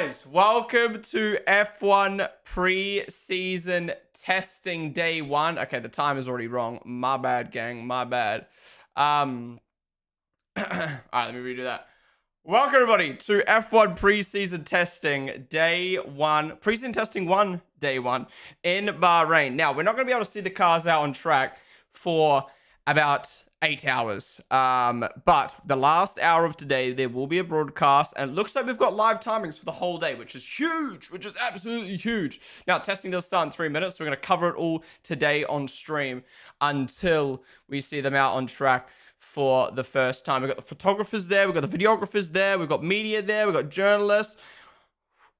Guys, welcome to F1 pre-season testing day 1. Okay, the time is already wrong. My bad, gang. My bad. All right, let me redo that. Welcome, everybody, to F1 pre-season testing day 1. Pre-season testing 1, day 1 in Bahrain. Now, we're not going to be able to see the cars out on track for about 8 hours. But the last hour of today, there will be a broadcast, and it looks like we've got live timings for the whole day, which is huge, which is absolutely huge. Now, testing does start in 3 minutes, so we're going to cover it all today on stream until we see them out on track for the first time. We've got the photographers there, we've got the videographers there, we've got media there, we've got journalists,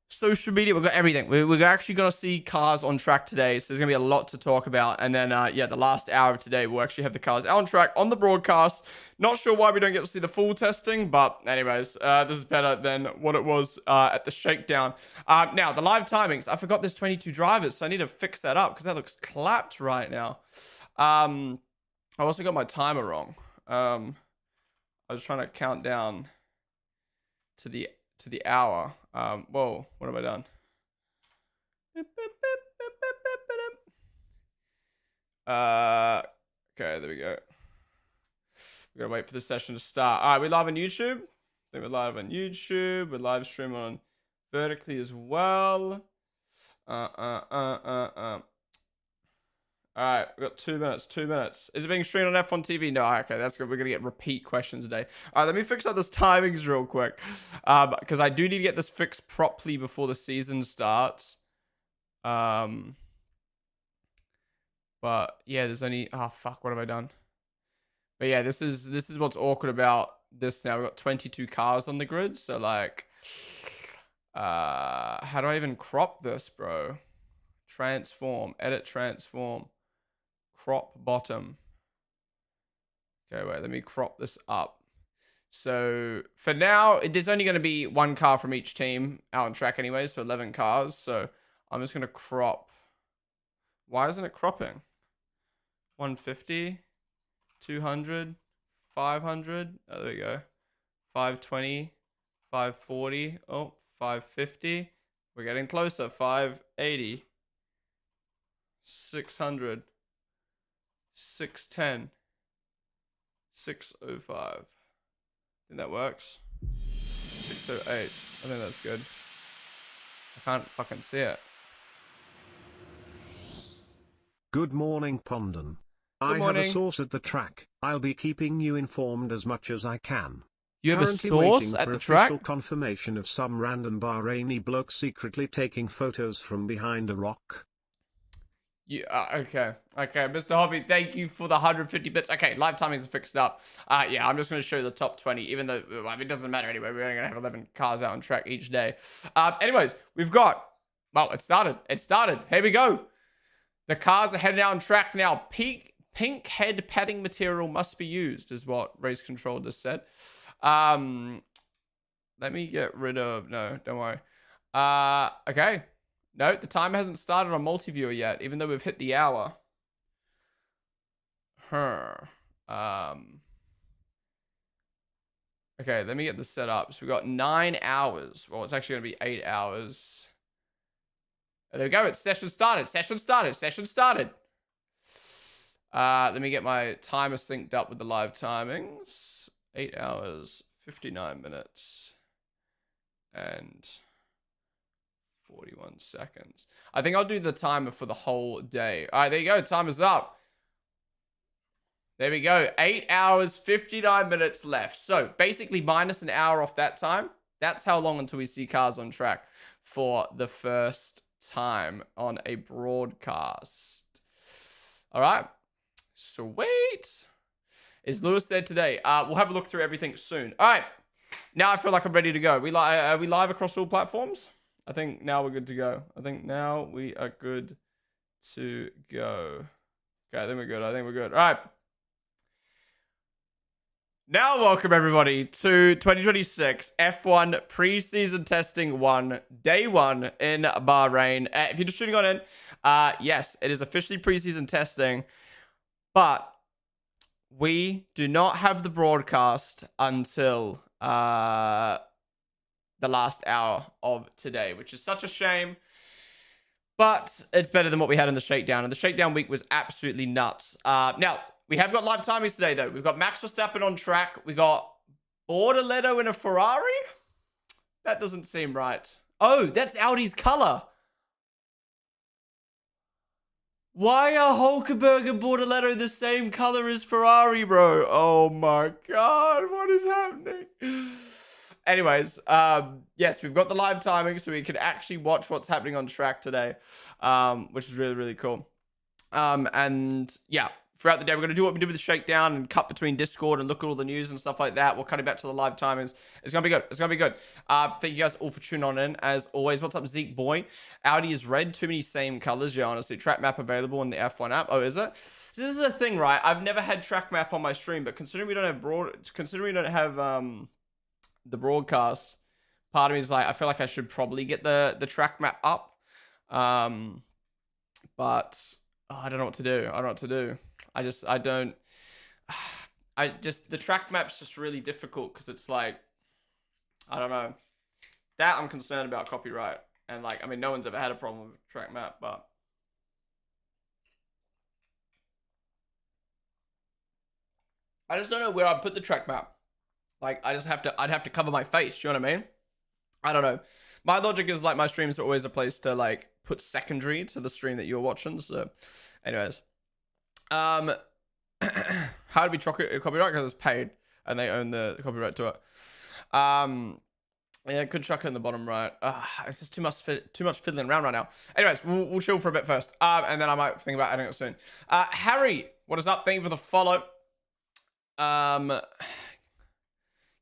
social media, we've got everything. We're actually going to see cars on track today, so there's going to be a lot to talk about. And then, yeah, the last hour of today, we'll actually have the cars out on track on the broadcast. Not sure why we don't get to see the full testing, but anyways, this is better than what it was at the shakedown. Now, the live timings, I forgot there's 22 drivers, so I need to fix that up because that looks clapped right now. I also got my timer wrong. I was trying to count down to the hour. Whoa, what have I done? Okay, there we go. We gotta wait for the session to start. All right, we're live on YouTube. I think we're live on YouTube. We're live streaming on vertically as well. All right, we've got 2 minutes, 2 minutes. Is it being streamed on F1 TV? No, okay, that's good. We're going to get repeat questions today. All right, let me fix up this timings real quick. Because I do need to get this fixed properly before the season starts. But, yeah, there's only... Oh, fuck, what have I done? But, yeah, this is what's awkward about this now. We've got 22 cars on the grid, so, like... how do I even crop this, bro? Transform, edit transform. Crop bottom. Okay, wait, let me crop this up. So for now, there's only going to be one car from each team out on track anyway, so 11 cars. So I'm just going to crop. Why isn't it cropping? 150, 200, 500. Oh, there we go. 520, 540. Oh, 550. We're getting closer. 580. 600. 610, 605. I think that works. 608. I think that's good. I can't fucking see it. Good morning, Ponden. Good morning. I have a source at the track. I'll be keeping you informed as much as I can. You have Currently a source waiting at for the official track? confirmation of some random Bahraini bloke secretly taking photos from behind a rock. Yeah, okay, Mr. Hobby, thank you for the 150 bits. Okay, live timings are fixed up. Yeah, I'm just going to show you the top 20, even though, I mean, it doesn't matter anyway. We're only going to have 11 cars out on track each day. Anyways, we've got, well, it started. Here we go. The cars are heading out on track now. Pink head padding material must be used, is what race control just said. Let me get rid of, no, don't worry. Okay. No, the timer hasn't started on multi-viewer yet, even though we've hit the hour. Okay, let me get this set up. So we've got 9 hours. Well, it's actually going to be 8 hours. Oh, there we go. It's session started. Let me get my timer synced up with the live timings. 8 hours, 59 minutes, and 41 seconds. I think I'll do the timer for the whole day. All right, there you go. Timer's up. There we go. 8 hours, 59 minutes left. So basically minus an hour off that time. That's how long until we see cars on track for the first time on a broadcast. All right. Sweet. As Lewis said today, we'll have a look through everything soon. All right. Now I feel like I'm ready to go. Are we live across all platforms? I think now we're good to go. Okay, I think we're good. I think we're good. All right. Now, welcome everybody to 2026 F1 preseason testing 1, day 1 in Bahrain. If you're just tuning on in, yes, it is officially preseason testing, but we do not have the broadcast until the the last hour of today, which is such a shame. But it's better than what we had in the shakedown. And the shakedown week was absolutely nuts. Now, we have got live timings today, though. We've got Max Verstappen on track. We got Bortoleto in a Ferrari? That doesn't seem right. Oh, that's Audi's color. Why are Hulkenberg and Bortoleto the same color as Ferrari, bro? Oh my god, what is happening? Anyways, yes, we've got the live timing, so we can actually watch what's happening on track today, which is really, really cool. And yeah, throughout the day, we're going to do what we did with the shakedown and cut between Discord and look at all the news and stuff like that. We'll cut it back to the live timings. It's going to be good. It's going to be good. Thank you guys all for tuning on in. As always, what's up, Zeke Boy? Audi is red. Too many same colors. Yeah, honestly. Track map available in the F1 app. Oh, is it? So this is a thing, right? I've never had track map on my stream, but considering we don't have the broadcast, part of me is like, I feel like I should probably get the track map up. But I don't know what to do. I don't know what to do. The track map's just really difficult because it's like, I don't know. That I'm concerned about copyright. And like, I mean, no one's ever had a problem with track map, but. I just don't know where I'd put the track map. Like, I'd have to cover my face. Do you know what I mean? I don't know. My logic is like my streams are always a place to like put secondary to the stream that you're watching. So anyways. How do we track it copyright? Because it's paid and they own the copyright to it. Yeah, could chuck it in the bottom right. It's just too much fiddling around right now. Anyways, we'll chill for a bit first. And then I might think about adding it soon. Harry, what is up? Thank you for the follow.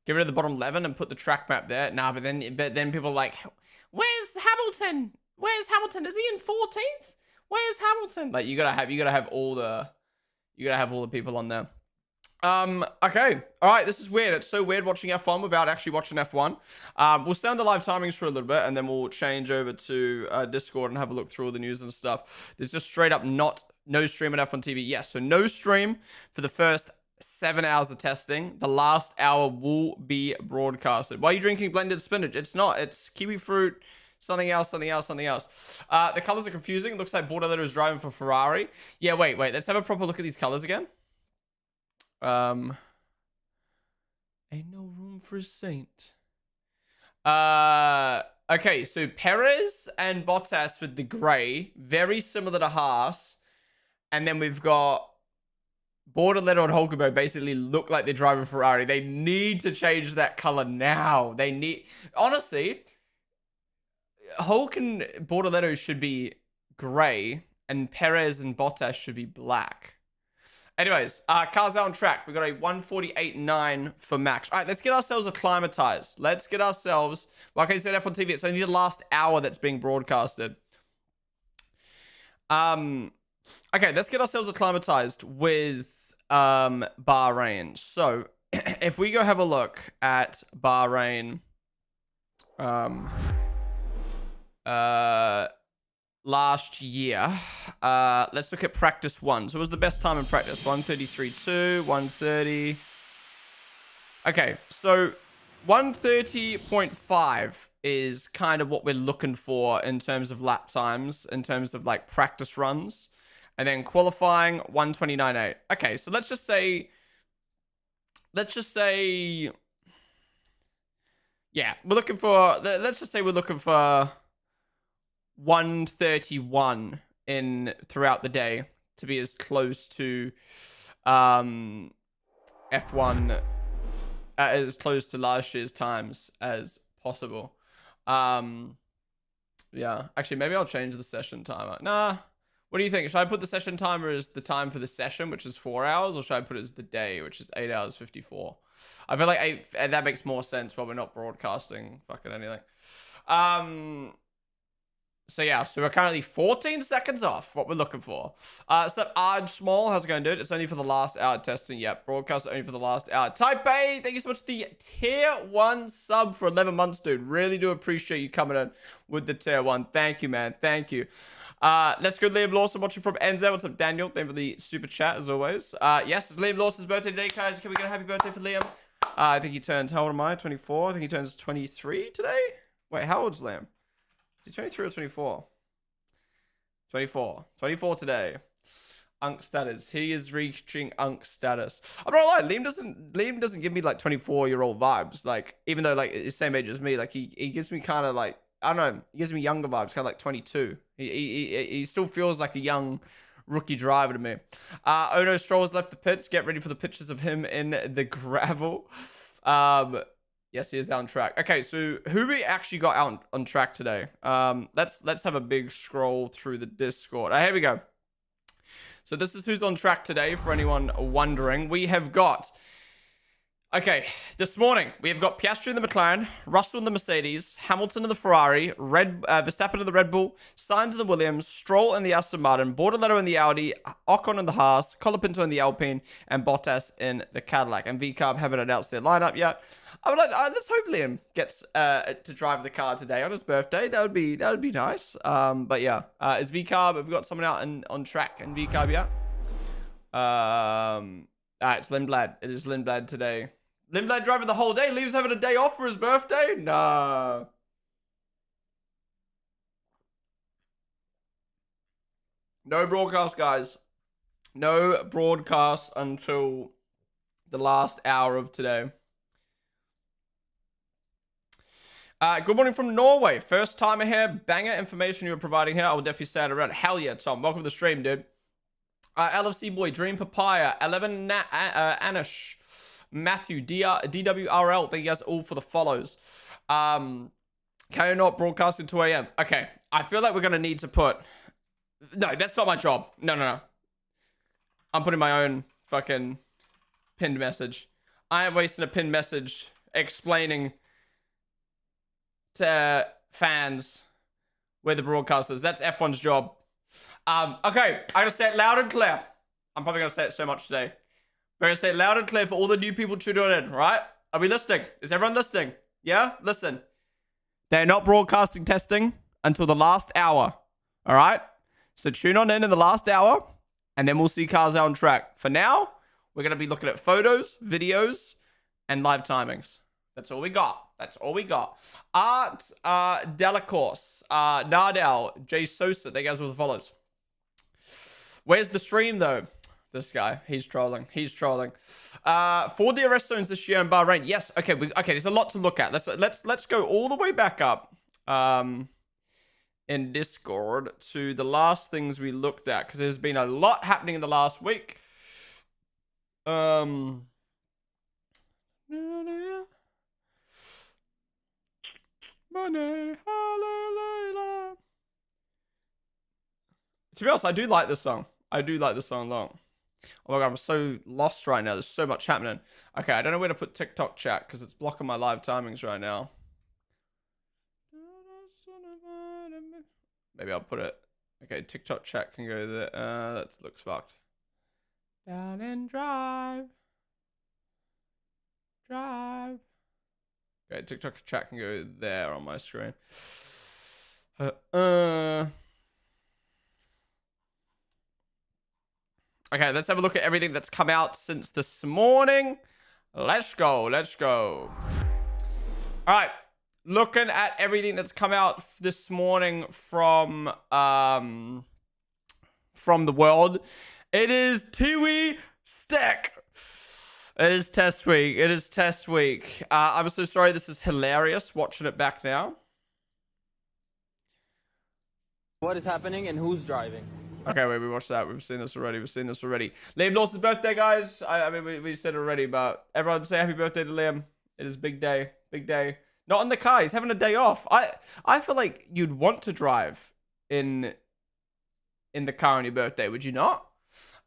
Get rid of the bottom 11 and put the track map there. Nah, but then people are like, where's Hamilton? Where's Hamilton? Is he in 14th? Where's Hamilton? Like you gotta have all the people on there. Okay. All right. This is weird. It's so weird watching F1 without actually watching F1. We'll stay on the live timings for a little bit and then we'll change over to Discord and have a look through all the news and stuff. There's just straight up no stream on F1 TV. Yes. So no stream for the first 7 hours of testing. The last hour will be broadcasted. Why are you drinking blended spinach? It's not. It's kiwi fruit. Something else. The colors are confusing. It looks like Bortoleto is driving for Ferrari. Yeah, wait. Let's have a proper look at these colors again. Ain't no room for a saint. Okay, so Perez and Bottas with the gray, very similar to Haas. And then we've got Bortoleto and Hulkenberg basically look like they're driving Ferrari. They need to change that color now. Honestly, Hulk and Bortoleto should be gray and Perez and Bottas should be black. Anyways, cars out on track. We got a 148.9 for Max. All right, let's get ourselves acclimatized. Like I said, F1 TV, it's only the last hour that's being broadcasted. Okay, let's get ourselves acclimatized with Bahrain. So, if we go have a look at Bahrain, last year, let's look at practice 1. So it was the best time in practice, 133.2, 130. Okay, so 130.5 is kind of what we're looking for in terms of lap times, in terms of like practice runs. And then qualifying 129.8. Okay, so let's just say, yeah, let's just say we're looking for 131 throughout the day to be as close to F1 as close to last year's times as possible. Yeah, actually maybe I'll change the session timer. Nah, what do you think? Should I put the session timer as the time for the session, which is 4 hours, or should I put it as the day, which is 8 hours 54? I feel like that makes more sense while we're not broadcasting fucking anything. So yeah, so we're currently 14 seconds off what we're looking for. So Arj Small, how's it going, dude? It's only for the last hour testing. Yep, broadcast only for the last hour. Type A, thank you so much for the tier 1 sub for 11 months, dude. Really do appreciate you coming in with the tier 1. Thank you, man. Thank you. Let's go Liam Lawson watching from NZ. What's up, Daniel? Thank you for the super chat, as always. Yes, it's Liam Lawson's birthday today, guys. Can we get a happy birthday for Liam? I think he turns, how old am I? 24? I think he turns 23 today? Wait, how old's Liam? Is he 23 or 24? 24. 24 today. Unk status. He is reaching unk status. I'm not lying. Liam doesn't give me like 24-year-old vibes. Like, even though like he's the same age as me, like he gives me kind of like, I don't know, he gives me younger vibes, kind of like 22. He still feels like a young rookie driver to me. Ono Stroll has left the pits. Get ready for the pictures of him in the gravel. Yes, he is out on track. Okay, so who we actually got out on track today? Let's have a big scroll through the Discord. Here we go. So this is who's on track today, for anyone wondering. We have got... Okay, this morning, we have got Piastri in the McLaren, Russell in the Mercedes, Hamilton in the Ferrari, Verstappen in the Red Bull, Sainz in the Williams, Stroll in the Aston Martin, Bortoletto in the Audi, Ocon in the Haas, Colapinto in the Alpine, and Bottas in the Cadillac. And VCarb haven't announced their lineup yet. Let's hope Liam gets to drive the car today on his birthday. That would be nice. But yeah, is VCarb? Have we got someone out on track in VCarb yet? It's Lindblad. It is Lindblad today. Lindblad driving the whole day. Liam's having a day off for his birthday? Nah. No broadcast, guys. No broadcast until the last hour of today. Good morning from Norway. First timer here. Banger information you were providing here. I will definitely say it around. Hell yeah, Tom. Welcome to the stream, dude. LFC Boy, Dream Papaya, 11 Anish, Matthew, DWRL. Thank you guys all for the follows. Can you not broadcast at 2 a.m.? Okay, I feel like we're going to need to put... No, that's not my job. No. I'm putting my own fucking pinned message. I am wasting a pinned message explaining to fans where the broadcast is. That's F1's job. Okay, I'm gonna say it loud and clear. I'm probably gonna say it so much today. We're gonna say it loud and clear for all the new people tuning in, right? Are we listening? Is everyone listening? Yeah? Listen. They're not broadcasting testing until the last hour. Alright? So tune on in the last hour, and then we'll see cars out on track. For now, we're gonna be looking at photos, videos, and live timings. That's all we got. That's all we got. Art Delacourse, Nardell, Jay Sosa. Thank you guys all the follows. Where's the stream though? This guy, he's trolling. He's trolling. 4 DRS zones this year in Bahrain. Yes. Okay. Okay. There's a lot to look at. Let's go all the way back up. In Discord to the last things we looked at, because there's been a lot happening in the last week. Money, hallelujah. To be honest, I do like this song. I do like this song a lot. Oh my god, I'm so lost right now. There's so much happening. Okay, I don't know where to put TikTok chat because it's blocking my live timings right now. Maybe I'll put it. Okay, TikTok chat can go there. That looks fucked. Down and drive. Drive. Okay, TikTok chat can go there on my screen. Okay, let's have a look at everything that's come out since this morning. Let's go. Let's go. All right. Looking at everything that's come out this morning from the world. It is Tiwi Stack. It is test week. It is test week. I'm so sorry. This is hilarious watching it back now. What is happening and who's driving? Okay, wait, we watched that. We've seen this already. Liam lost his birthday, guys. I mean, we said it already, but everyone say happy birthday to Liam. It is big day. Big day. Not in the car. He's having a day off. I feel like you'd want to drive in the car on your birthday, would you not?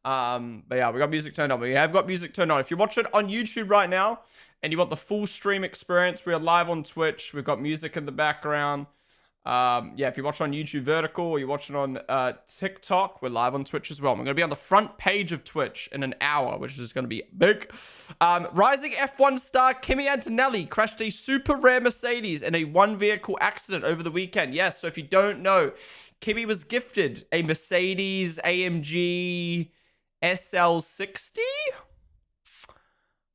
But yeah, we got music turned on. We have got music turned on. If you watch it on YouTube right now and you want the full stream experience, we are live on Twitch. We've got music in the background. Yeah, if you watch on YouTube vertical or you're watching on TikTok, we're live on Twitch as well. We're going to be on the front page of Twitch in an hour, which is going to be big. Rising F1 star Kimi Antonelli crashed a super rare Mercedes in a one-vehicle accident over the weekend. Yes, so if you don't know, Kimi was gifted a Mercedes AMG SL60,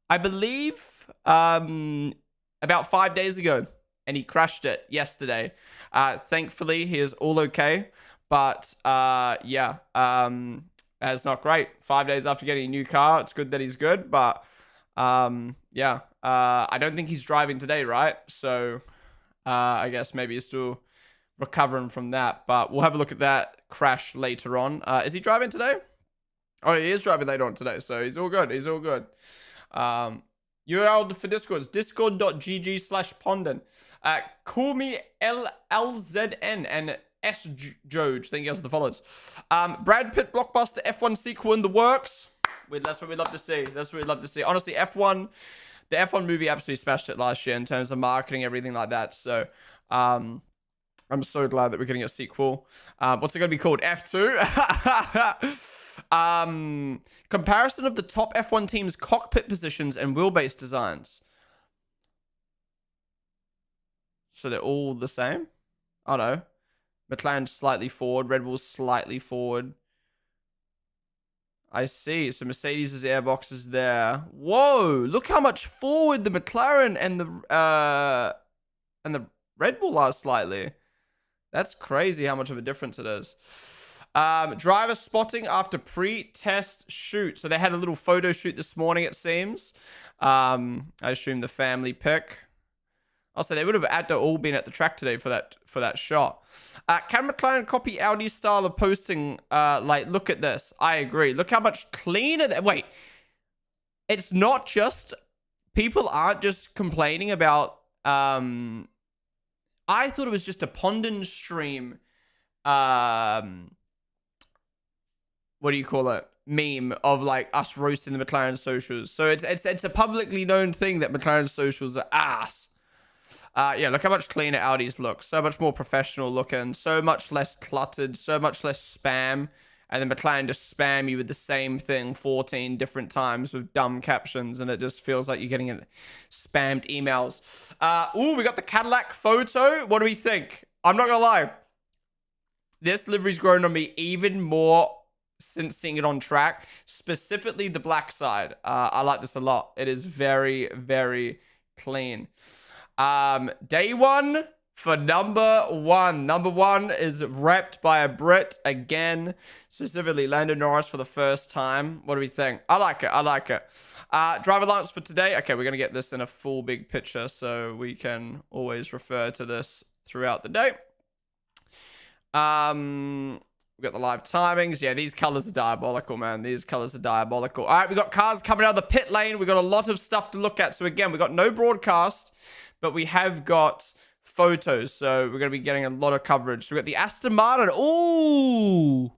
I believe. about 5 days ago, and he crashed it yesterday. Thankfully, he is all okay. But yeah, that's not great. 5 days after getting a new car, it's good that he's good. But yeah, I don't think he's driving today, right? So I guess maybe he's still recovering from that. But we'll have a look at that crash later on. Is he driving today? Oh, he is driving later on today, so he's all good. He's all good. URL for Discord is discord.gg/Ponden. Call me LZN and SJoge. Thank you guys for the follows. Brad Pitt blockbuster F1 sequel in the works. That's what we love to see. That's what we love to see. Honestly, F1, the F1 movie absolutely smashed it last year in terms of marketing, everything like that. So, I'm so glad that we're getting a sequel. What's it going to be called? F2? Comparison of the top F1 teams' cockpit positions and wheelbase designs. So they're all the same? I don't know. McLaren's slightly forward. Red Bull's slightly forward. I see. So Mercedes' airbox is there. Whoa! Look how much forward the McLaren and the Red Bull are slightly. That's crazy how much of a difference it is. Driver spotting after pre-test shoot. So they had a little photo shoot this morning, it seems. I assume the family pic. Also, they would have had to all been at the track today for that shot. Can McLaren copy Audi's style of posting? Like, look at this. I agree. Look how much cleaner that. Wait, it's not just people aren't just complaining about. I thought it was just a Ponden stream. What do you call it? Meme of like us roasting the McLaren socials. So it's a publicly known thing that McLaren socials are ass. Yeah, look how much cleaner Audi's look. So much more professional looking. So much less cluttered. So much less spam. And then McLaren just spam you with the same thing 14 different times with dumb captions. And it just feels like you're getting spammed emails. Ooh, we got the Cadillac photo. What do we think? I'm not going to lie. This livery's grown on me even more since seeing it on track. Specifically the black side. I like this a lot. It is very, very clean. Day one for number one. Number one is repped by a Brit again, specifically Lando Norris for the first time. What do we think? I like it. I like it. Driver allowance for today. Okay, we're going to get this in a full big picture so we can always refer to this throughout the day. We got the live timings. Yeah, these colors are diabolical, man. These colors are diabolical. All right, we got cars coming out of the pit lane. We got a lot of stuff to look at. So again, we got no broadcast, but we have got photos. So we're going to be getting a lot of coverage. So we got the Aston Martin. Ooh,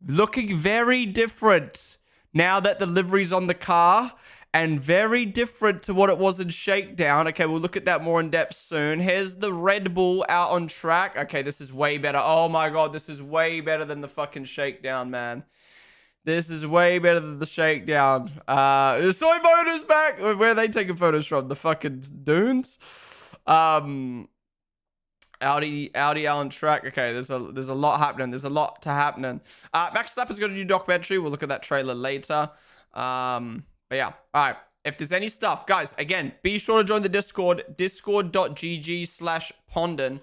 looking very different now that the livery's on the car. And very different to what it was in Shakedown. Okay, we'll look at that more in depth soon. Here's the Red Bull out on track. Okay, this is way better. Oh my god, this is way better than the fucking Shakedown, man. This is way better than the Shakedown. The soy photos back. Where are they taking photos from? The fucking dunes? Audi out on track. Okay, there's a lot happening. There's a lot to happening. Max Verstappen's got a new documentary. We'll look at that trailer later. But yeah, all right. If there's any stuff, guys, again, be sure to join the Discord, discord.gg/Ponden.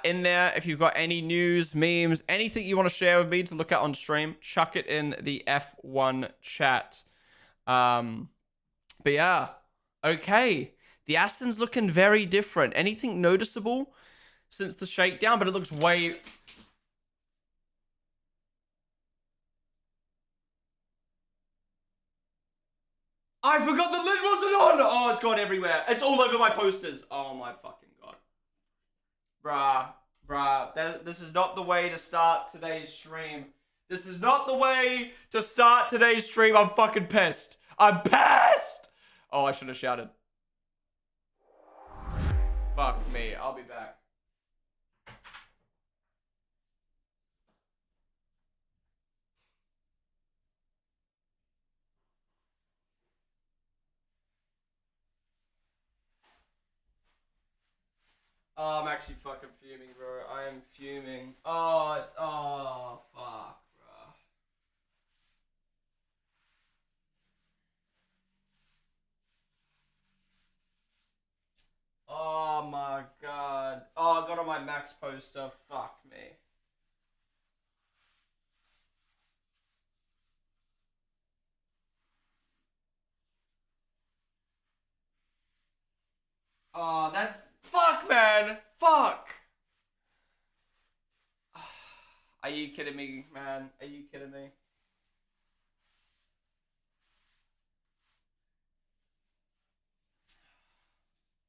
In there, if you've got any news, memes, anything you want to share with me to look at on stream, chuck it in the F1 chat. But yeah, okay. The Aston's looking very different. Anything noticeable since the shakedown? But it looks way... I forgot the lid wasn't on! Oh, it's gone everywhere. It's all over my posters. Oh my fucking god. Bruh. This is not the way to start today's stream. This is not the way to start today's stream. I'm fucking pissed. I'm pissed! Oh, I should have shouted. Fuck me. I'll be back. Oh, I'm actually fucking fuming, bro. I am fuming. Oh, fuck, bro. Max poster. Fuck me. Oh, that's... Fuck, man! Fuck! Are you kidding me, man? Are you kidding me?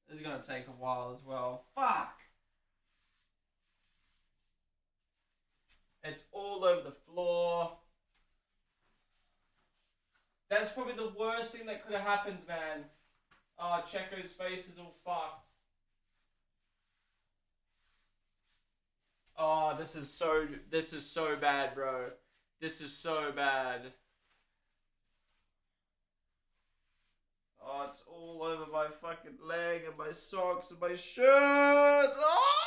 This is gonna take a while as well. Fuck! It's all over the floor. That's probably the worst thing that could have happened, man. Oh, Checo's face is all fucked. Oh, this is so bad, bro. This is so bad. Oh, it's all over my fucking leg and my socks and my shirt. Oh!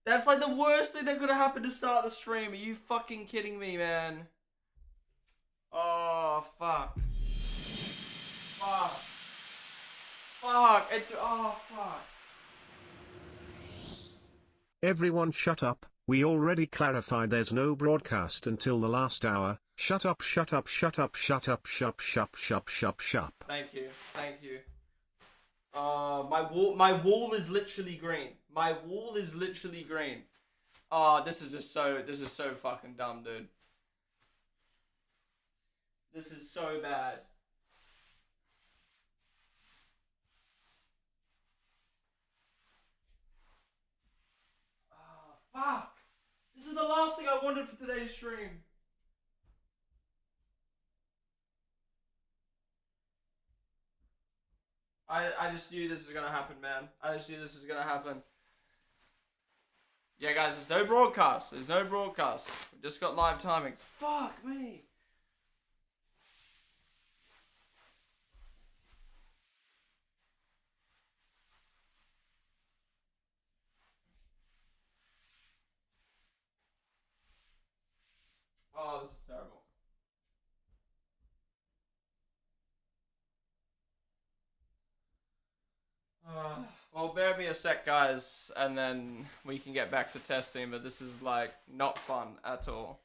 That's like the worst thing that could have happened to start the stream. Are you fucking kidding me, man? Oh, fuck. Fuck. Fuck. It's... Oh, fuck. Everyone shut up, we already clarified there's no broadcast until the last hour. Shut up, shut up, shut up, shut up, shut, shut, shut, shut, shut. Thank you. Thank you. My wall is literally green. My wall is literally green. Oh, this is so fucking dumb, dude. This is so bad. Oh, fuck. This is the last thing I wanted for today's stream. I just knew this was gonna happen, man. I just knew this was gonna happen. Yeah, guys, there's no broadcast. There's no broadcast. We just got live timing. Fuck me. Oh, this is terrible. Well, bear me a sec, guys, and then we can get back to testing, but this is, like, not fun at all.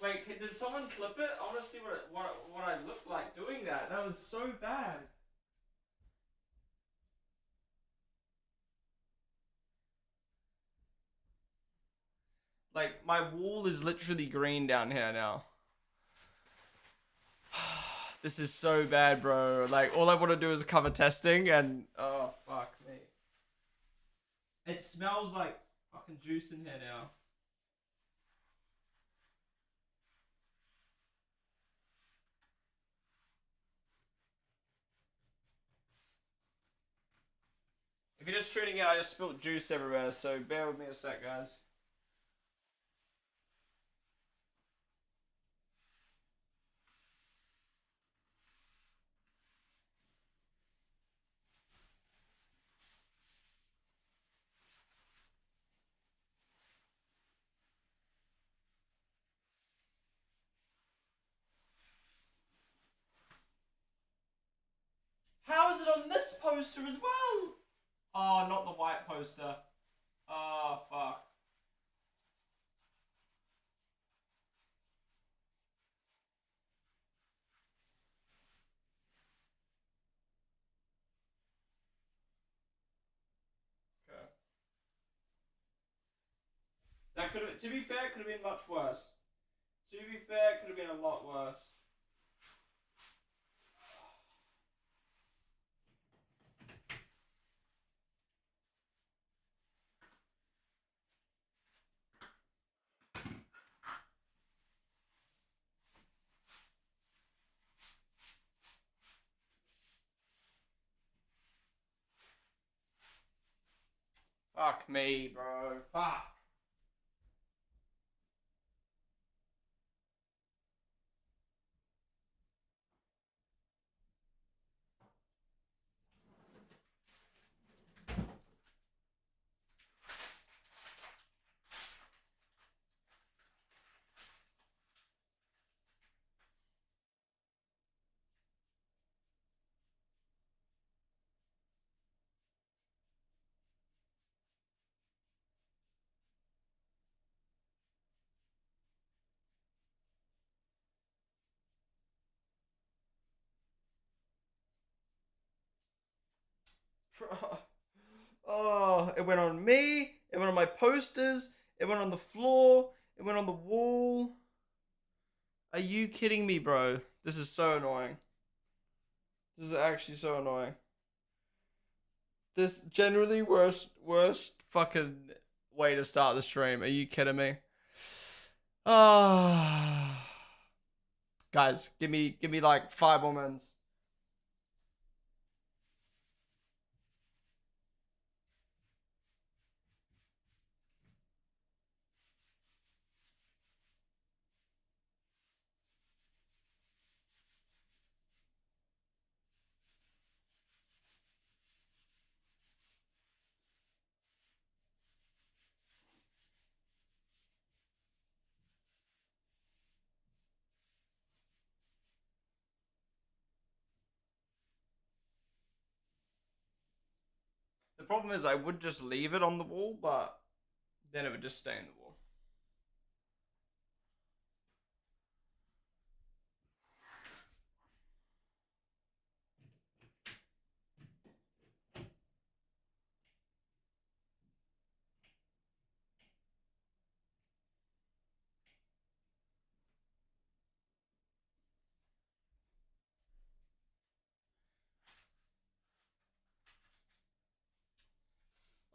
Wait, did someone clip it? I want to see what I look like doing that. That was so bad. Like, my wall is literally green down here now. This is so bad, bro. Like, all I want to do is cover testing and... Oh, fuck me. It smells like fucking juice in here now. If you're just tuning in, I just spilled juice everywhere, so bear with me a sec, guys. How is it on this poster as well? Oh, not the white poster. Oh, fuck. Okay. That could have, to be fair, it could have been much worse. To be fair, it could have been a lot worse. Fuck me, bro. Fuck. Oh, it went on me. It went on my posters. It went on the floor. It went on the wall. Are you kidding me, bro? This is so annoying. This is actually so annoying. This generally worst fucking way to start the stream. Are you kidding me? Ah, guys, give me like 5 more minutes. The problem is I would just leave it on the wall, but then it would just stay in the wall.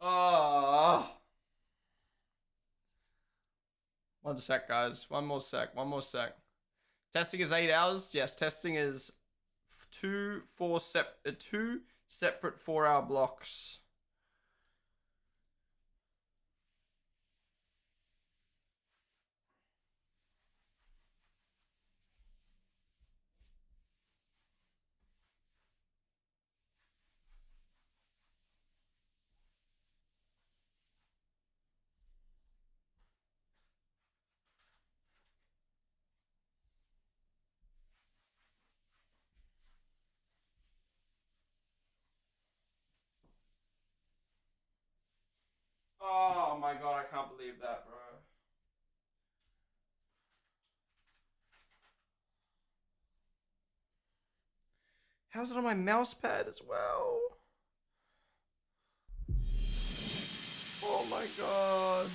Ah. One sec, guys. One more sec. One more sec. Testing is 8 hours. Yes, testing is two separate 4-hour blocks. Oh my god, I can't believe that, bro. How's it on my mouse pad as well? Oh my god.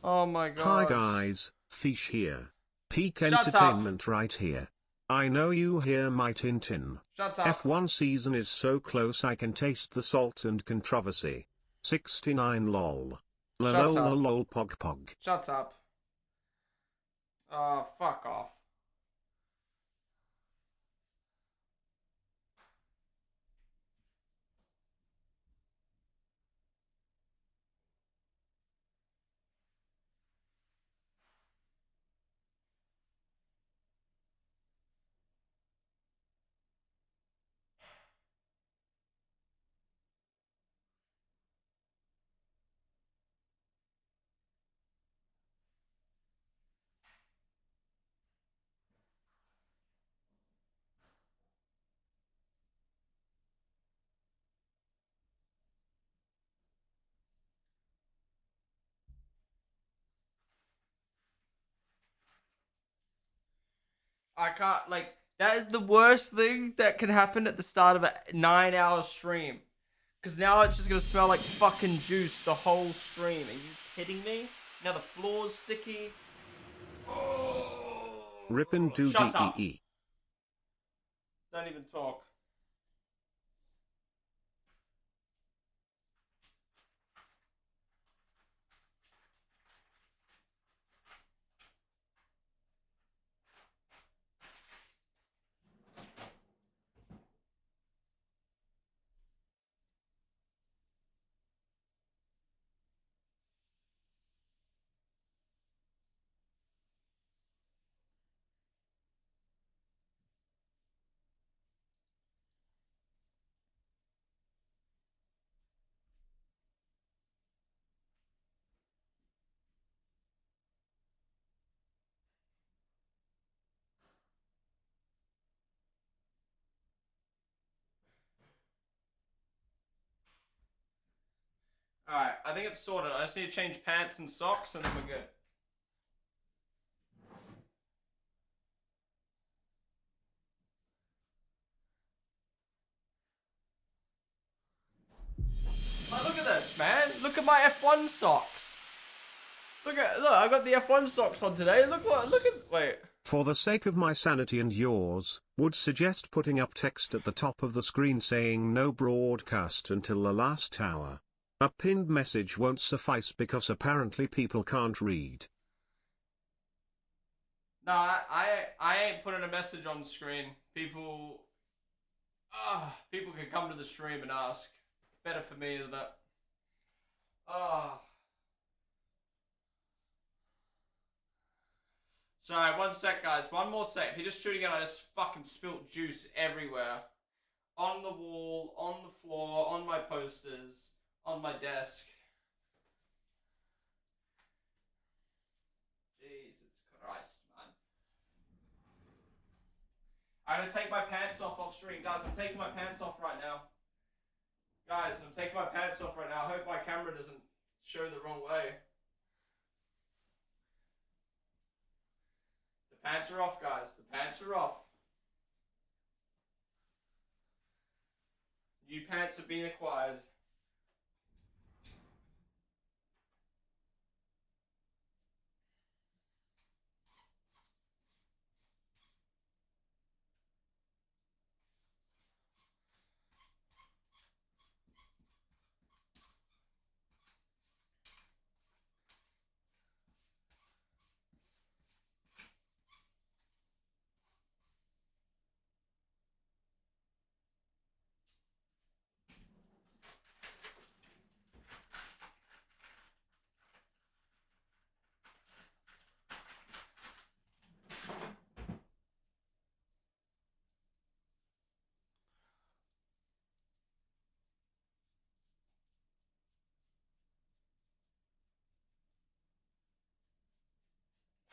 Oh my Hi god. guys, Fish here. Peak Shut up. entertainment right here. I know you hear my Tintin. Shut up. F1 season is so close I can taste the salt and controversy. 69 lol. Shut up. Lol pog pog. Shut up. Oh, fuck off. I can't, like, that is the worst thing that can happen at the start of a 9-hour stream. Because now it's just going to smell like fucking juice the whole stream. Are you kidding me? Now the floor's sticky. Oh. Rippin' do Shut up. DEE. Don't even talk. Alright, I think it's sorted. I just need to change pants and socks and then we're good. at my F1 socks. Look, I got the F1 socks on today. Look at, wait. For the sake of my sanity and yours, would suggest putting up text at the top of the screen saying no broadcast until the last hour. A pinned message won't suffice because apparently people can't read. No, I ain't putting a message on the screen. People can come to the stream and ask. Better for me, isn't it? Sorry, one sec, guys. One more sec. If you're just shooting it, I just fucking spilt juice everywhere. On the wall, on the floor, on my posters, on my desk. Jesus Christ, man. I'm gonna take my pants off stream. Guys, I'm taking my pants off right now. Guys, I'm taking my pants off right now. I hope my camera doesn't show the wrong way. The pants are off, guys. The pants are off. New pants have been acquired.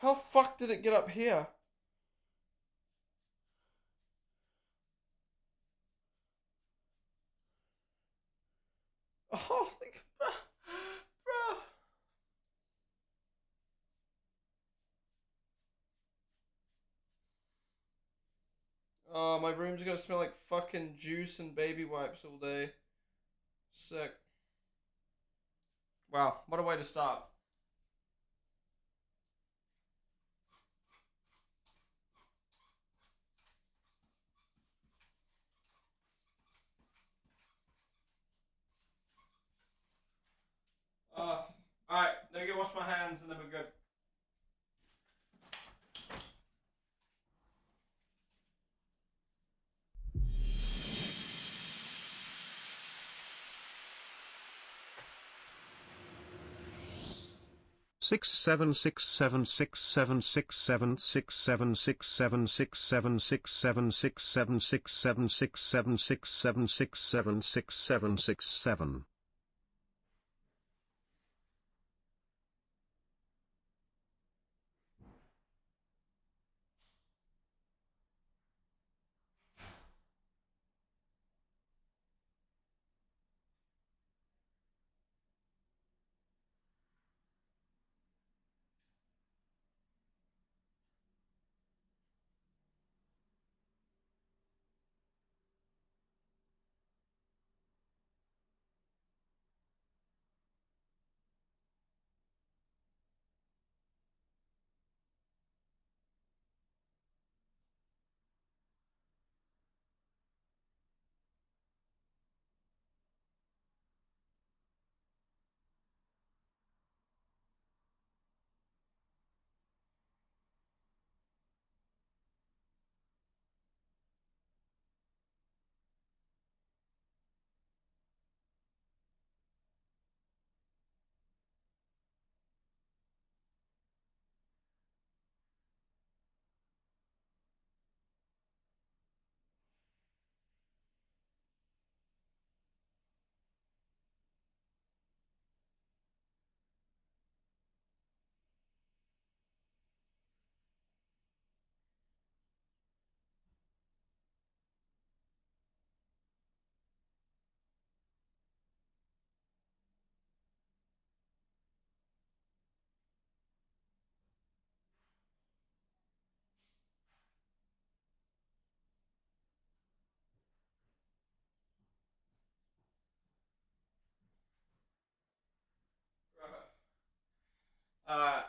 How fuck did it get up here? Oh, like, bruh. Oh, my room's gonna smell like fucking juice and baby wipes all day. Sick. Wow, what a way to start. Alright, let me go wash my hands and then we're good. Six seven six seven six seven six seven six seven six seven six seven six seven six seven six seven six seven six seven six seven 6767.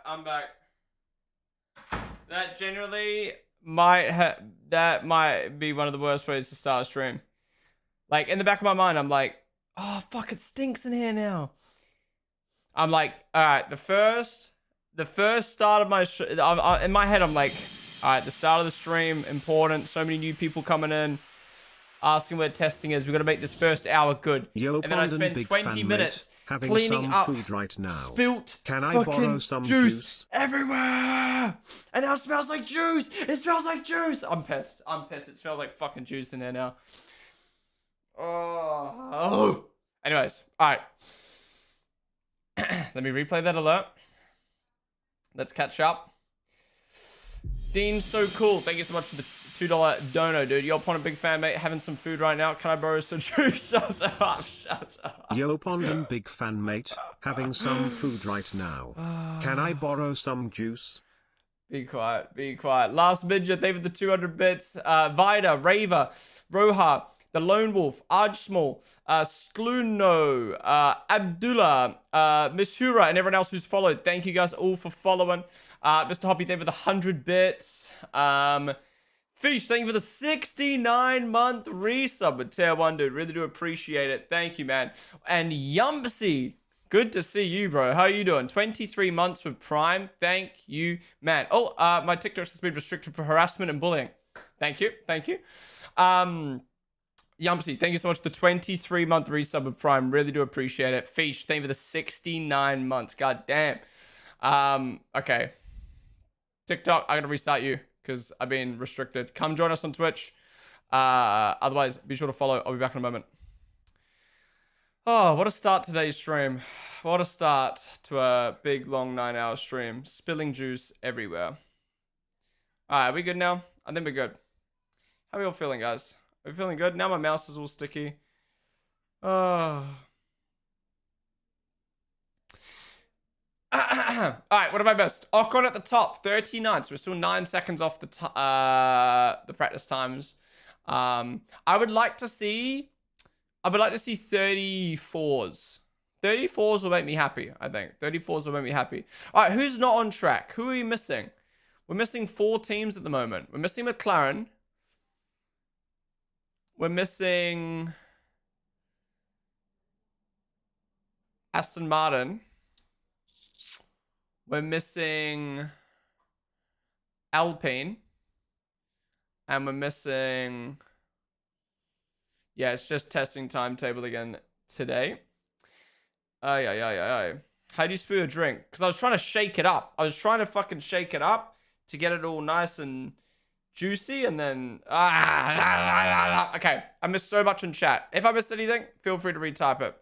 I'm back. That generally might be one of the worst ways to start a stream. Like, in the back of my mind, I'm like, oh, fuck, it stinks in here now. I'm like, all right, the first start of my, in my head, I'm like, all right, the start of the stream, important. So many new people coming in, asking where testing is. We've got to make this first hour good. Yo, And then I Ponden, spend big 20 fan, minutes mate. Having cleaning some up food right now. spilt Can I borrow fucking some juice everywhere. And now it smells like juice. It smells like juice. I'm pissed. It smells like fucking juice in there now. Oh. Anyways, all right. Let me replay that alert. Let's catch up. Dean's so cool. Thank you so much for the $2 dono, dude. Yo, Ponden, big fan, mate. Having some food right now. Can I borrow some juice? Shut up. Shut up. Yo, Ponden, big fan, mate. Having some food right now. Can I borrow some juice? Be quiet. Be quiet. Last midget, thank you for the 200 bits. Vida, Raver, Roha, The Lone Wolf, Arjsmall, Skluno, Abdullah, Mishura, and everyone else who's followed. Thank you guys all for following. Mr. Hoppy, thank you for the 100 bits. Fish, thank you for the 69-month resub with Tier 1, dude. Really do appreciate it. Thank you, man. And Yumpsy, good to see you, bro. How are you doing? 23 months with Prime. Thank you, man. Oh, my TikTok has been restricted for harassment and bullying. Thank you. Thank you. Yumpsy, thank you so much for the 23-month resub with Prime. Really do appreciate it. Fish, thank you for the 69 months. God damn. Okay. TikTok, I gotta restart you because I've been restricted. Come join us on Twitch. Otherwise, be sure to follow. I'll be back in a moment. Oh, what a start to today's stream. What a start to a big, long 9-hour stream. Spilling juice everywhere. Alright, are we good now? I think we're good. How are we all feeling, guys? Are we feeling good? Now my mouse is all sticky. Oh. Alright, what have I missed? Ocon at the top, 39. So we're still 9 seconds off the practice times. I would like to see 34s. 34s will make me happy, I think. 34s will make me happy. Alright, who's not on track? Who are we missing? We're missing 4 teams at the moment. We're missing McLaren. We're missing Aston Martin. We're missing Alpine. And we're missing... Yeah, it's just testing timetable again today. How do you spill a drink? Because I was trying to shake it up. I was trying to fucking shake it up to get it all nice and juicy, and then... Okay, I missed so much in chat. If I missed anything, feel free to retype it.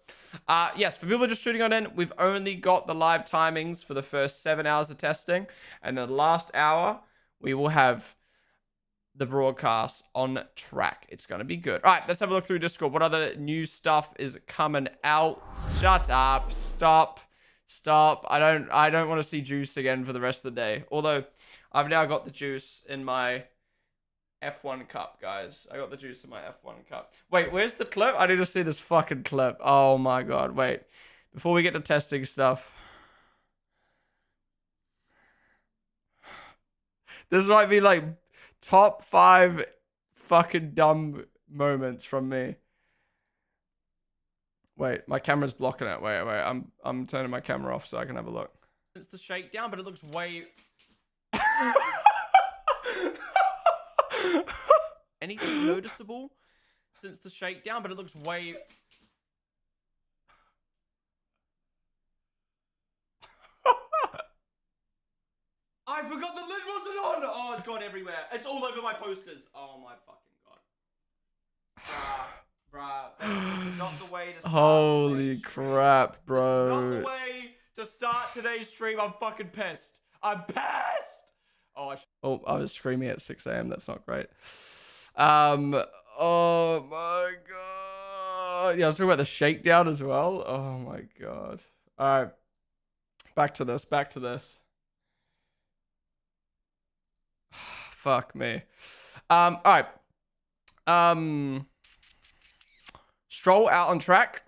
Yes, for people just tuning on in, we've only got the live timings for the first 7 hours of testing. And the last hour, we will have the broadcast on track. It's going to be good. All right, let's have a look through Discord. What other new stuff is coming out? Shut up. Stop. I don't want to see juice again for the rest of the day. Although, I've now got the juice in my F1 cup, guys. I got the juice in my F1 cup. Wait, where's the clip? I need to see this fucking clip. Oh my god, wait. Before we get to testing stuff. This might be like top 5 fucking dumb moments from me. Wait, my camera's blocking it. Wait. I'm turning my camera off so I can have a look. It's the shakedown, but it looks way... Anything noticeable since the shakedown, but it looks way... I forgot the lid wasn't on! Oh, it's gone everywhere. It's all over my posters. Oh my fucking god. Bruh. This is not the way to start. Holy crap, bro. This is not the way to start today's stream. I'm fucking pissed. I'm pissed! Oh, I was screaming at 6 a.m. That's not great. Oh my god. Yeah, I was talking about the shakedown as well. Oh my god. Alright. Back to this. Fuck me. Alright. Stroll out on track.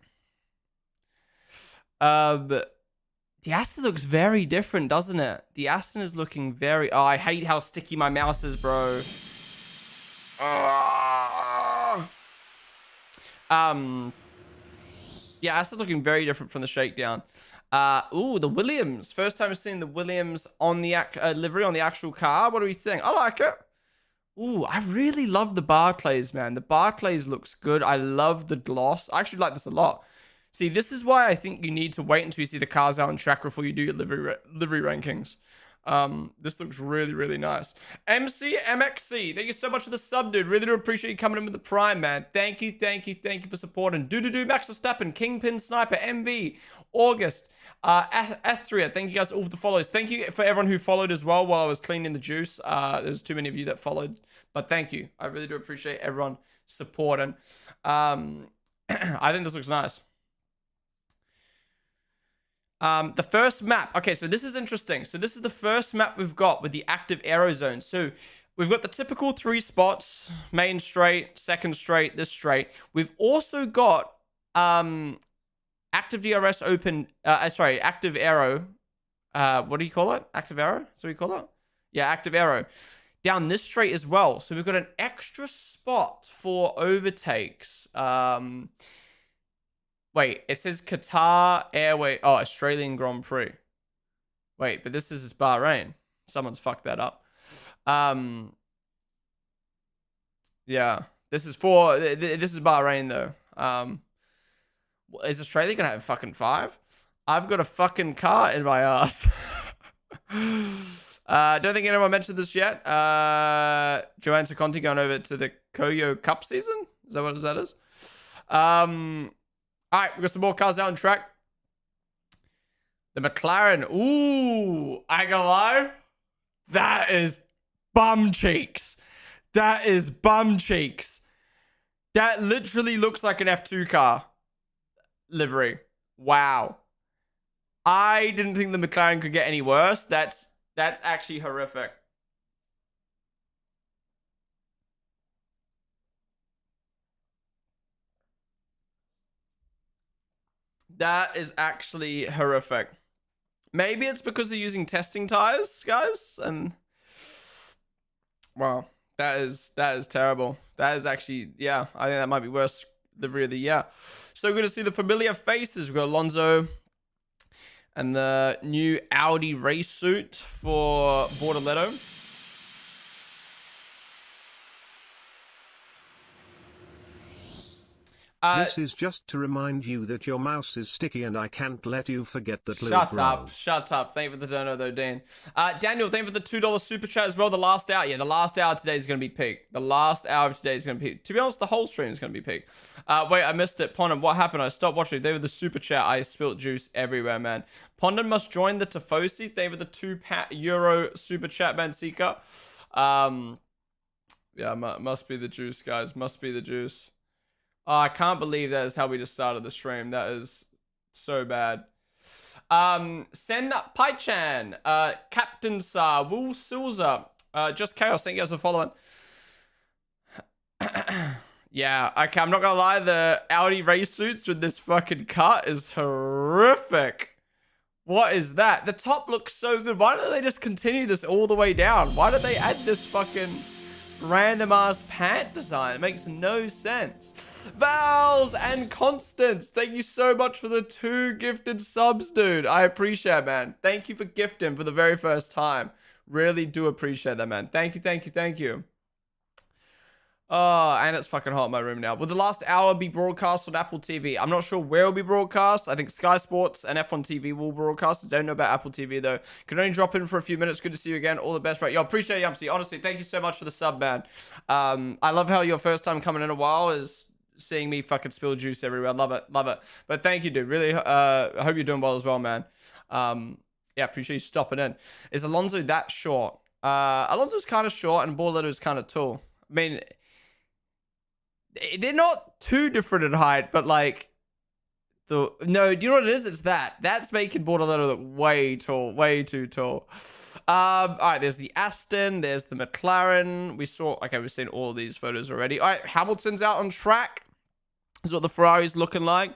The Aston looks very different, doesn't it? The Aston is looking very... Oh, I hate how sticky my mouse is, bro. Yeah, Aston's looking very different from the Shakedown. Ooh, the Williams. First time I've seen the Williams on the livery on the actual car. What do we think? I like it. Ooh, I really love the Barclays, man. The Barclays looks good. I love the gloss. I actually like this a lot. See, this is why I think you need to wait until you see the cars out on track before you do your livery rankings. This looks really, really nice. MCMXC, thank you so much for the sub, dude. Really do appreciate you coming in with the Prime, man. Thank you for supporting. Do Max Verstappen, Kingpin Sniper, MV, August, Ethria. Thank you guys all for the follows. Thank you for everyone who followed as well while I was cleaning the juice. There's too many of you that followed, but thank you. I really do appreciate everyone supporting. I think this looks nice. The first map. Okay, so this is interesting. So this is the first map we've got with the active aero zone. So we've got the typical 3 spots, main straight, second straight, this straight. We've also got active DRS open, active aero. What do you call it? Active aero? That's what you call it? Yeah, active aero. Down this straight as well. So we've got an extra spot for overtakes. Wait, it says Qatar Airway. Oh, Australian Grand Prix. Wait, but this is Bahrain. Someone's fucked that up. Yeah, this is Bahrain though. Is Australia gonna have fucking 5? I've got a fucking car in my ass. Don't think anyone mentioned this yet. Joanne Seconti going over to the Koyo Cup season. Is that what that is? All right, we've got some more cars out on track. The McLaren. Ooh, I ain't gonna lie. That is bum cheeks. That is bum cheeks. That literally looks like an F2 car livery. Wow. I didn't think the McLaren could get any worse. That's actually horrific. That is actually horrific. Maybe it's because they're using testing tires, guys, and wow, that is terrible. That is actually, yeah, I think that might be worst livery of the year. So good to see the familiar faces. We've got Alonso and the new Audi race suit for Bortoletto. This is just to remind you that your mouse is sticky and I can't let you forget that, little bro. Shut up. Thank you for the dono though, Dan. Daniel, thank you for the $2 super chat as well. The last hour. Yeah, the last hour today is going to be peak. The last hour of today is going to be peak. To be honest, the whole stream is going to be peak. Wait, I missed it. Ponden, what happened? I stopped watching. They were the super chat. I spilt juice everywhere, man. Ponden must join the Tifosi. They were the €2 super chat, man. Seeker. Yeah, must be the juice, guys. Must be the juice. Oh, I can't believe that is how we just started the stream. That is so bad. Sen Paichan, Captain Sa, Will Silza, Just Chaos, thank you guys for following. Yeah, okay, I'm not gonna lie, the Audi race suits with this fucking cut is horrific. What is that? The top looks so good. Why don't they just continue this all the way down? Why did they add this fucking random ass pant design? It makes no sense. Vals and Constance, thank you so much for the 2 gifted subs, dude. I appreciate it, man. Thank you for gifting for the very first time. Really do appreciate that, man. Thank you. Oh, and it's fucking hot in my room now. Will the last hour be broadcast on Apple TV? I'm not sure where it'll be broadcast. I think Sky Sports and F1 TV will broadcast. I don't know about Apple TV, though. Can only drop in for a few minutes. Good to see you again. All the best, bro. Yo, appreciate you, Yumsy. Honestly, thank you so much for the sub, man. I love how your first time coming in a while is seeing me fucking spill juice everywhere. Love it. But thank you, dude. Really, I hope you're doing well as well, man. Yeah, appreciate you stopping in. Is Alonso that short? Alonso's kind of short and Bortoletto's kind of tall. I mean, they're not too different in height, but like no, do you know what it is? It's that's making Bortoletto look way too tall. All right, there's the Aston, there's the McLaren. We've seen all these photos already. All right, Hamilton's out on track. This is what the Ferrari's looking like.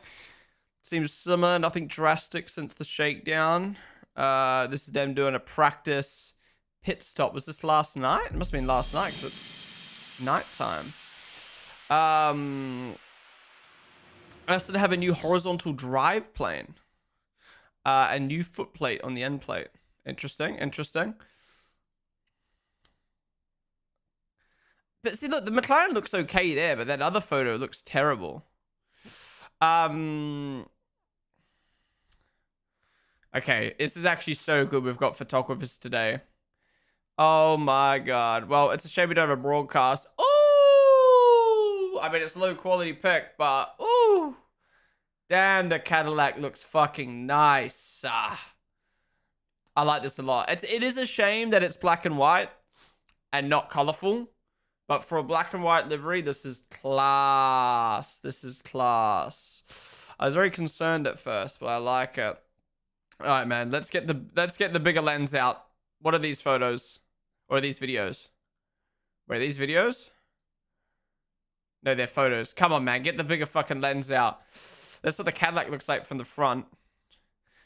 Seems similar, nothing drastic since the shakedown. This is them doing a practice pit stop. Was this last night? It must have been last night because it's nighttime. I also have a new horizontal drive plane. A new footplate on the end plate. Interesting, interesting. But see, look, the McLaren looks okay there, but that other photo looks terrible. Okay, this is actually so good. We've got photographers today. Oh my god. Well, it's a shame we don't have a broadcast. Ooh! I mean, it's a low quality pic, but ooh! Damn, the Cadillac looks fucking nice. I like this a lot. It is a shame that it's black and white and not colorful. But for a black and white livery, this is class. This is class. I was very concerned at first, but I like it. All right, man. Let's get the bigger lens out. What are these photos? Or are these videos? Wait, are these videos? No, they're photos. Come on, man. Get the bigger fucking lens out. That's what the Cadillac looks like from the front.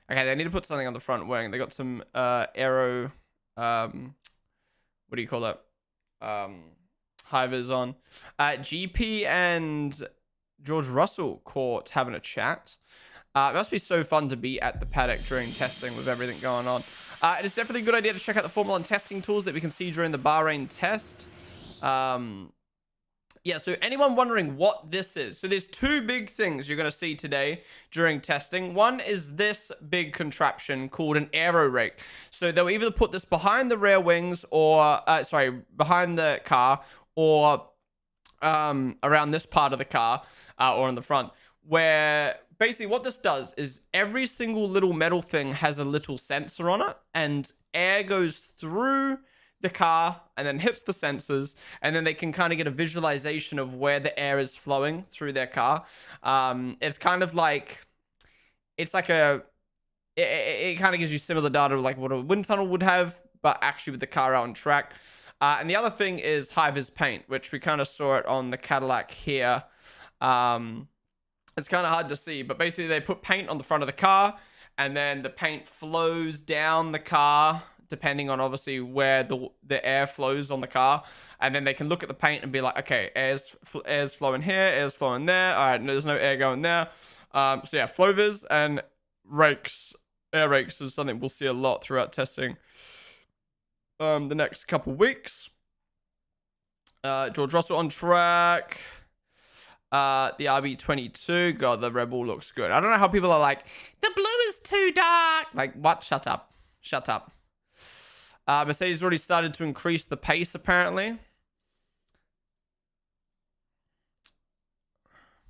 Okay, they need to put something on the front wing. They got some aero what do you call it? High vis on. GP and George Russell caught having a chat. It must be so fun to be at the paddock during testing with everything going on. It is definitely a good idea to check out the Formula 1 testing tools that we can see during the Bahrain test. Yeah, so anyone wondering what this is? So there's two big things you're going to see today during testing. One is this big contraption called an aero rake. So they'll either put this behind the rear wings or, behind the car or around this part of the car or in the front, where basically what this does is every single little metal thing has a little sensor on it, and air goes through the car and then hits the sensors, and then they can kind of get a visualization of where the air is flowing through their car. It's kind of like, it's like it kind of gives you similar data like what a wind tunnel would have, but actually with the car out on track. And the other thing is high-vis paint, which we kind of saw it on the Cadillac here. It's kind of hard to see, but basically they put paint on the front of the car, and then the paint flows down the car, depending on obviously where the air flows on the car. And then they can look at the paint and be like, okay, air's flowing here, air's flowing there. All right, no, there's no air going there. So yeah, flow vis and rakes, air rakes is something we'll see a lot throughout testing the next couple weeks. George Russell on track. The RB22. God, the Red Bull looks good. I don't know how people are like, the blue is too dark. Like, what? Shut up. Shut up. Mercedes already started to increase the pace, apparently.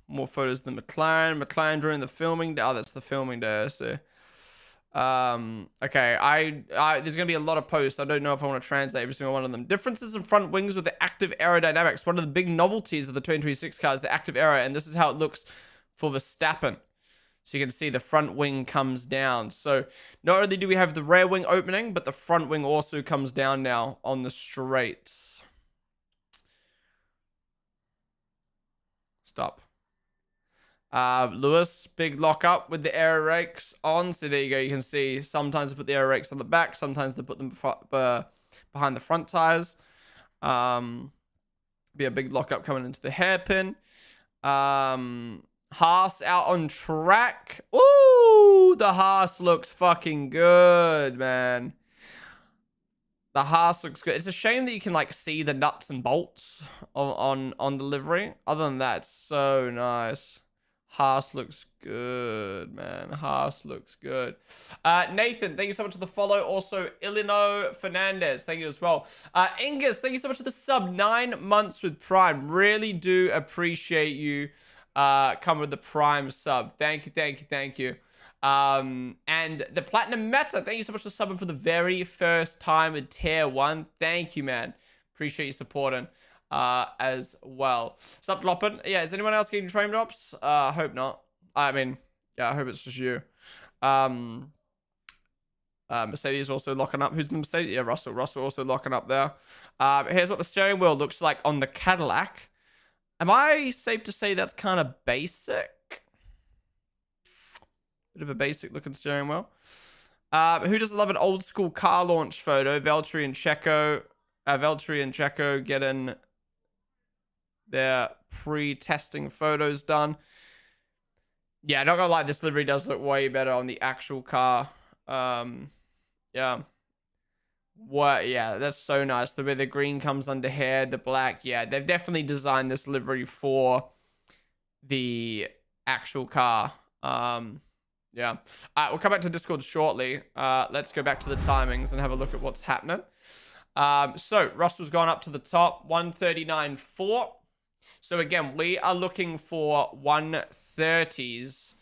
More photos than McLaren. McLaren during the filming day. Oh, that's the filming day, so. Okay, there's gonna be a lot of posts. I don't know if I want to translate every single one of them. Differences in front wings with the active aerodynamics. One of the big novelties of the 2026 car is the active aero, and this is how it looks for Verstappen. So you can see the front wing comes down. So not only do we have the rear wing opening, but the front wing also comes down now on the straights. Stop. Lewis, big lock up with the aero rakes on. So there you go. You can see sometimes they put the aero rakes on the back. Sometimes they put them behind the front tires. Be a big lock up coming into the hairpin. Haas out on track. Ooh, the Haas looks fucking good, man. The Haas looks good. It's a shame that you can like see the nuts and bolts on the livery. Other than that, it's so nice. Haas looks good, man. Haas looks good. Nathan, thank you so much for the follow. Also, Ilino Fernandez, thank you as well. Ingus, thank you so much for the sub. 9 months with Prime. Really do appreciate you coming with the Prime sub. Thank you, thank you, thank you. And the Platinum Meta, thank you so much for subbing for the very first time with Tier 1. Thank you, man. Appreciate you supporting. As well. Sup, Loppin? Yeah, is anyone else getting frame drops? I hope not. I mean, yeah, I hope it's just you. Mercedes also locking up. Who's the Mercedes? Yeah, Russell. Russell also locking up there. Here's what the steering wheel looks like on the Cadillac. Am I safe to say that's kind of basic? Bit of a basic looking steering wheel. Who doesn't love an old school car launch photo? Valtteri and Checo getting their pre-testing photos done. Yeah, not gonna lie, this livery does look way better on the actual car. Yeah. What? Yeah, that's so nice. The way the green comes under here, the black. Yeah, they've definitely designed this livery for the actual car. Yeah. We'll come back to Discord shortly. Let's go back to the timings and have a look at what's happening. So Russell's gone up to the top, 139.4. So again, we are looking for 130s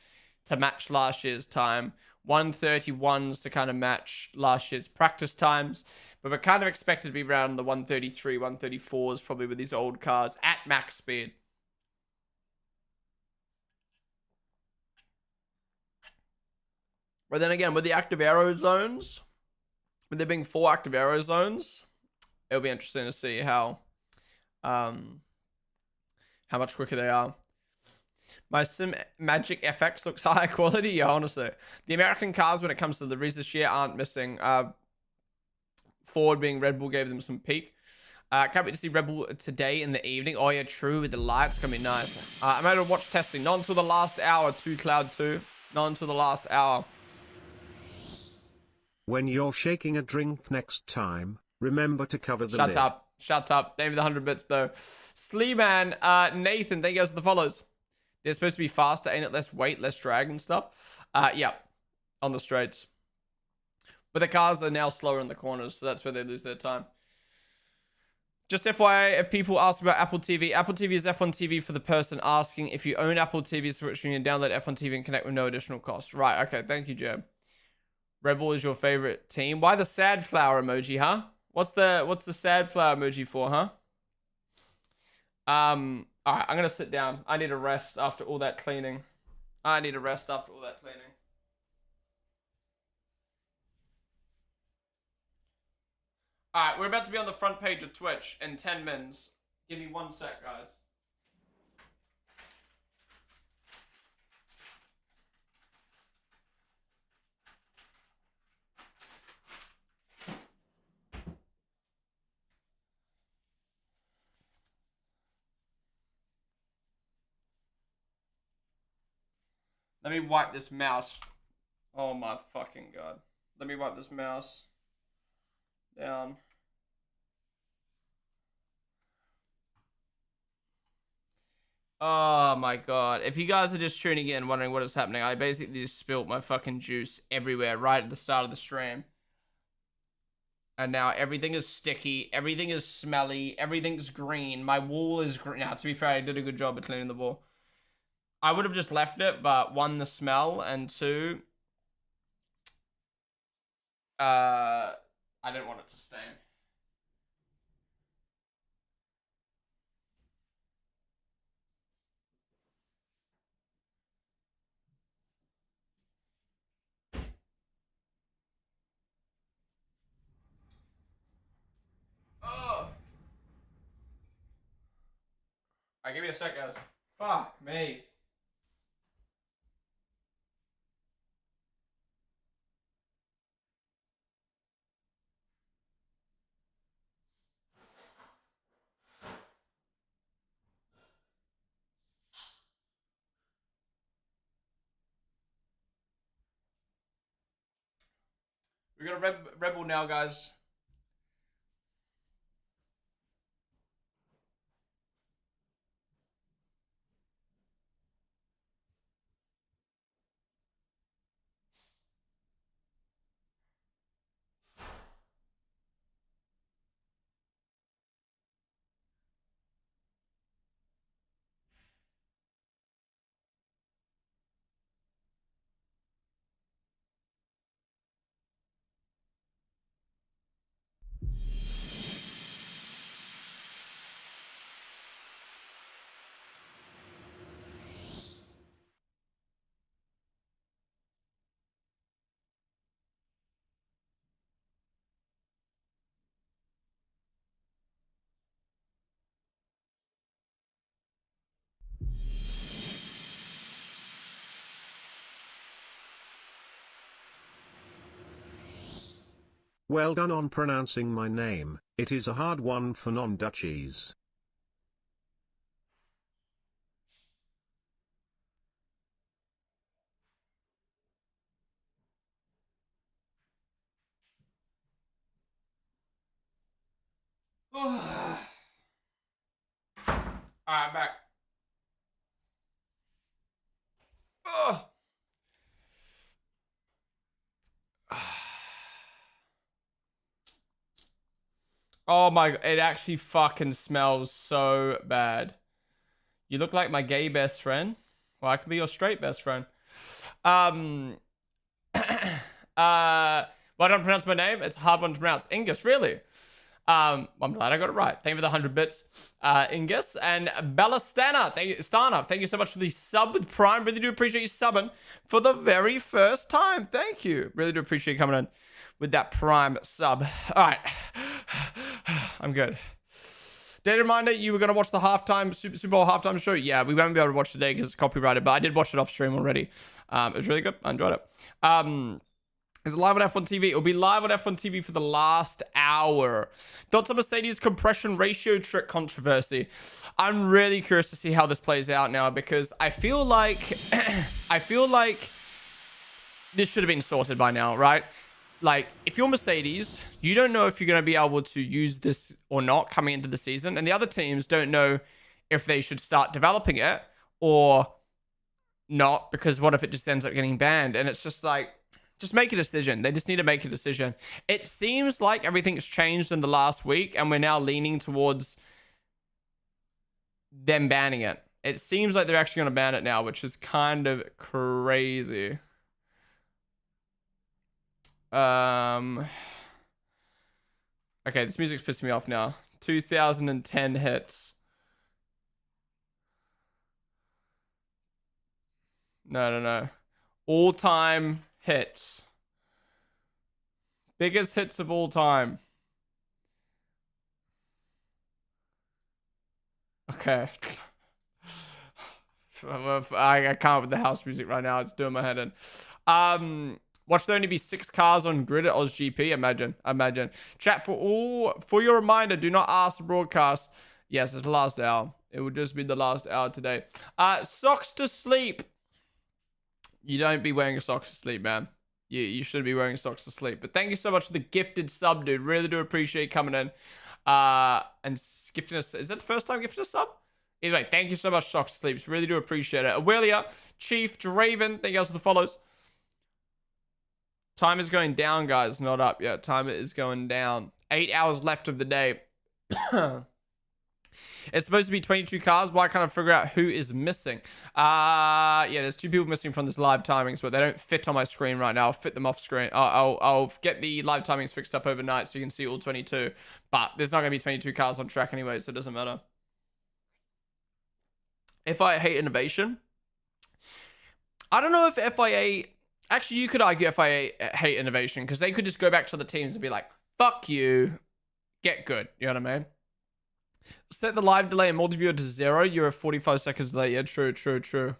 to match last year's time. 131s to kind of match last year's practice times. But we're kind of expected to be around the 133, 134s probably with these old cars at max speed. But then again, with the active aero zones, with there being 4 active aero zones, it'll be interesting to see how much quicker they are. My Sim Magic FX looks high quality. Yeah, honestly. The American cars, when it comes to the deliveries this year, aren't missing. Ford being Red Bull gave them some peak. Can't wait to see Red Bull today in the evening. Oh, yeah, true. With the lights, gonna be nice. I'm able to watch testing. Not until the last hour, 2 Cloud 2. Not until the last hour. When you're shaking a drink next time, remember to cover the lid. Shut up. Shut up. David, the 100 bits, though. Sleeman, Nathan, thank you guys for the follows. They're supposed to be faster, ain't it? Less weight, less drag and stuff. Yeah, on the straights. But the cars are now slower in the corners, so that's where they lose their time. Just FYI, if people ask about Apple TV is F1 TV for the person asking. If you own Apple TV, switch when you download F1 TV and connect with no additional cost. Right, okay, thank you, Jeb. Red Bull is your favorite team. Why the sad flower emoji, huh? What's the sad flower emoji for, huh? Alright, I'm gonna sit down. I need a rest after all that cleaning. Alright, we're about to be on the front page of Twitch in 10 minutes. Give me 1 sec, guys. Let me wipe this mouse. Oh my fucking god. Let me wipe this mouse down. Oh my god. If you guys are just tuning in wondering what is happening, I basically just spilt my fucking juice everywhere right at the start of the stream. And now everything is sticky, everything is smelly, everything's green. My wall is green. Now, to be fair, I did a good job of cleaning the wall. I would have just left it, but 1, the smell, and 2, I didn't want it to stain. Oh! Alright, give me a sec, guys. Fuck me. We got a rebel now, guys. Well done on pronouncing my name, it is a hard one for non-Dutchies. Alright, back. Ugh. Oh my, it actually fucking smells so bad. You look like my gay best friend. Well, I could be your straight best friend. Why don't I pronounce my name? It's a hard one to pronounce. Ingus, really? I'm glad I got it right. Thank you for the 100 bits, Ingus. And Bella Stana, thank you so much for the sub with Prime. Really do appreciate you subbing for the very first time. Thank you. Really do appreciate you coming in with that Prime sub. All right. I'm good. Data reminder, you were going to watch the halftime, Super Bowl halftime show? Yeah, we won't be able to watch today because it's copyrighted, but I did watch it off stream already. It was really good. I enjoyed it. Is it live on F1 TV? It'll be live on F1 TV for the last hour. Thoughts on Mercedes compression ratio trick controversy? I'm really curious to see how this plays out now because I feel like this should have been sorted by now, right? Like, if you're Mercedes, you don't know if you're going to be able to use this or not coming into the season. And the other teams don't know if they should start developing it or not, because what if it just ends up getting banned? And it's just like, just make a decision. They just need to make a decision. It seems like everything's changed in the last week and we're now leaning towards them banning it. It seems like they're actually going to ban it now, which is kind of crazy. Okay, this music's pissing me off now. 2010 hits. No. All-time hits. Biggest hits of all time. Okay. I can't with the house music right now. It's doing my head in. Watch there only be 6 cars on grid at OzGP. Imagine. Chat, for your reminder, do not ask the broadcast. Yes, it's the last hour. It will just be the last hour today. Socks to sleep. You don't be wearing socks to sleep, man. You should be wearing socks to sleep. But thank you so much for the gifted sub, dude. Really do appreciate you coming in. And gifting us. Is that the first time gifting a sub? Either way, thank you so much, Socks to Sleeps. Really do appreciate it. Awelia, Chief, Draven, thank you guys for the follows. Time is going down, guys, not up yet. Time is going down. 8 hours left of the day. It's supposed to be 22 cars. Why can't I figure out who is missing? Yeah, there's 2 people missing from this live timings, but they don't fit on my screen right now. I'll fit them off screen. I'll get the live timings fixed up overnight so you can see all 22. But there's not going to be 22 cars on track anyway, so it doesn't matter. FIA hate innovation. I don't know if FIA... Actually, you could argue FIA hate innovation because they could just go back to the teams and be like, fuck you, get good. You know what I mean? Set the live delay in multi-viewer to 0. You're 45 seconds late. Yeah, true.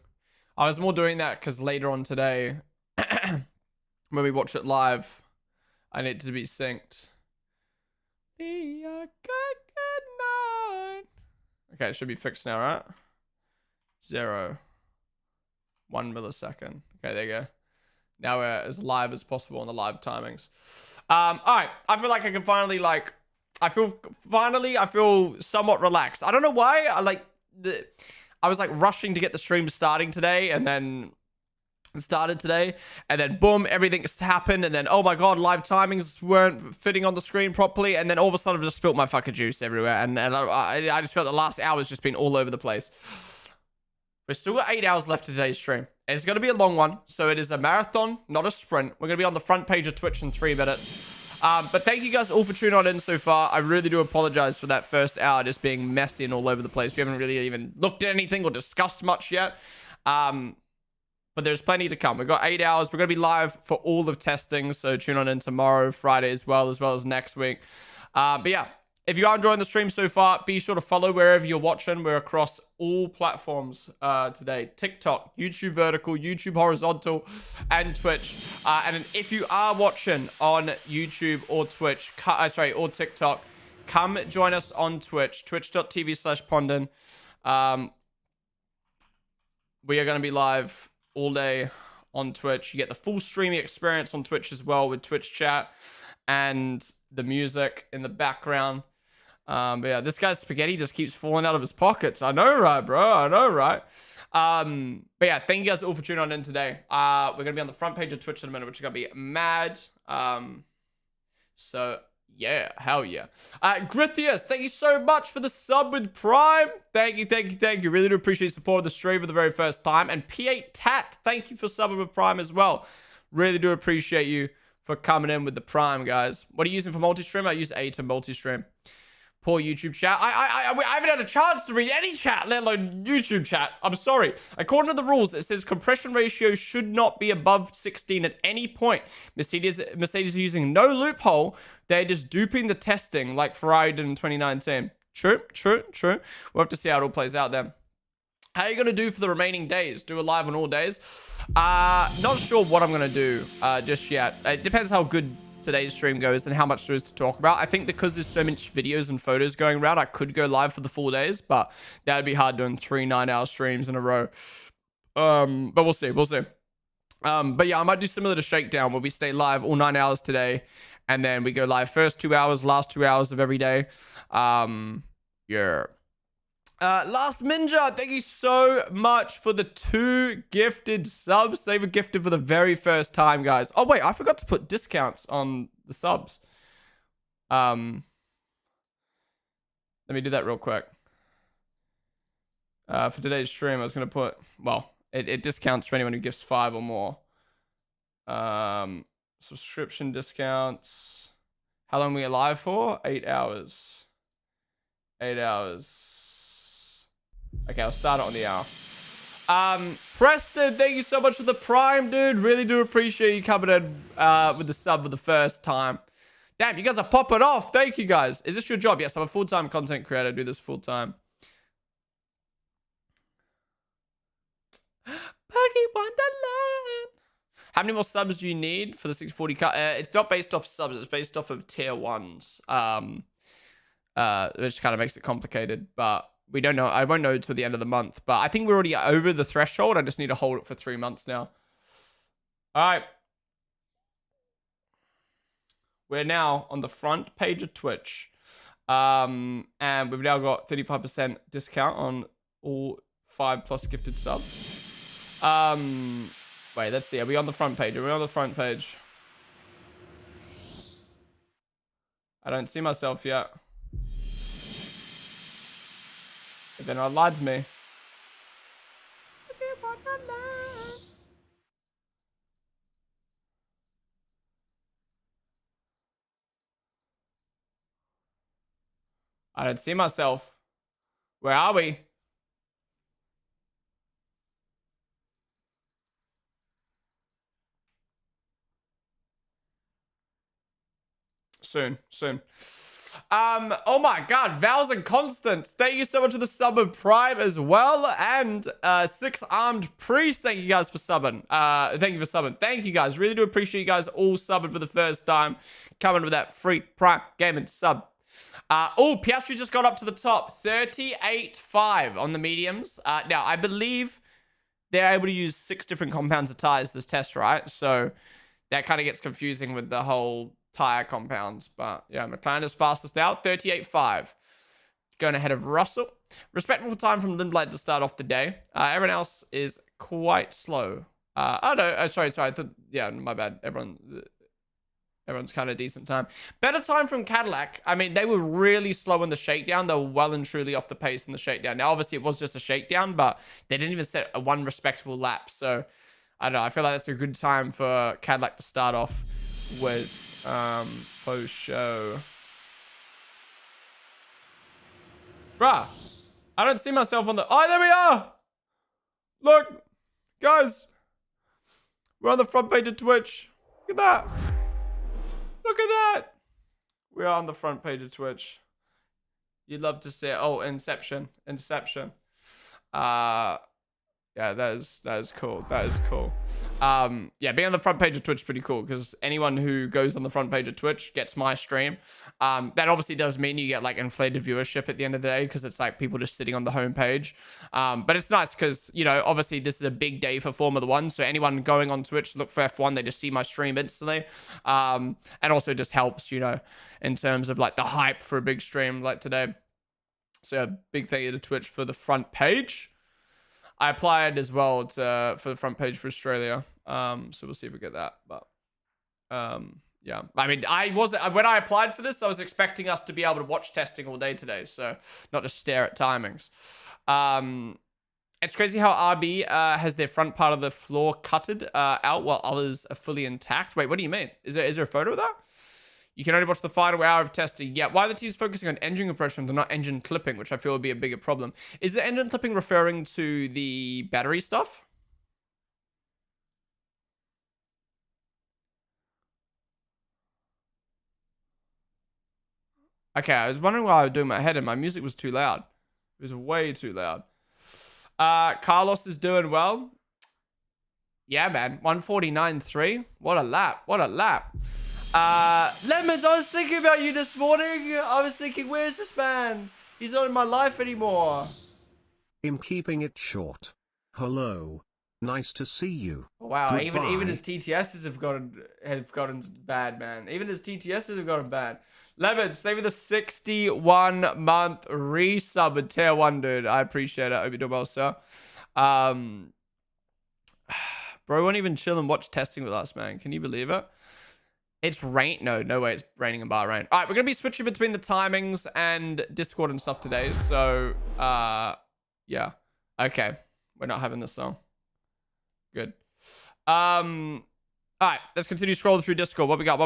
I was more doing that because later on today, when we watch it live, I need to be synced. Be a good night. Okay, it should be fixed now, right? 0. 1 millisecond. Okay, there you go. Now we're as live as possible on the live timings. All right. I feel like I can finally, like, I feel somewhat relaxed. I don't know why. I was like rushing to get the stream starting today and then started today and then boom, everything's happened. And then, oh my God, live timings weren't fitting on the screen properly. And then all of a sudden I've just spilt my fucking juice everywhere. And I just felt the last hour's just been all over the place. We've still got 8 hours left of today's stream. And it's going to be a long one. So it is a marathon, not a sprint. We're going to be on the front page of Twitch in 3 minutes. But thank you guys all for tuning on in so far. I really do apologize for that first hour just being messy and all over the place. We haven't really even looked at anything or discussed much yet. But there's plenty to come. We've got 8 hours. We're going to be live for all of testing. So tune on in tomorrow, Friday as well as next week. But yeah. If you are enjoying the stream so far, be sure to follow wherever you're watching. We're across all platforms today. TikTok, YouTube vertical, YouTube horizontal, and Twitch. And then if you are watching on YouTube or Twitch, or TikTok, come join us on Twitch, twitch.tv/Ponden. We are going to be live all day on Twitch. You get the full streaming experience on Twitch as well with Twitch chat and the music in the background. But yeah, this guy's spaghetti just keeps falling out of his pockets. I know, right, bro? I know, right? But yeah, thank you guys all for tuning on in today. We're going to be on the front page of Twitch in a minute, which is going to be mad. So yeah, hell yeah. Grithius, thank you so much for the sub with Prime. Thank you. Really do appreciate your support of the stream for the very first time. And P8 Tat, thank you for subbing with Prime as well. Really do appreciate you for coming in with the Prime, guys. What are you using for multi-stream? I use A to multi-stream. Poor YouTube chat. I haven't had a chance to read any chat, let alone YouTube chat. I'm sorry. According to the rules, it says compression ratio should not be above 16 at any point. Mercedes are using no loophole. They're just duping the testing like Ferrari did in 2019. True. We'll have to see how it all plays out then. How are you going to do for the remaining days? Do a live on all days? Not sure what I'm going to do just yet. It depends how good today's stream goes and how much there is to talk about. I think because there's so much videos and photos going around, I could go live for the full days, but that'd be hard doing 3 9-hour streams in a row. But we'll see. But yeah, I might do similar to Shakedown where we stay live all 9 hours today and then we go live first 2 hours, last 2 hours of every day. Yeah. Last Ninja, thank you so much for the 2 gifted subs. They were gifted for the very first time, guys. Oh, wait, I forgot to put discounts on the subs. Let me do that real quick. For today's stream, I was going to put, well, it discounts for anyone who gifts 5 or more. Subscription discounts. How long are we live for? 8 hours. 8 hours. Okay, I'll start it on the hour. Preston, thank you so much for the Prime, dude. Really do appreciate you coming in with the sub for the first time. Damn, you guys are popping off. Thank you, guys. Is this your job? Yes, I'm a full-time content creator. I do this full-time. Buggy Wonderland. How many more subs do you need for the 640 cut? It's not based off subs. It's based off of tier 1s. Which kind of makes it complicated, but we don't know. I won't know until the end of the month, but I think we're already over the threshold. I just need to hold it for 3 months now. All right. We're now on the front page of Twitch. And we've now got 35% discount on all 5+ gifted subs. Wait, let's see. Are we on the front page? Are we on the front page? I don't see myself yet. But then I lied to me. I don't see myself. Where are we? Soon. Oh my god, Vals and Constance, thank you so much for the sub of Prime as well. And 6-armed priest, thank you guys for subbing. Thank you for subbing. Thank you guys. Really do appreciate you guys all subbing for the first time. Coming with that free Prime gaming sub. Oh, Piastri just got up to the top. 38.5 on the mediums. Now, I believe they're able to use 6 different compounds of tires this test, right? So that kind of gets confusing with the whole tire compounds. But yeah, McLaren is fastest out. 38.5. Going ahead of Russell. Respectable time from Lindblad to start off the day. Everyone else is quite slow. Oh, no. Sorry. Yeah, my bad. Everyone's kind of decent time. Better time from Cadillac. I mean, they were really slow in the shakedown. They were well and truly off the pace in the shakedown. Now, obviously, it was just a shakedown, but they didn't even set a 1 respectable lap. So, I don't know. I feel like that's a good time for Cadillac to start off with post show. Bruh, I don't see myself on the... Oh, there we are! Look, guys. We're on the front page of Twitch. Look at that. Look at that. We are on the front page of Twitch. You'd love to see it. Oh, Inception. Yeah, that is cool. That is cool. Yeah, being on the front page of Twitch is pretty cool because anyone who goes on the front page of Twitch gets my stream. That obviously does mean you get like inflated viewership at the end of the day because it's like people just sitting on the homepage. But it's nice because, you know, obviously this is a big day for Formula One. So anyone going on Twitch to look for F1, they just see my stream instantly. And also just helps, you know, in terms of like the hype for a big stream like today. So a big thank you to Twitch for the front page. I applied as well for the front page for Australia. So we'll see if we get that. But yeah, I mean, when I applied for this, I was expecting us to be able to watch testing all day today. So not just stare at timings. It's crazy how RB has their front part of the floor cutted out while others are fully intact. Wait, what do you mean? Is there a photo of that? You can only watch the final hour of testing. Yeah, why are the teams focusing on engine compression and not engine clipping, which I feel would be a bigger problem? Is the engine clipping referring to the battery stuff? Okay, I was wondering why I was doing my head and my music was too loud. It was way too loud. Carlos is doing well. Yeah, man. 149.3. What a lap. What a lap. Lemons, I was thinking about you this morning. I was thinking, where's this man? He's not in my life anymore. I'm keeping it short. Hello. Nice to see you. Wow, Goodbye. even his TTSs have gotten bad, man. Even his TTSs have gotten bad. Lemons, save me the 61-month resub with tier 1, dude. I appreciate it. I hope you're doing well, sir. Bro won't even chill and watch testing with us, man. Can you believe it? It's rain. No way. It's raining in Bahrain. All right, we're going to be switching between the timings and Discord and stuff today. So, yeah. Okay. We're not having this song. Good. All right, let's continue scrolling through Discord. What we got?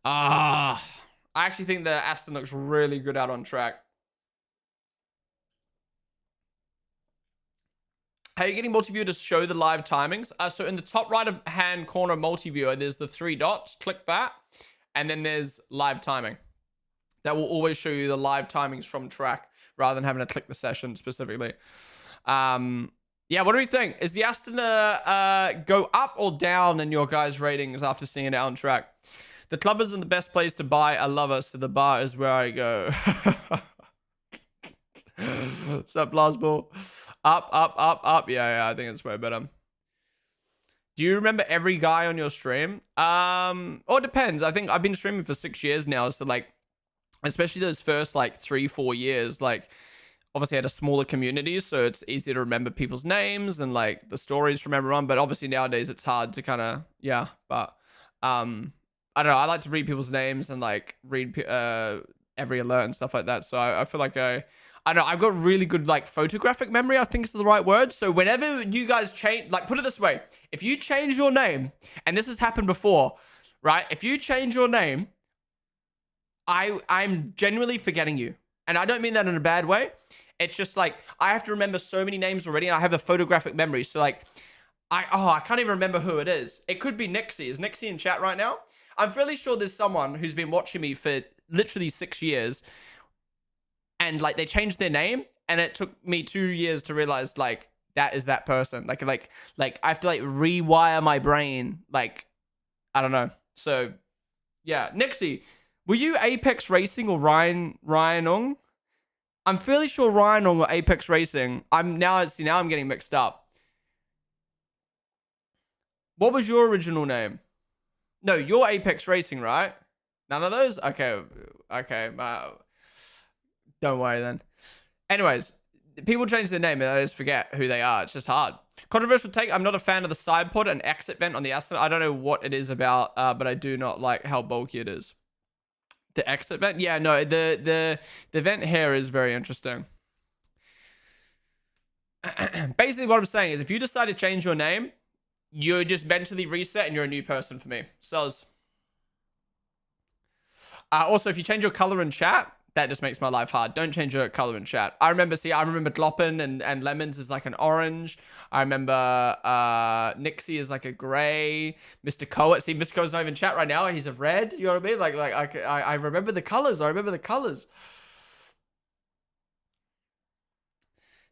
I actually think the Aston looks really good out on track. How are you getting multi-viewer to show the live timings? So in the top right-hand corner multi-viewer, there's the 3 dots. Click that. And then there's live timing. That will always show you the live timings from track rather than having to click the session specifically. Yeah, what do we think? Is the Aston go up or down in your guys' ratings after seeing it on track? The club is in the best place to buy a lover, so the bar is where I go. What's up, Blazball? Up. Yeah, I think it's way better. Do you remember every guy on your stream? Oh, it depends. I think I've been streaming for 6 years now, so like, especially those first like 3-4 years, like obviously I had a smaller community, so it's easier to remember people's names and like the stories from everyone. But obviously nowadays it's hard to kind of, yeah. But I don't know. I like to read people's names and like read every alert and stuff like that. So I feel like I don't know, I've got really good like photographic memory, I think is the right word. So whenever you guys change, like put it this way, if you change your name, and this has happened before, right? If you change your name, I'm genuinely forgetting you. And I don't mean that in a bad way. It's just like, I have to remember so many names already and I have a photographic memory. So like, I can't even remember who it is. It could be Nixie. Is Nixie in chat right now? I'm fairly sure there's someone who's been watching me for literally 6 years. And like they changed their name and it took me 2 years to realize like that is that person. Like I have to like rewire my brain. Like, I don't know. So yeah, Nixie, were you Apex Racing or Ryan Ong? I'm fairly sure Ryan Ong or Apex Racing. Now I'm getting mixed up. What was your original name? No, you're Apex Racing, right? None of those? Okay. Don't worry then. Anyways, people change their name and I just forget who they are. It's just hard. Controversial take. I'm not a fan of the side pod and exit vent on the Aston. I don't know what it is about, but I do not like how bulky it is. The exit vent? Yeah, no, the vent here is very interesting. Basically, what I'm saying is if you decide to change your name, you just mentally reset and you're a new person for me. So, also, if you change your color in chat, That just makes my life hard. Don't change your color in chat. I remember Gloppin and Lemons is like an orange. I remember Nixie is like a gray. Mr. Coet. See, Mr. Coet's not even in chat right now. He's a red. You know what I mean? Like I remember the colors. I remember the colors.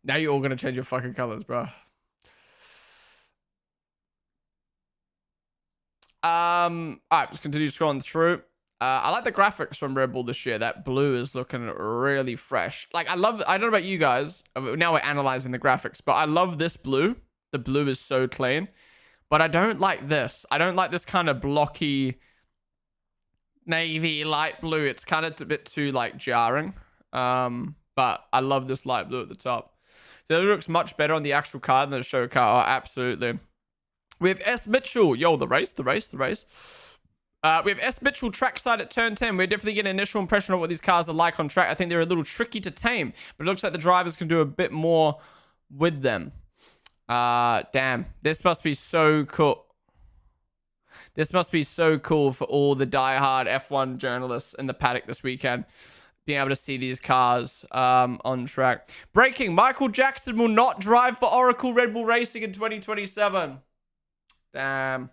Now you're all gonna change your fucking colors, bro. Alright, let's continue scrolling through. I like the graphics from Red Bull this year. That blue is looking really fresh. Like, I don't know about you guys. Now we're analyzing the graphics, but I love this blue. The blue is so clean. But I don't like this. I don't like this kind of blocky navy light blue. It's kind of a bit too, like, jarring. But I love this light blue at the top. So it looks much better on the actual card than the show card. Oh, absolutely. We have S. Mitchell. Yo, the race. We have S. Mitchell trackside at turn 10. We're definitely getting an initial impression of what these cars are like on track. I think they're a little tricky to tame, but it looks like the drivers can do a bit more with them. Damn. This must be so cool. This must be so cool for all the diehard F1 journalists in the paddock this weekend. Being able to see these cars on track. Breaking. Michael Jackson will not drive for Oracle Red Bull Racing in 2027. Damn.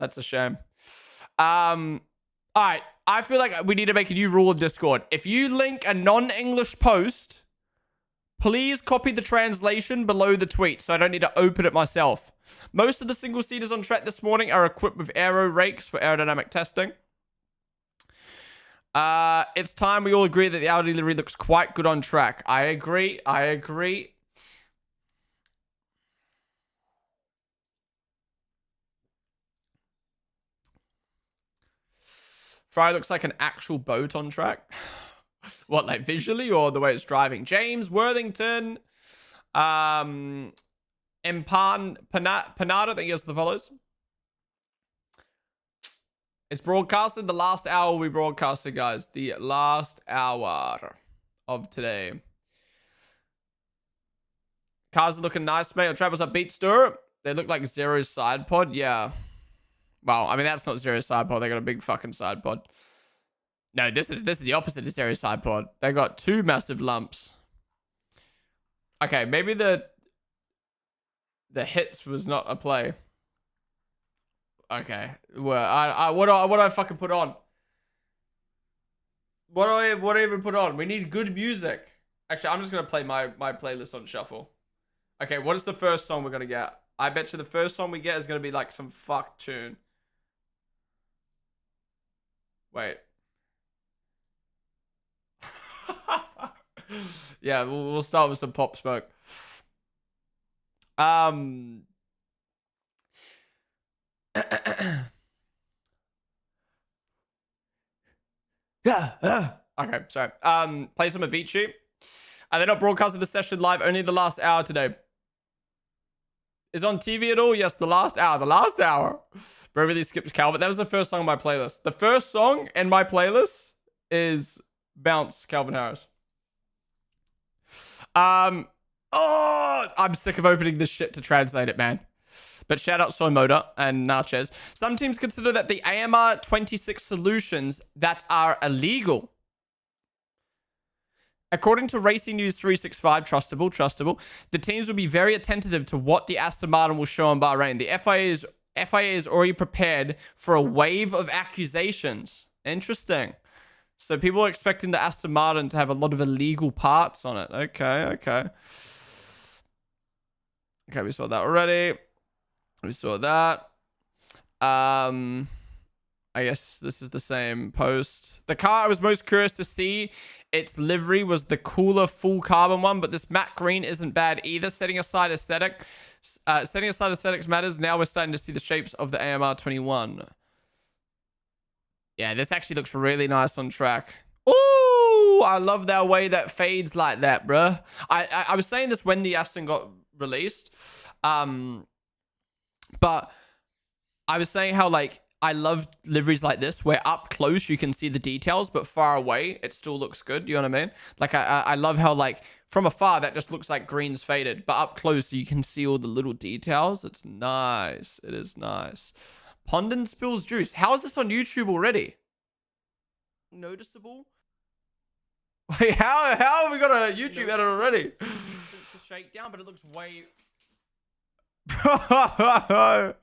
That's a shame. All right. I feel like we need to make a new rule of Discord. If you link a non-English post, please copy the translation below the tweet so I don't need to open it myself. Most of the single-seaters on track this morning are equipped with aero rakes for aerodynamic testing. It's time we all agree that the Audi livery looks quite good on track. I agree. Ferrari looks like an actual boat on track. What, like visually or the way it's driving? James Worthington. Panada, I think is the follows. It's broadcasted. The last hour will be broadcasted, guys. The last hour of today. Cars are looking nice, mate. Travis up Beat Stir. They look like Zero's side pod. Yeah. Well, I mean, that's not Zero's side pod. They got a big fucking side pod. No, this is the opposite of Zero's side pod. They got two massive lumps. Okay, maybe the hits was not a play. Okay. Well, what do I fucking put on? What do I even put on? We need good music. Actually, I'm just gonna play my playlist on shuffle. Okay, what is the first song we're gonna get? I bet you the first song we get is gonna be like some fuck tune. Wait. Yeah, we'll start with some Pop Smoke. Okay, sorry. Play some Avicii. They're not broadcasting the session live, only the last hour today. Is on TV at all? Yes, the last hour. The last hour. Bro really skipped Calvin. That was the first song on my playlist. The first song in my playlist is Bounce, Calvin Harris. Oh, I'm sick of opening this shit to translate it, man. But shout out Soymoda and Nachez. Some teams consider that the AMR 26 solutions that are illegal. According to Racing News 365, trustable, the teams will be very attentive to what the Aston Martin will show in Bahrain. The FIA is already prepared for a wave of accusations. Interesting. So people are expecting the Aston Martin to have a lot of illegal parts on it. Okay. Okay, we saw that already. We saw that. I guess this is the same post. The car I was most curious to see, its livery was the cooler full carbon one, but this matte green isn't bad either. Setting aside aesthetics matters. Now we're starting to see the shapes of the AMR 21. Yeah, this actually looks really nice on track. Ooh, I love that way that fades like that, bruh. I was saying this when the Aston got released. But I was saying how, like, I love liveries like this, where up close you can see the details, but far away it still looks good. You know what I mean? Like, I love how, like, from afar that just looks like green's faded, but up close you can see all the little details. It's nice. It is nice. Ponden spills juice. How is this on YouTube already? Noticeable. Wait, how have we got a YouTube edit already? Since the shakedown, but it looks way. I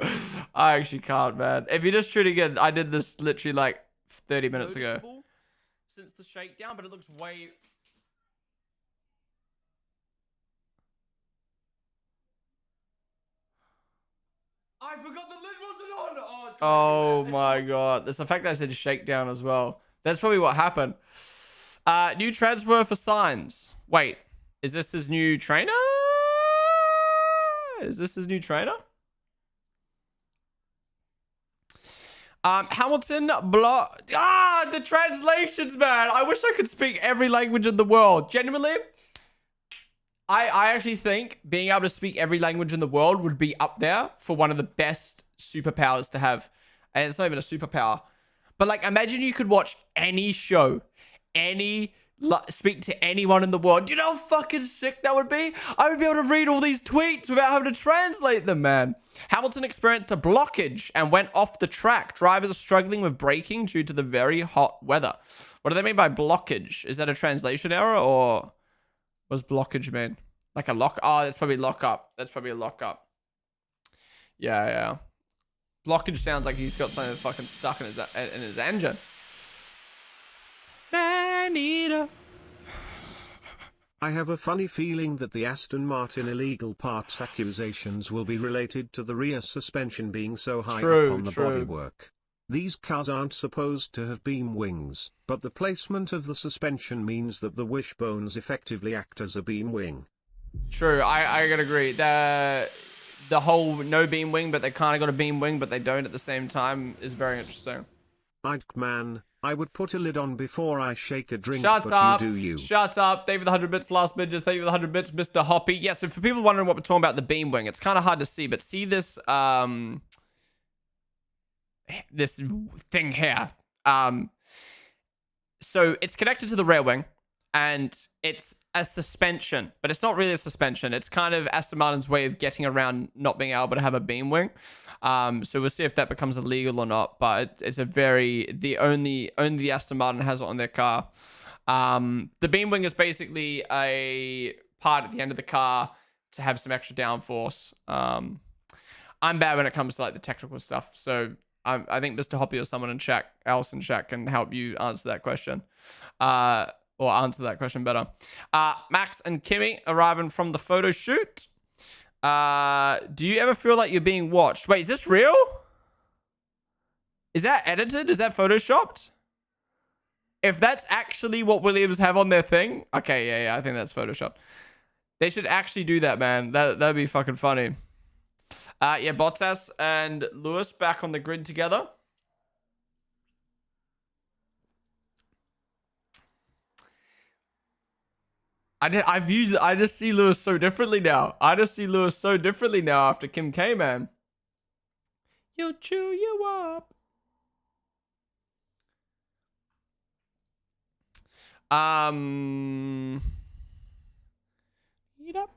actually can't, man. If you just shoot again, I did this literally like 30 minutes ago. Noticeable since the shakedown, but it looks way. I forgot the lid wasn't on. Oh, it's Oh my god. It's the fact that I said shakedown as well. That's probably what happened. New transfer for signs. Wait, is this his new trainer? Is this his new trainer? Hamilton block. The translations, man. I wish I could speak every language in the world. Genuinely, I actually think being able to speak every language in the world would be up there for one of the best superpowers to have. And it's not even a superpower. But like, imagine you could watch any show, speak to anyone in the world. Do you know how fucking sick that would be? I would be able to read all these tweets without having to translate them, man. Hamilton experienced a blockage and went off the track. Drivers are struggling with braking due to the very hot weather. What do they mean by blockage? Is that a translation error, or what does blockage mean? Like a lock? Oh, that's probably lockup. That's probably a lockup. Yeah. Blockage sounds like he's got something fucking stuck in his engine. Manita. I have a funny feeling that the Aston Martin illegal parts accusations will be related to the rear suspension being so high up on the bodywork. These cars aren't supposed to have beam wings, but the placement of the suspension means that the wishbones effectively act as a beam wing. True, I gotta agree. The whole no beam wing, but they kind of got a beam wing, but they don't at the same time is very interesting. Man, I would put a lid on before I shake a drink, Shut but up. you do you. Shut up. Thank you for the 100 bits, last midget. Thank you for the 100 bits, Mr. Hoppy. Yeah, so for people wondering what we're talking about, the beam wing, it's kind of hard to see, but see this, this thing here. So it's connected to the rear wing, and it's a suspension, but it's not really a suspension. It's kind of Aston Martin's way of getting around not being able to have a beam wing. So we'll see if that becomes illegal or not, but it's the only Aston Martin has it on their car. The beam wing is basically a part at the end of the car to have some extra downforce. I'm bad when it comes to like the technical stuff, so I think Mr. Hoppy or someone in chat, else in chat, can help you answer that question. Or answer that question better. Max and Kimmy arriving from the photo shoot. Do you ever feel like you're being watched? Wait, is this real? Is that edited? Is that photoshopped? If that's actually what Williams have on their thing, okay, yeah, I think that's photoshopped. They should actually do that, man. That'd be fucking funny. Yeah, Bottas and Lewis back on the grid together. I just see Lewis so differently now. I just see Lewis so differently now after Kim K, man. He'll chew you up. Eat up.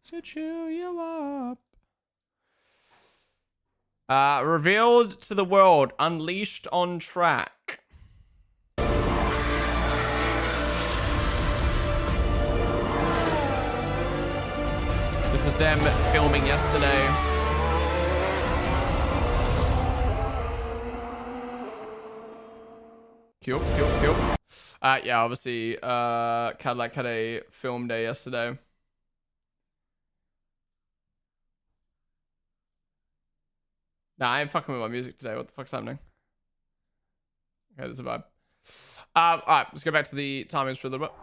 She'll chew you up. Revealed to the world. Unleashed on track. This was them filming yesterday. Cool. Yeah, obviously, Cadillac had a film day yesterday. Nah, I ain't fucking with my music today. What the fuck's happening? Okay, there's a vibe. Alright, let's go back to the timings for a little bit.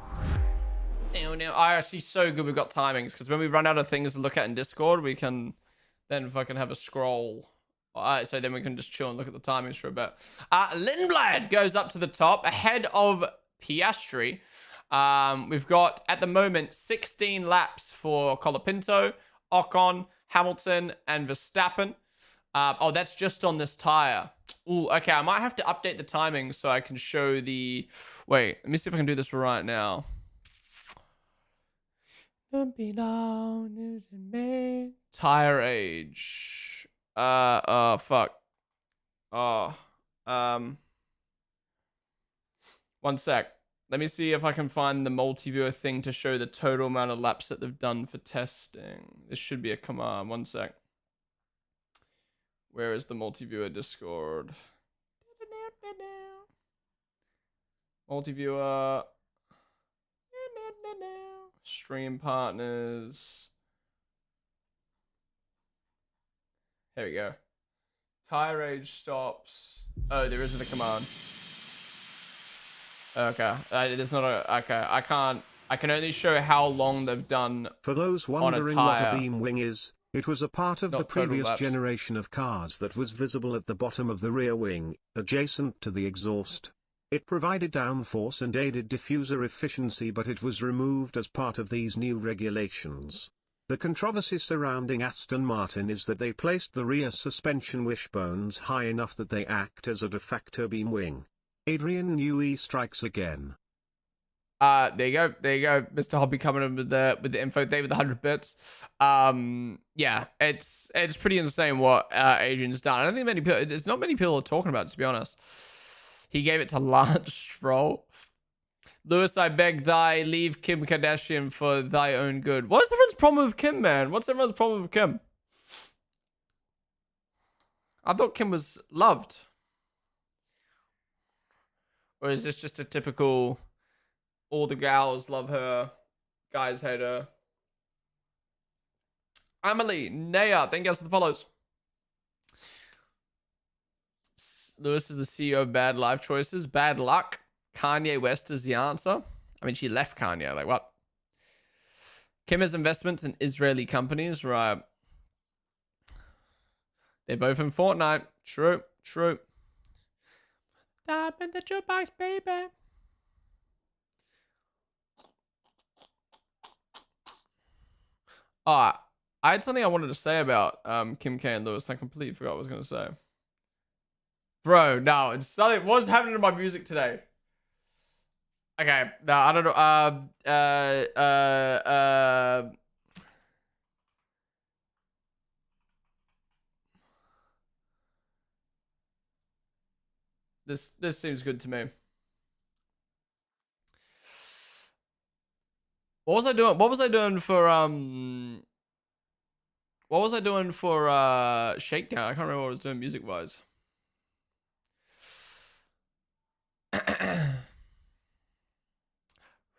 Now, I actually so good we've got timings, because when we run out of things to look at in Discord, we can then fucking have a scroll. Alright, so then we can just chill and look at the timings for a bit. Lindblad goes up to the top, ahead of Piastri. We've got, at the moment, 16 laps for Colapinto, Ocon, Hamilton, and Verstappen. Oh, that's just on this tire. Ooh, okay, I might have to update the timing so I can show the... Wait, let me see if I can do this right now. Tire age. Fuck. Oh, 1 sec. Let me see if I can find the multi-viewer thing to show the total amount of laps that they've done for testing. This should be a command. One sec. Where is the multi-viewer Discord? Multi-viewer. Stream partners. There we go. Tire age stops. Oh, there isn't a command. Okay. There's not a... Okay. I can't... I can only show how long they've done. For those wondering what a beam wing is, it was a part of the previous generation of cars that was visible at the bottom of the rear wing, adjacent to the exhaust. It provided downforce and aided diffuser efficiency, but it was removed as part of these new regulations. The controversy surrounding Aston Martin is that they placed the rear suspension wishbones high enough that they act as a de facto beam wing. Adrian Newey strikes again. There you go. There you go. Mr. Hobby coming in with the info day with 100 bits. Yeah, it's pretty insane what Adrian's done. I don't think many people, there's not many people are talking about it, to be honest. He gave it to Lance Stroll. Lewis, I beg thy, leave Kim Kardashian for thy own good. What's everyone's problem with Kim, man? What's everyone's problem with Kim? I thought Kim was loved. Or is this just a typical, all the gals love her, guys hate her? Amelie, Naya, thank you guys for the follows. Lewis is the CEO of Bad Life Choices. Bad luck. Kanye West is the answer. I mean, she left Kanye. Like, what? Kim has investments in Israeli companies. Right. They're both in Fortnite. True. True. Stop in the jukebox, baby. I had something I wanted to say about Kim K and Lewis. I completely forgot what I was going to say. Bro, no, it's something. What's happening to my music today? Okay, no, I don't know. This seems good to me. What was I doing? What was I doing for What was I doing for Shakedown? I can't remember what I was doing music wise.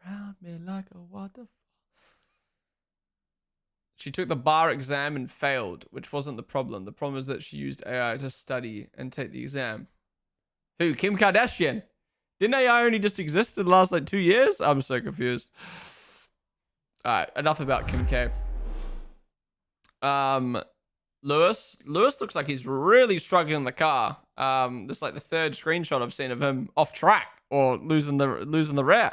Round me like a waterfall. She took the bar exam and failed, which wasn't the problem. The problem is that she used AI to study and take the exam. Who? Kim Kardashian? Didn't AI only just exist in the last like 2 years? I'm so confused. Alright, enough about Kim K. Lewis looks like he's really struggling in the car. This is like the third screenshot I've seen of him off track or losing the rear.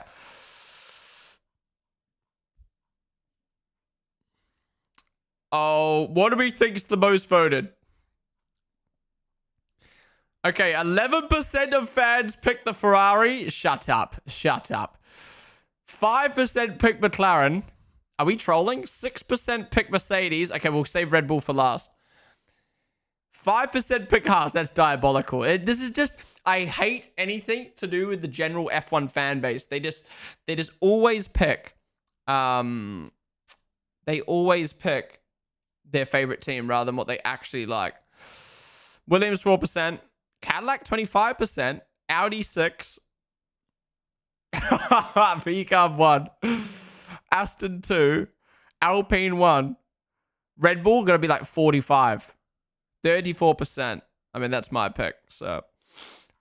Oh, what do we think is the most voted? Okay, 11% of fans picked the Ferrari. Shut up. Shut up. 5% picked McLaren. Are we trolling? 6% picked Mercedes. Okay, we'll save Red Bull for last. 5% pick Haas. That's diabolical. This is just... I hate anything to do with the general F1 fan base. They just always pick... They always pick their favorite team rather than what they actually like. Williams 4%. Cadillac 25%. Audi 6%. VCARB 1. Aston 2. Alpine 1. Red Bull gonna be like 45. 34%. I mean, that's my pick. So,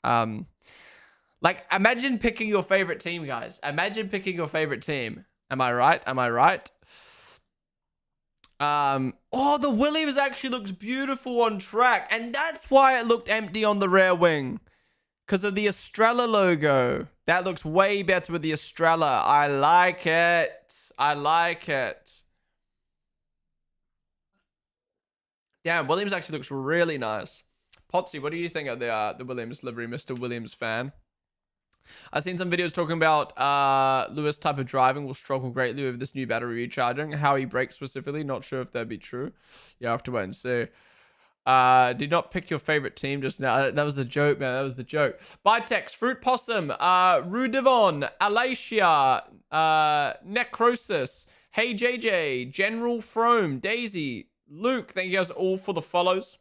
like, imagine picking your favorite team, guys. Imagine picking your favorite team. Am I right? Am I right? Oh, the Williams actually looks beautiful on track. And that's why it looked empty on the rear wing. Because of the Estrella logo. That looks way better with the Estrella. I like it. I like it. Damn, Williams actually looks really nice. Potsy, what do you think of the Williams livery, Mr. Williams fan? I've seen some videos talking about Lewis' type of driving will struggle greatly with this new battery recharging. How he brakes specifically, not sure if that'd be true. You have to wait and see. Did not pick your favorite team just now. That was the joke, man. That was the joke. Bitex, Fruit Possum, Rudivon, Alacia, Necrosis, Hey JJ, General Frome, Daisy, Luke. Thank you guys all for the follows.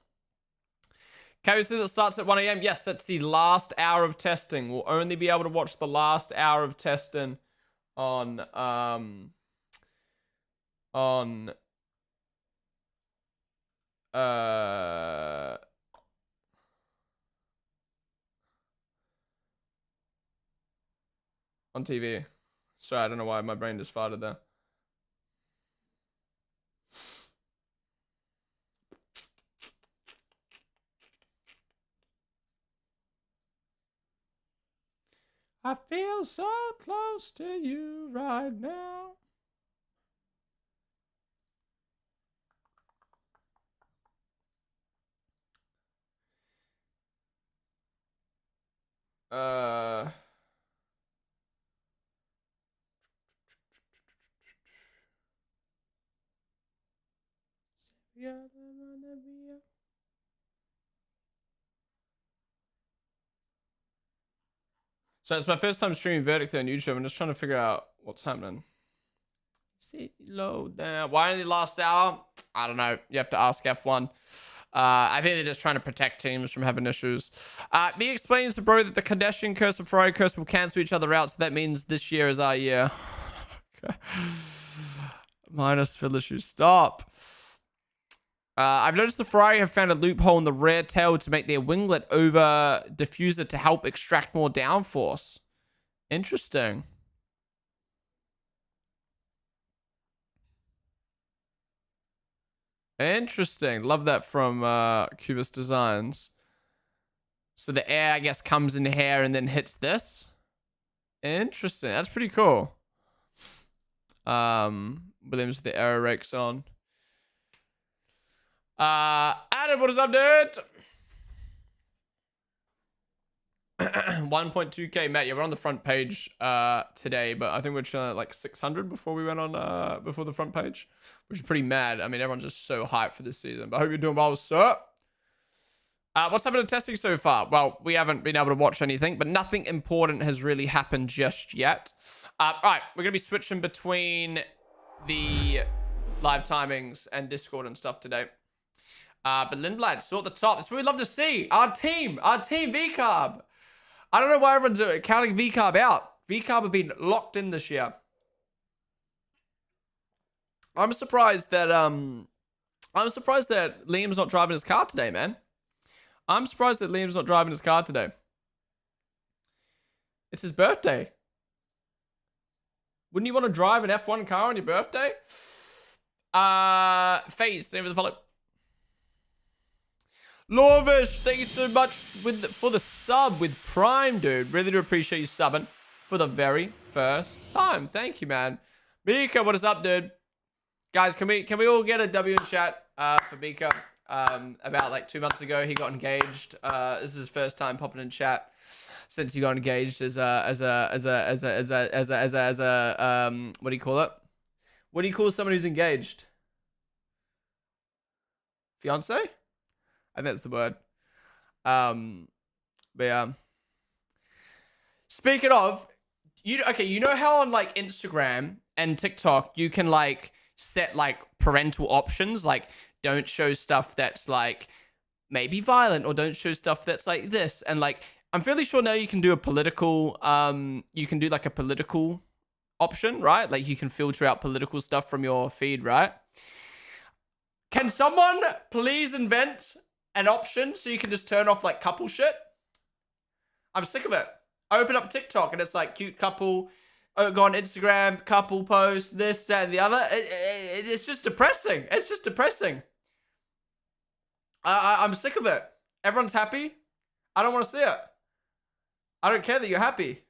Kevin says it starts at 1 a.m. Yes, that's the last hour of testing. We'll only be able to watch the last hour of testing on TV. Sorry, I don't know why my brain just farted there. I feel so close to you right now. So it's my first time streaming vertically on YouTube. I'm just trying to figure out what's happening. See, load down. Why only last hour? I don't know. You have to ask F1. I think they're just trying to protect teams from having issues. Me explaining to bro that the Kardashian curse and Ferrari curse will cancel each other out, so that means this year is our year. Minus fill issue. Stop. I've noticed the Ferrari have found a loophole in the rear tail to make their winglet over diffuser to help extract more downforce. Interesting. Interesting. Love that from Cubist Designs. So the air, I guess, comes in here and then hits this. Interesting. That's pretty cool. Williams with the aero rakes on. Adam, what is up, dude? 1.2k, Matt. Yeah, we're on the front page today, but I think we're chilling at like 600 before we went on before the front page, which is pretty mad. I mean, everyone's just so hyped for this season. But I hope you're doing well, sir. What's happened to testing so far? Well, we haven't been able to watch anything, but nothing important has really happened just yet. All right, we're gonna be switching between the live timings and Discord and stuff today. But Lindblad, still at the top. That's what we'd love to see. Our team, VCarb. I don't know why everyone's counting VCarb out. VCarb have been locked in this year. I'm surprised that Liam's not driving his car today, man. I'm surprised that Liam's not driving his car today. It's his birthday. Wouldn't you want to drive an F1 car on your birthday? Face, name of the follow. Lorvish, thank you so much for the sub with Prime, dude. Really do appreciate you subbing for the very first time. Thank you, man. Mika, what is up, dude? Guys, can we all get a W in chat for Mika? About like 2 months ago, he got engaged. This is his first time popping in chat since he got engaged as a what do you call it? What do you call someone who's engaged? Fiance? I think that's the word. But yeah. Speaking of, you know how on like Instagram and TikTok you can like set like parental options, like don't show stuff that's like maybe violent, or don't show stuff that's like this, and like I'm fairly sure now you can do a political you can do like a political option, right? Like you can filter out political stuff from your feed, right? Can someone please invent an option so you can just turn off like couple shit? I'm sick of it. I open up TikTok and it's like cute couple. Oh, go on Instagram, couple post, this, that, and the other. It's just depressing. It's just depressing. I'm sick of it. Everyone's happy. I don't want to see it. I don't care that you're happy.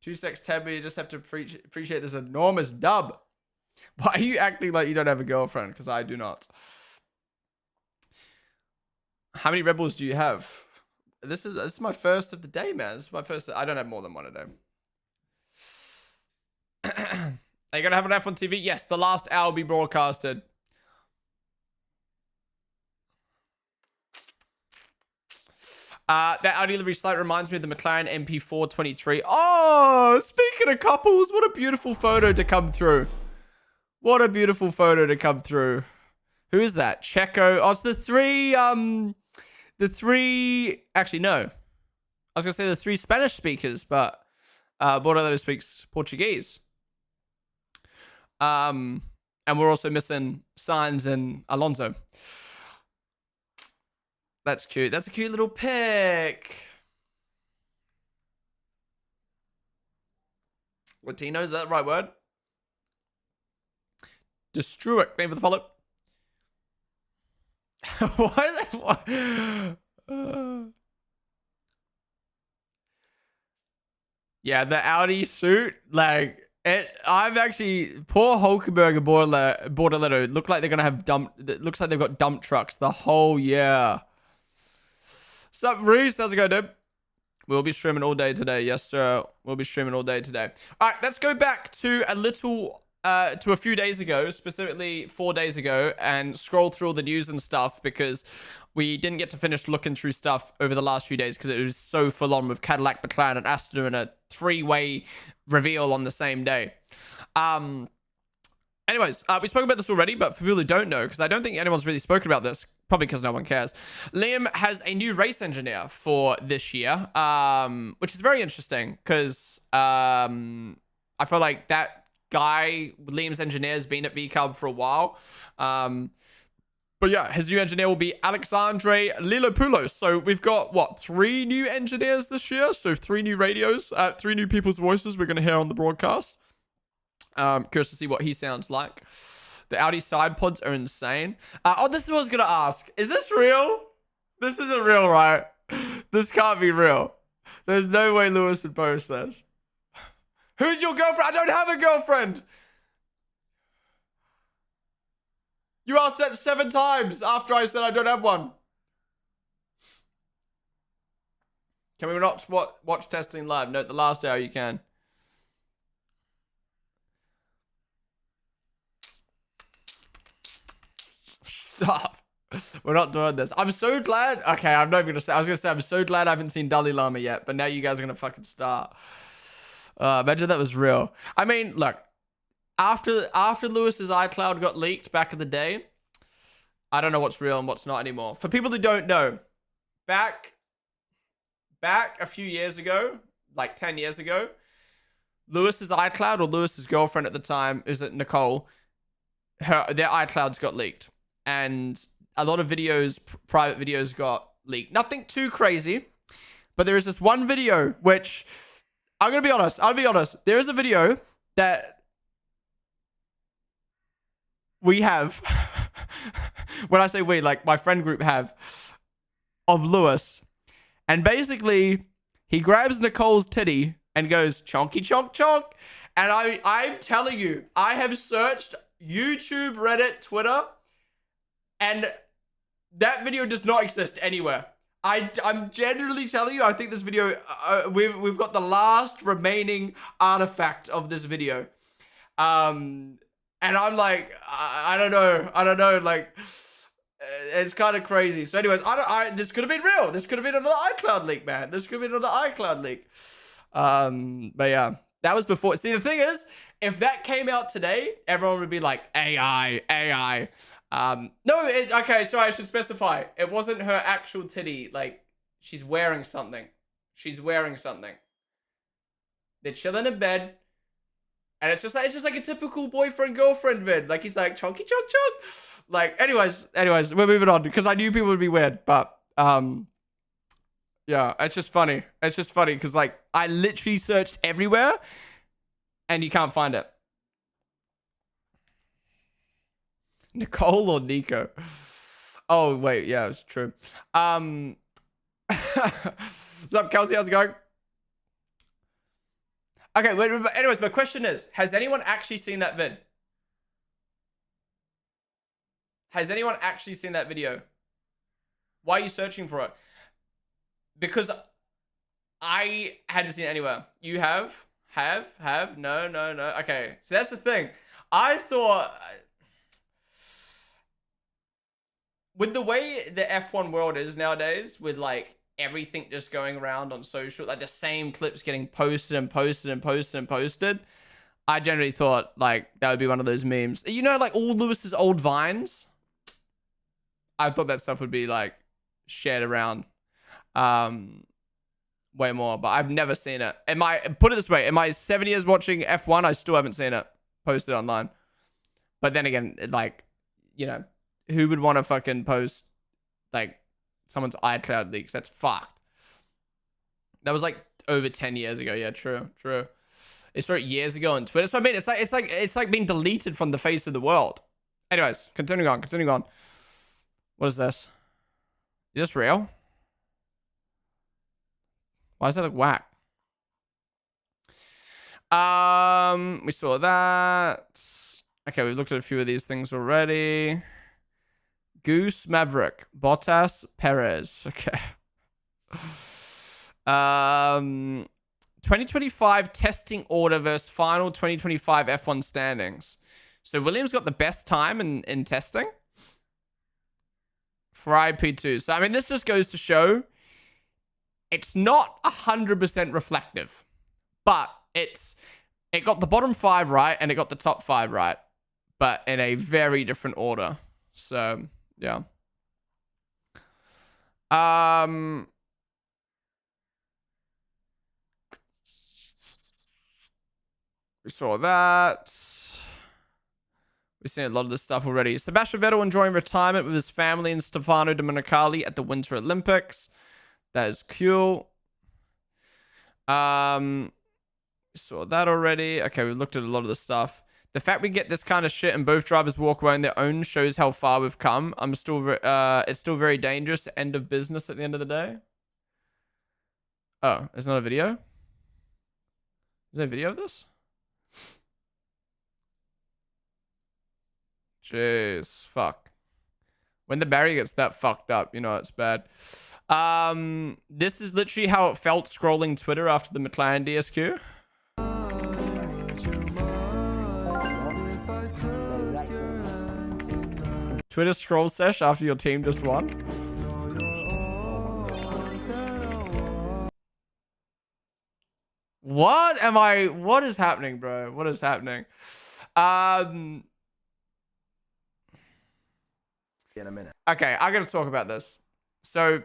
2 secs, Tabby, you just have to appreciate this enormous dub. Why are you acting like you don't have a girlfriend? Because I do not. How many rebels do you have? This is my first of the day, man. This is my first. I don't have more than one a day. Are you going to have an F1 TV? Yes, the last hour will be broadcasted. That Audi livery slight reminds me of the McLaren MP423. Oh, speaking of couples, what a beautiful photo to come through. What a beautiful photo to come through. Who is that? Checo. Oh, it's the three, actually, no. I was going to say the three Spanish speakers, but Bordello speaks Portuguese. And we're also missing Sainz and Alonso. That's cute. That's a cute little pic. Latino, is that the right word? Destruic, name of the follow. Why? Yeah, the Audi suit, like it. I'm actually poor Hulkenberg and Bordello look like they're gonna have it looks like they've got dump trucks the whole year. Sup, Reese? How's it going, dude? We'll be streaming all day today. Yes, sir. We'll be streaming all day today. All right, let's go back to a few days ago, specifically 4 days ago, and scroll through all the news and stuff because we didn't get to finish looking through stuff over the last few days because it was so full on with Cadillac, McLaren, and Aston in a three-way reveal on the same day. Anyways, we spoke about this already, but for people who don't know, because I don't think anyone's really spoken about this, probably because no one cares, Liam has a new race engineer for this year, which is very interesting because I feel like that guy, Liam's engineer, has been at VCub for a while. But yeah, his new engineer will be Alexandre Lilopoulos. So we've got, what, 3 new engineers this year? So 3 new radios, 3 new people's voices we're going to hear on the broadcast. Curious to see what he sounds like. The Audi side pods are insane. Oh, this is what I was going to ask. Is this real? This isn't real, right? This can't be real. There's no way Lewis would post this. Who's your girlfriend? I don't have a girlfriend. You asked that 7 times after I said I don't have one. Can we not watch testing live? No, the last hour you can. Stop. We're not doing this. I'm so glad. Okay, I'm not even gonna say. I was gonna say I'm so glad I haven't seen Dalai Lama yet, but now you guys are gonna fucking start. Imagine that was real. I mean, look. After Lewis's iCloud got leaked back in the day, I don't know what's real and what's not anymore. For people who don't know, back a few years ago, like 10 years ago, Lewis's iCloud, or Lewis's girlfriend at the time, is it Nicole? Their iClouds got leaked, and a lot of videos, private videos, got leaked. Nothing too crazy, but there is this one video which I'm gonna be honest. I'll be honest. There is a video that we have, when I say we, like my friend group have, of Lewis. And basically, he grabs Nicole's titty and goes, chonky, chonk, chonk. And I'm telling you, I have searched YouTube, Reddit, Twitter, and that video does not exist anywhere. I'm genuinely telling you, I think this video, we've got the last remaining artifact of this video. And I'm like, I don't know, like, it's kind of crazy. So anyways, this could have been real. This could have been another iCloud leak, man. This could have been another iCloud leak. But yeah, that was before. See, the thing is, if that came out today, everyone would be like, AI. No, okay, sorry, I should specify. It wasn't her actual titty. Like, she's wearing something. They're chilling in bed. And it's just like a typical boyfriend-girlfriend vid. Like, he's like, chonky, chonk, chonk. Like, anyways, we're moving on. Because I knew people would be weird. But, yeah, it's just funny. Because, like, I literally searched everywhere. And you can't find it. Nicole or Nico? Oh, wait. Yeah, it's true. What's up, Kelsey? How's it going? Okay, wait, anyways, my question is, has anyone actually seen that vid? Has anyone actually seen that video? Why are you searching for it? Because I hadn't seen it anywhere. You have? Have? No. Okay, so that's the thing. I thought with the way the F1 world is nowadays, with like everything just going around on social, like the same clips getting posted and posted and posted and posted, I generally thought like that would be one of those memes. You know, like all Lewis's old vines. I thought that stuff would be like shared around way more, but I've never seen it. Put it this way, in my 7 years watching F1, I still haven't seen it posted online. But then again, like, you know, who would want to fucking post like someone's iCloud leaks? That's fucked. That was like over 10 years ago. Yeah, true. It's right years ago on Twitter. So I mean, it's like being deleted from the face of the world. Anyways, continuing on. What is this? Is this real? Why does that look whack? We saw that. Okay, we've looked at a few of these things already. Goose, Maverick, Bottas, Perez. Okay. 2025 testing order versus final 2025 F1 standings. So Williams got the best time in testing. Ferrari P2. So I mean, this just goes to show it's not 100% reflective, but it got the bottom 5 right and it got the top 5 right, but in a very different order. So yeah. We saw that. We've seen a lot of this stuff already. Sebastian Vettel enjoying retirement with his family and Stefano Domenicali at the Winter Olympics. That is cool. Saw that already. Okay, we looked at a lot of the stuff. The fact we get this kind of shit and both drivers walk away on their own shows how far we've come. It's still very dangerous. End of business at the end of the day. Oh, there's not a video? Is there a video of this? Jeez, fuck. When the barrier gets that fucked up, you know it's bad. This is literally how it felt scrolling Twitter after the McLaren DSQ. Twitter scroll sesh after your team just won. What is happening, bro? What is happening? In a minute. Okay, I gotta talk about this. So,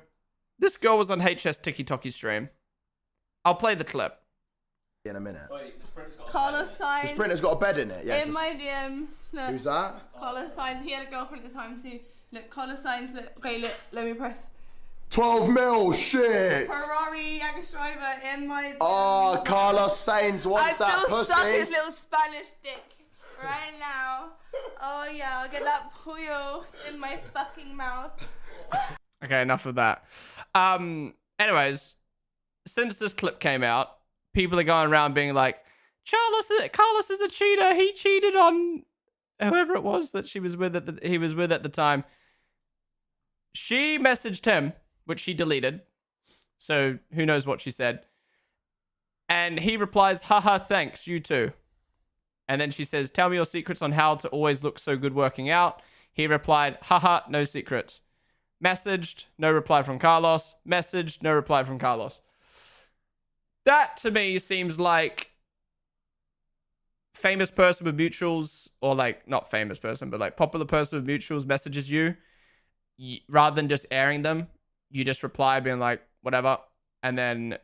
this girl was on HS TikTok stream. I'll play the clip. In a minute. Carlos Sainz. The Sprinter's got a bed in it. Yes. In my DMs. Look. Who's that? Carlos Sainz. He had a girlfriend at the time too. Look, Carlos Sainz. Look. Okay, look. Let me press. 12 mil. Shit. Ferrari Jaguar driver in my. Oh, Carlos Sainz wants that pussy. I still suck his little Spanish dick right now. Oh yeah, I'll get that pollo in my fucking mouth. Okay, enough of that. Anyways, since this clip came out, people are going around being like, Carlos is a cheater. He cheated on whoever it was that he was with at the time. She messaged him, which she deleted. So who knows what she said. And he replies, haha, thanks, you too. And then she says, tell me your secrets on how to always look so good working out. He replied, haha, no secrets. Messaged, no reply from Carlos. Messaged, no reply from Carlos. That to me seems like famous person with mutuals, or like not famous person, but like popular person with mutuals messages you, rather than just airing them, you just reply being like, whatever. And then,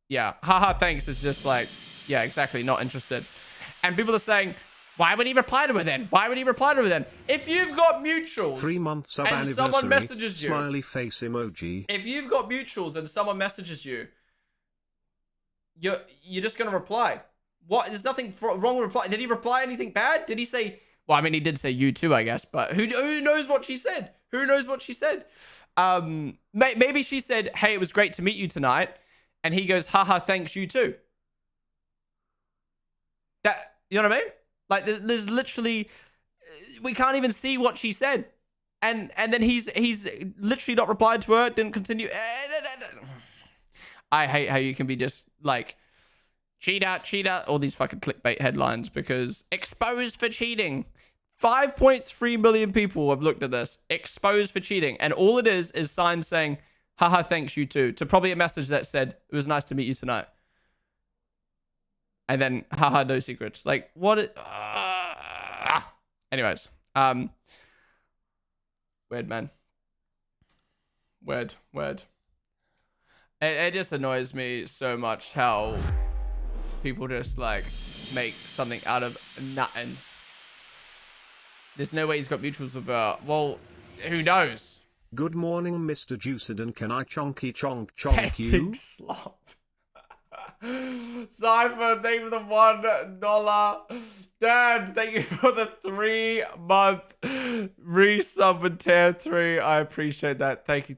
yeah, haha, thanks is just like, yeah, exactly, not interested. And people are saying, why would he reply to her then? Why would he reply to her then? If you've got mutuals 3 months of and anniversary, someone messages you, smiley face emoji. if you've got mutuals and someone messages you, you're just gonna reply. What? There's nothing wrong with reply. Did he reply anything bad? Did he say? Well, I mean, he did say you too, I guess. But who knows what she said? Who knows what she said? Maybe she said, "Hey, it was great to meet you tonight," and he goes, "Haha, thanks, you too." That, you know what I mean? Like, there's literally, we can't even see what she said, and then he's literally not replied to her. Didn't continue. I hate how you can be just like cheater, all these fucking clickbait headlines because exposed for cheating. 5.3 million people have looked at this. Exposed for cheating. And all it is signs saying, haha, thanks, you too. To probably a message that said, it was nice to meet you tonight. And then, haha, no secrets. Like, what? Anyways. Weird, man. Weird. It just annoys me so much how people just, like, make something out of nothing. There's no way he's got mutuals with her. Well, who knows? Good morning, Mr. Juiced, and can I chonky chonk Testing you? slop. Cypher, thank you for the $1. Dad, thank you for the 3-month resub with tier 3. I appreciate that. Thank you.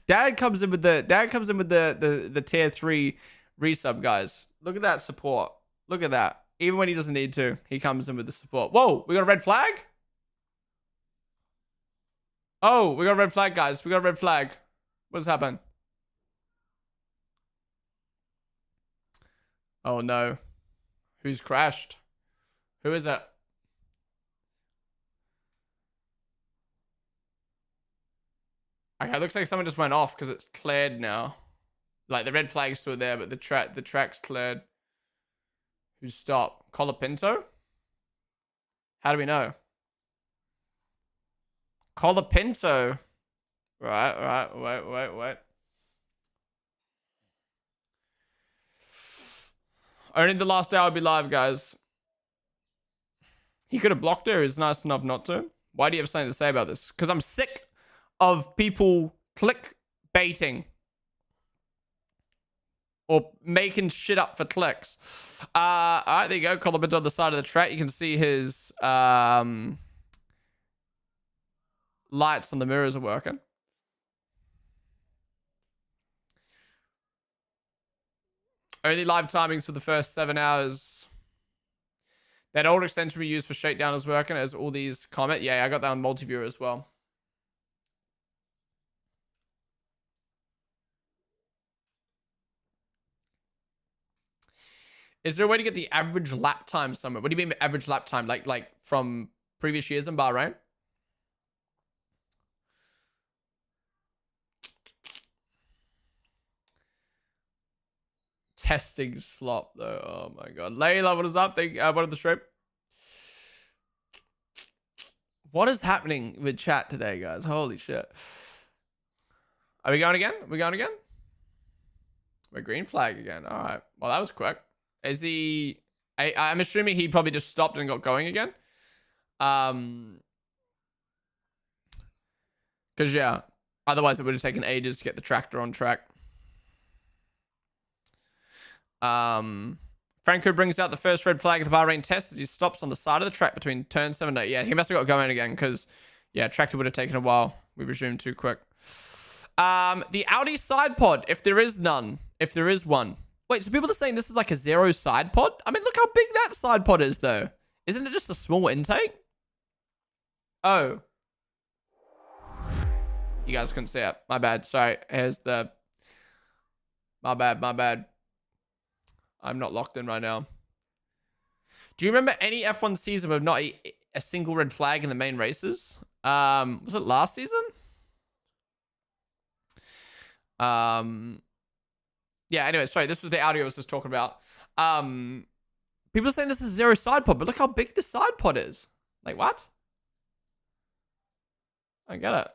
Dad comes in with the tier 3 resub, guys. Look at that support. Look at that. Even when he doesn't need to, he comes in with the support. Whoa, we got a red flag? Oh, we got a red flag, guys. We got a red flag. What's happened? Oh, no. Who's crashed? Who is it? Okay, it looks like someone just went off because it's cleared now. Like, the red flag's still there, but the track's cleared. Who stopped? Colapinto? How do we know? Colapinto. Right. Wait. Only the last day I'll be live, guys. He could have blocked her. He's nice enough not to. Why do you have something to say about this? Because I'm sick of people clickbaiting. Or making shit up for clicks. All right, there you go. Colabit on the side of the track. You can see his lights on the mirrors are working. Only live timings for the first 7 hours. That old extension we used for shakedown is working as all these comment. Yeah, I got that on multi-viewer as well. Is there a way to get the average lap time somewhere? What do you mean average lap time? Like from previous years in Bahrain? Testing slop though. Oh my god. Layla, what is up? What are the stream? What is happening with chat today, guys? Holy shit. Are we going again? We're green flag again. All right. Well, that was quick. Is he... I'm assuming he probably just stopped and got going again. Because, yeah. Otherwise, it would have taken ages to get the tractor on track. Franco brings out the first red flag of the Bahrain test as he stops on the side of the track between turn 7 and 8. Yeah, he must have got going again because, yeah, tractor would have taken a while. We resumed too quick. The Audi side pod, if there is none. If there is one. Wait, so people are saying this is like a 0 side pod? I mean, look how big that side pod is, though. Isn't it just a small intake? Oh. You guys couldn't see it. My bad. Sorry. Here's the... My bad. I'm not locked in right now. Do you remember any F1 season with not a single red flag in the main races? Was it last season? Yeah, anyway, sorry, this was the audio I was just talking about. People are saying this is 0 side pod, but look how big this side pod is. Like, what? I get it.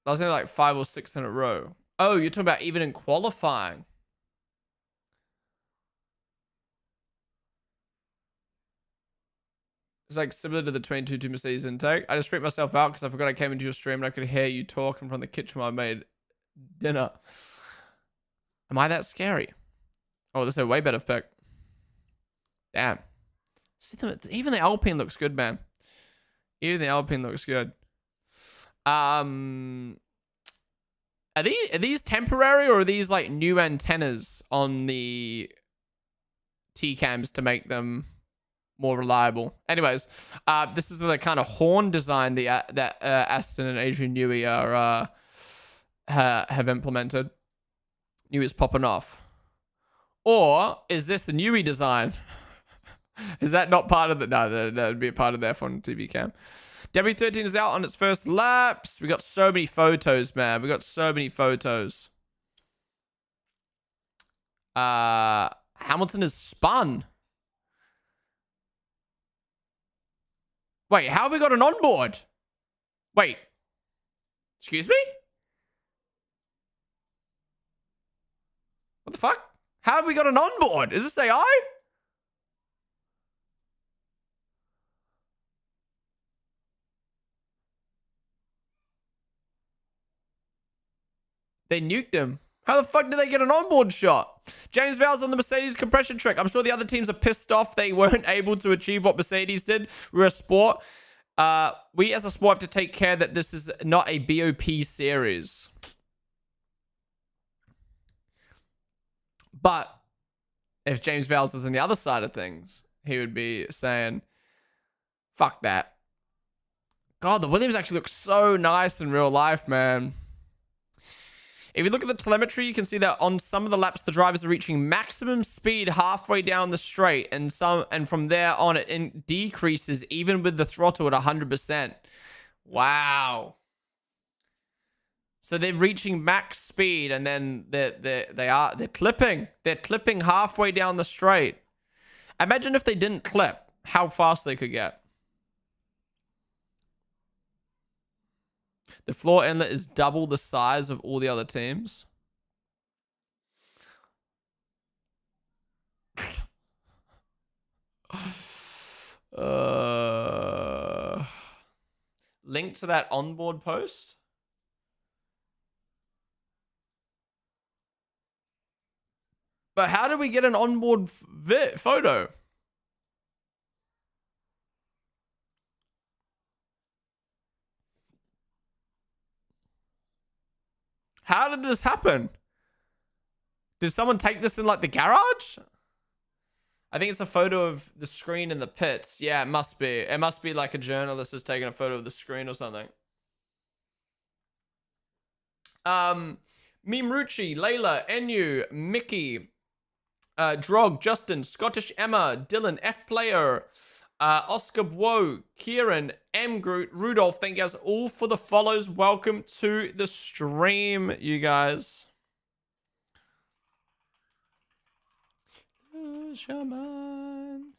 I was saying like 5 or 6 in a row. Oh, you're talking about even in qualifying. It's like similar to the 22 Mercedes intake. I just freaked myself out because I forgot I came into your stream and I could hear you talking from the kitchen while I made dinner. Am I that scary? Oh, this is a way better pick. Damn. See, even the Alpine looks good, man. Even the Alpine looks good. Are these temporary or are these like new antennas on the T-cams to make them more reliable. Anyways, this is the kind of horn design that Aston and Adrian Newey are have implemented. Newey's popping off. Or is this a Newey design? Is that not part of the... No, that would be a part of the F1 TV cam. W13 is out on its first laps. We got so many photos, man. We got so many photos. Hamilton is spun. Wait, how have we got an onboard? Wait. Excuse me? What the fuck? How have we got an onboard? Is this AI? They nuked him. How the fuck did they get an onboard shot? James Vowles on the Mercedes compression trick. I'm sure the other teams are pissed off they weren't able to achieve what Mercedes did. We're a sport. We as a sport have to take care that this is not a BOP series. But if James Vowles was on the other side of things, he would be saying, fuck that. God, the Williams actually look so nice in real life, man. If you look at the telemetry, you can see that on some of the laps, the drivers are reaching maximum speed halfway down the straight, and from there on, it decreases even with the throttle at 100%. Wow. So they're reaching max speed, and then they're clipping. They're clipping halfway down the straight. Imagine if they didn't clip, how fast they could get. The floor inlet is double the size of all the other teams. Link to that onboard post. But how did we get an onboard photo? How did this happen? Did someone take this in like the garage? I think it's a photo of the screen in the pits. Yeah, it must be. It must be like a journalist is taking a photo of the screen or something. Mimrucci, Layla, Enu, Mickey, Drog, Justin, Scottish Emma, Dylan, F Player, Oscar Woe, Kieran, M Groot, Rudolph, thank you guys all for the follows. Welcome to the stream, you guys. Shaman.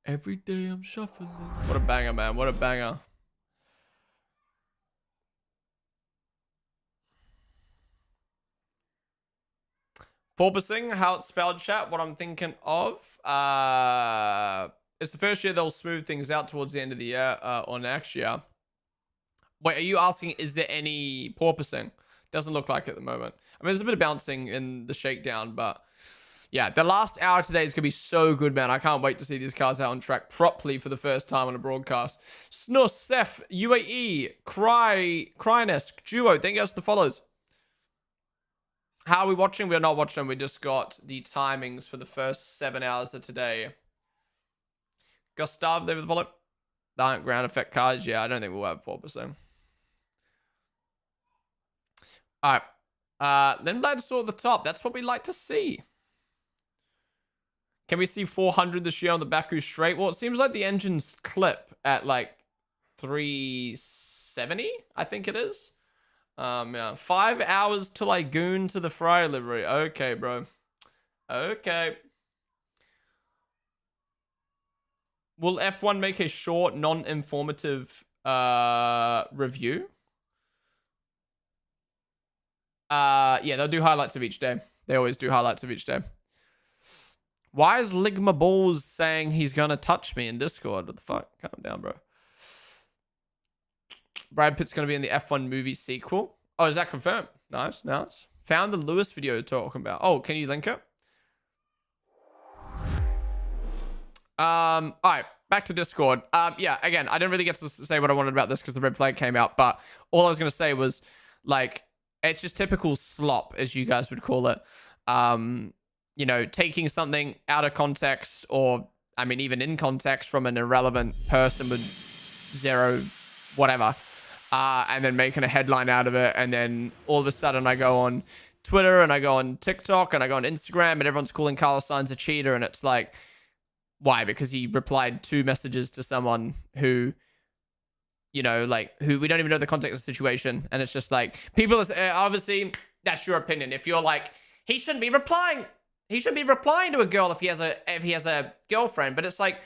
Every day I'm shuffling. What a banger, man. What a banger. Porpoising, how it's spelled, chat. What I'm thinking of. It's the first year they'll smooth things out towards the end of the year or next year. Wait, are you asking, is there any porpoising? Doesn't look like it at the moment. I mean, there's a bit of bouncing in the shakedown, but yeah, the last hour today is going to be so good, man. I can't wait to see these cars out on track properly for the first time on a broadcast. Snus, Seth, UAE, Cryness, Duo, thank you guys for the follows. How are we watching? We're not watching. We just got the timings for the first 7 hours of today. Gustav there with the follow. They aren't ground effect cars. Yeah, I don't think we'll have porpoising. All right. Lindblad saw at the top. That's what we like to see. Can we see 400 this year on the Baku straight? Well, it seems like the engines clip at like 370, I think it is. Yeah. 5 hours till I goon to the Fry livery. Okay, bro. Okay. Will F1 make a short, non-informative review? Yeah, they'll do highlights of each day. They always do highlights of each day. Why is Ligma Balls saying he's gonna touch me in Discord? What the fuck? Calm down, bro. Brad Pitt's gonna be in the F1 movie sequel. Oh, is that confirmed? Nice, nice. Found the Lewis video talking about. Oh, can you link it? All right, back to Discord. Yeah, again, I didn't really get to say what I wanted about this because the red flag came out, but all I was gonna say was like, it's just typical slop, as you guys would call it. you know, taking something out of context, or I mean, even in context from an irrelevant person with zero whatever, and then making a headline out of it. And then all of a sudden I go on Twitter and I go on TikTok and I go on Instagram and everyone's calling Carlos Sainz a cheater. And it's like, why? Because he replied 2 messages to someone who, you know, like, who we don't even know the context of the situation. And it's just like, people are, obviously, that's your opinion. If you're like, he shouldn't be replying to a girl if he has a girlfriend. But it's like,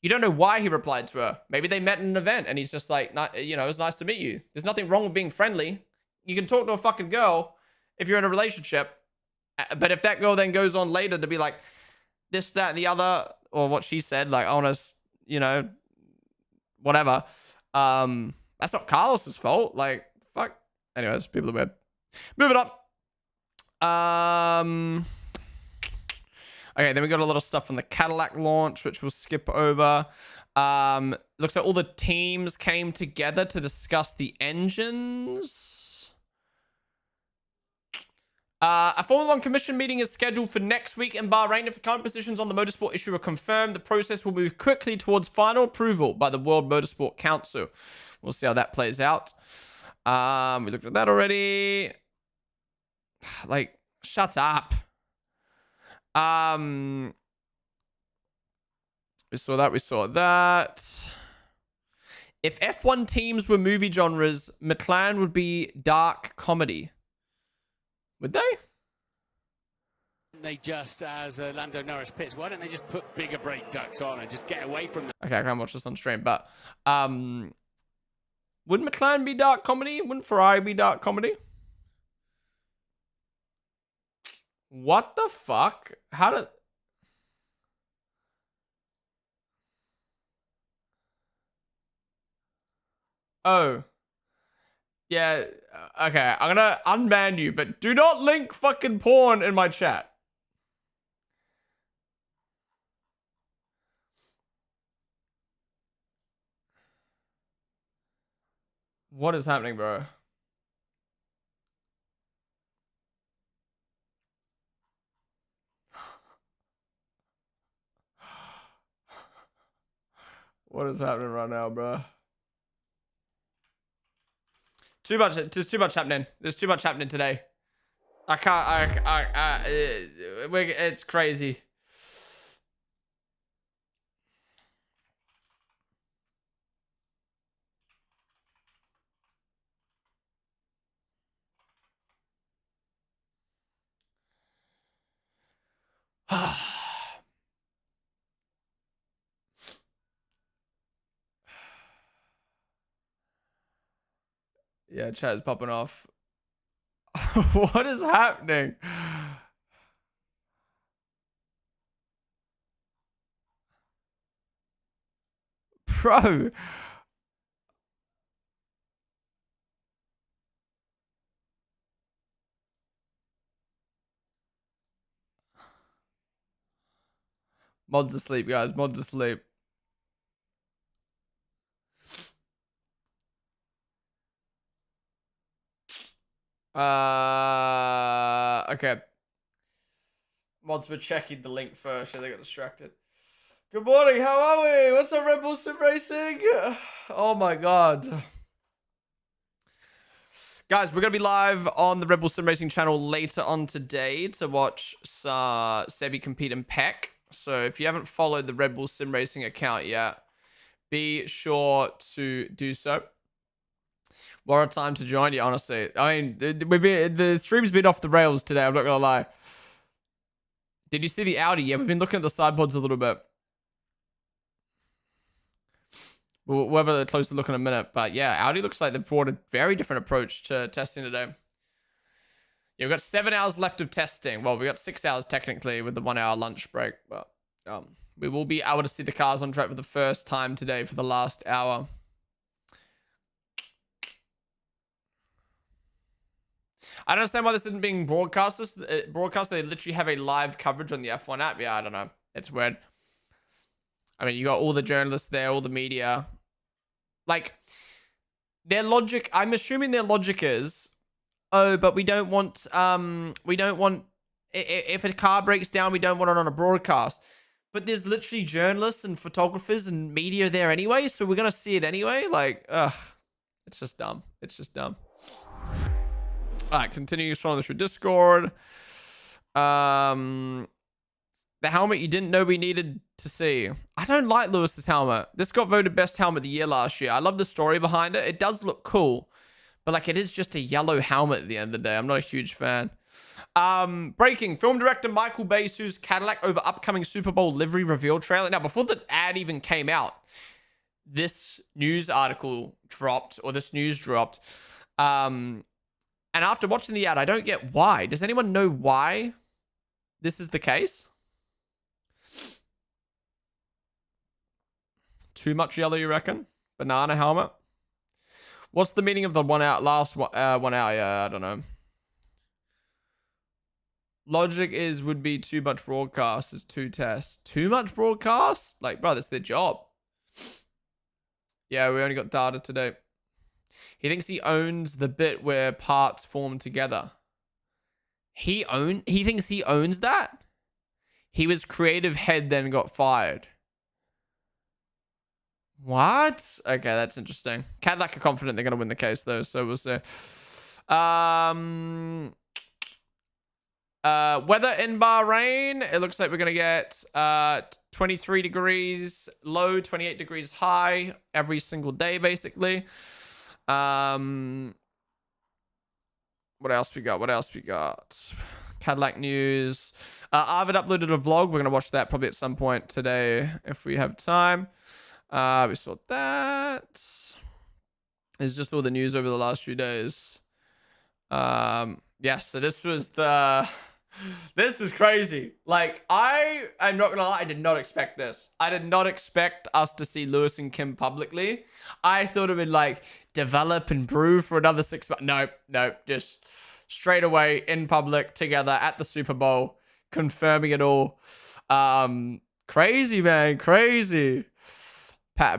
you don't know why he replied to her. Maybe they met in an event and he's just like, you know, it was nice to meet you. There's nothing wrong with being friendly. You can talk to a fucking girl if you're in a relationship. But if that girl then goes on later to be like this, that, and the other, or what she said, like, honest, you know, whatever. That's not Carlos's fault. Like, fuck. Anyways, people are weird. Moving up. Okay, then we got a lot of stuff from the Cadillac launch, which we'll skip over. Looks like all the teams came together to discuss the engines. A Formula 1 commission meeting is scheduled for next week in Bahrain. If the current positions on the motorsport issue are confirmed, the process will move quickly towards final approval by the World Motorsport Council. We'll see how that plays out. We looked at that already. Like, shut up. We saw that. If F1 teams were movie genres, McLaren would be dark comedy. Would they? They just, as Lando Norris pits, why don't they just put bigger brake ducts on and just get away from them? Okay, I can't watch this on stream, but would McLaren be dark comedy? Wouldn't Ferrari be dark comedy? What the fuck? How did... Oh. Yeah, okay. I'm gonna unban you, but do not link fucking porn in my chat. What is happening, bro? What is happening right now, bro? Too much. There's too much happening. There's too much happening today. I can't. It's crazy. Yeah, chat is popping off. What is happening? Bro. Mod's asleep, guys. Mod's asleep. Okay. Mods were checking the link first, and they got distracted. Good morning, how are we? What's up, Red Bull Sim Racing? Oh my god. Guys, we're going to be live on the Red Bull Sim Racing channel later on today to watch Sebi compete in PEC. So if you haven't followed the Red Bull Sim Racing account yet, be sure to do so. What a time to join you, honestly. I mean, the stream's been off the rails today, I'm not going to lie. Did you see the Audi? Yeah, we've been looking at the side pods a little bit. We'll have a closer look in a minute. But yeah, Audi looks like they've brought a very different approach to testing today. Yeah, we've got 7 hours left of testing. Well, we got 6 hours technically with the 1 hour lunch break. But we will be able to see the cars on track for the first time today for the last hour. I don't understand why this isn't being broadcast. They literally have a live coverage on the F1 app. Yeah, I don't know. It's weird. I mean, you got all the journalists there, all the media. Like, their logic, I'm assuming their logic is, oh, but we don't want if a car breaks down, we don't want it on a broadcast. But there's literally journalists and photographers and media there anyway, so we're gonna see it anyway. Like, ugh, it's just dumb. It's just dumb. All right, continue scrolling this through Discord. The helmet you didn't know we needed to see. I don't like Lewis's helmet. This got voted best helmet of the year last year. I love the story behind it. It does look cool, but like it is just a yellow helmet at the end of the day. I'm not a huge fan. Breaking. Film director Michael Bay sues Cadillac over upcoming Super Bowl livery reveal trailer. Now, before the ad even came out, this news article dropped, or this news dropped. And after watching the ad, I don't get why. Does anyone know why this is the case? Too much yellow, you reckon? Banana helmet? What's the meaning of the 1 hour, last 1 hour? Yeah, I don't know. Logic would be too much broadcast is 2 tests. Too much broadcast? Like, bro, that's their job. Yeah, we only got data today. He thinks he owns the bit where parts form together. He thinks he owns that? He was creative head, then got fired. What? Okay, that's interesting. Cadillac are confident they're going to win the case, though, so we'll see. Weather in Bahrain. It looks like we're going to get 23 degrees low, 28 degrees high every single day, basically. What else we got? What else we got? Cadillac news. Arvid uploaded a vlog. We're going to watch that probably at some point today if we have time. We saw that. It's just all the news over the last few days. Yeah, so this was the... This is crazy. Like, I'm not gonna lie, I did not expect this. I did not expect us to see Lewis and Kim publicly. I thought it would, like, develop and brew for another 6 months. Nope. Just straight away in public together at the Super Bowl, confirming it all. Crazy, man. Crazy.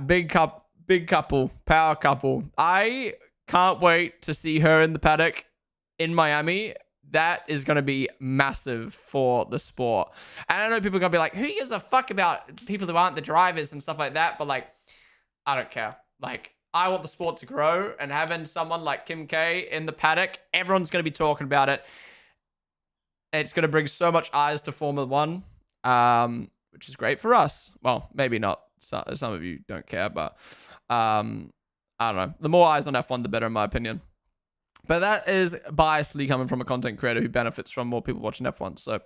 Big couple. Power couple. I can't wait to see her in the paddock in Miami. That is going to be massive for the sport. And I know people are going to be like, who gives a fuck about people who aren't the drivers and stuff like that? But, like, I don't care. Like, I want the sport to grow, and having someone like Kim K in the paddock, everyone's going to be talking about it. It's going to bring so much eyes to Formula One, which is great for us. Well, maybe not. Some of you don't care, but I don't know. The more eyes on F1, the better, in my opinion. But that is biasly coming from a content creator who benefits from more people watching F1. So,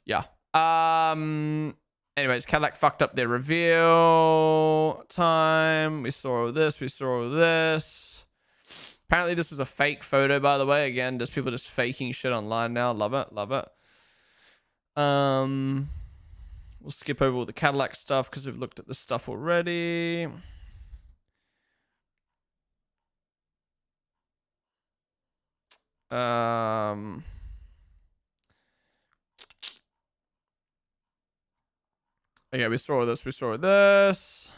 yeah. Anyways, Cadillac fucked up their reveal time. We saw all this. We saw all this. Apparently, this was a fake photo, by the way. Again, there's people just faking shit online now. Love it. Love it. We'll skip over all the Cadillac stuff because we've looked at this stuff already. Okay, we saw this. We saw this.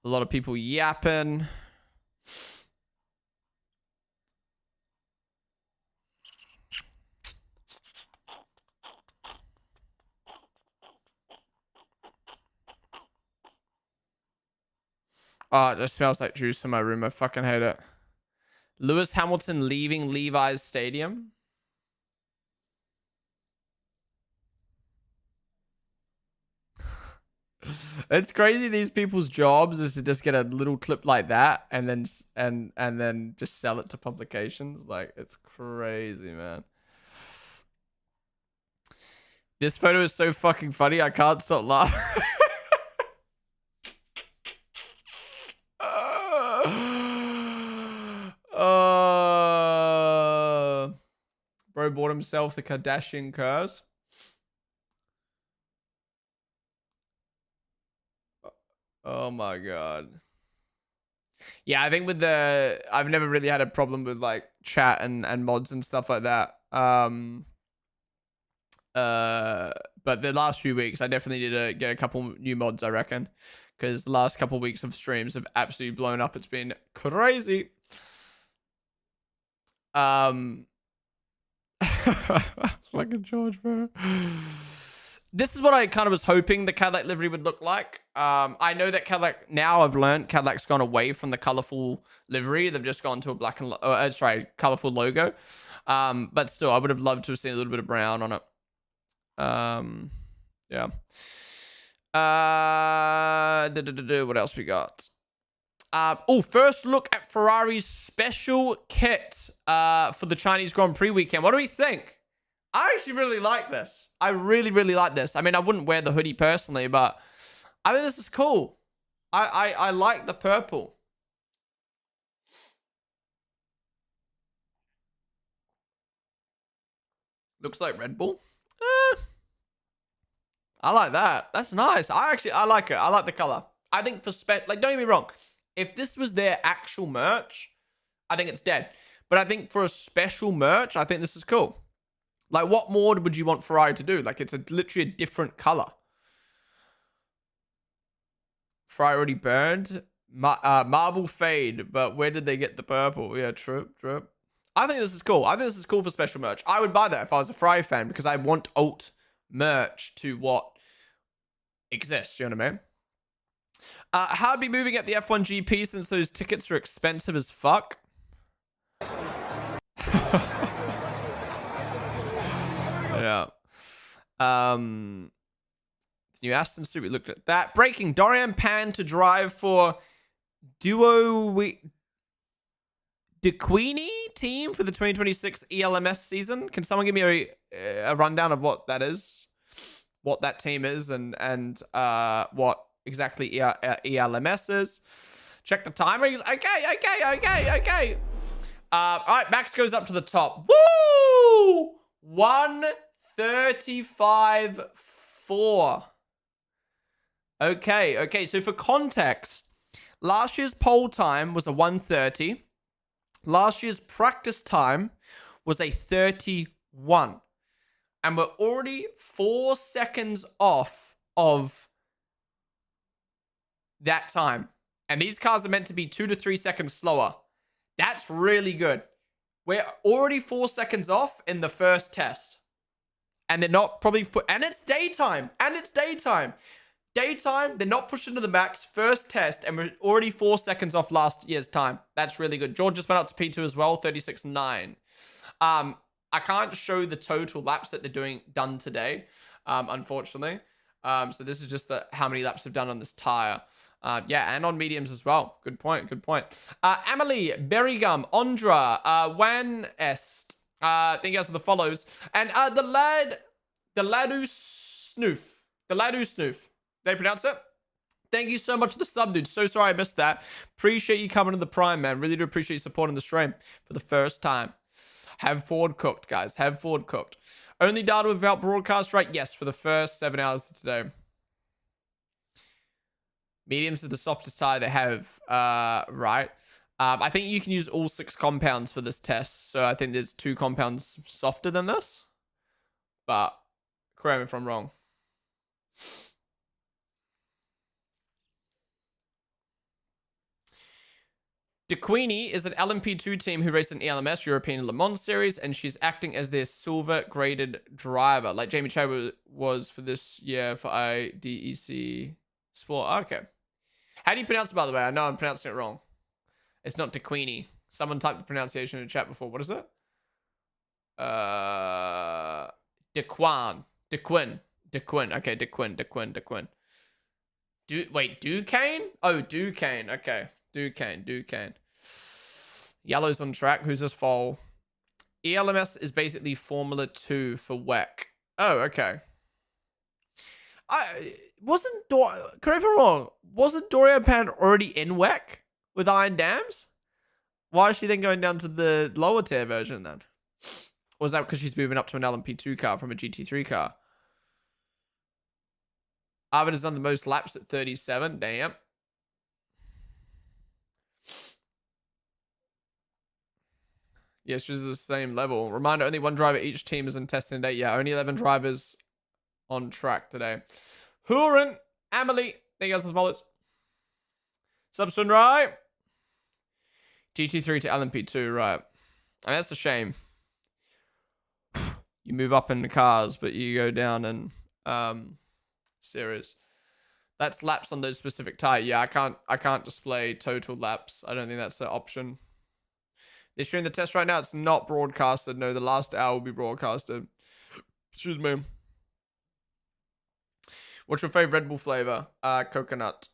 A lot of people yapping. Oh, it just smells like juice in my room. I fucking hate it. Lewis Hamilton leaving Levi's Stadium. It's crazy. These people's jobs is to just get a little clip like that and then just sell it to publications. Like, it's crazy, man. This photo is so fucking funny. I can't stop laughing. Bro bought himself the Kardashian curse. Oh my god. Yeah, I think with I've never really had a problem with like chat and mods and stuff like that. But the last few weeks, I definitely need to get a couple new mods, I reckon. Because the last couple weeks of streams have absolutely blown up. It's been crazy. Fucking George, bro. This is what I kind of was hoping the Cadillac livery would look like. I know that Cadillac, now I've learned Cadillac's gone away from the colorful livery. They've just gone to a black and, colorful logo. But still, I would have loved to have seen a little bit of brown on it. Yeah. What else we got? First look at Ferrari's special kit for the Chinese Grand Prix weekend. What do we think? I actually really like this. I really, really like this. I mean, I wouldn't wear the hoodie personally, but I think this is cool. I like the purple. Looks like Red Bull. I like that. That's nice. I like it. I like the color. I think for don't get me wrong. If this was their actual merch, I think it's dead. But I think for a special merch, I think this is cool. Like, what more would you want Ferrari to do? Like, it's literally a different color. Ferrari already burned. Marble fade, but where did they get the purple? Yeah, true. I think this is cool. I think this is cool for special merch. I would buy that if I was a Ferrari fan because I want alt merch to what exists. You know what I mean? How'd be moving at the F1 GP since those tickets are expensive as fuck? Yeah. New Aston Suit, we looked at that. Breaking, Dorian Pan to drive for DeQueenie team for the 2026 ELMS season. Can someone give me a rundown of what that is? What that team is and what exactly ELMS is? Check the timings. Okay. All right, Max goes up to the top. Woo! 1:35.4. Okay. So for context, last year's pole time was a 1:30. Last year's practice time was a 31. And we're already 4 seconds off of that time. And these cars are meant to be 2 to 3 seconds slower. That's really good. We're already 4 seconds off in the first test. And they're not probably... and it's daytime. Daytime, they're not pushing to the max. First test, and we're already 4 seconds off last year's time. That's really good. George just went up to P2 as well, 36.9. I can't show the total laps that they're done today, unfortunately. So this is just how many laps they've done on this tire. Yeah, and on mediums as well. Good point. Amelie, Berrygum, Ondra, Wan Est. Thank you guys for the follows. And the Ladu Snoof. They pronounce it? Thank you so much for the sub, dude. So sorry I missed that. Appreciate you coming to the Prime, man. Really do appreciate you supporting the stream for the first time. Have Ford cooked, guys. Have Ford cooked. Only data without broadcast, right? Yes, for the first 7 hours of today. Mediums are the softest tire they have, right? I think you can use all 6 compounds for this test. So I think there's 2 compounds softer than this. But correct me if I'm wrong. DeQueenie is an LMP2 team who raced an ELMS European Le Mans series, and she's acting as their silver-graded driver, like Jamie Choi was for this year for IDEC Sport. Okay. How do you pronounce it, by the way? I know I'm pronouncing it wrong. It's not DeQueenie. Someone typed the pronunciation in the chat before. What is it? DeQuin. Okay, DeQuin. Duquesne? Oh, Duquesne. Okay. Duquesne. Yellow's on track. Who's this foal? ELMS is basically Formula 2 for WEC. Oh, okay. Correct me if I'm wrong. Wasn't Doria Pan already in WEC with Iron Dams? Why is she then going down to the lower tier version then? Or is that because she's moving up to an LMP2 car from a GT3 car? Arvid has done the most laps at 37. Damn. Yes, she's the same level. Reminder, only 1 driver each team is in testing today. Yeah, only 11 drivers on track today. Huron, Amelie. There you guys for the followers. Subsun, right? GT3 to LMP2, right. I mean, that's a shame. you move up in the cars, but you go down in series. That's laps on those specific tire. Yeah, I can't display total laps. I don't think that's an option. They're showing the test right now. It's not broadcasted. No, the last hour will be broadcasted. Excuse me. What's your favorite Red Bull flavor? Coconut.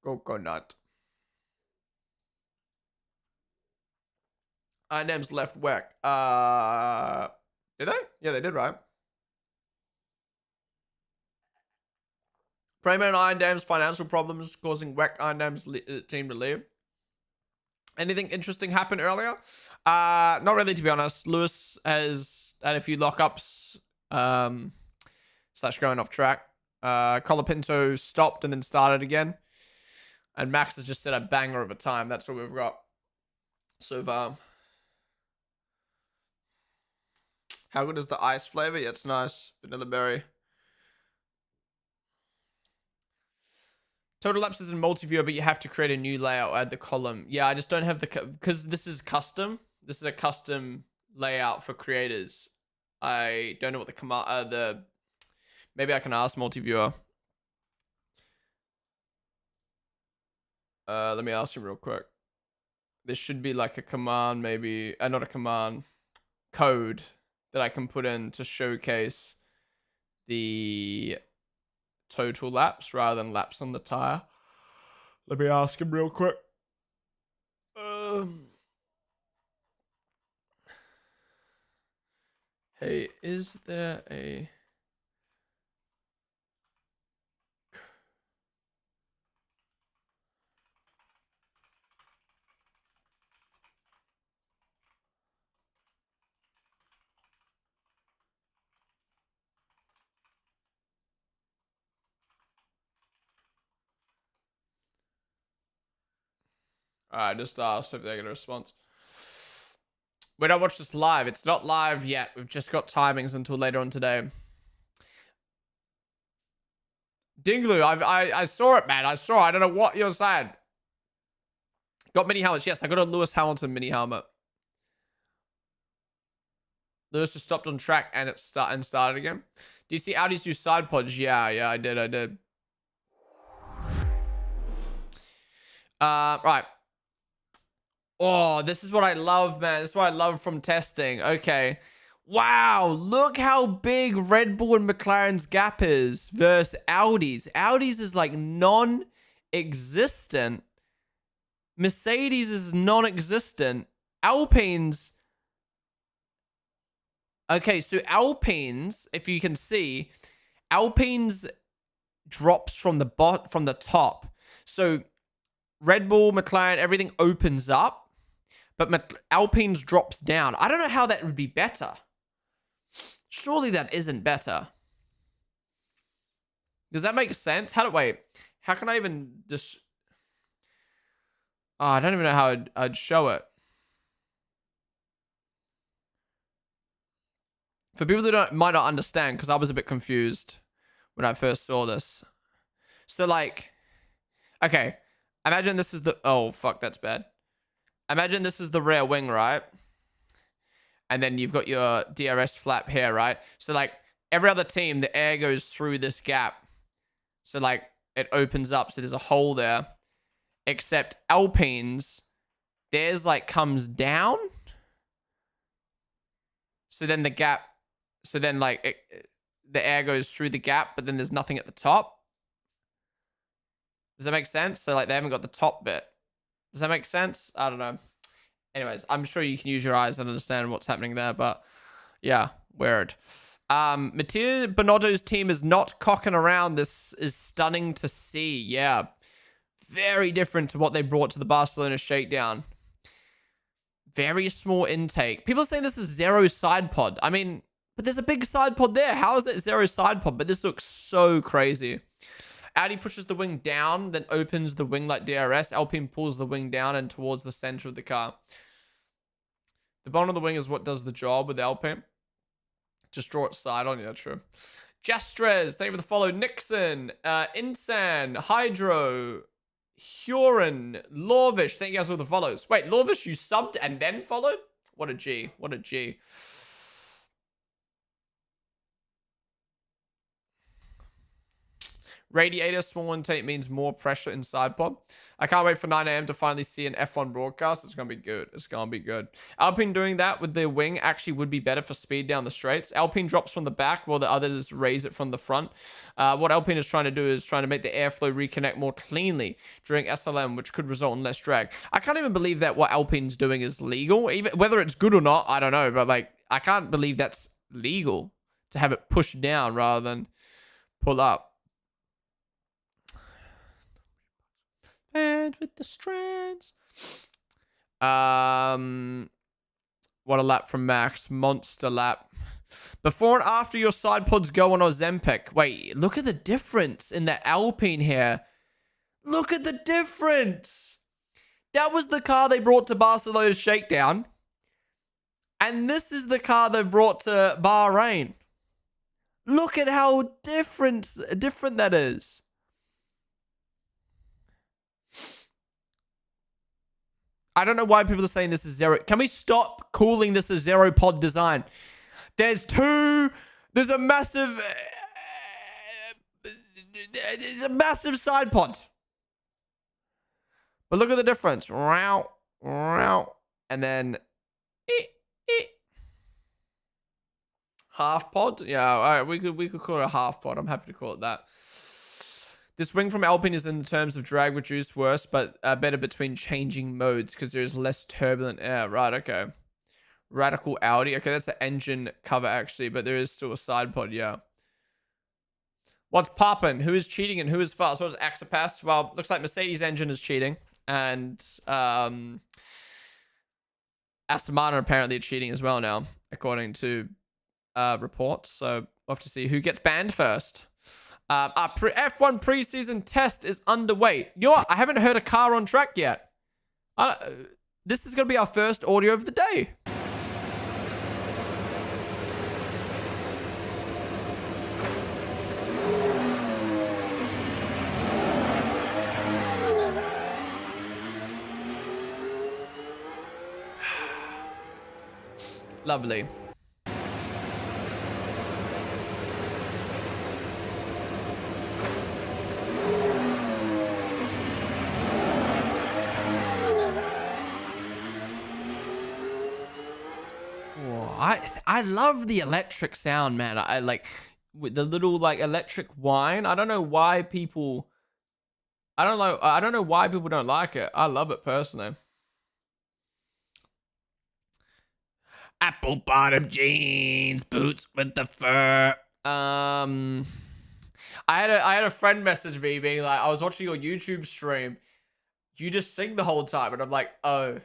Coconut. INM's left whack. Did they? Yeah, they did, right? Prema and Iron Dam's financial problems causing whack Iron Dam's team to leave. Anything interesting happen earlier? Not really, to be honest. Lewis has had a few lockups. Slash going off track. Colapinto stopped and then started again. And Max has just set a banger of a time. That's what we've got so far. How good is the ice flavor? Yeah, it's nice. Vanilla berry. Total laps is in multi-viewer, but you have to create a new layout, add the column. Yeah, I just don't have the... Because this is custom. This is a custom layout for creators. I don't know what the command... Maybe I can ask multi-viewer. Let me ask him real quick. There should be like a command, maybe... not a command. Code that I can put in to showcase the total laps rather than laps on the tire. Let me ask him real quick. Hey, is there a... Alright, just asked if they get a response. We don't watch this live. It's not live yet. We've just got timings until later on today. Dinglu, I saw it, man. I saw it. I don't know what you're saying. Got mini helmets. Yes, I got a Lewis Hamilton mini helmet. Lewis just stopped on track and it started again. Do you see Audis do side pods? Yeah, I did. Right. Oh, this is what I love, man. This is what I love from testing. Okay. Wow, look how big Red Bull and McLaren's gap is versus Audi's. Audi's is like non-existent. Mercedes is non-existent. Alpine's... Okay, so Alpine's, if you can see, Alpine's drops from the top. So Red Bull, McLaren, everything opens up. But Alpine's drops down. I don't know how that would be better. Surely that isn't better. Does that make sense? Wait, how can I even just... Oh, I don't even know how I'd show it. For people that might not understand, because I was a bit confused when I first saw this. So like, okay, imagine this is the... Oh, fuck, that's bad. Imagine this is the rear wing, right? And then you've got your DRS flap here, right? So like every other team, the air goes through this gap. So like it opens up. So there's a hole there. Except Alpine's, theirs like comes down. So then the gap, so then like the air goes through the gap, but then there's nothing at the top. Does that make sense? So like they haven't got the top bit. Does that make sense? I don't know. Anyways, I'm sure you can use your eyes and understand what's happening there, but yeah, weird. Matteo Binotto's team is not cocking around. This is stunning to see. Yeah. Very different to what they brought to the Barcelona shakedown. Very small intake. People are saying this is zero side pod. I mean, but there's a big side pod there. How is that zero side pod? But this looks so crazy. Audi pushes the wing down, then opens the wing like DRS. Alpine pulls the wing down and towards the center of the car. The bottom of the wing is what does the job with Alpine. Just draw it side on. Yeah, true. Jastres, thank you for the follow. Nixon, Insan, Hydro, Huron, Lorvish, thank you guys for the follows. Wait, Lorvish, you subbed and then followed? What a G. What a G. Radiator small intake means more pressure inside pod. I can't wait for 9 a.m. to finally see an F1 broadcast. It's going to be good. It's going to be good. Alpine doing that with their wing actually would be better for speed down the straights. Alpine drops from the back while the others raise it from the front. What Alpine is trying to do is trying to make the airflow reconnect more cleanly during SLM, which could result in less drag. I can't even believe that what Alpine's doing is legal. Even whether it's good or not, I don't know. But like, I can't believe that's legal to have it pushed down rather than pull up. And with the strands. What a lap from Max. Monster lap. Before and after your side pods go on Ozempic. Wait, look at the difference in the Alpine here. Look at the difference. That was the car they brought to Barcelona Shakedown. And this is the car they brought to Bahrain. Look at how different that is. I don't know why people are saying this is zero. Can we stop calling this a zero pod design? There's a massive side pod. But look at the difference. And then half pod. Yeah, all right, we could call it a half pod. I'm happy to call it that. This wing from Alpine is in terms of drag reduced worse, but better between changing modes because there's less turbulent air. Right, okay. Radical Audi. Okay, that's the engine cover actually, but there is still a side pod, yeah. What's poppin'? Who is cheating and who is fast? What is Axipass? Well, looks like Mercedes engine is cheating. And Aston Martin apparently are cheating as well now, according to reports. So we'll have to see who gets banned first. Our F1 preseason test is underway. You know what? I haven't heard a car on track yet. This is going to be our first audio of the day. Lovely. I love the electric sound, man. I like with the little like electric whine. I don't know why people don't like it. I love it personally. Apple bottom jeans, boots with the fur. I had a friend message me being like, I was watching your YouTube stream. You just sing the whole time, and I'm like, oh,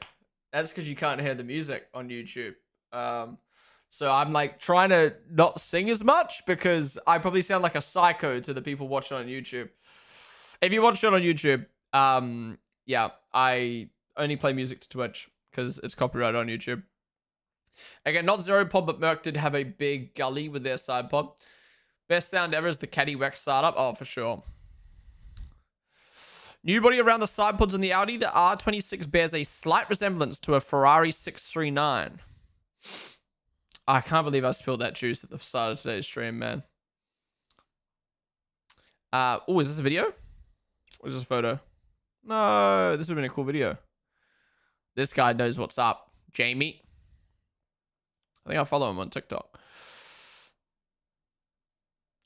that's because you can't hear the music on YouTube. So I'm like trying to not sing as much because I probably sound like a psycho to the people watching on YouTube. If you watch it on YouTube, yeah, I only play music to Twitch because it's copyrighted on YouTube. Again, not zero pod, but Merc did have a big gully with their side pod. Best sound ever is the Caddy Wex startup. Oh, for sure. New body around the side pods in the Audi. The R26 bears a slight resemblance to a Ferrari 639. I can't believe I spilled that juice at the start of today's stream, man. Oh, is this a video? Or is this a photo? No, this would have been a cool video. This guy knows what's up. Jamie. I think I'll follow him on TikTok.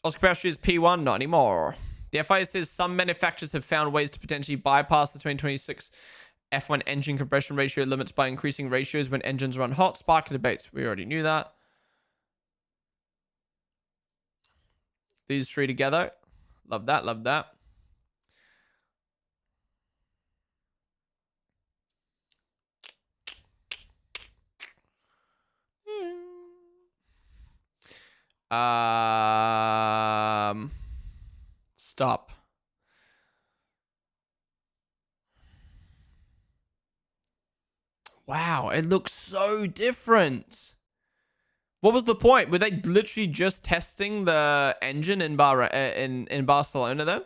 Oscar Pasture is P1, not anymore. The FIA says some manufacturers have found ways to potentially bypass the 2026 F1 engine compression ratio limits by increasing ratios when engines run hot. Sparking debates. We already knew that. These three together. Love that. Love that. Stop. Wow, it looks so different. What was the point? Were they literally just testing the engine in Barcelona then?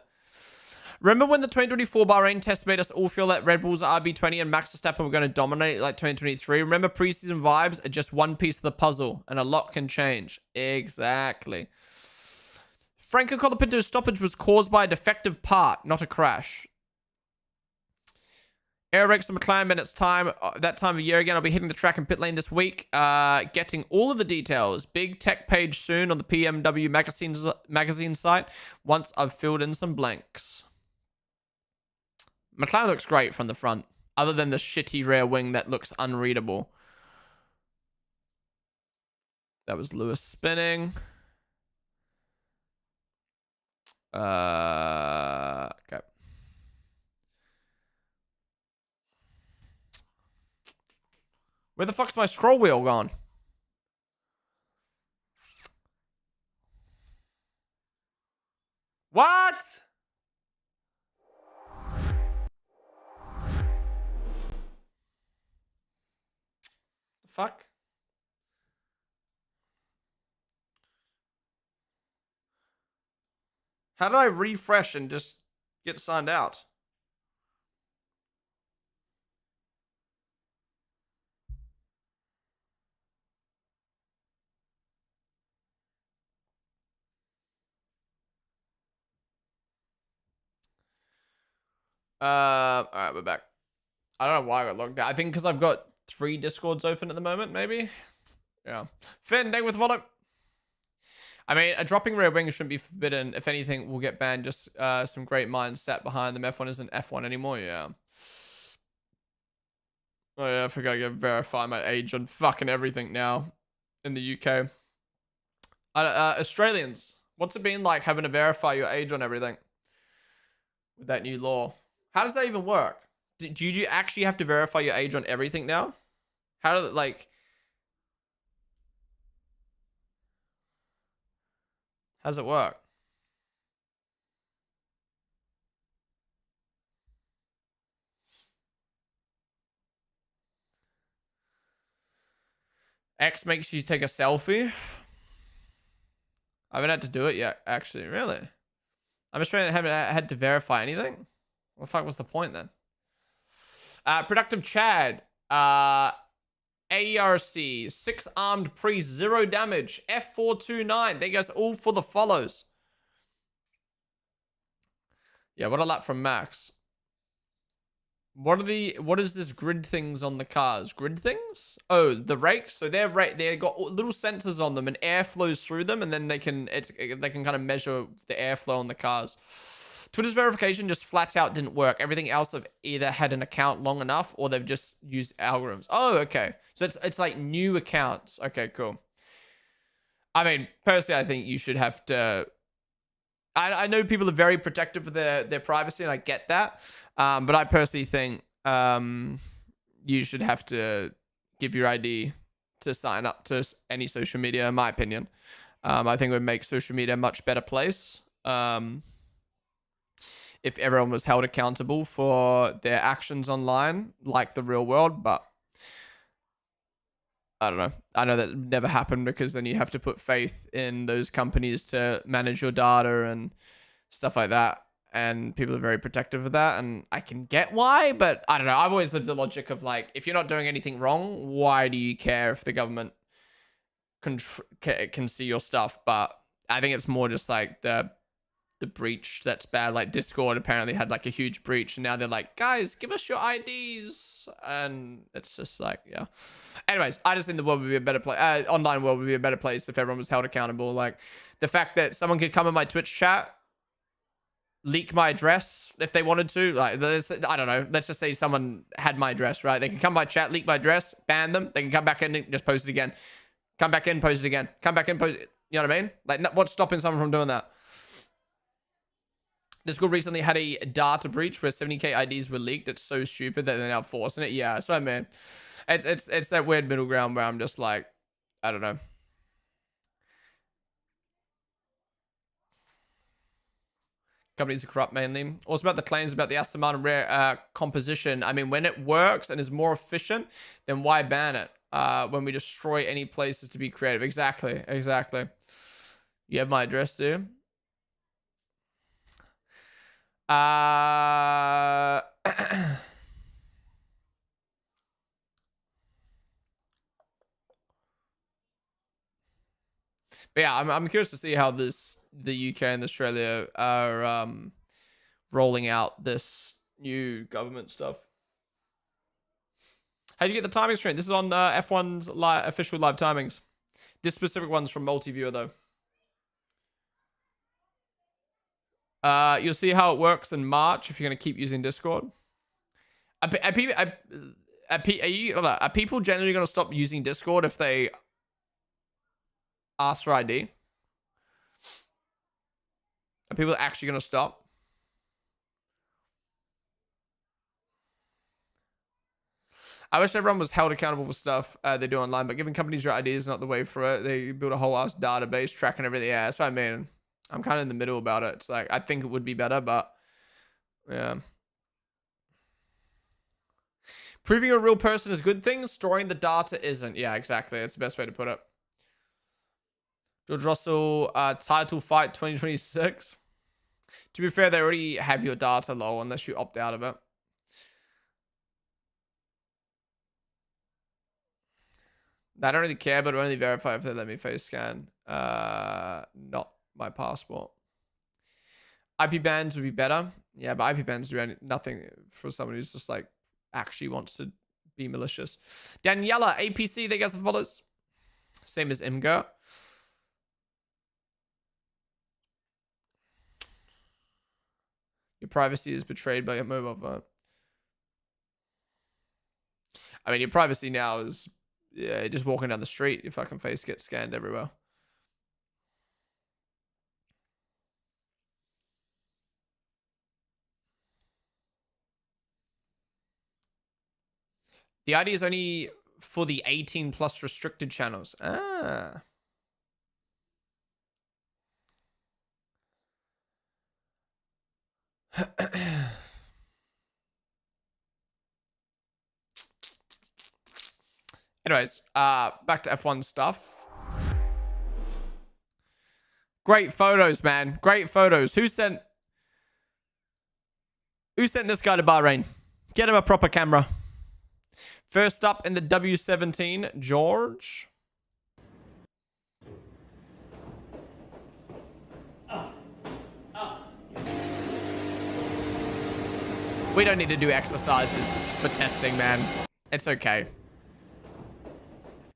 Remember when the 2024 Bahrain test made us all feel that Red Bull's RB20 and Max Verstappen were going to dominate like 2023? Remember, preseason vibes are just one piece of the puzzle, and a lot can change. Exactly. Franco Colapinto's stoppage was caused by a defective part, not a crash. Air Rex and McLaren, when it's time, that time of year again. I'll be hitting the track and pit lane this week. Getting all of the details. Big tech page soon on the PMW magazine site once I've filled in some blanks. McLaren looks great from the front, other than the shitty rear wing that looks unreadable. That was Lewis spinning. Okay. Where the fuck's my scroll wheel gone? What? The fuck? How did I refresh and just get signed out? All right, we're back. I don't know why I got logged out. I think because I've got 3 Discords open at the moment, maybe. Yeah. Finn, day with wallet. I mean, a dropping rear wing shouldn't be forbidden. If anything, we'll get banned. Just some great minds sat behind them. F1 isn't F1 anymore. Yeah. Oh yeah, I forgot to verify my age on fucking everything now in the UK. Australians, what's it been like having to verify your age on everything with that new law? How does that even work? Do you actually have to verify your age on everything now? How does it like? How does it work? X makes you take a selfie. I haven't had to do it yet, actually. Really? I'm just trying to haven't had to verify anything. What the fuck was the point then? Productive Chad. ARC. 6 armed priest. 0 damage. F429. They guys all for the follows. Yeah, what a lap from Max. What is this grid things on the cars? Grid things? Oh, the rakes. So they got little sensors on them and air flows through them, and then they can kind of measure the airflow on the cars. Twitter's verification just flat out didn't work. Everything else have either had an account long enough or they've just used algorithms. Oh, okay. So it's like new accounts. Okay, cool. I mean, personally, I think you should have to. I know people are very protective of their privacy, and I get that. But I personally think you should have to give your ID to sign up to any social media, in my opinion. I think it would make social media a much better place if everyone was held accountable for their actions online, like the real world. But I don't know. I know that never happened because then you have to put faith in those companies to manage your data and stuff like that. And people are very protective of that. And I can get why, but I don't know. I've always lived the logic of like, if you're not doing anything wrong, why do you care if the government can see your stuff? But I think it's more just like the breach that's bad. Like Discord apparently had like a huge breach, and now they're like, guys, give us your IDs, and it's just like, yeah. Anyways, I just think the world would be a better place. Online world would be a better place if everyone was held accountable. Like the fact that someone could come in my Twitch chat, leak my address if they wanted to. Like, I don't know. Let's just say someone had my address, right? They can come by chat, leak my address, ban them. They can come back in and just post it again. Come back in, post it again. Come back in, post it. You know what I mean? Like, what's stopping someone from doing that? Discord recently had a data breach where 70k IDs were leaked. It's so stupid that they're now forcing it. Yeah, that's what I mean. It's that weird middle ground where I'm just like, I don't know. Companies are corrupt mainly. Also about the claims about the Aston Martin rear composition. I mean, when it works and is more efficient, then why ban it? When we destroy any places to be creative. Exactly. You have my address, dude. But yeah, I'm curious to see how this the UK and Australia are rolling out this new government stuff. How do you get the timing straight? This is on F1's official live timings. This specific one's from Multiviewer, though. You'll see how it works in March if you're going to keep using Discord. Are people generally going to stop using Discord if they ask for ID? Are people actually going to stop? I wish everyone was held accountable for stuff they do online, but giving companies your ID is not the way for it. They build a whole ass database tracking everything. Yeah, that's what I mean. I'm kind of in the middle about it. It's like, I think it would be better, but yeah. Proving you're a real person is a good thing. Storing the data isn't. Yeah, exactly. That's the best way to put it. George Russell, title fight 2026. To be fair, they already have your data, lol, unless you opt out of it. I don't really care, but only verify if they let me face scan. Not my passport. IP bans would be better. Yeah, but IP bans do nothing for someone who's just like actually wants to be malicious. Daniela, APC, they get the follows. Same as Imgur. Your privacy is betrayed by your mobile phone. I mean, your privacy now is, yeah, just walking down the street, your fucking face gets scanned everywhere. The ID is only for the 18 plus restricted channels. Ah. Anyways, back to F1 stuff. Great photos, man. Great photos. Who sent this guy to Bahrain? Get him a proper camera. First up in the W17, George. We don't need to do exercises for testing, man. It's okay.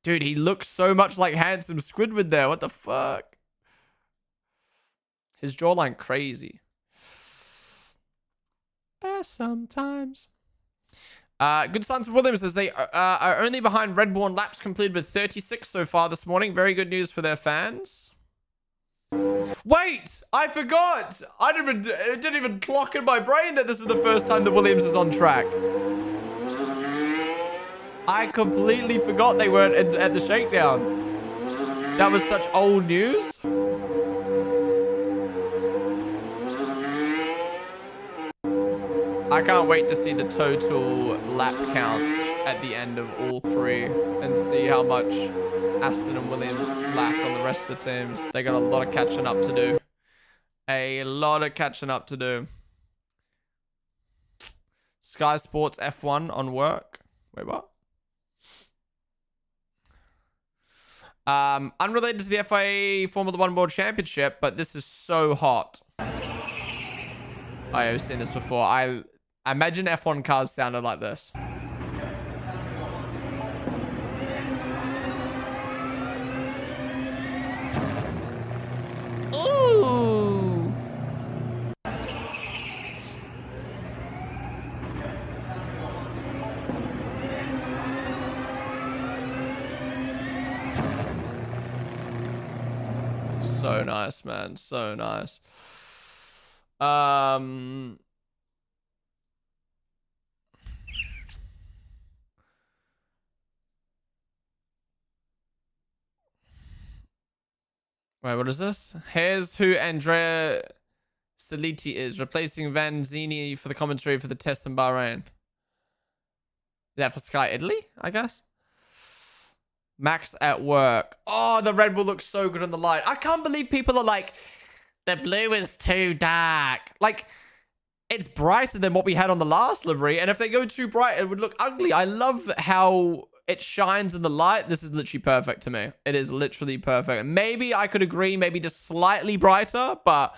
Dude, he looks so much like handsome Squidward there. What the fuck? His jawline crazy. Sometimes. Good Sons of Williams says they are only behind Red Bull on laps completed with 36 so far this morning. Very good news for their fans. Wait! I forgot! It didn't even clock in my brain that this is the first time that Williams is on track. I completely forgot they weren't at the shakedown. That was such old news. I can't wait to see the total lap count at the end of all three and see how much Aston and Williams slack on the rest of the teams. They got a lot of catching up to do. A lot of catching up to do. Sky Sports F1 on work. Wait, what? Unrelated to the FIA Formula One World Championship, but this is so hot. I've seen this before. I imagine F1 cars sounded like this. Ooh. So nice, man. So nice. Wait, what is this? Here's who Andrea Saliti is, replacing Vanzini for the commentary for the test in Bahrain. Is that for Sky Italy, I guess? Max at work. Oh, the Red Bull looks so good on the light. I can't believe people are like, the blue is too dark. Like, it's brighter than what we had on the last livery. And if they go too bright, it would look ugly. I love how it shines in the light, this is literally perfect to me. It is literally perfect. Maybe I could agree, maybe just slightly brighter, but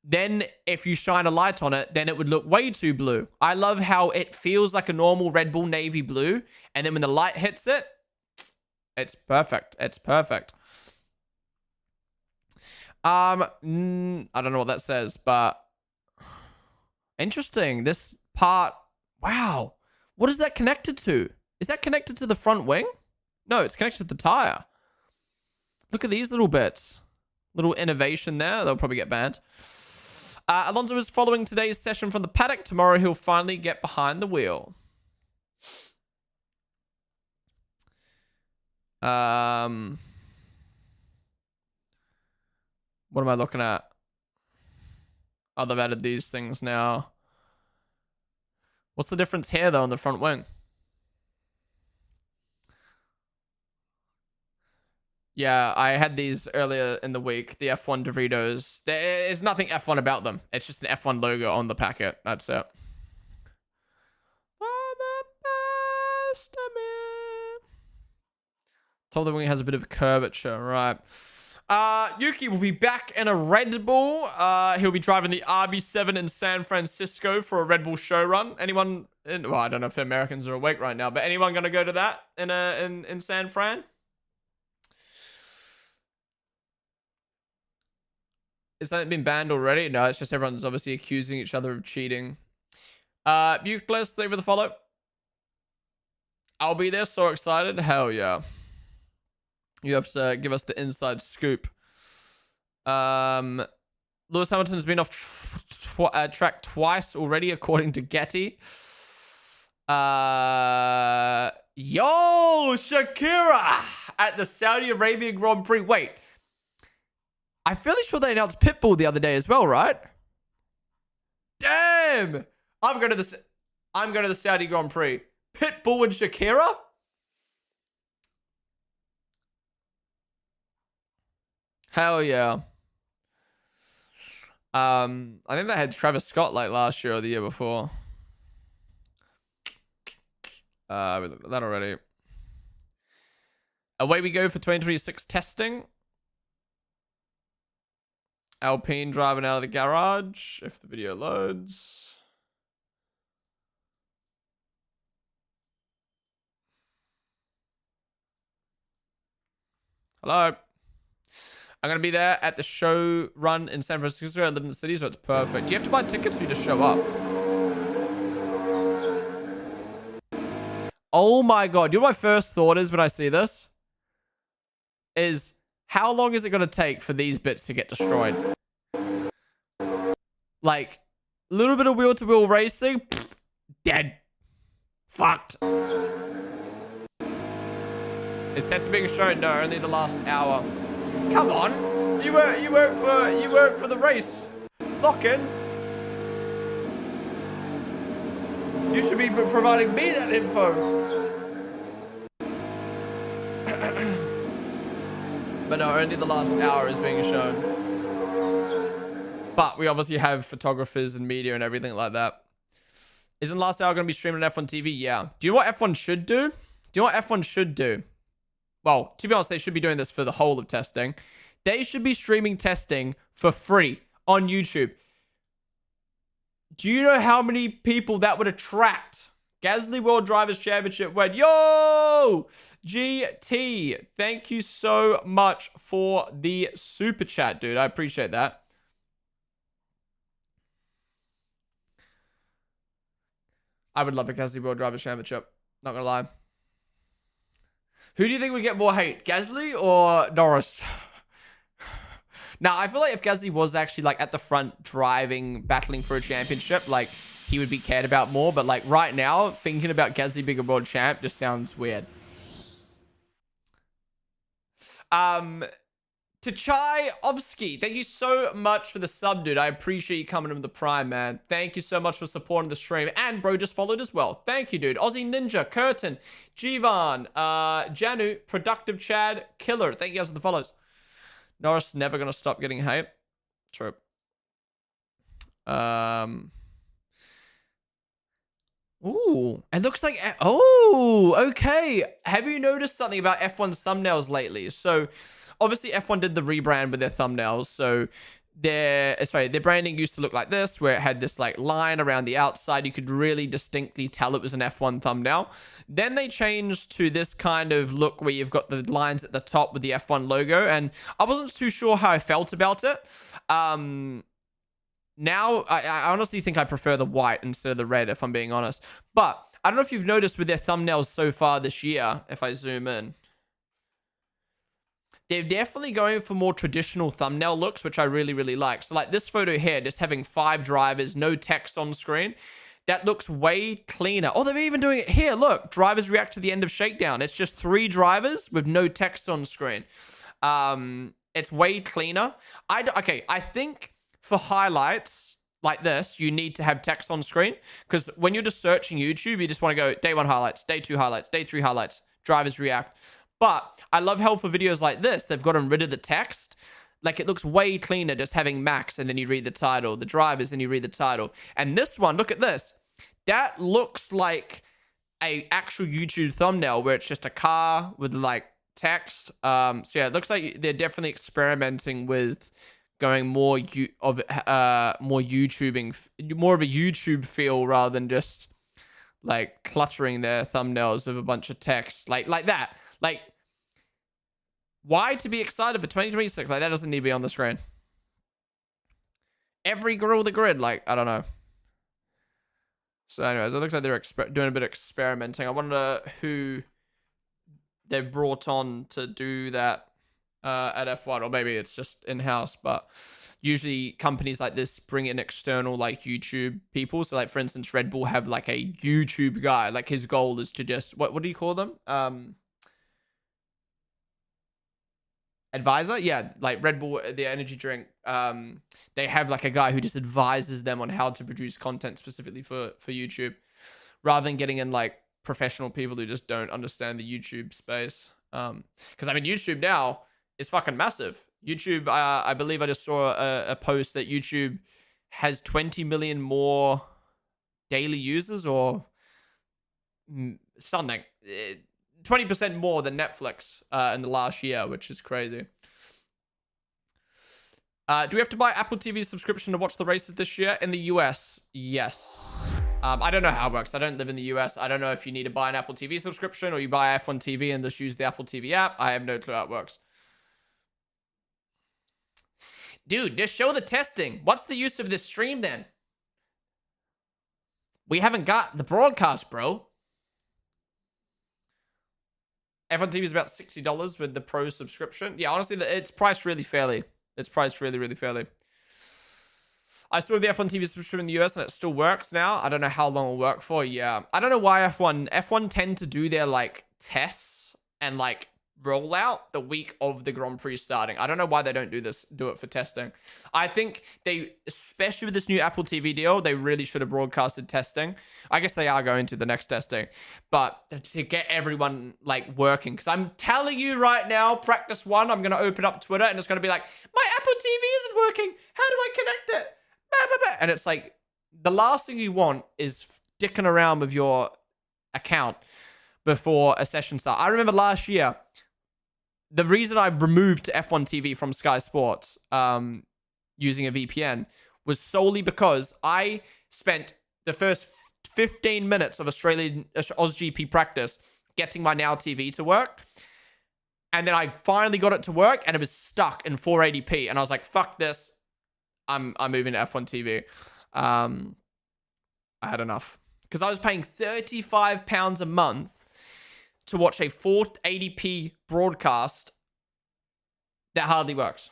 then if you shine a light on it, then it would look way too blue. I love how it feels like a normal Red Bull navy blue, and then when the light hits it, it's perfect. It's perfect. I don't know what that says, but interesting. This part, wow. What is that connected to? Is that connected to the front wing? No, it's connected to the tire. Look at these little bits. Little innovation there. They'll probably get banned. Alonso is following today's session from the paddock. Tomorrow he'll finally get behind the wheel. What am I looking at? Oh, they've added these things now. What's the difference here, though, on the front wing? Yeah, I had these earlier in the week. The F1 Doritos. There is nothing F1 about them. It's just an F1 logo on the packet. That's it. Told the wing has a bit of a curvature, right? Yuki will be back in a Red Bull. He'll be driving the RB7 in San Francisco for a Red Bull show run. Anyone? Well, I don't know if Americans are awake right now, but anyone gonna go to that in San Fran? Has that been banned already? No, it's just everyone's obviously accusing each other of cheating. Buckless, thank you for the follow. I'll be there, so excited. Hell yeah. You have to give us the inside scoop. Lewis Hamilton has been off track twice already, according to Getty. Yo, Shakira at the Saudi Arabia Grand Prix. Wait. I'm fairly sure they announced Pitbull the other day as well, right? Damn! I'm going to the Saudi Grand Prix. Pitbull and Shakira? Hell yeah. I think they had Travis Scott like last year or the year before. We looked at that already. Away we go for 2026 testing. Alpine driving out of the garage, if the video loads. Hello. I'm going to be there at the show run in San Francisco. I live in the city, so it's perfect. Do you have to buy tickets or you just show up? Oh my god. You know what my first thought is when I see this? Is how long is it going to take for these bits to get destroyed? Like, a little bit of wheel-to-wheel racing, pfft, dead. Fucked. Is testing being shown? No, only the last hour. Come on. You work for the race. Lock in. You should be providing me that info. But no, only the last hour is being shown. But we obviously have photographers and media and everything like that. Isn't last hour going to be streamed on F1 TV? Yeah. Do you know what F1 should do? Do you know what F1 should do? Well, to be honest, they should be doing this for the whole of testing. They should be streaming testing for free on YouTube. Do you know how many people that would attract? Gasly World Drivers Championship went, yo! GT, thank you so much for the super chat, dude. I appreciate that. I would love a Gasly World Drivers Championship. Not gonna lie. Who do you think would get more hate? Gasly or Norris? Now, I feel like if Gasly was actually like at the front driving, battling for a championship, like he would be cared about more. But like right now, thinking about Gasly being a world champ just sounds weird. Tchaiovsky, thank you so much for the sub, dude. I appreciate you coming in with the prime, man. Thank you so much for supporting the stream. And bro just followed as well. Thank you, dude. Aussie Ninja, Curtin, Jivan, Janu, Productive Chad, Killer. Thank you guys for the follows. Norris never gonna stop getting hate. True. Ooh, it looks like, oh, okay. Have you noticed something about F1's thumbnails lately? So obviously F1 did the rebrand with their thumbnails. So their branding used to look like this, where it had this like line around the outside. You could really distinctly tell it was an F1 thumbnail. Then they changed to this kind of look where you've got the lines at the top with the F1 logo. And I wasn't too sure how I felt about it. Now, I honestly think I prefer the white instead of the red, if I'm being honest. But I don't know if you've noticed with their thumbnails so far this year, if I zoom in. They're definitely going for more traditional thumbnail looks, which I really, really like. So like this photo here, just having 5 drivers, no text on screen. That looks way cleaner. Oh, they're even doing it here. Look, drivers react to the end of shakedown. It's just 3 drivers with no text on screen. It's way cleaner. I think for highlights like this, you need to have text on screen, because when you're just searching YouTube, you just want to go day 1 highlights, day 2 highlights, day 3 highlights, drivers react. But I love how for videos like this, they've gotten rid of the text. Like, it looks way cleaner just having Max and then you read the title, the drivers and you read the title. And this one, look at this. That looks like a actual YouTube thumbnail where it's just a car with like text. So yeah, it looks like they're definitely experimenting with going more of a YouTube feel rather than just like cluttering their thumbnails with a bunch of text like that. Like, why to be excited for 2026? Like, that doesn't need to be on the screen. Every grill the grid, like, I don't know. So anyways, it looks like they're doing a bit of experimenting. I wonder who they've brought on to do that at F1, or maybe it's just in-house. But usually companies like this bring in external like YouTube people. So like, for instance, Red Bull have like a YouTube guy. Like, his goal is to just, what do you call them? Advisor? Yeah, like Red Bull, the energy drink, they have like a guy who just advises them on how to produce content specifically for YouTube, rather than getting in like professional people who just don't understand the YouTube space. Because I mean, YouTube now is fucking massive. YouTube, I believe I just saw a post that YouTube has 20 million more daily users, or something. 20% more than Netflix in the last year, which is crazy. Do we have to buy Apple TV subscription to watch the races this year? In the US, yes. I don't know how it works. I don't live in the US. I don't know if you need to buy an Apple TV subscription or you buy F1 TV and just use the Apple TV app. I have no clue how it works. Dude, just show the testing. What's the use of this stream then? We haven't got the broadcast, bro. F1 TV is about $60 with the Pro subscription. Yeah, honestly, it's priced really fairly. It's priced really, really fairly. I still have the F1 TV subscription in the US and it still works now. I don't know how long it'll work for. Yeah. I don't know why F1 tend to do their like tests and like rollout the week of the Grand Prix starting. I don't know why they don't do it for testing. I think they, especially with this new Apple TV deal, they really should have broadcasted testing. I guess they are going to the next testing, but to get everyone like working, because I'm telling you right now, practice 1, I'm going to open up Twitter and it's going to be like, my Apple TV isn't working. How do I connect it? And it's like, the last thing you want is dicking around with your account before a session starts. I remember last year, the reason I removed F1 TV from Sky Sports using a VPN was solely because I spent the first 15 minutes of Australian AusGP practice getting my Now TV to work. And then I finally got it to work and it was stuck in 480p. And I was like, fuck this. I'm moving to F1 TV. I had enough. Because I was paying £35 a month to watch a 480p broadcast that hardly works.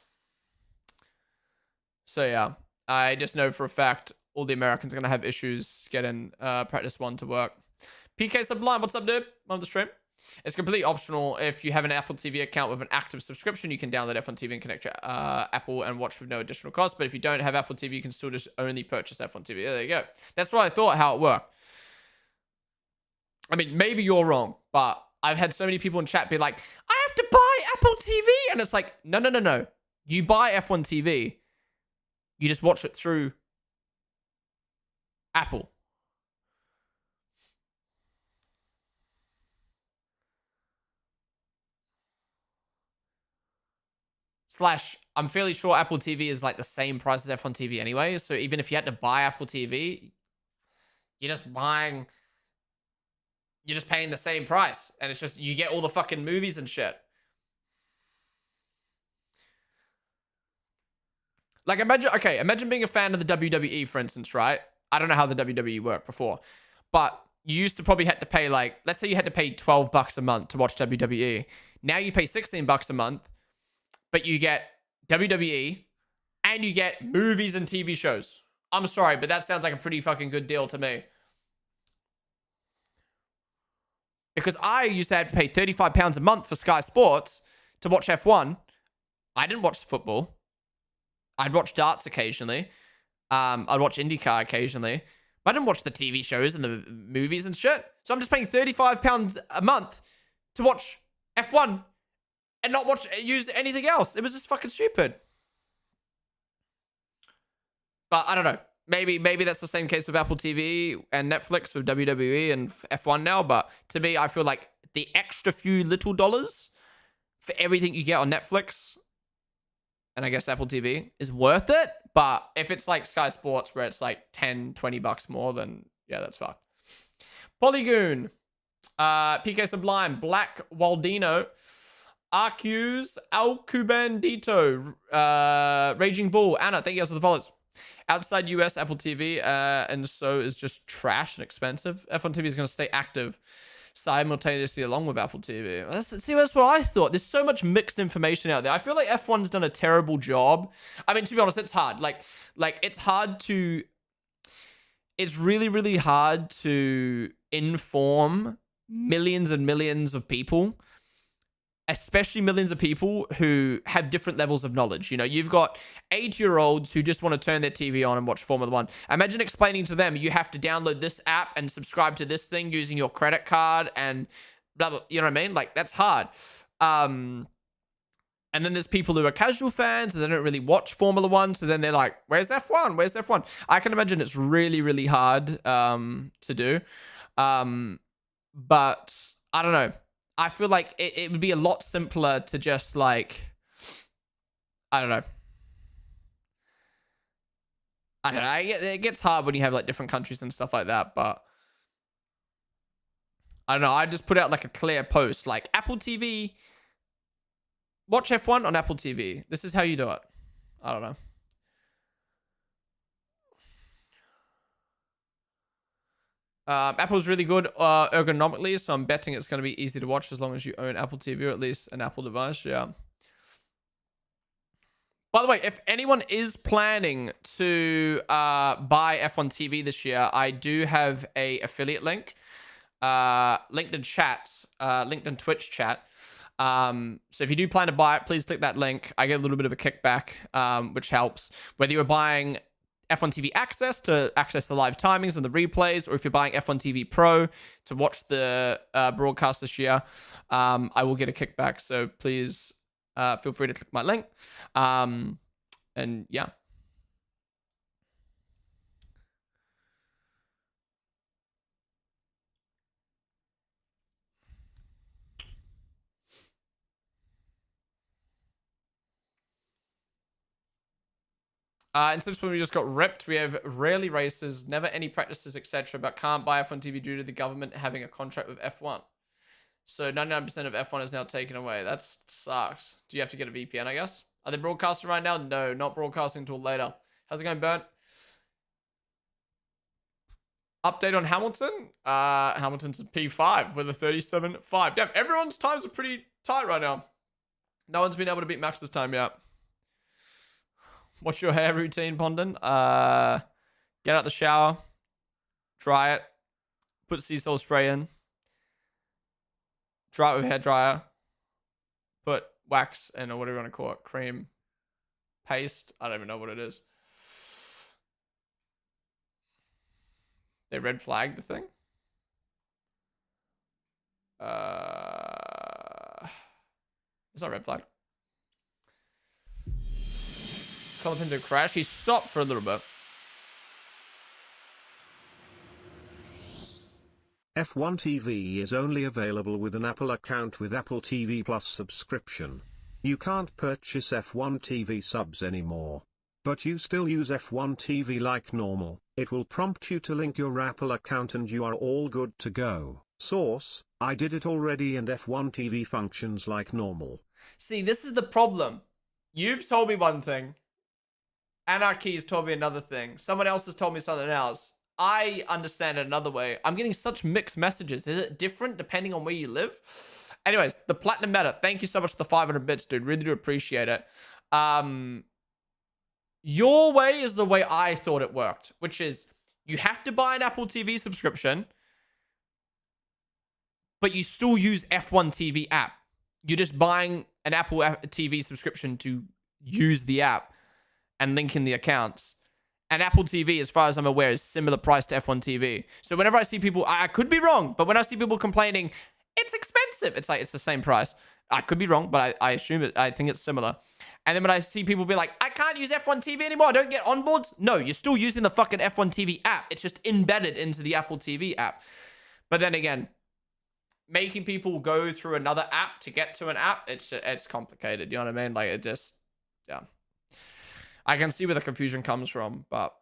So yeah, I just know for a fact all the Americans are going to have issues getting practice 1 to work. PK Sublime, what's up, dude? Love the stream. It's completely optional. If you have an Apple TV account with an active subscription, you can download F1 TV and connect your Apple and watch with no additional cost. But if you don't have Apple TV, you can still just only purchase F1 TV. There you go. That's what I thought how it worked. I mean, maybe you're wrong, but I've had so many people in chat be like, I have to buy Apple TV. And it's like, no. You buy F1 TV. You just watch it through Apple. / I'm fairly sure Apple TV is like the same price as F1 TV anyway. So even if you had to buy Apple TV, you're just paying the same price. And it's just, you get all the fucking movies and shit. Like, imagine being a fan of the WWE, for instance, right? I don't know how the WWE worked before, but you used to probably had to pay, like, let's say you had to pay $12 a month to watch WWE. Now you pay $16 a month, but you get WWE and you get movies and TV shows. I'm sorry, but that sounds like a pretty fucking good deal to me. Because I used to have to pay £35 a month for Sky Sports to watch F1. I didn't watch the football. I'd watch darts occasionally. I'd watch IndyCar occasionally. But I didn't watch the TV shows and the movies and shit. So I'm just paying £35 a month to watch F1 and not use anything else. It was just fucking stupid. But I don't know. Maybe that's the same case with Apple TV and Netflix with WWE and F1 now. But to me, I feel like the extra few little dollars for everything you get on Netflix and I guess Apple TV is worth it. But if it's like Sky Sports where it's like $10-20 more, then yeah, that's fucked. Polygoon, PK Sublime, Black Waldino, Arcus, Alcubandito, Raging Bull, Anna, thank you guys for the follows. Outside US, Apple TV, and so is just trash and expensive. F1 TV is going to stay active simultaneously along with Apple TV. That's what I thought. There's so much mixed information out there. I feel like F1's done a terrible job. I mean, to be honest, it's hard. Like it's hard to... It's really, really hard to inform millions and millions of people, especially millions of people who have different levels of knowledge. You know, you've got 8-year-olds who just want to turn their TV on and watch Formula One. Imagine explaining to them, you have to download this app and subscribe to this thing using your credit card and blah, blah. You know what I mean? Like, that's hard. And then there's people who are casual fans and they don't really watch Formula One. So then they're like, where's F1? Where's F1? I can imagine it's really, really hard to do. But I don't know. I feel like it would be a lot simpler to just like, I don't know. It gets hard when you have like different countries and stuff like that, but I don't know. I just put out like a clear post, like Apple TV, watch F1 on Apple TV. This is how you do it. I don't know. Apple's really good ergonomically, so I'm betting it's going to be easy to watch as long as you own Apple TV or at least an Apple device. Yeah. By the way, if anyone is planning to buy F1 TV this year, I do have a affiliate link, LinkedIn chat, LinkedIn Twitch chat. So if you do plan to buy it, please click that link. I get a little bit of a kickback, which helps. Whether you're buying F1 TV access to access the live timings and the replays, or if you're buying F1 TV Pro to watch the broadcast this year, I will get a kickback. So please feel free to click my link. And yeah. And since when we just got ripped, we have rarely races, never any practices, etc., but can't buy F1 TV due to the government having a contract with F1. So 99% of F1 is now taken away. That sucks. Do you have to get a VPN, I guess? Are they broadcasting right now? No, not broadcasting until later. How's it going, Bernd? Update on Hamilton? Hamilton's at P5 with a 37.5. Damn, everyone's times are pretty tight right now. No one's been able to beat Max's time yet. What's your hair routine, Ponden? Get out the shower, dry it, put sea salt spray in, dry it with a hairdryer, put wax and or whatever you want to call it, cream, paste. I don't even know what it is. They red flagged the thing. It's not red flag. Colapinto crash. He stopped for a little bit. F1 TV is only available with an Apple account with Apple TV Plus subscription. You can't purchase F1 TV subs anymore. But you still use F1 TV like normal. It will prompt you to link your Apple account and you are all good to go. Source, I did it already and F1 TV functions like normal. See, this is the problem. You've told me one thing. Anarchy has told me another thing. Someone else has told me something else. I understand it another way. I'm getting such mixed messages. Is it different depending on where you live? Anyways, the Platinum Meta. Thank you so much for the 500 bits, dude. Really do appreciate it. Your way is the way I thought it worked, which is you have to buy an Apple TV subscription, but you still use F1 TV app. You're just buying an Apple TV subscription to use the app and link in the accounts. And Apple TV, as far as I'm aware, is similar price to F1 TV. So whenever I see people, I could be wrong, but when I see people complaining, it's expensive, it's like, it's the same price. I could be wrong, but I assume it. I think it's similar. And then when I see people be like, I can't use F1 TV anymore, I don't get onboards. No, you're still using the fucking F1 TV app. It's just embedded into the Apple TV app. But then again, making people go through another app to get to an app, it's complicated. You know what I mean? Like, it just, yeah. I can see where the confusion comes from, but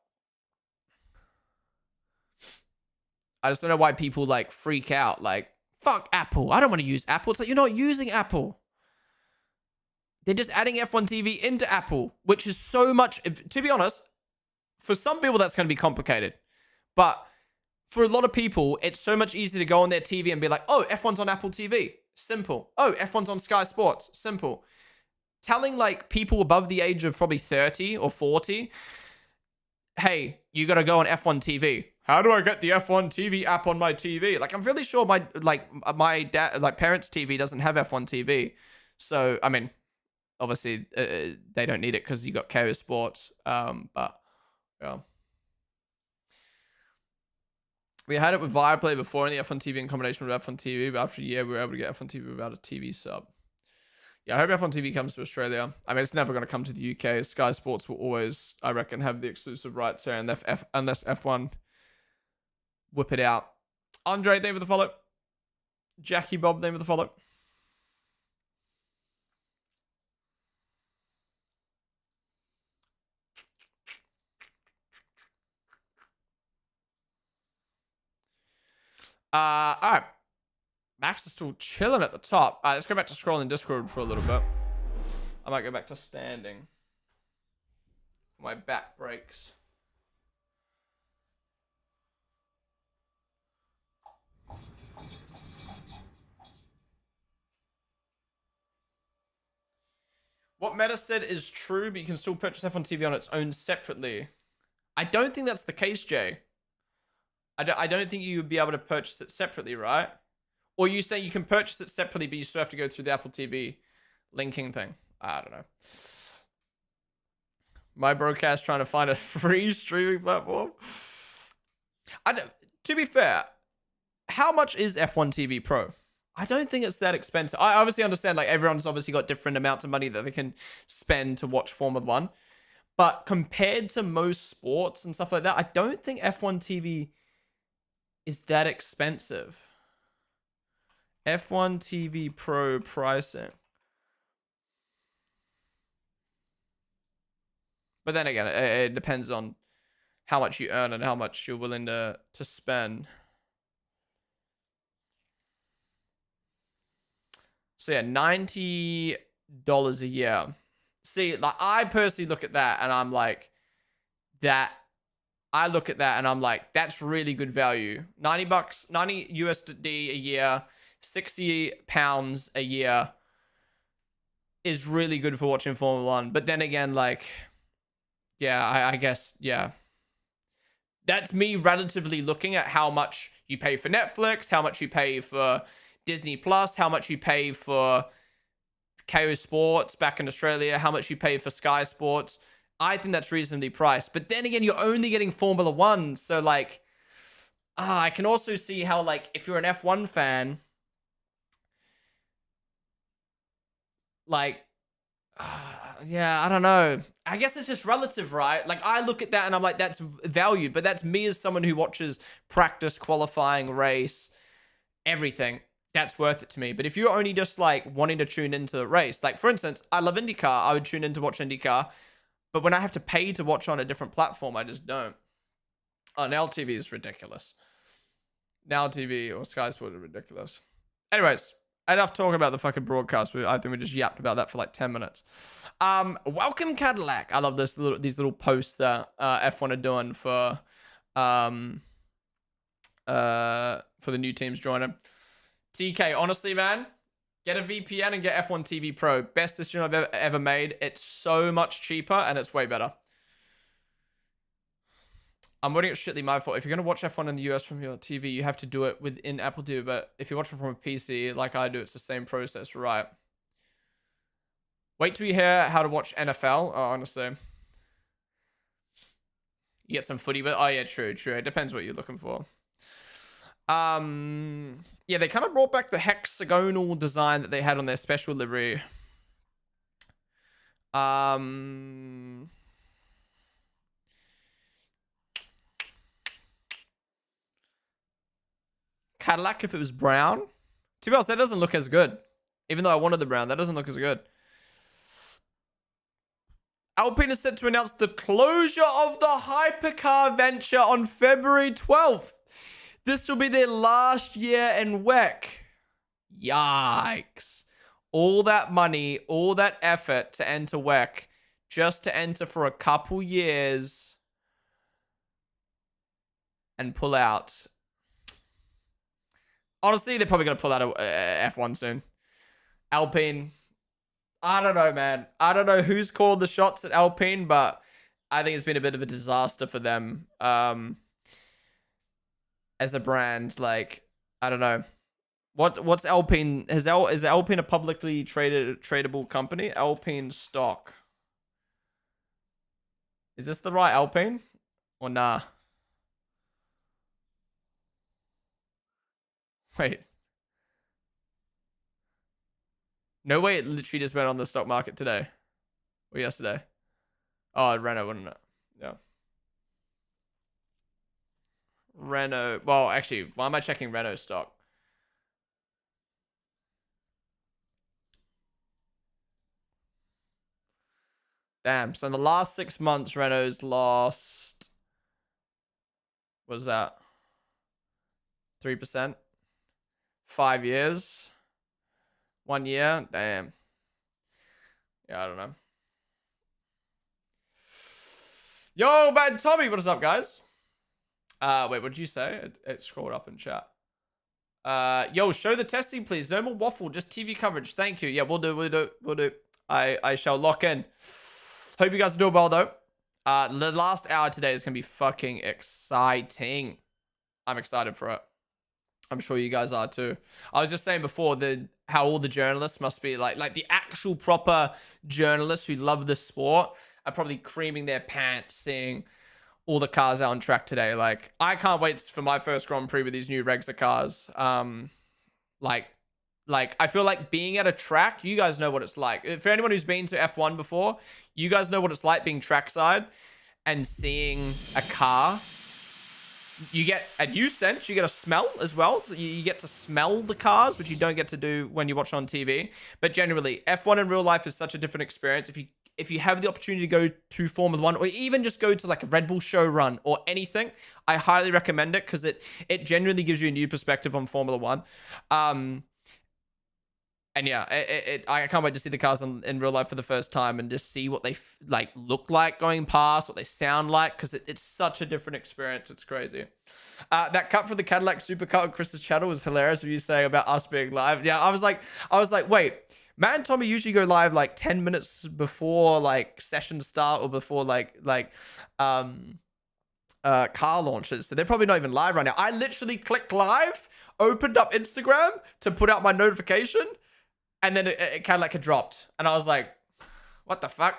I just don't know why people like freak out. Like, fuck Apple. I don't want to use Apple. It's like, you're not using Apple. They're just adding F1 TV into Apple, which is so much, to be honest, for some people that's going to be complicated. But for a lot of people, it's so much easier to go on their TV and be like, oh, F1's on Apple TV. Simple. Oh, F1's on Sky Sports. Simple. Telling like people above the age of probably 30 or 40, hey, you got to go on F1 TV. How do I get the F1 TV app on my TV? Like, I'm really sure my parents' TV doesn't have F1 TV. So, I mean, obviously they don't need it because you got KO Sports. But yeah. We had it with Viaplay before in the F1 TV in combination with F1 TV, but after a year we were able to get F1 TV without a TV sub. Yeah, I hope F1 TV comes to Australia. I mean, it's never going to come to the UK. Sky Sports will always, I reckon, have the exclusive rights here unless F1 whip it out. Andre, name of the follow. Jackie Bob, name of the follow. All right. Max is still chilling at the top. All right, let's go back to scrolling Discord for a little bit. I might go back to standing. My back breaks. What Meta said is true, but you can still purchase F1 TV on its own separately. I don't think that's the case, Jay. I don't think you would be able to purchase it separately, right? Or you say you can purchase it separately, but you still have to go through the Apple TV linking thing. I don't know. My broadcast trying to find a free streaming platform. To be fair, how much is F1 TV Pro? I don't think it's that expensive. I obviously understand, like, everyone's obviously got different amounts of money that they can spend to watch Formula 1. But compared to most sports and stuff like that, I don't think F1 TV is that expensive. F1 TV Pro pricing. But then again, it depends on how much you earn and how much you're willing to spend. So yeah, $90 a year. See, like, I personally look at that and I'm like, that's really good value. $90, 90 USD a year, 60 pounds a year is really good for watching Formula 1. But then again, like, yeah, I guess, yeah. That's me relatively looking at how much you pay for Netflix, how much you pay for Disney Plus, how much you pay for KO Sports back in Australia, how much you pay for Sky Sports. I think that's reasonably priced. But then again, you're only getting Formula 1. So, like, I can also see how, like, if you're an F1 fan, like, yeah, I don't know. I guess it's just relative, right? Like, I look at that and I'm like, that's valued. But that's me as someone who watches practice, qualifying, race, everything. that's worth it to me. But if you're only just like wanting to tune into the race, like for instance, I love IndyCar. I would tune in to watch IndyCar. But when I have to pay to watch on a different platform, I just don't. Oh, Now TV is ridiculous. Now TV or Sky Sport are ridiculous. Anyways, enough talking about the fucking broadcast. I think we just yapped about that for like 10 minutes. Welcome Cadillac. I love these little posts that F1 are doing for the new teams joining. TK, honestly, man, get a VPN and get F1 TV Pro. Best decision I've ever made. It's so much cheaper and it's way better. I'm wording it strictly my fault. If you're going to watch F1 in the US from your TV, you have to do it within Apple TV. But if you're watching from a PC, like I do, it's the same process, right? Wait till you hear how to watch NFL. Oh, honestly. You get some footy, but oh yeah, true. It depends what you're looking for. Yeah, they kind of brought back the hexagonal design that they had on their special livery. Cadillac, if it was brown. To be honest, that doesn't look as good. Even though I wanted the brown, that doesn't look as good. Alpine is set to announce the closure of the hypercar venture on February 12th. This will be their last year in WEC. Yikes. All that money, all that effort to enter WEC, just to enter for a couple years and pull out. Honestly, they're probably going to pull out F1 soon. Alpine, I don't know, man. I don't know who's called the shots at Alpine, but I think it's been a bit of a disaster for them. As a brand, like, I don't know. What's Alpine? Is Alpine a publicly tradable company? Alpine stock. Is this the right Alpine? Or nah? Wait. No way, it literally just went on the stock market today. Or yesterday. Oh, Renault, wasn't it? Yeah. Renault. Well, actually, why am I checking Renault stock? Damn. So in the last 6 months, Renault's lost. What was that? 3%. 5 years. 1 year. Damn. Yeah, I don't know. Yo, Bad Tommy, what is up, guys? Wait, what did you say? It scrolled up in chat. Yo, show the testing, please. No more waffle, just TV coverage. Thank you. Yeah, we'll do. I shall lock in. Hope you guys are doing well, though. The last hour today is going to be fucking exciting. I'm excited for it. I'm sure you guys are too. I was just saying before how all the journalists must be like the actual proper journalists who love the sport are probably creaming their pants seeing all the cars out on track today. Like, I can't wait for my first Grand Prix with these new Regza cars. Like I feel like being at a track, you guys know what it's like. For anyone who's been to F1 before, you guys know what it's like being trackside and seeing a car. You get a new sense, you get a smell as well. So you get to smell the cars, which you don't get to do when you watch on TV. But generally, F1 in real life is such a different experience. If you have the opportunity to go to Formula 1 or even just go to like a Red Bull show run or anything, I highly recommend it because it genuinely gives you a new perspective on Formula 1. And yeah, I can't wait to see the cars in real life for the first time and just see what they look like going past, what they sound like, because it's such a different experience. It's crazy. That cut for the Cadillac Supercut on Chris's channel was hilarious. What you say about us being live? Yeah, I was like, wait, Matt and Tommy usually go live like 10 minutes before like sessions start or before car launches, so they're probably not even live right now. I literally clicked live, opened up Instagram to put out my notification. And then Cadillac had dropped. And I was like, what the fuck?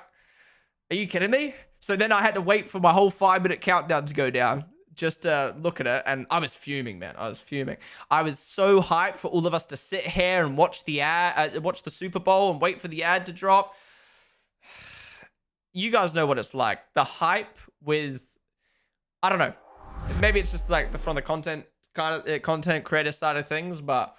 Are you kidding me? So then I had to wait for my whole 5-minute countdown to go down just to look at it. And I was fuming, man. I was fuming. I was so hyped for all of us to sit here and watch the ad, watch the Super Bowl and wait for the ad to drop. You guys know what it's like. The hype with, I don't know. Maybe it's just like from the content creator side of things, but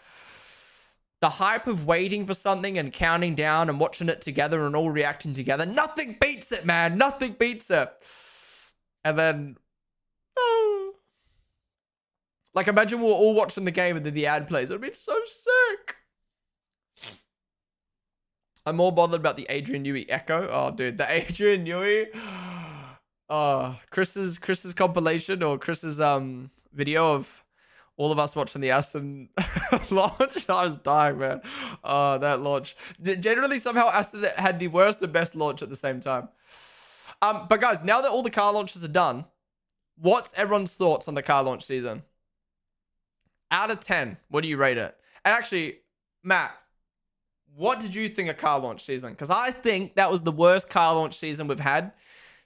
the hype of waiting for something and counting down and watching it together and all reacting together. Nothing beats it, man. Nothing beats it. And then, like, imagine we're all watching the game and then the ad plays. It would be so sick. I'm more bothered about the Adrian Newey echo. Oh, dude, the Adrian Newey. Oh, Chris's compilation or Chris's video of all of us watching the Aston launch. I was dying, man. Oh, that launch. Generally, somehow Aston had the worst and best launch at the same time. But guys, now that all the car launches are done, what's everyone's thoughts on the car launch season? Out of 10, what do you rate it? And actually, Matt, what did you think of car launch season? Because I think that was the worst car launch season we've had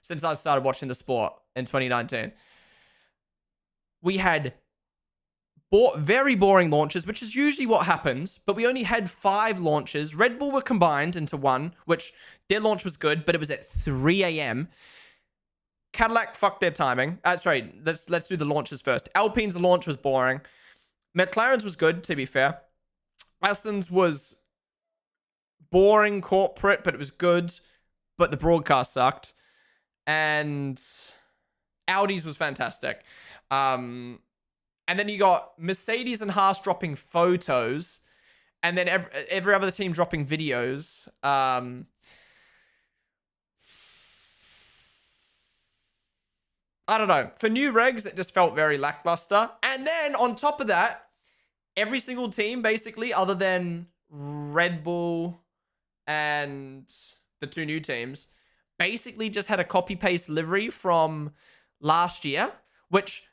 since I started watching the sport in 2019. We had very boring launches, which is usually what happens, but we only had 5 launches. Red Bull were combined into one, which their launch was good, but it was at 3 a.m. Cadillac fucked their timing. Sorry, let's do the launches first. Alpine's launch was boring. McLaren's was good, to be fair. Aston's was boring corporate, but it was good, but the broadcast sucked. And Audi's was fantastic. And then you got Mercedes and Haas dropping photos, and then every other team dropping videos. I don't know. For new regs, it just felt very lackluster. And then on top of that, every single team, basically, other than Red Bull and the 2 new teams, basically just had a copy-paste livery from last year, which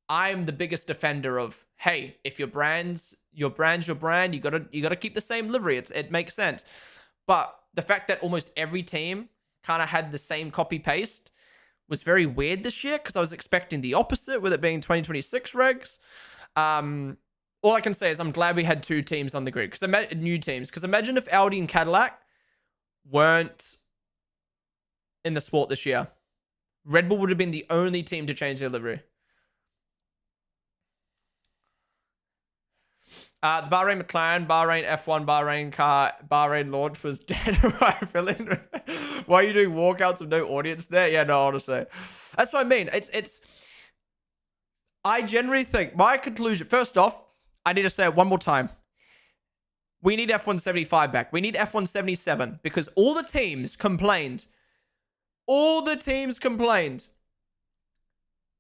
I'm the biggest defender of. Hey, if your brand's your brand, you gotta keep the same livery. It makes sense. But the fact that almost every team kind of had the same copy-paste was very weird this year, because I was expecting the opposite with it being 2026 regs. All I can say is I'm glad we had 2 teams on the grid, because new teams. Because imagine if Audi and Cadillac weren't in the sport this year. Red Bull would have been the only team to change their livery. The Bahrain McLaren, Bahrain F1, Bahrain car, Bahrain launch was dead. Why are you doing walkouts with no audience there? Yeah, no, honestly. That's what I mean. I generally think, my conclusion, first off, I need to say it one more time. We need F175 back. We need F177, because all the teams complained. All the teams complained.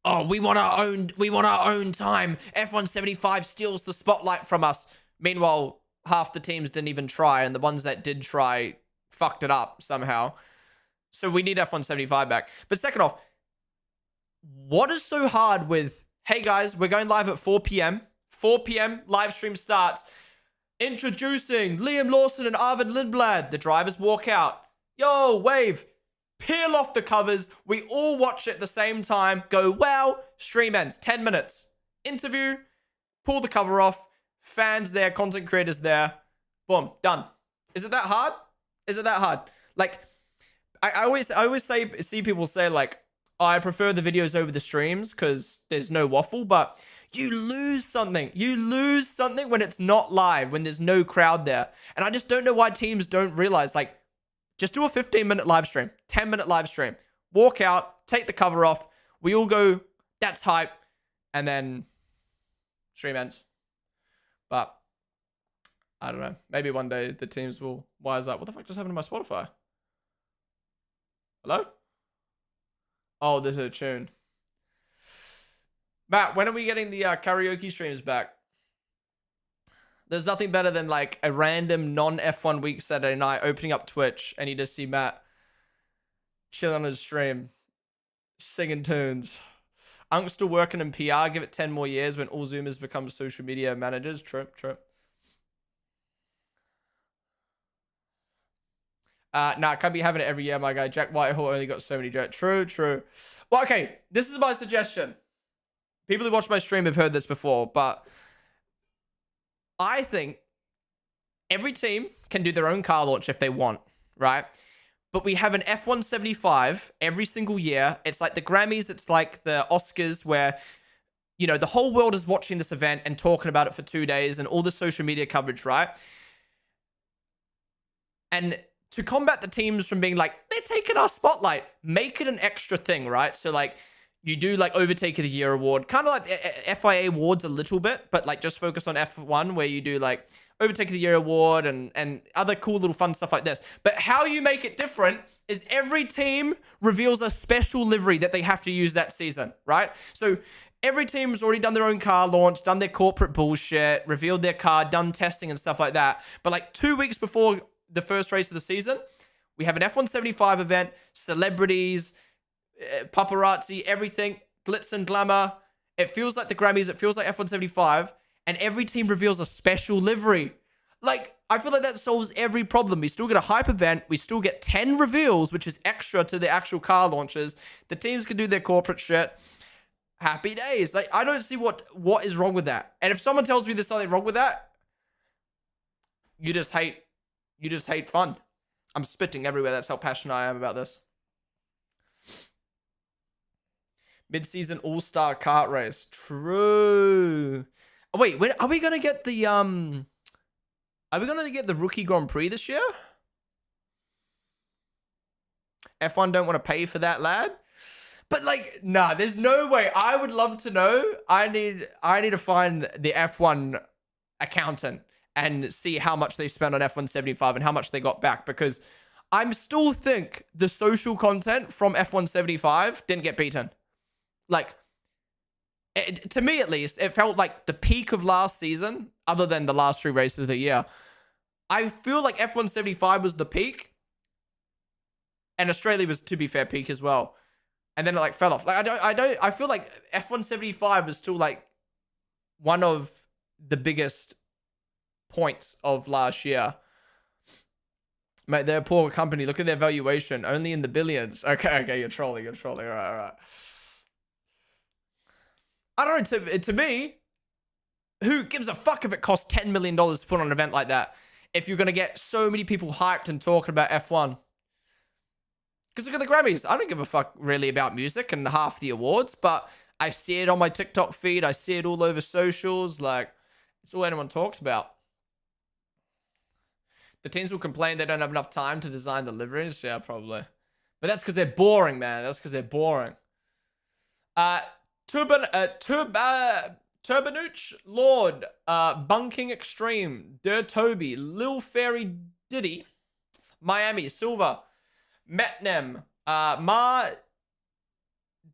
Oh, we want our own time. F175 steals the spotlight from us. Meanwhile, half the teams didn't even try, and the ones that did try fucked it up somehow. So we need F175 back. But second off, what is so hard with, hey guys, we're going live at 4 p.m. 4 p.m. live stream starts. Introducing Liam Lawson and Arvid Lindblad. The drivers walk out. Yo, wave. Peel off the covers. We all watch it at the same time. Go, wow. Stream ends. 10 minutes. Interview. Pull the cover off. Fans there. Content creators there. Boom. Done. Is it that hard? Is it that hard? Like, I always see people say, like, oh, I prefer the videos over the streams because there's no waffle, but you lose something. You lose something when it's not live, when there's no crowd there. And I just don't know why teams don't realize, like, just do a 15-minute live stream, 10-minute live stream. Walk out, take the cover off. We all go, that's hype. And then stream ends. But I don't know. Maybe one day the teams will wise up. What the fuck just happened to my Spotify? Hello? Oh, there's a tune. Matt, when are we getting the karaoke streams back? There's nothing better than like a random non-F1 week Saturday night opening up Twitch and you just see Matt chilling on his stream, singing tunes. Unk's still working in PR. Give it 10 more years when all Zoomers become social media managers. True. Nah, can't be having it every year, my guy. Jack Whitehall only got so many jokes. True. Well, okay, this is my suggestion. People who watch my stream have heard this before, but I think every team can do their own car launch if they want, right? But we have an F175 every single year. It's like the Grammys, it's like the Oscars, where you know, the whole world is watching this event and talking about it for 2 days and all the social media coverage, right? And to combat the teams from being like, they're taking our spotlight, make it an extra thing, right? So like, you do like Overtake of the Year award, kind of like FIA awards a little bit, but like just focus on F1 where you do like Overtake of the Year award and other cool little fun stuff like this. But how you make it different is every team reveals a special livery that they have to use that season, right? So every team has already done their own car launch, done their corporate bullshit, revealed their car, done testing and stuff like that. But like 2 weeks before the first race of the season, we have an F175 event, celebrities, paparazzi, everything, glitz and glamour. It feels like the Grammys, it feels like F175, and every team reveals a special livery. Like, I feel like that solves every problem. We still get a hype event, we still get 10 reveals, which is extra to the actual car launches. The teams can do their corporate shit. Happy days. Like, I don't see what is wrong with that. And if someone tells me there's something wrong with that, you just hate fun. I'm spitting everywhere. That's how passionate I am about this. Mid-season all-star kart race. True. Oh, wait, when are we gonna get the rookie Grand Prix this year? F1 don't want to pay for that, lad. But like, nah, there's no way. I would love to know. I need to find the F1 accountant and see how much they spent on F175 and how much they got back, because I'm still think the social content from F175 didn't get beaten. Like, to me at least, it felt like the peak of last season, other than the last 3 races of the year. I feel like F175 was the peak, and Australia was, to be fair, peak as well. And then it like fell off. Like, I feel like F175 is still like one of the biggest points of last year. Mate, they're a poor company. Look at their valuation, only in the billions. Okay, you're trolling. All right. I don't know, to me, who gives a fuck if it costs $10 million to put on an event like that? If you're going to get so many people hyped and talking about F1. Because look at the Grammys. I don't give a fuck really about music and half the awards, but I see it on my TikTok feed. I see it all over socials. Like, it's all anyone talks about. The teams will complain they don't have enough time to design the liveries. Yeah, probably. But that's because they're boring, man. That's because they're boring. Turbanuch Lord, Bunking Extreme, Toby, Lil Fairy Diddy, Miami, Silver, Metnem, Ma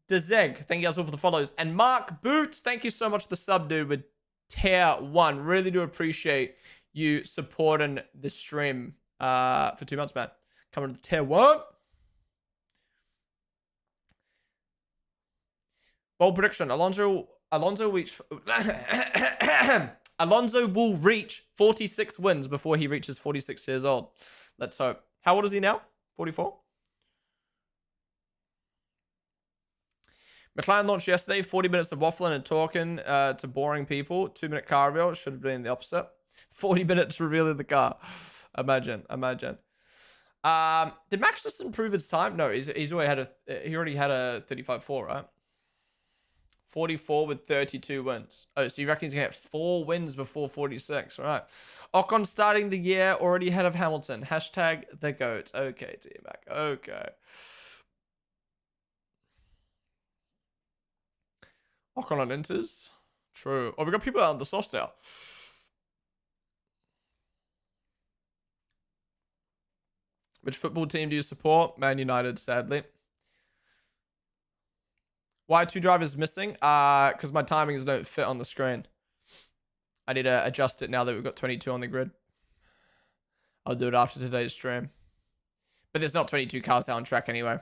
Dezeg, thank you guys all for the follows, and Mark Boots, thank you so much for the sub, dude, with Tier 1. Really do appreciate you supporting the stream for 2 months, man. Coming to the Tier 1. Bold prediction: Alonso will reach 46 wins before he reaches 46 years old. Let's hope. How old is he now? 44. McLaren launched yesterday. 40 minutes of waffling and talking to boring people. 2-minute car reveal. Should have been the opposite. 40 minutes revealing the car. Imagine. Did Max just improve his time? No, he already had a 35.4, right? 44 with 32 wins. Oh, so you reckon he's going to get 4 wins before 46. All right. Ocon starting the year already ahead of Hamilton. Hashtag the GOAT. Okay, T-Mac. Okay. Ocon on Inters. True. Oh, we got people out on the softs now. Which football team do you support? Man United, sadly. Why 2 drivers missing? Because my timings don't fit on the screen. I need to adjust it now that we've got 22 on the grid. I'll do it after today's stream. But there's not 22 cars out on track anyway.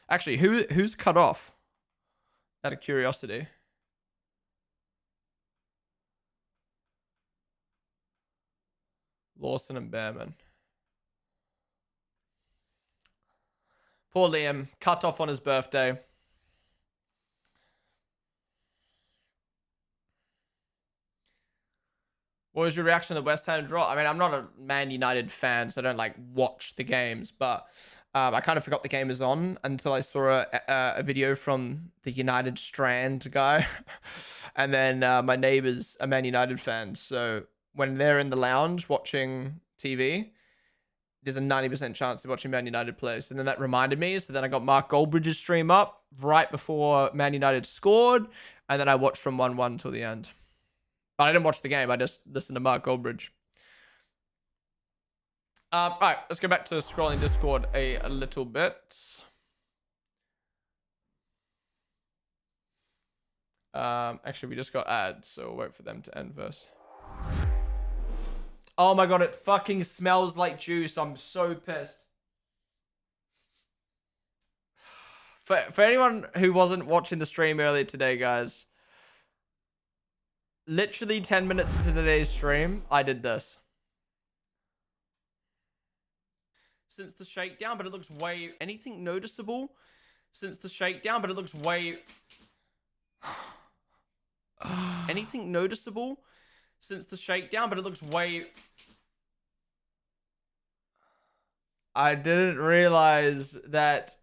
Actually, who's cut off? Out of curiosity. Lawson and Behrman. Poor Liam, cut off on his birthday. What was your reaction to the West Ham draw? I mean, I'm not a Man United fan, so I don't like watch the games, but I kind of forgot the game was on until I saw a video from the United Strand guy. And then my neighbor's a Man United fan. So when they're in the lounge watching TV, there's a 90% chance they're watching Man United play. So then that reminded me. So then I got Mark Goldbridge's stream up right before Man United scored. And then I watched from 1-1 till the end. But I didn't watch the game. I just listened to Mark Goldbridge. All right, let's go back to scrolling Discord a little bit. Actually, we just got ads, so we'll wait for them to end first. Oh my god, it fucking smells like juice. I'm so pissed. For anyone who wasn't watching the stream earlier today, guys, literally 10 minutes into today's stream, I did this. Since the shakedown, but it looks way... Anything noticeable since the shakedown, but it looks way... Anything noticeable since the shakedown, but it looks way... I didn't realize that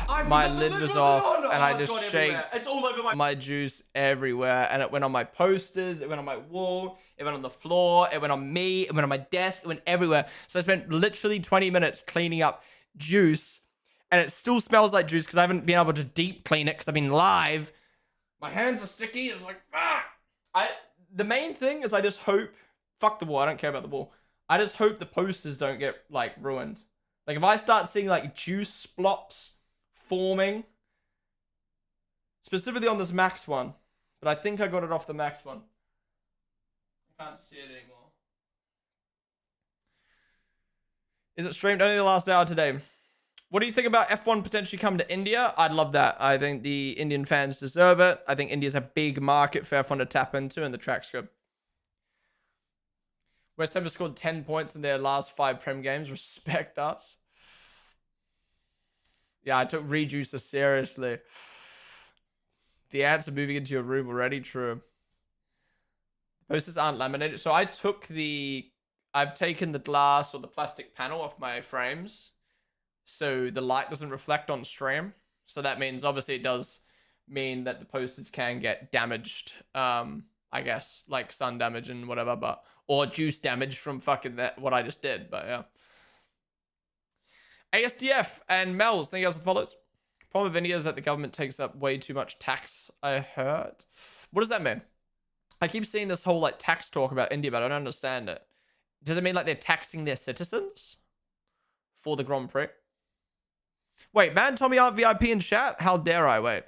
my lid was off and I just shaked It's all over my juice everywhere, and it went on my posters, it went on my wall, it went on the floor, it went on me, it went on my desk, it went everywhere. So I spent literally 20 minutes cleaning up juice, and it still smells like juice because I haven't been able to deep clean it because I've been live. My hands are sticky. It's like, the main thing is I just hope, fuck the wall, I don't care about the wall. I just hope the posters don't get like ruined. Like if I start seeing like juice splots forming, specifically on this Max one, but I think I got it off the Max one. I can't see it anymore. Is it streamed only the last hour today? What do you think about F1 potentially coming to India? I'd love that. I think the Indian fans deserve it. I think India's a big market for F1 to tap into, and the track's good. West Ham have scored 10 points in their last 5 Prem games. Respect us. Yeah, I took Rejuicer seriously. The ants are moving into your room already. True. Posters aren't laminated. So I've taken the glass or the plastic panel off my frames, so the light doesn't reflect on stream. So that means obviously it does mean that the posters can get damaged. I guess like sun damage and whatever, but or juice damage from fucking what I just did. But yeah. ASDF and Mel's, thank you guys for the follows. Problem of India is that the government takes up way too much tax, I heard. What does that mean? I keep seeing this whole like tax talk about India, but I don't understand it. Does it mean like they're taxing their citizens for the Grand Prix? Wait, man, Tommy aren't VIP in chat? How dare I? Wait.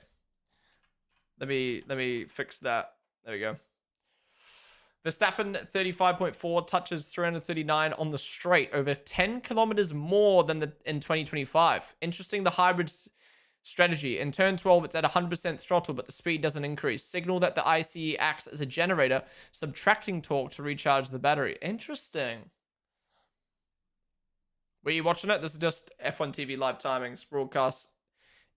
Let me fix that. There we go. Verstappen 35.4 touches 339 on the straight, over 10 kilometers more than in 2025. Interesting, the hybrid strategy. In turn 12, it's at 100% throttle, but the speed doesn't increase. Signal that the ICE acts as a generator, subtracting torque to recharge the battery. Interesting. Were you watching it? This is just F1 TV live timings. Broadcast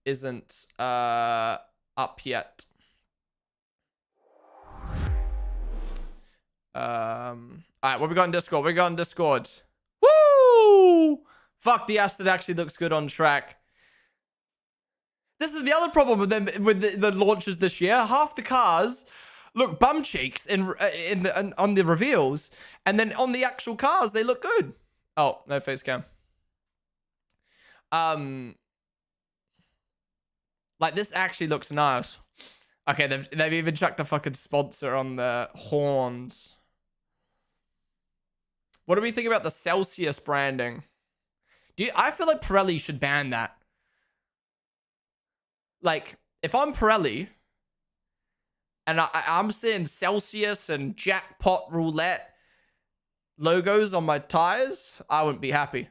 isn't up yet. All right, what we got in Discord? We got in Discord. Woo! Fuck, the Aston actually looks good on track. This is the other problem with them with the launches this year. Half the cars look bum cheeks on the reveals, and then on the actual cars they look good. Oh, no face cam. Like this actually looks nice. Okay, they've even chucked a fucking sponsor on the horns. What do we think about the Celsius branding? I feel like Pirelli should ban that. Like, if I'm Pirelli and I'm seeing Celsius and Jackpot Roulette logos on my tires, I wouldn't be happy.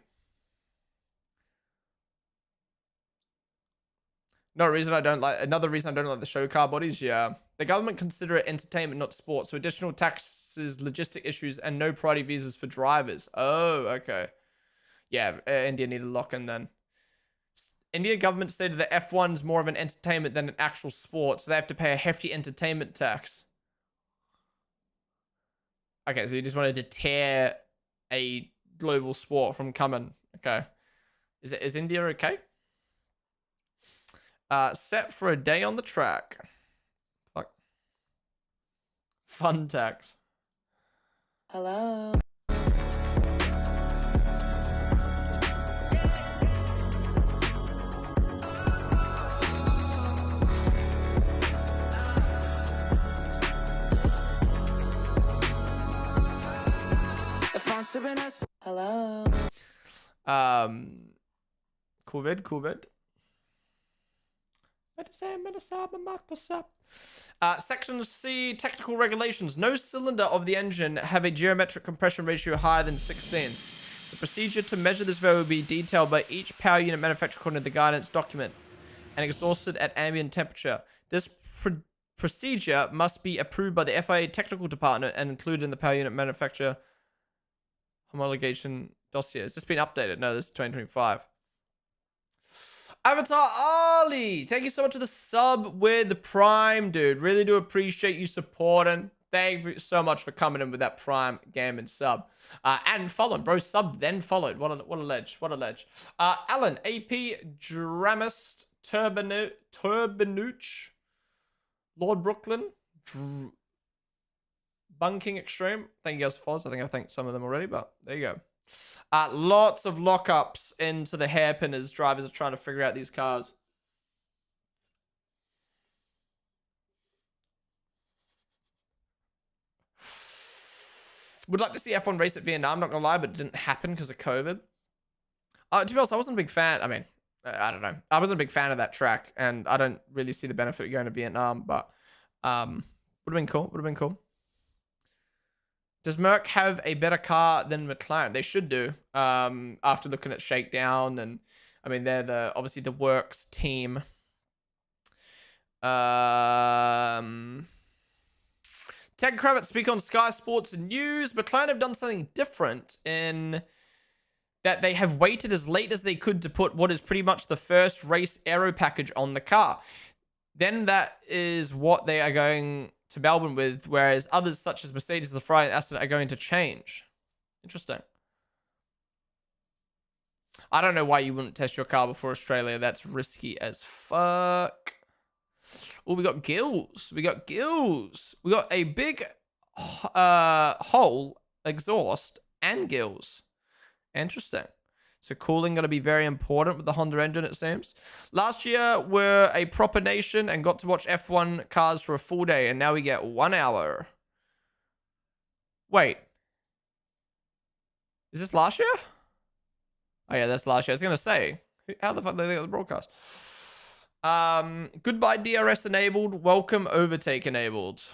Another reason I don't like the show car bodies, yeah. The government consider it entertainment, not sport, so additional taxes, logistic issues, and no priority visas for drivers. Oh, okay. Yeah, India need a lock-in then. Indian government stated that F1 is more of an entertainment than an actual sport, so they have to pay a hefty entertainment tax. Okay, so you just wanted to tear a global sport from coming. Okay. Is India okay? Set for a day on the track. Fuck. Fun tax. Hello. Hello. COVID. Section C, technical regulations. No cylinder of the engine have a geometric compression ratio higher than 16. The procedure to measure this value will be detailed by each power unit manufacturer according to the guidance document and exhausted at ambient temperature. This procedure must be approved by the FIA technical department and included in the power unit manufacturer homologation dossier. Has this been updated? No, this is 2025. Avatar Ali, thank you so much for the sub with the Prime, dude. Really do appreciate you supporting. Thank you so much for coming in with that Prime gaming sub. And following, bro. Sub, then followed. What a ledge. What a ledge. Alan, AP, Dramist, Turbinuch, Lord Brooklyn, Bunking Extreme. Thank you guys for following. I think I thanked some of them already, but there you go. Lots of lockups into the hairpin as drivers are trying to figure out these cars. Would like to see F1 race at Vietnam, not gonna lie, but it didn't happen because of COVID. To be honest, I wasn't a big fan. I mean, I don't know. I wasn't a big fan of that track, and I don't really see the benefit of going to Vietnam, but would have been cool. Would have been cool. Does Merc have a better car than McLaren? They should do. After looking at Shakedown, and I mean they're obviously the works team. Ted Kravitz speak on Sky Sports News. McLaren have done something different in that they have waited as late as they could to put what is pretty much the first race aero package on the car. Then that is what they are going to Melbourne with, whereas others such as Mercedes, the Ferrari, and Aston are going to change. Interesting. I don't know why you wouldn't test your car before Australia. That's risky as fuck. Oh, we got gills. We got gills. We got a big hole, exhaust, and gills. Interesting. So cooling going to be very important with the Honda engine, it seems. Last year, we're a proper nation and got to watch F1 cars for a full day, and now we get 1 hour. Wait. Is this last year? Oh, yeah, that's last year. I was going to say, how the fuck did they get the broadcast? Goodbye DRS enabled. Welcome overtake enabled.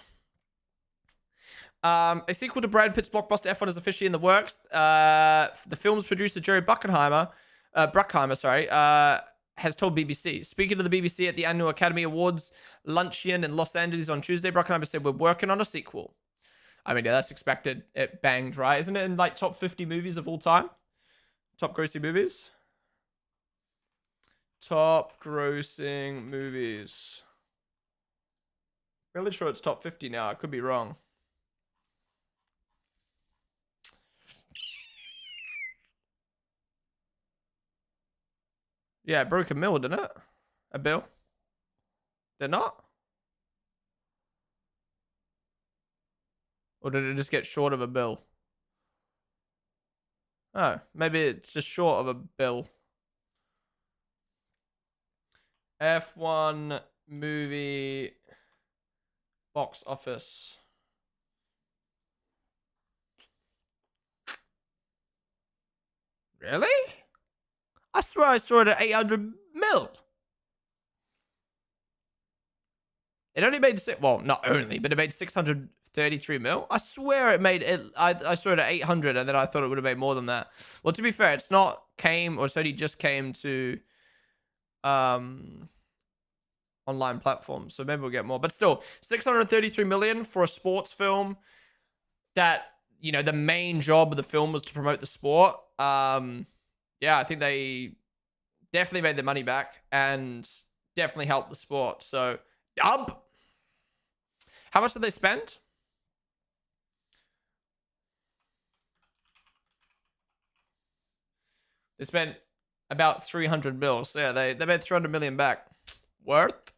A sequel to Brad Pitt's blockbuster F1 is officially in the works. The film's producer Jerry Bruckheimer, has told BBC. Speaking to the BBC at the annual Academy Awards luncheon in Los Angeles on Tuesday, Bruckheimer said, "We're working on a sequel." I mean, yeah, that's expected. It banged, right? Isn't it in like top 50 movies of all time? Top grossing movies? Top grossing movies. Really sure it's top 50 now. I could be wrong. Yeah, it broke a mil, didn't it? A bill? Did it not? Or did it just get short of a bill? Oh, maybe it's just short of a bill. F1 movie box office. Really? I swear I saw it at 800 mil. It only made well, not only, but it made 633 mil. I swear it made it. I saw it at 800, and then I thought it would have made more than that. Well, to be fair, it's not came, or it's only just came to online platforms, so maybe we'll get more. But still, 633 million for a sports film that, you know, the main job of the film was to promote the sport. Yeah, I think they definitely made their money back and definitely helped the sport. So, dub. How much did they spend? They spent about 300 mil. So yeah, they made 300 million back. Worth.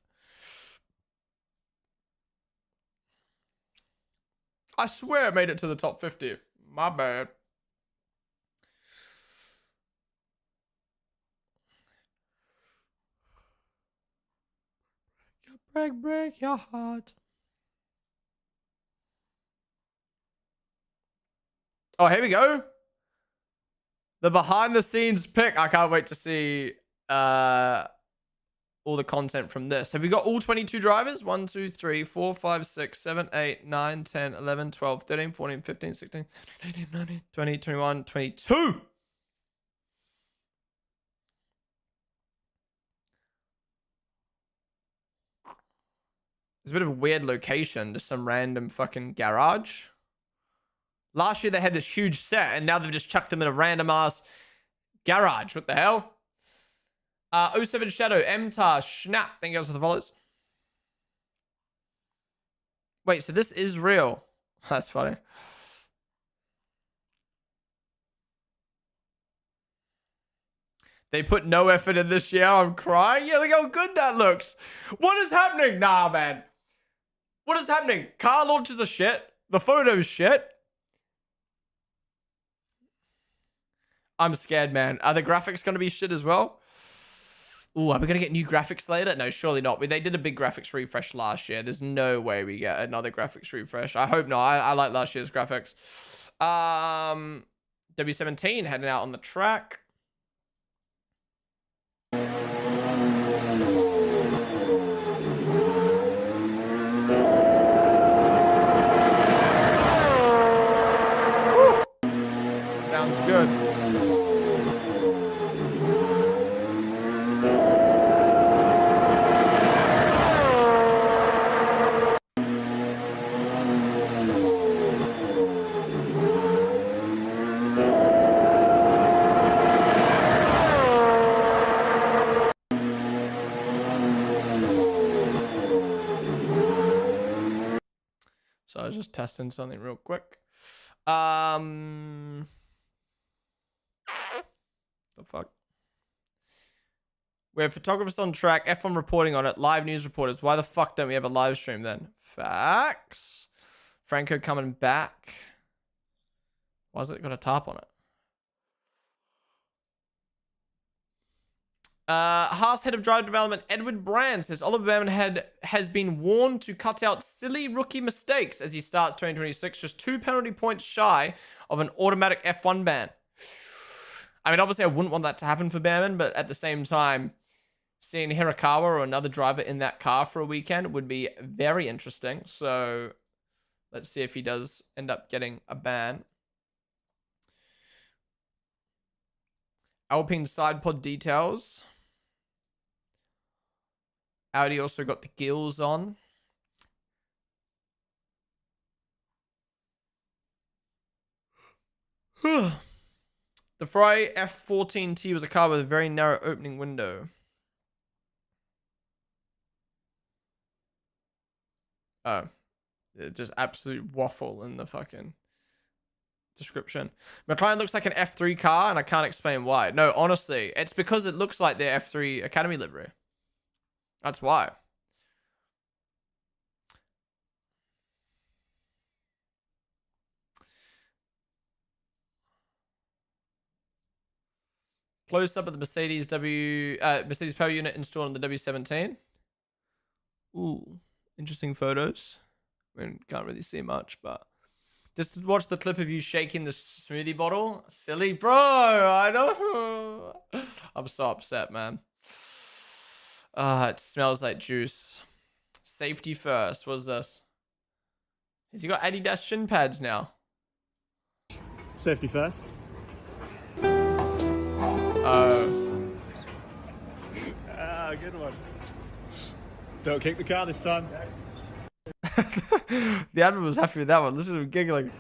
I swear it made it to the top 50. My bad. Break your heart. Oh, here we go. The behind the scenes pick. I can't wait to see all the content from this. Have we got all 22 drivers? 1, 2, 3, 4, 5, 6, 7, 8, 9, 10, 11, 12, 13, 14, 15, 16, 18, 19, 20, 21, 22. It's a bit of a weird location. Just some random fucking garage. Last year they had this huge set and now they've just chucked them in a random ass garage. What the hell? 07 Shadow, MTAR, Schnapp. Thank you guys for the follows. Wait, so this is real. That's funny. They put no effort in this year. I'm crying. Yeah, look how good that looks. What is happening? Nah, man. What is happening? Car launches are shit. The photo's shit. I'm scared, man. Are the graphics going to be shit as well? Ooh, are we going to get new graphics later? No, surely not. They did a big graphics refresh last year. There's no way we get another graphics refresh. I hope not. I like last year's graphics. W17 heading out on the track. Woo. Sounds good. So I was just testing something real quick. The fuck? We have photographers on track, F1 reporting on it, live news reporters. Why the fuck don't we have a live stream then? Facts. Franco coming back. Why's it got a tarp on it? Haas head of drive development Edward Brand says Oliver Baumann has been warned to cut out silly rookie mistakes as he starts 2026, just 2 penalty points shy of an automatic F1 ban. I mean, obviously I wouldn't want that to happen for Baumann, but at the same time, seeing Hirakawa or another driver in that car for a weekend would be very interesting. So let's see if he does end up getting a ban. Alpine side pod details. Audi also got the gills on. The Ferrari F14T was a car with a very narrow opening window. Oh. Just absolute waffle in the fucking description. McLaren looks like an F3 car and I can't explain why. No, honestly, it's because it looks like their F3 Academy livery. That's why. Close up of the Mercedes Mercedes power unit installed on the W17. Ooh, interesting photos. I mean, can't really see much, but just watch the clip of you shaking the smoothie bottle. Silly, bro. I know. I'm so upset, man. It smells like juice. Safety first. What's this? Has he got Adidas shin pads now? Safety first. Oh. Ah, good one. Don't kick the car this time. The admin was happy with that one. Listen to him giggling.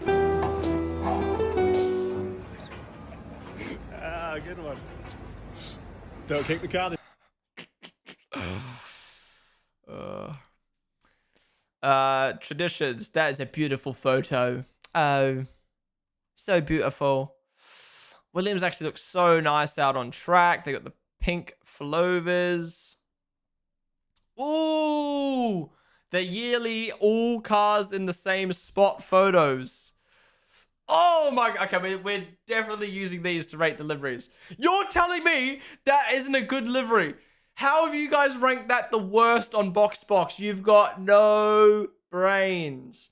Ah, good one. Don't kick the car this Traditions. That is a beautiful photo. Oh, so beautiful. Williams actually looks so nice out on track. They got the pink Flovers. Ooh, the yearly all cars in the same spot photos. Oh my, okay, we're definitely using these to rate the liveries. You're telling me that isn't a good livery? How have you guys ranked that the worst on BoxBox? You've got no brains.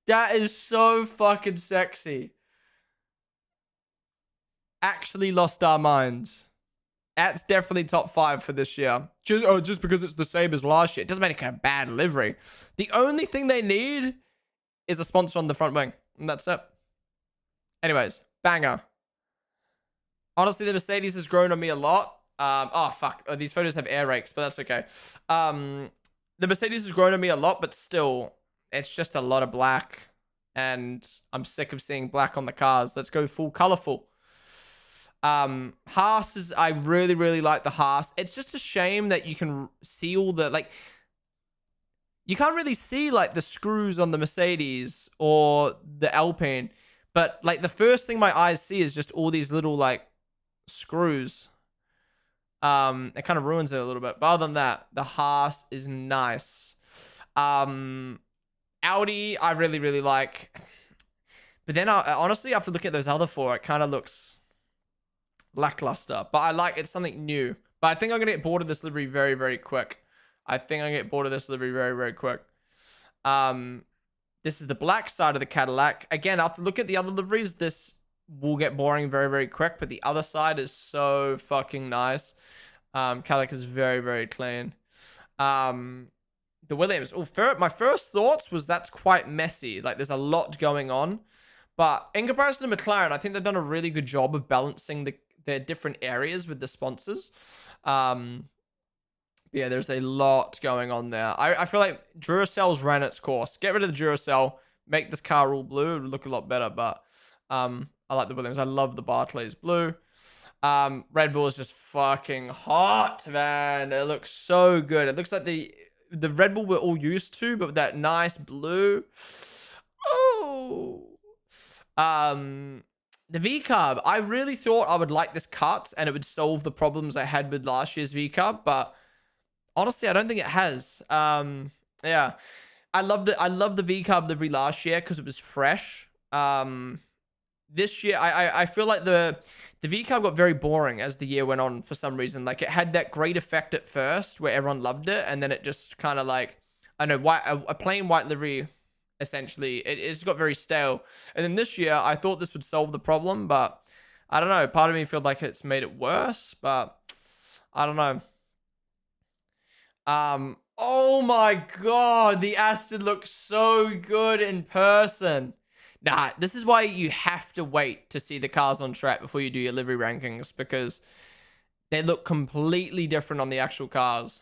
That is so fucking sexy. Actually lost our minds. That's definitely top 5 for this year. Just because it's the same as last year. It doesn't make it a bad livery. The only thing they need is a sponsor on the front wing. And that's it. Anyways, banger. Honestly, the Mercedes has grown on me a lot. Oh, fuck. Oh, these photos have air rakes, but that's okay. The Mercedes has grown on me a lot, but still, it's just a lot of black. And I'm sick of seeing black on the cars. Let's go full colorful. Haas is, I really, really like the Haas. It's just a shame that you can see all the, like, you can't really see, like, the screws on the Mercedes or the Alpine. But, like, the first thing my eyes see is just all these little, like, screws. It kind of ruins it a little bit. But other than that, the Haas is nice. Audi, I really, really like. But then, honestly, after looking at those other 4, it kind of looks lackluster. But I like, it's something new. But I think I'm going to get bored of this livery very, very quick. This is the black side of the Cadillac. Again, after look at the other liveries, this will get boring very, very quick. But the other side is so fucking nice. Cadillac is very, very clean. The Williams. My first thoughts was that's quite messy. Like, there's a lot going on. But in comparison to McLaren, I think they've done a really good job of balancing their different areas with the sponsors. Yeah, there's a lot going on there. I feel like Duracell's ran its course. Get rid of the Duracell. Make this car all blue. It would look a lot better. But I like the Williams. I love the Barclays blue. Red Bull is just fucking hot, man. It looks so good. It looks like the Red Bull we're all used to, but with that nice blue. Oh. The V-Carb. I really thought I would like this cut and it would solve the problems I had with last year's V-Carb, but honestly, I don't think it has. Yeah. I love the V-Carb livery last year because it was fresh. This year, I feel like the V-Carb got very boring as the year went on for some reason. Like, it had that great effect at first where everyone loved it, and then it just kind of like, I don't know, a plain white livery, essentially, it's got very stale. And then this year, I thought this would solve the problem, but I don't know. Part of me feels like it's made it worse, but I don't know. Oh my god, the Aston looks so good in person. Nah, this is why you have to wait to see the cars on track before you do your livery rankings, because they look completely different on the actual cars.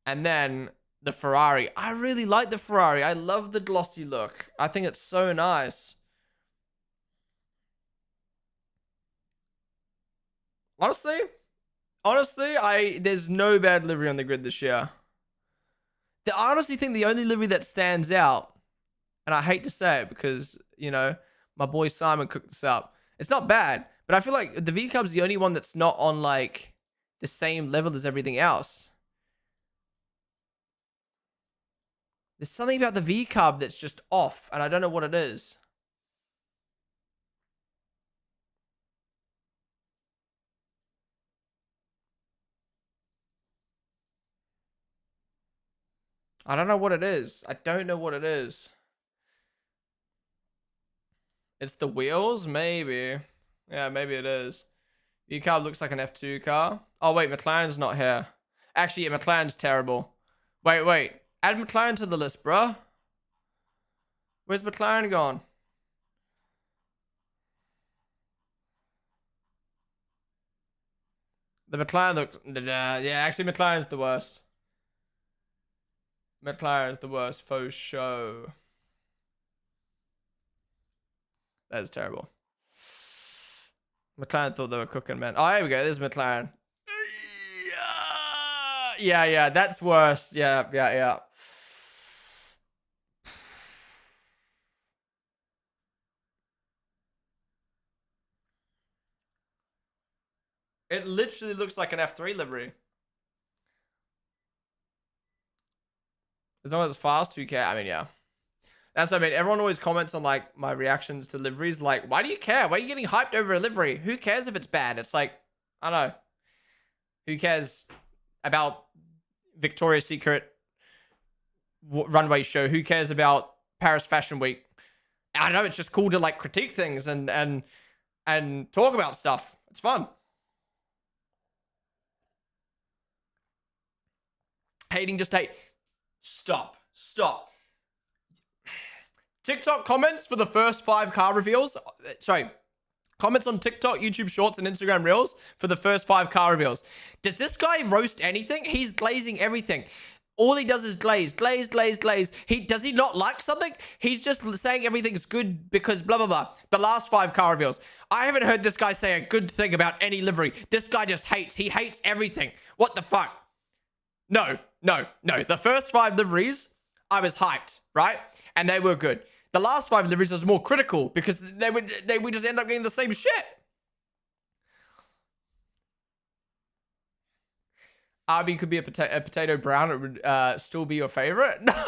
And then the Ferrari. I really like the Ferrari. I love the glossy look. I think it's so nice. Honestly, there's no bad livery on the grid this year. I honestly think the only livery that stands out, and I hate to say it because, you know, my boy Simon cooked this up. It's not bad, but I feel like the V-Cub's the only one that's not on, like, the same level as everything else. There's something about the V-Cub that's just off, and I don't know what it is. I don't know what it is. I don't know what it is. It's the wheels? Maybe. Yeah, maybe it is. V-Cub looks like an F2 car. Oh, wait, McLaren's not here. Actually, yeah, McLaren's terrible. Wait. Add McLaren to the list, bruh. Where's McLaren gone? The McLaren looks... Yeah, actually, McLaren's the worst. McLaren's the worst for show. That is terrible. McLaren thought they were cooking, man. Oh, here we go. There's McLaren. Yeah. That's worse. Yeah. It literally looks like an F3 livery. As long as it's fast, who cares? I mean, yeah. That's what I mean. Everyone always comments on like my reactions to liveries. Like, why do you care? Why are you getting hyped over a livery? Who cares if it's bad? It's like, I don't know. Who cares about Victoria's Secret runway show? Who cares about Paris Fashion Week? I don't know. It's just cool to like critique things and talk about stuff. It's fun. Hating, just hate. Stop. TikTok comments for the first 5 car reveals. Sorry. Comments on TikTok, YouTube Shorts, and Instagram Reels for the first 5 car reveals. Does this guy roast anything? He's glazing everything. All he does is glaze. Does he not like something? He's just saying everything's good because blah, blah, blah. The last 5 car reveals. I haven't heard this guy say a good thing about any livery. This guy just hates. He hates everything. What the fuck? No. The first 5 liveries, I was hyped, right? And they were good. The last 5 liveries was more critical because they would just end up getting the same shit. RB could be a potato brown. It would still be your favorite. No,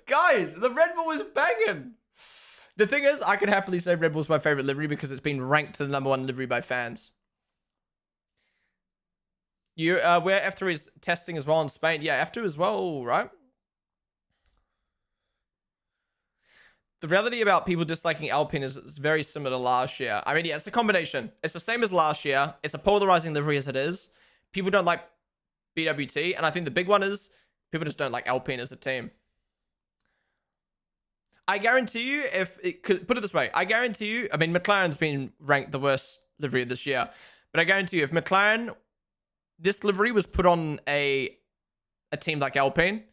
guys, the Red Bull is banging. The thing is, I could happily say Red Bull's my favorite livery because it's been ranked the #1 livery by fans. You where F3 is testing as well in Spain. Yeah, F2 as well, right? The reality about people disliking Alpine is it's very similar to last year. I mean, yeah, it's a combination. It's the same as last year. It's a polarizing livery as it is. People don't like BWT, and I think the big one is people just don't like Alpine as a team. I guarantee you, put it this way, I guarantee you, I mean, McLaren's been ranked the worst livery of this year, but I guarantee you, if McLaren, this livery was put on a team like Alpine,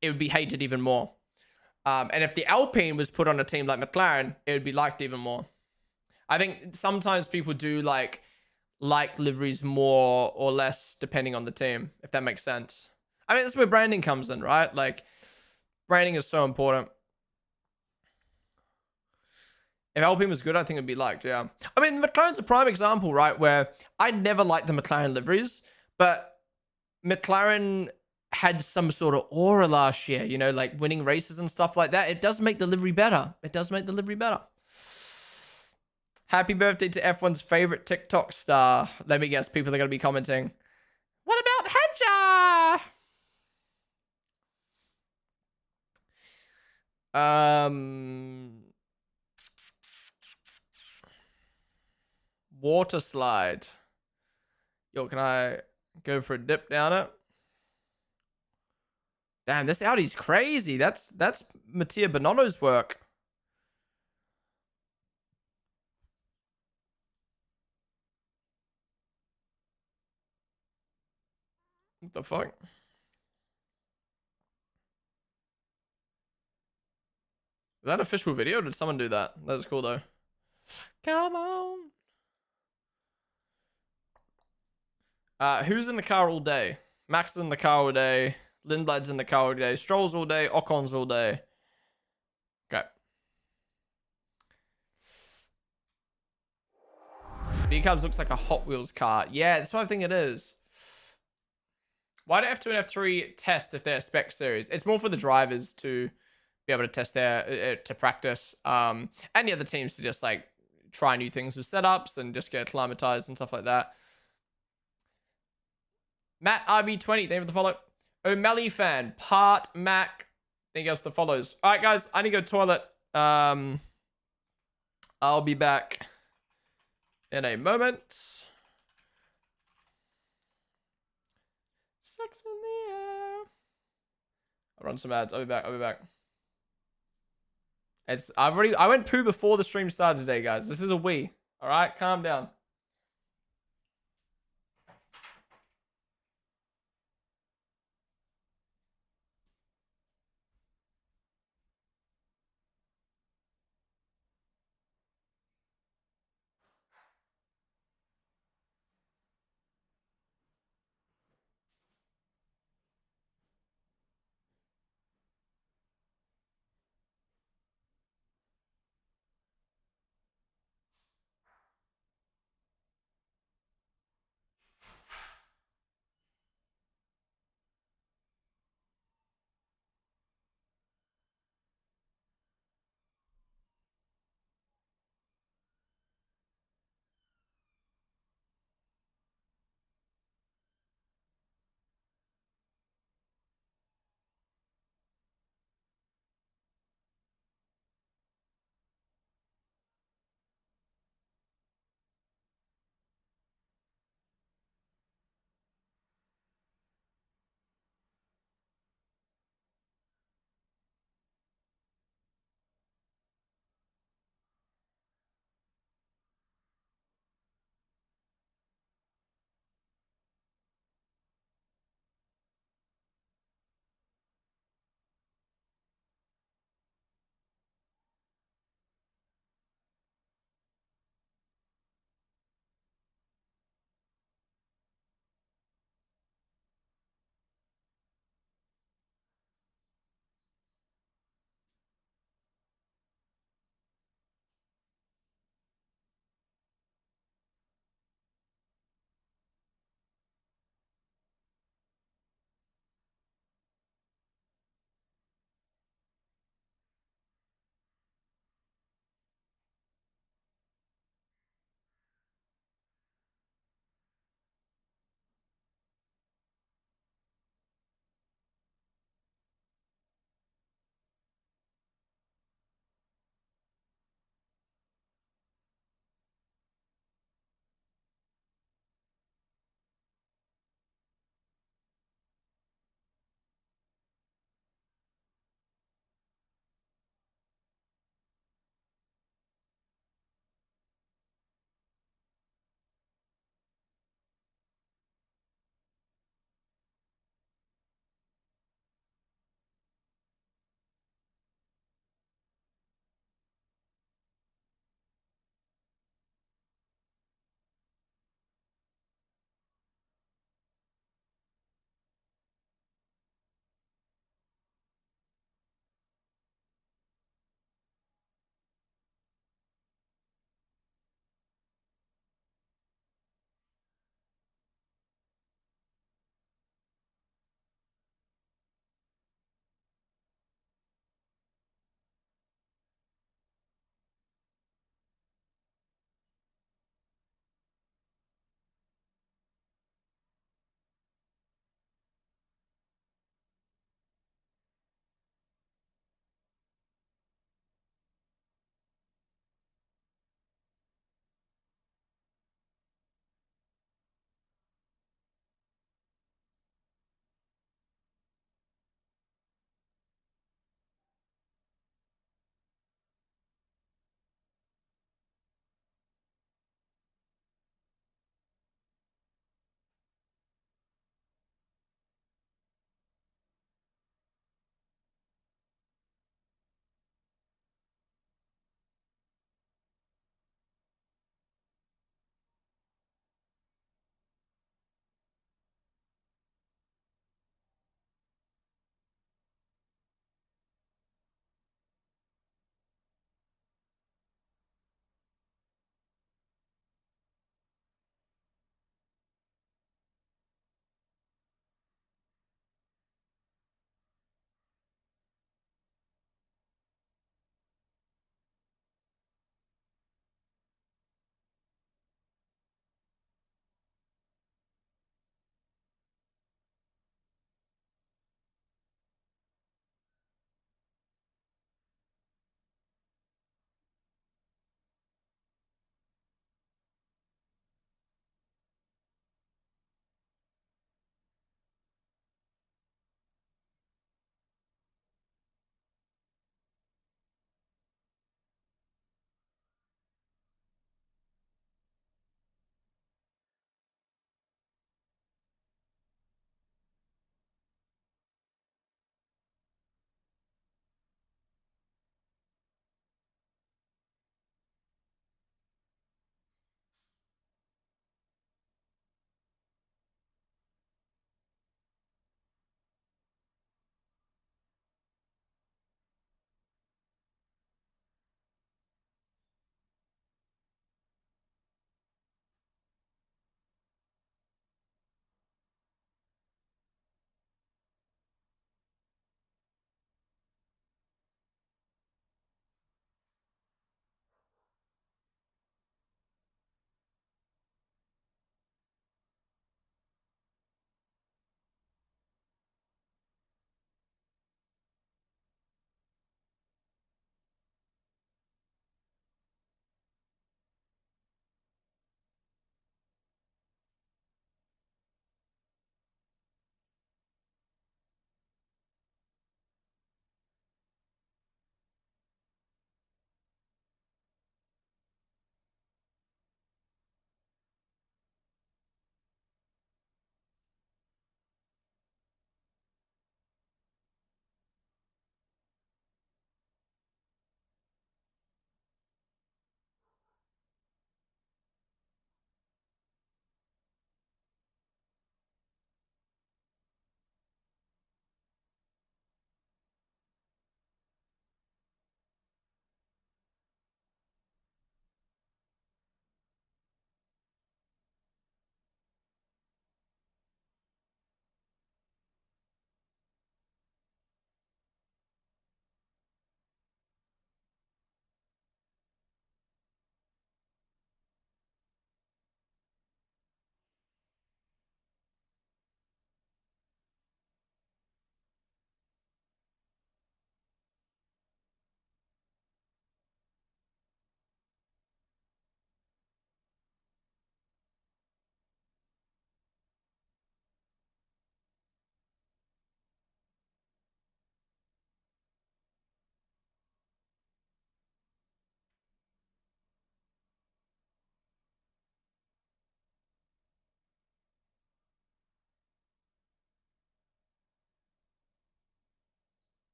it would be hated even more. And if the Alpine was put on a team like McLaren, it would be liked even more. I think sometimes people do like liveries more or less depending on the team, if that makes sense. I mean, that's where branding comes in, right? Like, branding is so important. If Alpine was good, I think it'd be liked, yeah. I mean, McLaren's a prime example, right? Where I never liked the McLaren liveries, but McLaren had some sort of aura last year, you know, like winning races and stuff like that. It does make the livery better. Happy birthday to F1's favorite TikTok star. Let me guess, people are going to be commenting. What about Hedger? Water slide. Yo, can I go for a dip down it? Damn, this Audi's crazy. That's Mattia Bonanno's work. What the fuck? Is that official video? Or did someone do that? That's cool though. Come on. Who's in the car all day? Max is in the car all day. Lindblad's in the car all day. Stroll's all day. Ocon's all day. Okay. B-Cubs looks like a Hot Wheels car. Yeah, that's what I think it is. Why do F2 and F3 test if they're a spec series? It's more for the drivers to be able to test their, to practice. And the other teams to just like try new things with setups and just get acclimatized and stuff like that. Matt RB20, thank you for the follow. O'Malley fan, Part Mac, thank you guys for the follows. All right, guys, I need to go to the toilet. I'll be back in a moment. Sex in the air. I'll run some ads. I'll be back. I went poo before the stream started today, guys. This is a wee. All right, calm down.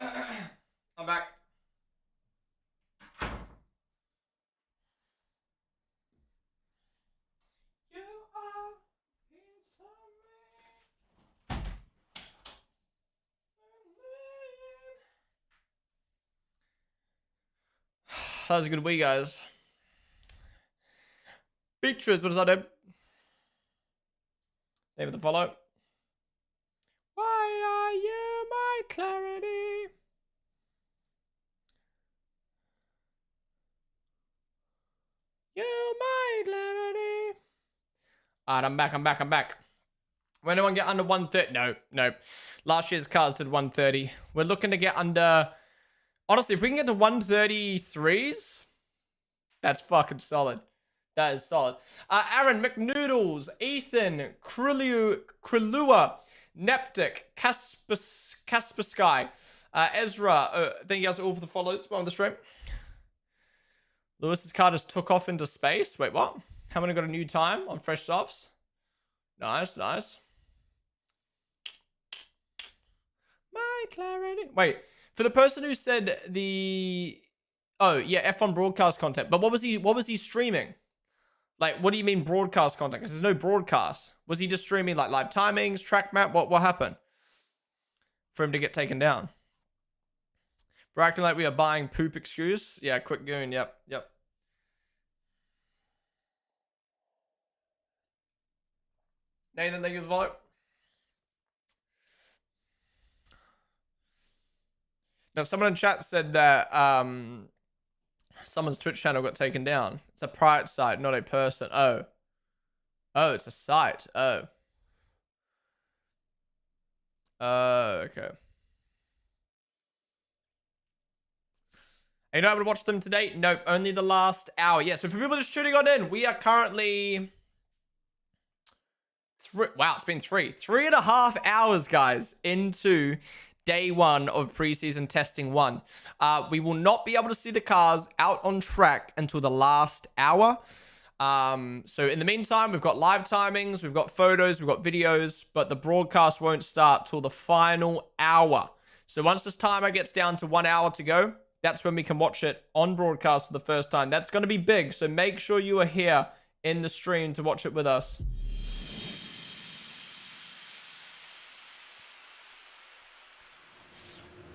I'm back. You are inside me. That was a good week, guys. Beatrice, what does that do? Name of the follow. Why are you my clarity? You my clarity. Alright, I'm back. Will anyone get under 130? No. Last year's cars did 130. We're looking to get under... Honestly, if we can get to 133s, that's fucking solid. That is solid. Aaron, McNoodles, Ethan, Krillua, Neptic, Casper Sky, Ezra. Thank you guys all for the follows on the stream. Lewis's car just took off into space. Wait, what? Haven't got a new time on Fresh Softs. Nice. My clarity. Wait, for the person who said the... Oh, yeah, F1 broadcast content. But what was he streaming? Like, what do you mean broadcast content? Because there's no broadcast. Was he just streaming like live timings, track map? What happened for him to get taken down? We're acting like we are buying poop excuse. Yeah, quick goon. Yep. Nathan, thank you for the follow. Now, someone in chat said that someone's Twitch channel got taken down. It's a private site, not a person. Oh, it's a site. Oh, okay. Are you not able to watch them today? Nope, only the last hour. Yeah, so for people just tuning on in, we are currently... Wow, it's been 3.5 hours, guys, into day 1 of preseason testing 1. We will not be able to see the cars out on track until the last hour. So in the meantime, we've got live timings, we've got photos, we've got videos, but the broadcast won't start till the final hour. So once this timer gets down to 1 hour to go, that's when we can watch it on broadcast for the first time. That's going to be big, so make sure you are here in the stream to watch it with us.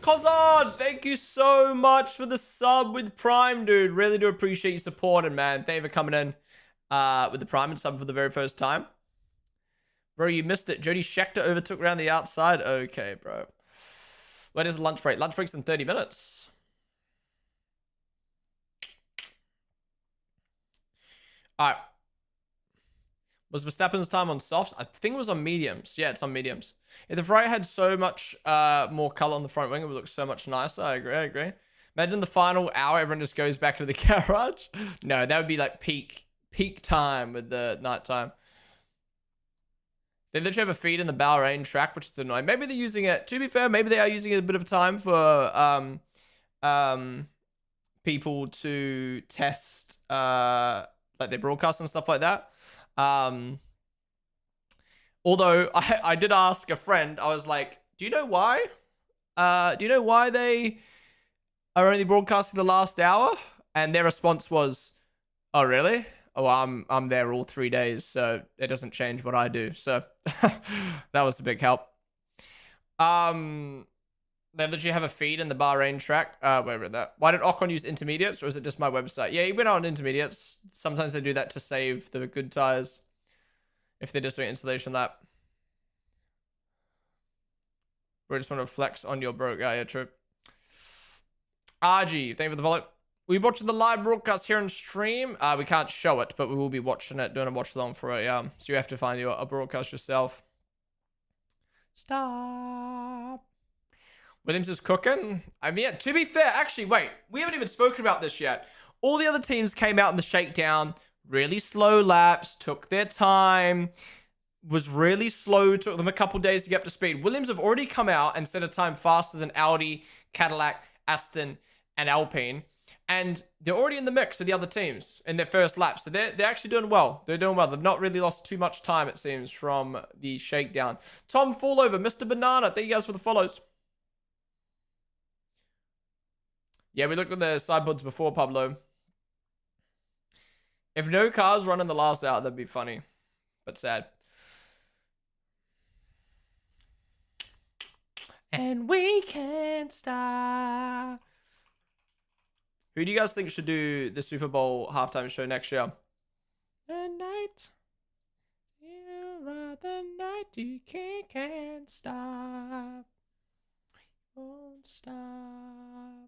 Kozard, thank you so much for the sub with Prime, dude. Really do appreciate you supporting, man. Thank you for coming in with the Prime and sub for the very first time. Bro, you missed it. Jody Scheckter overtook around the outside. Okay, bro. When is lunch break? Lunch break's in 30 minutes. All right. Was Verstappen's time on softs? I think it was on mediums. Yeah, it's on mediums. If the Ferrari had so much more color on the front wing, it would look so much nicer. I agree. Imagine the final hour, everyone just goes back to the garage. No, that would be like peak time with the nighttime. They literally have a feed in the Bahrain track, which is annoying. Maybe they're using it. To be fair, maybe they are using it a bit of time for people to test like their broadcasts and stuff like that. Although I did ask a friend, I was like, do you know why? Do you know why they are only broadcasting the last hour? And their response was, oh, really? Oh, I'm there all 3 days, so it doesn't change what I do. So that was a big help. They literally have a feed in the Bahrain track. Where is that? Why did Ocon use intermediates, or is it just my website? Yeah, he went on intermediates. Sometimes they do that to save the good tires if they're just doing installation lap. Bro, just want to flex on your broke guy. Yeah, true. RG, thank you for the follow. We watching the live broadcast here on stream. We can't show it, but we will be watching it, doing a watch along for it. So you have to find a broadcast yourself. Stop. Williams is cooking. I mean, yeah, to be fair, actually, wait. We haven't even spoken about this yet. All the other teams came out in the shakedown. Really slow laps. Took their time. Was really slow. Took them a couple days to get up to speed. Williams have already come out and set a time faster than Audi, Cadillac, Aston, and Alpine. And they're already in the mix with the other teams in their first lap. So they're actually doing well. They're doing well. They've not really lost too much time, it seems, from the shakedown. Tom Fallover, Mr. Banana, thank you guys for the follows. Yeah, we looked at the sideboards before, Pablo. If no cars run in the last hour, that'd be funny, but sad. And we can't stop. Who do you guys think should do the Super Bowl halftime show next year? The night, you are the night you can't stop. Won't stop.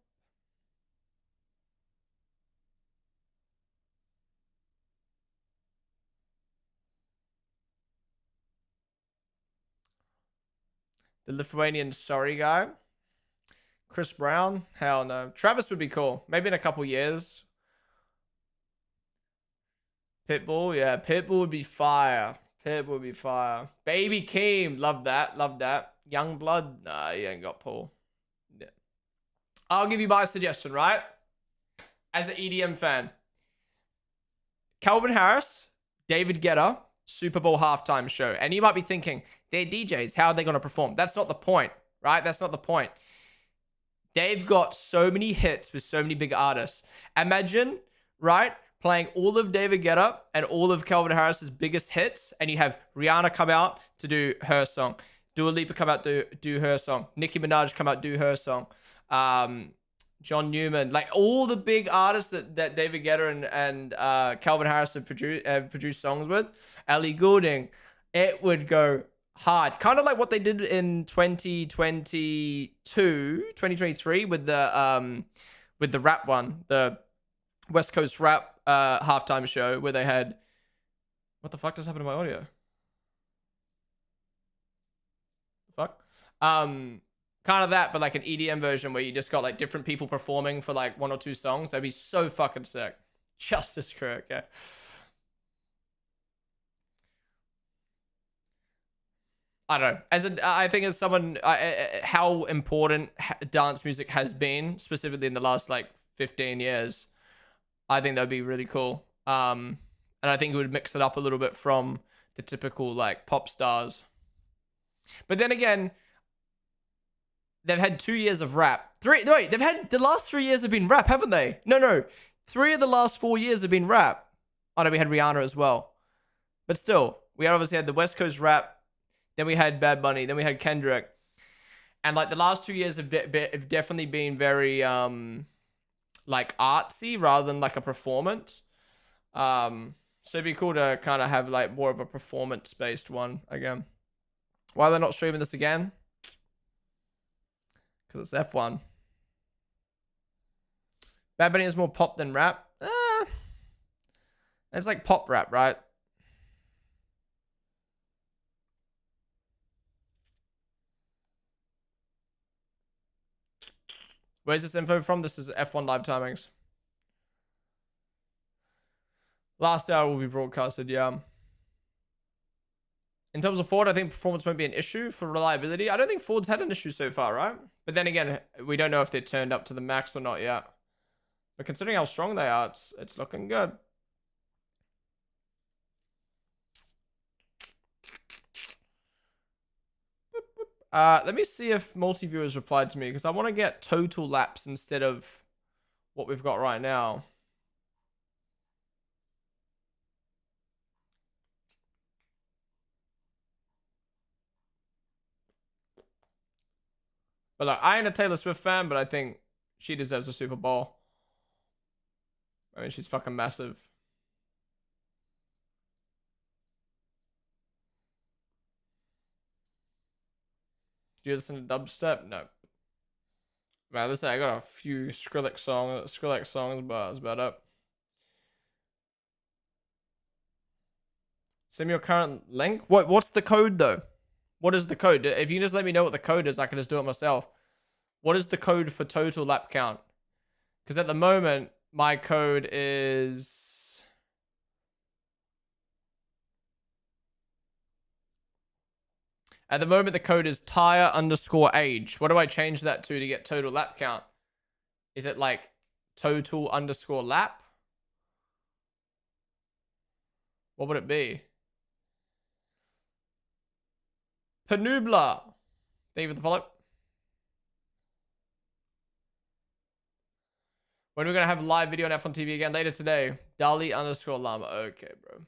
The Lithuanian sorry guy. Chris Brown? Hell no. Travis would be cool. Maybe in a couple years. Pitbull? Yeah, Pitbull would be fire. Pitbull would be fire. Baby Keem. Love that. Love that. Youngblood? Nah, he ain't got Paul. Yeah. I'll give you my suggestion, right? As an EDM fan. Calvin Harris, David Guetta, Super Bowl halftime show. And you might be thinking, they're DJs. How are they going to perform? That's not the point, right? That's not the point. They've got so many hits with so many big artists. Imagine, right, playing all of David Guetta and all of Calvin Harris's biggest hits, and you have Rihanna come out to do her song, Dua Lipa come out to do her song, Nicki Minaj come out do her song, John Newman, like all the big artists that David Guetta and Calvin Harris have produced songs with, Ellie Goulding, it would go hard. Kind of like what they did in 2023 with the rap one, the West Coast rap halftime show where they had, what the fuck just happened to my audio? Fuck. Kind of that, but like an EDM version where you just got like different people performing for like 1 or 2 songs. That'd be so fucking sick. Justice Crew, okay. I don't know. I think as someone, how important dance music has been, specifically in the last like 15 years, I think that'd be really cool. And I think it would mix it up a little bit from the typical like pop stars. But then again, they've had 2 years of rap. Wait, they've had the last 3 years have been rap, haven't they? No. 3 of the last 4 years have been rap. Oh no, we had Rihanna as well. But still, we obviously had the West Coast rap. Then we had Bad Bunny. Then we had Kendrick. And like the last 2 years have definitely been very like artsy rather than like a performance. So it'd be cool to kind of have like more of a performance-based one again. Why are they not streaming this again? Because it's F1. Bad Bunny is more pop than rap. It's like pop rap, right? Where's this info from? This is F1 live timings. Last hour will be broadcasted, yeah. In terms of Ford, I think performance won't be an issue for reliability. I don't think Ford's had an issue so far, right? But then again, we don't know if they're turned up to the max or not yet. But considering how strong they are, it's looking good. Let me see if multi-viewers replied to me, because I want to get total laps instead of what we've got right now. But look, I ain't a Taylor Swift fan, but I think she deserves a Super Bowl. I mean, she's fucking massive. Do you listen to dubstep? No. Man, listen, I got a few Skrillex songs, but that's about it. Send me your current link. What's the code though? What is the code? If you can just let me know what the code is, I can just do it myself. What is the code for total lap count? Because at the moment, my code is... At the moment, the code is tire_age. What do I change that to get total lap count? Is it like total_lap? What would it be? Panubla. Thank you for the follow. When are we going to have a live video on F1 TV again? Later today. Dali underscore llama. Okay, bro.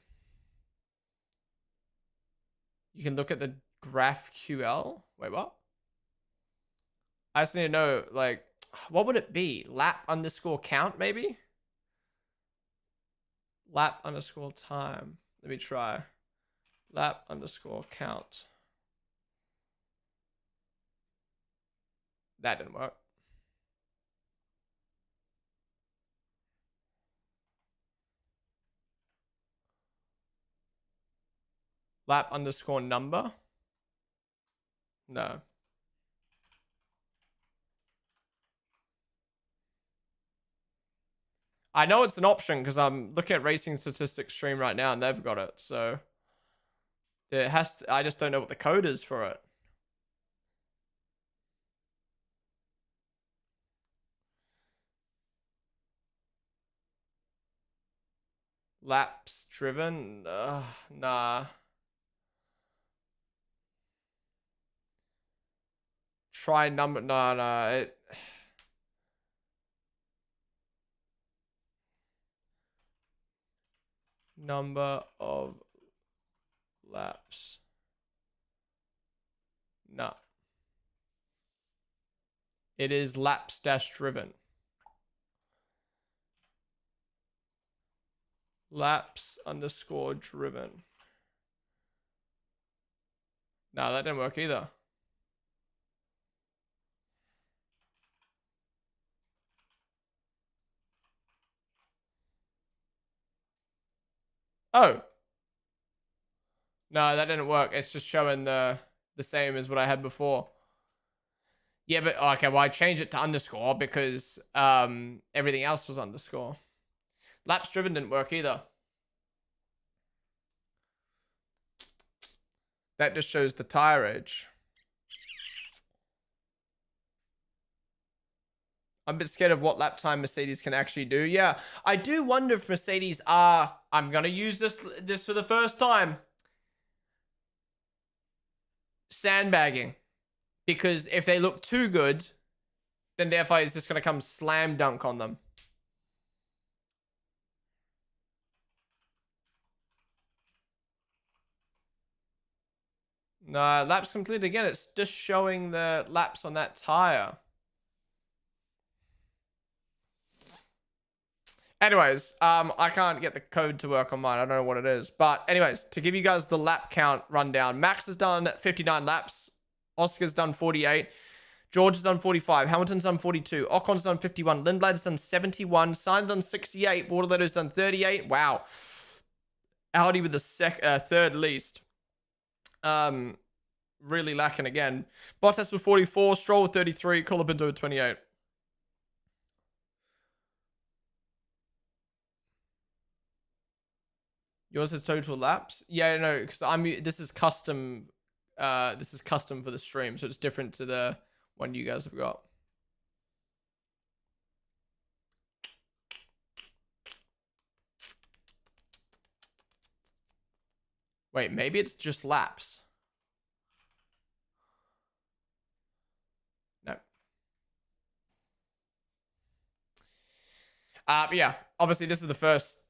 You can look at the GraphQL. Wait, what? I just need to know, like, what would it be? Lap underscore count, maybe? Lap underscore time. Let me try. Lap underscore count. That didn't work. Lap underscore number. No. I know it's an option because I'm looking at Racing Statistics stream right now and they've got it. So it has to, I just don't know what the code is for it. Laps driven? Nah. Try number. No. It. Number of laps. No. It is laps dash driven. Laps underscore driven. No, that didn't work either. Oh. No, that didn't work. It's just showing the same as what I had before. Yeah, but okay, well I changed it to underscore because everything else was underscore. Laps driven didn't work either. That just shows the tire age. I'm a bit scared of what lap time Mercedes can actually do. Yeah, I do wonder if Mercedes are... I'm going to use this for the first time. Sandbagging. Because if they look too good, then the FIA is just going to come slam dunk on them. No, laps completed again. It's just showing the laps on that tire. Anyways, I can't get the code to work on mine. I don't know what it is. But anyways, to give you guys the lap count rundown. Max has done 59 laps. Oscar's done 48. George has done 45. Hamilton's done 42. Ocon's done 51. Lindblad's done 71. Sainz done 68. Bortoletto's done 38. Wow. Audi with the third least. Really lacking again. Bottas with 44. Stroll with 33. Colapinto with 28. Yours is total laps? Yeah, no, because this is custom for the stream, so it's different to the one you guys have got. Wait, maybe it's just laps. No. Yeah, obviously this is the first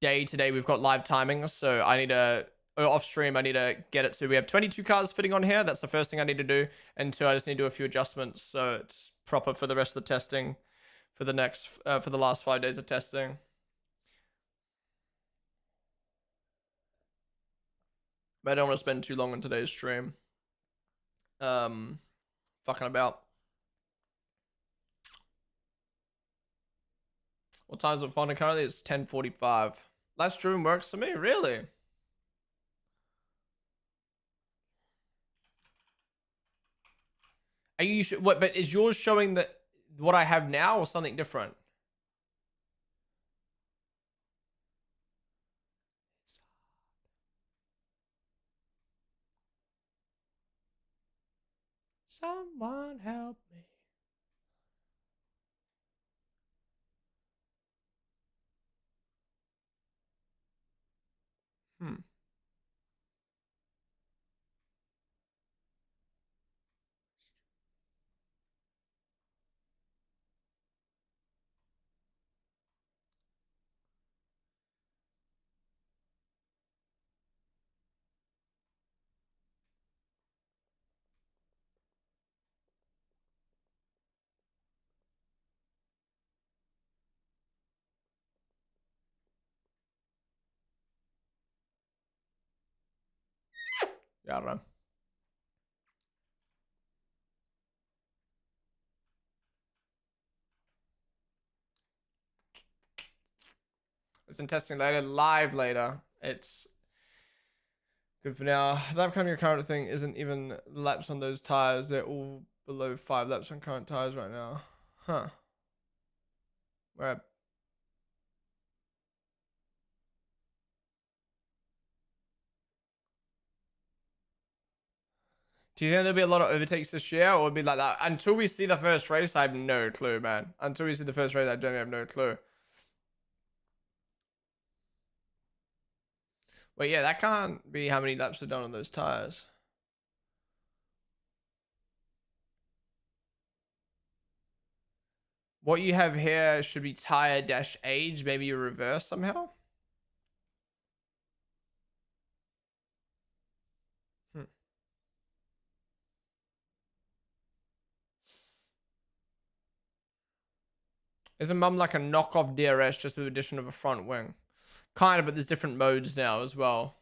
day today we've got live timing, so I need to off stream I need to get it. So we have 22 cars fitting on here. That's the first thing I need to do, and two, I just need to do a few adjustments so it's proper for the rest of the testing for the next for the last 5 days of testing. But I don't want to spend too long on today's stream fucking about. What time's it Ponden currently? It's 10:45. Last stream works for me, really. Are you what? But is yours showing that what I have now or something different? Someone help me. Yeah, I don't know. It's in testing later, live later. It's good for now. The upcoming current thing isn't even laps on those tires. They're all below 5 laps on current tires right now. Huh. Where? Do you think there'll be a lot of overtakes this year, or it'll be like that? Until we see the first race, I have no clue, man. Until we see the first race, I don't have no clue. Wait, yeah, that can't be how many laps are done on those tires. What you have here should be tire dash age. Maybe you reverse somehow. Isn't Mum like a knockoff DRS just with the addition of a front wing? Kind of, but there's different modes now as well.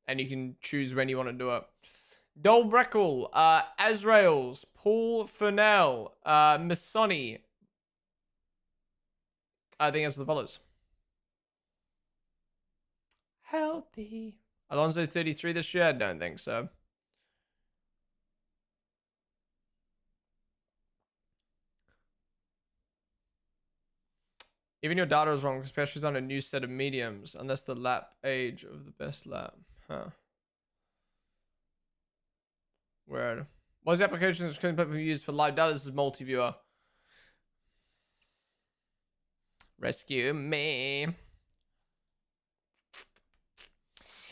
And you can choose when you want to do it. Dolbreckle, Azraels, Paul Fernell, Missoni. I think that's the followers. Healthy. Alonso 33 this year? I don't think so. Even your data is wrong, especially on a new set of mediums, unless the lap age of the best lap. Huh. Weird. What is the application that's going to be used for live data? This is multi-viewer. Rescue me.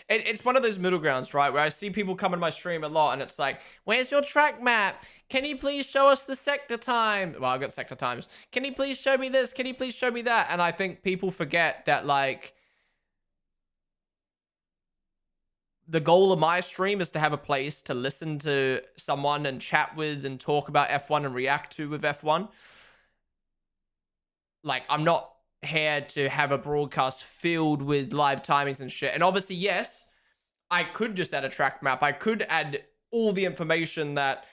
It's one of those middle grounds, right? Where I see people come in my stream a lot and it's like, where's your track map? Can you please show us the sector time? Well, I've got sector times. Can you please show me this? Can you please show me that? And I think people forget that, like, the goal of my stream is to have a place to listen to someone and chat with and talk about F1 and react to with F1. Like, I'm not here to have a broadcast filled with live timings and shit. And obviously, yes, I could just add a track map. I could add all the information that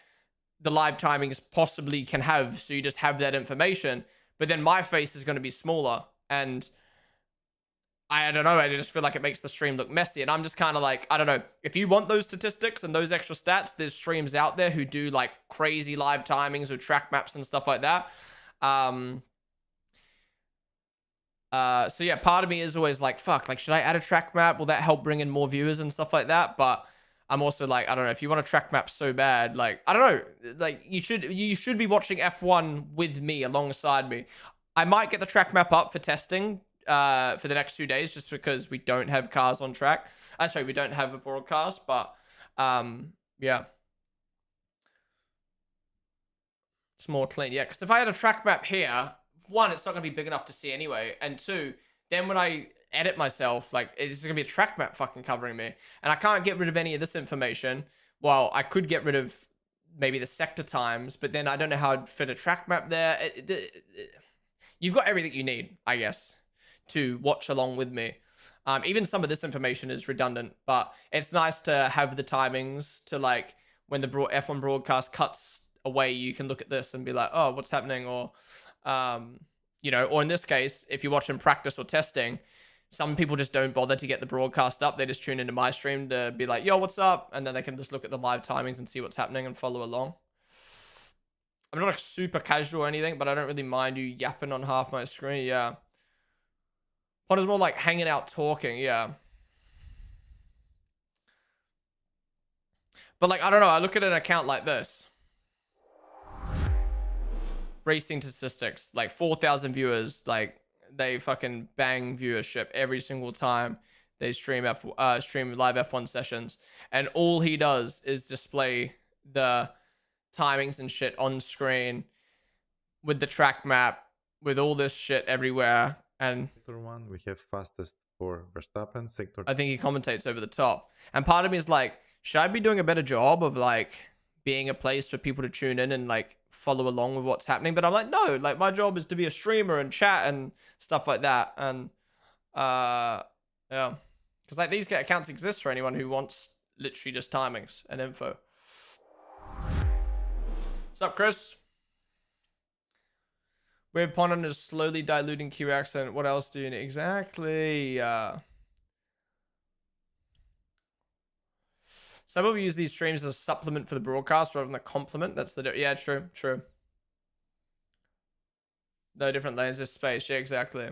the live timings possibly can have, so you just have that information. But then my face is going to be smaller, and I don't know, I just feel like it makes the stream look messy. And I'm just kind of like, I don't know, if you want those statistics and those extra stats, there's streams out there who do like crazy live timings with track maps and stuff like that. So yeah, part of me is always like, fuck, like, should I add a track map? Will that help bring in more viewers and stuff like that? But I'm also like, I don't know, if you want a track map so bad, like, I don't know, like, you should be watching F1 with me, alongside me. I might get the track map up for testing for the next 2 days, just because we don't have cars on track. Sorry, we don't have a broadcast, but yeah. It's more clean, yeah, because if I had a track map here, one, it's not going to be big enough to see anyway. And two, then when I edit myself, like, it's going to be a track map fucking covering me. And I can't get rid of any of this information. Well, I could get rid of maybe the sector times, but then I don't know how I'd fit a track map there. You've got everything you need, I guess, to watch along with me. Even some of this information is redundant, but it's nice to have the timings to, like, when the F1 broadcast cuts away, you can look at this and be like, oh, what's happening? Or you know, or in this case, if you're watching practice or testing, some people just don't bother to get the broadcast up. They just tune into my stream to be like, yo, what's up? And then they can just look at the live timings and see what's happening and follow along. I'm not like super casual or anything, but I don't really mind you yapping on half my screen. Yeah. Ponden's more like hanging out talking. Yeah. But like, I don't know. I look at an account like this. Racing statistics, like 4,000 viewers, like they fucking bang viewership every single time they stream live F1 sessions, and all he does is display the timings and shit on screen with the track map, with all this shit everywhere. And Sector 1, we have fastest for Verstappen. Sector, I think he commentates over the top, and part of me is like, should I be doing a better job of like being a place for people to tune in and like follow along with what's happening? But I'm like, no, like, my job is to be a streamer and chat and stuff like that. And yeah, because like these accounts exist for anyone who wants literally just timings and info. What's up, Chris? Weird Ponden is slowly diluting Q accent. What else do you need? Exactly. Some people use these streams as a supplement for the broadcast rather than a complement. That's the... Yeah, true. True. No different lanes. There's space. Yeah, exactly.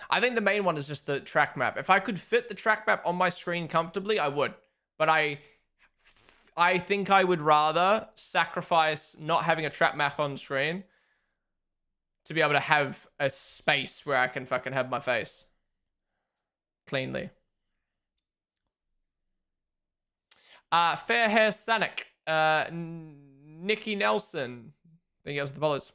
I think the main one is just the track map. If I could fit the track map on my screen comfortably, I would. But I think I would rather sacrifice not having a track map on screen to be able to have a space where I can fucking have my face cleanly. Fair Hair Sanic. Nikki Nelson. Thank you guys for the follows.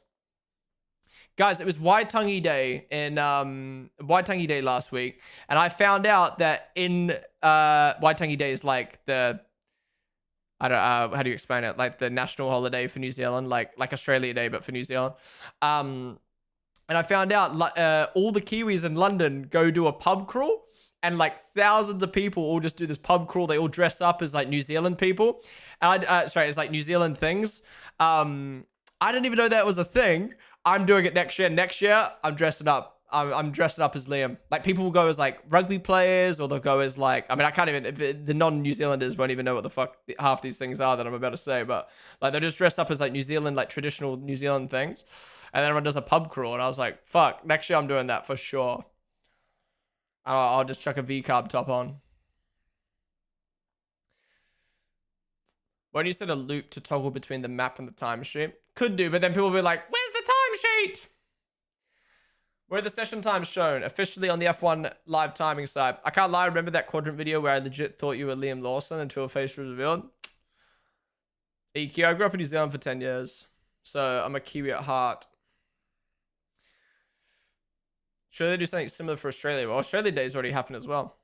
Guys, it was Waitangi Day in Waitangi Day last week, and I found out that in Waitangi Day is like the, I don't know, how do you explain it? Like the national holiday for New Zealand, like Australia Day, but for New Zealand. And I found out all the Kiwis in London go do a pub crawl, and like thousands of people all just do this pub crawl. They all dress up as like New Zealand people. And sorry, it's like New Zealand things. I didn't even know that was a thing. I'm doing it next year. Next year, I'm dressing up. I'm dressing up as Liam. Like, people will go as, like, rugby players, or they'll go as, like... I mean, I can't even... The non-New Zealanders won't even know what the fuck half these things are that I'm about to say, but, like, they'll just dress up as, like, New Zealand, like, traditional New Zealand things. And then everyone does a pub crawl, and I was like, fuck, next year I'm doing that for sure. I'll just chuck a V-carb top on. When you set a loop to toggle between the map and the timesheet, could do, but then people will be like, where's the timesheet? Where are the session times shown? Officially on the F1 live timing side. I can't lie, remember that quadrant video where I legit thought you were Liam Lawson until a face was revealed? EQ, I grew up in New Zealand for 10 years, so I'm a Kiwi at heart. Should they do something similar for Australia? Well, Australia Day's already happened as well.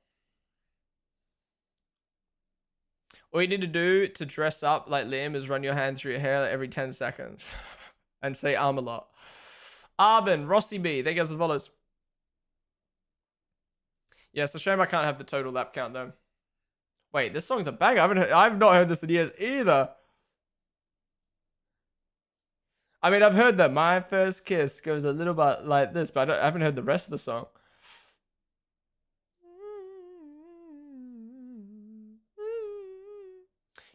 All you need to do to dress up like Liam is run your hand through your hair every 10 seconds. And say a lot. Arben, Rossi B, there goes the follows. Yeah, it's a shame I can't have the total lap count though. Wait, this song's a banger. I've not heard this in years either. I mean, I've heard that My First Kiss goes a little bit like this, but I haven't heard the rest of the song.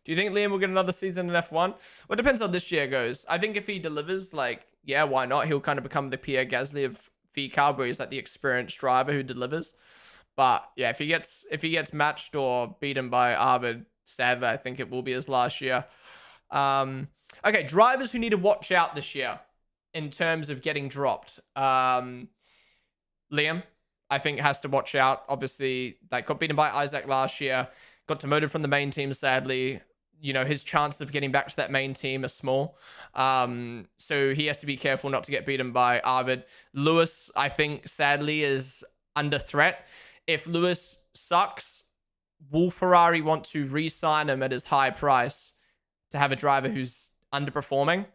Do you think Liam will get another season in F1? Well, it depends how this year goes. I think if he delivers, like, yeah, why not? He'll kind of become the Pierre Gasly of VCARB, where he's like the experienced driver who delivers. But yeah, if he gets matched or beaten by Arbid, sadly, I think it will be his last year. Okay, drivers who need to watch out this year in terms of getting dropped. Liam, I think, has to watch out. Obviously, like, got beaten by Isaac last year. Got demoted from the main team, sadly. You know, his chances of getting back to that main team are small. So he has to be careful not to get beaten by Arvid. Lewis, I think, sadly, is under threat. If Lewis sucks, will Ferrari want to re-sign him at his high price to have a driver who's underperforming?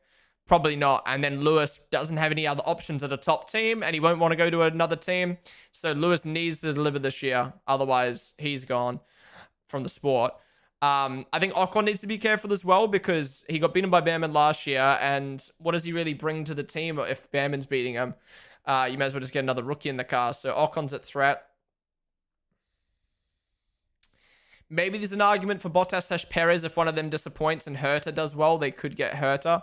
Probably not. And then Lewis doesn't have any other options at a top team, and he won't want to go to another team. So Lewis needs to deliver this year. Otherwise, he's gone from the sport. I think Ocon needs to be careful as well, because he got beaten by Behrman last year, and what does he really bring to the team if Behrman's beating him? You may as well just get another rookie in the car. So Ocon's at threat. Maybe there's an argument for Bottas / Perez. If one of them disappoints and Herta does well, they could get Herta.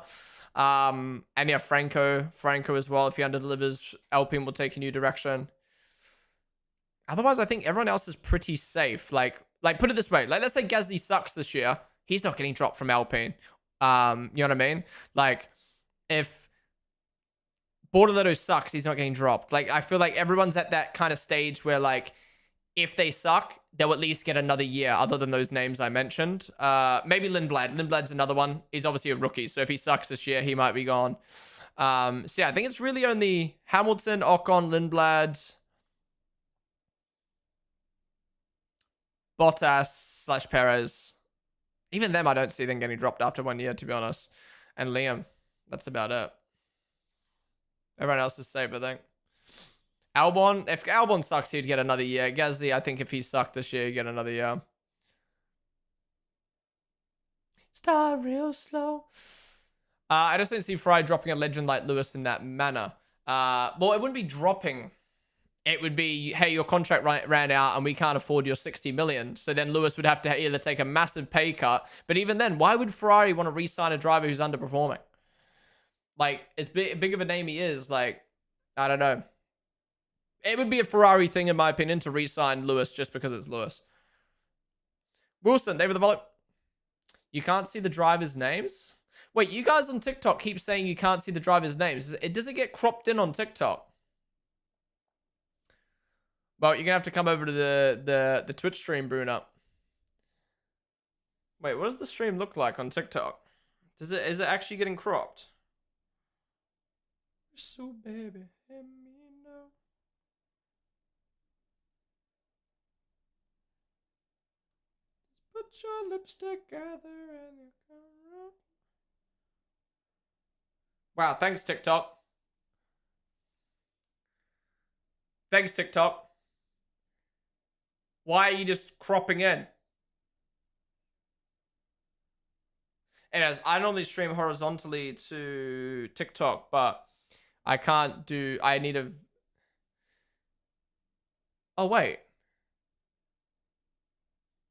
And yeah, Franco as well. If he underdelivers, Alpine will take a new direction. Otherwise, I think everyone else is pretty safe. Like put it this way. Like, let's say Gasly sucks this year. He's not getting dropped from Alpine. You know what I mean? Like, if Bortoletto sucks, he's not getting dropped. Like, I feel like everyone's at that kind of stage where, like, if they suck, they'll at least get another year, other than those names I mentioned. Maybe Lindblad. Lindblad's another one. He's obviously a rookie, so if he sucks this year, he might be gone. So yeah, I think it's really only Hamilton, Ocon, Lindblad, Bottas / Perez. Even them, I don't see them getting dropped after 1 year, to be honest. And Liam. That's about it. Everyone else is safe, I think. Albon, if Albon sucks, he'd get another year. Gasly, I think if he sucked this year, he'd get another year. Start real slow. I just didn't see Ferrari dropping a legend like Lewis in that manner. Well, it wouldn't be dropping. It would be, hey, your contract ran out and we can't afford your 60 million. So then Lewis would have to either take a massive pay cut. But even then, why would Ferrari want to re-sign a driver who's underperforming? Like, as big of a name he is, like, I don't know. It would be a Ferrari thing, in my opinion, to re-sign Lewis just because it's Lewis. Wilson, David the Volley. You can't see the drivers' names? Wait, you guys on TikTok keep saying you can't see the drivers' names. Does it get cropped in on TikTok? Well, you're going to have to come over to the Twitch stream, Bruno. Wait, what does the stream look like on TikTok? Is it actually getting cropped? So, baby, let me know. Put your lips together and you come around. Wow, thanks, TikTok. Thanks, TikTok. Why are you just cropping in? Anyways, I normally stream horizontally to TikTok, but I can't do... I need a... Oh, wait.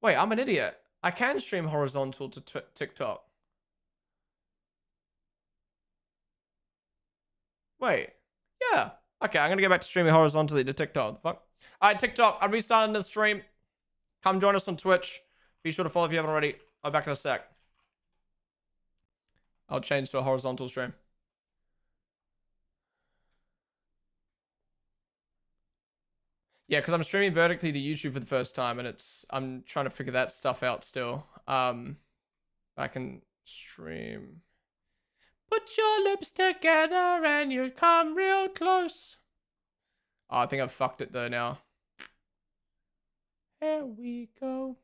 Wait, I'm an idiot. I can stream horizontal to TikTok. Wait. Yeah. Okay, I'm going to go back to streaming horizontally to TikTok. What the fuck? Alright, TikTok, I'm restarting the stream. Come join us on Twitch. Be sure to follow if you haven't already. I'll be back in a sec. I'll change to a horizontal stream. Yeah, because I'm streaming vertically to YouTube for the first time, and I'm trying to figure that stuff out still. I can stream. Put your lips together and you come real close. Oh, I think I've fucked it though now. Here we go.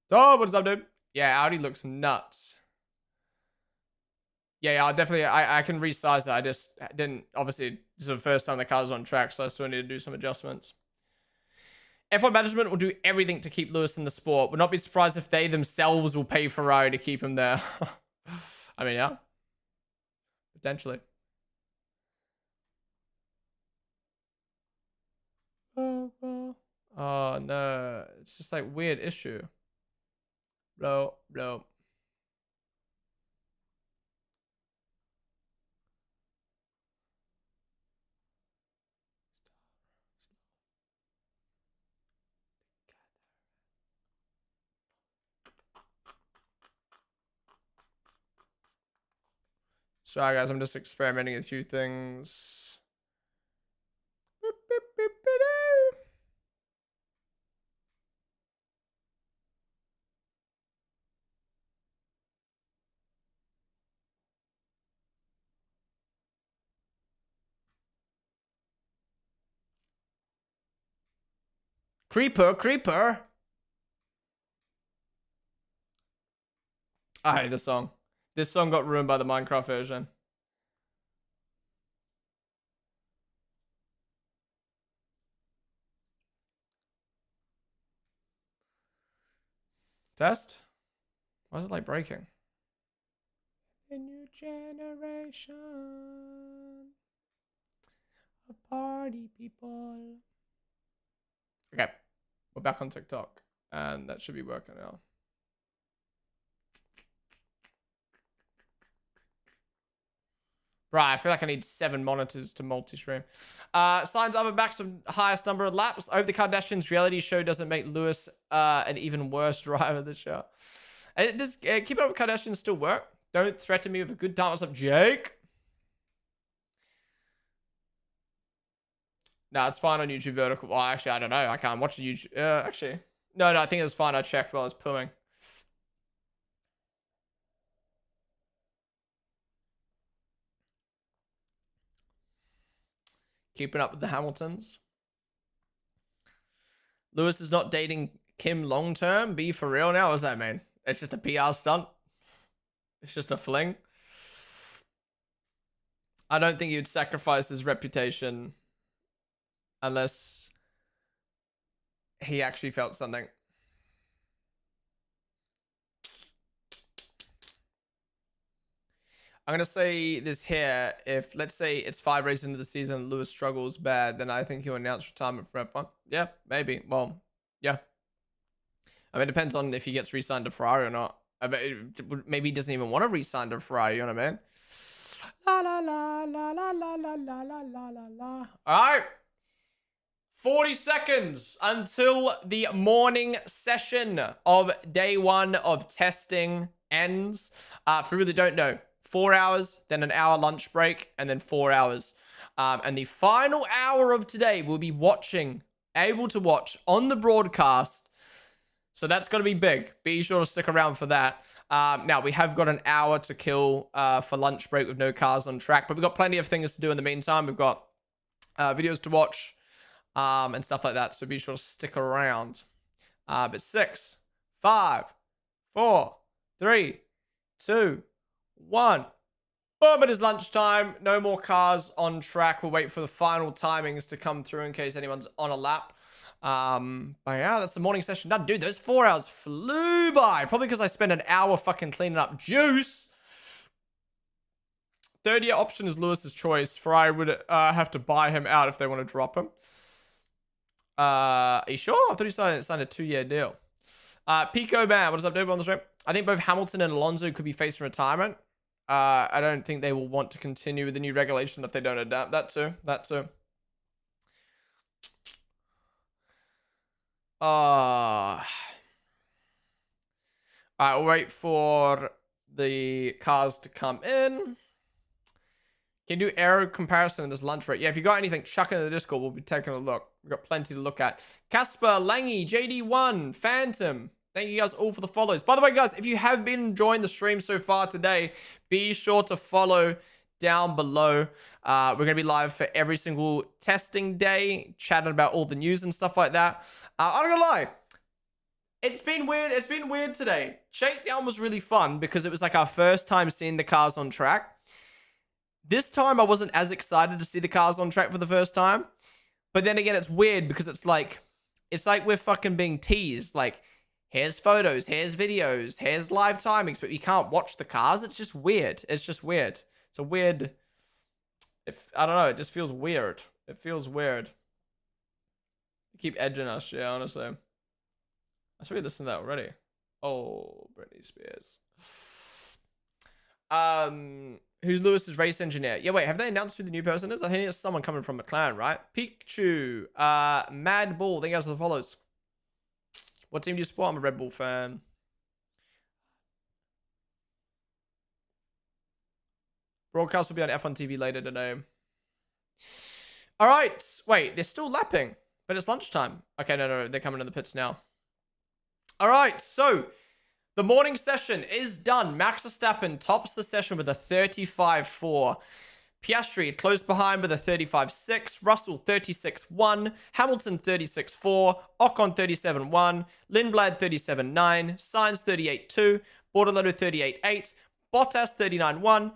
Oh, what is up, dude? Yeah, Audi looks nuts. Yeah, I'll definitely, I can resize it. I just didn't, obviously, this is the first time the car's on track, so I still need to do some adjustments. F1 management will do everything to keep Lewis in the sport. Would not be surprised if they themselves will pay Ferrari to keep him there. I mean, yeah. Potentially. Oh, no. It's just like weird issue. Bro. Sorry, guys. I'm just experimenting with a few things. Creeper. I hate this song. This song got ruined by the Minecraft version. Test? Why is it like breaking? The new generation of party people. Okay, we're back on TikTok, and that should be working now. Right, I feel like I need 7 monitors to multi-stream. Signs of a max of highest number of laps. I hope the Kardashians reality show doesn't make Lewis an even worse driver this year. Does Keep It Up with Kardashians still work? Don't threaten me with a good time. What's up, Jake? No, it's fine on YouTube vertical. Well, actually, I don't know. I can't watch the YouTube. Actually, no, I think it was fine. I checked while I was pooing. Keeping up with the Hamiltons. Lewis is not dating Kim long term. Be for real now? What does that mean? It's just a PR stunt. It's just a fling. I don't think he would sacrifice his reputation unless he actually felt something. I'm going to say this here. If, let's say, it's 5 races into the season, Lewis struggles bad, then I think he'll announce retirement from F1. Yeah, maybe. Well, yeah. I mean, it depends on if he gets re-signed to Ferrari or not. I mean, maybe he doesn't even want to re-sign to Ferrari, you know what I mean? La la la la la la la la la la la la. All right. 40 seconds until the morning session of day 1 of testing ends. For people that don't know, 4 hours, then an hour lunch break, and then 4 hours. And the final hour of today, we'll be able to watch on the broadcast. So that's going to be big. Be sure to stick around for that. Now, we have got an hour to kill for lunch break with no cars on track, but we've got plenty of things to do in the meantime. We've got videos to watch and stuff like that, so be sure to stick around. But 6, 5, 4, 3, 2, 1. Boom, it is lunchtime. No more cars on track. We'll wait for the final timings to come through in case anyone's on a lap. But yeah, that's the morning session done. Dude, those 4 hours flew by. Probably because I spent an hour fucking cleaning up juice. Third year option is Lewis's choice. Ferrari would have to buy him out if they want to drop him. Are you sure? I thought he signed a 2-year deal. Pico Man, what is up, dude? On the stream. I think both Hamilton and Alonso could be facing retirement. I don't think they will want to continue with the new regulation if they don't adapt. That too. Alright, we'll wait for the cars to come in. Can you do aero comparison in this lunch break? Yeah, if you got anything, chuck it in the Discord. We'll be taking a look. We've got plenty to look at. Casper, Langy, JD1, Phantom. Thank you guys all for the follows. By the way, guys, if you have been enjoying the stream so far today, be sure to follow down below. We're going to be live for every single testing day, chatting about all the news and stuff like that. I'm not going to lie. It's been weird. It's been weird today. Shakedown was really fun because it was like our first time seeing the cars on track. This time, I wasn't as excited to see the cars on track for the first time. But then again, it's weird because it's like we're fucking being teased. Like, here's photos, here's videos, here's live timings, but you can't watch the cars. It's just weird. It's just weird. It's a weird... I don't know. It just feels weird. It feels weird. They keep edging us, yeah, honestly. I saw you listen to that already. Oh, Britney Spears. Who's Lewis's race engineer? Yeah, wait, have they announced who the new person is? I think it's someone coming from McLaren, right? Pikachu, Mad Bull, thank you guys for the follows. What team do you support? I'm a Red Bull fan. Broadcast will be on F1 TV later today. All right, wait, they're still lapping, but it's lunchtime. Okay, no, they're coming in the pits now. All right, so the morning session is done. Max Verstappen tops the session with a 35.4. Piastri close behind with a 35.6. Russell 36.1. Hamilton 36.4. Ocon 37.1. Lindblad 37.9. Sainz 38.2. Bortoleto 38.8. Bottas 39.1.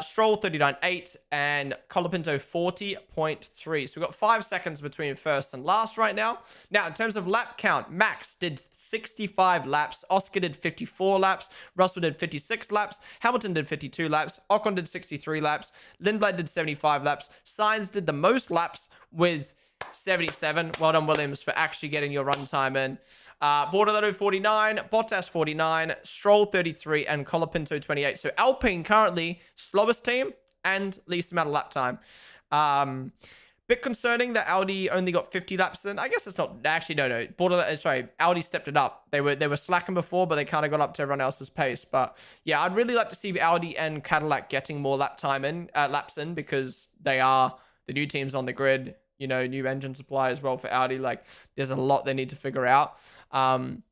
Stroll 39.8 and Colapinto 40.3. So we've got 5 seconds between first and last right now. Now, in terms of lap count, Max did 65 laps. Oscar did 54 laps. Russell did 56 laps. Hamilton did 52 laps. Ocon did 63 laps. Lindblad did 75 laps. Sainz did the most laps with 77. Well done, Williams, for actually getting your runtime in. Bortoleto 49, Bottas 49, Stroll 33, and Colapinto 28. So Alpine currently slowest team and least amount of lap time. Bit concerning that Audi only got 50 laps in. I guess it's not actually no. Audi stepped it up. They were slacking before, but they kind of got up to everyone else's pace. But yeah, I'd really like to see Audi and Cadillac getting more laps in because they are the new teams on the grid. You know, new engine supply as well for Audi. Like, there's a lot they need to figure out. And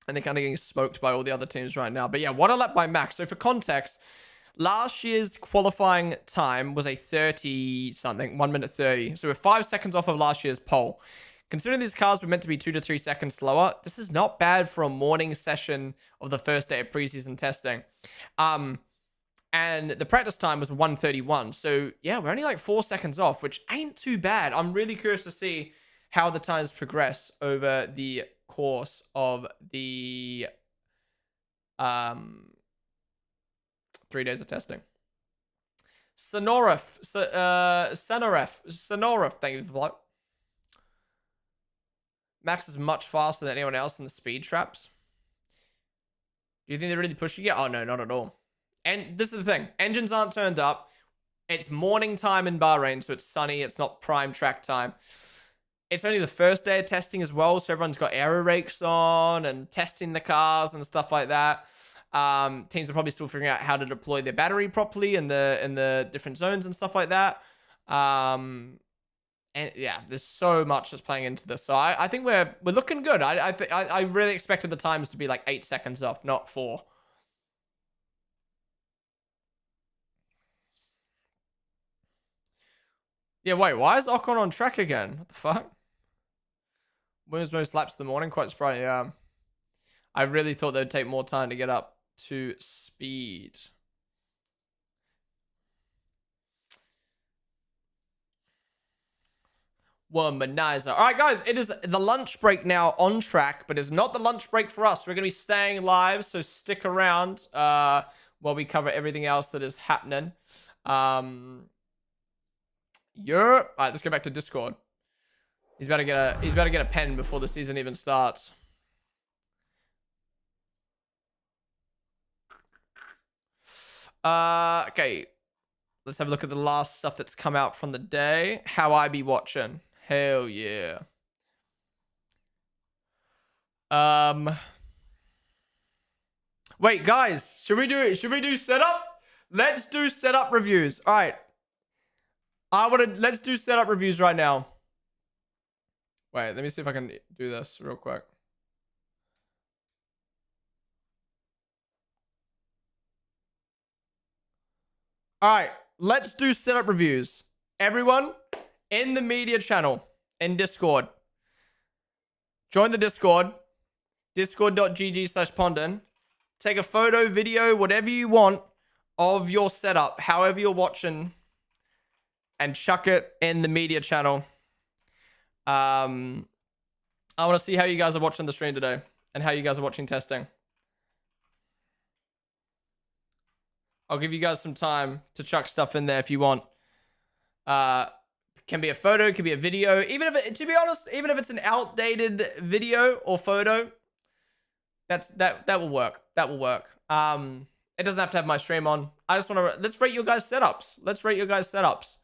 they're kind of getting smoked by all the other teams right now. But yeah, what a lap by Max. So for context, last year's qualifying time was a 30-something, 1 minute 30. So we're 5 seconds off of last year's pole. Considering these cars were meant to be 2 to 3 seconds slower, this is not bad for a morning session of the first day of preseason testing. And And the practice time was 1:31. So, yeah, we're only like 4 seconds off, which ain't too bad. I'm really curious to see how the times progress over the course of the 3 days of testing. Sonorif, thank you for the block. Max is much faster than anyone else in the speed traps. Do you think they're really pushing it? Oh, no, not at all. And this is the thing. Engines aren't turned up. It's morning time in Bahrain, so it's sunny. It's not prime track time. It's only the first day of testing as well, so everyone's got aero rakes on and testing the cars and stuff like that. Teams are probably still figuring out how to deploy their battery properly in the different zones and stuff like that. And yeah, there's so much that's playing into this. So I think we're looking good. I really expected the times to be like 8 seconds off, not 4. Yeah, wait, why is Ocon on track again? What the fuck? Wins most laps of the morning, quite surprising. Yeah. I really thought they'd take more time to get up to speed. Womanizer. All right, guys, it is the lunch break now on track, but it's not the lunch break for us. We're going to be staying live, so stick around while we cover everything else that is happening. All right, let's go back to Discord. He's about to get a pen before the season even starts. Okay. Let's have a look at the last stuff that's come out from the day. How I be watching. Hell yeah. Wait, guys, should we do setup? Let's do setup reviews. All right. Let's do setup reviews right now. Wait, let me see if I can do this real quick. All right, let's do setup reviews. Everyone in the media channel in Discord, join the Discord, discord.gg/Ponden. Take a photo, video, whatever you want of your setup, however you're watching, and chuck it in the media channel. I want to see how you guys are watching the stream today and how you guys are watching testing. I'll give you guys some time to chuck stuff in there if you want. Can be a photo, can be a video. Even if to be honest, even if it's an outdated video or photo, that will work. That will work. It doesn't have to have my stream on. I just want to let's rate your guys' setups. Let's rate your guys' setups.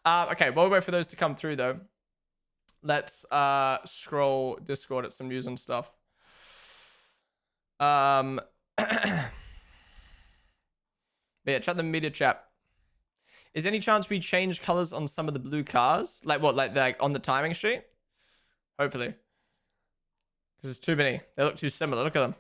Okay, while we wait for those to come through though, let's scroll Discord at some news and stuff. But yeah, chat the media chat. Is there any chance we change colors on some of the blue cars? Like what? Like on the timing sheet? Hopefully. Because there's too many. They look too similar. Look at them.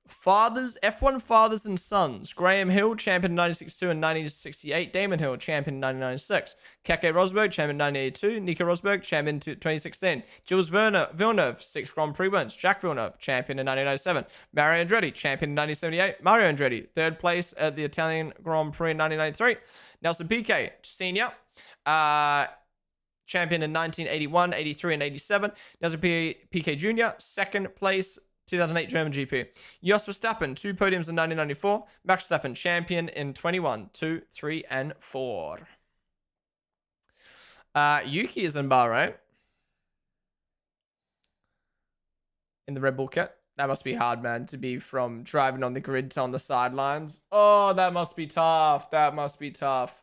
Fathers, F1 fathers and sons. Graham Hill, champion in 1962 and 1968. Damon Hill, champion in 1996. Keke Rosberg, champion in 1982. Nico Rosberg, champion in 2016. Jules Villeneuve, 6 Grand Prix wins. Jack Villeneuve, champion in 1997. Mario Andretti, champion in 1978. Mario Andretti, 3rd place at the Italian Grand Prix in 1993. Nelson Piquet, senior, champion in 1981, 83, and 87. Nelson Piquet Jr., 2nd place, 2008 German GP. Jos Verstappen, 2 podiums in 1994. Max Verstappen, champion in 21, 2, 3, and 4. Yuki is in Bahrain. In the Red Bull kit. That must be hard, man, to be from driving on the grid to on the sidelines. Oh, that must be tough. That must be tough.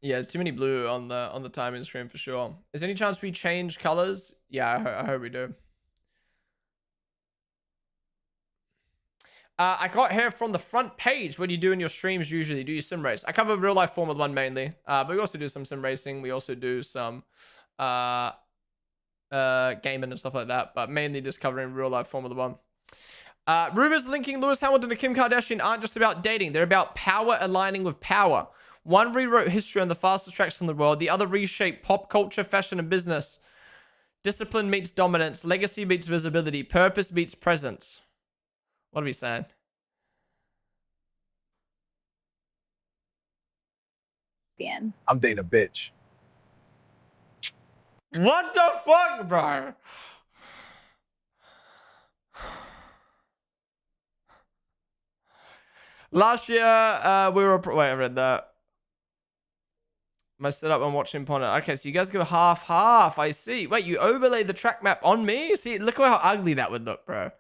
Yeah, there's too many blue on the timing stream for sure. Is there any chance we change colors? Yeah, I hope we do. I got here from the front page. What do you do in your streams usually? Do you sim race? I cover real life Formula 1 mainly. But we also do some sim racing. We also do some gaming and stuff like that. But mainly just covering real life Formula 1. Rumors linking Lewis Hamilton to Kim Kardashian aren't just about dating. They're about power aligning with power. One rewrote history on the fastest tracks in the world. The other reshaped pop culture, fashion, and business. Discipline meets dominance. Legacy meets visibility. Purpose meets presence. What are we saying? I'm dating a bitch. What the fuck, bro? Last year, we were... Wait, I read that. My setup and watching Ponden. Okay, so you guys go half-half. I see. Wait, you overlay the track map on me? See, look how ugly that would look, bro.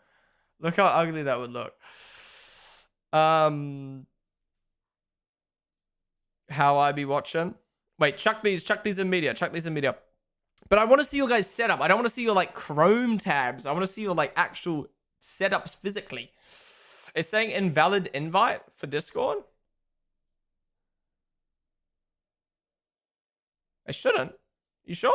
Look how ugly that would look. How I be watching? Wait, chuck these in media. Chuck these in media. But I want to see your guys' setup. I don't want to see your, like, Chrome tabs. I want to see your, like, actual setups physically. It's saying invalid invite for Discord. I shouldn't. You sure?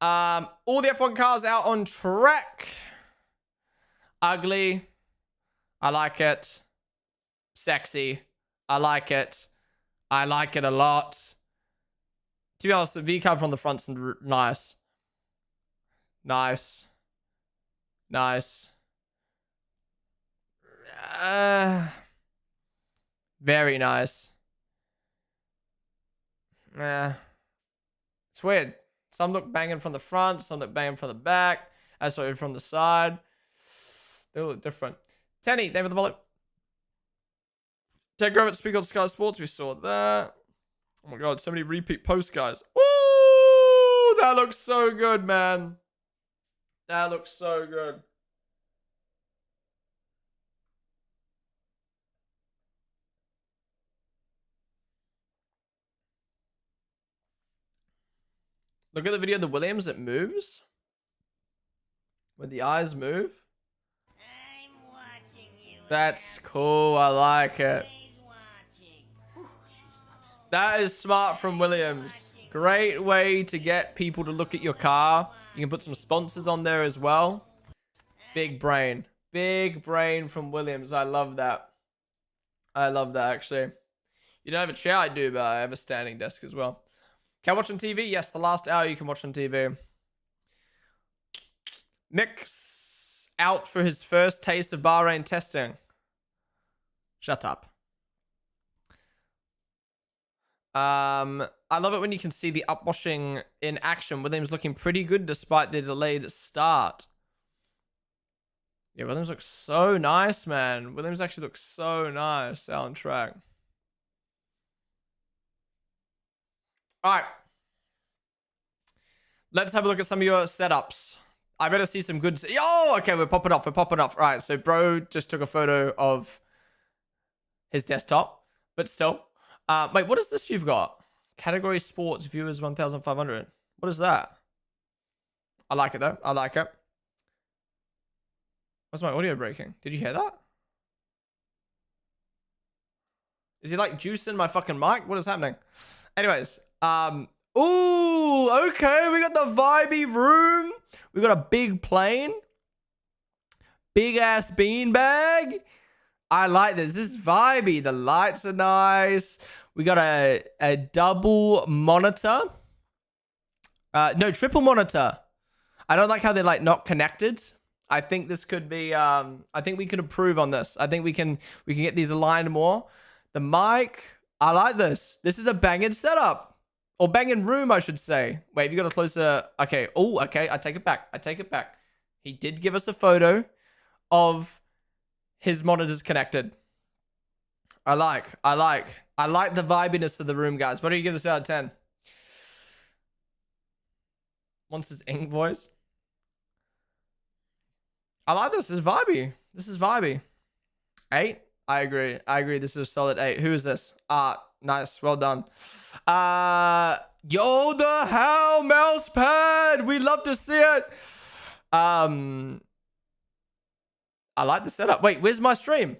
All the F1 cars out on track. Ugly. I like it. Sexy. I like it. I like it a lot. To be honest, the V-cab from the front's nice. Nice. Nice. Very nice. It's weird. Some look banging from the front, some look banging from the back. Sorry, from the side. They look different. Tenny, David the Bullet. Take over at Speak on Sky Sports. We saw that. Oh my god, so many repeat posts, guys. Ooh, that looks so good, man. That looks so good. Look at the video of the Williams. It moves. When the eyes move. That's cool. I like it. That is smart from Williams. Great way to get people to look at your car. You can put some sponsors on there as well. Big brain. Big brain from Williams. I love that. I love that, actually. You don't have a chair? I do, but I have a standing desk as well. Can I watch on TV? Yes, the last hour you can watch on TV. Mick's out for his first taste of Bahrain testing. Shut up. I love it when you can see the upwashing in action. Williams looking pretty good despite the delayed start. Yeah, Williams looks so nice, man. Williams actually looks so nice out on track. All right. Let's have a look at some of your setups. I better see some good... Oh, okay, we're popping off. We're popping off. All right, so bro just took a photo of his desktop, but still. Wait, what is this you've got? Category Sports Viewers 1,500. What is that? I like it, though. I like it. What's my audio breaking? Did you hear that? Is he like juicing my fucking mic? What is happening? Anyways, ooh, okay. We got the vibey room. We got a big plane. Big ass beanbag. I like this. This is vibey. The lights are nice. We got a double monitor. No, triple monitor. I don't like how they're like not connected. I think this could be, I think we could improve on this. I think we can get these aligned more. The mic, I like this. This is a banging setup. Or banging room, I should say. Wait, have you got a closer? Okay. Oh, okay. I take it back. I take it back. He did give us a photo of his monitors connected. I like the vibiness of the room, guys. What do you give this out of 10? Monsters Inc. voice. I like this. This is vibey. This is vibey. 8? I agree. I agree. This is a solid 8. Who is this? Nice. Well done. Yo, the hell mouse pad. We love to see it. I like the setup. Wait, where's my stream?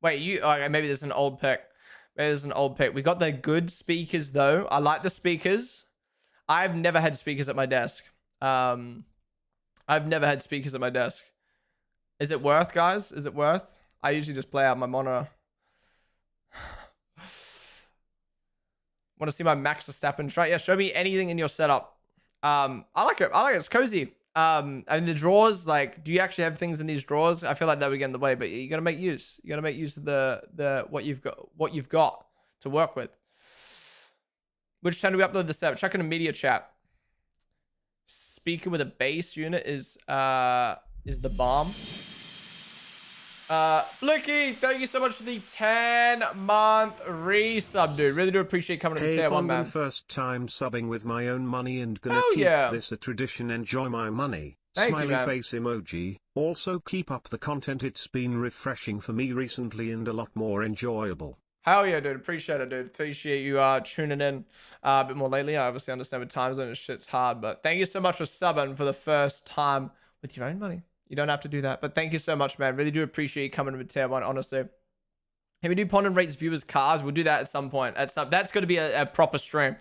Wait, okay, maybe there's an old pic. Maybe there's an old pic. We got the good speakers though. I like the speakers. I've never had speakers at my desk. I've never had speakers at my desk. Is it worth, guys? Is it worth? I usually just play out my monitor. Want to see my Max Verstappen try? Yeah, show me anything in your setup. I like it. I like it. It's cozy. And the drawers, like, do you actually have things in these drawers? I feel like that would get in the way, but you gotta make use. You gotta make use of the what you've got to work with. Which time do we upload the setup? Check in a media chat. Speaker with a bass unit is the bomb. Blicky, thank you so much for the 10-month resub, dude. Really do appreciate coming to the tier 1, man. First time subbing with my own money and gonna keep this a tradition. Enjoy my money. Smiley face emoji. Also keep up the content. It's been refreshing for me recently and a lot more enjoyable. Hell yeah, dude. Appreciate it, dude. Appreciate you tuning in a bit more lately. I obviously understand with time zone and shit's hard, but thank you so much for subbing for the first time with your own money. You don't have to do that, but thank you so much, man. Really do appreciate you coming to tier 1, honestly. Hey, we do Ponden rates viewers cars. We'll do that at some point. That's going to be a proper stream.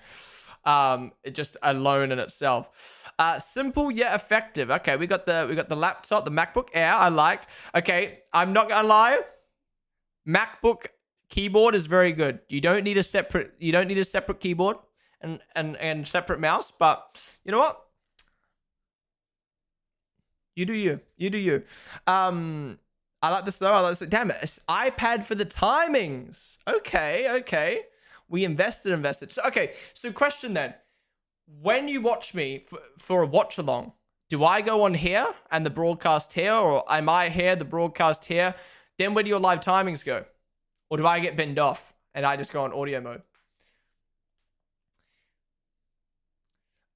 It just alone in itself. Simple yet effective. Okay, we got the laptop, the MacBook Air. I like. Okay, I'm not gonna lie. MacBook keyboard is very good. You don't need a separate keyboard and separate mouse. But you know what? You do you. You do you. I like this though. I like this. Damn it. It's iPad for the timings. Okay. We invested. So, okay. So question then. When you watch me for a watch along, do I go on here and the broadcast here, or am I here, the broadcast here? Then where do your live timings go? Or do I get binned off and I just go on audio mode?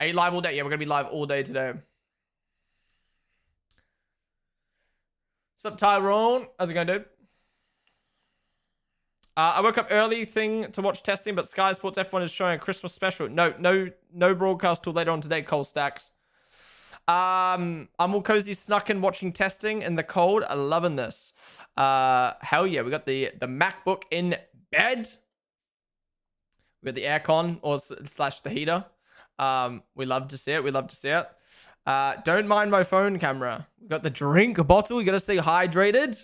Are you live all day? Yeah, we're going to be live all day today. What's up, Tyrone? How's it going, dude? I woke up early to watch testing, but Sky Sports F1 is showing a Christmas special. No broadcast till later on today, Cole Stacks. I'm all cozy snuck in watching testing in the cold. I'm loving this. Hell yeah, we got the MacBook in bed. We got the aircon or / the heater. We love to see it. Don't mind my phone camera. We got the drink bottle. You gotta stay hydrated.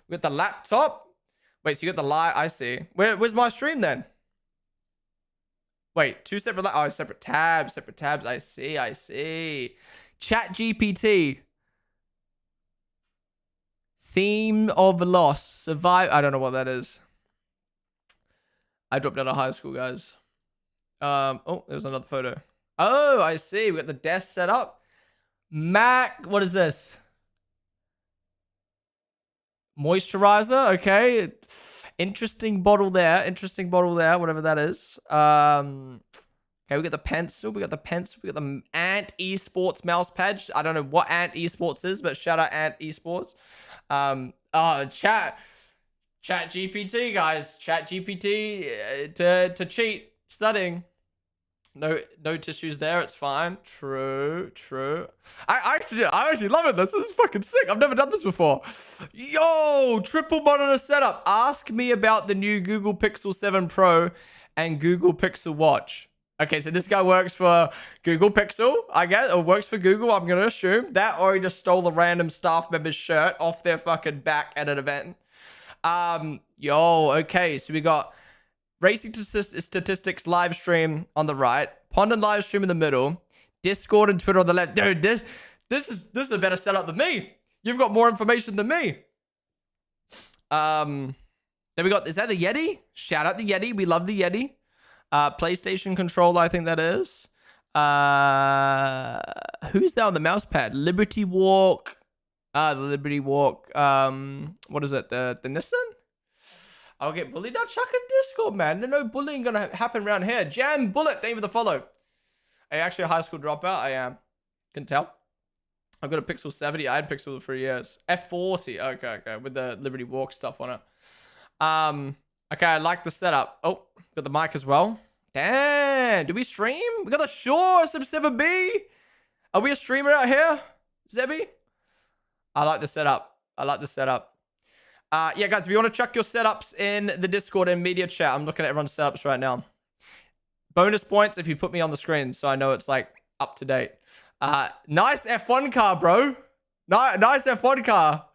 We got the laptop. Wait, so you got the light? I see. Where's my stream then? Wait, two separate. Oh, separate tabs. I see. Chat GPT. Theme of loss. Survive. I don't know what that is. I dropped out of high school, guys. Oh, there's another photo. Oh, I see. We got the desk set up. Mac, what is this? Moisturizer, okay. Interesting bottle there, whatever that is. Okay, we got the pencil, we got the Ant Esports mouse pad. I don't know what Ant Esports is, but shout out Ant Esports. Chat GPT, guys. Chat GPT to cheat studying. No tissues there. It's fine. True. I actually love it. This is fucking sick. I've never done this before. Yo, triple monitor setup. Ask me about the new Google Pixel 7 Pro and Google Pixel Watch. Okay, so this guy works for Google Pixel, I guess, or works for Google. I'm gonna assume that, or he just stole a random staff member's shirt off their fucking back at an event. Yo, okay, so we got Racing Statistics live stream on the right, Ponden live stream in the middle, Discord and Twitter on the left. Dude, this is a better setup than me. You've got more information than me. Then we got, is that the Yeti? Shout out the Yeti. We love the Yeti. PlayStation controller, I think that is. Who's that on the mouse pad? Liberty Walk. The Liberty Walk. What is it? The Nissan? I'll get bullied. I'll chuck in Discord, man. There's no bullying gonna happen around here. Jam Bullet, thank you for the follow. Are you actually a high school dropout? I am. Can tell. I've got a Pixel 70. I had Pixel for 3 years. F40. Okay. With the Liberty Walk stuff on it. Okay, I like the setup. Oh, got the mic as well. Damn, do we stream? We got the Shore Sub7B. Are we a streamer out here, Zebby? I like the setup. Yeah, guys, if you want to chuck your setups in the Discord and media chat, I'm looking at everyone's setups right now. Bonus points if you put me on the screen so I know it's like up to date. Nice F1 car, bro. Nice F1 car.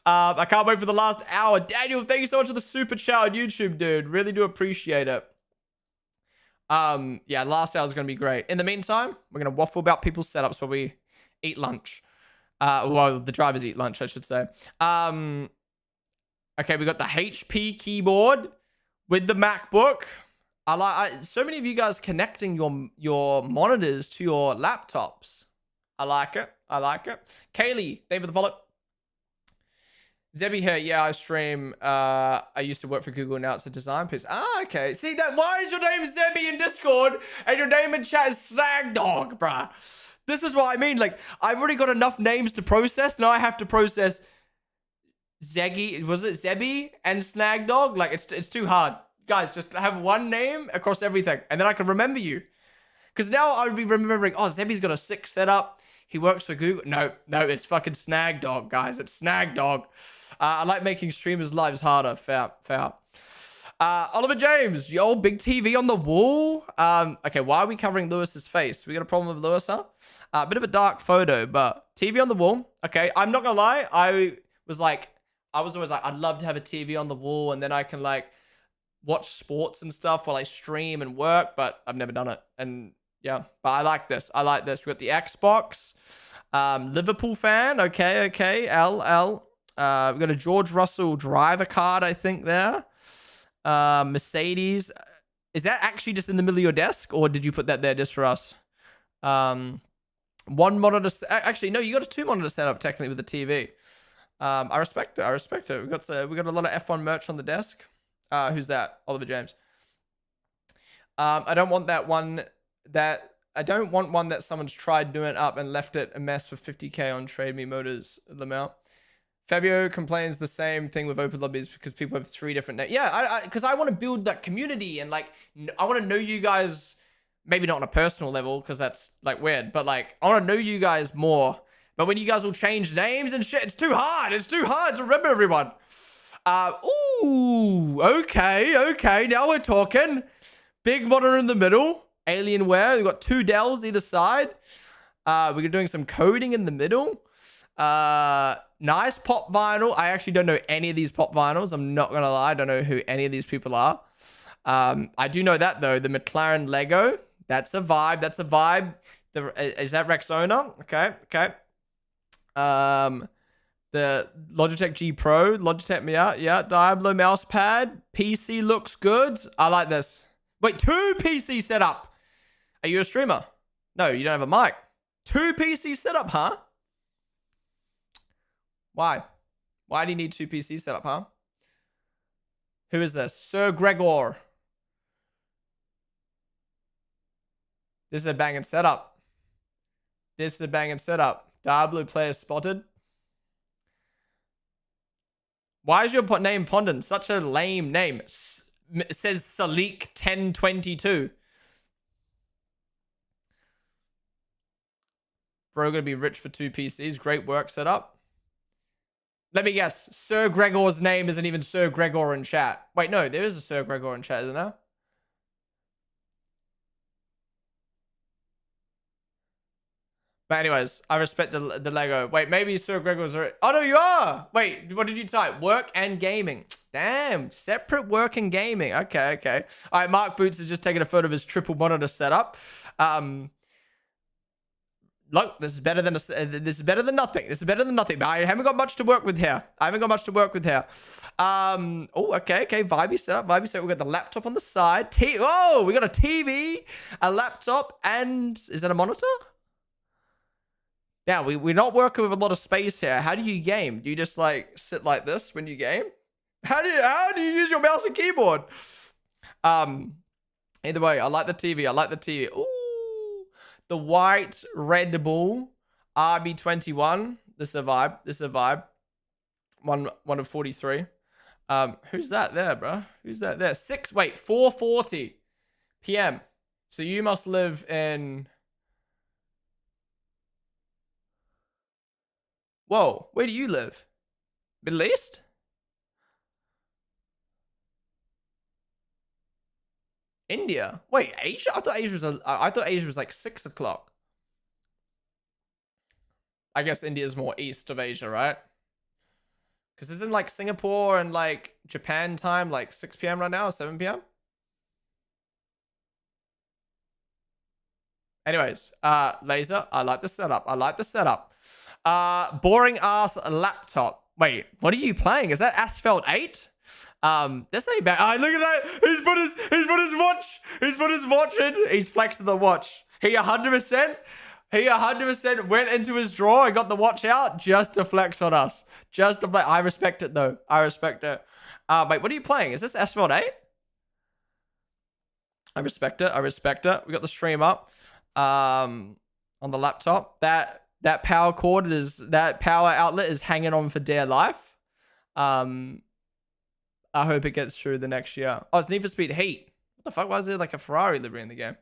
I can't wait for the last hour. Daniel, thank you so much for the super chat on YouTube, dude. Really do appreciate it. Yeah, last hour is going to be great. In the meantime, we're going to waffle about people's setups while we eat lunch. Well, the drivers eat lunch, I should say. Okay, we got the HP keyboard with the MacBook. So many of you guys connecting your monitors to your laptops. I like it. I like it. Kaylee, thank you for the follow. Zebby here. Yeah, I stream. I used to work for Google. Now it's a design piece. Ah, okay. See that? Why is your name Zebby in Discord and your name in chat is Snagdog, bruh? This is what I mean. Like, I've already got enough names to process. Now I have to process Zeggy. Was it Zebby and Snagdog? Like, it's too hard. Guys, just have one name across everything, and then I can remember you. Because now I'll be remembering, oh, Zebby's got a sick setup. He works for Google. No, it's fucking Snagdog, guys. It's Snagdog. I like making streamers' lives harder. Fair. Oliver James, yo, big TV on the wall. Okay, why are we covering Lewis's face? We got a problem with Lewis, huh? A bit of a dark photo, but TV on the wall. Okay, I'm not gonna lie. I was always like, I'd love to have a TV on the wall, and then I can like watch sports and stuff while I stream and work, but I've never done it. And yeah, but I like this. We got the Xbox. Liverpool fan. Okay. L. We got a George Russell driver card, I think, there. Mercedes. Is that actually just in the middle of your desk, or did you put that there just for us? One monitor. Actually, no, you got a 2 monitor setup technically with the TV. I respect it. We got a lot of F1 merch on the desk. Who's that? Oliver James. I don't want one that someone's tried doing up and left it a mess for 50k on Trade Me Motors, Lamel. Fabio complains the same thing with open lobbies because people have 3 different names. Yeah, because I want to build that community and like I want to know you guys, maybe not on a personal level because that's like weird, but like I want to know you guys more. But when you guys will change names and shit, it's too hard. It's too hard to remember everyone. Ooh, okay. Now we're talking. Big monitor in the middle. Alienware. We've got 2 Dells either side. We're doing some coding in the middle. Nice pop vinyl. I actually don't know any of these pop vinyls. I'm not gonna lie. I don't know who any of these people are. I do know that though. The McLaren Lego. That's a vibe. Is that Rexona? Okay. The Logitech G Pro. Logitech, yeah. Diablo mouse pad. PC looks good. I like this. Wait, 2 PC setup. Are you a streamer? No, you don't have a mic. 2 PC setup, huh? Why? Why do you need 2 PC setup, huh? Who is this? Sir Gregor. This is a banging setup. Diablo player spotted. Why is your name Ponden? Such a lame name. It says Salik 1022. Bro, gonna be rich for 2 PCs. Great work setup. Let me guess. Sir Gregor's name isn't even Sir Gregor in chat. Wait, no, there is a Sir Gregor in chat, isn't there? But anyways, I respect the Lego. Wait, maybe Sir Gregor's already... Oh, no, you are! Wait, what did you type? Work and gaming. Damn, separate work and gaming. Okay. All right, Mark Boots is just taking a photo of his triple monitor setup. Look, this is better than nothing. This is better than nothing. But I haven't got much to work with here. Oh, okay. Vibey setup. We got the laptop on the side. Oh, we got a TV, a laptop, and is that a monitor? Yeah, we're not working with a lot of space here. How do you game? Do you just like sit like this when you game? How do you use your mouse and keyboard? Either way, I like the TV. Ooh, the white Red Bull RB21. This is a vibe. One of 43. Who's that there, bro? 4:40 p.m. So you must live in... Whoa, where do you live? Middle East? India? Wait, Asia? I thought Asia was like 6 o'clock. I guess India is more east of Asia, right? Because isn't like Singapore and like Japan time like 6 p.m. right now, or 7 p.m.? Anyways, laser. I like the setup. I like the setup. Boring ass laptop. Wait, what are you playing? Is that Asphalt 8? This ain't bad. Oh, look at that. He's put his watch. He's put his watch in. He's flexing the watch. He 100% went into his drawer and got the watch out just to flex on us. Just to flex. I respect it though. I respect it. Wait, what are you playing? Is this Asphalt 8? I respect it. I respect it. We got the stream up. On the laptop. That power cord that power outlet is hanging on for dear life. I hope it gets through the next year. Oh, it's Need for Speed Heat. What the fuck? Why is there like a Ferrari livery in the game?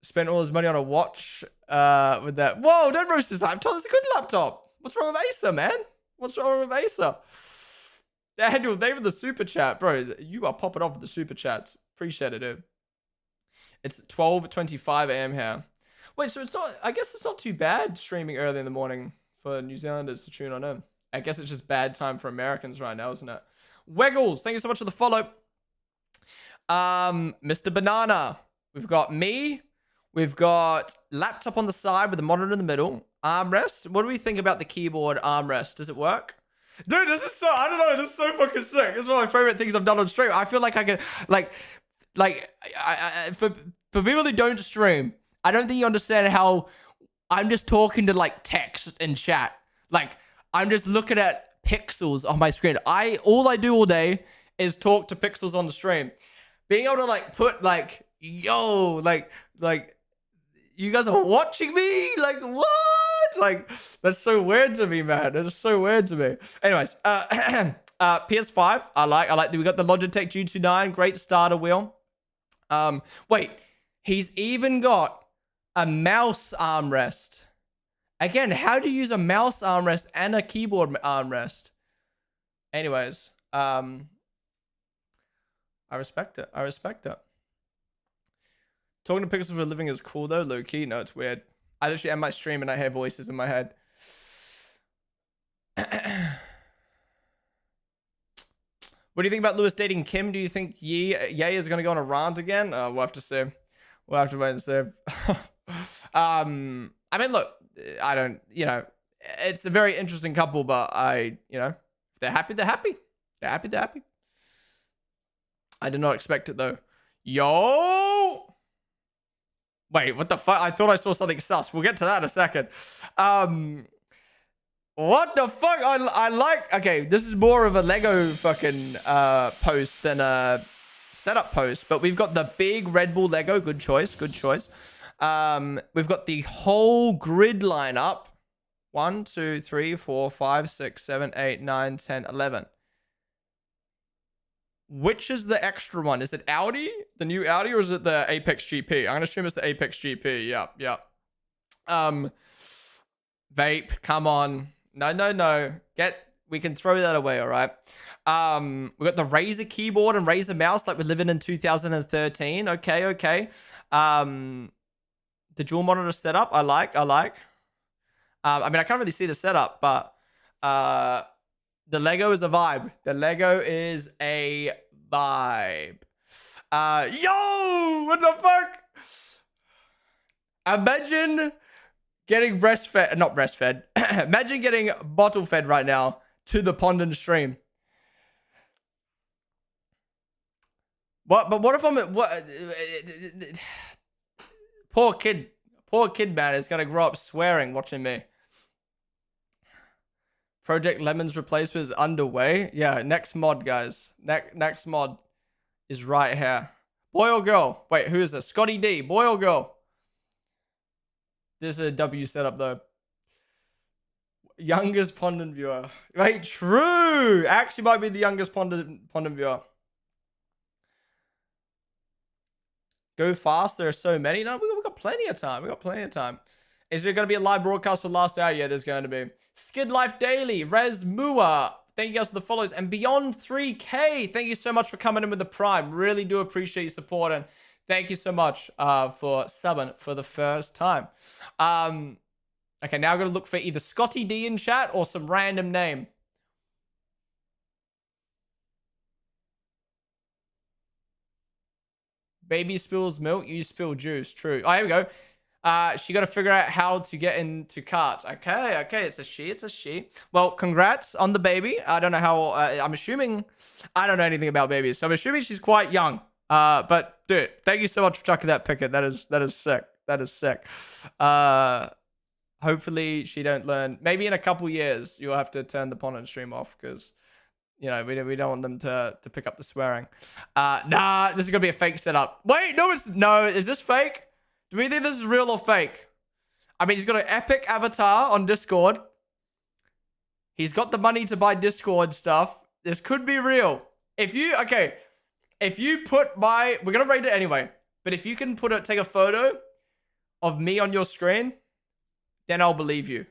Spent all his money on a watch with that. Whoa, don't roast this laptop. It's a good laptop. What's wrong with Acer, man? What's wrong with Acer? Daniel, David, the super chat. Bro, you are popping off with the super chats. Appreciate it, dude. It's 12:25 a.m. here. Wait, so it's not... I guess it's not too bad streaming early in the morning for New Zealanders to tune on in. I guess it's just bad time for Americans right now, isn't it? Weggles, thank you so much for the follow. Mr. Banana. We've got me. We've got laptop on the side with the monitor in the middle. Armrest. What do we think about the keyboard armrest? Does it work? Dude, this is so... I don't know. This is so fucking sick. This is one of my favorite things I've done on stream. I feel like I can... For people who don't stream, I don't think you understand how I'm just talking to like text and chat. Like I'm just looking at pixels on my screen. All I do all day is talk to pixels on the stream. Being able to like put like, yo, like you guys are watching me? Like what? Like that's so weird to me, man. That's so weird to me. Anyways, PS5, I like that we got the Logitech G29, great starter wheel. Wait, he's even got a mouse armrest. Again, how do you use a mouse armrest and a keyboard armrest? Anyways, I respect it. I respect it. Talking to pixels for a living is cool though, low key. No, it's weird. I literally end my stream and I hear voices in my head. What do you think about Lewis dating Kim? Do you think Ye is going to go on a rant again? We'll have to see. We'll have to wait and see. I mean, look, I don't, it's a very interesting couple, but if they're happy, they're happy. They're happy, they're happy. I did not expect it though. Yo! Wait, what the fuck? I thought I saw something sus. We'll get to that in a second. What the fuck? I like... Okay, this is more of a Lego fucking post than a setup post. But we've got the big Red Bull Lego. Good choice. Good choice. We've got the whole grid lineup. 1, 2, 3, 4, 5, 6, 7, 8, 9, 10, 11. Which is the extra one? Is it Audi? The new Audi? Or is it the Apex GP? I'm going to assume it's the Apex GP. Yep. Vape. Come on. No. We can throw that away, all right? We got the Razer keyboard and Razer mouse like we're living in 2013. Okay. The dual monitor setup, I like. I mean, I can't really see the setup, but the Lego is a vibe. The Lego is a vibe. Yo! What the fuck? Imagine... getting not breastfed. Imagine getting bottle fed right now to the Ponden stream. But what if I'm poor kid, man, is gonna grow up swearing watching me. Project Lemon's replacement is underway. Yeah, next mod, guys. Next mod is right here. Boy or girl? Wait, who is this? Scotty D. Boy or girl? This is a W setup though. Youngest Ponden viewer. Wait, true. Actually might be the youngest Ponden viewer. Go fast. There are so many. No, we got plenty of time. Is there going to be a live broadcast for last hour? Yeah, there's going to be. Skid Life Daily. Rez Mua. Thank you guys for the follows. And Beyond 3K. Thank you so much for coming in with the Prime. Really do appreciate your support. And thank you so much for subbing for the first time. Okay, now I'm going to look for either Scotty D in chat or some random name. Baby spills milk, you spill juice. True. Oh, here we go. She got to figure out how to get into carts. Okay, it's a she, it's a she. Well, congrats on the baby. I don't know how, I'm assuming, I don't know anything about babies, so I'm assuming she's quite young. But dude, thank you so much for chucking that picket. That is sick. That is sick. Hopefully she don't learn. Maybe in a couple years, you'll have to turn the Ponden stream off because, you know, we don't want them to pick up the swearing. Nah, this is gonna be a fake setup. Wait, no, is this fake? Do we think this is real or fake? I mean, he's got an epic avatar on Discord. He's got the money to buy Discord stuff. This could be real. If you put we're gonna rate it anyway. But if you can take a photo of me on your screen, then I'll believe you.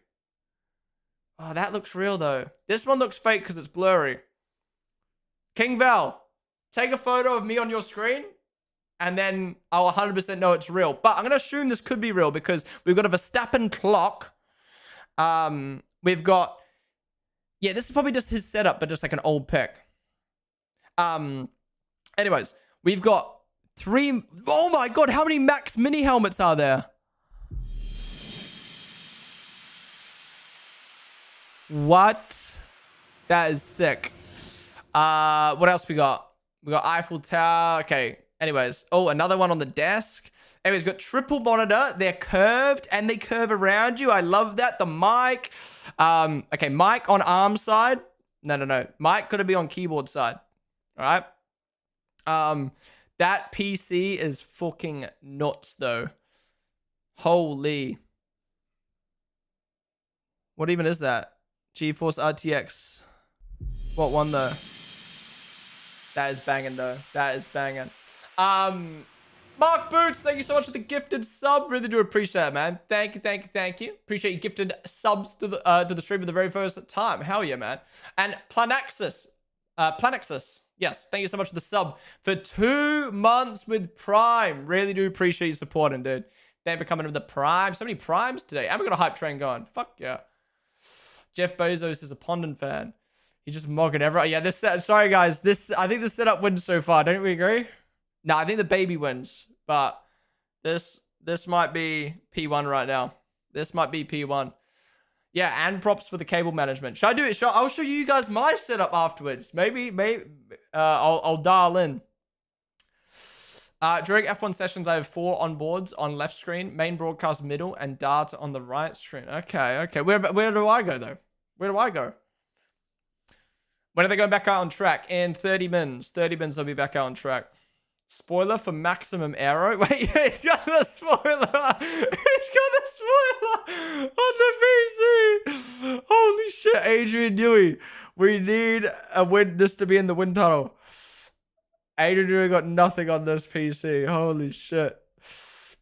Oh, that looks real though. This one looks fake because it's blurry. King Val, take a photo of me on your screen, and then I'll 100% know it's real. But I'm going to assume this could be real because we've got a Verstappen clock. We've got... Yeah, this is probably just his setup, but just like an old pic. Anyways, we've got 3... Oh my god, how many Max Mini helmets are there? What? That is sick. What else we got? We got Eiffel Tower. Okay. Anyways. Oh, another one on the desk. Anyways, got triple monitor. They're curved and they curve around you. I love that. The mic. Okay, mic on arm side. No. Mic could be on keyboard side. All right. That PC is fucking nuts though. Holy. What even is that? GeForce RTX. What one though? That is banging though. That is banging. Mark Boots, thank you so much for the gifted sub. Really do appreciate it, man. Thank you. Appreciate you gifted subs to the stream for the very first time. Hell yeah, man. And Planaxis. Yes, thank you so much for the sub for 2 months with Prime. Really do appreciate you supporting, dude. Thank you for coming with the Prime. So many Primes today. And we got a hype train going. Fuck yeah. Jeff Bezos is a Ponden fan. He's just mocking everyone. Yeah, sorry guys. I think the setup wins so far. Don't we agree? No, I think the baby wins. But this might be P1 right now. This might be P1. Yeah, and props for the cable management. Should I do it? I'll show you guys my setup afterwards. Maybe I'll dial in. During F1 sessions, I have 4 onboards on left screen, main broadcast middle, and data on the right screen. Okay. Where do I go, though? Where do I go? When are they going back out on track? In 30 mins. 30 mins, they'll be back out on track. Spoiler for maximum aero. Wait, yeah, he's got the spoiler. He's got the spoiler on the PC. Holy shit, Adrian Newey. We need this to be in the wind tunnel. Adrian Newey got nothing on this PC. Holy shit.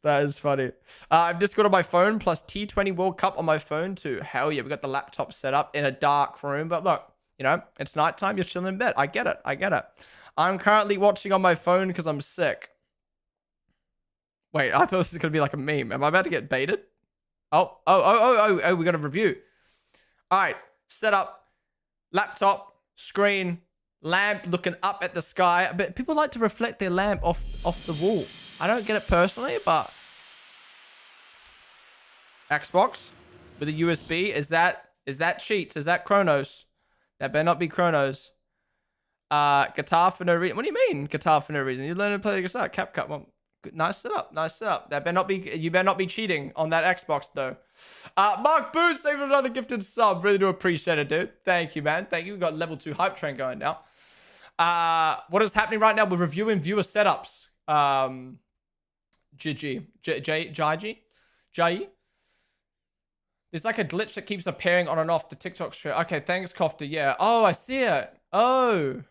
That is funny. I've just got on my phone plus T20 World Cup on my phone too. Hell yeah, we got the laptop set up in a dark room. But look, you know, it's nighttime. You're chilling in bed. I get it. I'm currently watching on my phone because I'm sick. Wait, I thought this was going to be like a meme. Am I about to get baited? Oh, we got a review. All right, set up, laptop, screen, lamp looking up at the sky. But people like to reflect their lamp off the wall. I don't get it personally, but Xbox with a USB. Is that cheats? Is that Chronos? That better not be Chronos. Guitar for no reason. What do you mean guitar for no reason? You learn to play the guitar. CapCut. Well, nice setup. That better not be. You better not be cheating on that Xbox though. Mark Boots, thank you for another gifted sub. Really do appreciate it, dude. Thank you, man. Thank you. We got level 2 hype train going now. What is happening right now? We're reviewing viewer setups. Jai. There's like a glitch that keeps appearing on and off the TikTok stream. Okay, thanks, Kofta. Yeah. Oh, I see it. Oh.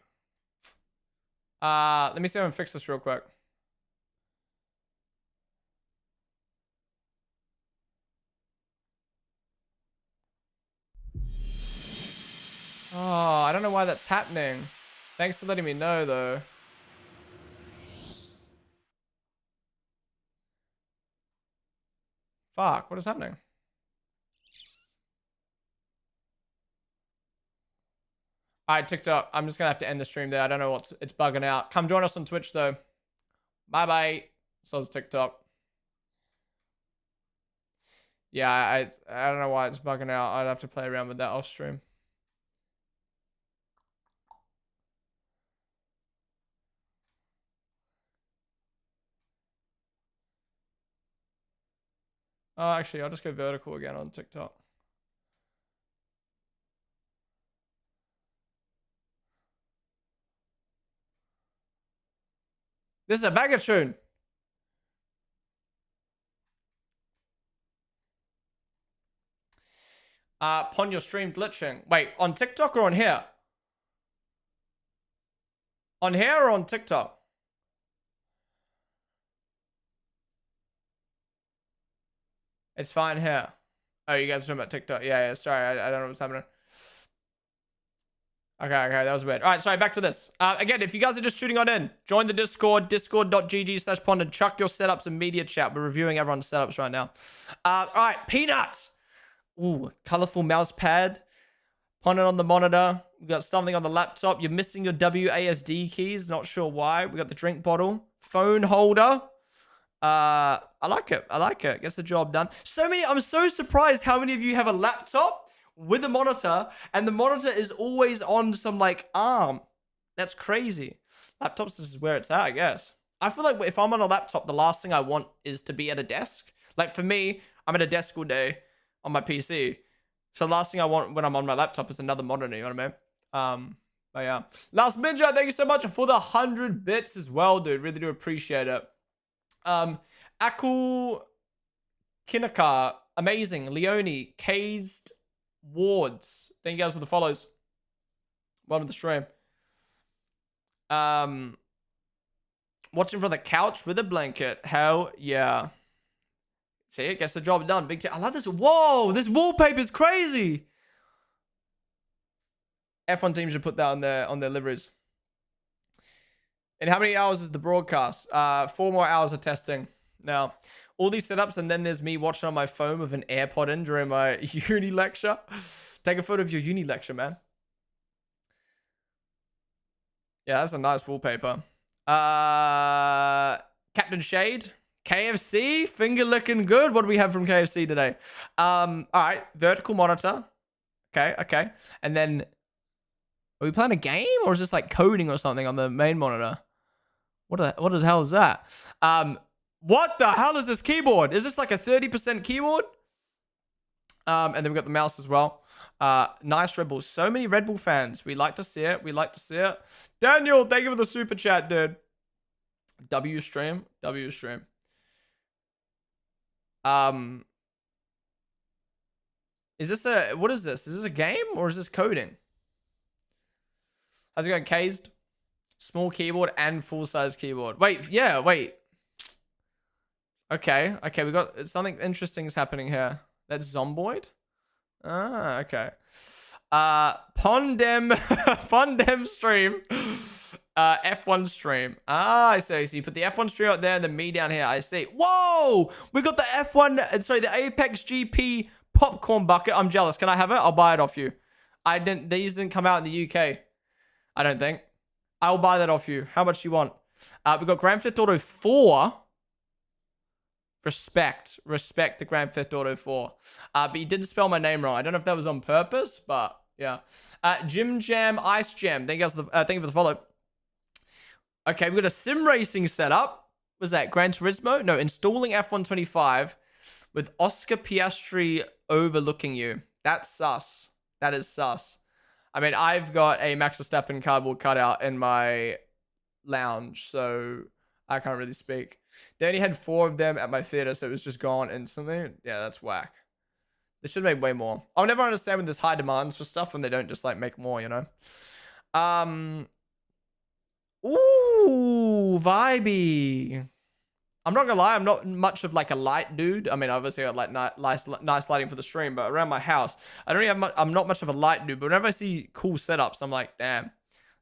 Let me see if I can fix this real quick. Oh, I don't know why that's happening. Thanks for letting me know, though. Fuck, what is happening? Alright, TikTok. I'm just gonna have to end the stream there. I don't know it's bugging out. Come join us on Twitch, though. Bye-bye. So is TikTok. Yeah, I don't know why it's bugging out. I'd have to play around with that off stream. Oh, actually, I'll just go vertical again on TikTok. This is a banger tune. Pon your stream glitching. Wait, on TikTok or on here? On here or on TikTok? It's fine here. Oh, you guys are talking about TikTok. Yeah, sorry, I don't know what's happening. Okay, that was weird. All right, sorry, back to this. Again, if you guys are just shooting on in, join the Discord, discord.gg/Ponden. Chuck your setups in media chat. We're reviewing everyone's setups right now. All right, Peanut. Ooh, colorful mouse pad. Ponden on the monitor. We got something on the laptop. You're missing your WASD keys. Not sure why. We got the drink bottle. Phone holder. I like it. I like it. Gets the job done. I'm so surprised how many of you have a laptop with a monitor, and the monitor is always on some like arm. That's crazy. Laptops is where it's at, I guess. I feel like if I'm on a laptop, the last thing I want is to be at a desk. Like for me, I'm at a desk all day on my PC. So the last thing I want when I'm on my laptop is another monitor, you know what I mean? But yeah. Last Ninja, thank you so much for the 100 bits as well, dude. Really do appreciate it. Akul Kinaka, amazing. Leone, Cased Wards. Thank you guys for the follows. Welcome to the stream. Watching from the couch with a blanket. Hell yeah. See, it gets the job done. Big I love this. Whoa, this wallpaper is crazy. F1 team should put that on their liveries. And how many hours is the broadcast? 4 more hours of testing. Now, all these setups, and then there's me watching on my phone with an AirPod in during my uni lecture. Take a photo of your uni lecture, man. Yeah, that's a nice wallpaper. Captain Shade. KFC. Finger looking good. What do we have from KFC today? All right. Vertical monitor. Okay. And then, are we playing a game? Or is this like coding or something on the main monitor? What the hell is that? What the hell is this keyboard? Is this like a 30% keyboard? And then we got the mouse as well. Nice Red Bull. So many Red Bull fans. We like to see it. We like to see it. Daniel, thank you for the super chat, dude. W stream. Is this what is this? Is this a game or is this coding? How's it going, Cased? Small keyboard and full-size keyboard. Wait. Okay, we got something interesting is happening here. That's Zomboid? Ah, okay. Pondem stream. F1 stream. Ah, I see. So you put the F1 stream out there and then me down here. I see. Whoa! We got the F1, sorry, the Apex GP popcorn bucket. I'm jealous. Can I have it? I'll buy it off you. These didn't come out in the UK. I don't think. I'll buy that off you. How much do you want? We got Grand Theft Auto 4. Respect the Grand Theft Auto 4. But you did spell my name wrong. I don't know if that was on purpose, but yeah. Jim Jam, Ice Jam. Thank you for the follow. Okay, we got a sim racing setup. Was that Gran Turismo? No, installing F125 with Oscar Piastri overlooking you. That's sus. That is sus. I mean, I've got a Max Verstappen cardboard cutout in my lounge, so I can't really speak. They only had 4 of them at my theater, so it was just gone instantly. Yeah, that's whack. They should have made way more. I'll never understand when there's high demands for stuff when they don't just like make more, you know? Ooh, vibey. I'm not gonna lie, I'm not much of like a light dude. I mean, obviously I got like nice lighting for the stream, but around my house, I don't really have much, I'm not much of a light dude, but whenever I see cool setups, I'm like, damn.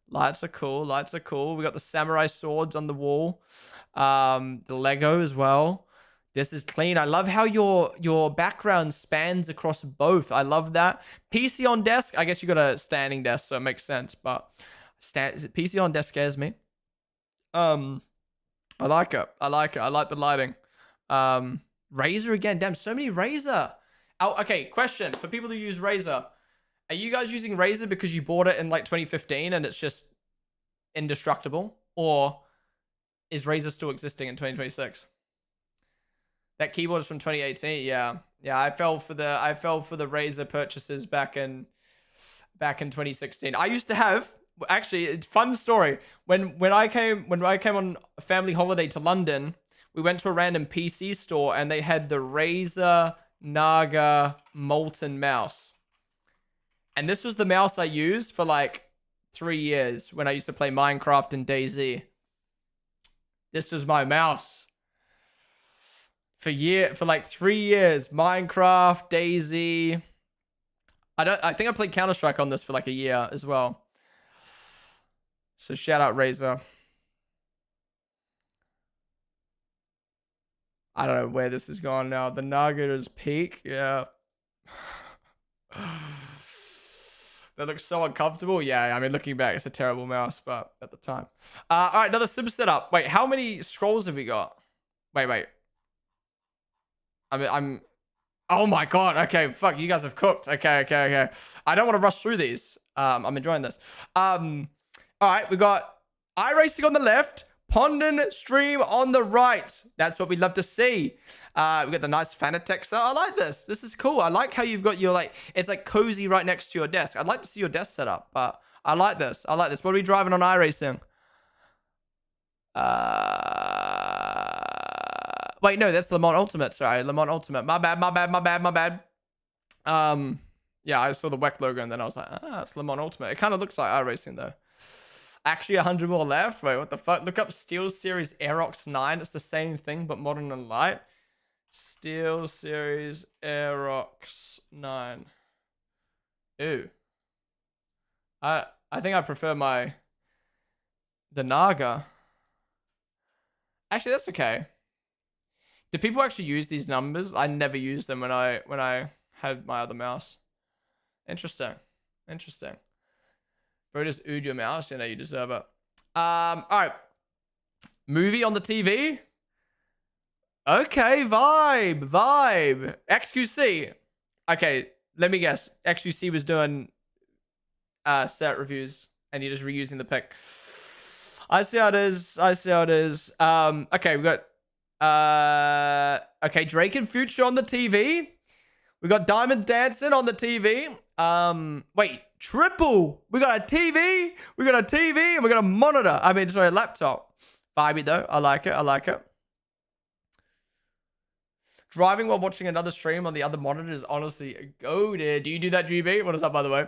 Lights are cool. We got the samurai swords on the wall. The Lego as well. This is clean. I love how your background spans across both. I love that. PC on desk. I guess you got a standing desk, so it makes sense. But PC on desk scares me. I like it. I like it. I like the lighting. Razer again. Damn, so many Razer. Oh, okay, question for people who use Razer. Are you guys using Razer because you bought it in like 2015 and it's just indestructible? Or is Razer still existing in 2026? That keyboard is from 2018. Yeah. Yeah, I fell for the Razer purchases back in 2016. I used to have, actually, it's a fun story. When I came on a family holiday to London, we went to a random PC store and they had the Razer Naga Molten mouse. And this was the mouse I used for like 3 years when I used to play Minecraft and DayZ. This was my mouse. For like 3 years. Minecraft, DayZ. I think I played Counter-Strike on this for like a year as well. So shout out Razer. I don't know where this is going now. The Naga's peak. Yeah. That looks so uncomfortable. Yeah, I mean, looking back, it's a terrible mouse, but at the time. All right, another sim setup. Wait, how many scrolls have we got? Wait. I'm... Oh my god. Okay, fuck, you guys have cooked. Okay. I don't want to rush through these. I'm enjoying this. All right, we got iRacing on the left, Ponden stream on the right. That's what we'd love to see. We got the nice Fanatec. So I like this. This is cool. I like how you've got your, like, it's like cozy right next to your desk. I'd like to see your desk set up, but I like this. What are we driving on iRacing? Wait, no, that's Le Mans Ultimate. Sorry, Le Mans Ultimate. My bad. Yeah, I saw the WEC logo and then I was like, it's Le Mans Ultimate. It kind of looks like iRacing though. Actually, 100 more left. Wait, what the fuck? Look up Steel Series Aerox 9. It's the same thing, but modern and light. Steel Series Aerox 9. Ew. I think I prefer the Naga. Actually, that's okay. Do people actually use these numbers? I never used them when I had my other mouse. Interesting. Bro, just ooed your mouse. You know, you deserve it. All right. Movie on the TV. Okay, vibe. XQC. Okay, let me guess. XQC was doing set reviews and you're just reusing the pic. I see how it is. Okay, we got okay, Drake and Future on the TV. We got Diamond Dancing on the TV. Wait, triple. We got a TV. And we got a monitor. I mean, sorry, a laptop. Vibey though. I like it. Driving while watching another stream on the other monitor is honestly goated. Do you do that, GB? What is up, by the way?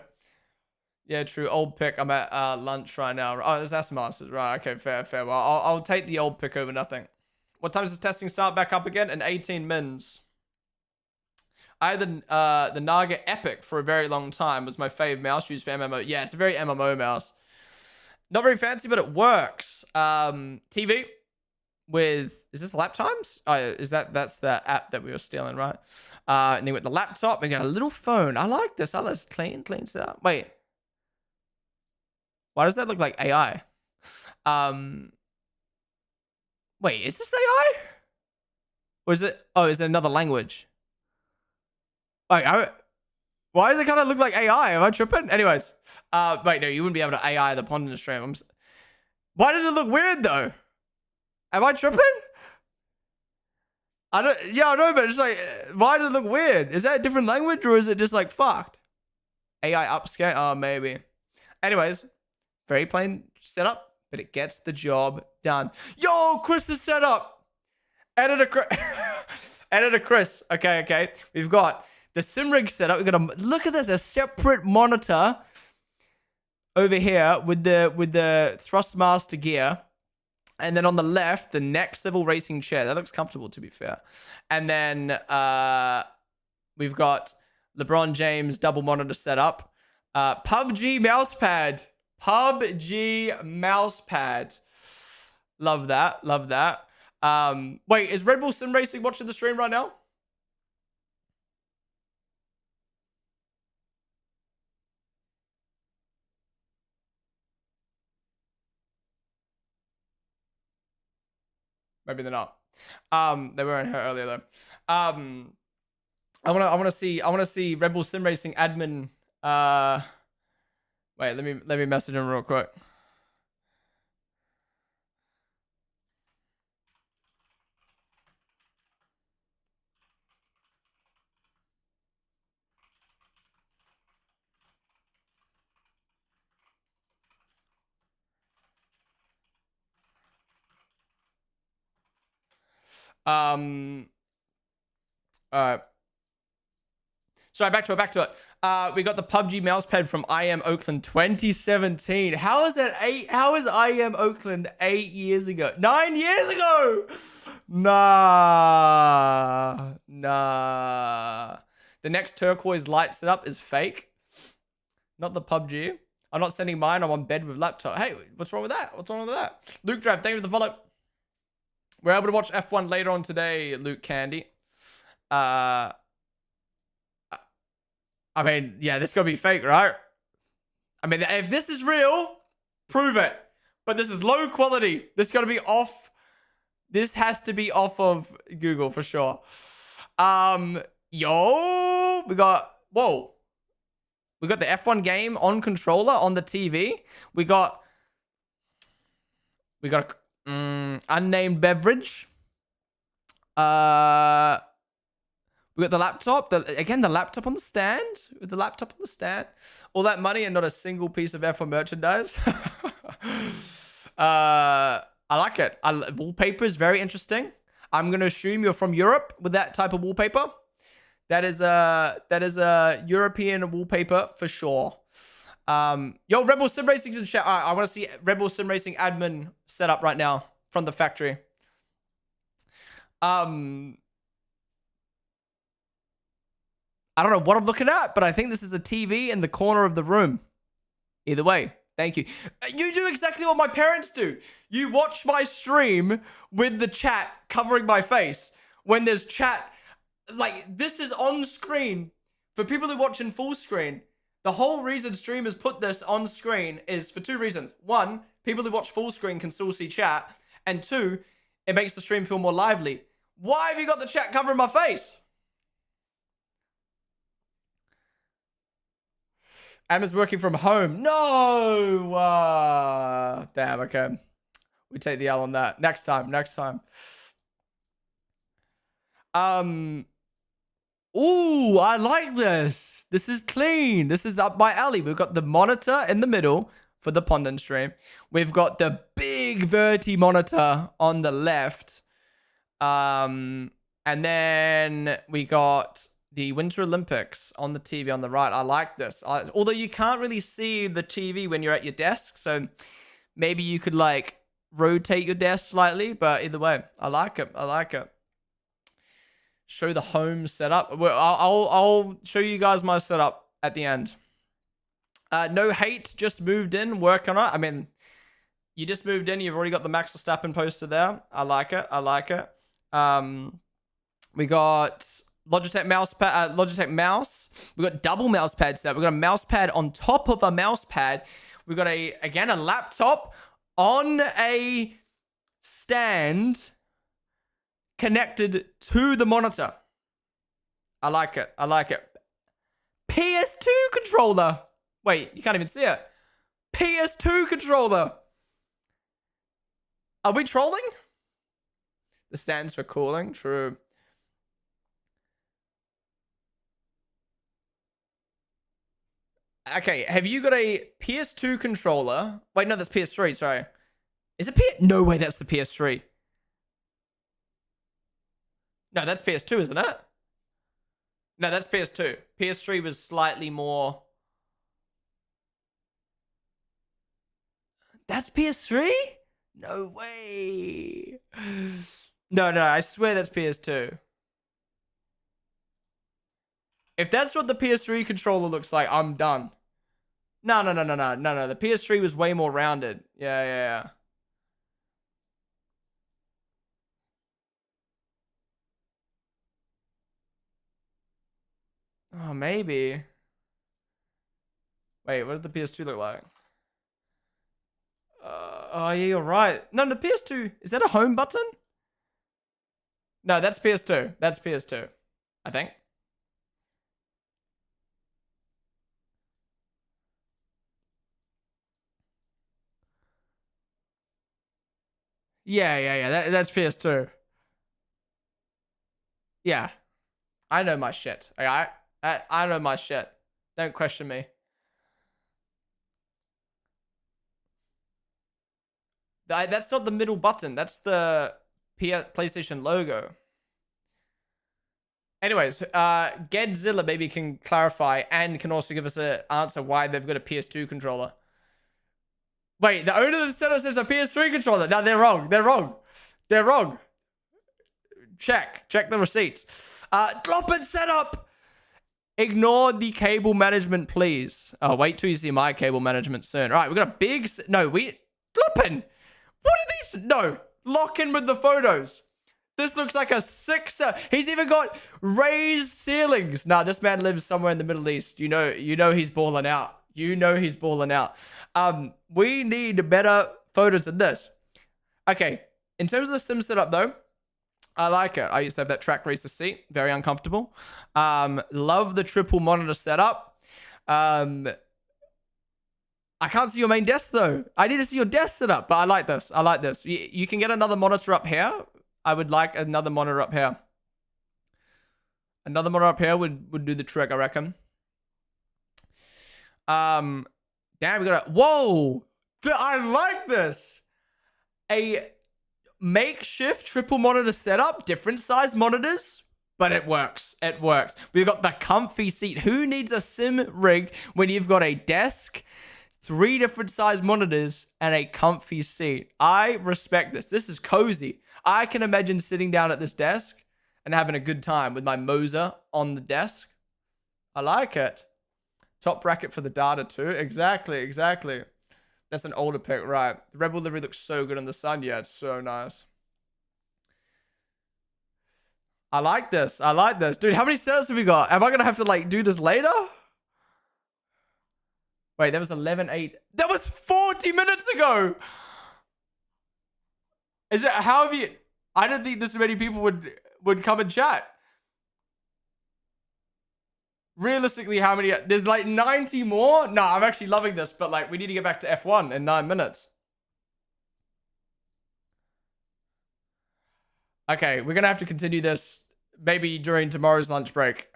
Yeah, true. Old pick. I'm at lunch right now. Oh, that's Masters. Right. Okay, fair. Well, I'll take the old pick over nothing. What time does this testing start back up again? In 18 mins. I had the Naga Epic for a very long time. Was my fave mouse used for MMO. Yeah, it's a very MMO mouse. Not very fancy, but it works. TV with, is this lap times? Oh, that's the app that we were stealing, right? And then with the laptop, we got a little phone. I like this. I like this clean setup. Wait. Why does that look like AI? Wait, is this AI? Or is it, oh, is it another language? Wait, why does it kind of look like AI? Am I tripping? Anyways, wait, no, you wouldn't be able to AI the Ponden stream. Why does it look weird though? Am I tripping? I know, but it's like, why does it look weird? Is that a different language or is it just like fucked? AI upscale? Oh, maybe. Anyways, very plain setup, but it gets the job done. Yo, Chris's setup. Editor Chris. Okay. We've got the sim rig setup. We've got look at this, a separate monitor over here with the Thrustmaster gear. And then on the left, the next level racing chair. That looks comfortable, to be fair. And then we've got LeBron James double monitor setup. PUBG mousepad. Love that. Wait, is Red Bull Sim Racing watching the stream right now? Maybe they're not. They weren't here earlier though. I wanna see Red Bull Sim Racing admin. Wait, let me message him real quick. Alright. Sorry, back to it. We got the PUBG mousepad from IM Oakland 2017. How is that how is IM Oakland 8 years ago? 9 years ago! Nah. The next turquoise light setup is fake. Not the PUBG. I'm not sending mine. I'm on bed with laptop. Hey, what's wrong with that? Luke Drive, thank you for the follow. We're able to watch F1 later on today, Luke Candy. I mean, yeah, this is gonna be fake, right? I mean, if this is real, prove it. But this is low quality. This is gonna be off. This has to be off of Google for sure. Yo, we got the F1 game on controller on the TV. We got unnamed beverage. We got the laptop. The laptop on the stand. With the laptop on the stand. All that money and not a single piece of F1 merchandise. I like it. Wallpaper is very interesting. I'm gonna assume you're from Europe with that type of wallpaper. That is a European wallpaper for sure. Yo, Red Bull Sim Racing's in chat. All right, I want to see Red Bull Sim Racing admin set up right now from the factory. I don't know what I'm looking at, but I think this is a TV in the corner of the room. Either way, thank you. You do exactly what my parents do. You watch my stream with the chat covering my face. When there's chat, like, this is on screen. For people who watch in full screen, the whole reason streamers put this on screen is for two reasons. One, people who watch full screen can still see chat. And two, it makes the stream feel more lively. Why have you got the chat covering my face? Emma's working from home. No! Damn, okay. We take the L on that. Next time. Ooh, I like this. This is clean. This is up my alley. We've got the monitor in the middle for the Ponden stream. We've got the big Verti monitor on the left. And then we got the Winter Olympics on the TV on the right. I like this. Although you can't really see the TV when you're at your desk. So maybe you could like rotate your desk slightly. But either way, I like it. Show the home setup. I'll show you guys my setup at the end. No hate, just moved in, work on it. I mean, you just moved in, you've already got the Max Verstappen poster there. I like it. We got Logitech mouse. We got double mouse pad set. We got a mouse pad on top of a mouse pad. We got a laptop on a stand connected to the monitor. I like it. PS2 controller. Wait, you can't even see it. PS2 controller. Are we trolling? The stands for cooling. True. Okay, have you got a PS2 controller? Wait, no, that's PS3, sorry. Is it No way, that's the PS3. No, that's PS2, isn't it? No, that's PS2. PS3 was slightly more... That's PS3? No way. No, I swear that's PS2. If that's what the PS3 controller looks like, I'm done. No. The PS3 was way more rounded. Yeah. Oh, maybe. Wait, what did the PS2 look like? Oh, yeah, you're right. No, the PS2... Is that a home button? No, that's PS2. That's PS2, I think. Yeah. That's PS2. Yeah. I know my shit. Alright? I know my shit. Don't question me. That's not the middle button. That's the PlayStation logo. Anyways, Gedzilla maybe can clarify and can also give us an answer why they've got a PS2 controller. Wait, the owner of the setup says a PS3 controller. No, they're wrong. They're wrong. They're wrong. Check the receipts. Drop and setup. Ignore the cable management, please. Oh, wait till you see my cable management soon. All right, we got a big... No, Gloppin! What are these? No, lock in with the photos. This looks like a 6. He's even got raised ceilings. Nah, this man lives somewhere in the Middle East. You know he's balling out. You know he's balling out. We need better photos than this. Okay, in terms of the sim setup though, I like it. I used to have that track racer seat. Very uncomfortable. Love the triple monitor setup. I can't see your main desk though. I need to see your desk setup, but I like this. I like this. You can get another monitor up here. I would like another monitor up here. Another monitor up here would do the trick, I reckon. Damn, we got a... Whoa! I like this! A makeshift triple monitor setup. Different size monitors. But it works. It works. We've got the comfy seat. Who needs a sim rig when you've got a desk, 3 different size monitors, and a comfy seat? I respect this. This is cozy. I can imagine sitting down at this desk and having a good time with my Moser on the desk. I like it. Top bracket for the data too. Exactly. That's an older pic, right? The Rebel livery looks so good in the sun. Yeah, it's so nice. I like this. Dude, how many setups have we got? Am I going to have to like do this later? Wait, that was 11:08. That was 40 minutes ago. Is it? How have you? I didn't think this many people would come and chat. Realistically, how many? There's like 90 more. No, I'm actually loving this, but like we need to get back to F1 in 9 minutes. Okay, we're gonna have to continue this maybe during tomorrow's lunch break.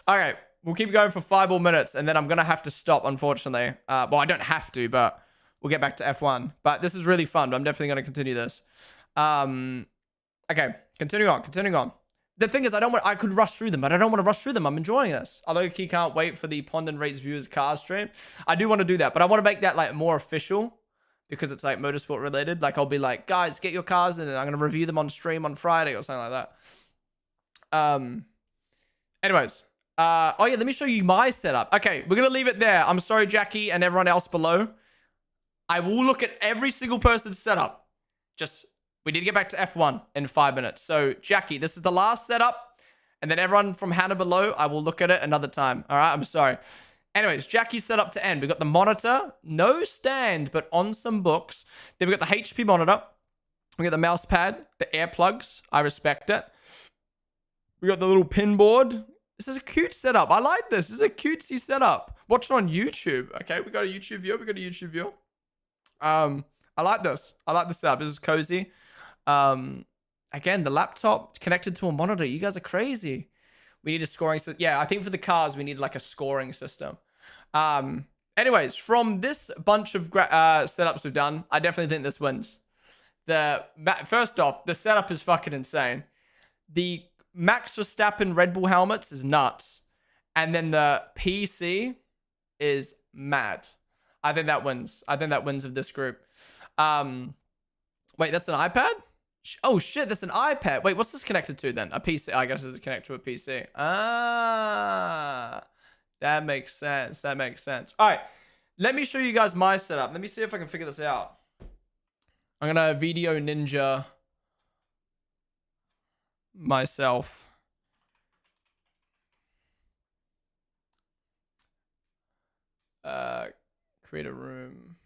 Okay, we'll keep going for 5 more minutes, and then I'm gonna have to stop, unfortunately. Well, I don't have to, but we'll get back to F1. But this is really fun. I'm definitely gonna continue this. Okay, continuing on. The thing is, I could rush through them, but I don't want to rush through them. I'm enjoying this. Although he can't wait for the Ponden Rates Viewers car stream. I do want to do that, but I want to make that like more official because it's like motorsport related. Like I'll be like, guys, get your cars in and I'm going to review them on stream on Friday or something like that. Anyways. Oh yeah, let me show you my setup. Okay, we're going to leave it there. I'm sorry, Jackie and everyone else below. I will look at every single person's setup. We need to get back to F1 in 5 minutes. So, Jackie, this is the last setup. And then everyone from Hannah below, I will look at it another time. All right, I'm sorry. Anyways, Jackie's setup to end. We got the monitor, no stand, but on some books. Then we got the HP monitor. We got the mouse pad, the earplugs. I respect it. We got the little pin board. This is a cute setup. I like this. This is a cutesy setup. Watch it on YouTube. Okay, we got a YouTube viewer. I like this. I like the setup. This is cozy. Again, the laptop connected to a monitor. You guys are crazy. We need a scoring system. Yeah, I think for the cars, we need like a scoring system. Anyways, from this bunch of setups we've done, I definitely think this wins. First off, the setup is fucking insane. The Max Verstappen Red Bull helmets is nuts. And then the PC is mad. I think that wins. I think that wins of this group. Wait, that's an iPad? Oh shit, that's an iPad. Wait, what's this connected to then? A PC. I guess it's connected to a PC. Ah, that makes sense. All right, let me show you guys my setup. Let me see if I can figure this out. I'm gonna video ninja myself. Create a room.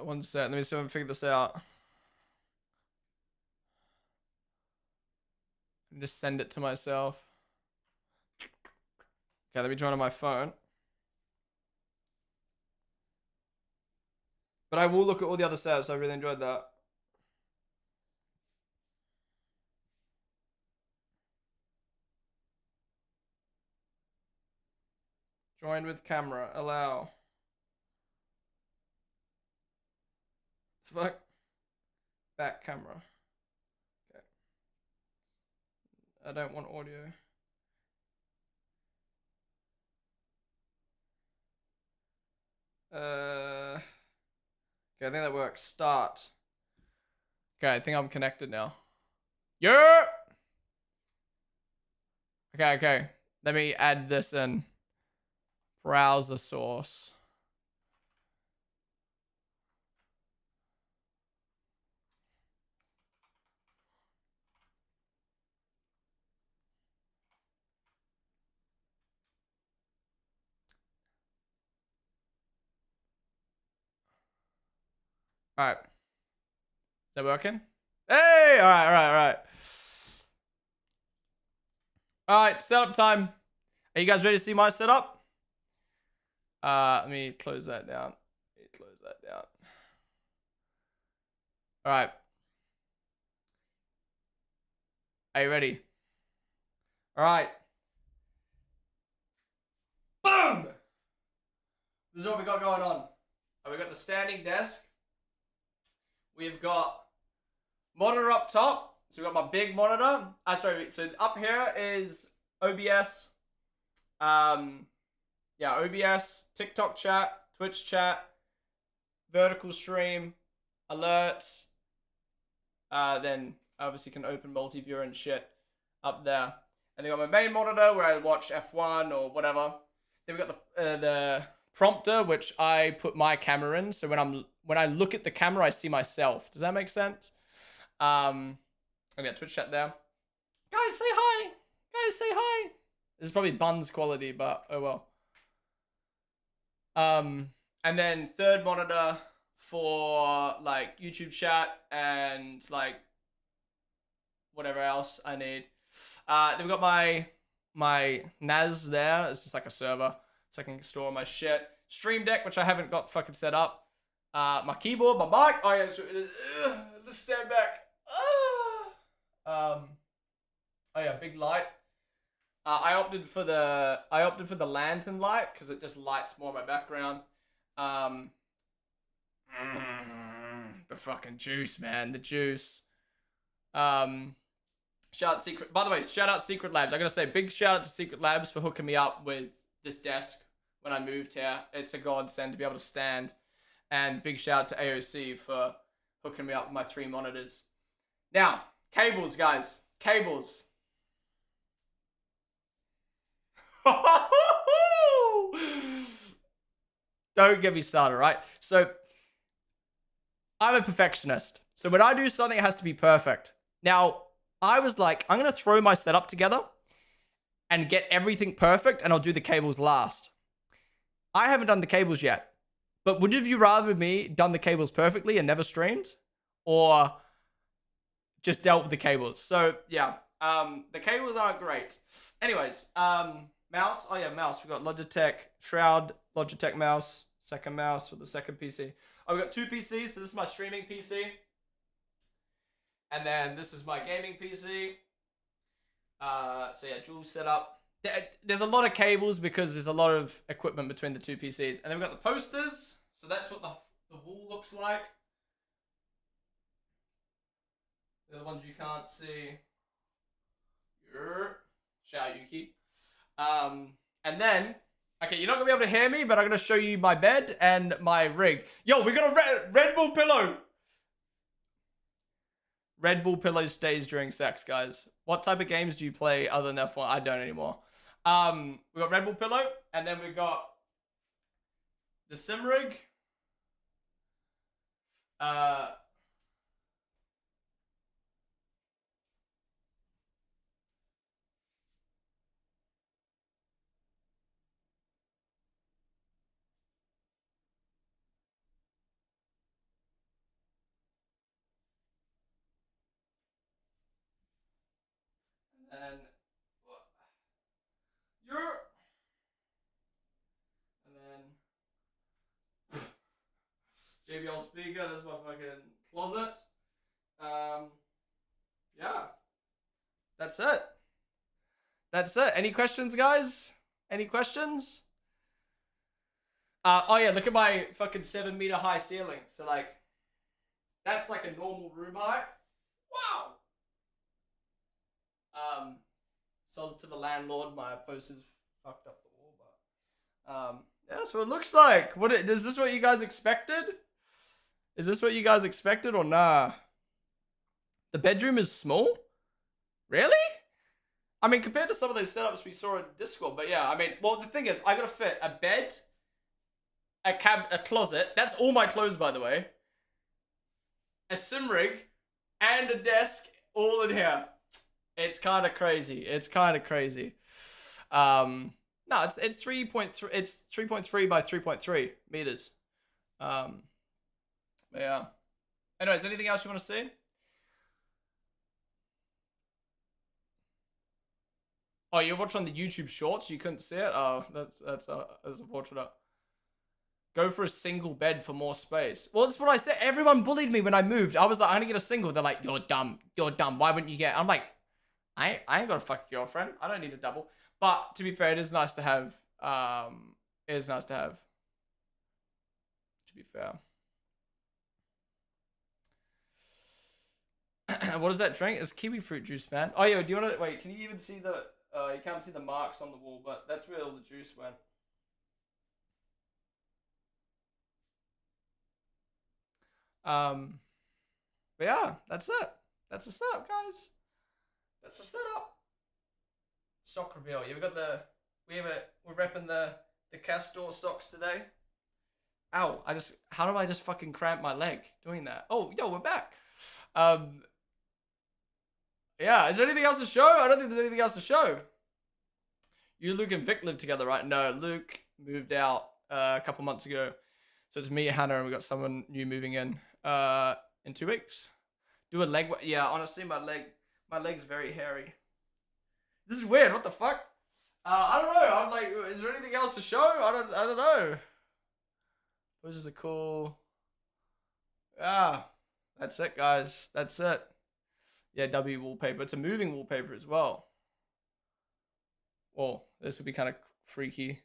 one sec. Let me see if I can figure this out. Just send it to myself. Okay, let me join on my phone. But I will look at all the other setups. I really enjoyed that. Join with camera. Allow. Fuck. Back camera. Okay. I don't want audio. Okay, I think that works. Start. Okay, I think I'm connected now. Yeah. Okay. Let me add this in. Browser source. All right. Is that working? Hey! All right. All right, setup time. Are you guys ready to see my setup? Let me close that down. All right. Are you ready? All right. Boom! This is what we got going on. We got the standing desk. We've got monitor up top. So we've got my big monitor. So up here is OBS. OBS, TikTok chat, Twitch chat, vertical stream, alerts. Then obviously can open multi-viewer and shit up there. And then got my main monitor where I watch F1 or whatever. Then we got the prompter, which I put my camera in. So when I look at the camera, I see myself. Does that make sense? And yeah, Twitch chat there. Guys, say hi. This is probably buns quality, but oh well. And then third monitor for like YouTube chat and like whatever else I need. Then we got my NAS there. It's just like a server, so I can store my shit. Stream Deck, which I haven't got fucking set up. My keyboard, my mic. Oh yeah, let's stand back. Oh yeah, big light. I opted for the lantern light because it just lights more my background. The fucking juice, man, the juice. Shout out Secret. By the way, shout out Secret Labs. I gotta say, big shout out to Secret Labs for hooking me up with this desk when I moved here. It's a godsend to be able to stand. And big shout out to AOC for hooking me up with my 3 monitors. Now, cables, guys. Cables. Don't get me started, right? So, I'm a perfectionist. So when I do something, it has to be perfect. Now, I was like, I'm going to throw my setup together and get everything perfect, and I'll do the cables last. I haven't done the cables yet. But would you rather me done the cables perfectly and never streamed? Or just dealt with the cables? So, yeah. The cables aren't great. Anyways, mouse. Oh, yeah, mouse. We've got Logitech Shroud, Logitech mouse. Second mouse for the second PC. Oh, we've got 2 PCs. So this is my streaming PC. And then this is my gaming PC. So yeah, dual setup. There's a lot of cables because there's a lot of equipment between the 2 PCs. And then we've got the posters. So that's what the wall looks like. They're the ones you can't see. Shout out Yuki. And then, okay, you're not going to be able to hear me, but I'm going to show you my bed and my rig. Yo, we got a Red Bull pillow. Red Bull pillow stays during sex, guys. What type of games do you play other than F1? I don't anymore. We got Red Bull pillow, and then we got the sim rig. And you're. And then JBL speaker. That's my fucking closet. Yeah. That's it. That's it. Any questions, guys? Any questions? Oh yeah, look at my fucking 7-meter high ceiling. So like, that's like a normal room height. Wow. Sods to the landlord. My poster's fucked up the wall, but yeah, that's what it looks like. Is this what you guys expected? Is this what you guys expected or nah? The bedroom is small? Really? I mean, compared to some of those setups we saw in Discord, but yeah, I mean, well, the thing is, I gotta fit a bed, a closet. That's all my clothes, by the way. A sim rig, and a desk, all in here. It's kind of crazy. It's kind of crazy. No, it's 3.3. It's 3.3 by 3.3 meters. But yeah. Anyways, anything else you want to see? Oh, you're watching on the YouTube Shorts. You couldn't see it. Oh, that's unfortunate. Go for a single bed for more space. Well, that's what I said. Everyone bullied me when I moved. I was like, I'm gonna get a single. They're like, you're dumb. You're dumb. Why wouldn't you get? I'm like, I ain't got a fucking girlfriend. I don't need a double. But to be fair, it is nice to have. It is nice to have. To be fair. What is that drink? It's kiwi fruit juice, man. Oh yeah, do you want to wait? Can you even see the? You can't see the marks on the wall, but that's where all the juice went. But yeah, that's it. That's the setup, guys. That's the setup. Sock reveal. Yeah, we're repping the Castor socks today. Ow! How did I just fucking cramp my leg doing that? Oh, yo, we're back. Yeah, is there anything else to show? I don't think there's anything else to show. You, Luke, and Vic live together, right? No, Luke moved out a couple months ago. So it's me, Hannah, and we got someone new moving in 2 weeks. Do a leg. Yeah, honestly, my leg's very hairy. This is weird. What the fuck? I don't know. I'm like, is there anything else to show? I don't know. This is a cool. Yeah, that's it, guys. That's it. Yeah, W wallpaper. It's a moving wallpaper as well. Well, this would be kind of freaky.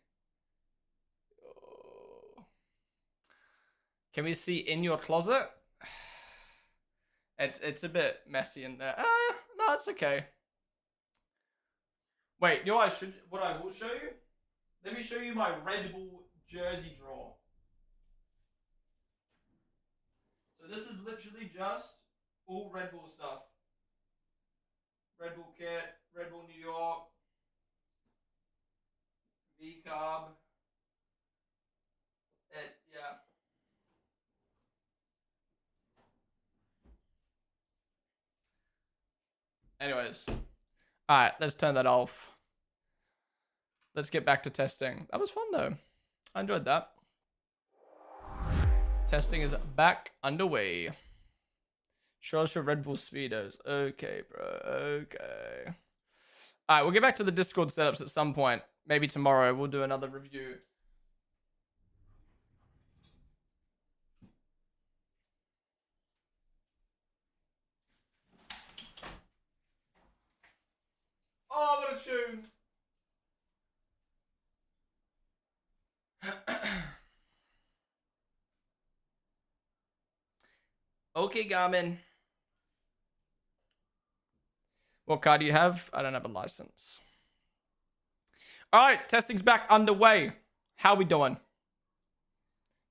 Can we see in your closet? It's a bit messy in there. No, it's okay. Wait, you know what I will show you? Let me show you my Red Bull jersey drawer. So this is literally just all Red Bull stuff. Red Bull kit, Red Bull New York, V-Carb. Yeah. Anyways. Alright, let's turn that off. Let's get back to testing. That was fun though. I enjoyed that. Testing is back underway. Show us your Red Bull Speedos. Okay, bro. Okay. Alright, we'll get back to the Discord setups at some point. Maybe tomorrow we'll do another review. Oh, what a tune. Okay, Garmin. What car do you have? I don't have a license. All right, testing's back underway. How we doing?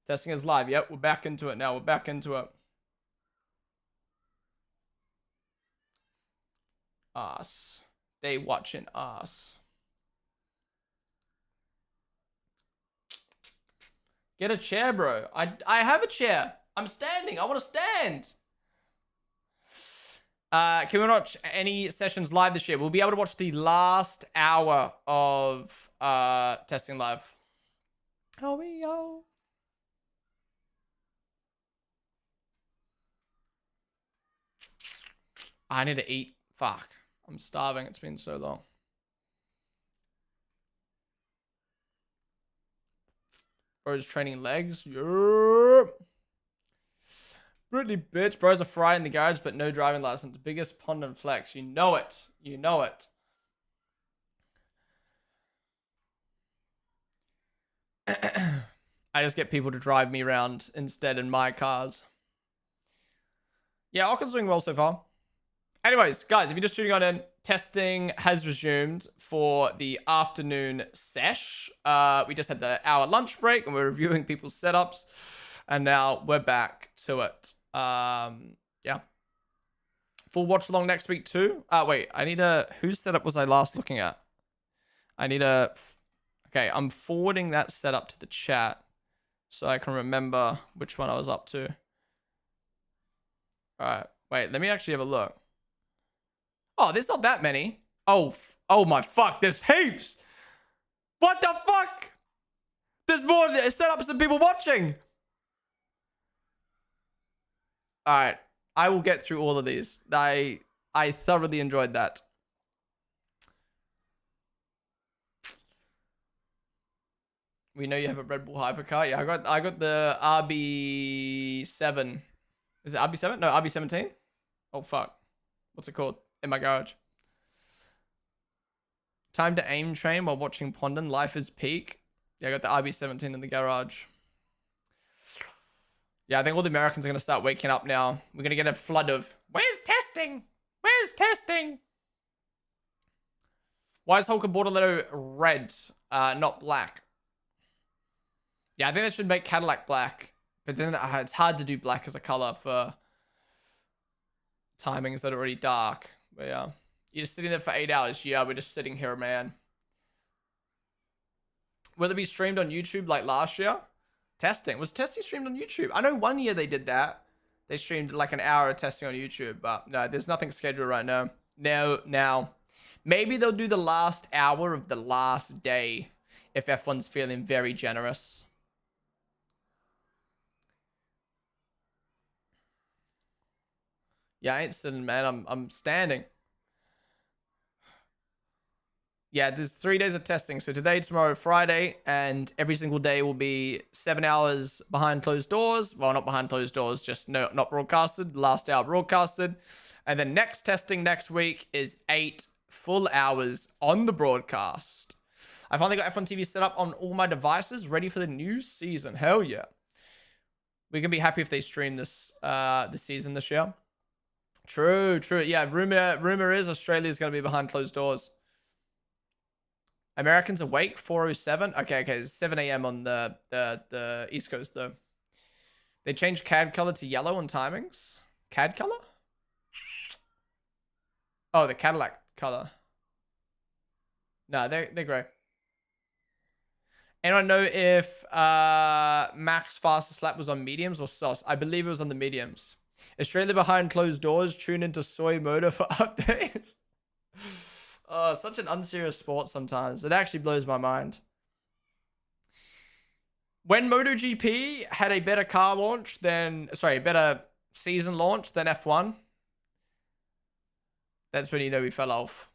Testing is live. Yep, we're back into it now. We're back into it. Us. They watching us. Get a chair, bro. I have a chair. I'm standing. I want to stand. Can we watch any sessions live this year? We'll be able to watch the last hour of testing live. Oh, yo. I need to eat. Fuck. I'm starving. It's been so long. Bro's training legs. Yep. Brittany bitch. Bro's a Friday in the garage, but no driving license. Biggest Ponden flex. You know it. You know it. I just get people to drive me around instead in my cars. Yeah, Ocken's doing well so far. Anyways, guys, if you're just tuning on in, testing has resumed for the afternoon sesh. We just had the hour lunch break and we're reviewing people's setups. And now we're back to it. Yeah. Full watch along next week too. Wait, I need a... Whose setup was I last looking at? I need a... Okay, I'm forwarding that setup to the chat so I can remember which one I was up to. Alright, wait, let me actually have a look. Oh, there's not that many. Oh my fuck, there's heaps! What the fuck? There's more setups than people watching! Alright, I will get through all of these. I thoroughly enjoyed that. We know you have a Red Bull hypercar. Yeah, I got the RB7. Is it RB7? No, RB17. Oh fuck. What's it called? In my garage. Time to aim train while watching Ponden. Life is peak. Yeah, I got the RB17 in the garage. Yeah, I think all the Americans are going to start waking up now. We're going to get a flood of, where's testing? Where's testing? Why is Hulk and Borderletto red, not black? Yeah, I think they should make Cadillac black. But then it's hard to do black as a color for timings that are already dark. But yeah. You're just sitting there for 8 hours. Yeah, we're just sitting here, man. Will it be streamed on YouTube like last year? Testing. Was testing streamed on YouTube? I know 1 year they did that. They streamed like an hour of testing on YouTube. But no, there's nothing scheduled right now. No, now. Maybe they'll do the last hour of the last day if F1's feeling very generous. Yeah, I ain't sitting, man. I'm standing. Yeah, there's 3 days of testing. So today, tomorrow, Friday, and every single day will be 7 hours behind closed doors. Well, not behind closed doors, just not broadcasted. Last hour broadcasted. And then next testing next week is 8 full hours on the broadcast. I finally got F1 TV set up on all my devices, ready for the new season. Hell yeah. We can be happy if they stream this season this year. True. Yeah, rumor is Australia's going to be behind closed doors. Americans awake, 4:07. Okay, it's 7 a.m. on the East Coast, though. They changed CAD color to yellow on timings. CAD color? Oh, the Cadillac color. No, they're gray. Anyone know if Max fastest lap was on mediums or softs? I believe it was on the mediums. Australia behind closed doors. Tune into Soy Motor for updates. Oh, such an unserious sport sometimes. It actually blows my mind. When MotoGP had a better car launch than... Sorry, a better season launch than F1. That's when you know we fell off.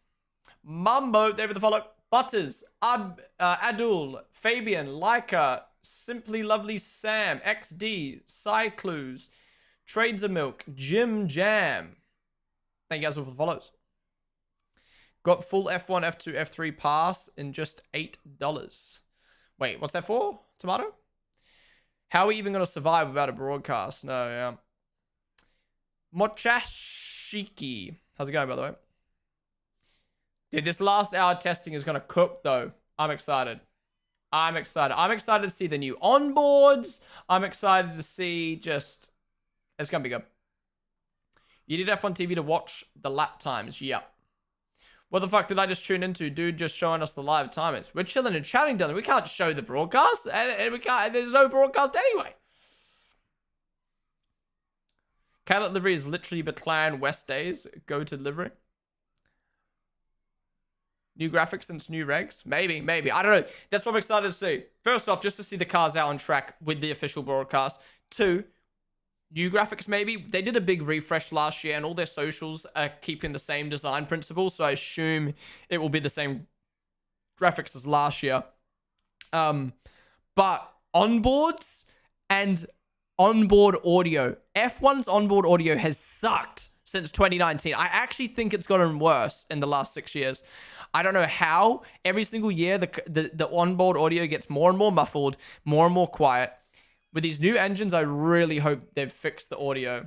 Mumbo, there with the follow. Butters, Adul, Fabian, Leica, Simply Lovely Sam, XD, Cyclus, Trades of Milk, Jim Jam. Thank you guys all for the follows. Got full F1, F2, F3 pass in just $8. Wait, what's that for? Tomato? How are we even going to survive without a broadcast? No, yeah. Mochashiki. How's it going, by the way? Dude, this last hour testing is going to cook, though. I'm excited. I'm excited to see the new onboards. I'm excited to see just... It's going to be good. You did F1 TV to watch the lap times. Yep. What the fuck did I just tune into? Dude just showing us the live timers. We're chilling and chatting, down there. We can't show the broadcast. And we can't... There's no broadcast anyway. Cadillac livery is literally McLaren West days. Go to livery. New graphics since new regs? Maybe. I don't know. That's what I'm excited to see. First off, just to see the cars out on track with the official broadcast. 2, new graphics maybe. They did a big refresh last year and all their socials are keeping the same design principle, so I assume it will be the same graphics as last year. But onboards and onboard audio, F1's onboard audio has sucked since 2019. I actually think it's gotten worse in the last 6 years. I don't know how. Every single year, the onboard audio gets more and more muffled, more and more quiet. With these new engines, I really hope they've fixed the audio.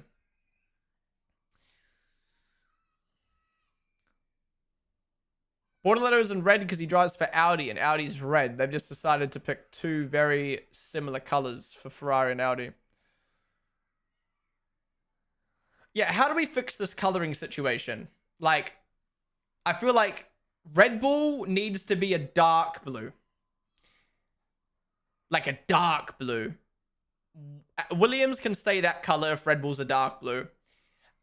Bortoletto's in red because he drives for Audi, and Audi's red. They've just decided to pick two very similar colors for Ferrari and Audi. Yeah, how do we fix this coloring situation? Like, I feel like Red Bull needs to be a dark blue. Like a dark blue. Williams can stay that color if Red Bull's a dark blue.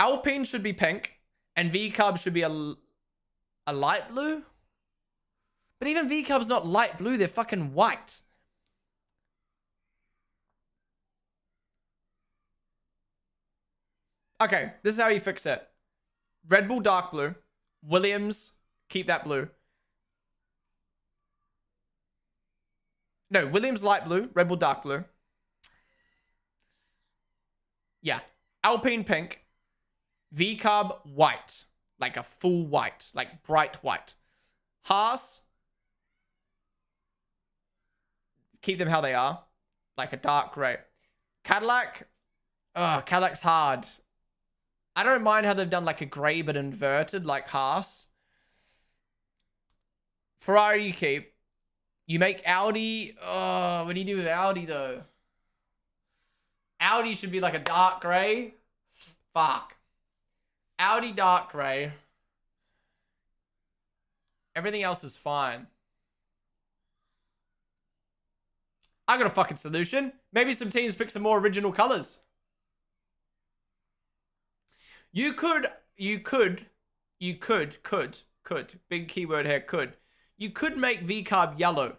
Alpine should be pink, and V-Carb should be a light blue? But even V-Carb's not light blue, they're fucking white. Okay, this is how you fix it. Red Bull dark blue. Williams, keep that blue. No, Williams light blue, Red Bull dark blue. Yeah. Alpine pink. V-Carb white. Like a full white. Like bright white. Haas. Keep them how they are. Like a dark gray. Cadillac. Cadillac's hard. I don't mind how they've done like a gray but inverted like Haas. Ferrari you keep. You make Audi. What do you do with Audi though? Audi should be like a dark gray. Fuck. Audi dark gray. Everything else is fine. I got a fucking solution. Maybe some teams pick some more original colors. You could, big keyword here, could. You could make V-Carb yellow.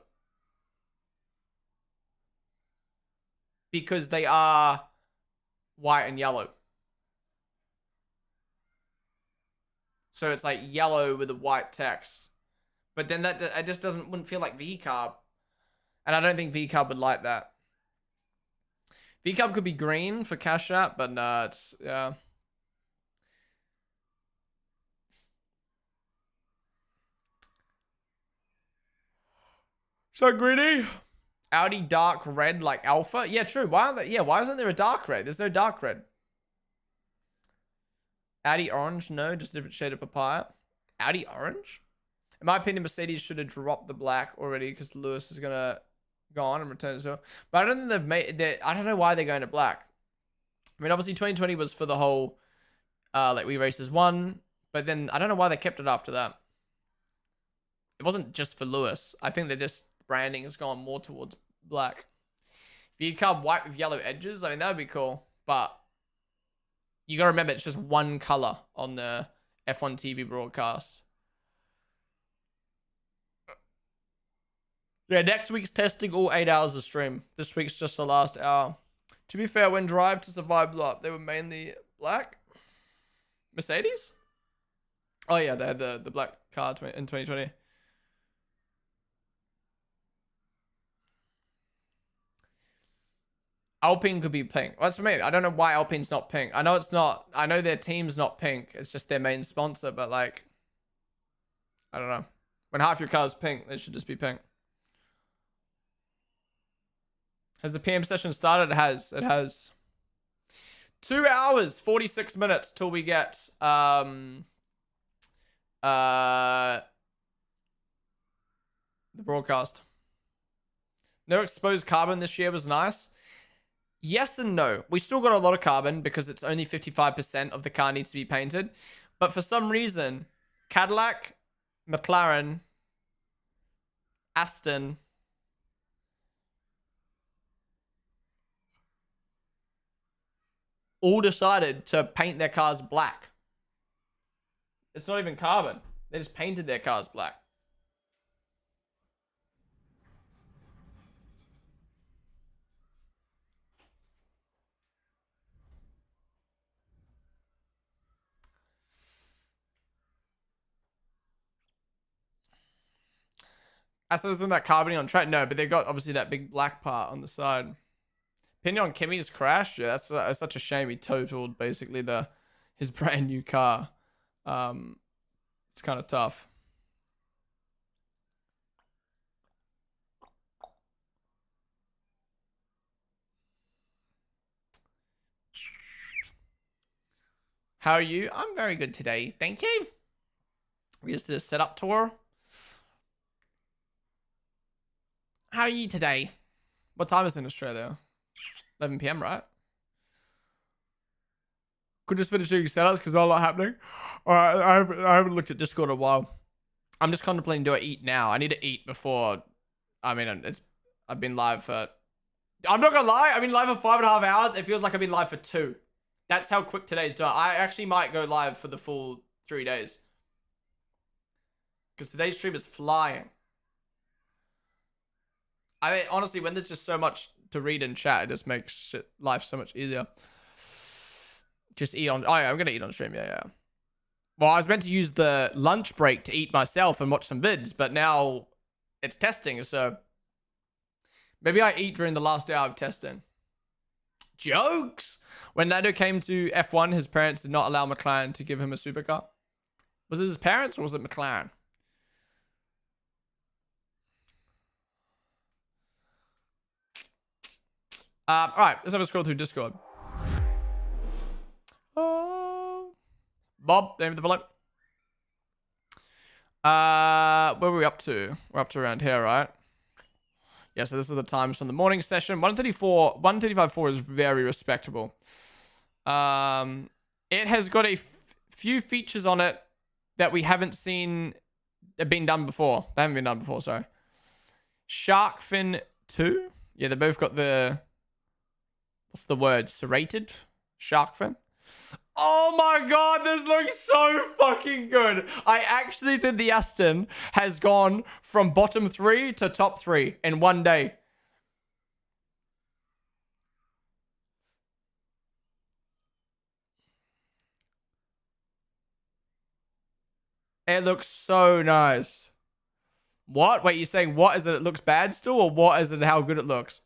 Because they are white and yellow. So it's like yellow with a white text. But then that it just wouldn't feel like V-Carb. And I don't think V-Carb would like that. V-Carb could be green for Cash App, but no, it's, yeah. So greedy. Audi dark red like Alpha. Yeah, true. Why isn't there a dark red? There's no dark red. Audi orange, no, just a different shade of papaya. Audi orange? In my opinion, Mercedes should have dropped the black already because Lewis is gonna go on and return to silver. But I don't think they've made I don't know why they're going to black. I mean, obviously 2020 was for the whole like We Races 1, but then I don't know why they kept it after that. It wasn't just for Lewis. I think they're just branding has gone more towards black. V-Carb white with yellow edges. I mean, that would be cool. But you got to remember, it's just one color on the F1 TV broadcast. Yeah, next week's testing, all 8 hours of stream. This week's just the last hour. To be fair, when Drive to Survive blew up, they were mainly black. Mercedes? Oh yeah, they had the black car in 2020. Alpine could be pink. Well, that's what I mean. I don't know why Alpine's not pink. I know it's not. I know their team's not pink. It's just their main sponsor. But like, I don't know. When half your car's pink, they should just be pink. Has the PM session started? It has. It has. 2 hours, 46 minutes till we get the broadcast. No exposed carbon this year was nice. Yes and no. We still got a lot of carbon because it's only 55% of the car needs to be painted. But for some reason, Cadillac, McLaren, Aston, all decided to paint their cars black. It's not even carbon. They just painted their cars black. Aston isn't that carboning on track? No, but they got obviously that big black part on the side. Opinion on Kimmy's crash? Yeah, that's such a shame. He totaled basically his brand new car. It's kind of tough. How are you? I'm very good today. Thank you. We just did a setup tour. How are you today? What time is it in Australia? 11 p.m., right? Could just finish doing setups because not a lot happening. Alright, I haven't looked at Discord in a while. I'm just contemplating, do I eat now? I need to eat before. I mean, I've been live for... I'm not gonna lie, I've been live for 5.5 hours. It feels like I've been live for 2. That's how quick today's done. I actually might go live for the full 3 days. Because today's stream is flying. I mean, honestly, when there's just so much to read and chat, it just makes life so much easier. Just eat on... Oh, yeah, I'm going to eat on stream. Yeah. Well, I was meant to use the lunch break to eat myself and watch some vids, but now it's testing, so... Maybe I eat during the last hour of testing. Jokes! When Lando came to F1, his parents did not allow McLaren to give him a supercar. Was it his parents or was it McLaren? All right, let's have a scroll through Discord. Bob, name of the follow. Where were we up to? We're up to around here, right? Yeah, so this are the times from the morning session. 135.4 is very respectable. It has got a few features on it that we haven't seen been done before. They haven't been done before, sorry. Shark fin 2. Yeah, they both got the... What's the word? Serrated? Shark fin? Oh my god, this looks so fucking good. I actually think the Aston has gone from bottom 3 to top 3 in one day. It looks so nice. What? Wait, you're saying what? Is it looks bad still, or what is it how good it looks?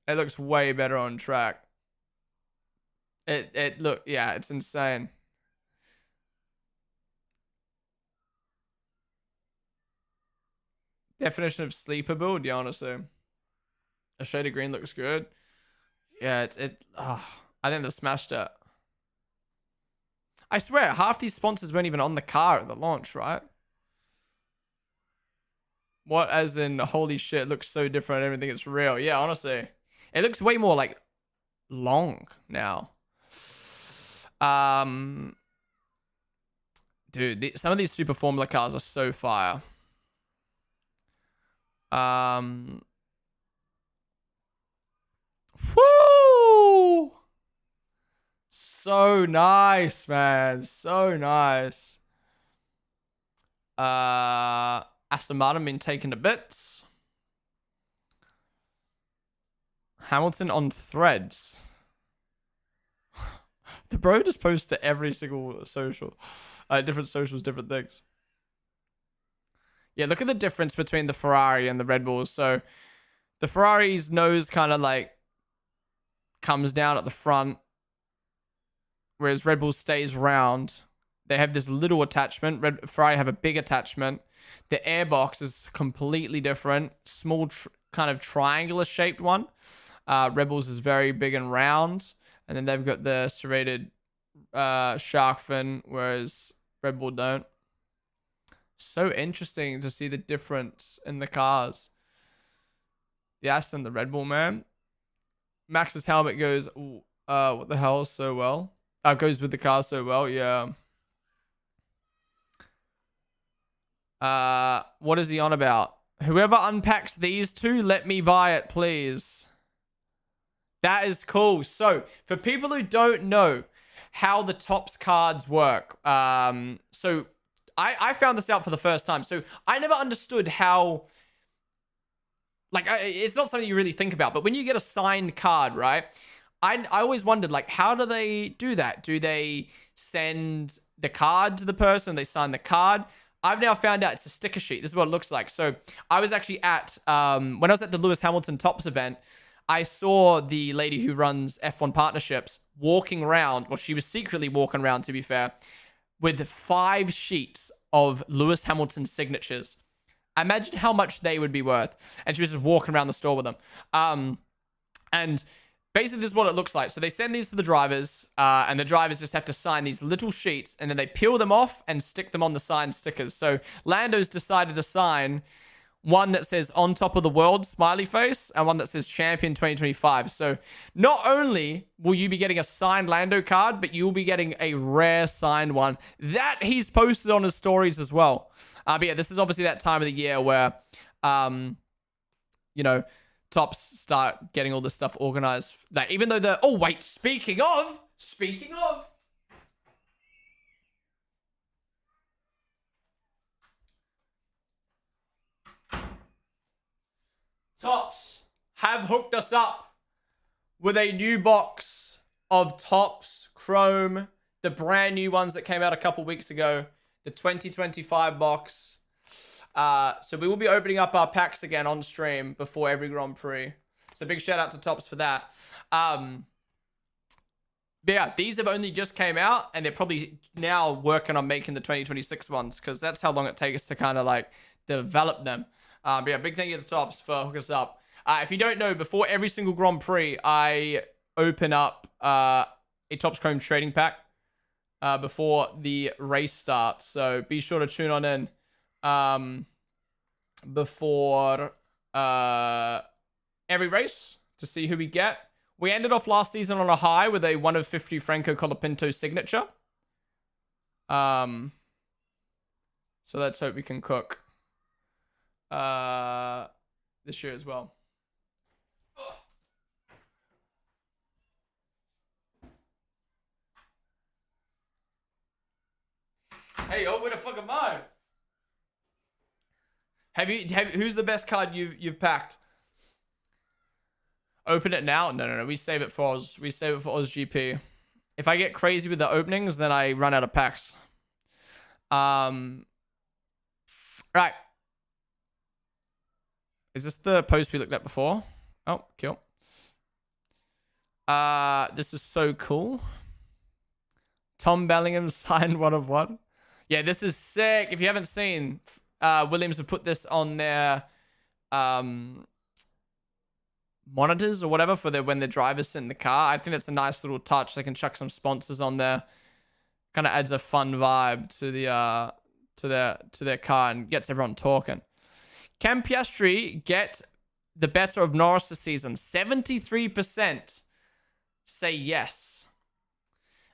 It looks way better on track. Yeah, it's insane. Definition of sleeper build, yeah, honestly. A shade of green looks good. Yeah, I think they smashed it. I swear, half these sponsors weren't even on the car at the launch, right? What, as in, holy shit, it looks so different, everything is real. Yeah, honestly. It looks way more, like, long now. Dude, some of these Super Formula cars are so fire. Woo! So nice, man. So nice. Aston Martin been taken to bits. Hamilton on threads. The bro just posts to every single social. Different socials, different things. Yeah, look at the difference between the Ferrari and the Red Bulls. So the Ferrari's nose kind of like comes down at the front, whereas Red Bull stays round. They have this little attachment. Ferrari have a big attachment. The airbox is completely different. Small, kind of triangular shaped one. Red Bulls is very big and round. And then they've got the serrated shark fin, whereas Red Bull don't. So interesting to see the difference in the cars. The Aston, the Red Bull, man. Max's helmet goes, what the hell, so well. Goes with the car so well, yeah. What is he on about? Whoever unpacks these two, let me buy it, please. That is cool. So, for people who don't know how the Topps cards work, so I found this out for the first time. So, I never understood how, like, it's not something you really think about, but when you get a signed card, right? I always wondered, like, how do they do that? Do they send the card to the person? They sign the card? I've now found out it's a sticker sheet. This is what it looks like. So I was actually at, when I was at the Lewis Hamilton Tops event, I saw the lady who runs F1 partnerships walking around. Well, she was secretly walking around, to be fair, with 5 sheets of Lewis Hamilton signatures. Imagine how much they would be worth. And she was just walking around the store with them. And basically, this is what it looks like. So they send these to the drivers, and the drivers just have to sign these little sheets, and then they peel them off and stick them on the signed stickers. So Lando's decided to sign one that says "On Top of the World" smiley face, and one that says "Champion 2025." So not only will you be getting a signed Lando card, but you'll be getting a rare signed one that he's posted on his stories as well. But yeah, this is obviously that time of the year where, you know, Tops start getting all this stuff organized. Like, even though the... Oh, wait. Speaking of... Tops have hooked us up with a new box of Tops Chrome. The brand new ones that came out a couple weeks ago. The 2025 box. So we will be opening up our packs again on stream before every Grand Prix. So big shout out to Tops for that. But yeah, these have only just came out, and they're probably now working on making the 2026 ones, because that's how long it takes to kind of like develop them. But yeah, big thank you to Tops for hooking us up. If you don't know, before every single Grand Prix, I open up a Tops Chrome trading pack before the race starts. So be sure to tune on in before every race to see who we get. We ended off last season on a high with a 1 of 50 Franco Colapinto signature. So let's hope we can cook this year as well. Hey, yo, where the fuck am I? Who's the best card you've packed? Open it now? No. We save it for Oz. We save it for Oz GP. If I get crazy with the openings, then I run out of packs. Right. Is this the post we looked at before? Oh, cool. This is so cool. Tom Bellingham signed 1 of 1. Yeah, this is sick. If you haven't seen, Williams have put this on their monitors or whatever for when the drivers sit in the car. I think that's a nice little touch. They can chuck some sponsors on there. Kind of adds a fun vibe to the to their car and gets everyone talking. Can Piastri get the better of Norris this season? 73% say yes.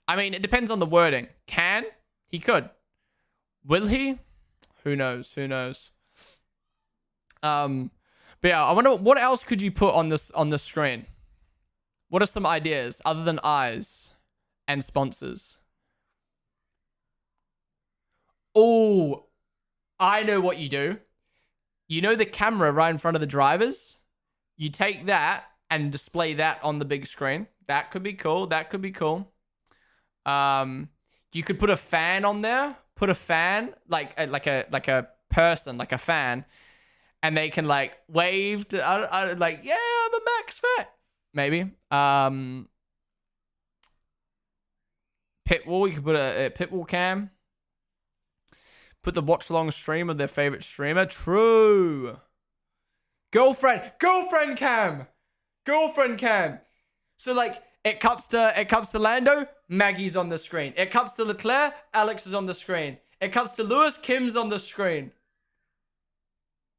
I mean, it depends on the wording. Can? He could. Will he? Who knows? Who knows? But yeah, I wonder what else could you put on this screen? What are some ideas other than eyes and sponsors? Oh, I know what you do. You know the camera right in front of the drivers? You take that and display that on the big screen. That could be cool. That could be cool. You could put a fan on there. Put a fan, like a person, like a fan, and they can like wave to, like, yeah, I'm a Max Fat. Maybe. Pitbull, you could put a Pitbull cam. Put the watch along stream of their favorite streamer. True. Girlfriend cam. So like it cuts to Lando, Maggie's on the screen. It cuts to Leclerc, Alex is on the screen. It cuts to Lewis, Kim's on the screen.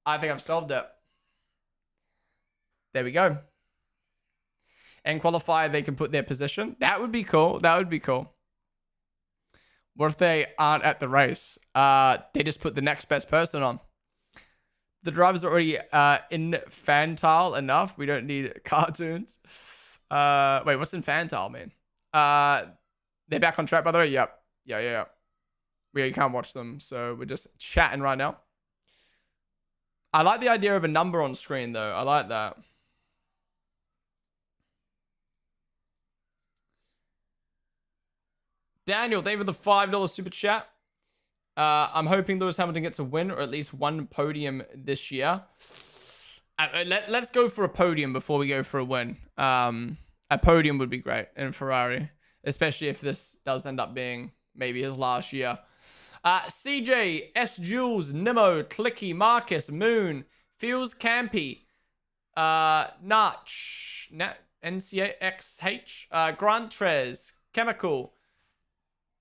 I think I've solved it. There we go. And qualifier, they can put their position. That would be cool. What if they aren't at the race? They just put the next best person on. The driver's already infantile enough. We don't need cartoons. Wait, what's infantile mean? They're back on track, by the way? Yep. Yeah. You can't watch them, so we're just chatting right now. I like the idea of a number on screen, though. I like that. Daniel, thank you for the $5 super chat. I'm hoping Lewis Hamilton gets a win or at least one podium this year. Let's go for a podium before we go for a win. A podium would be great in Ferrari, especially if this does end up being maybe his last year. CJ, S. Jules, Nemo, Clicky, Marcus, Moon, Feels Campy, Notch, NCXH, Grant Trez, Chemical,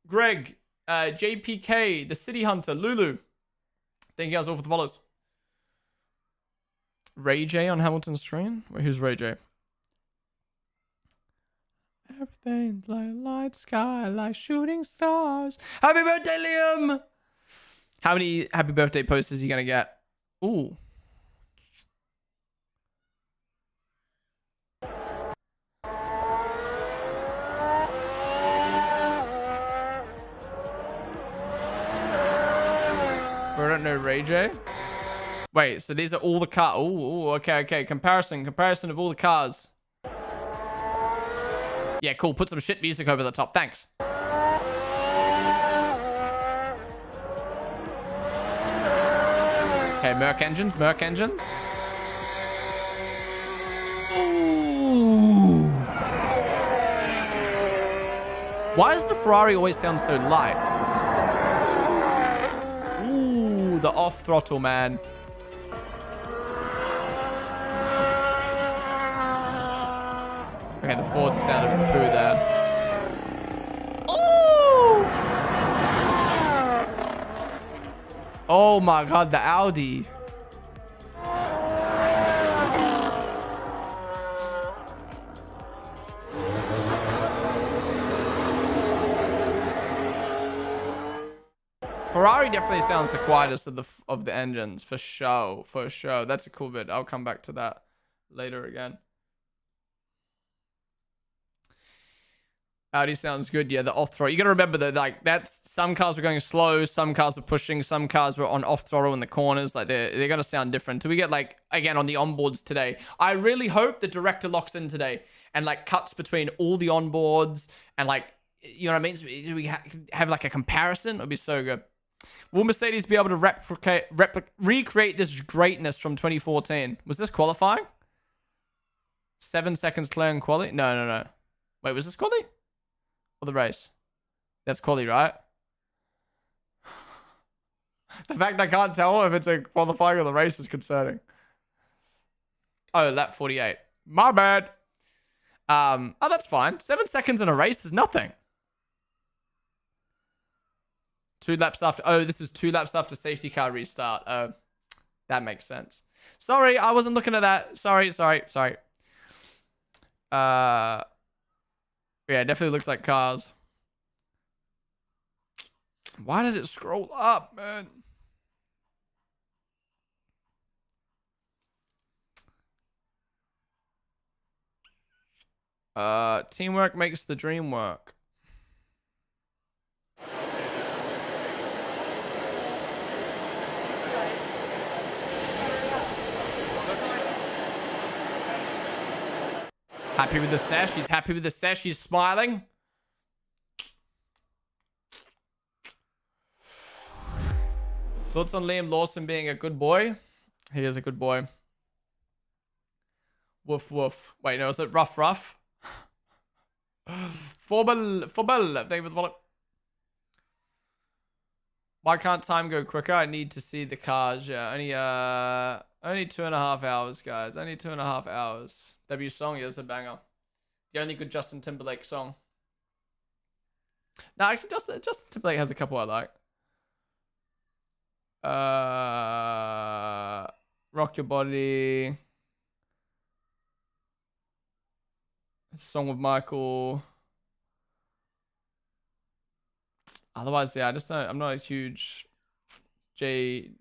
Greg, JPK, The City Hunter, Lulu. Thank you guys all for the follows. Ray J on Hamilton's stream? Wait, who's Ray J? Everything like light sky, like shooting stars. Happy birthday, Liam! How many happy birthday posters are you gonna get? Ooh. I don't know Ray J. Wait, so these are all the cars. Oh, okay. Comparison of all the cars. Yeah, cool. Put some shit music over the top. Thanks. Okay, Merc engines. Ooh. Why does the Ferrari always sound so light? Ooh, the off throttle, man. Okay, the Ford sounded poo there. Ooh! Oh my god, the Audi. Ferrari definitely sounds the quietest of the engines, for sure. That's a cool bit. I'll come back to that later again. Audi sounds good. Yeah, the off throttle. You got to remember that, like, that's some cars were going slow, some cars were pushing, some cars were on off throttle in the corners. Like, they're going to sound different. Do we get, like, again, on the onboards today? I really hope the director locks in today and, like, cuts between all the onboards and, like, you know what I mean? So we have like, a comparison. It'll be so good. Will Mercedes be able to recreate this greatness from 2014? Was this qualifying? 7 seconds clear in quali? No. Wait, was this quali? Or the race? That's quali, right? The fact I can't tell if it's a qualifying or the race is concerning. Oh, lap 48. My bad. Oh, that's fine. 7 seconds in a race is nothing. 2 laps after. Oh, this is 2 laps after safety car restart. Oh, that makes sense. Sorry, I wasn't looking at that. Sorry. Yeah, it definitely looks like cars. Why did it scroll up, man? Teamwork makes the dream work. Happy with the sash. He's happy with the sash. He's smiling. Thoughts on Liam Lawson being a good boy? He is a good boy. Woof woof. Wait, no, is it rough? Forbel. Thank you for the wallet. Why can't time go quicker? I need to see the cars. Yeah, only 2.5 hours, guys. Only 2.5 hours. Debut song, yeah, it's a banger. The only good Justin Timberlake song. No, actually, Justin Timberlake has a couple I like. Rock Your Body. Song with Michael. Otherwise, yeah, I'm not a huge JT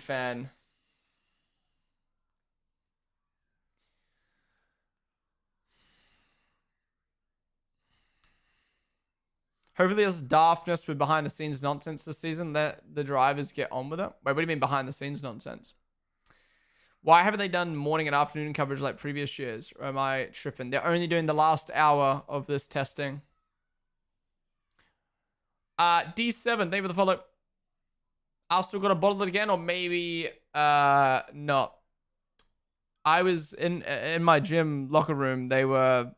fan. Hopefully there's daftness with behind the scenes nonsense this season. Let the drivers get on with it. Wait, what do you mean behind the scenes nonsense? Why haven't they done morning and afternoon coverage like previous years? Or am I tripping? They're only doing the last hour of this testing. D7, thank you for the follow. I'll still gotta bottle it again, or maybe not. I was in my gym locker room. They were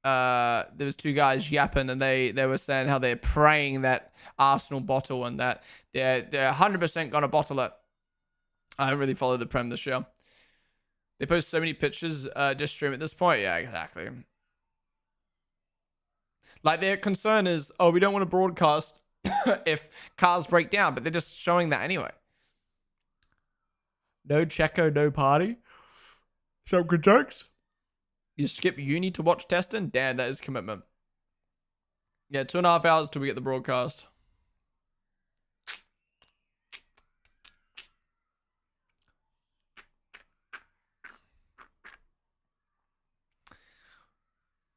there was two guys yapping, and they were saying how they're praying that Arsenal bottle, and that they're 100% gonna bottle it. I don't really follow the Prem this year. They post so many pictures, just stream at this point. Yeah, exactly. Like, their concern is, oh, we don't want to broadcast if cars break down, but they're just showing that anyway. No Checo, no party. Some good jokes. You skip uni to watch testing? Damn, that is commitment. Yeah, 2.5 hours till we get the broadcast.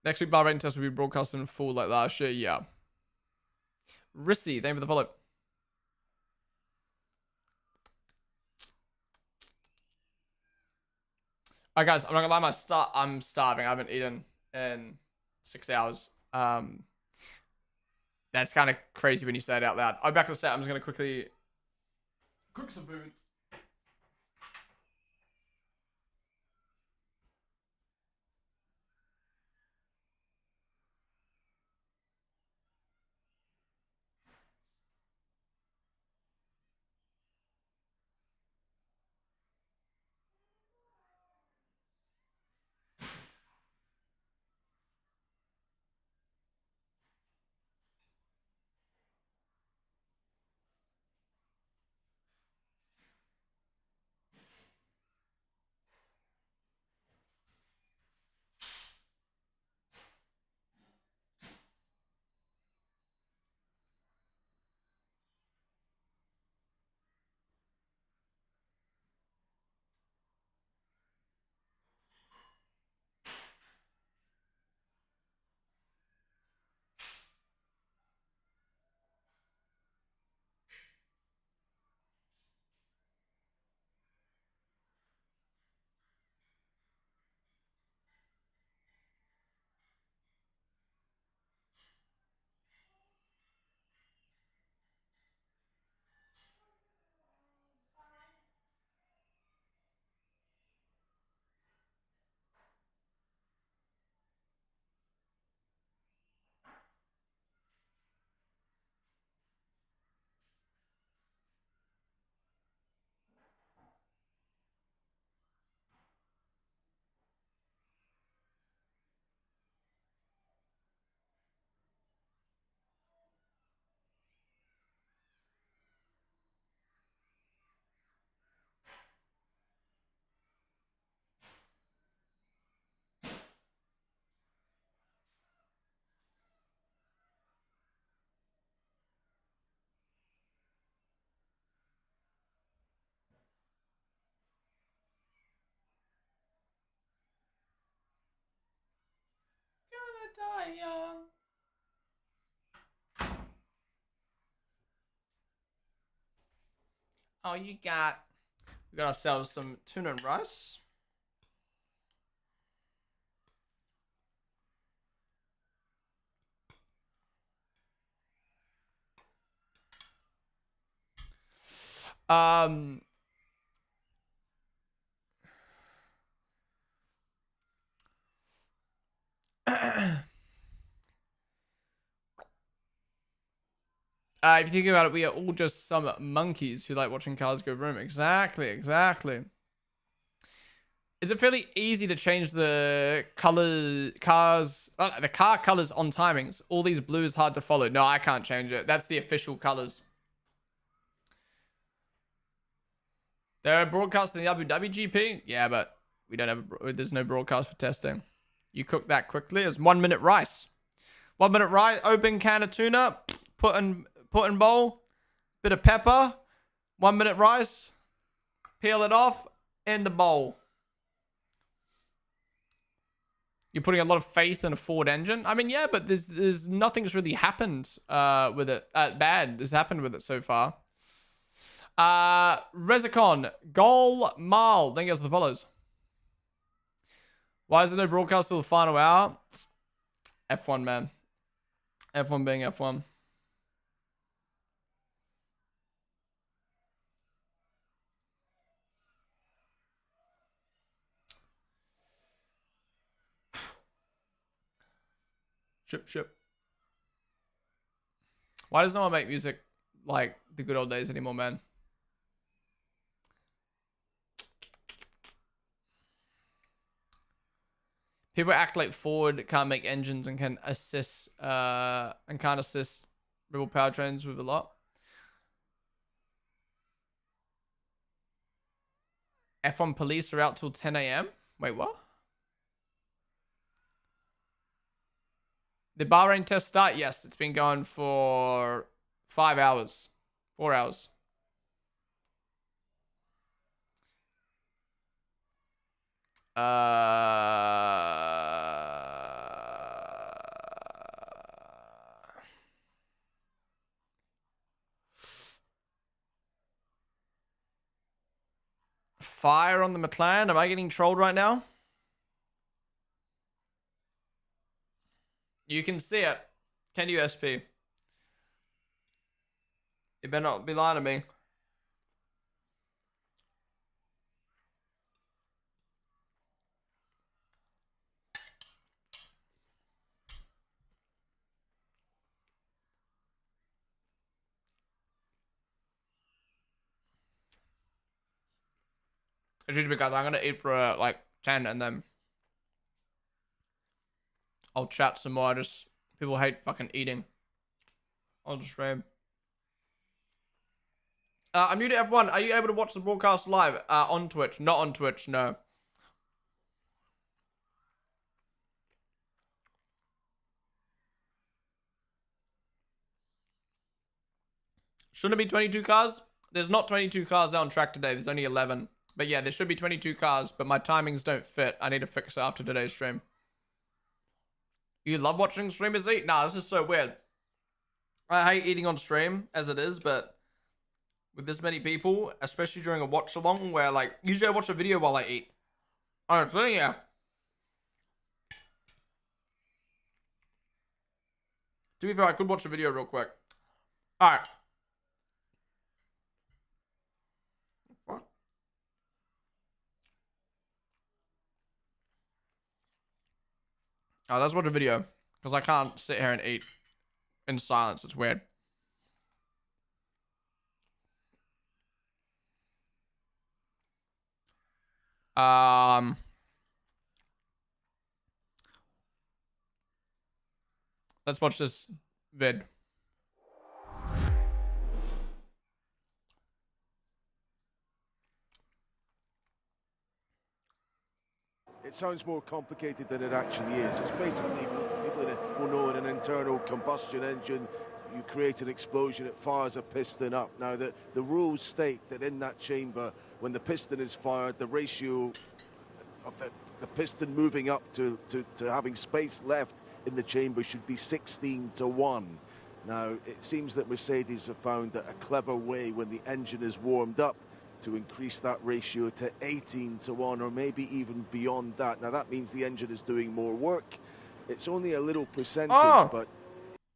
Next week, Bahrain test will be broadcast in full like last year. Yeah. Rissy, thank you for the follow. Alright, guys, I'm not gonna lie, I'm starving. I haven't eaten in 6 hours. That's kind of crazy when you say it out loud. I'm back to the set. I'm just gonna quickly cook some food. Die young. Oh, we got ourselves some tuna and rice. If you think about it, we are all just some monkeys who like watching cars go vroom. Exactly. Is it fairly easy to change the the car colors on timings? All these blues hard to follow. No, I can't change it. That's the official colors. They're broadcasting the Abu Dhabi GP. Yeah, but we don't have. There's no broadcast for testing. You cook that quickly. It's 1 minute rice. 1 minute rice. Open can of tuna. Put in bowl. Bit of pepper. 1 minute rice. Peel it off in the bowl. You're putting a lot of faith in a Ford engine. I mean, yeah, but there's nothing's really happened with it. Bad has happened with it so far. Rezicon, Goal Mal. Thank you guys for the follows. Why is there no broadcast till the final hour? F1, man. F1 being F1. Ship. Why does no one make music like the good old days anymore, man? People act like Ford can't make engines and can assist and can't assist Rebel powertrains with a lot. F1 police are out till 10 a.m. Wait, what? The Bahrain test start? Yes, it's been going for 5 hours. 4 hours. Fire on the McLaren. Am I getting trolled right now? You can see it. Can you, SP? You better not be lying to me. Excuse me, guys. I'm gonna eat for like 10, and then I'll chat some more. Just people hate fucking eating on the stream. I'm new to F1. Are you able to watch the broadcast live on Twitch? Not on Twitch, no. Shouldn't it be 22 cars? There's not 22 cars out on track today. There's only 11. But yeah, there should be 22 cars, but my timings don't fit. I need to fix it after today's stream. You love watching streamers eat? Nah, this is so weird. I hate eating on stream as it is, but with this many people, especially during a watch along where like, usually I watch a video while I eat. Honestly, yeah. To be fair, I could watch a video real quick. Alright. Oh, let's watch a video. Because I can't sit here and eat in silence. It's weird. Let's watch this vid. It sounds more complicated than it actually is. It's basically, people will know, in an internal combustion engine, you create an explosion, it fires a piston up. Now, the rules state that in that chamber, when the piston is fired, the ratio of the piston moving up to having space left in the chamber should be 16-1. Now, it seems that Mercedes have found a clever way when the engine is warmed up to increase that ratio to 18-1, or maybe even beyond that. Now that means the engine is doing more work. It's only a little percentage, but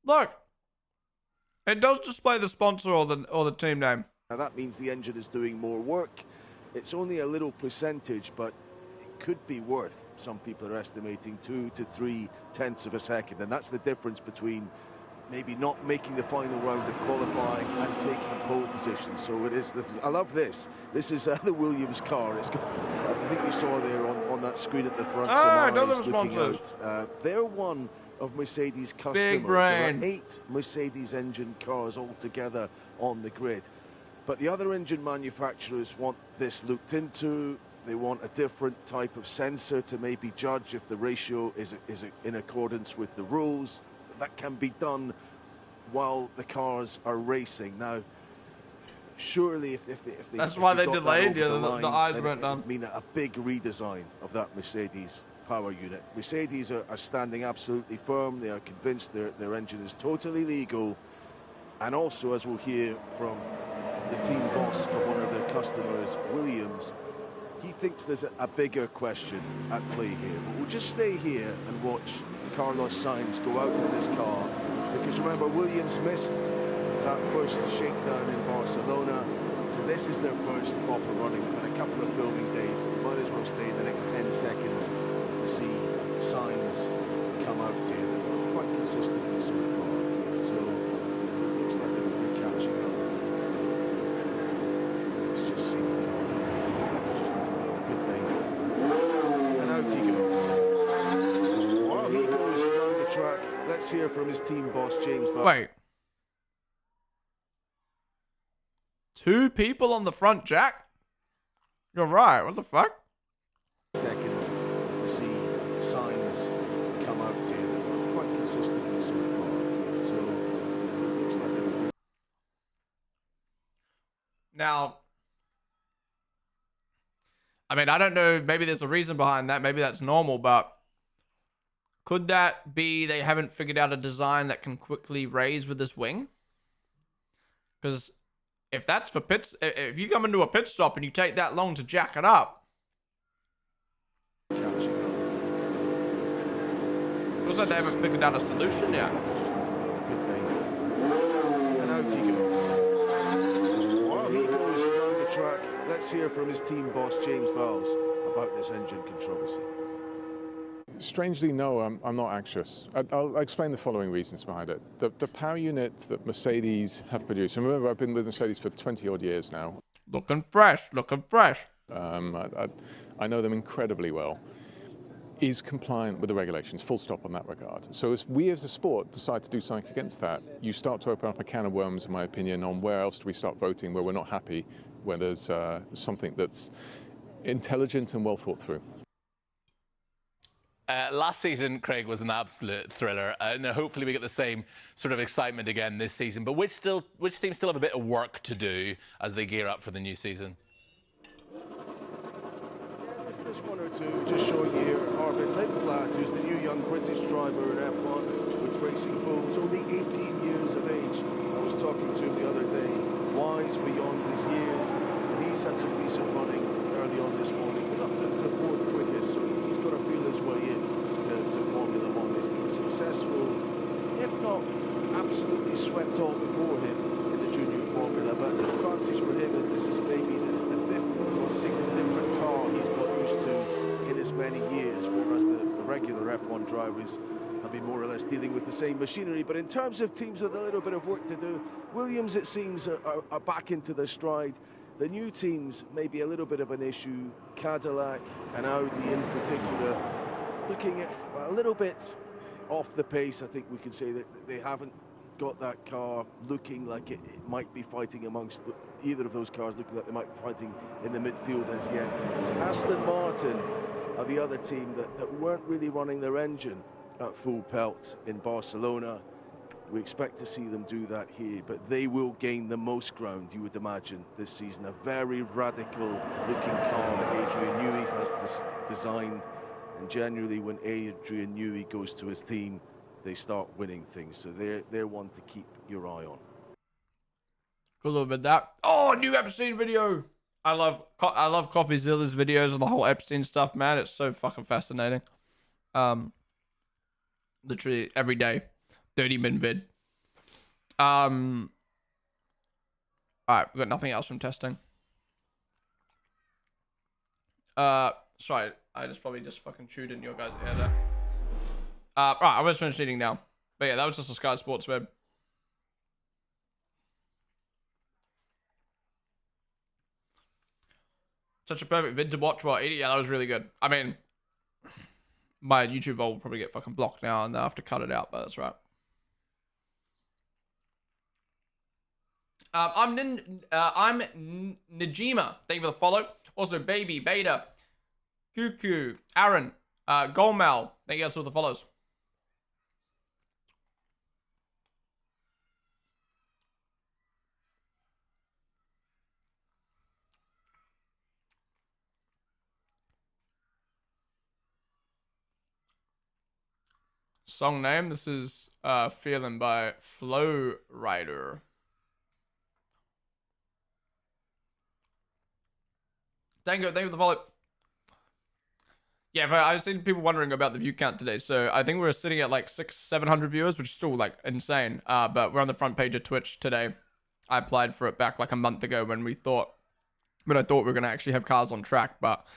look, it does display the sponsor or the team name. Now that means the engine is doing more work. It's only a little percentage, but it could be worth, some people are estimating, 2 to 3 tenths of a second, and that's the difference between maybe not making the final round of qualifying and taking pole position. So it is. I love this. This is the Williams car. It's got, I think you saw there on that screen at the front. Another sponsors. They're one of Mercedes' customers. Big brain. There are 8 Mercedes engine cars altogether on the grid. But the other engine manufacturers want this looked into. They want a different type of sensor to maybe judge if the ratio is in accordance with the rules. That can be done while the cars are racing. Now, surely if they that's why they delayed. Yeah, the eyes weren't done. It would mean a big redesign of that Mercedes power unit. Mercedes are standing absolutely firm. They are convinced their engine is totally legal. And also, as we'll hear from the team boss of one of their customers, Williams, he thinks there's a bigger question at play here. But we'll just stay here and watch Carlos Sainz go out in this car, because remember, Williams missed that first shakedown in Barcelona, so this is their first proper running. They've had a couple of filming days, but we might as well stay in the next 10 seconds to see Sainz come out here. They're quite consistently so far. So it looks like they're catching up. Let's just see the car coming in. Just looking at the pit lane. And out he goes. While he goes around the track, let's hear from his team boss, James Val. Wait. 2 people on the front, Jack? You're right. What the fuck? Seconds to see signs come out here that are quite consistently so far. So it looks like they're... Now, I mean, I don't know. Maybe there's a reason behind that. Maybe that's normal, but could that be they haven't figured out a design that can quickly raise with this wing? Because if that's for pits, if you come into a pit stop and you take that long to jack it up, catching up. looks like they haven't figured out a solution yet. Just looking at the pit lane. And out he goes. While he goes around the track, let's hear from his team boss, James Vowles, about this engine controversy. Strangely, no, I'm not anxious. I'll explain the following reasons behind it. The power unit that Mercedes have produced, and remember, I've been with Mercedes for 20 odd years now. Looking fresh, looking fresh. I know them incredibly well. Is compliant with the regulations, full stop on that regard. So as we as a sport decide to do something against that, you start to open up a can of worms, in my opinion, on where else do we start voting where we're not happy, where there's something that's intelligent and well thought through. Last season, Craig, was an absolute thriller, and hopefully we get the same sort of excitement again this season. But which teams still have a bit of work to do as they gear up for the new season? There's one or two just showing you here. Arvid Lindblad, who's the new young British driver in F1 with Racing Bulls, only 18 years of age. I was talking to him the other day, wise beyond his years, and he's had some decent running early on this morning, but up to 4th quickest, so he's got to feel his way in to Formula One. He's been successful, if not absolutely swept all before him in the junior formula, but the advantage for him is this is maybe the 5th or 6th different car he's got used to in as many years, whereas the regular F1 drivers have been more or less dealing with the same machinery. But in terms of teams with a little bit of work to do, Williams, it seems, are back into their stride. The new teams may be a little bit of an issue. Cadillac and Audi in particular, looking at a little bit off the pace. I think we can say that they haven't got that car looking like it might be fighting amongst either of those cars, looking like they might be fighting in the midfield as yet. Aston Martin are the other team that weren't really running their engine at full pelt in Barcelona. We expect to see them do that here, but they will gain the most ground, you would imagine, this season. A very radical looking car that Adrian Newey has designed, and generally when Adrian Newey goes to his team, they start winning things. So they're one to keep your eye on. Good little bit of that. Oh, new Epstein video. I love CoffeeZilla's videos and the whole Epstein stuff, man. It's so fucking fascinating. Literally every day, 30-minute vid. All right, we've got nothing else from testing. Sorry, I just probably just fucking chewed in your guys' ear there. Right, I was finished eating now. But yeah, that was just a Sky Sports vid. Such a perfect vid to watch while eating. Yeah, that was really good. I mean, my YouTube will probably get fucking blocked now and I have to cut it out, but that's right. I'm Najima. Thank you for the follow. Also, Baby, Beta, Cuckoo, Aaron, Golmal. Thank you guys for the follows. Song name, this is Feeling by Flow Rider. Thank you for the follow. Yeah, I've seen people wondering about the view count today. So I think we're sitting at like 600-700 viewers, which is still like insane. But we're on the front page of Twitch today. I applied for it back like a month ago when I thought we were gonna actually have cars on track. But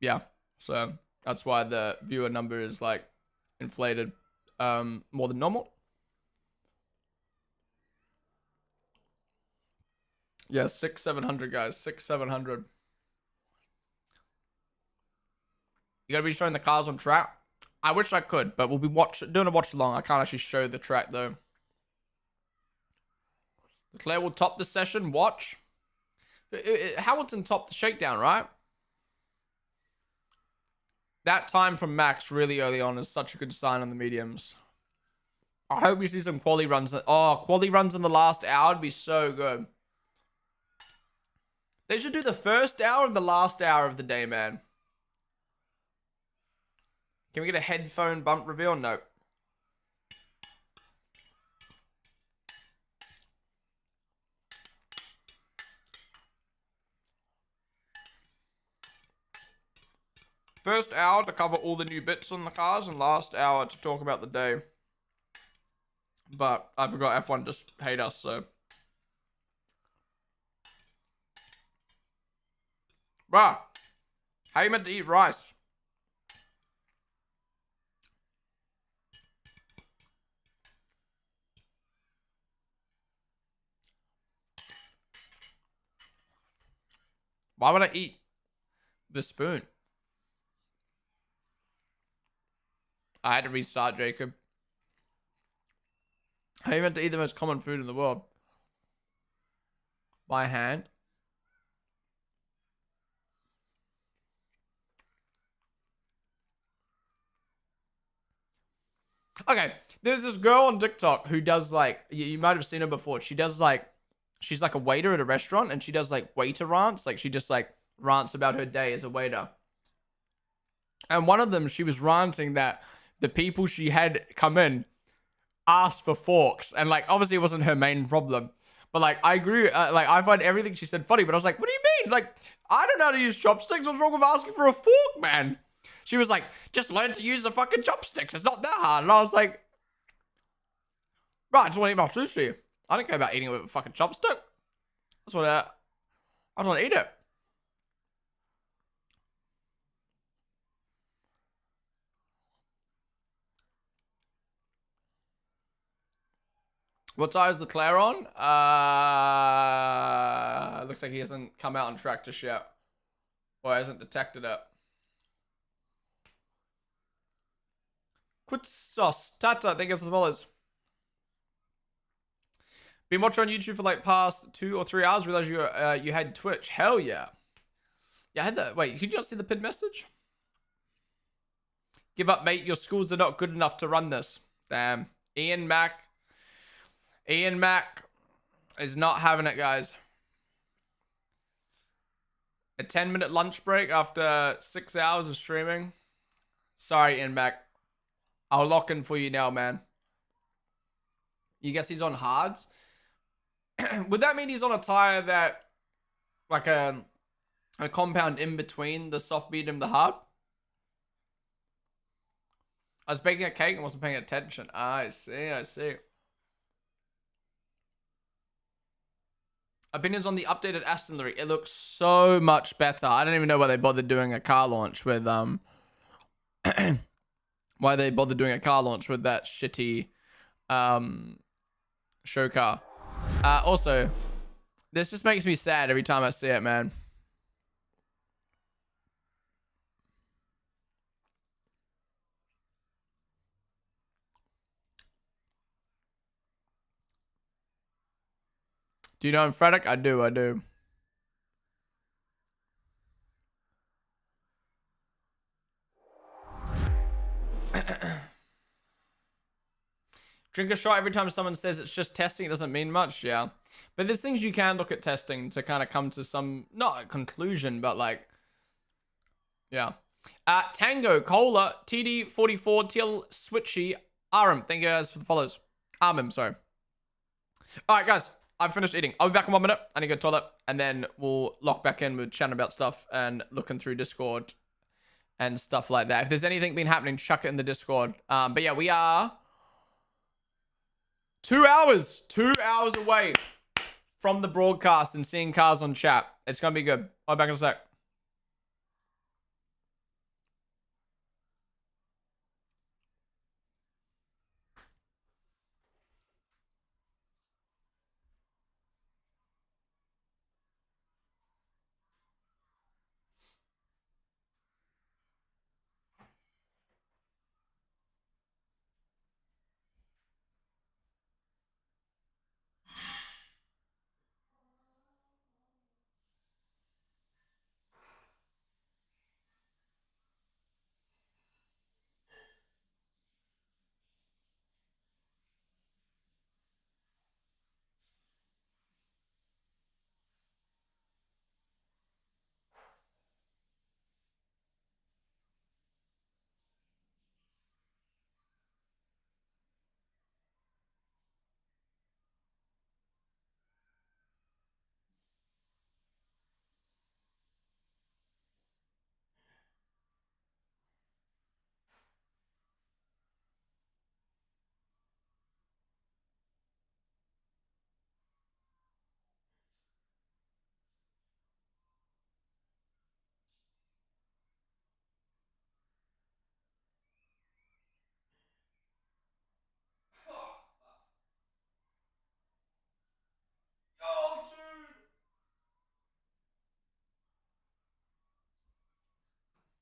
yeah, so that's why the viewer number is like inflated. more than normal. Yeah, 700 guys, 700. You gotta be showing the cars on track. I wish I could, but we'll be doing a watch along. I can't actually show the track though. Leclerc will top the session. Watch. Hamilton topped the shakedown, right? That time from Max really early on is such a good sign on the mediums. I hope we see some quali runs. Oh, quali runs in the last hour would be so good. They should do the first hour and the last hour of the day, man. Can we get a headphone bump reveal? No. First hour to cover all the new bits on the cars, and last hour to talk about the day. But I forgot F1 just hate us, so. Bruh, how you meant to eat rice? Why would I eat the spoon? I had to restart, Jacob. How you meant to eat the most common food in the world? By hand? Okay, there's this girl on TikTok who does like, you might have seen her before. She does like, she's like a waiter at a restaurant and she does like waiter rants. Like she just like rants about her day as a waiter. And one of them, she was ranting that the people she had come in asked for forks. And like, obviously it wasn't her main problem. But like, I agree, like I find everything she said funny, but I was like, what do you mean? Like, I don't know how to use chopsticks. What's wrong with asking for a fork, man? She was like, just learn to use the fucking chopsticks. It's not that hard. And I was like, right, I just want to eat my sushi. I don't care about eating it with a fucking chopstick. That's what I just want to eat it. What tire is Leclerc on? Looks like he hasn't come out on track just yet. Or hasn't detected it. Quit sauce. Tata, thank you for the followers. Been watching on YouTube for like past 2 or 3 hours. Realized you had Twitch. Hell yeah. Yeah, I had that. Wait, could you not see the pinned message? Give up, mate. Your schools are not good enough to run this. Damn. Ian Mac is not having it, guys. A 10-minute lunch break after 6 hours of streaming. Sorry, Ian Mac. I'll lock in for you now, man. You guess he's on hards? Would that mean he's on a tire that, like a compound in between the soft, medium, the hard? I was baking a cake and wasn't paying attention. I see. Opinions on the updated Aston Martin. It looks so much better. I don't even know why they bothered doing a car launch with why they bothered doing a car launch with that shitty show car. Also, this just makes me sad every time I see it, man. Do you know I'm Frederick? I do. Drink a shot every time someone says it's just testing. It doesn't mean much, yeah. But there's things you can look at testing to kind of come to some, not a conclusion, but like, yeah. Tango, Cola, TD44, Till, Switchy, Aram. Thank you guys for the follows. Armim, sorry. All right, guys. I'm finished eating. I'll be back in 1 minute. I need to go to the toilet. And then we'll lock back in with chatting about stuff and looking through Discord and stuff like that. If there's anything been happening, chuck it in the Discord. But yeah, we are 2 hours away from the broadcast and seeing cars on chat. It's going to be good. I'll be back in a sec.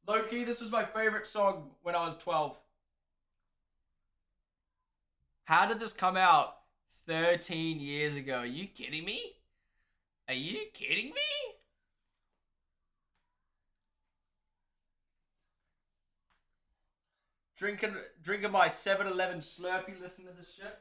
Low-key, this was my favorite song when I was 12. How did this come out 13 years ago? Are you kidding me? Are you kidding me? Drinking my 7-Eleven Slurpee, listen to this shit.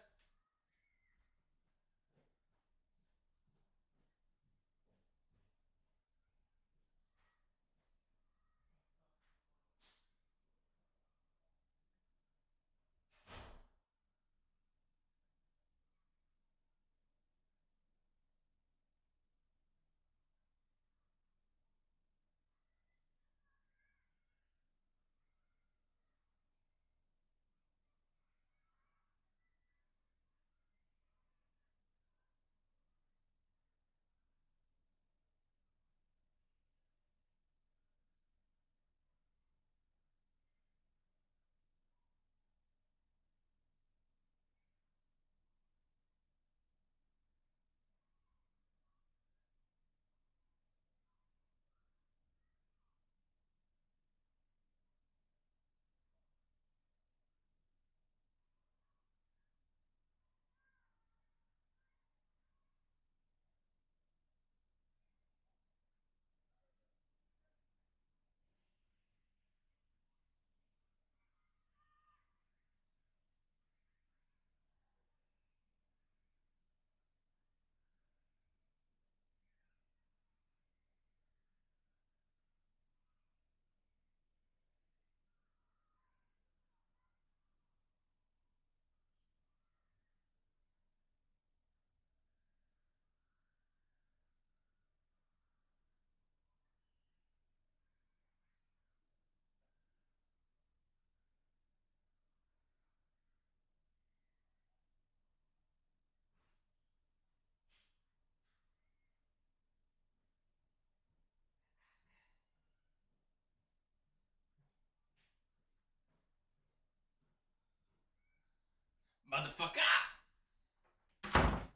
Motherfucker!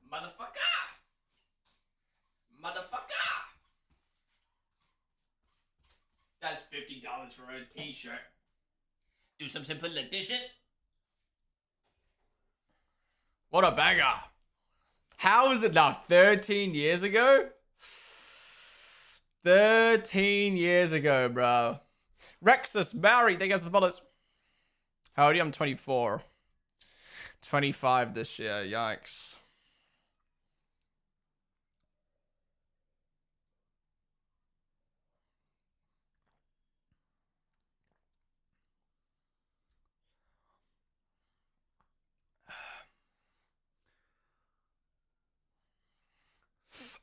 Motherfucker! Motherfucker! That's $50 for a t-shirt. Do some simple addition. What a banger. How is it now? 13 years ago? 13 years ago, bro. Rexus, Barry, thank you guys for the follows. How old are you? I'm 24. 25 this year, yikes.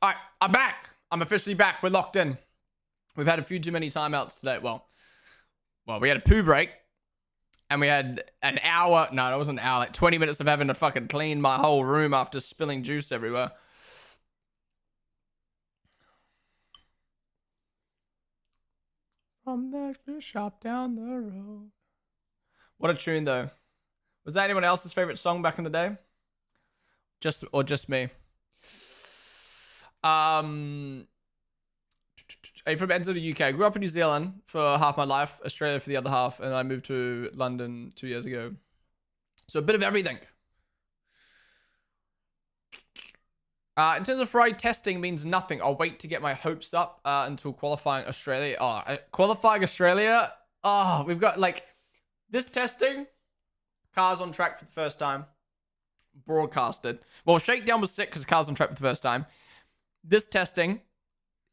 All right, I'm back. I'm officially back. We're locked in. We've had a few too many timeouts today. Well, we had a poo break. And we had an hour. No, it wasn't an hour. Like 20 minutes of having to fucking clean my whole room after spilling juice everywhere. From the fish shop down the road. What a tune, though. Was that anyone else's favorite song back in the day? Just me? Are you from ends of the UK? I grew up in New Zealand for half my life, Australia for the other half, and I moved to London 2 years ago. So a bit of everything. In terms of Friday, testing means nothing. I'll wait to get my hopes up until qualifying Australia. Qualifying Australia? Oh, we've got like this testing. Cars on track for the first time. Broadcasted. Well, Shakedown was sick because cars on track for the first time. This testing,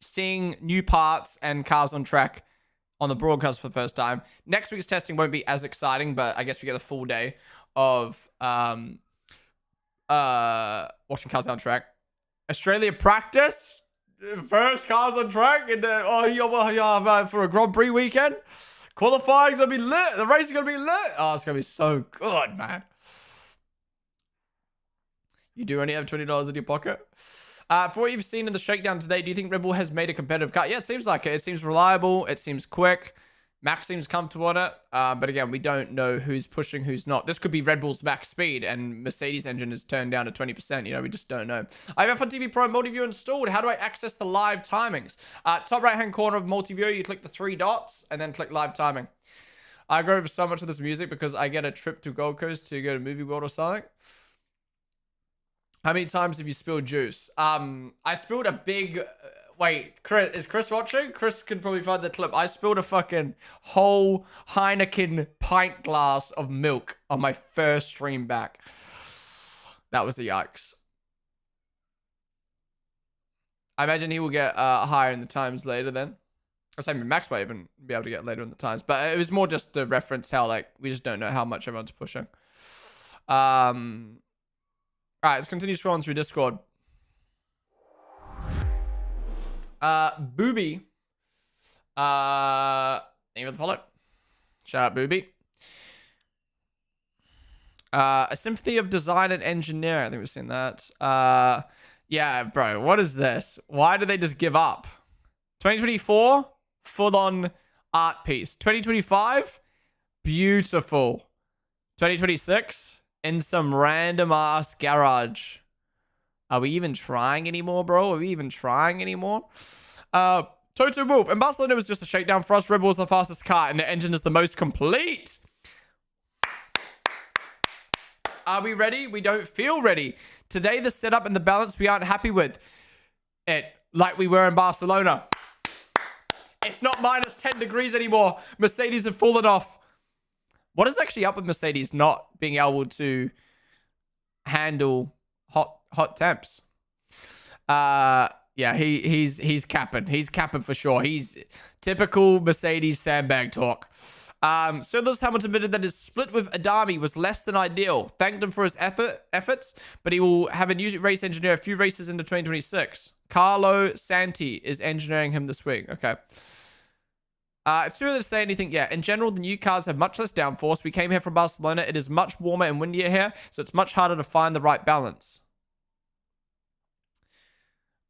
seeing new parts and cars on track on the broadcast for the first time. Next week's testing won't be as exciting, but I guess we get a full day of watching cars on track. Australia practice, first cars on track, and for a Grand Prix weekend. Qualifying's gonna be lit. The race is gonna be lit. Oh, it's gonna be so good, man. You do only have $20 in your pocket. For what you've seen in the shakedown today, do you think Red Bull has made a competitive car? Yeah, it seems like it. It seems reliable. It seems quick. Max seems comfortable on it, but again, we don't know who's pushing, who's not. This could be Red Bull's max speed, and Mercedes engine is turned down to 20%. You know, we just don't know. I have F1 TV Pro Multiview installed. How do I access the live timings? Top right-hand corner of Multiview, you click the 3 dots, and then click live timing. I go over so much of this music because I get a trip to Gold Coast to go to Movie World or something. How many times have you spilled juice? I spilled a big... Wait, Chris, is Chris watching? Chris can probably find the clip. I spilled a fucking whole Heineken pint glass of milk on my first stream back. That was a yikes. I imagine he will get higher in the times later then. I was saying Max might even be able to get later in the times. But it was more just to reference how, like, we just don't know how much everyone's pushing. Alright, let's continue scrolling through Discord. Booby. Thank you for the follow. Shout out Booby. A Symphony of Design and Engineering. I think we've seen that. Yeah, bro. What is this? Why do they just give up? 2024, full-on art piece. 2025, beautiful. 2026, in some random-ass garage. Are we even trying anymore, bro? Are we even trying anymore? Toto Wolf. And Barcelona was just a shakedown for us. Red Bull is the fastest car, and the engine is the most complete. Are we ready? We don't feel ready. Today, the setup and the balance we aren't happy with it, like we were in Barcelona. It's not minus 10 degrees anymore. Mercedes have fallen off. What is actually up with Mercedes not being able to handle hot temps? Yeah, he's capping. He's capping for sure. He's typical Mercedes sandbag talk. So Lewis Hamilton admitted that his split with Adami was less than ideal. Thanked him for his efforts, but he will have a new race engineer a few races into 2026. Carlo Santi is engineering him this week. Okay. It's too early to say anything yet. In general, the new cars have much less downforce. We came here from Barcelona. It is much warmer and windier here, so it's much harder to find the right balance.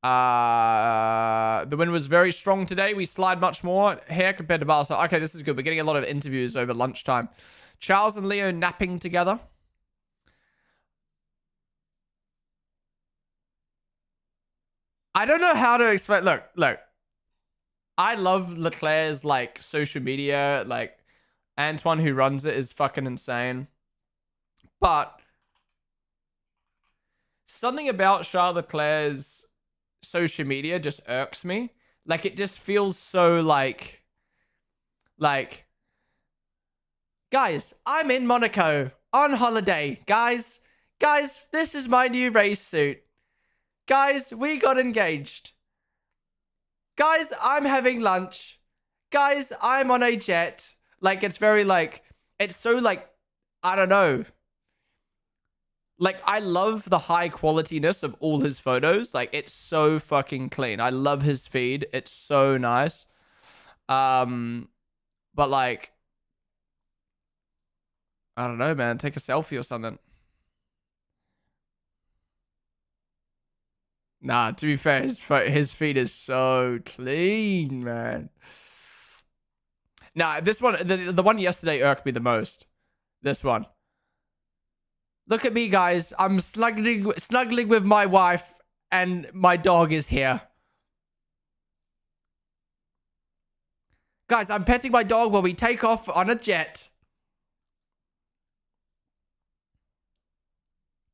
The wind was very strong today. We slide much more here compared to Barcelona. Okay, this is good. We're getting a lot of interviews over lunchtime. Charles and Leo napping together. I don't know how to explain. Look. I love Leclerc's, like, social media. Like, Antoine, who runs it, is fucking insane. But something about Charles Leclerc's social media just irks me. Like, it just feels so like, guys, I'm in Monaco on holiday. Guys, this is my new race suit. Guys, we got engaged. Guys, I'm having lunch. Guys, I'm on a jet. Like, it's very, like, it's so, like, I don't know. Like, I love the high qualityness of all his photos. Like, it's so fucking clean. I love his feed. It's so nice. But, like, I don't know, man. Take a selfie or something. Nah, to be fair, his feed is so clean, man. Nah, this one, the one yesterday irked me the most. This one. Look at me, guys. I'm snuggling with my wife, and my dog is here. Guys, I'm petting my dog while we take off on a jet.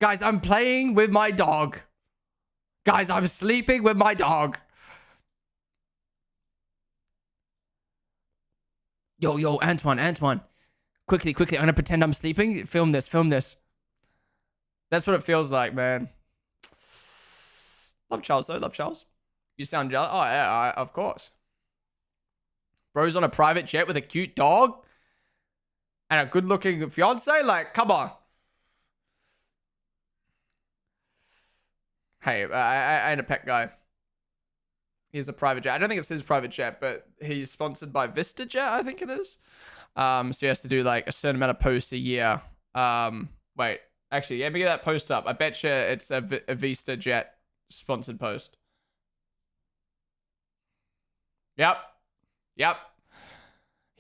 Guys, I'm playing with my dog. Guys, I'm sleeping with my dog. Yo, Antoine. Quickly. I'm gonna pretend I'm sleeping. Film this. That's what it feels like, man. Love Charles, though. Love Charles. You sound jealous. Oh, yeah, of course. Bro's on a private jet with a cute dog and a good-looking fiance? Like, come on. Hey, I ain't a pet guy. He's a private jet. I don't think it's his private jet, but he's sponsored by VistaJet, I think it is. So he has to do, like, a certain amount of posts a year. Wait. Actually, let me get that post up. I bet you it's a VistaJet sponsored post. Yep.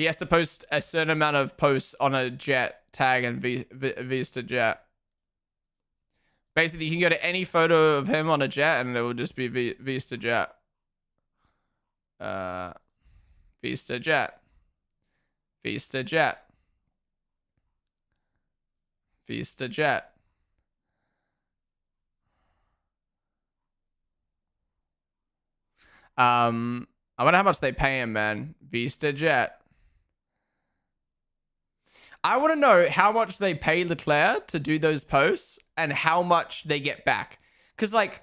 He has to post a certain amount of posts on a jet tag and Vista jet. Basically, you can go to any photo of him on a jet and it will just be Vista jet. Vista jet. Vista jet. Vista jet. I wonder how much they pay him, man. Vista jet. I want to know how much they pay Leclerc to do those posts and how much they get back. Because, like,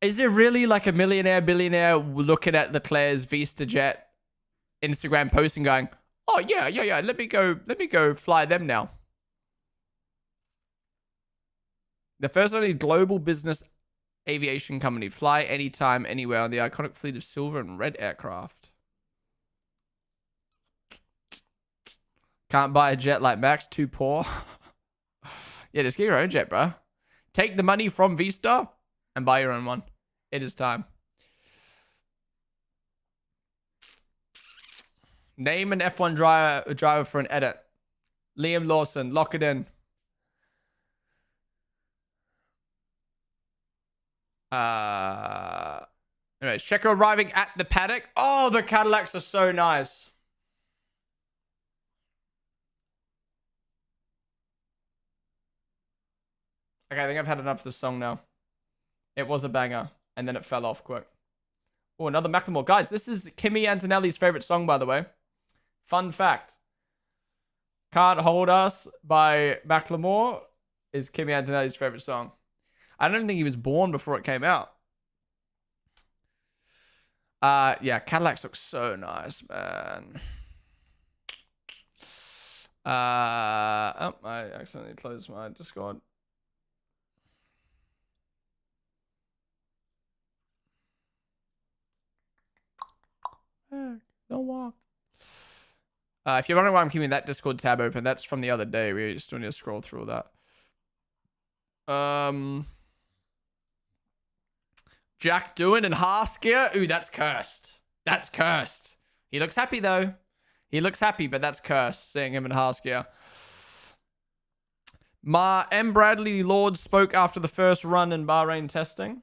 is there really, like, a millionaire, billionaire looking at Leclerc's Vista jet Instagram post and going, oh, yeah, let me go fly them now. The first only global business aviation company. Fly anytime, anywhere on the iconic fleet of silver and red aircraft. Can't buy a jet like Max, too poor. Yeah, just get your own jet, bro. Take the money from Vista and buy your own one. It is time. Name an F1 driver for an edit. Liam Lawson, lock it in. Anyways, Checo arriving at the paddock. Oh, the Cadillacs are so nice. Okay, I think I've had enough of this song now. It was a banger, and then it fell off quick. Oh, another Macklemore. Guys, this is Kimi Antonelli's favorite song, by the way. Fun fact. Can't Hold Us by Macklemore is Kimi Antonelli's favorite song. I don't think he was born before it came out. Yeah, Cadillacs look so nice, man. Oh, I accidentally closed my Discord. Don't walk. If you're wondering why I'm keeping that Discord tab open, that's from the other day. We still need to scroll through all that. Jack Doohan and Harskia. Ooh, that's cursed. That's cursed. He looks happy, though. He looks happy, but that's cursed, seeing him in Harskia. M. Bradley Lord spoke after the first run in Bahrain testing.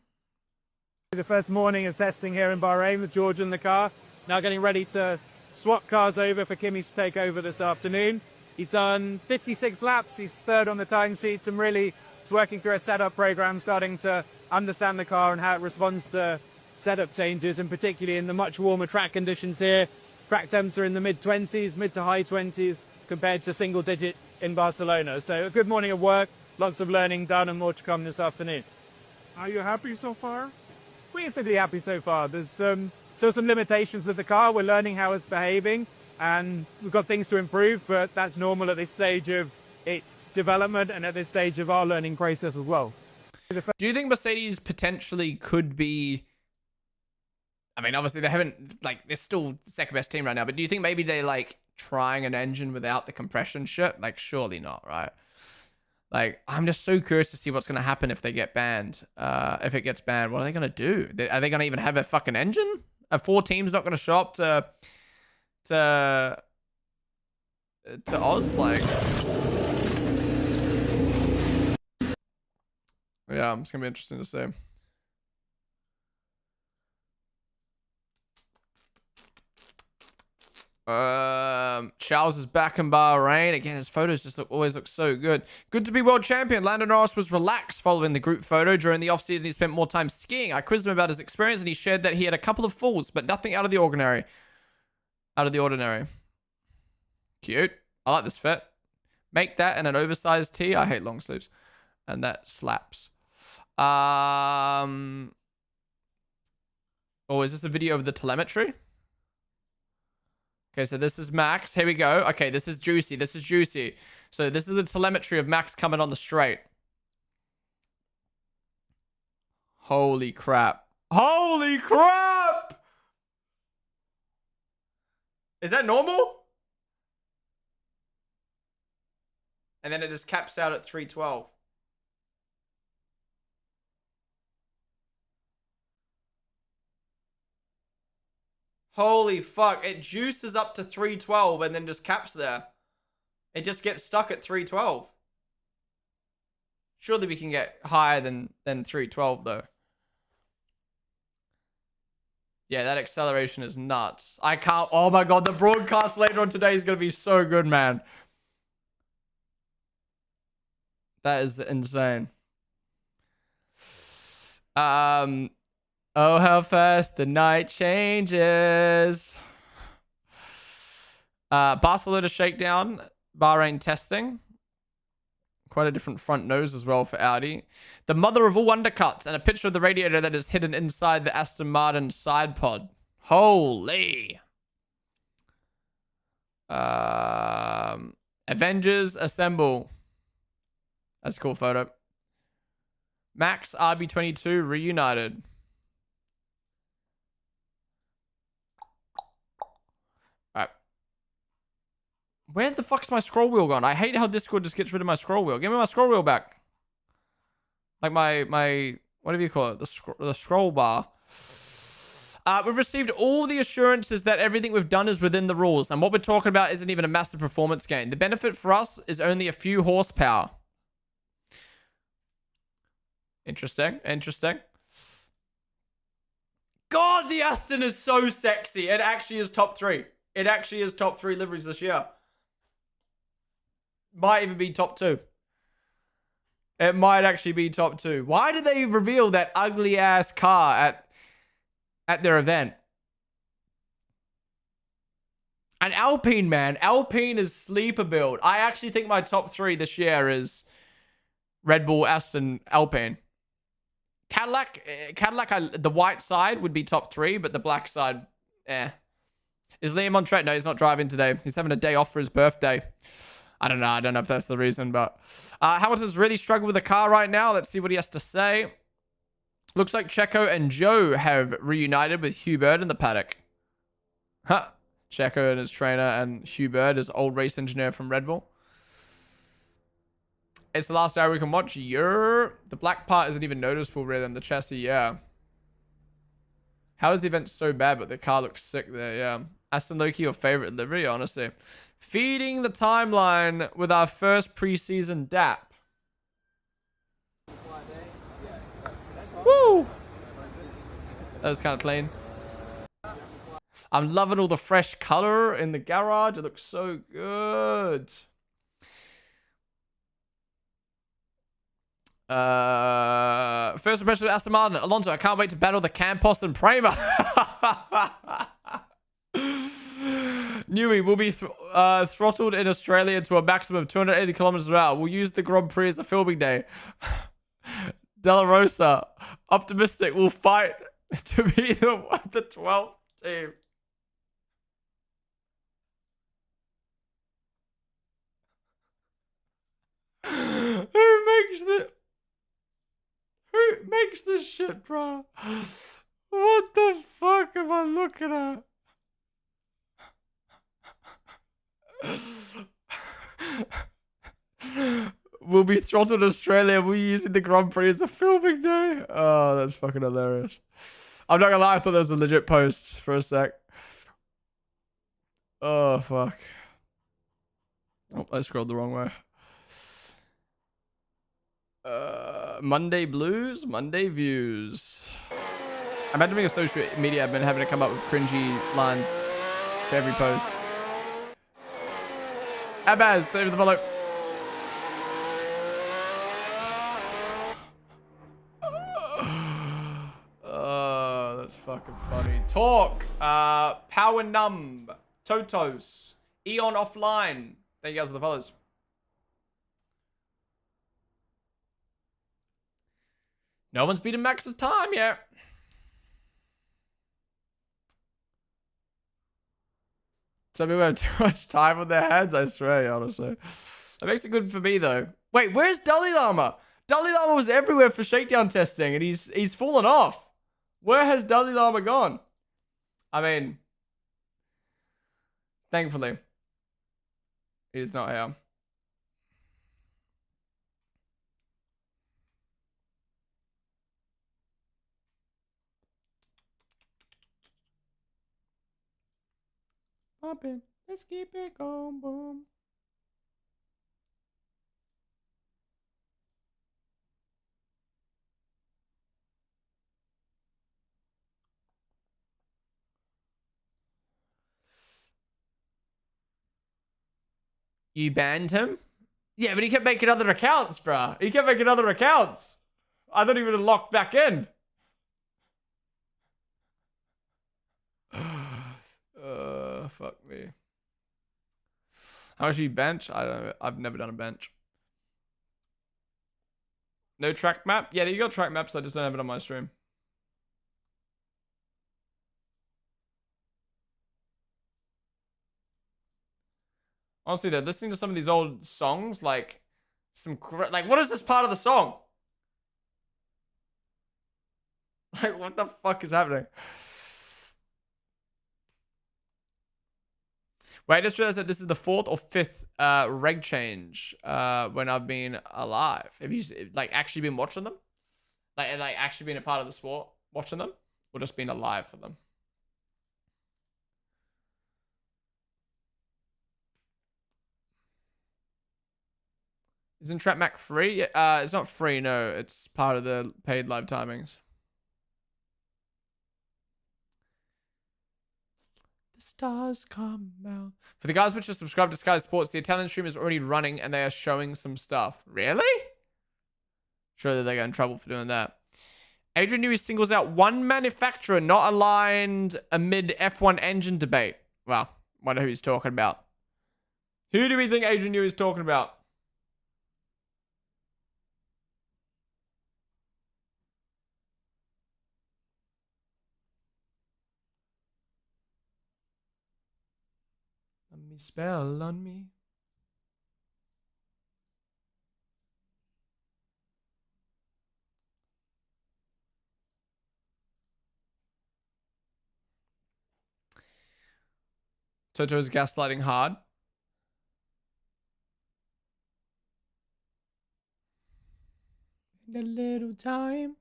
The first morning of testing here in Bahrain with George in the car. Now getting ready to swap cars over for Kimi to take over this afternoon. He's done 56 laps. He's third on the time sheets and really is working through a setup program, starting to understand the car and how it responds to setup changes, and particularly in the much warmer track conditions here. Track temps are in the mid-20s, mid to high 20s compared to single digit in Barcelona. So a good morning of work, lots of learning done and more to come this afternoon. Are you happy so far? Reasonably happy so far. There's still some limitations with the car. We're learning how it's behaving and we've got things to improve, but that's normal at this stage of its development and at this stage of our learning process as well. Do you think Mercedes potentially could be... I mean, obviously they haven't, like, they're still the second best team right now, but do you think maybe they're, like, trying an engine without the compression shit? Like, surely not, right? Like, I'm just so curious to see what's going to happen if they get banned. If it gets banned, what are they going to do? Are they going to even have a fucking engine? Are 4 teams not going to show up to Oz? Like... Yeah, it's going to be interesting to see. Charles is back in Bahrain. Again, his photos just always look so good. Good to be world champion. Lando Norris was relaxed following the group photo. During the offseason, he spent more time skiing. I quizzed him about his experience, and he shared that he had a couple of falls, but nothing out of the ordinary. Cute. I like this fit. Make that in an oversized tee. I hate long sleeves. And that slaps. Oh, is this a video of the telemetry? Okay, so this is Max. Here we go. Okay, this is juicy. This is juicy. So this is the telemetry of Max coming on the straight. Holy crap. Holy crap! Is that normal? And then it just caps out at 312. Holy fuck. It juices up to 312 and then just caps there. It just gets stuck at 312. Surely we can get higher than 312 though. Yeah, that acceleration is nuts. I can't... Oh my god, the broadcast later on today is going to be so good, man. That is insane. Oh, how fast the night changes. Barcelona shakedown. Bahrain testing. Quite a different front nose as well for Audi. The mother of all undercuts and a picture of the radiator that is hidden inside the Aston Martin side pod. Holy. Avengers assemble. That's a cool photo. Max RB22 reunited. Alright. Where the fuck is my scroll wheel gone? I hate how Discord just gets rid of my scroll wheel. Give me my scroll wheel back. Like my whatever you call it, the scroll bar. We've received all the assurances that everything we've done is within the rules, and what we're talking about isn't even a massive performance gain. The benefit for us is only a few horsepower. Interesting. Interesting. God, the Aston is so sexy. It actually is top 3. It actually is top 3 liveries this year. Might even be top 2. It might actually be top 2. Why did they reveal that ugly ass car at their event? An Alpine, man. Alpine is sleeper build. I actually think my top 3 this year is Red Bull, Aston, Alpine. Cadillac, the white side would be top 3, but the black side, eh. Is Liam on track? No, he's not driving today. He's having a day off for his birthday. I don't know. I don't know if that's the reason, but Hamilton's really struggled with the car right now. Let's see what he has to say. Looks like Checo and Joe have reunited with Hugh Bird in the paddock. Huh. Checo and his trainer, and Hugh Bird, his old race engineer from Red Bull. It's the last hour we can watch. Yeah. The black part isn't even noticeable really than the chassis. Yeah. How is the event so bad, but the car looks sick there? Yeah. Aston Loki, your favorite livery, honestly. Feeding the timeline with our first preseason DAP. Woo! That was kind of clean. I'm loving all the fresh color in the garage. It looks so good. First impression of Aston Martin. Alonso, I can't wait to battle the Campos and Prema. Newey will be throttled in Australia to a maximum of 280 kilometers per hour. We'll use the Grand Prix as a filming day. Della Rosa, optimistic, will fight to be the 12th team. Who makes this shit, bro? What the fuck am I looking at? We'll be throttled in Australia. We're using the Grand Prix as a filming day. Oh, that's fucking hilarious. I'm not gonna lie, I thought that was a legit post for a sec. Oh, fuck. Oh, I scrolled the wrong way. Monday Blues, Monday Views. Imagine being a social media admin having to come up with cringy lines for every post. Abaz, thank you for the follow. Oh, that's fucking funny. Talk. Power Numb. Totos. Eon Offline. Thank you guys for the follows. No one's beaten Max's time yet. Some people have too much time on their hands, I swear, honestly. That makes it good for me, though. Wait, where's Dalai Lama? Dalai Lama was everywhere for shakedown testing, and he's fallen off. Where has Dalai Lama gone? I mean, thankfully, he's not here. pumping. Let's keep it going, boom. You banned him? Yeah, but he kept making other accounts, bruh. He kept making other accounts. I thought he would have locked back in. Fuck me. How much do you bench? I don't know. I've never done a bench. No track map? Yeah, you got track maps. I just don't have it on my stream. Honestly, though, listening to some of these old songs, like like, what is this part of the song? Like, what the fuck is happening? Wait, I just realized that this is the 4th or 5th reg change when I've been alive. Have you like actually been watching them? Like actually been a part of the sport, watching them, or just been alive for them? Isn't Trap Mac free? It's not free. No, it's part of the paid live timings. The stars come out. For the guys which are subscribed to Sky Sports, the Italian stream is already running and they are showing some stuff. Really? Surely they get in trouble for doing that. Adrian Newey singles out one manufacturer not aligned amid F1 engine debate. Well, wonder who he's talking about. Who do we think Adrian Newey is talking about? Let me spell on me. Toto's gaslighting hard. In a little time.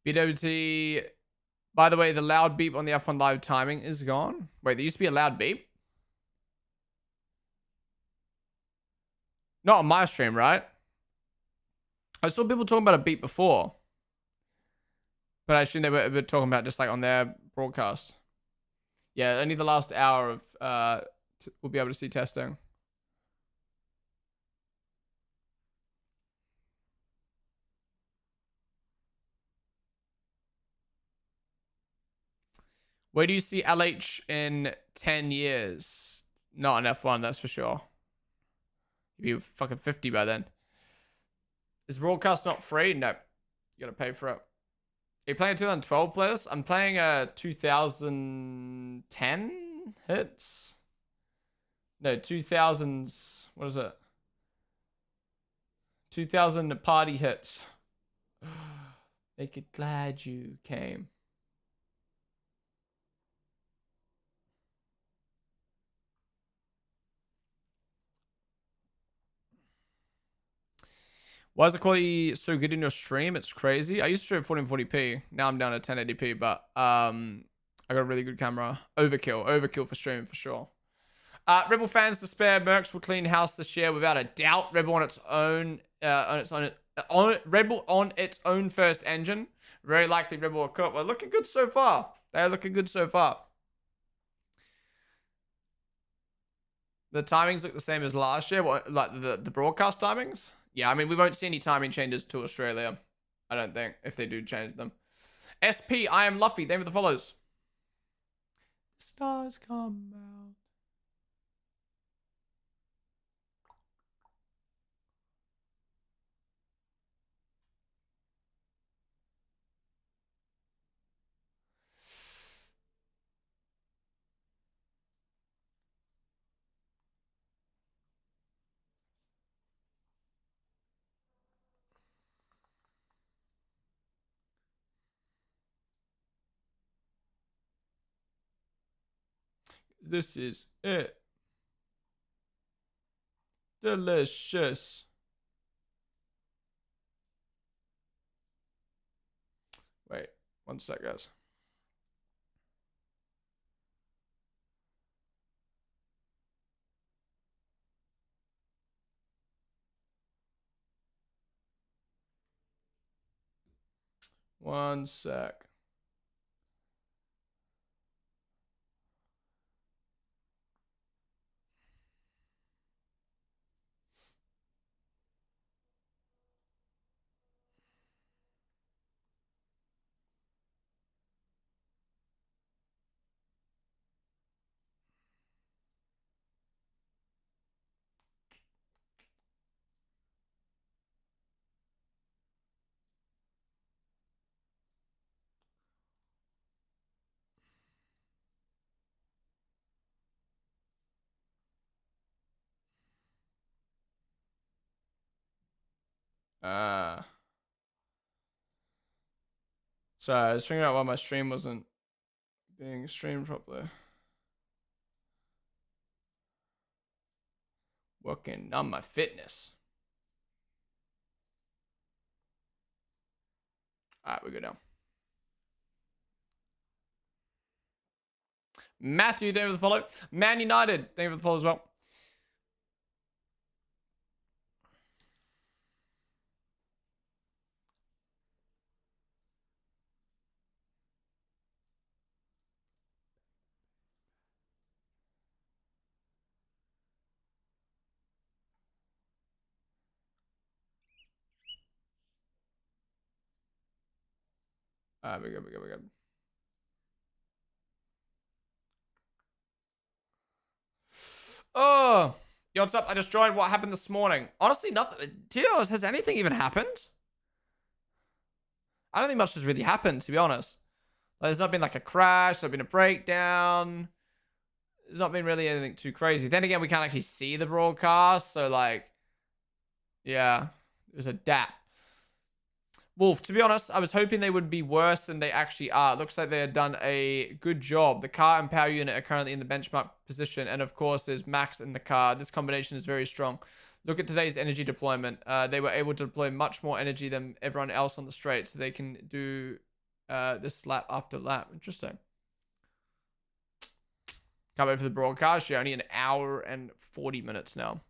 BWT. By the way, the loud beep on the F1 live timing is gone. Wait, there used to be a loud beep? Not on my stream, right? I saw people talking about a beep before. But I assume they were talking about just like on their broadcast. Yeah, only the last hour of we'll be able to see testing. Where do you see LH in 10 years? Not on F1, that's for sure. You'd be fucking 50 by then. Is broadcast not free? No. You gotta pay for it. Are you playing a 2012 playlist? I'm playing a 2010 hits. No, 2000s. What is it? 2000 party hits. Make it glad you came. Why is the quality so good in your stream? It's crazy. I used to stream 1440p. Now I'm down to 1080p, but I got a really good camera. Overkill for streaming for sure. Rebel fans despair. Mercs will clean house this year without a doubt. Rebel on its own, Rebel on its own first engine. Very likely Rebel will cook. Well, looking good so far. They're looking good so far. The timings look the same as last year. What, like the broadcast timings? Yeah, I mean, we won't see any timing changes to Australia. I don't think, if they do change them. SP, I am Luffy. Thank you for the follows. The stars come out. This is it. Delicious. Wait, 1 sec, guys. One sec. Sorry, I was figuring out why my stream wasn't being streamed properly. Working on my fitness. All right, we go down. Matthew, thank you for the follow. Man United, thank you for the follow as well. All right, we good. Oh, yo, what's up? I just joined. What happened this morning? Honestly, nothing. To be honest, has anything even happened? I don't think much has really happened, to be honest. Like, there's not been like a crash. There's not been a breakdown. There's not been really anything too crazy. Then again, we can't actually see the broadcast. So, like, yeah, it was a DAP. Wolf, to be honest, I was hoping they would be worse than they actually are. It looks like they had done a good job. The car and power unit are currently in the benchmark position. And of course, there's Max in the car. This combination is very strong. Look at today's energy deployment. They were able to deploy much more energy than everyone else on the straight. So they can do this lap after lap. Interesting. Can't wait for the broadcast. Yeah, only an hour and 40 minutes now.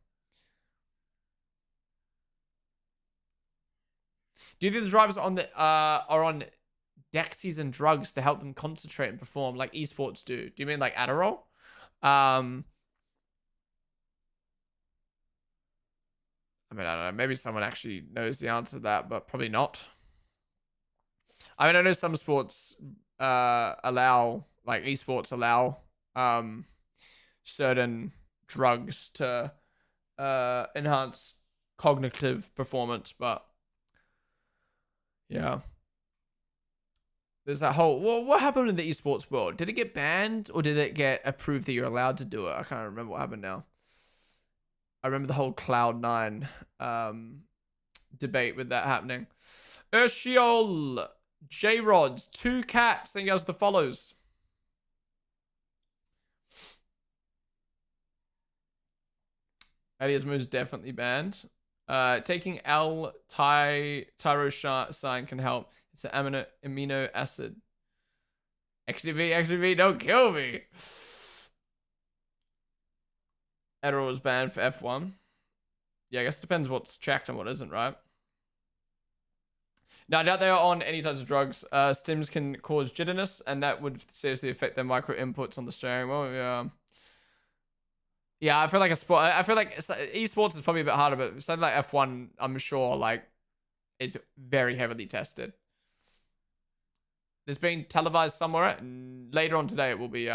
Do you think the drivers on the are on Dexies and drugs to help them concentrate and perform like esports do? Do you mean like Adderall? I mean, I don't know. Maybe someone actually knows the answer to that, but probably not. I mean, I know some sports allow, like esports allow certain drugs to enhance cognitive performance, but yeah. There's that whole... Well, what happened in the esports world? Did it get banned or did it get approved that you're allowed to do it? I can't remember what happened now. I remember the whole Cloud9 debate with that happening. Urshiol, J-Rods, 2 cats. Thank you guys for the follows. Eddie's moves definitely banned. Taking L-tyrosine can help. It's an amino acid. XTV, don't kill me. Adderall was banned for F1. Yeah, I guess it depends what's checked and what isn't, right? Now, I doubt they are on any types of drugs. Stims can cause jitterness, and that would seriously affect their micro inputs on the steering wheel. Yeah. Yeah, I feel like I feel like esports is probably a bit harder, but something like F1, I'm sure, like, is very heavily tested. It's being televised somewhere. Later on today, it will be.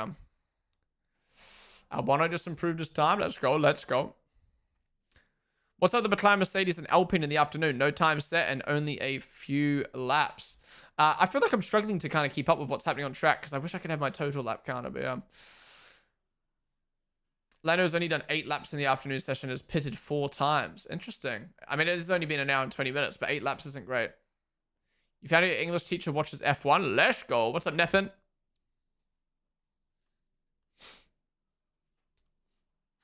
Albano just improved his time. Let's go. What's up, the McLaren, Mercedes, and Alpine in the afternoon? No time set and only a few laps. I feel like I'm struggling to kind of keep up with what's happening on track because I wish I could have my total lap counter, but Lano's only done 8 laps in the afternoon session, has pitted 4 times. Interesting. I mean, it's only been an hour and 20 minutes, but 8 laps isn't great. You found your English teacher watches F1? Let's go. What's up, Nathan?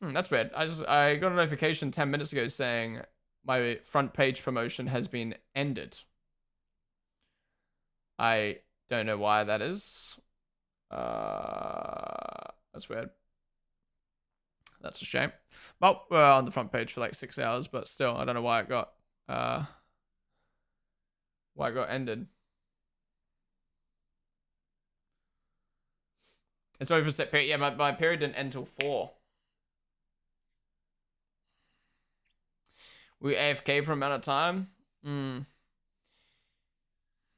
That's weird. I got a notification 10 minutes ago saying my front page promotion has been ended. I don't know why that is. That's weird. That's a shame. Well, we're on the front page for like 6 hours, but still, I don't know why it got ended. It's over for set period. Yeah, my period didn't end till 4. We AFK for a amount of time.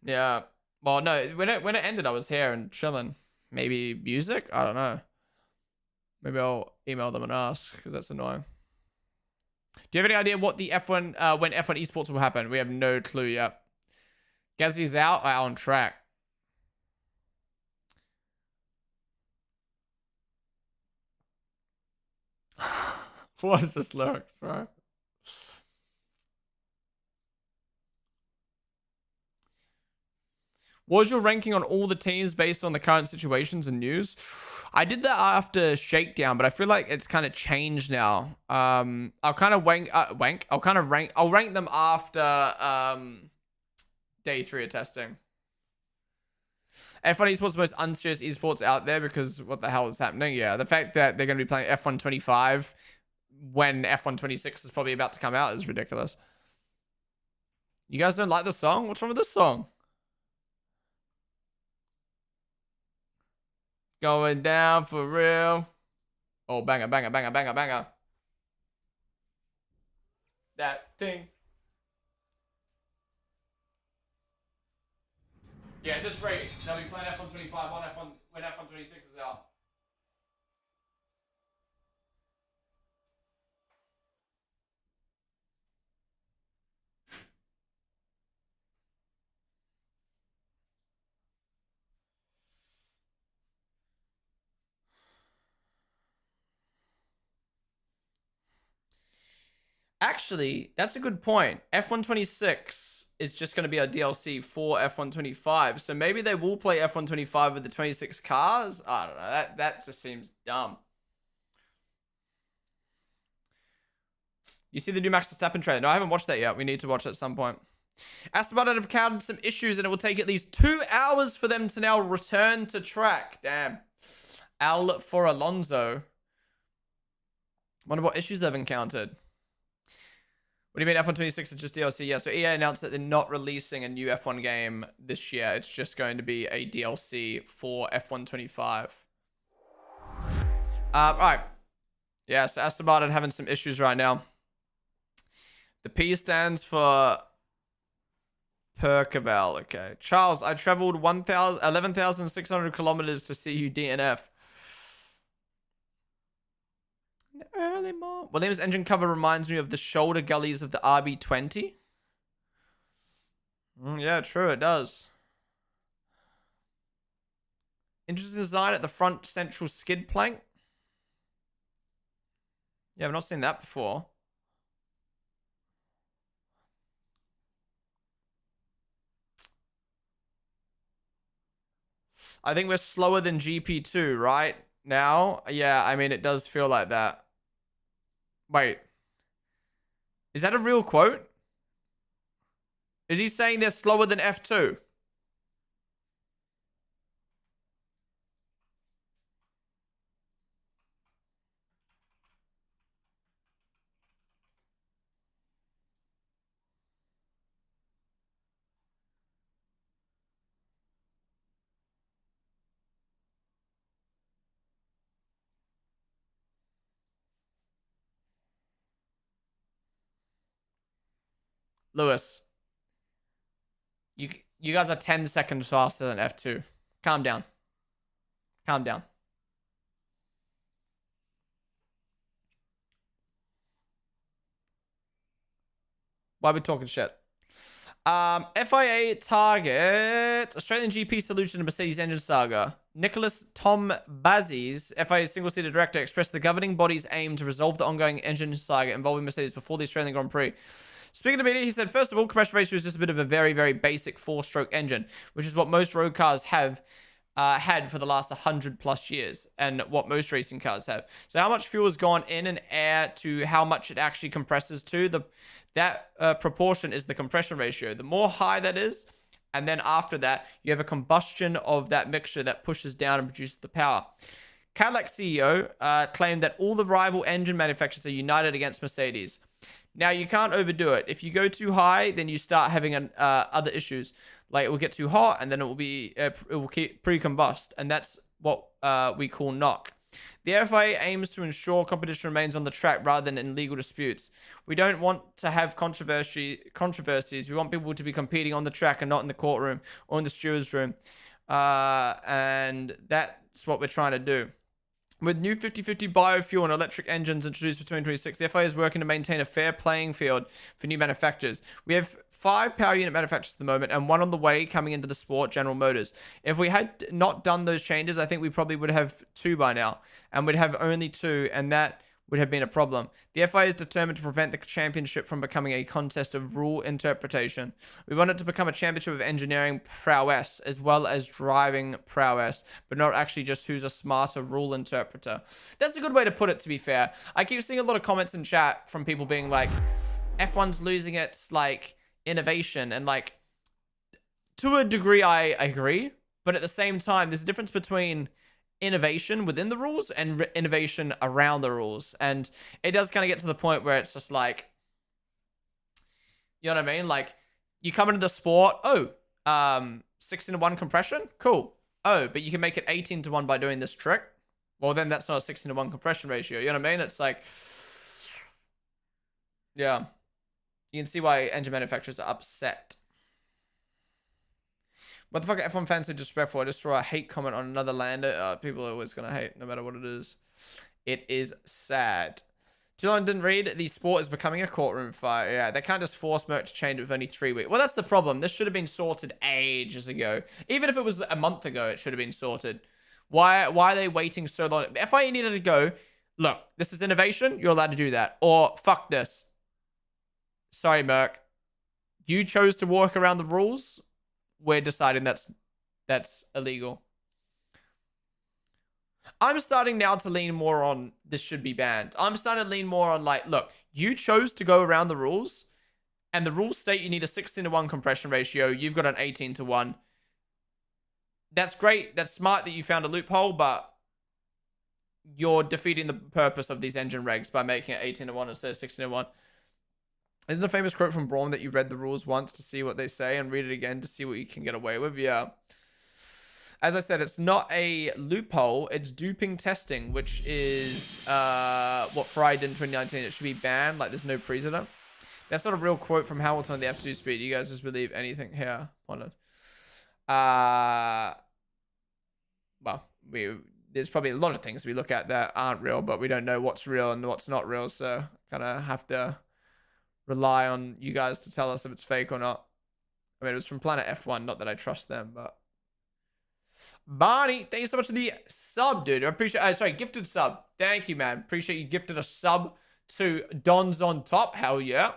Yeah. Well, no. When it ended, I was here and chilling. Maybe music. I don't know. Maybe I'll email them and ask because that's annoying. Do you have any idea what the F1 when F1 esports will happen? We have no clue yet. Gazzy's out. On track. What is this look, bro? What was your ranking on all the teams based on the current situations and news? I did that after Shakedown, but I feel like it's kind of changed now. I'll kind of I'll rank them after day 3 of testing. F1 esports is the most unserious esports out there because what the hell is happening? Yeah, the fact that they're going to be playing F1 25 when F1 26 is probably about to come out is ridiculous. You guys don't like the song? What's wrong with this song? Going down for real. Oh, banger, banger, banger, banger, banger. That thing. Yeah, this rate, they'll be playing F1 25 on F1 when F1 26 is out. Actually, that's a good point. F1 26 is just going to be a DLC for F1 25. So maybe they will play F1 25 with the 26 cars. I don't know. That just seems dumb. You see the new Max Verstappen trailer? No, I haven't watched that yet. We need to watch it at some point. Aston Martin have encountered some issues and it will take at least 2 hours for them to now return to track. Damn. L for Alonso. Wonder what issues they've encountered. What do you mean F1 26 is just DLC? Yeah, so EA announced that they're not releasing a new F1 game this year. It's just going to be a DLC for F1 25. Alright. Yeah, so Aston Martin having some issues right now. The P stands for Percival. Okay. Charles, I traveled 11,600 kilometers to see you DNF. Early morning. Williams' engine cover reminds me of the shoulder gullies of the RB20. Yeah, true, it does. Interesting design at the front central skid plank. Yeah, I've not seen that before. I think we're slower than GP2, right? Now? Yeah, I mean, it does feel like that. Wait. Is that a real quote? Is he saying they're slower than F2? Lewis. You guys are 10 seconds faster than F2. Calm down. Calm down. Why are we talking shit? FIA target Australian GP solution to Mercedes engine saga. Nicholas Tom Bazzies, FIA single-seater director, expressed the governing body's aim to resolve the ongoing engine saga involving Mercedes before the Australian Grand Prix. Speaking to media, he said, first of all, compression ratio is just a bit of a very, very basic 4-stroke engine, which is what most road cars have had for the last 100 plus years and what most racing cars have. So how much fuel has gone in and air to how much it actually compresses to, that proportion is the compression ratio. The more high that is, And then after that, you have a combustion of that mixture that pushes down and produces the power. Cadillac CEO claimed that all the rival engine manufacturers are united against Mercedes. Now, you can't overdo it. If you go too high, then you start having other issues. Like, it will get too hot, and then it will keep pre-combust. And that's what we call knock. The FIA aims to ensure competition remains on the track rather than in legal disputes. We don't want to have controversies. We want people to be competing on the track and not in the courtroom or in the steward's room. And that's what we're trying to do. With new 50-50 biofuel and electric engines introduced for 2026, the FIA is working to maintain a fair playing field for new manufacturers. We have 5 power unit manufacturers at the moment and 1 on the way coming into the sport, General Motors. If we had not done those changes, I think we probably would have 2 by now. And we'd have only 2, and that would have been a problem. The FIA is determined to prevent the championship from becoming a contest of rule interpretation. We want it to become a championship of engineering prowess as well as driving prowess, but not actually just who's a smarter rule interpreter. That's a good way to put it, to be fair. I keep seeing a lot of comments in chat from people being like, F1's losing its, like, innovation, and, like, to a degree I agree, but at the same time, there's a difference between innovation within the rules and innovation around the rules, and it does kind of get to the point where it's just like, you know what I mean, like, you come into the sport, 16-to-1 compression, cool, but you can make it 18-to-1 by doing this trick. Well, then that's not a 16-to-1 compression ratio, you know what I mean? It's like, yeah, you can see why engine manufacturers are upset. What the fuck are F1 fans so disrespectful? I just saw a hate comment on another lander. People are always going to hate, no matter what it is. It is sad. Too long didn't read. The sport is becoming a courtroom fight. Yeah, they can't just force Merc to change it with only 3 weeks. Well, that's the problem. This should have been sorted ages ago. Even if it was a month ago, it should have been sorted. Why are they waiting so long? FIA needed to go, look, this is innovation. You're allowed to do that. Or, fuck this. Sorry, Merc. You chose to work around the rules. We're deciding that's illegal. I'm starting now to lean more on this should be banned. I'm starting to lean more on, like, look, you chose to go around the rules, and the rules state you need a 16-to-1 compression ratio. You've got an 18-to-1. That's great. That's smart that you found a loophole, but you're defeating the purpose of these engine regs by making it 18-to-1 instead of 16-to-1. Isn't a famous quote from Braun that you read the rules once to see what they say and read it again to see what you can get away with? Yeah. As I said, it's not a loophole. It's duping testing, which is what Ferrari did in 2019. It should be banned. Like, there's no precedent. That's not a real quote from Hamilton on the F2 speed. You guys just believe anything here. Ponden. Well, there's probably a lot of things we look at that aren't real, but we don't know what's real and what's not real. So kind of have to rely on you guys to tell us if it's fake or not. I mean, it was from Planet F1, not that I trust them, but Barney, thank you so much for the sub, dude. I appreciate, sorry, gifted sub. Thank you, man. Appreciate you gifted a sub to Don's on top. Hell yeah.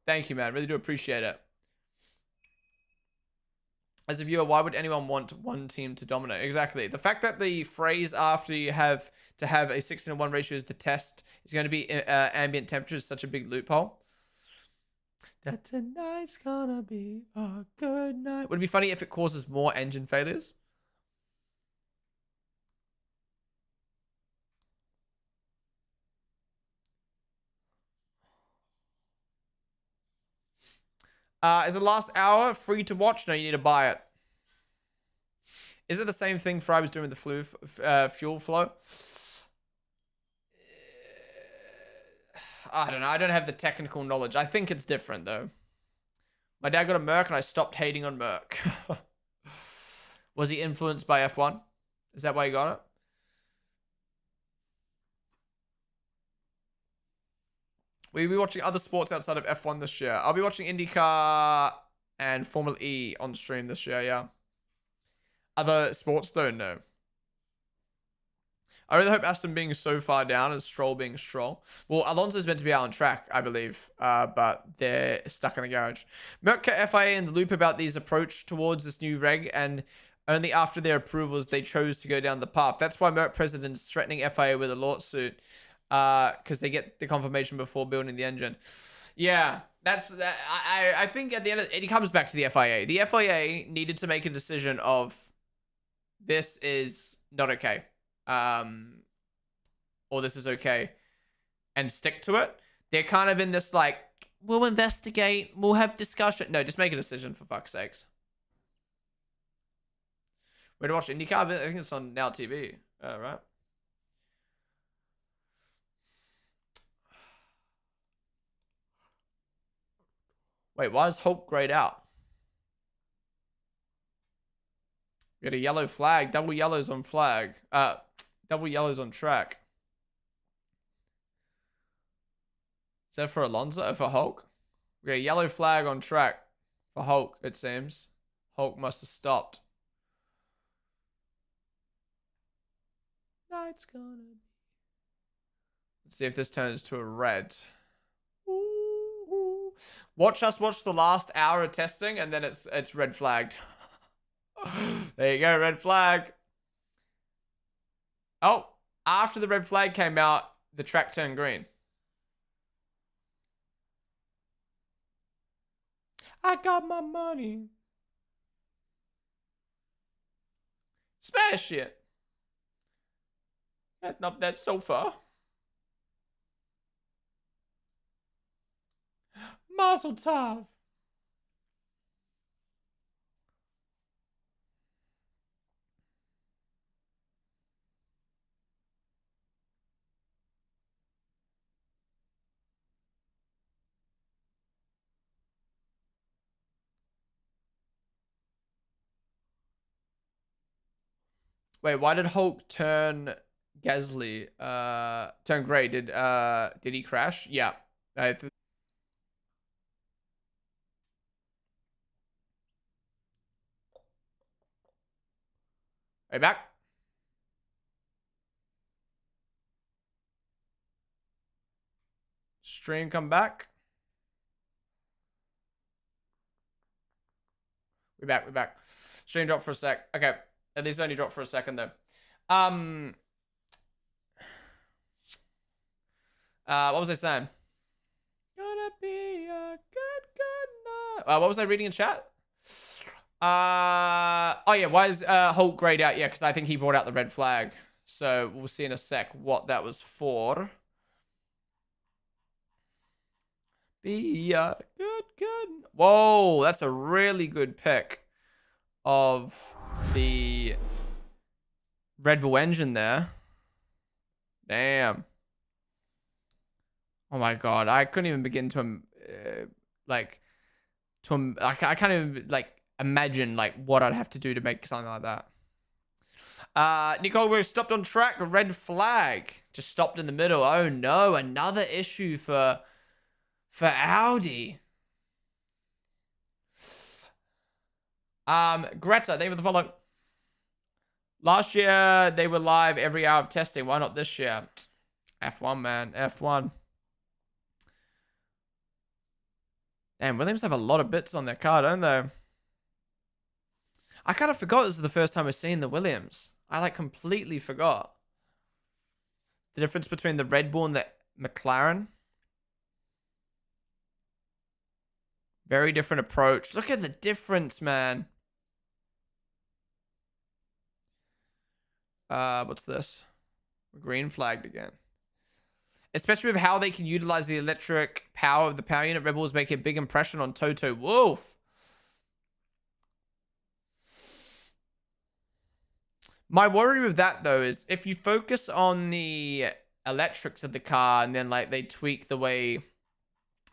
Thank you, man. Really do appreciate it. As a viewer, why would anyone want one team to dominate? Exactly. The fact that the phrase after you have to have a 16-to-1 ratio is the test is going to be ambient temperature is such a big loophole. That tonight's gonna be a good night. Would it be funny if it causes more engine failures? Is the last hour free to watch? No, you need to buy it. Is it the same thing Fry was doing with the fuel flow? I don't know. I don't have the technical knowledge. I think it's different, though. My dad got a Merc, and I stopped hating on Merc. Was he influenced by F1? Is that why he got it? Will you be watching other sports outside of F1 this year? I'll be watching IndyCar and Formula E on stream this year, yeah. Other sports, though, no. I really hope Aston being so far down as Stroll being Stroll. Well, Alonso's meant to be out on track, I believe, but they're stuck in the garage. Merc FIA in the loop about these approach towards this new reg, and only after their approvals they chose to go down the path. That's why Merc president is threatening FIA with a lawsuit, because they get the confirmation before building the engine. Yeah, That's that. I think at the end of it comes back to the FIA. The FIA needed to make a decision of this is not okay, or this is okay, and stick to it. They're kind of in this like, we'll investigate, we'll have discussion. No, just make a decision for fuck's sakes. Where to watch IndyCar? I think it's on Now TV. Right. Wait, why is Hulk grayed out? We got a yellow flag. Double yellows on flag. Double yellows on track. Is that for Alonso? For Hulk? We got a yellow flag on track for Hulk, it seems. Hulk must have stopped. Night's gonna be. Let's see if this turns to a red. Watch us watch the last hour of testing, and then it's red flagged. There you go, red flag. Oh, after the red flag came out, the track turned green. I got my money. Smash it. Not that sofa. Mazel tov. Wait, why did Hulk turn Gasly? Turn gray? Did he crash? Yeah. Right back. Stream come back. We're back. We're back. Stream dropped for a sec. Okay. At least only dropped for a second though. What was I saying? Gonna be a good night. What was I reading in chat? Oh yeah, why is Hulk grayed out? Yeah, because I think he brought out the red flag. So we'll see in a sec what that was for. Be a good. Whoa, that's a really good pick of the Red Bull engine there. Damn. Oh my god, I couldn't even begin to I can't even like imagine like what I'd have to do to make something like that. Nicole, we're stopped on track. A red flag. Just stopped in the middle. Oh no, another issue for Audi. Greta, thank you for the follow. Last year they were live every hour of testing. Why not this year? F1, man. F1. Damn, Williams have a lot of bits on their car, don't they? I kind of forgot this is the first time we've seen the Williams. I like completely forgot. The difference between the Red Bull and the McLaren. Very different approach. Look at the difference, man. What's this? Green flagged again. Especially with how they can utilize the electric power of the power unit. Red Bulls make a big impression on Toto Wolff. My worry with that, though, is if you focus on the electrics of the car and then, like, they tweak the way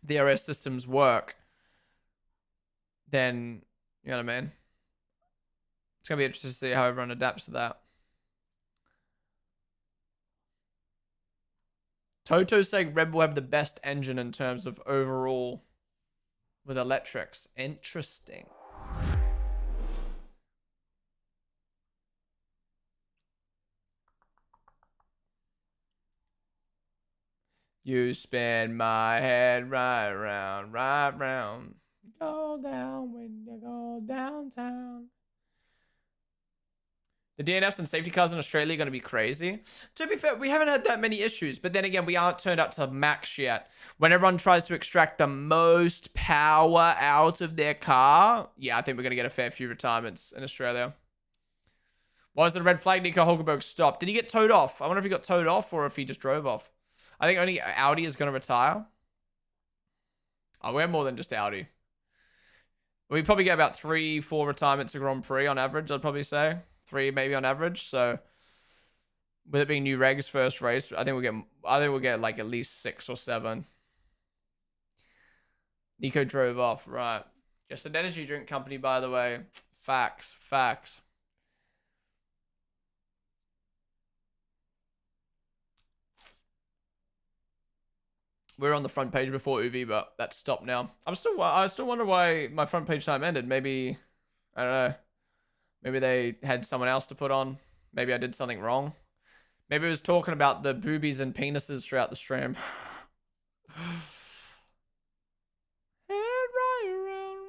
the DRS systems work, then, you know what I mean? It's going to be interesting to see how everyone adapts to that. Toto's saying Red Bull have the best engine in terms of overall with electrics. Interesting. You spin my head right round, right round. Go down when you go downtown. The DNFs and safety cars in Australia are going to be crazy. To be fair, we haven't had that many issues, but then again, we aren't turned up to max yet. When everyone tries to extract the most power out of their car, yeah, I think we're going to get a fair few retirements in Australia. Why was the red flag Nico Hulkenberg stopped? Did he get towed off? I wonder if he got towed off or if he just drove off. I think only Audi is going to retire. Oh, we're more than just Audi. We probably get about 3-4 retirements a Grand Prix on average, I'd probably say. 3 maybe on average. So with it being new regs first race, I think we'll get like at least 6 or 7. Nico drove off, right. Just an energy drink company, by the way. Facts. We were on the front page before Uvi, but that's stopped now. I still wonder why my front page time ended. Maybe, I don't know. Maybe they had someone else to put on. Maybe I did something wrong. Maybe it was talking about the boobies and penises throughout the stream. Head right round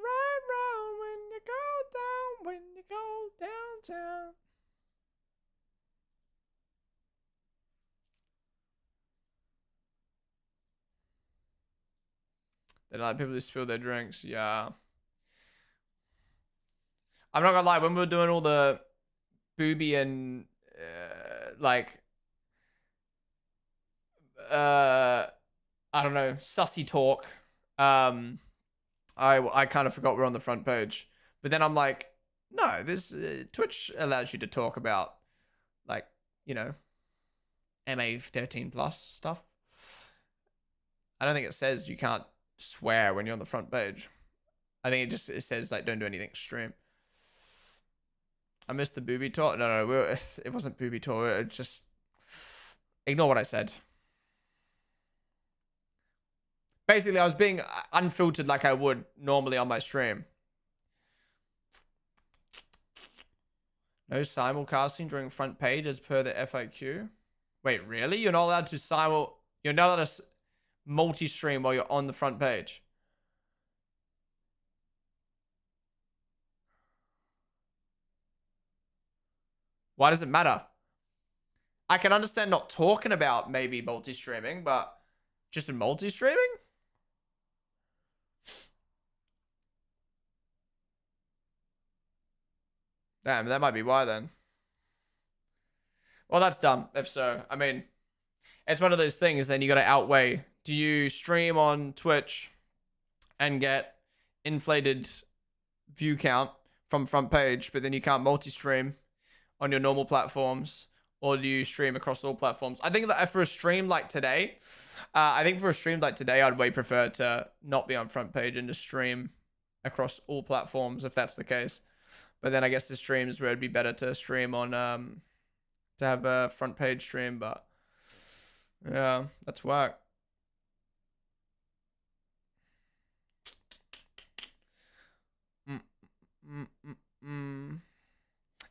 when you go downtown. They like people who spill their drinks. Yeah. I'm not gonna lie. When we were doing all the booby and I don't know, sussy talk, I kind of forgot we're on the front page. But then I'm like, no, this Twitch allows you to talk about, like, you know, MA13 plus stuff. I don't think it says you can't swear when you're on the front page. I think it says like don't do anything extreme. I missed the booby talk. No, it wasn't booby talk. It just ignore what I said. Basically, I was being unfiltered like I would normally on my stream. No simulcasting during front page as per the FAQ. Wait, really? You're not allowed to You're not allowed to multi-stream while you're on the front page. Why does it matter? I can understand not talking about maybe multi-streaming, but just in multi-streaming? Damn, that might be why then. Well, that's dumb, if so. I mean, it's one of those things, then you got to outweigh. Do you stream on Twitch and get inflated view count from front page, but then you can't multi-stream on your normal platforms? Or do you stream across all platforms? I think that for a stream like today, I'd way prefer to not be on front page and just stream across all platforms if that's the case. But then I guess the streams where it'd be better to stream on, to have a front page stream, but yeah, that's whack.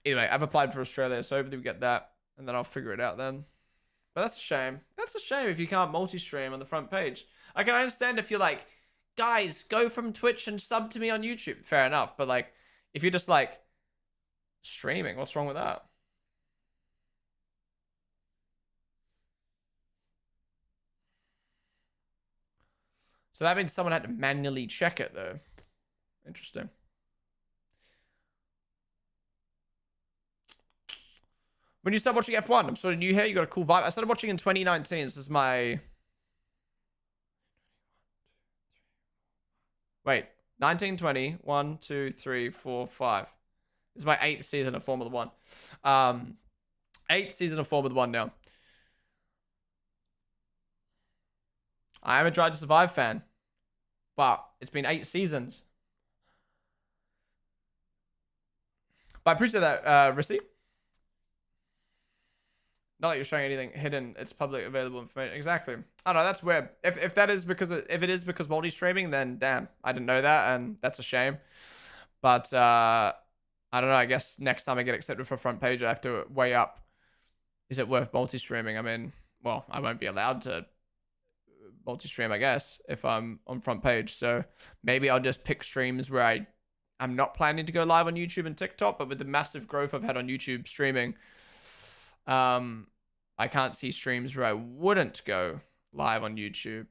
Anyway, I've applied for Australia, so hopefully we get that, and then I'll figure it out then. But that's a shame. That's a shame if you can't multi-stream on the front page. I can understand if you're like, guys, go from Twitch and sub to me on YouTube. Fair enough, but like, if you're just like streaming, what's wrong with that? So that means someone had to manually check it though. Interesting. When you start watching F1, I'm sort of new here. You got a cool vibe. I started watching in 2019. This is my... Wait. 19, 20. 1, 2, 3, 4, 5. This is my 8th season of Formula 1. 8th season of Formula 1 now. I am a Drive to Survive fan. But it's been 8 seasons. But I appreciate that, Rissy. Not that you're showing anything hidden. It's public available information. Exactly. I don't know. That's weird. If it is because multi-streaming, then damn, I didn't know that, and that's a shame. But I don't know. I guess next time I get accepted for front page, I have to weigh up. Is it worth multi-streaming? I mean, well, I won't be allowed to multi-stream, I guess, if I'm on front page. So maybe I'll just pick streams where I I'm not planning to go live on YouTube and TikTok, but with the massive growth I've had on YouTube streaming, I can't see streams where I wouldn't go live on YouTube.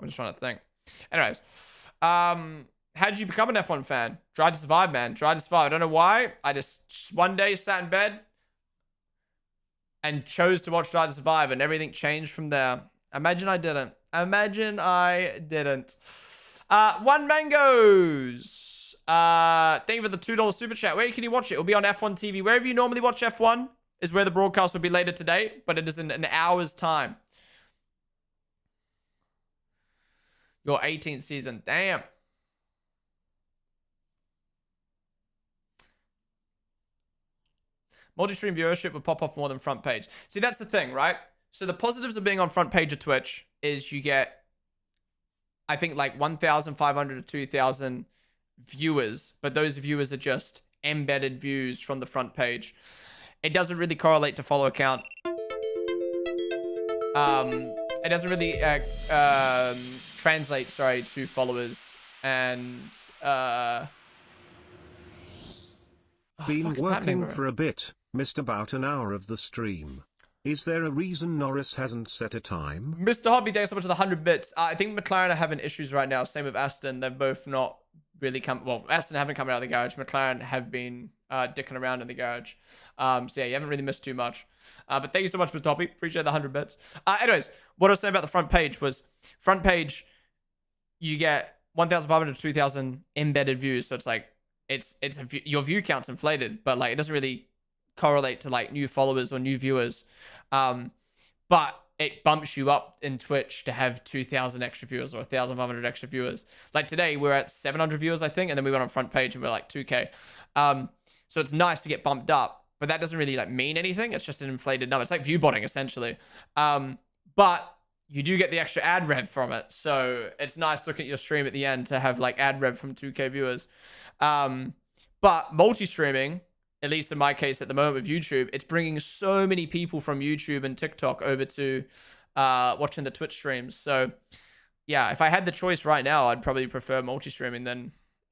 I'm just trying to think. Anyways, how did you become an F1 fan? Drive to Survive, man. Drive to Survive. I don't know why. I just one day sat in bed and chose to watch Drive to Survive, and everything changed from there. Imagine I didn't. Imagine I didn't. One Mangoes. Thank you for the $2 super chat. Where can you watch it? It'll be on F1 TV. Wherever you normally watch F1 is where the broadcast will be later today, but it is in an hour's time. Your 18th season. Damn. Multi-stream viewership will pop off more than front page. See, that's the thing, right? So the positives of being on front page of Twitch is you get, I think, like 1,500 to 2,000 viewers, but those viewers are just embedded views from the front page. It doesn't really correlate to follow count. It doesn't really translate, sorry, to followers. And been working for a bit, missed about an hour of the stream. Is there a reason Norris hasn't set a time? Mr. Hobby, thanks so much for the 100 bits. I think McLaren are having issues right now. Same with Aston. They've both not really come... Well, Aston haven't come out of the garage. McLaren have been dicking around in the garage. So yeah, you haven't really missed too much. But thank you so much, Mr. Hobby. Appreciate the 100 bits. Anyways, what I was saying about the front page was... Front page, you get 1,500 to 2,000 embedded views. So it's like... your view count's inflated, but like it doesn't really correlate to like new followers or new viewers. But it bumps you up in Twitch to have 2,000 extra viewers or 1,500 extra viewers. Like today we're at 700 viewers, I think, and then we went on front page and we're like 2K. So it's nice to get bumped up, but that doesn't really like mean anything. It's just an inflated number. It's like view botting essentially. But you do get the extra ad rev from it. So it's nice looking at your stream at the end to have like ad rev from 2K viewers. But multi-streaming, at least in my case at the moment with YouTube, it's bringing so many people from YouTube and TikTok over to watching the Twitch streams. So yeah, if I had the choice right now, I'd probably prefer multi-streaming than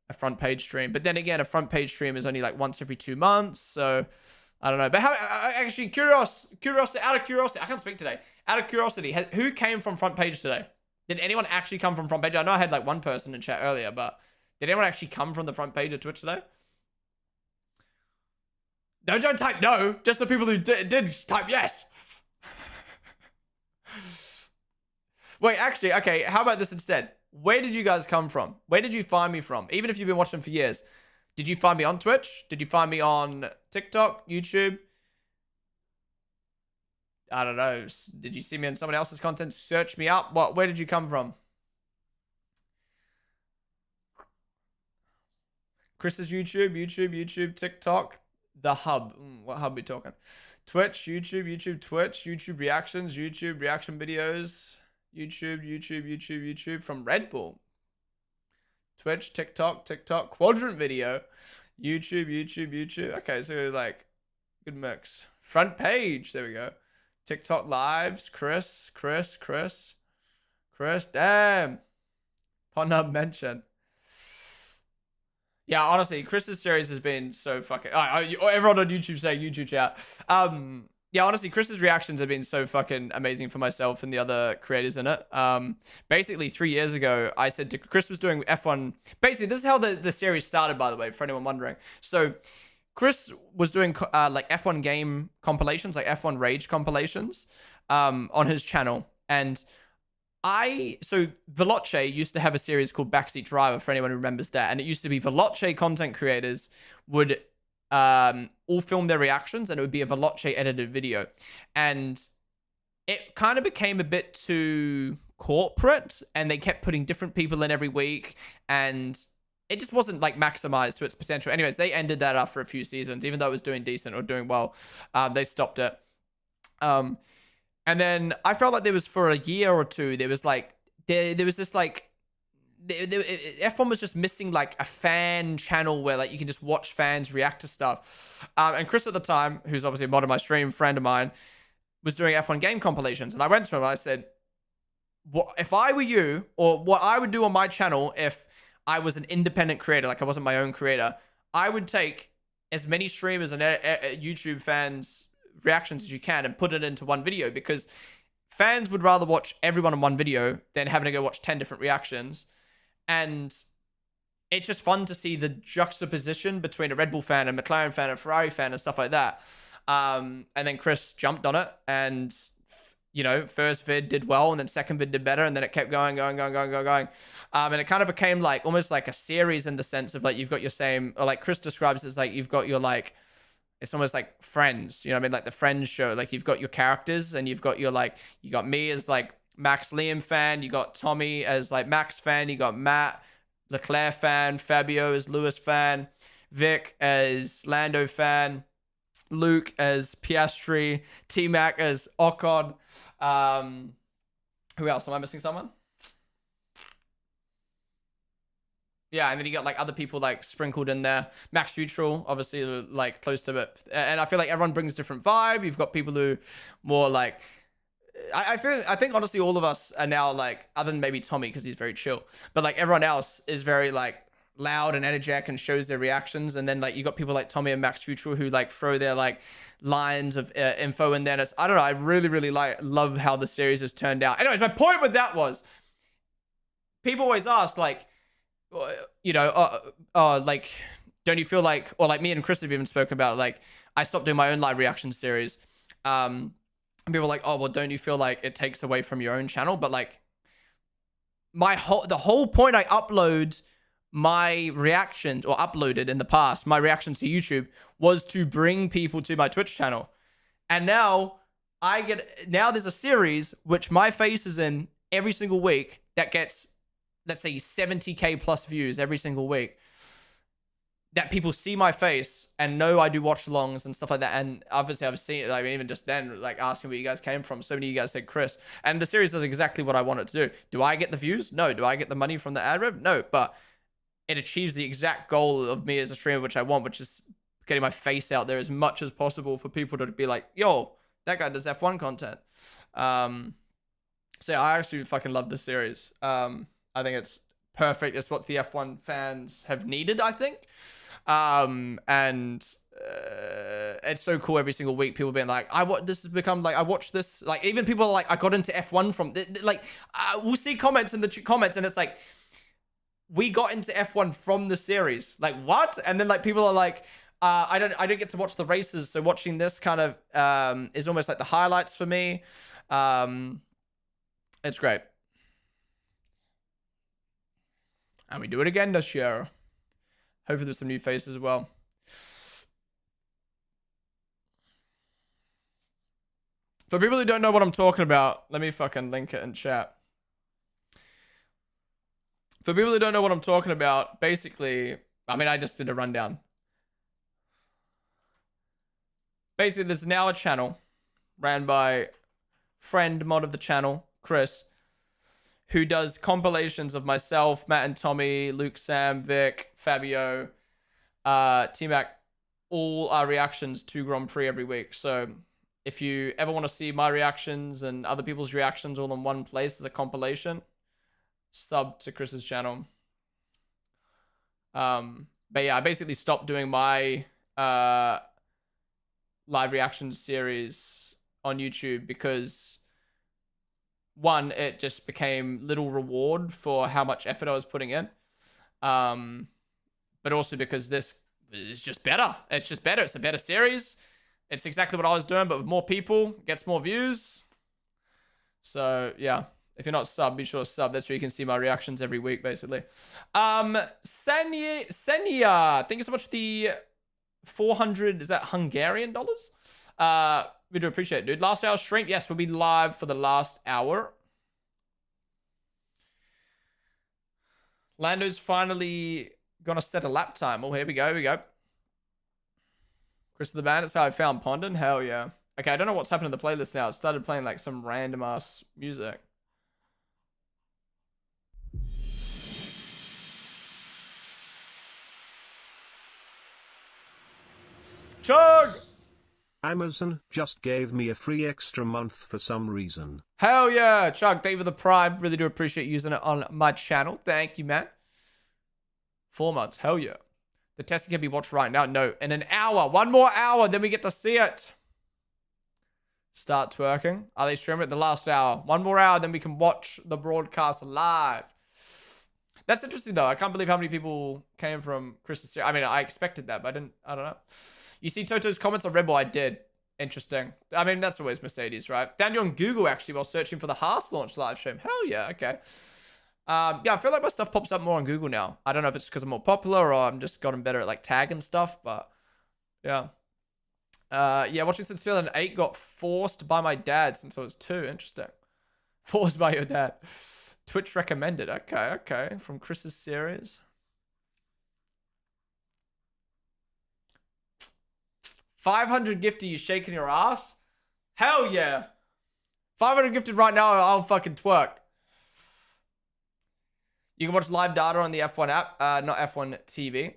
a front page stream. But then again, a front page stream is only like once every 2 months. So I don't know. But how, actually, curiosity, out of curiosity, I can't speak today. Out of curiosity, who came from front page today? Did anyone actually come from front page? I know I had like one person in chat earlier, but did anyone actually come from the front page of Twitch today? No, don't type no. Just the people who did type yes. Wait, actually, okay, how about this instead? Where did you guys come from? Where did you find me from? Even if you've been watching for years. Did you find me on Twitch? Did you find me on TikTok, YouTube? I don't know. Did you see me on someone else's content? Search me up. Where did you come from? Chris's YouTube, TikTok, the hub. What hub are we talking? Twitch, YouTube, Twitch, YouTube reactions, YouTube reaction videos, YouTube from Red Bull. Twitch, TikTok, quadrant video, YouTube. Okay, so like, good mix. Front page, there we go. TikTok lives, Chris. Damn. Ponden mention. Yeah, honestly, Chris's series has been so fucking... everyone on YouTube saying YouTube chat. Yeah, honestly, Chris's reactions have been so fucking amazing for myself and the other creators in it. Basically, 3 years ago, I said to... Chris was doing F1... Basically, this is how the series started, by the way, for anyone wondering. So, Chris was doing like F1 game compilations, like F1 Rage compilations on his channel. And... So Veloce used to have a series called Backseat Driver, for anyone who remembers that. And it used to be Veloce content creators would all film their reactions, and it would be a Veloce edited video. And it kind of became a bit too corporate, and they kept putting different people in every week, and it just wasn't like maximized to its potential. Anyways, they ended that after a few seasons, even though it was doing decent or doing well. They stopped it. And then I felt like there was, for a year or two, there was like, there was this like, F1 was just missing like a fan channel where like you can just watch fans react to stuff. And Chris at the time, who's obviously a mod of my stream, friend of mine, was doing F1 game compilations, and I went to him and I said, "What if I were you, or what I would do on my channel if I was an independent creator, like I wasn't my own creator? I would take as many streamers and YouTube fans' reactions as you can and put it into one video, because fans would rather watch everyone in one video than having to go watch 10 different reactions. And it's just fun to see the juxtaposition between a Red Bull fan, a McLaren fan, a Ferrari fan, and stuff like that. And then Chris jumped on it, and you know, first vid did well, and then second vid did better, and then it kept going. And it kind of became like almost like a series in the sense of like you've got your same, or like Chris describes it as like you've got your like, it's almost like Friends, you know what I mean? Like the Friends show, like you've got your characters, and you've got your like, you got me as like Max Liam fan, you got Tommy as like Max fan, you got Matt Leclerc fan, Fabio as Lewis fan, Vic as Lando fan, Luke as Piastri, T-Mac as Ocon. Who else? Am I missing someone? Yeah, and then you got like other people like sprinkled in there. Max Neutral, obviously, like close to it. And I feel like everyone brings different vibe. You've got people who more like, I think honestly all of us are now like, other than maybe Tommy because he's very chill, but like everyone else is very like loud and energetic and shows their reactions. And then like you got people like Tommy and Max Futural who like throw their like lines of info in there. And it's, I don't know, I really love how the series has turned out. Anyways, my point with that was, people always ask like, you know, like, don't you feel like, or like me and Chris have even spoken about, like, I stopped doing my own live reaction series. And people are like, oh, well, don't you feel like it takes away from your own channel? But like, the whole point I upload my reactions, or uploaded in the past, my reactions to YouTube, was to bring people to my Twitch channel. And now there's a series which my face is in every single week that gets, let's say 70K plus views every single week, that people see my face and know I do watch alongs and stuff like that. And obviously I've seen it, like even just then, like asking where you guys came from. So many of you guys said Chris, and the series does exactly what I want it to do. Do I get the views? No. Do I get the money from the ad rev? No, but it achieves the exact goal of me as a streamer, which I want, which is getting my face out there as much as possible for people to be like, yo, that guy does F1 content. So yeah, I actually fucking love this series. I think it's perfect. It's what the F1 fans have needed, I think. It's so cool every single week. People being like, this has become like, I watched this. Like even people are like, I got into F1 from, like, we'll see comments in the comments and it's like, we got into F1 from the series. Like what? And then like people are like, I don't get to watch the races. So watching this kind of, is almost like the highlights for me. It's great. And we do it again this year. Hopefully there's some new faces as well. For people who don't know what I'm talking about, let me fucking link it in chat. For people who don't know what I'm talking about, basically, I mean, I just did a rundown. Basically, there's now a channel ran by friend mod of the channel, Chris, who does compilations of myself, Matt and Tommy, Luke, Sam, Vic, Fabio, T-Mac, all our reactions to Grand Prix every week. So if you ever want to see my reactions and other people's reactions all in one place as a compilation, sub to Chris's channel. But yeah, I basically stopped doing my live reaction series on YouTube because one, it just became little reward for how much effort I was putting in. But also because this is just better. It's just better. It's a better series. It's exactly what I was doing, but with more people, gets more views. So yeah, if you're not sub, be sure to sub. That's where you can see my reactions every week, basically. Senya, thank you so much for the 400, is that Hungarian dollars? We do appreciate it, dude. Last hour stream, yes, we'll be live for the last hour. Lando's finally gonna set a lap time. Oh, here we go. Chris of the Band, that's how I found Ponden. Hell yeah. Okay, I don't know what's happened to the playlist now. It started playing like some random ass music. Chug! Amazon just gave me a free extra month for some reason. Hell yeah, Chuck. Thank you for the Prime. Really do appreciate using it on my channel. Thank you, man. 4 months. Hell yeah. The testing can be watched right now. No, in an hour. 1 more hour, then we get to see it. Start twerking. Are they streaming it the last hour? 1 more hour, then we can watch the broadcast live. That's interesting, though. I can't believe how many people came from Chris's series. I mean, I expected that, but I don't know. You see Toto's comments on Red Bull? I did. Interesting. I mean, that's always Mercedes, right? Found you on Google, actually, while searching for the Haas launch live stream. Hell yeah, okay. Yeah, I feel like my stuff pops up more on Google now. I don't know if it's because I'm more popular or I'm just gotten better at, like, tagging stuff, but yeah. Yeah, watching since 2008 got forced by my dad since I was 2. Interesting. Forced by your dad. Twitch recommended. Okay, okay. From Chris's series. 500 gifted, you shaking your ass? Hell yeah. 500 gifted right now, I'll fucking twerk. You can watch live data on the F1 app, not F1 TV.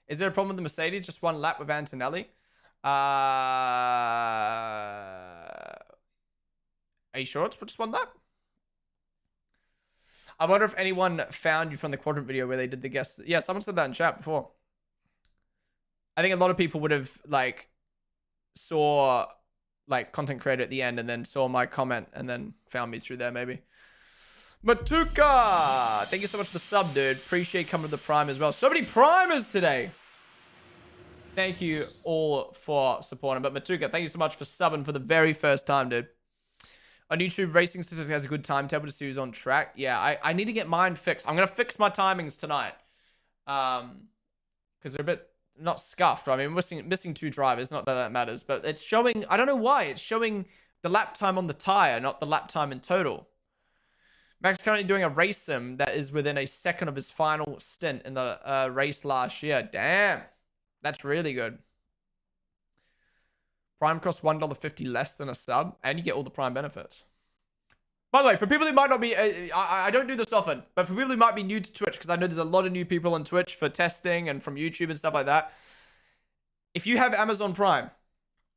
Is there a problem with the Mercedes? Just 1 lap with Antonelli? Are you sure it's just 1 lap? I wonder if anyone found you from the quadrant video where they did the guest. Yeah, someone said that in chat before. I think a lot of people would have, like, saw, like, content creator at the end and then saw my comment and then found me through there, maybe. Matuka! Thank you so much for the sub, dude. Appreciate coming to the Prime as well. So many Primers today! Thank you all for supporting. But Matuka, thank you so much for subbing for the very first time, dude. On YouTube, Racing Statistics has a good timetable to see who's on track. Yeah, I need to get mine fixed. I'm going to fix my timings tonight. Because they're a bit... not scuffed. I mean, missing 2 drivers. Not that matters. But it's showing... I don't know why. It's showing the lap time on the tire, not the lap time in total. Max currently doing a race sim that is within a second of his final stint in the race last year. Damn. That's really good. Prime costs $1.50 less than a sub, and you get all the Prime benefits. By the way, for people who might not be... I don't do this often, but for people who might be new to Twitch, because I know there's a lot of new people on Twitch for testing and from YouTube and stuff like that. If you have Amazon Prime,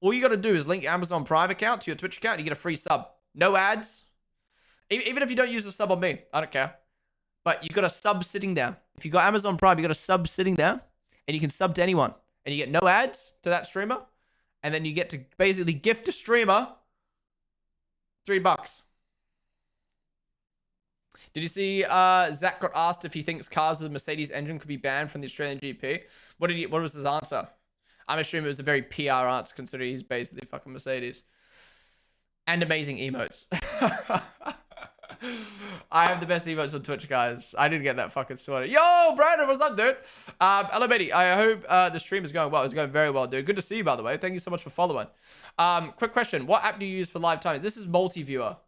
all you got to do is link your Amazon Prime account to your Twitch account, and you get a free sub. No ads. Even if you don't use a sub on me, I don't care. But you got a sub sitting there. If you got Amazon Prime, you got a sub sitting there. And you can sub to anyone. And you get no ads to that streamer. And then you get to basically gift a streamer $3. Did you see Zach got asked if he thinks cars with a Mercedes engine could be banned from the Australian GP? What was his answer? I'm assuming it was a very PR answer considering he's basically fucking Mercedes. And amazing emotes. I have the best emotes on Twitch, guys. I didn't get that fucking sorted. Yo, Brandon, what's up, dude? Hello, Betty. I hope the stream is going well. It's going very well, dude. Good to see you, by the way. Thank you so much for following. Quick question. What app do you use for live timing? This is Multiviewer.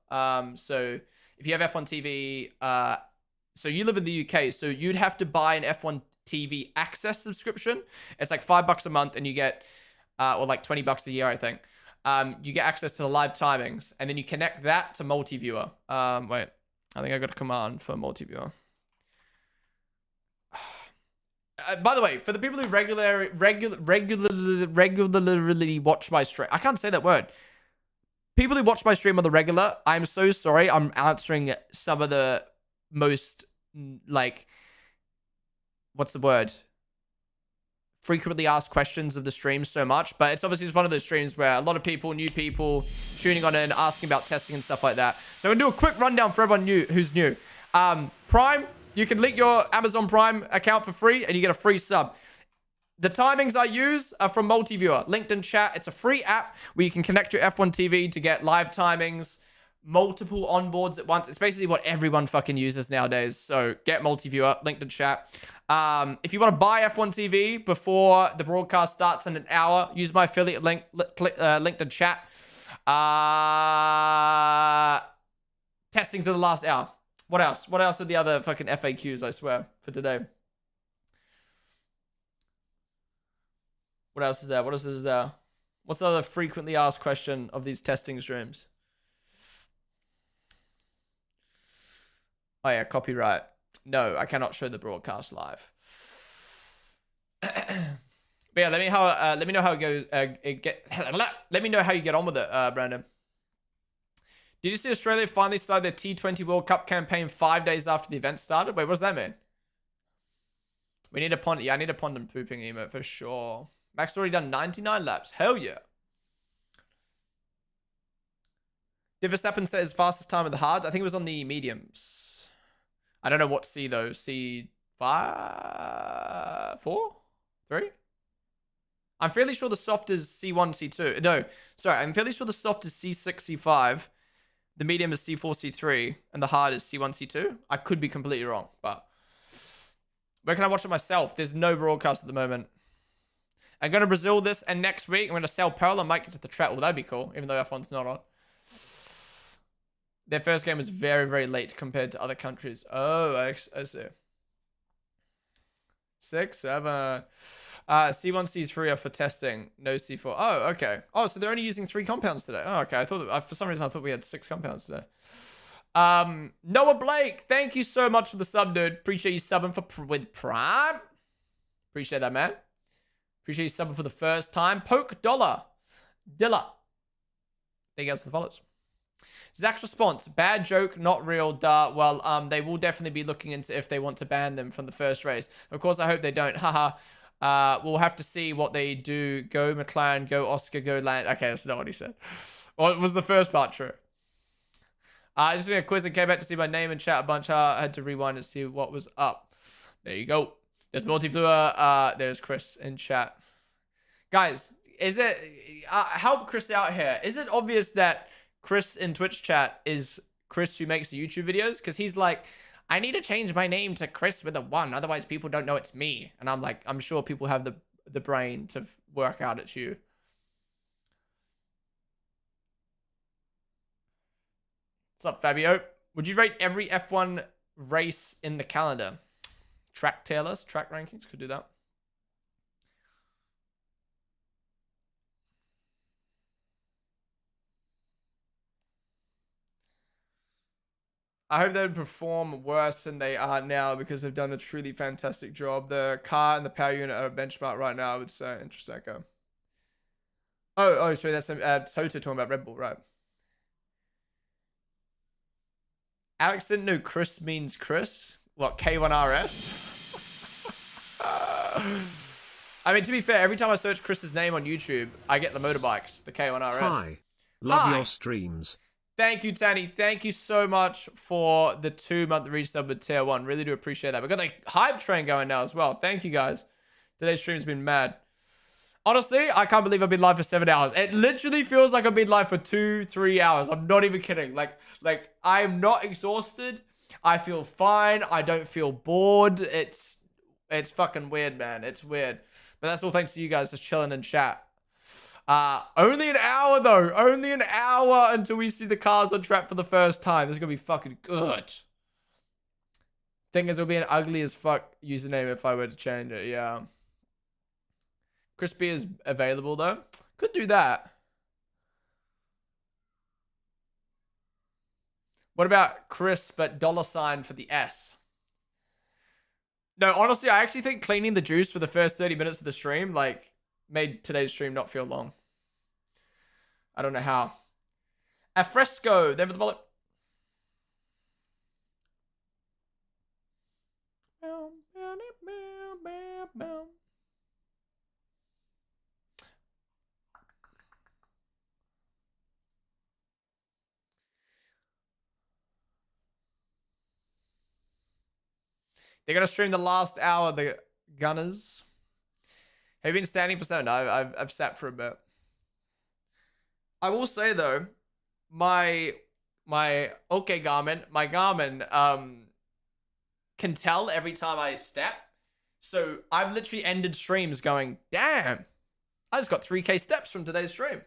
So if you have F1 TV, so you live in the UK, so you'd have to buy an F1 TV access subscription. It's like $5 a month, and you get, or like $20 a year, I think. You get access to the live timings, and then you connect that to Multiviewer. Wait, I think I got a command for Multiviewer. By the way, for the people who regularly watch my stream, I can't say that word. People who watch my stream on the regular, I'm so sorry. I'm answering some of the most, like, what's the word? Frequently asked questions of the stream so much, but it's obviously just one of those streams where a lot of people, new people, tuning on and asking about testing and stuff like that. So I'm gonna do a quick rundown for everyone who's new. Prime, you can link your Amazon Prime account for free, and you get a free sub. The timings I use are from Multiviewer, linked in chat. It's a free app where you can connect your F1 TV to get live timings, multiple onboards at once. It's basically what everyone fucking uses nowadays. So get Multiviewer, linked in chat. If you want to buy F1 TV before the broadcast starts in an hour, use my affiliate link, linked in chat. Testing to the last hour. What else? What else are the other fucking FAQs, I swear, for today? What else is there? What else is there? What's the other frequently asked question of these testing streams? Oh yeah, copyright. No, I cannot show the broadcast live. But yeah, let me know how it goes. Let me know how you get on with it, Brandon. Did you see Australia finally started their T20 World Cup campaign 5 days after the event started? Wait, what does that mean? We need a Ponden. Yeah, I need a Ponden pooping emote for sure. Max already done 99 laps. Hell yeah. Did Verstappen set his fastest time in the hards? I think it was on the mediums. I don't know what C though. C5? 4? 3? I'm fairly sure the soft is C1, C2. No, sorry. I'm fairly sure the soft is C6, C5. The medium is C4, C3. And the hard is C1, C2. I could be completely wrong, but... Where can I watch it myself? There's no broadcast at the moment. I'm going to Brazil this and next week. I'm going to Sao Paulo. I might get to the track. Well, that'd be cool, even though F1's not on. Their first game was very, very late compared to other countries. Oh, I see. 6, 7. C1, C3 are for testing. No C4. Oh, okay. Oh, so they're only using 3 compounds today. Oh, okay. I thought for some reason I thought we had 6 compounds today. Noah Blake, thank you so much for the sub, dude. Appreciate you subbing with Prime. Appreciate that, man. Appreciate you subbing for the first time. Poke Dollar. Dilla. Thank you guys for the follows. Zach's response, bad joke, not real, duh. Well, they will definitely be looking into if they want to ban them from the first race. Of course, I hope they don't. Haha. We'll have to see what they do. Go McLaren, go Oscar, go Land. Okay, that's not what he said. Well, was the first part true? I just did a quiz and came back to see my name and chat a bunch. I had to rewind and see what was up. There you go. There's Multiviewer. There's Chris in chat. Guys, is it... help Chris out here. Is it obvious that Chris in Twitch chat is Chris who makes the YouTube videos? Because he's like, I need to change my name to Chris with a 1. Otherwise, people don't know it's me. And I'm like, I'm sure people have the brain to work out it's you. What's up, Fabio? Would you rate every F1 race in the calendar? Track tier list, track rankings, could do that. I hope they would perform worse than they are now because they've done a truly fantastic job. The car and the power unit are a benchmark right now, I would say. Interesting, okay. Oh, sorry, that's Toto talking about Red Bull, right? Alex didn't know Chris means Chris. What, K1RS? I mean, to be fair, every time I search Chris's name on YouTube, I get the motorbikes, the K1RS. Hi. Love your streams. Thank you, Tanny. Thank you so much for the 2-month resub with Tier 1. Really do appreciate that. We've got the hype train going now as well. Thank you, guys. Today's stream's been mad. Honestly, I can't believe I've been live for 7 hours. It literally feels like I've been live for 2-3 hours. I'm not even kidding. Like I'm not exhausted. I feel fine. I don't feel bored. It's fucking weird, man. It's weird. But that's all thanks to you guys just chilling in chat. Only an hour though. Only an hour until we see the cars on track for the first time. This is gonna be fucking good. Thing is, it'll be an ugly as fuck username if I were to change it. Yeah. Crispy is available though. Could do that. What about Chris but $ for the S? No, honestly, I actually think cleaning the juice for the first 30 minutes of the stream, like, made today's stream not feel long. I don't know how. Afresco, there for the bullet. They're going to stream the last hour, the Gunners. Have you been standing for so? No, I've sat for a bit. I will say, though, my Garmin, can tell every time I step. So I've literally ended streams going, damn, I just got 3K steps from today's stream.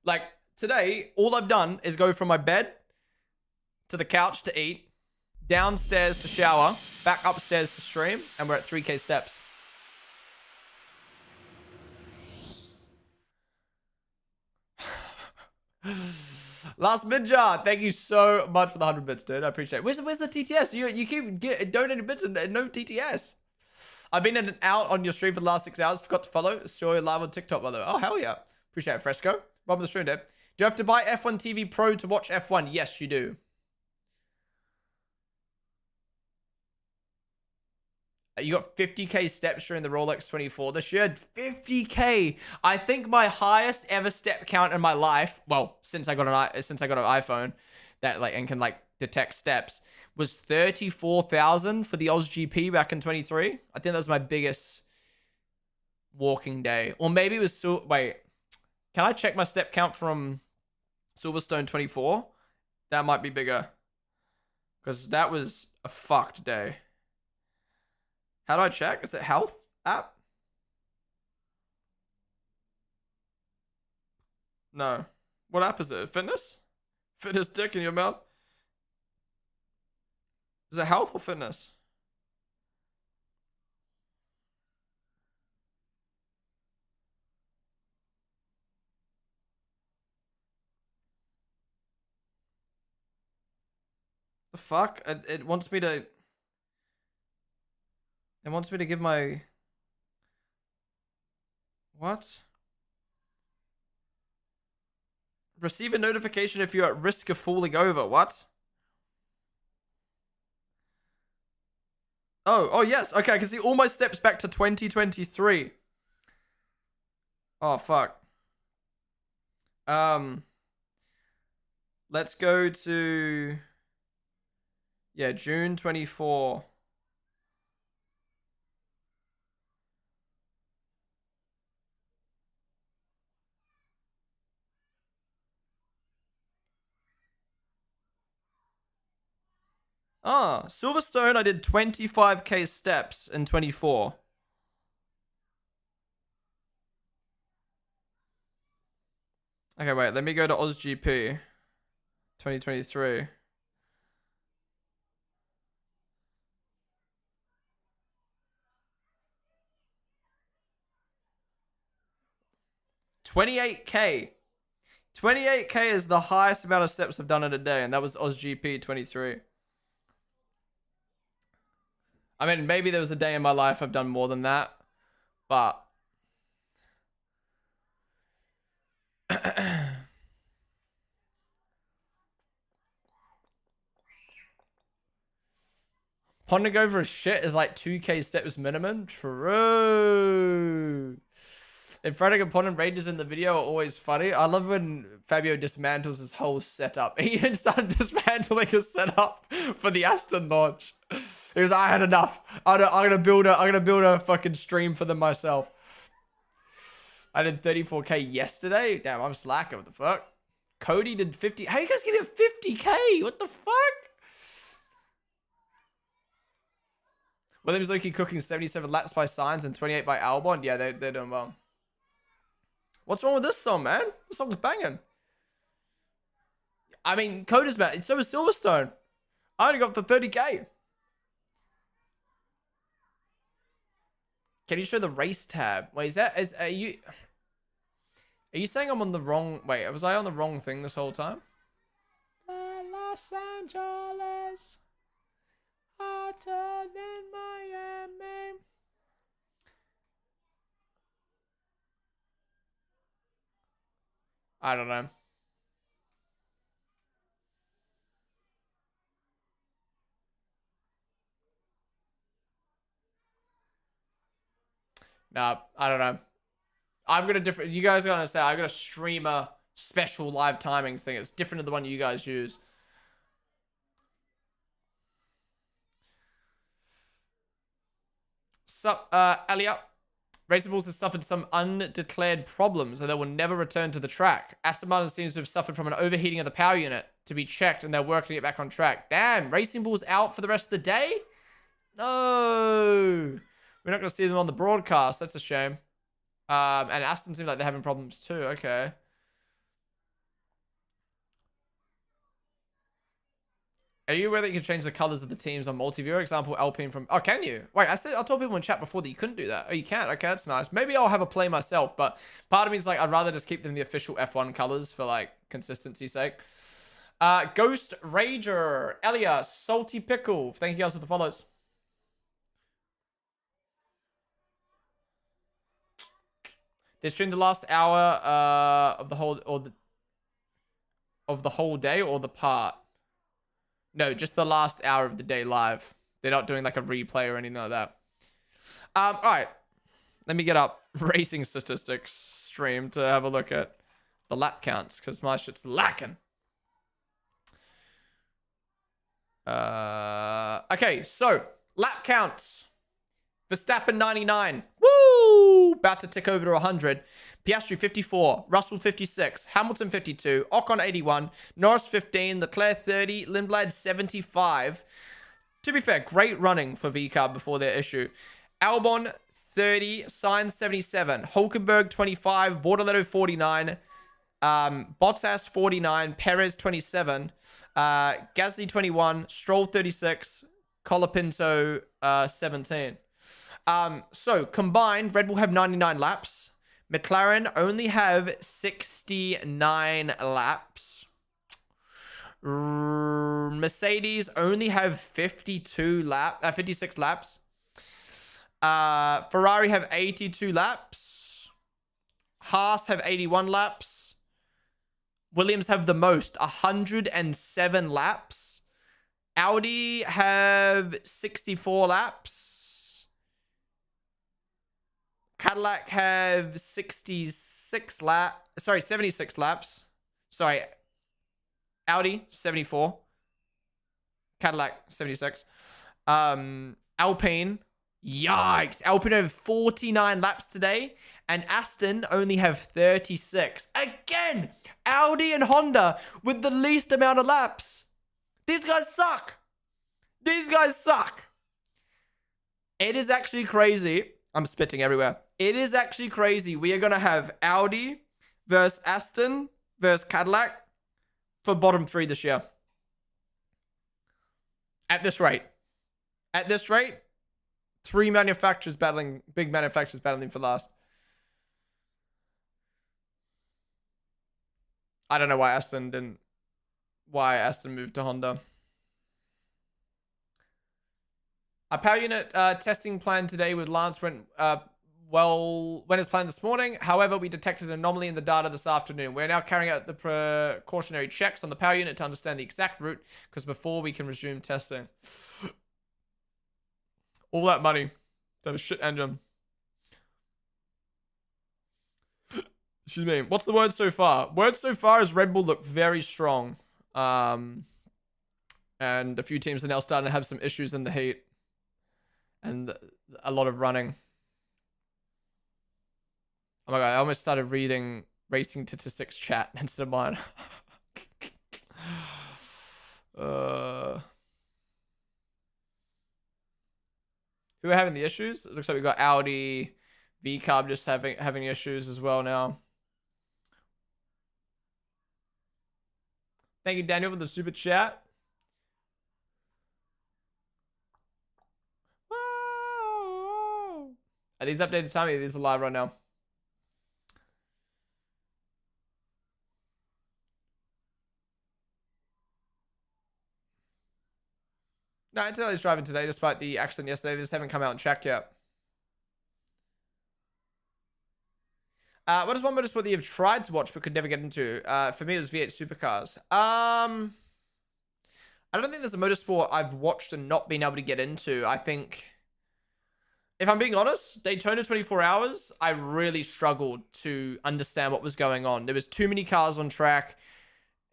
Like, today, all I've done is go from my bed to the couch to eat, downstairs to shower, back upstairs to stream, and we're at 3K steps. Last Midjar, thank you so much for the 100 bits, dude. I appreciate it. Where's the TTS? You keep donating bits and no TTS. I've been in and out on your stream for the last 6 hours. Forgot to follow. Saw you live on TikTok, by the way. Oh, hell yeah. Appreciate it, Fresco. Welcome to the stream, dude. Do you have to buy F1 TV Pro to watch F1? Yes, you do. You got 50k steps during the Rolex 24 this year. 50k. I think my highest ever step count in my life, well, since I got an iPhone that like and can like detect steps, was 34,000 for the OzGP back in 23. I think that was my biggest walking day. Or maybe it was wait. Can I check my step count from Silverstone 24? That might be bigger. Cuz that was a fucked day. How do I check? Is it health app? No. What app is it? Fitness? Fitness dick in your mouth? Is it health or fitness? The fuck? It wants me to... It wants me to give my... What? Receive a notification if you're at risk of falling over. What? Oh, yes. Okay, I can see all my steps back to 2023. Oh, fuck. Let's go to... Yeah, June 24. Ah, Silverstone, I did 25k steps in 24. Okay, wait, let me go to OzGP 2023. $28K. 28k is the highest amount of steps I've done in a day, and that was OzGP 23. I mean, maybe there was a day in my life I've done more than that, but... Ponden go for a shit is like 2k steps minimum. True. If Frederick and Ponden rages in the video are always funny. I love when Fabio dismantles his whole setup. He even started dismantling his setup for the Aston launch. He was, I had enough. I'm gonna build a fucking stream for them myself. I did 34k yesterday. Damn, I'm slacker. What the fuck? Cody did 50. How you guys getting 50k? What the fuck? Williams Loki cooking 77 laps by Sainz and 28 by Albon. Yeah, they're doing well. What's wrong with this song, man? This song's banging. I mean, Coda's bad. So is Silverstone. I only got the 30k. Can you show the race tab? Wait, are you saying I'm on the wrong... Wait, was I on the wrong thing this whole time? Los Angeles, hotter than Miami. I don't know. Nah, I don't know. I've got a different... You guys gotta understand, I got a streamer special live timings thing. It's different than the one you guys use. Sup, Elliot? Racing Bulls has suffered some undeclared problems and they will never return to the track. Aston Martin seems to have suffered from an overheating of the power unit to be checked and they're working it back on track. Damn, Racing Bulls out for the rest of the day? No. We're not going to see them on the broadcast. That's a shame. And Aston seems like they're having problems too. Okay. Are you aware that you can change the colors of the teams on multi-viewer? Example, Alpine from... Oh, can you? Wait, I told people in chat before that you couldn't do that. Oh, you can? Okay, that's nice. Maybe I'll have a play myself, but part of me is like, I'd rather just keep them the official F1 colors for like consistency's sake. Ghost Rager, Elia, Salty Pickle. Thank you guys for the follows. They streamed the last hour of the whole day or the part. No, just the last hour of the day live. They're not doing like a replay or anything like that. All right. Let me get up racing statistics stream to have a look at the lap counts because my shit's lacking. Okay, so lap counts. Verstappen 99. Woo! About to tick over to 100. Piastri 54. Russell 56. Hamilton 52. Ocon 81. Norris 15. Leclerc 30. Lindblad 75. To be fair, great running for VCAR before their issue. Albon 30. Sainz 77. Hulkenberg 25. Bortoletto 49. Bottas 49. Perez 27. Gasly 21. Stroll 36. Colapinto 17. So combined, Red Bull have 99 laps. McLaren only have 69 laps. Mercedes only have 56 laps. Ferrari have 82 laps. Haas have 81 laps. Williams have the most, 107 laps. Audi have 64 laps. Cadillac have 76 laps. Sorry. Audi, 74. Cadillac, 76. Alpine, yikes. Alpine have 49 laps today. And Aston only have 36. Again, Audi and Honda with the least amount of laps. These guys suck. These guys suck. It is actually crazy. I'm spitting everywhere. It is actually crazy. We are going to have Audi versus Aston versus Cadillac for bottom 3 this year. At this rate. At this rate, 3 big manufacturers battling for last. I don't know why Aston moved to Honda. Our power unit testing plan today with Lance went as planned this morning. However, we detected an anomaly in the data this afternoon. We're now carrying out the precautionary checks on the power unit to understand the exact route, because before we can resume testing. All that money to have a shit engine. Excuse me. What's the word so far? Word so far is Red Bull look very strong. And a few teams are now starting to have some issues in the heat. And a lot of running. Oh my god, I almost started reading racing statistics chat instead of mine. Who are having the issues? It looks like we got Audi, VCARB just having issues as well now. Thank you, Daniel, for the super chat. Are these updated time? These are live right now. No, until he's driving today, despite the accident yesterday. They just haven't come out and checked yet. What is one motorsport that you've tried to watch but could never get into? For me, it was V8 Supercars. I don't think there's a motorsport I've watched and not been able to get into. I think, if I'm being honest, Daytona 24 Hours, I really struggled to understand what was going on. There was too many cars on track.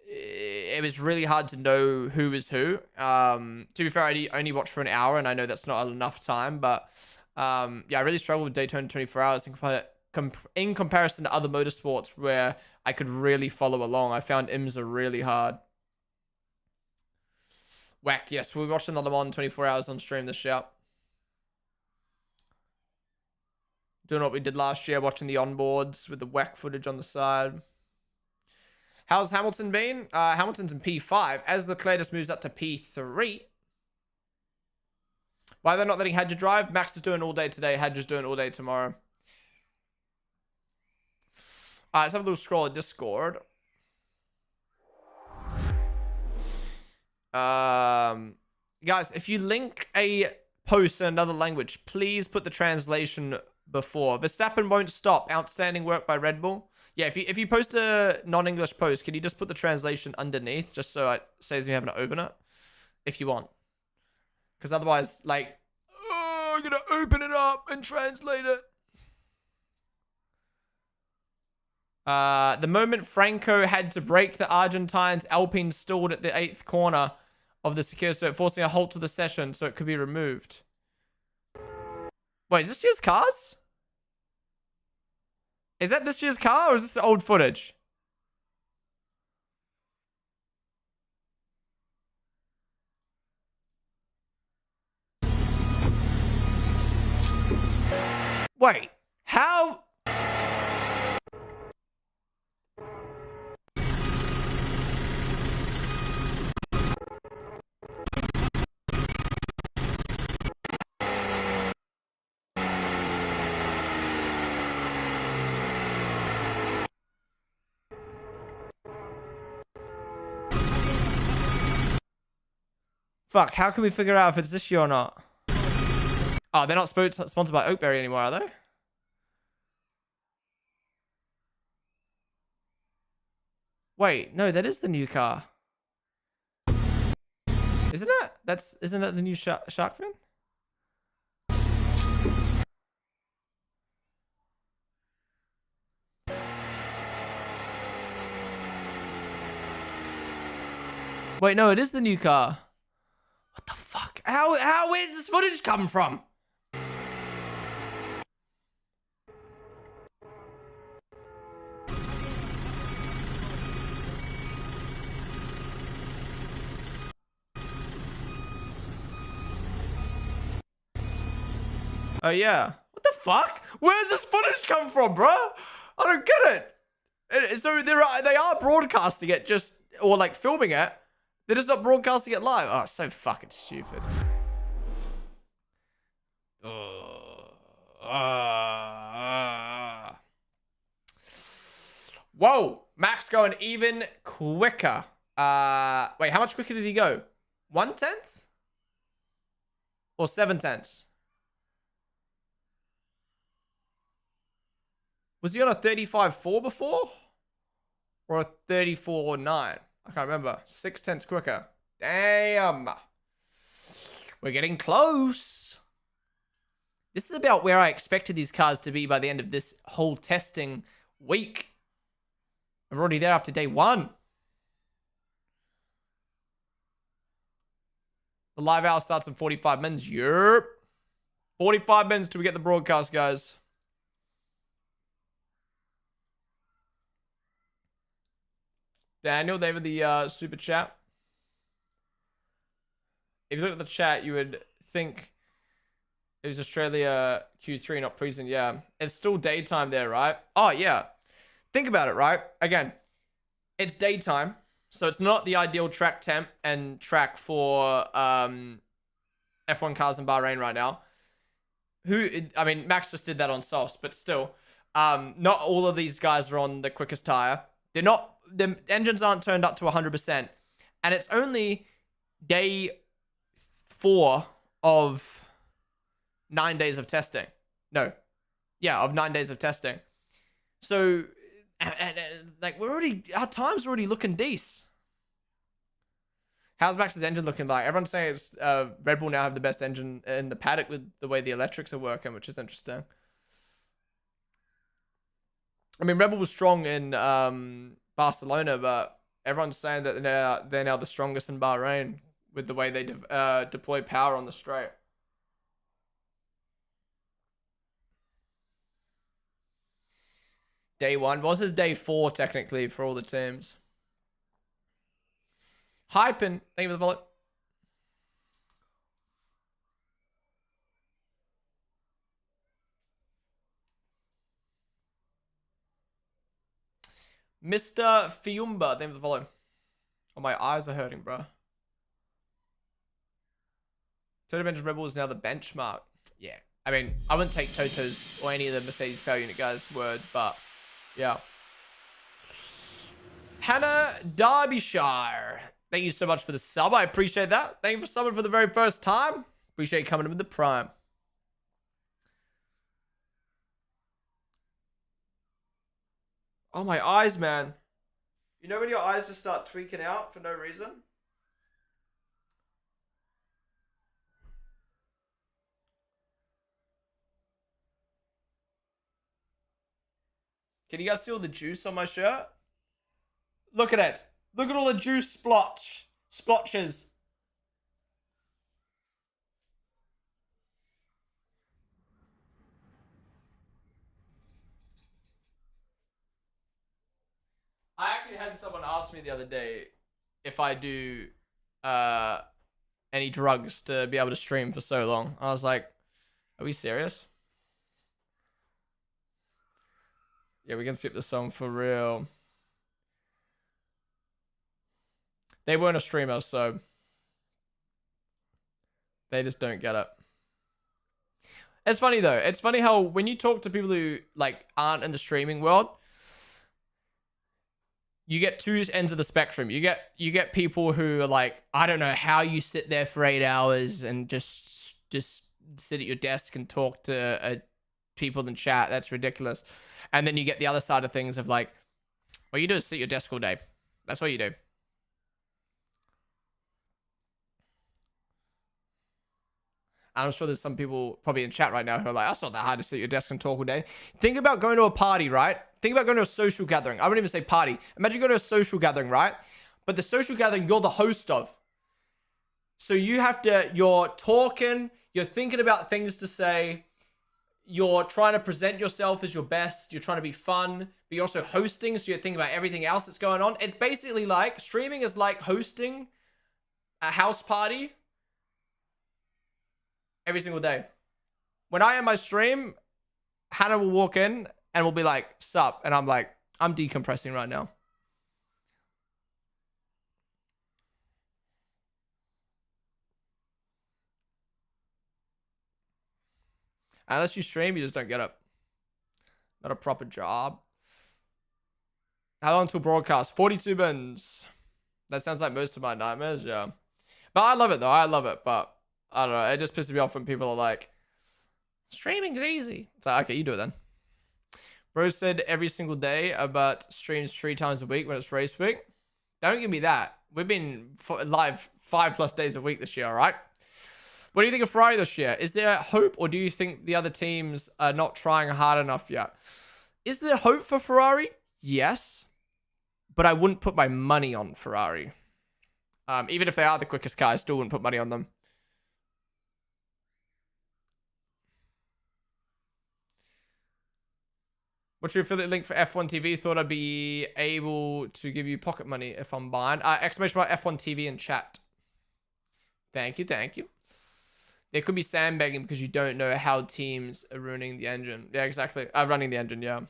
It was really hard to know who was who. To be fair, I only watched for an hour, and I know that's not enough time, but yeah, I really struggled with Daytona 24 Hours in comparison to other motorsports where I could really follow along. I found IMSA really hard. Whack, yes, we're watching the Le Mans 24 Hours on stream this year. Doing what we did last year, watching the onboards with the whack footage on the side. How's Hamilton been? Hamilton's in P5 as Leclerc just moves up to P3. Why are they not letting Hadja drive? Max is doing all day today. Hadja's doing all day tomorrow. Let's have a little scroll at Discord. Guys, if you link a post in another language, please put the translation before. Verstappen won't stop. Outstanding work by Red Bull. Yeah, if you post a non-English post, can you just put the translation underneath just so it saves me having to open it? If you want. Because otherwise, like, oh, I'm going to open it up and translate it. The moment Franco had to brake the Argentines, Alpine stalled at the 8th corner of the secure circuit, forcing a halt to the session so it could be removed. Wait, is this year's cars? Is that this year's car or is this old footage? Wait, how? Fuck, how can we figure out if it's this year or not? Oh, they're not sponsored by Oakberry anymore, are they? Wait, no, that is the new car. Isn't it? Isn't that the new shark fin? Wait, no, it is the new car. What the fuck? How is this footage come from? Oh, yeah. What the fuck? Where's this footage come from, bro? I don't get it. So they are broadcasting it just, or like filming it. They're just not broadcasting it live. Oh, so fucking stupid. Whoa. Max going even quicker. Wait, how much quicker did he go? 1/10? Or 7/10? Was he on a 35.4 before? Or a 34.9? I can't remember. 6/10 quicker. Damn. We're getting close. This is about where I expected these cars to be by the end of this whole testing week. I'm already there after day 1. The live hour starts in 45 minutes. Yep. 45 minutes till we get the broadcast, guys. Daniel, they were the super chat. If you look at the chat, you would think it was Australia Q3, not preseason. Yeah, it's still daytime there, right? Oh, yeah. Think about it, right? Again, it's daytime, so it's not the ideal track temp and track for F1 cars in Bahrain right now. I mean, Max just did that on Sauce, but still, not all of these guys are on the quickest tire. The engines aren't turned up to 100%. And it's only day 4 of 9 days of testing. No. Yeah, of 9 days of testing. So, like, our time's already looking decent. How's Max's engine looking like? Everyone's saying it's Red Bull now have the best engine in the paddock with the way the electrics are working, which is interesting. I mean, Red Bull was strong in Barcelona, but everyone's saying that they're now the strongest in Bahrain with the way they deploy power on the straight. Day 1. What was his day 4, technically, for all the teams? Hypin. Thank you for the bullet. Mr. Fiumba, thank you for the follow. Oh, my eyes are hurting, bro. Toto Bench Rebel is now the benchmark. Yeah. I mean, I wouldn't take Toto's or any of the Mercedes Power Unit guys' word, but yeah. Hannah Derbyshire. Thank Thank you so much for the sub. I appreciate that. Thank you for subbing for the very first time. Appreciate you coming in with the prime. Oh, my eyes, man. You know when your eyes just start tweaking out for no reason? Can you guys see all the juice on my shirt? Look at it. Look at all the juice splotches. I actually had someone ask me the other day if I do any drugs to be able to stream for so long. I was like, are we serious? Yeah, we can skip the song for real. They weren't a streamer, so they just don't get it. It's funny though. It's funny how when you talk to people who like aren't in the streaming world, you get two ends of the spectrum. You get people who are like, I don't know how you sit there for 8 hours and just sit at your desk and talk to people in chat. That's ridiculous. And then you get the other side of things of like, all you do is sit at your desk all day. That's what you do. And I'm sure there's some people probably in chat right now who are like, that's not that hard to sit at your desk and talk all day. Think about going to a party, right? Think about going to a social gathering. I wouldn't even say party. Imagine going to a social gathering, right? But the social gathering you're the host of. So you're talking, you're thinking about things to say, you're trying to present yourself as your best, you're trying to be fun, but you're also hosting, so you're thinking about everything else that's going on. It's basically like, streaming is like hosting a house party every single day. When I end my stream, Hannah will walk in and will be like, sup? And I'm like, I'm decompressing right now. Unless you stream, you just don't get it. Not a proper job. How long till broadcast? 42 bins. That sounds like most of my nightmares, yeah. But I love it though, I love it, but I don't know, it just pisses me off when people are like, streaming's easy. It's like, okay, you do it then. Bro said every single day, but streams 3 times a week when it's race week. Don't give me that. We've been live 5+ days a week this year, alright? What do you think of Ferrari this year? Is there hope, or do you think the other teams are not trying hard enough yet? Is there hope for Ferrari? Yes. But I wouldn't put my money on Ferrari. Even if they are the quickest car, I still wouldn't put money on them. What's your affiliate link for F1 TV? Thought I'd be able to give you pocket money if I'm buying. Exclamation mark F1 TV in chat. Thank you, thank you. There could be sandbagging because you don't know how teams are ruining the engine. Yeah, exactly. Running the engine, yeah.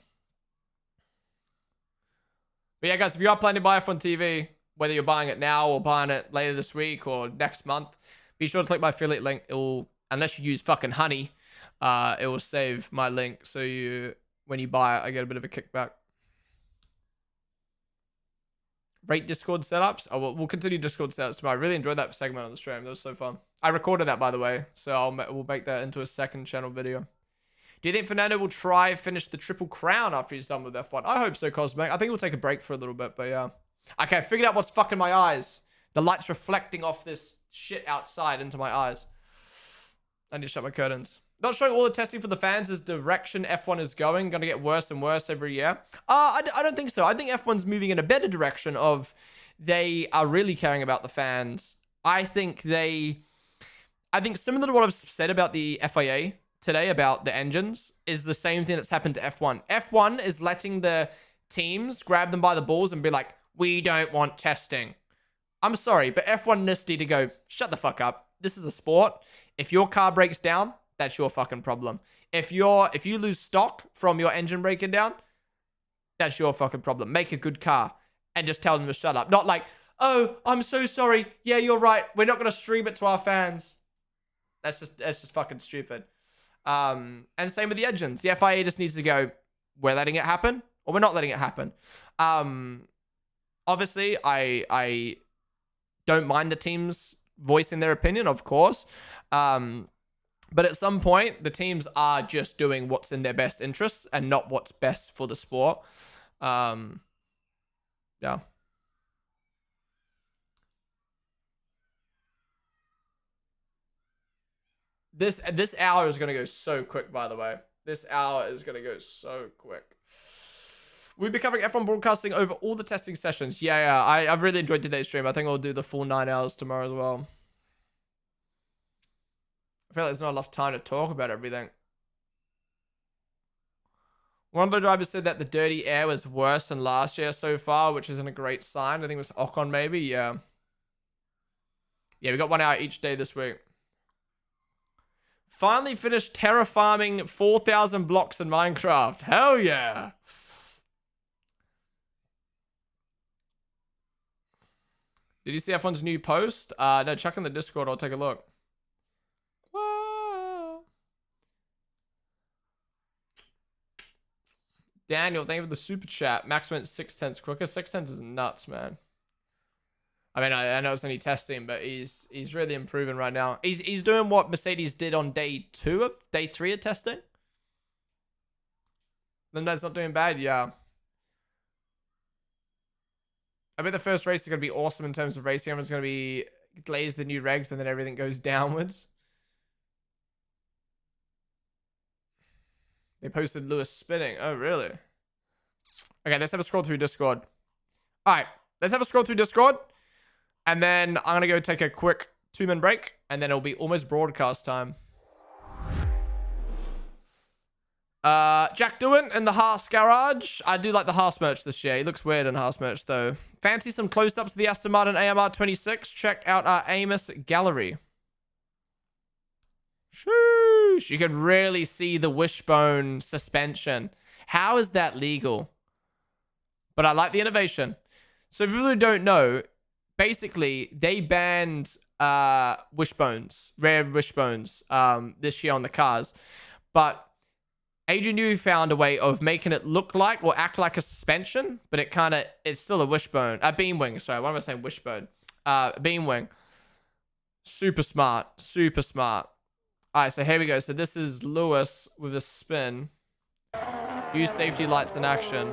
But yeah, guys, if you are planning to buy F1 TV, whether you're buying it now or buying it later this week or next month, be sure to click my affiliate link. It will, unless you use fucking Honey, it will save my link. So when you buy it, I get a bit of a kickback. Rate Discord setups. Oh, we'll continue Discord setups tomorrow. I really enjoyed that segment on the stream. That was so fun. I recorded that, by the way, so we'll make that into a second channel video. Do you think Fernando will finish the Triple Crown after he's done with F1? I hope so, Cosmic. I think we'll take a break for a little bit, but yeah. Okay, I figured out what's fucking my eyes. The light's reflecting off this shit outside into my eyes. I need to shut my curtains. Not showing all the testing for the fans as direction F1 is going. Going to get worse and worse every year. I don't think so. I think F1's moving in a better direction of they are really caring about the fans. I think similar to what I've said about the FIA today about the engines is the same thing that's happened to F1. F1 is letting the teams grab them by the balls and be like, we don't want testing. I'm sorry, but F1 just need to go, shut the fuck up. This is a sport. If your car breaks down, that's your fucking problem. If you lose stock from your engine breaking down, that's your fucking problem. Make a good car and just tell them to shut up. Not like, oh, I'm so sorry. Yeah, you're right. We're not going to stream it to our fans. That's just fucking stupid. And same with the engines. The FIA just needs to go, we're letting it happen or we're not letting it happen. Obviously, I don't mind the teams voicing their opinion, of course. But at some point, the teams are just doing what's in their best interests and not what's best for the sport. Yeah. This hour is going to go so quick, by the way. This hour is going to go so quick. We'll be covering F1 broadcasting over all the testing sessions. Yeah. I've really enjoyed today's stream. I think I'll do the full 9 hours tomorrow as well. I feel like there's not enough time to talk about everything. One of the drivers said that the dirty air was worse than last year so far, which isn't a great sign. I think it was Ocon maybe. Yeah. Yeah, we got 1 hour each day this week. Finally finished terraforming 4,000 blocks in Minecraft. Hell yeah. Did you see F1's new post? No, check in the Discord. I'll take a look. Whoa. Daniel, thank you for the super chat. Max went 6 tenths quicker. 6 tenths is nuts, man. I mean, I know it's only testing, but he's really improving right now. He's doing what Mercedes did on day 3 of testing. Then that's not doing bad, yeah. I bet the first race is going to be awesome in terms of racing. Everyone's going to be glaze the new regs and then everything goes downwards. They posted Lewis spinning. Oh, really? Okay, let's have a scroll through Discord. All right, let's have a scroll through Discord. And then I'm going to go take a quick 2-minute break. And then it'll be almost broadcast time. Jack Dewin in the Haas garage. I do like the Haas merch this year. He looks weird in Haas merch, though. Fancy some close-ups of the Aston Martin AMR 26? Check out our Amos gallery. Sheesh. You can really see the wishbone suspension. How is that legal? But I like the innovation. So if you really don't know, basically, they banned wishbones, rare wishbones, this year on the cars. But Adrian Newey found a way of making it look like or act like a suspension, but it's still a wishbone. A beam wing, sorry. Why am I saying wishbone? Beam wing. Super smart. Super smart. All right, so here we go. So this is Lewis with a spin. Use safety lights in action.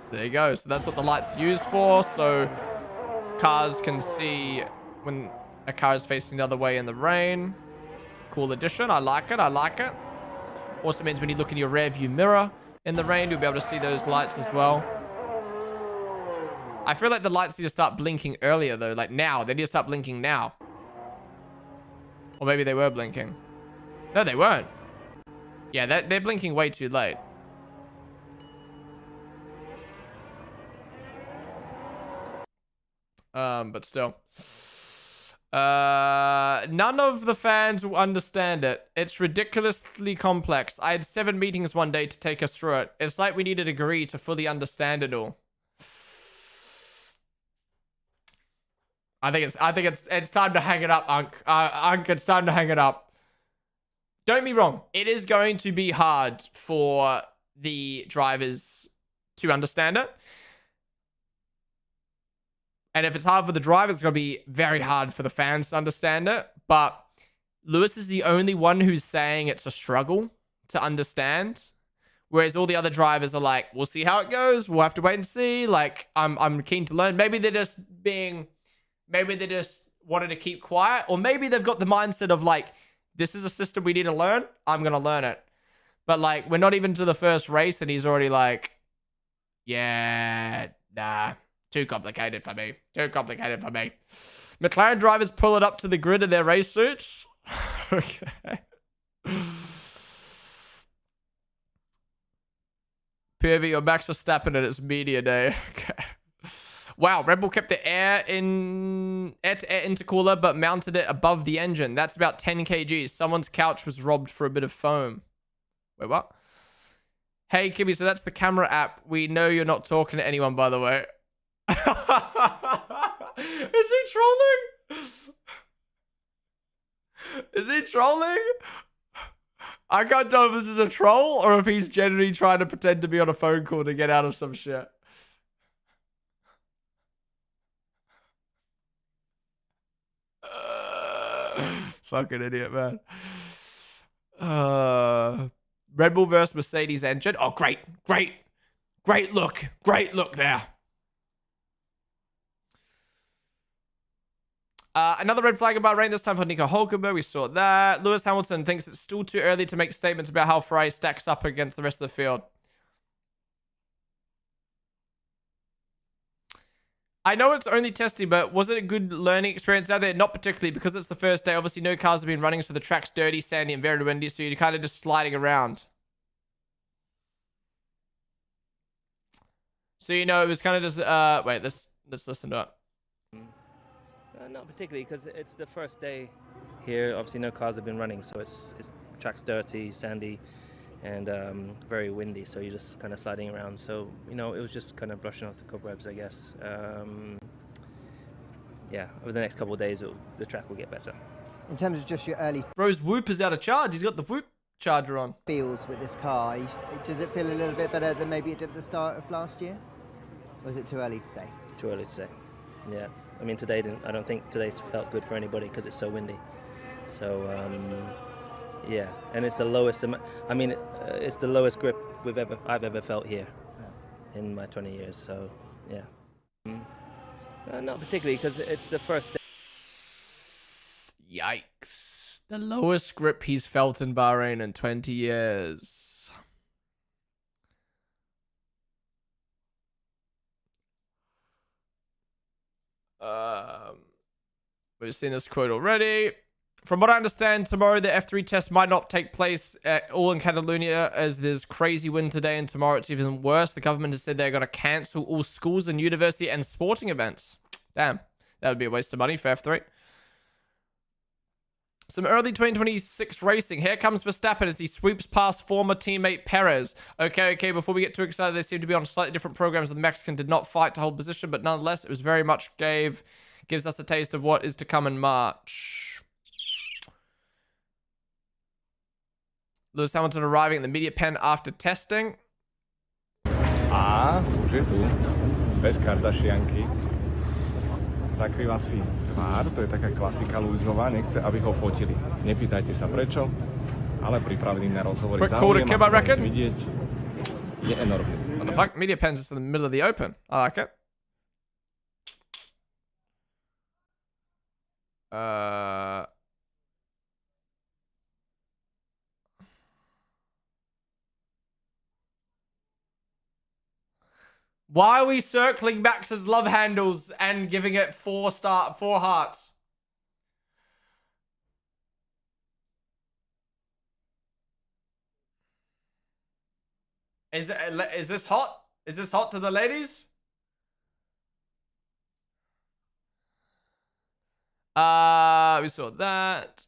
There you go. So that's what the light's used for. So cars can see when a car is facing the other way in the rain. Cool addition. I like it. I like it. Also means when you look in your rear view mirror in the rain, you'll be able to see those lights as well. I feel like the lights need to start blinking earlier, though. Like now. They need to start blinking now. Or maybe they were blinking. No, they weren't. Yeah, they're blinking way too late. But still. None of the fans will understand it. It's ridiculously complex. I had 7 meetings one day to take us through it. It's like we need a degree to fully understand it all. I think it's time to hang it up, Unk. Unk, it's time to hang it up. Don't be wrong. It is going to be hard for the drivers to understand it. And if it's hard for the drivers, it's going to be very hard for the fans to understand it. But Lewis is the only one who's saying it's a struggle to understand. Whereas all the other drivers are like, we'll see how it goes. We'll have to wait and see. Like, I'm keen to learn. Maybe they just wanted to keep quiet. Or maybe they've got the mindset of like, this is a system we need to learn. I'm going to learn it. But like, we're not even to the first race and he's already like, yeah, nah. Too complicated for me. Too complicated for me. McLaren drivers pull it up to the grid in their race suits. Okay. POV or Max Verstappen at its media day. Okay. Wow, Red Bull kept the air to air intercooler but mounted it above the engine. That's about 10 kgs. Someone's couch was robbed for a bit of foam. Wait, what? Hey, Kimmy, so that's the camera app. We know you're not talking to anyone, by the way. Is he trolling? Is he trolling? I can't tell if this is a troll or if he's genuinely trying to pretend to be on a phone call to get out of some shit. Fucking idiot, man. Red Bull versus Mercedes engine. Oh, great. Great look there. Another red flag about rain, this time for Nico Hulkenberg. We saw that. Lewis Hamilton thinks it's still too early to make statements about how Ferrari stacks up against the rest of the field. I know it's only testing, but was it a good learning experience out there? Not particularly, because it's the first day. Obviously, no cars have been running, so the track's dirty, sandy, and very windy, so you're kind of just sliding around. So, you know, it was kind of just... wait, let's listen to it. Not particularly, because it's the first day here. Obviously, no cars have been running, so it's track's dirty, sandy, and very windy. So you're just kind of sliding around. So you know, it was just kind of brushing off the cobwebs, I guess. Yeah, over the next couple of days, the track will get better. In terms of just your early... Bro's Whoop is out of charge. He's got the Whoop charger on. ...feels with this car, does it feel a little bit better than maybe it did at the start of last year? Or is it too early to say? Too early to say, yeah. I mean, I don't think today's felt good for anybody because it's so windy. So, yeah, and it's the lowest, I mean, it's the lowest grip I've ever felt here in my 20 years, so, yeah. Not particularly, because it's the first day. Yikes. The lowest grip he's felt in Bahrain in 20 years. We've seen this quote already. From what I understand, tomorrow the F3 test might not take place all in Catalonia, as there's crazy wind today, and tomorrow it's even worse. The government has said they're going to cancel all schools and university and sporting events. Damn, that would be a waste of money for F3. Some early 2026 racing. Here comes Verstappen as he sweeps past former teammate Perez. Okay, before we get too excited, they seem to be on slightly different programs. The Mexican did not fight to hold position, but nonetheless, it was very much gives us a taste of what is to come in March. Lewis Hamilton arriving at the media pen after testing. Už je tu. Bez Kardashianky. Zakrýva si tvár, to je taká klasika Lewisova, nechce, aby ho fotili. Nepýtajte sa prečo, ale pripravený na rozhovory. Záujem, ako vidieť, je enormný. What the fuck? Media pen's just in the middle of the open. I like it. Why are we circling Max's love handles and giving it 4 hearts? Is this hot? Is this hot to the ladies? We saw that.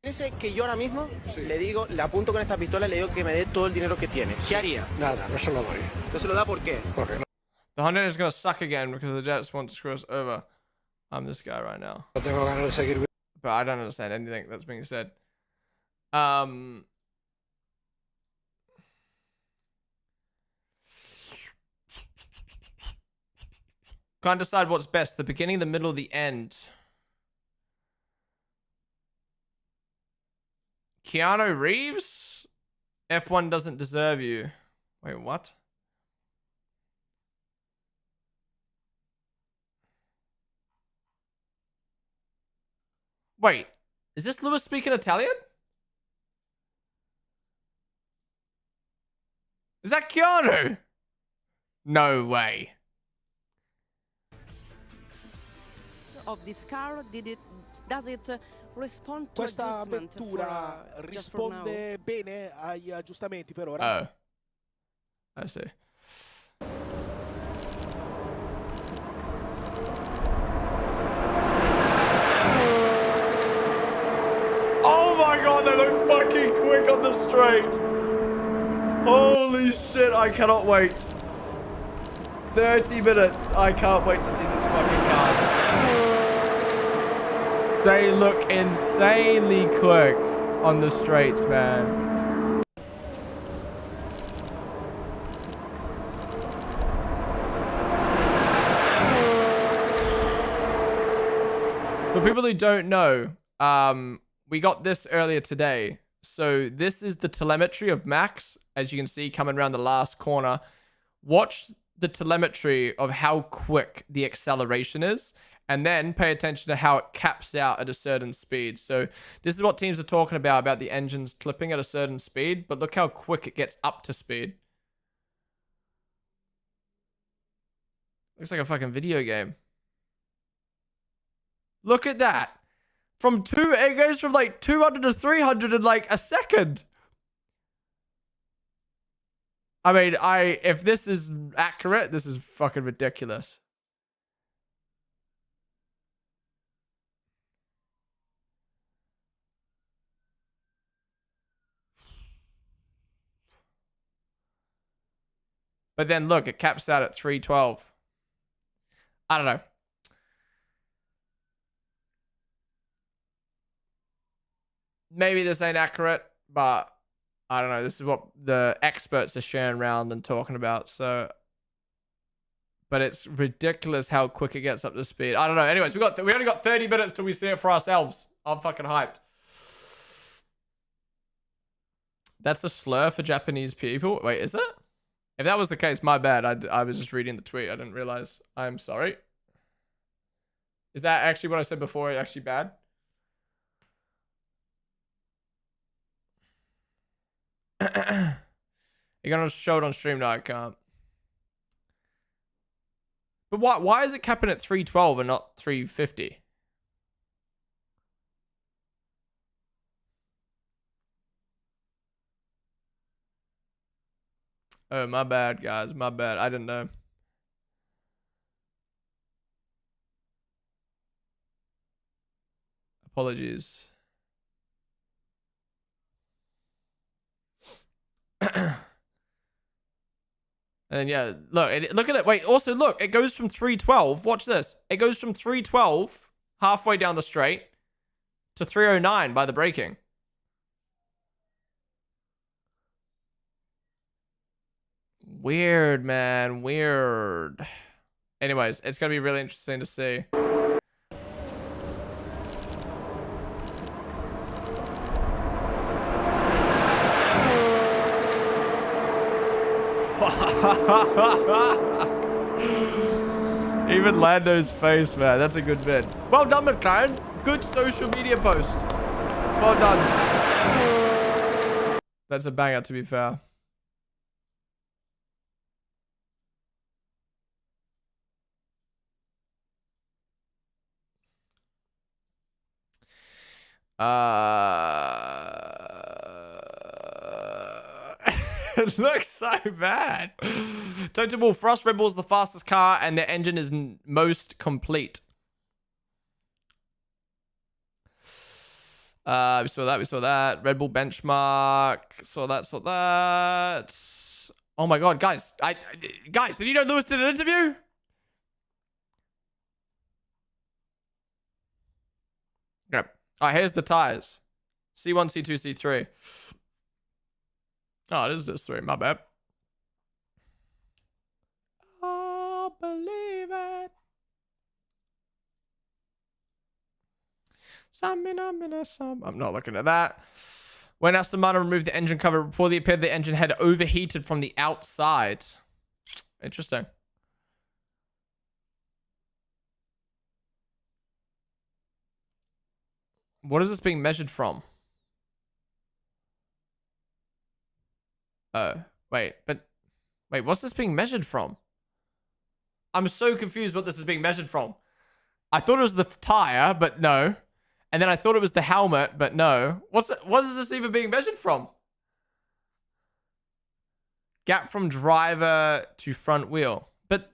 Dice que yo ahora mismo le digo, le apunto con esta pistola y le digo que me dé todo el dinero que tiene. ¿Qué haría? Nada, no se lo doy. ¿No se lo da por qué? Porque no. The Honda is gonna suck again because the Jets want to screw us over. I'm this guy right now. No tengo ganas de seguir. But I don't understand anything that's being said. Can't decide what's best, the beginning, the middle, the end. Keanu Reeves? F1 doesn't deserve you. Wait, what? Wait, is this Lewis speaking Italian? Is that Keanu? No way. Of this car, does it respond to Questa adjustment vettura just for now? risponde bene agli aggiustamenti per ora. Oh. I see. Oh my god, they look fucking quick on the straight. Holy shit, I cannot wait. 30 minutes. I can't wait to see this fucking cars. They look insanely quick on the straights, man. For people who don't know, we got this earlier today. So this is the telemetry of Max, as you can see coming around the last corner. Watch the telemetry of how quick the acceleration is, and then pay attention to how it caps out at a certain speed. So this is what teams are talking about the engines clipping at a certain speed, but look how quick it gets up to speed. Looks like a fucking video game. Look at that. It goes from like 200 to 300 in like a second. I mean, if this is accurate, this is fucking ridiculous. But then look, it caps out at 312. I don't know. Maybe this ain't accurate, but I don't know. This is what the experts are sharing around and talking about. So, but it's ridiculous how quick it gets up to speed. I don't know. Anyways, we only got 30 minutes till we see it for ourselves. I'm fucking hyped. That's a slur for Japanese people. Wait, is it? If that was the case, my bad. I was just reading the tweet. I didn't realize. I'm sorry. Is that actually what I said before actually bad? You're gonna show it on stream? No, I can't. But why is it capping at 312 and not 350? Oh, my bad, guys. My bad. I didn't know. Apologies. And yeah, look at it. Wait, also look, it goes from 312. Watch this. It goes from 312 halfway down the straight to 309 by the braking. Weird, man. Weird. Anyways, it's going to be really interesting to see. Even Lando's face, man. That's a good bit. Well done, McLaren. Good social media post. Well done. That's a banger, to be fair. It looks so bad. Total Frost Red Bull's the fastest car and their engine is most complete. We saw that. Red Bull benchmark. Saw that. Oh my god, guys. Guys, did you know Lewis did an interview? Okay. Alright, here's the tires. C1, C2, C3. Oh, it is this 3. My bad. Oh, believe it. I'm not looking at that. When Aston Martin removed the engine cover, before it appeared the engine had overheated from the outside. Interesting. What is this being measured from? Oh, wait, what's this being measured from? I'm so confused what this is being measured from. I thought it was the tire, but no. And then I thought it was the helmet, but no. What is this even being measured from? Gap from driver to front wheel. But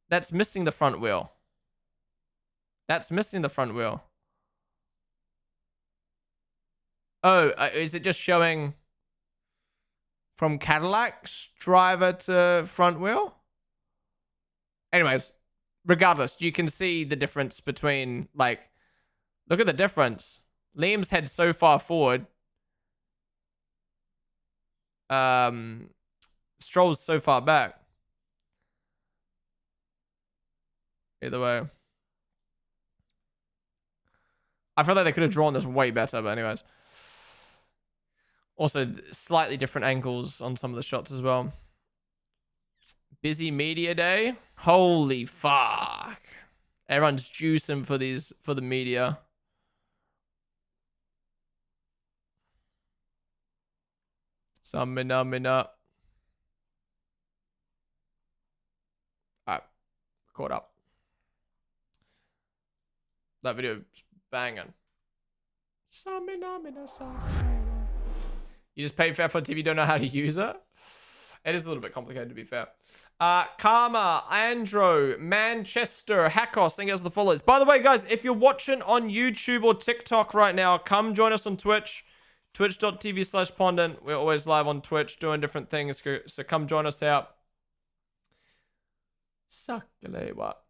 that's missing the front wheel. That's missing the front wheel. Oh, is it just showing from Cadillac driver to front wheel. Anyways, regardless, you can see the difference between, like, look at the difference. Liam's head so far forward. Stroll's so far back. Either way. I feel like they could have drawn this way better, but anyways. Also, slightly different angles on some of the shots as well. Busy media day. Holy fuck. Everyone's juicing for the media. Summing up. Alright. Caught up. That video is banging. You just paid for F1 TV, don't know how to use it? It is a little bit complicated, to be fair. Karma, Andro, Manchester, Hackos, thank you guys for the follows. By the way, guys, if you're watching on YouTube or TikTok right now, come join us on Twitch. Twitch.tv/Ponden. We're always live on Twitch doing different things, so come join us out. Suckle what?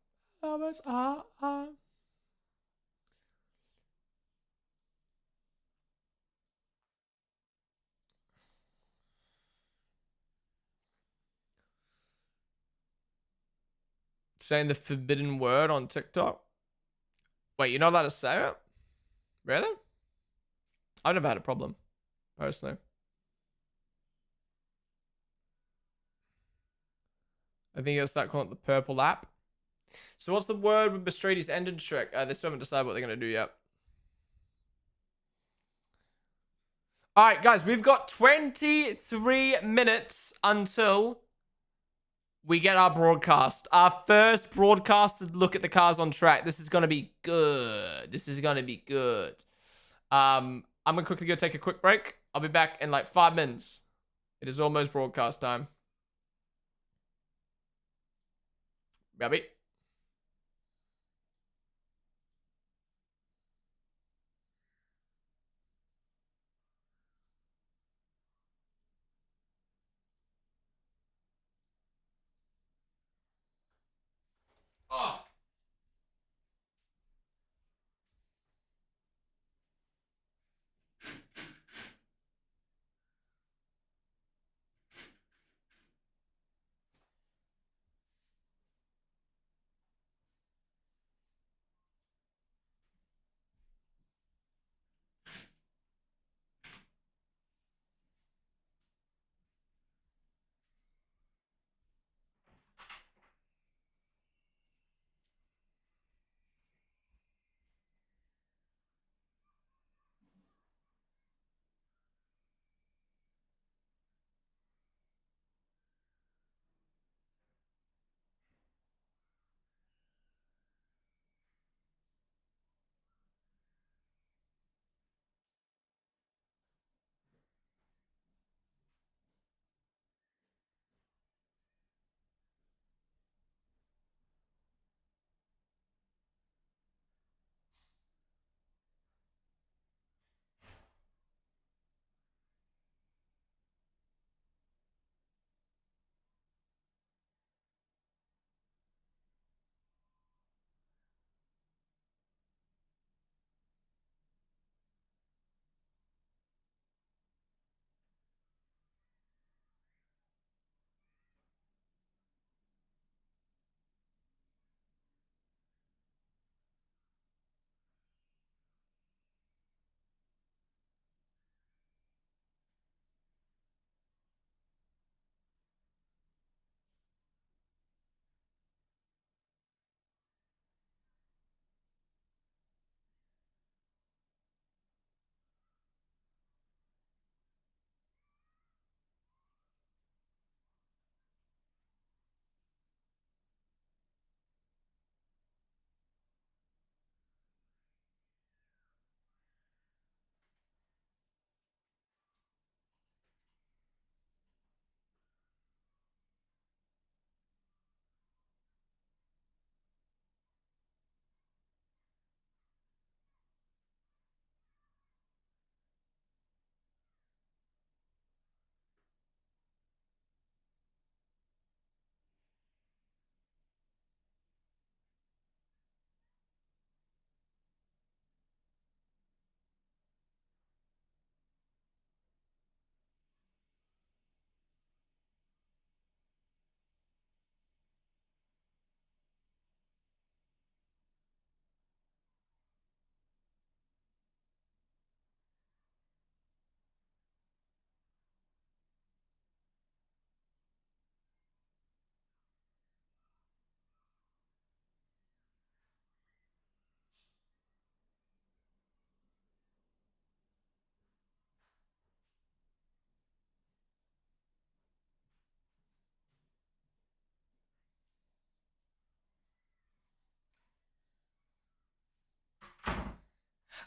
Saying the forbidden word on TikTok. Wait, you're not allowed to say it? Really? I've never had a problem, personally. I think you'll start calling it the purple app. So what's the word with Bestradi's ended Shrek? They still haven't decided what they're going to do yet. All right, guys, we've got 23 minutes until we get our broadcast. Our first broadcasted look at the cars on track. This is going to be good. This is going to be good. I'm going to quickly go take a quick break. I'll be back in like 5 minutes. It is almost broadcast time. Baby. Oh.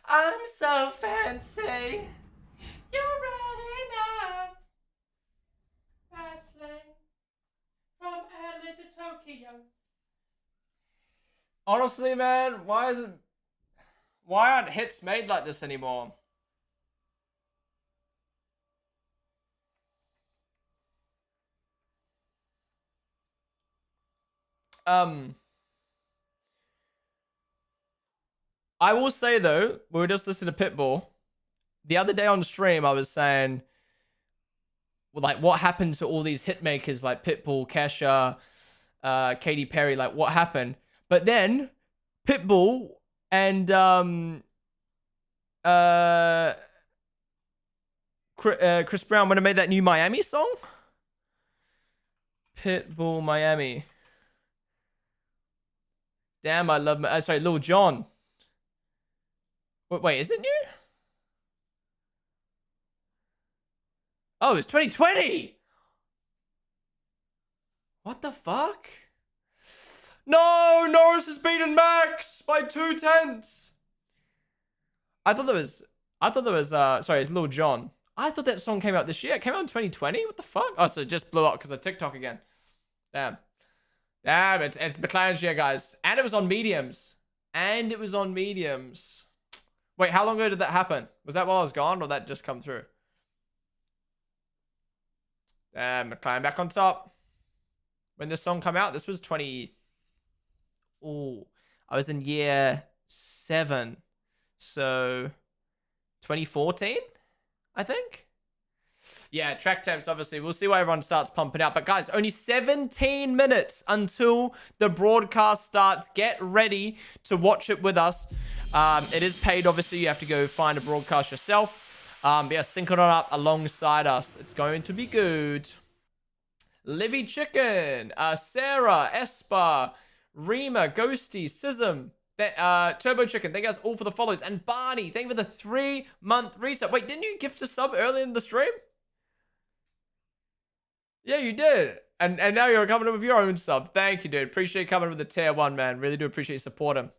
I'm so fancy. You're ready now. Fast lane from LA to Tokyo. Honestly, man, why aren't hits made like this anymore? I will say though, we were just listening to Pitbull. The other day on stream, I was saying, well, like, what happened to all these hit makers like Pitbull, Kesha, Katy Perry? Like, what happened? But then Pitbull and Chris Brown would have made that new Miami song. Pitbull, Miami. Damn, I love. Sorry, Lil Jon. Wait, is it new? Oh, it's 2020. What the fuck? No, Norris has beaten Max by 2/10. I thought there was sorry, it's Lil Jon. I thought that song came out this year. It came out in 2020. What the fuck? Oh, so it just blew up because of TikTok again. Damn. Damn, it's McLaren's year, guys. And it was on mediums. Wait, how long ago did that happen? Was that while I was gone or that just come through? Damn, McLaren back on top. When this song come out, this was 20... Oh, I was in year 7. So, 2014, I think? Yeah, track temps, obviously. We'll see why everyone starts pumping out. But guys, only 17 minutes until the broadcast starts. Get ready to watch it with us. It is paid, obviously. You have to go find a broadcast yourself. But yeah, sync it on up alongside us. It's going to be good. Livy Chicken, Sarah, Espa, Rima, Ghosty, Sism, Turbo Chicken, thank you guys all for the follows. And Barney, thank you for the 3-month reset. Wait, didn't you gift a sub early in the stream? Yeah, you did. And now you're coming up with your own sub. Thank you, dude. Appreciate you coming with the tier 1, man. Really do appreciate you supporting.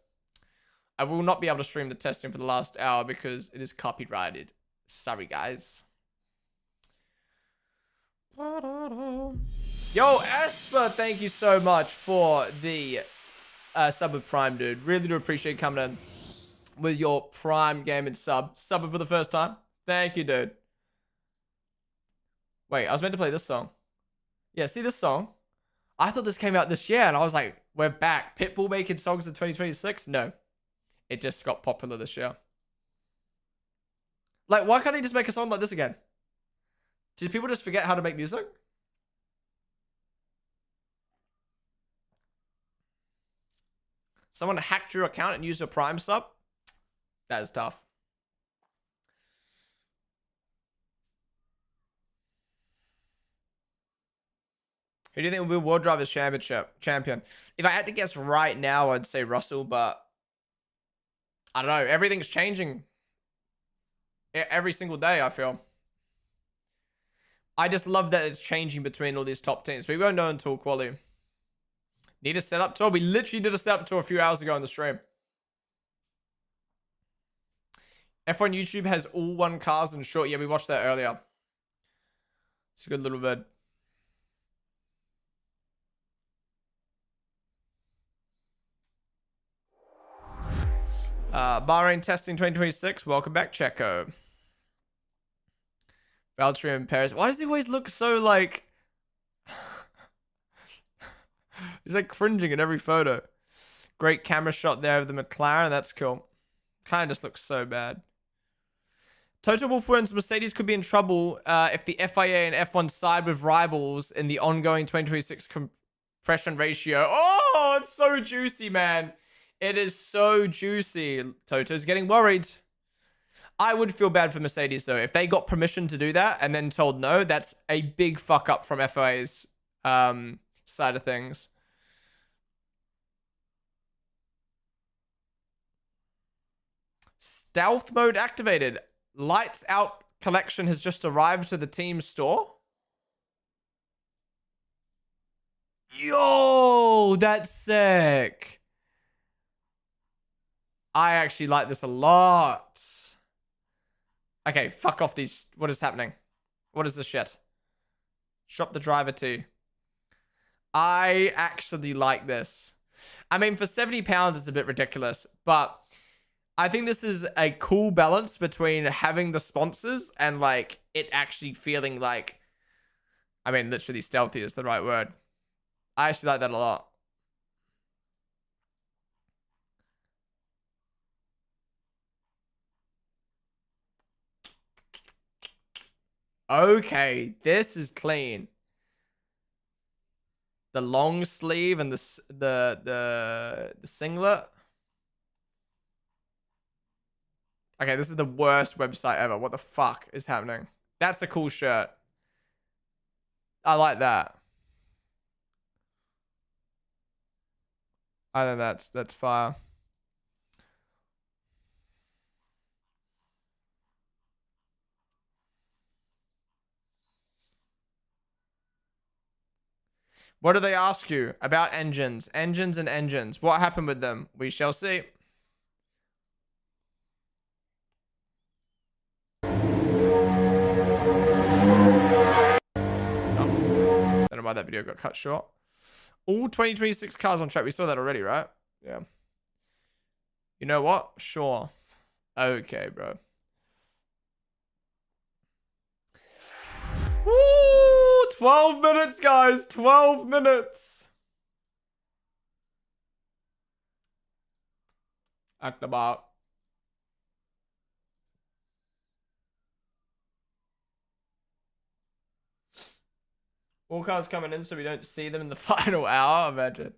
I will not be able to stream the testing for the last hour because it is copyrighted. Sorry, guys. Yo, Esper, thank you so much for the sub of Prime, dude. Really do appreciate you coming in with your Prime gaming sub. Subbing for the first time. Thank you, dude. Wait, I was meant to play this song. Yeah, see this song? I thought this came out this year, and I was like, we're back. Pitbull making songs in 2026? No. It just got popular this year. Like, why can't he just make a song like this again? Did people just forget how to make music? Someone hacked your account and used your Prime sub? That is tough. Who do you think will be World Drivers champion? If I had to guess right now, I'd say Russell, but I don't know. Everything's changing every single day, I feel. I just love that it's changing between all these top teams. We won't know until quali. Need a setup tour? We literally did a setup tour a few hours ago on the stream. F1 YouTube has all 1 cars and short. Yeah, we watched that earlier. It's a good little bit. Bahrain testing 2026. Welcome back, Checo. Valtteri and Perez. Why does he always look so like... He's like cringing in every photo. Great camera shot there of the McLaren. That's cool. Kind of just looks so bad. Toto Wolff wins. Mercedes could be in trouble if the FIA and F1 side with rivals in the ongoing 2026 compression ratio. Oh, it's so juicy, man. It is so juicy. Toto's getting worried. I would feel bad for Mercedes, though. If they got permission to do that and then told no, that's a big fuck up from FIA's side of things. Stealth mode activated. Lights out collection has just arrived to the team store. Yo, that's sick. I actually like this a lot. Okay, fuck off these. What is happening? What is this shit? Shop the driver too. I actually like this. I mean, for £70, it's a bit ridiculous, but I think this is a cool balance between having the sponsors and like it actually feeling like, I mean, literally stealthy is the right word. I actually like that a lot. Okay, this is clean. The long sleeve and the singlet. Okay, this is the worst website ever. What the fuck is happening? That's a cool shirt. I like that. I think that's fire. What do they ask you about engines? Engines and engines. What happened with them? We shall see. Don't know why that video got cut short. All 2026 cars on track. We saw that already, right? Yeah. You know what? Sure. Okay, bro. Woo! 12 minutes, guys. 12 minutes. Act about. All cars coming in so we don't see them in the final hour. Imagine.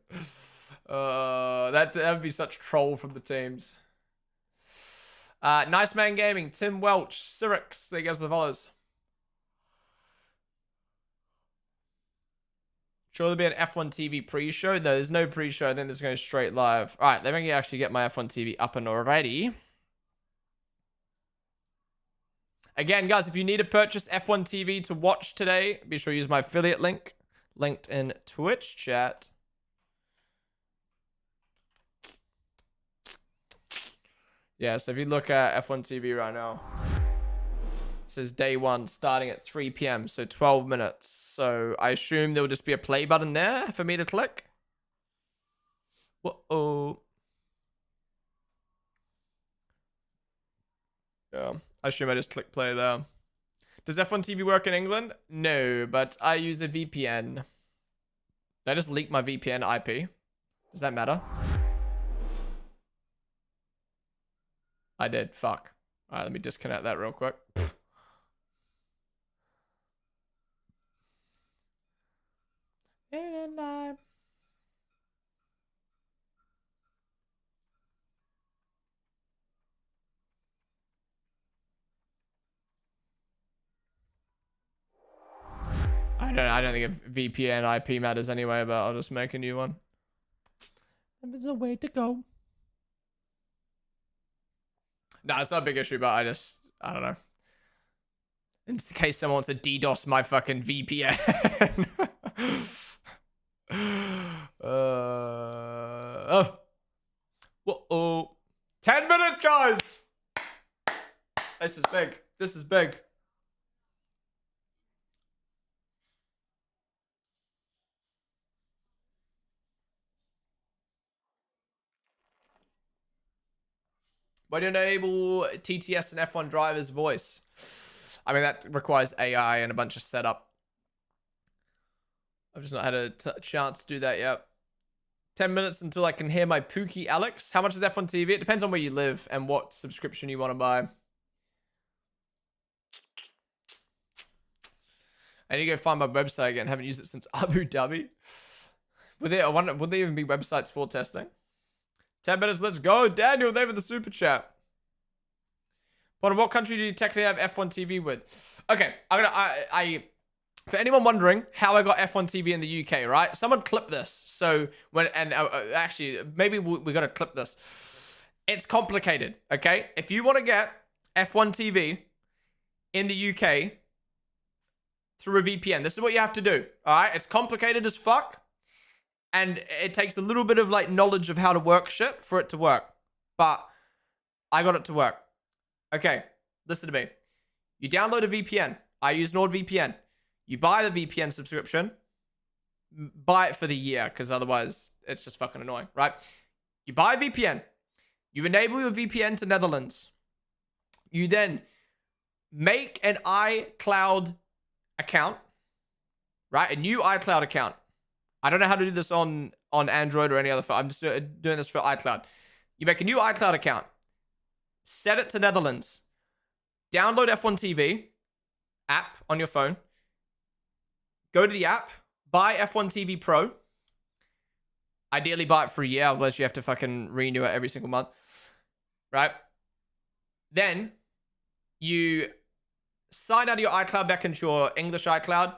That would be such troll from the teams. Nice Man Gaming, Tim Welch, Cyrix. There goes the follows. Sure, there'll be an F1 TV pre-show. No, there's no pre-show. I think this goes straight live. All right, let me actually get my F1 TV up and already. Again, guys, if you need to purchase F1 TV to watch today, be sure to use my affiliate link linked in Twitch chat. Yeah, so if you look at F1 TV right now, it says day one starting at 3 p.m. So 12 minutes. So I assume there will just be a play button there for me to click. Whoa. Yeah, I assume I just click play there. Does F1 TV work in England? No, but I use a VPN. Did I just leak my VPN IP? Does that matter? I did. Fuck. All right, let me disconnect that real quick. I don't think a VPN IP matters anyway, but I'll just make a new one. There's a way to go. No, it's not a big issue, but I don't know. In case someone wants to DDoS my fucking VPN. Whoa. 10 minutes, guys! This is big. This is big. Why don't enable TTS and F1 driver's voice? I mean, that requires AI and a bunch of setup. I've just not had a chance to do that yet. 10 minutes until I can hear my Pookie Alex. How much is F1 TV? It depends on where you live and what subscription you want to buy. I need to go find my website again. Haven't used it since Abu Dhabi. Would there even be websites for testing? 10 minutes, let's go. Daniel, there with the super chat. But what country do you technically have F1 TV with? Okay, for anyone wondering how I got F1 TV in the UK, right? Someone clip this. So actually, maybe we got to clip this. It's complicated, okay? If you want to get F1 TV in the UK through a VPN, this is what you have to do, all right? It's complicated as fuck. And it takes a little bit of like knowledge of how to work shit for it to work. But I got it to work. Okay, listen to me. You download a VPN. I use NordVPN. You buy the VPN subscription. Buy it for the year, because otherwise it's just fucking annoying, right? You buy a VPN. You enable your VPN to Netherlands. You then make an iCloud account, right? A new iCloud account. I don't know how to do this on Android or any other phone. I'm just doing this for iCloud. You make a new iCloud account. Set it to Netherlands. Download F1 TV app on your phone. Go to the app. Buy F1 TV Pro. Ideally, buy it for a year, unless you have to fucking renew it every single month. Right? Then, you sign out of your iCloud back into your English iCloud.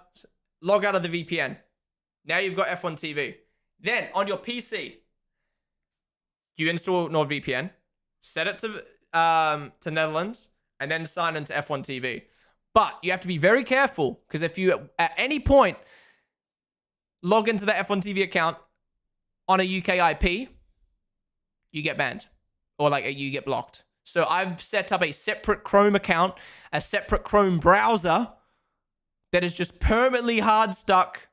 Log out of the VPN. Now you've got F1 TV. Then, on your PC, you install NordVPN. Set it to Netherlands. And then sign into F1 TV. But you have to be very careful, because if you, at any point, log into the F1 TV account on a UK IP, you get banned. Or like you get blocked. So I've set up a separate Chrome account, a separate Chrome browser that is just permanently hard stuck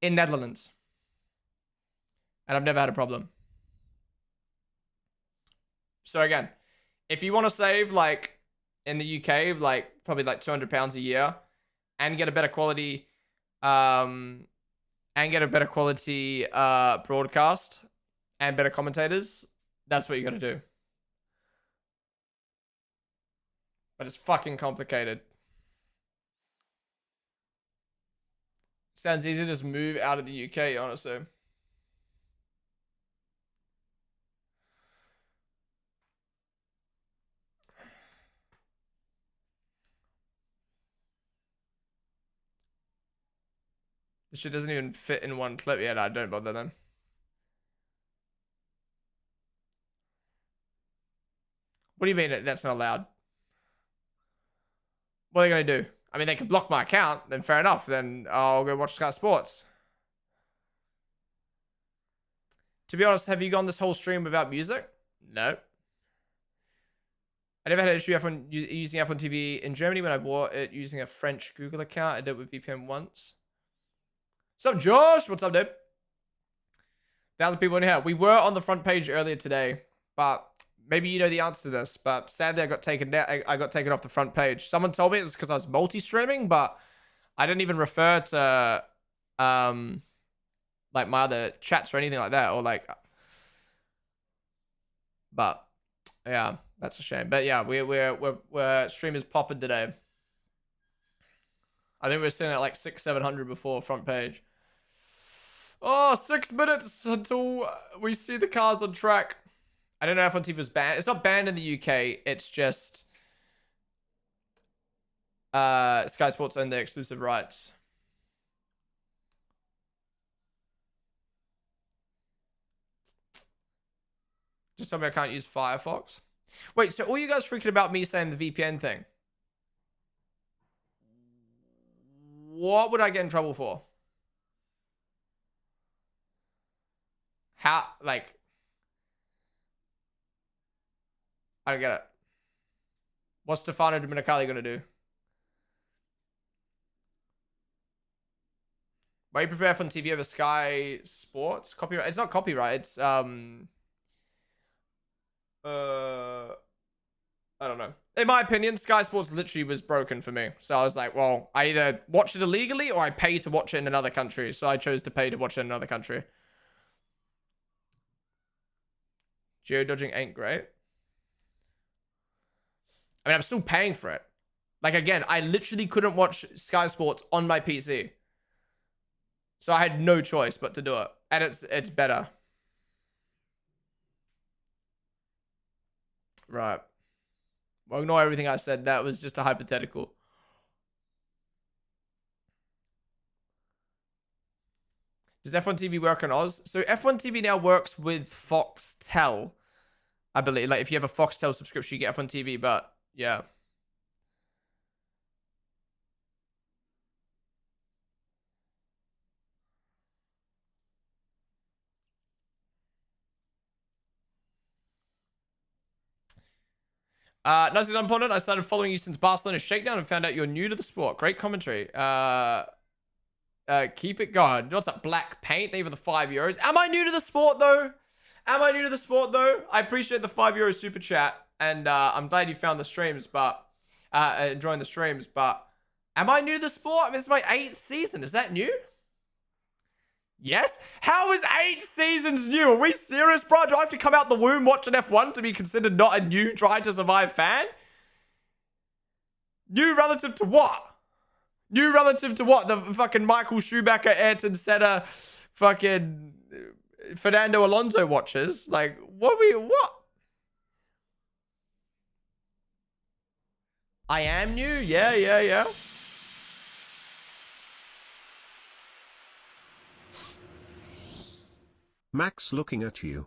in Netherlands. And I've never had a problem. So again, if you want to save like in the UK, like probably like £200 a year and get a better quality broadcast and better commentators, that's what you got to do. But it's fucking complicated. Sounds easy to just move out of the UK, honestly. This shit doesn't even fit in one clip yet. I don't bother then. What do you mean that's not allowed? What are they going to do? I mean, they can block my account. Then fair enough. Then I'll go watch Sky Sports. To be honest, have you gone this whole stream without music? No. I never had an issue using F1 TV in Germany when I bought it using a French Google account. I did it with VPN once. What's up, Josh? What's up, dude? 1,000 people in here. We were on the front page earlier today, but maybe you know the answer to this. But sadly, I got taken off the front page. Someone told me it was because I was multi-streaming, but I didn't even refer to like my other chats or anything like that, or like. But yeah, that's a shame. But yeah, we're streamers popping today. I think we were sitting at like 600-700 before front page. Oh, 6 minutes until we see the cars on track. I don't know if F1 TV was banned. It's not banned in the UK. It's just Sky Sports own their exclusive rights. Just tell me I can't use Firefox. Wait, so all you guys freaking about me saying the VPN thing? What would I get in trouble for? How, like, I don't get it. What's Stefano Domenicali gonna do? Why do you prefer F1 TV over Sky Sports? Copyright? It's not copyright. It's I don't know. In my opinion, Sky Sports literally was broken for me. So I was like, well, I either watch it illegally or I pay to watch it in another country. So I chose to pay to watch it in another country. Geododging ain't great. I mean, I'm still paying for it. Like, again, I literally couldn't watch Sky Sports on my PC. So I had no choice but to do it. And it's better. Right. Well, ignore everything I said. That was just a hypothetical. Does F1 TV work on Oz? So F1 TV now works with Foxtel, I believe. Like, if you have a Foxtel subscription, you get F1 TV, but yeah. Nicely done, Ponden. I started following you since Barcelona's shakedown and found out you're new to the sport. Great commentary. Keep it going. What's that? Black paint? They were the €5. Am I new to the sport, though? I appreciate the €5 super chat. And I'm glad you found the streams, but... enjoying the streams, but... Am I new to the sport? I mean, it's my 8th season. Is that new? Yes? How is 8 seasons new? Are we serious, bro? Do I have to come out the womb watching F1 to be considered not a new Drive to Survive fan? New relative to what? New relative to what? The fucking Michael Schumacher, Ayrton Senna, fucking Fernando Alonso watches? Like, what? I am new? Yeah. Max looking at you.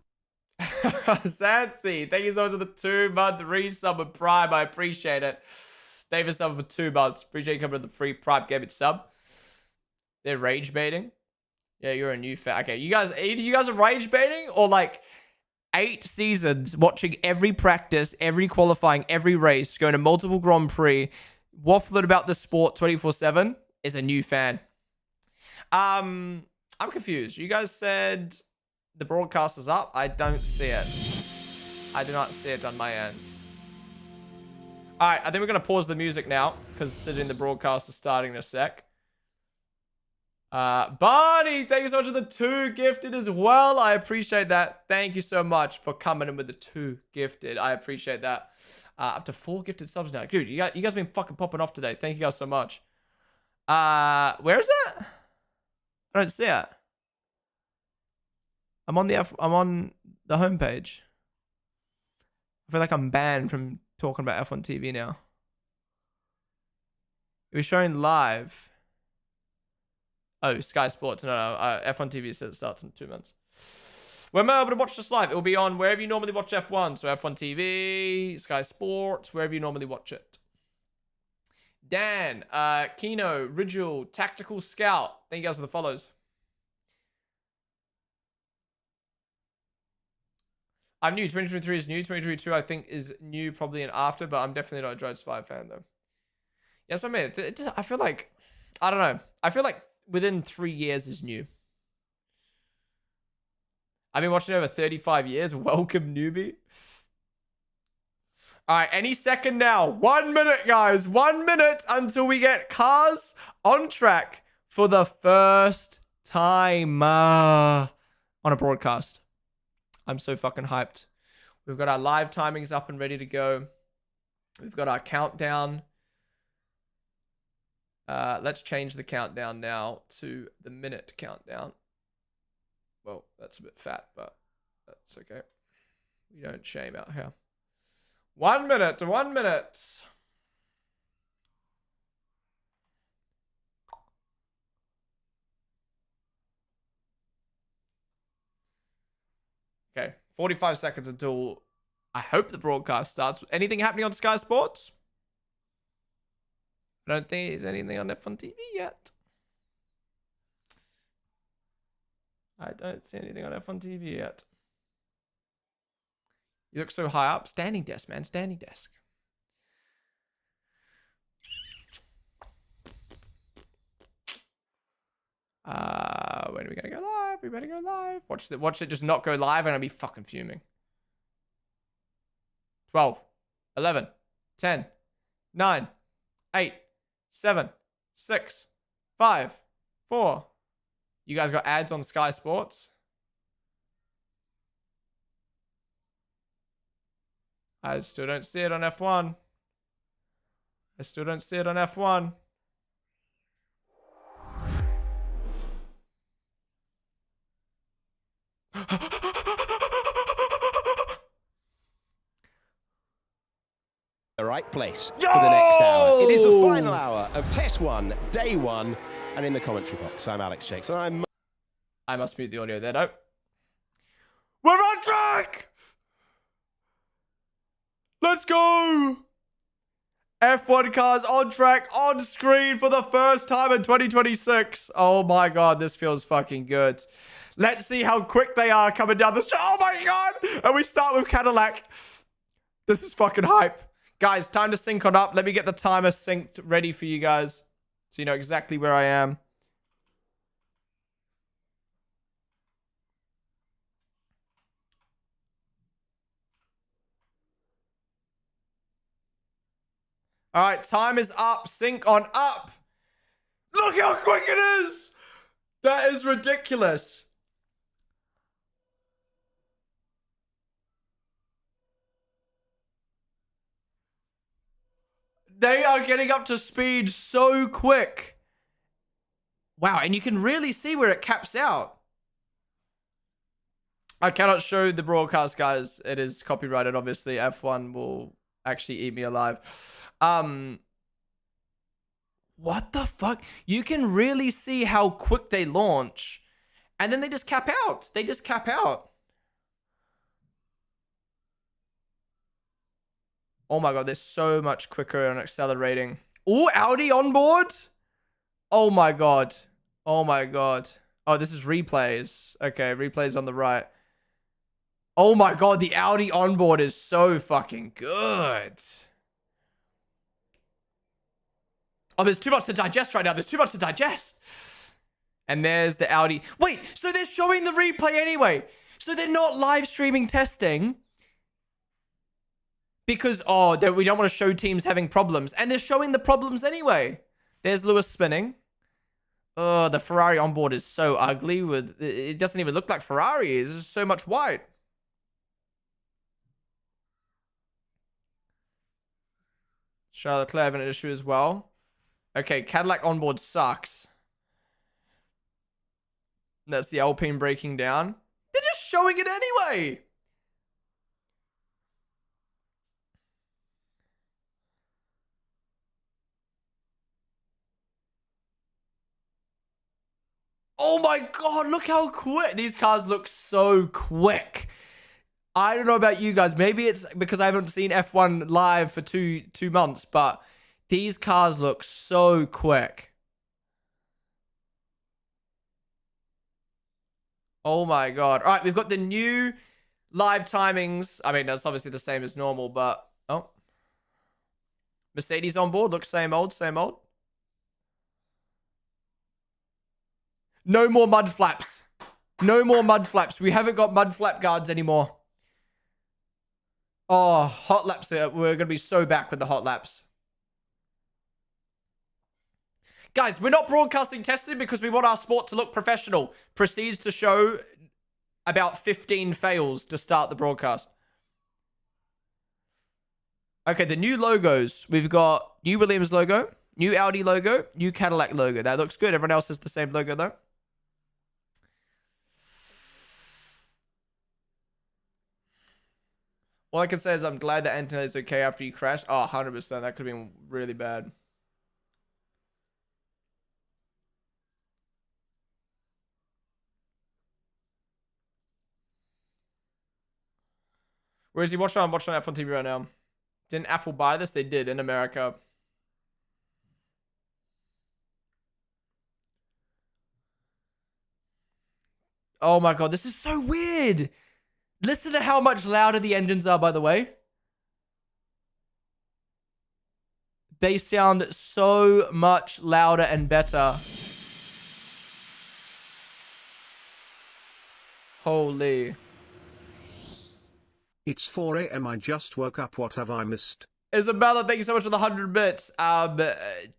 Santhi, thank you so much for the 2-month resub with Prime. I appreciate it. David sub for 2 months. Appreciate you coming to the free Prime Gaming sub. They're rage baiting. Yeah, you're a new fan. Okay, either you guys are rage baiting or like 8 seasons watching every practice, every qualifying, every race, going to multiple Grand Prix, waffling about the sport 24/7 is a new fan. I'm confused. You guys said the broadcast is up. I don't see it. I do not see it on my end. All right, I think we're going to pause the music now because considering the broadcast is starting in a sec. Barney, thank you so much for the 2 gifted as well. I appreciate that. Thank you so much for coming in with the 2 gifted. I appreciate that. Up to 4 gifted subs now. Dude, you guys have been fucking popping off today. Thank you guys so much. Where is that? I don't see it. I'm on the homepage. I feel like I'm banned from talking about F1 TV now. It was showing live. Oh, Sky Sports. No. F1 TV says it starts in 2 months. When am I able to watch this live? It will be on wherever you normally watch F1. So F1 TV, Sky Sports, wherever you normally watch it. Dan, Kino, Rigel, Tactical Scout. Thank you guys for the follows. I'm new. 2023 is new. 2022, I think, is new probably and after, but I'm definitely not a Drive to Survive fan, though. Yes, I mean, I feel like, I don't know. I feel like within 3 years is new. I've been watching over 35 years. Welcome, newbie. All right, any second now. 1 minute, guys. 1 minute until we get cars on track for the first time on a broadcast. I'm so fucking hyped. We've got our live timings up and ready to go. We've got our countdown. Let's change the countdown now to the minute countdown. Well, that's a bit fat, but that's okay. We don't shame out here. 1 minute. 1 minute. Okay, 45 seconds until I hope the broadcast starts. Anything happening on Sky Sports? I don't think there's anything on F1 TV yet. I don't see anything on F1 TV yet. You look so high up. Standing desk, man. Standing desk. When are we gonna go live? We better go live. Watch it just not go live and I'll be fucking fuming. 12, 11, 10, 9, 8, 7, 6, 5, 4. You guys got ads on Sky Sports? I still don't see it on F1. I still don't see it on F1. The right place for the next hour. It is the final hour of Test 1, Day 1, and in the commentary box, I'm Alex Jakes, and I must mute the audio there, no. We're on track! Let's go! F1 cars on track, on screen for the first time in 2026. Oh my god, this feels fucking good. Let's see how quick they are coming down the street. Oh my god! And we start with Cadillac. This is fucking hype. Guys, time to sync on up. Let me get the timer synced ready for you guys, so you know exactly where I am. All right, time is up. Sync on up. Look how quick it is. That is ridiculous. They are getting up to speed so quick. Wow, and you can really see where it caps out. I cannot show the broadcast, guys. It is copyrighted, obviously. F1 will actually eat me alive. What the fuck? You can really see how quick they launch. And then they just cap out. They just cap out. Oh my god, they're so much quicker on accelerating. Oh, Audi on board? Oh my god. Oh my god. Oh, this is replays. Okay, replays on the right. Oh my god, the Audi onboard is so fucking good. Oh, there's too much to digest right now. There's too much to digest. And there's the Audi. Wait, so they're showing the replay anyway. So they're not live streaming testing. Because, we don't want to show teams having problems. And they're showing the problems anyway. There's Lewis spinning. Oh, the Ferrari onboard is so ugly. It doesn't even look like Ferrari. There's so much white. Charles Leclerc having an issue as well. Okay, Cadillac onboard sucks. That's the Alpine breaking down. They're just showing it anyway. Oh my god, look how quick. These cars look so quick. I don't know about you guys. Maybe it's because I haven't seen F1 live for two months, but these cars look so quick. Oh my god. All right, we've got the new live timings. I mean, that's obviously the same as normal, but... Oh. Mercedes on board. Looks same old, same old. No more mud flaps. No more mud flaps. We haven't got mud flap guards anymore. Oh, hot laps. We're going to be so back with the hot laps. Guys, we're not broadcasting testing because we want our sport to look professional. Proceeds to show about 15 fails to start the broadcast. Okay, the new logos. We've got new Williams logo, new Audi logo, new Cadillac logo. That looks good. Everyone else has the same logo though. All I can say is I'm glad that Antonio is okay after you crashed. Oh, 100%. That could have been really bad. Where is he watching? I'm watching on F1 TV right now. Didn't Apple buy this? They did in America. Oh my god, this is so weird. Listen to how much louder the engines are, by the way. They sound so much louder and better. Holy. It's 4 a.m. I just woke up. What have I missed? Isabella, thank you so much for the 100 bits. To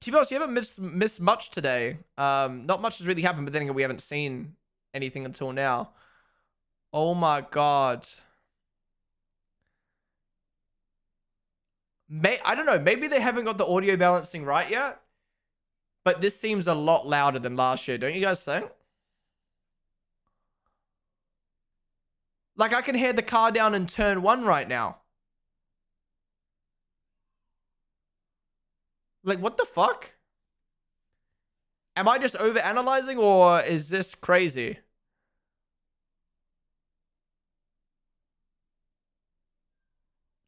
be honest, you haven't missed much today. Not much has really happened, but then again, we haven't seen anything until now. Oh my god. I don't know. Maybe they haven't got the audio balancing right yet. But this seems a lot louder than last year. Don't you guys think? Like, I can hear the car down in turn 1 right now. Like, what the fuck? Am I just overanalyzing, or is this crazy?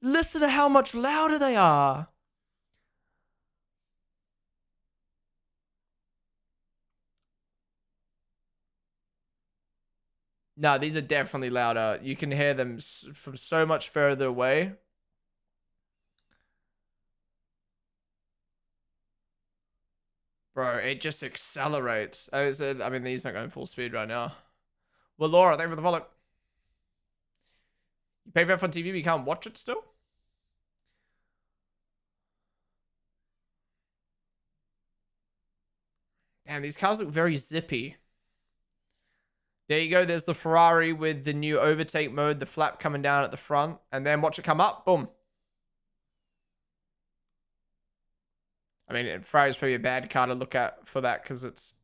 Listen to how much louder they are. No, these are definitely louder. You can hear them from so much further away. Bro, it just accelerates. I mean, he's not going full speed right now. Well, Laura, thank you for the follow. You pay for F1 TV, but you can't watch it still? Damn, these cars look very zippy. There you go. There's the Ferrari with the new overtake mode, the flap coming down at the front. And then watch it come up. Boom. I mean, Ferrari's probably a bad car to look at for that because it's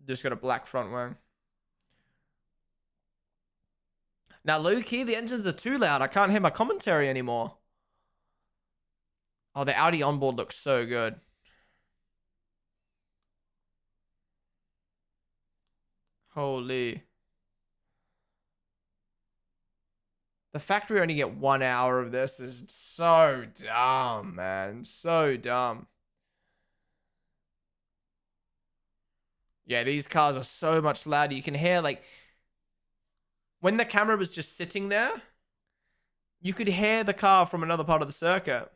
just got a black front wing. Now, low-key, the engines are too loud. I can't hear my commentary anymore. Oh, the Audi onboard looks so good. Holy. The fact we only get 1 hour of this is so dumb, man. So dumb. Yeah, these cars are so much louder. You can hear, like, when the camera was just sitting there, you could hear the car from another part of the circuit.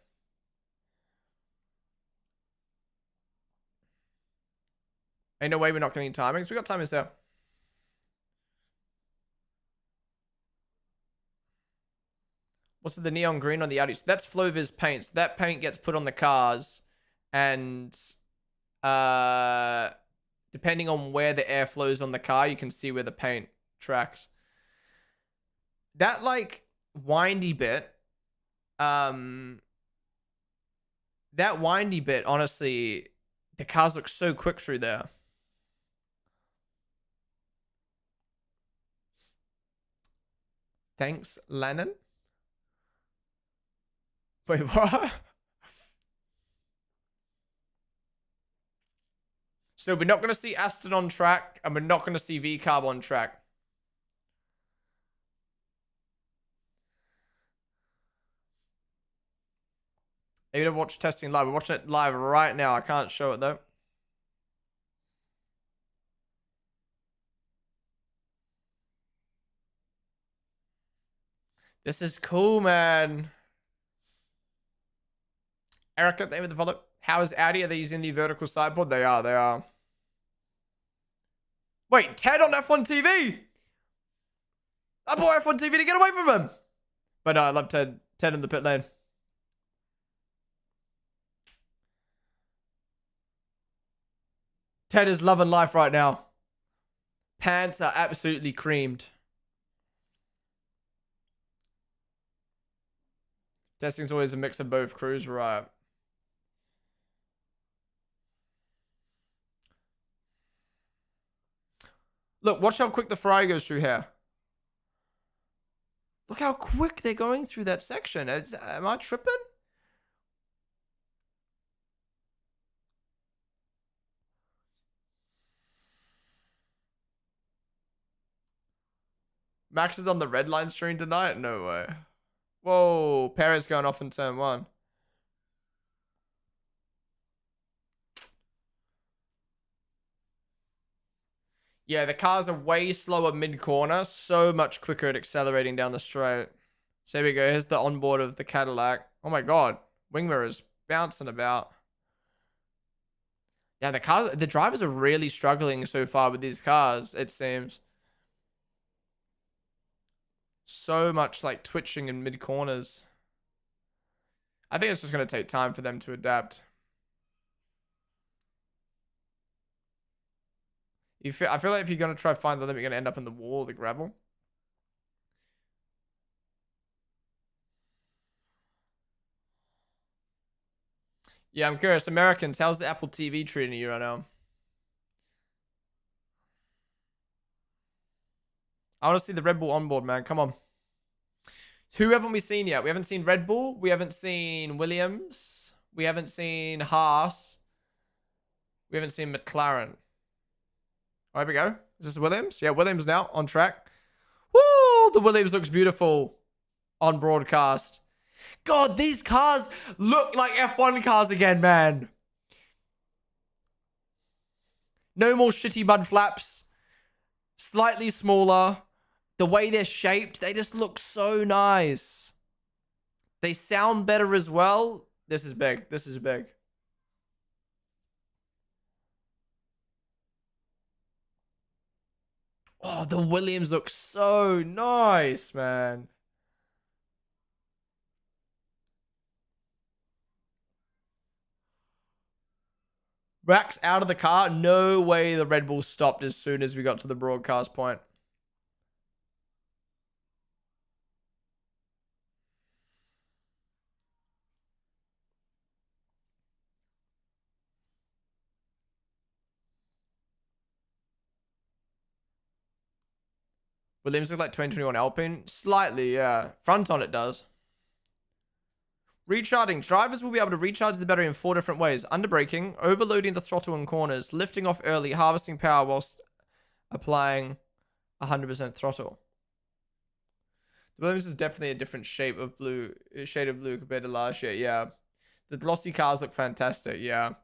Ain't no way we're not getting timings. We got timings there. What's the neon green on the Audi? So that's Floviz paint. So that paint gets put on the cars, and depending on where the air flows on the car, you can see where the paint tracks. That like windy bit, honestly, the cars look so quick through there. Thanks, Lennon. Wait, what? So we're not going to see Aston on track, and we're not going to see V-Carb on track. Are you going to watch testing live? We're watching it live right now. I can't show it, though. This is cool, man. Erica, thank you for the follow. How is Audi? Are they using the vertical sideboard? They are. They are. Wait, Ted on F1 TV? I bought F1 TV to get away from him. But no, I love Ted. Ted in the pit lane. Ted is loving life right now. Pants are absolutely creamed. Testing's always a mix of both crews, right? Look, watch how quick the Ferrari goes through here. Look how quick they're going through that section. Am I tripping? Max is on the red line stream tonight? No way. Whoa, Perez going off in turn 1. Yeah, the cars are way slower mid-corner, so much quicker at accelerating down the straight. So here we go. Here's the onboard of the Cadillac. Oh my god. Wing mirrors bouncing about. Yeah, the drivers are really struggling so far with these cars, it seems. So much like twitching in mid-corners. I think it's just going to take time for them to adapt. I feel like if you're going to try to find the limit, you're going to end up in the wall, the gravel. Yeah, I'm curious. Americans, how's the Apple TV treating you right now? I want to see the Red Bull onboard, man. Come on. Who haven't we seen yet? We haven't seen Red Bull. We haven't seen Williams. We haven't seen Haas. We haven't seen McLaren. Oh, here we go. Is this Williams? Yeah, Williams now on track. Woo! The Williams looks beautiful on broadcast. God, these cars look like F1 cars again, man. No more shitty mud flaps. Slightly smaller. The way they're shaped, they just look so nice. They sound better as well. This is big. This is big. Oh, the Williams look so nice, man. Max out of the car. No way the Red Bull stopped as soon as we got to the broadcast point. Williams look like 2021 Alpine. Slightly, yeah. Front on it does. Recharging. Drivers will be able to recharge the battery in 4 different ways. Underbraking, overloading the throttle in corners, lifting off early, harvesting power whilst applying 100% throttle. The Williams is definitely a different shade of blue compared to last year. Yeah. The glossy cars look fantastic. Yeah.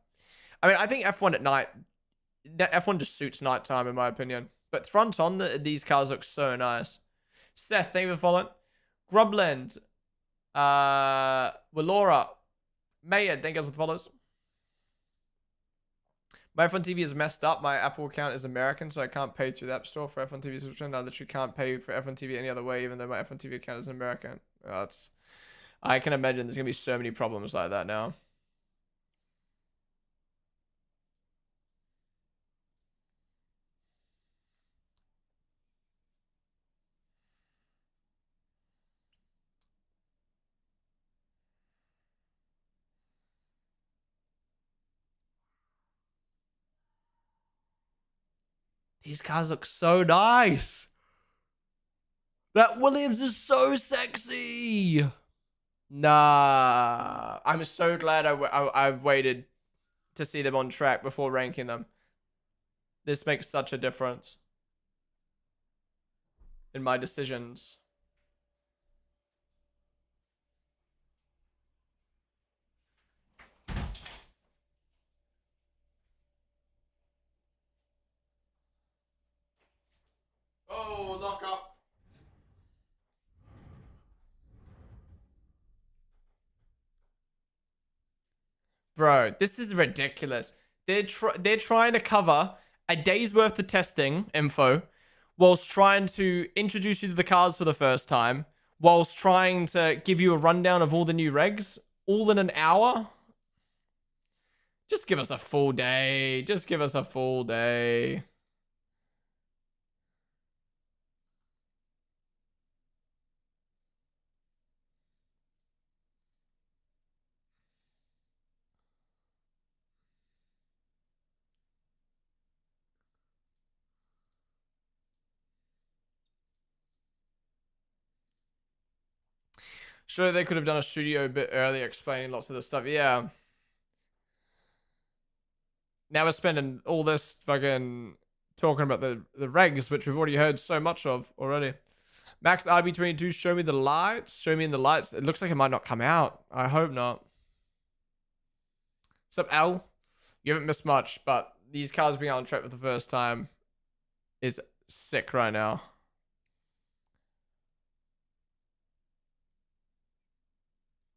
I mean, I think F1 at night, F1 just suits nighttime in my opinion. But front on, these cars look so nice. Seth, thank you for following. Grubland. Walora. Mayer, thank you for the follows. My F1 TV is messed up. My Apple account is American, so I can't pay through the App Store for F1 TV subscription. I literally can't pay for F1 TV any other way, even though my F1 TV account is American. I can imagine there's going to be so many problems like that now. These cars look so nice. That Williams is so sexy. Nah. I'm so glad I've waited to see them on track before ranking them. This makes such a difference in my decisions. Oh, lock up. Bro, this is ridiculous. They're trying to cover a day's worth of testing info whilst trying to introduce you to the cars for the first time, whilst trying to give you a rundown of all the new regs, all in an hour. Just give us a full day. Just give us a full day. Sure, they could have done a studio a bit earlier explaining lots of the stuff. Yeah. Now we're spending all this fucking talking about the regs, which we've already heard so much of already. Max RB22, show me the lights. Show me in the lights. It looks like it might not come out. I hope not. What's up, Al? You haven't missed much, but these cars being on track for the first time is sick right now.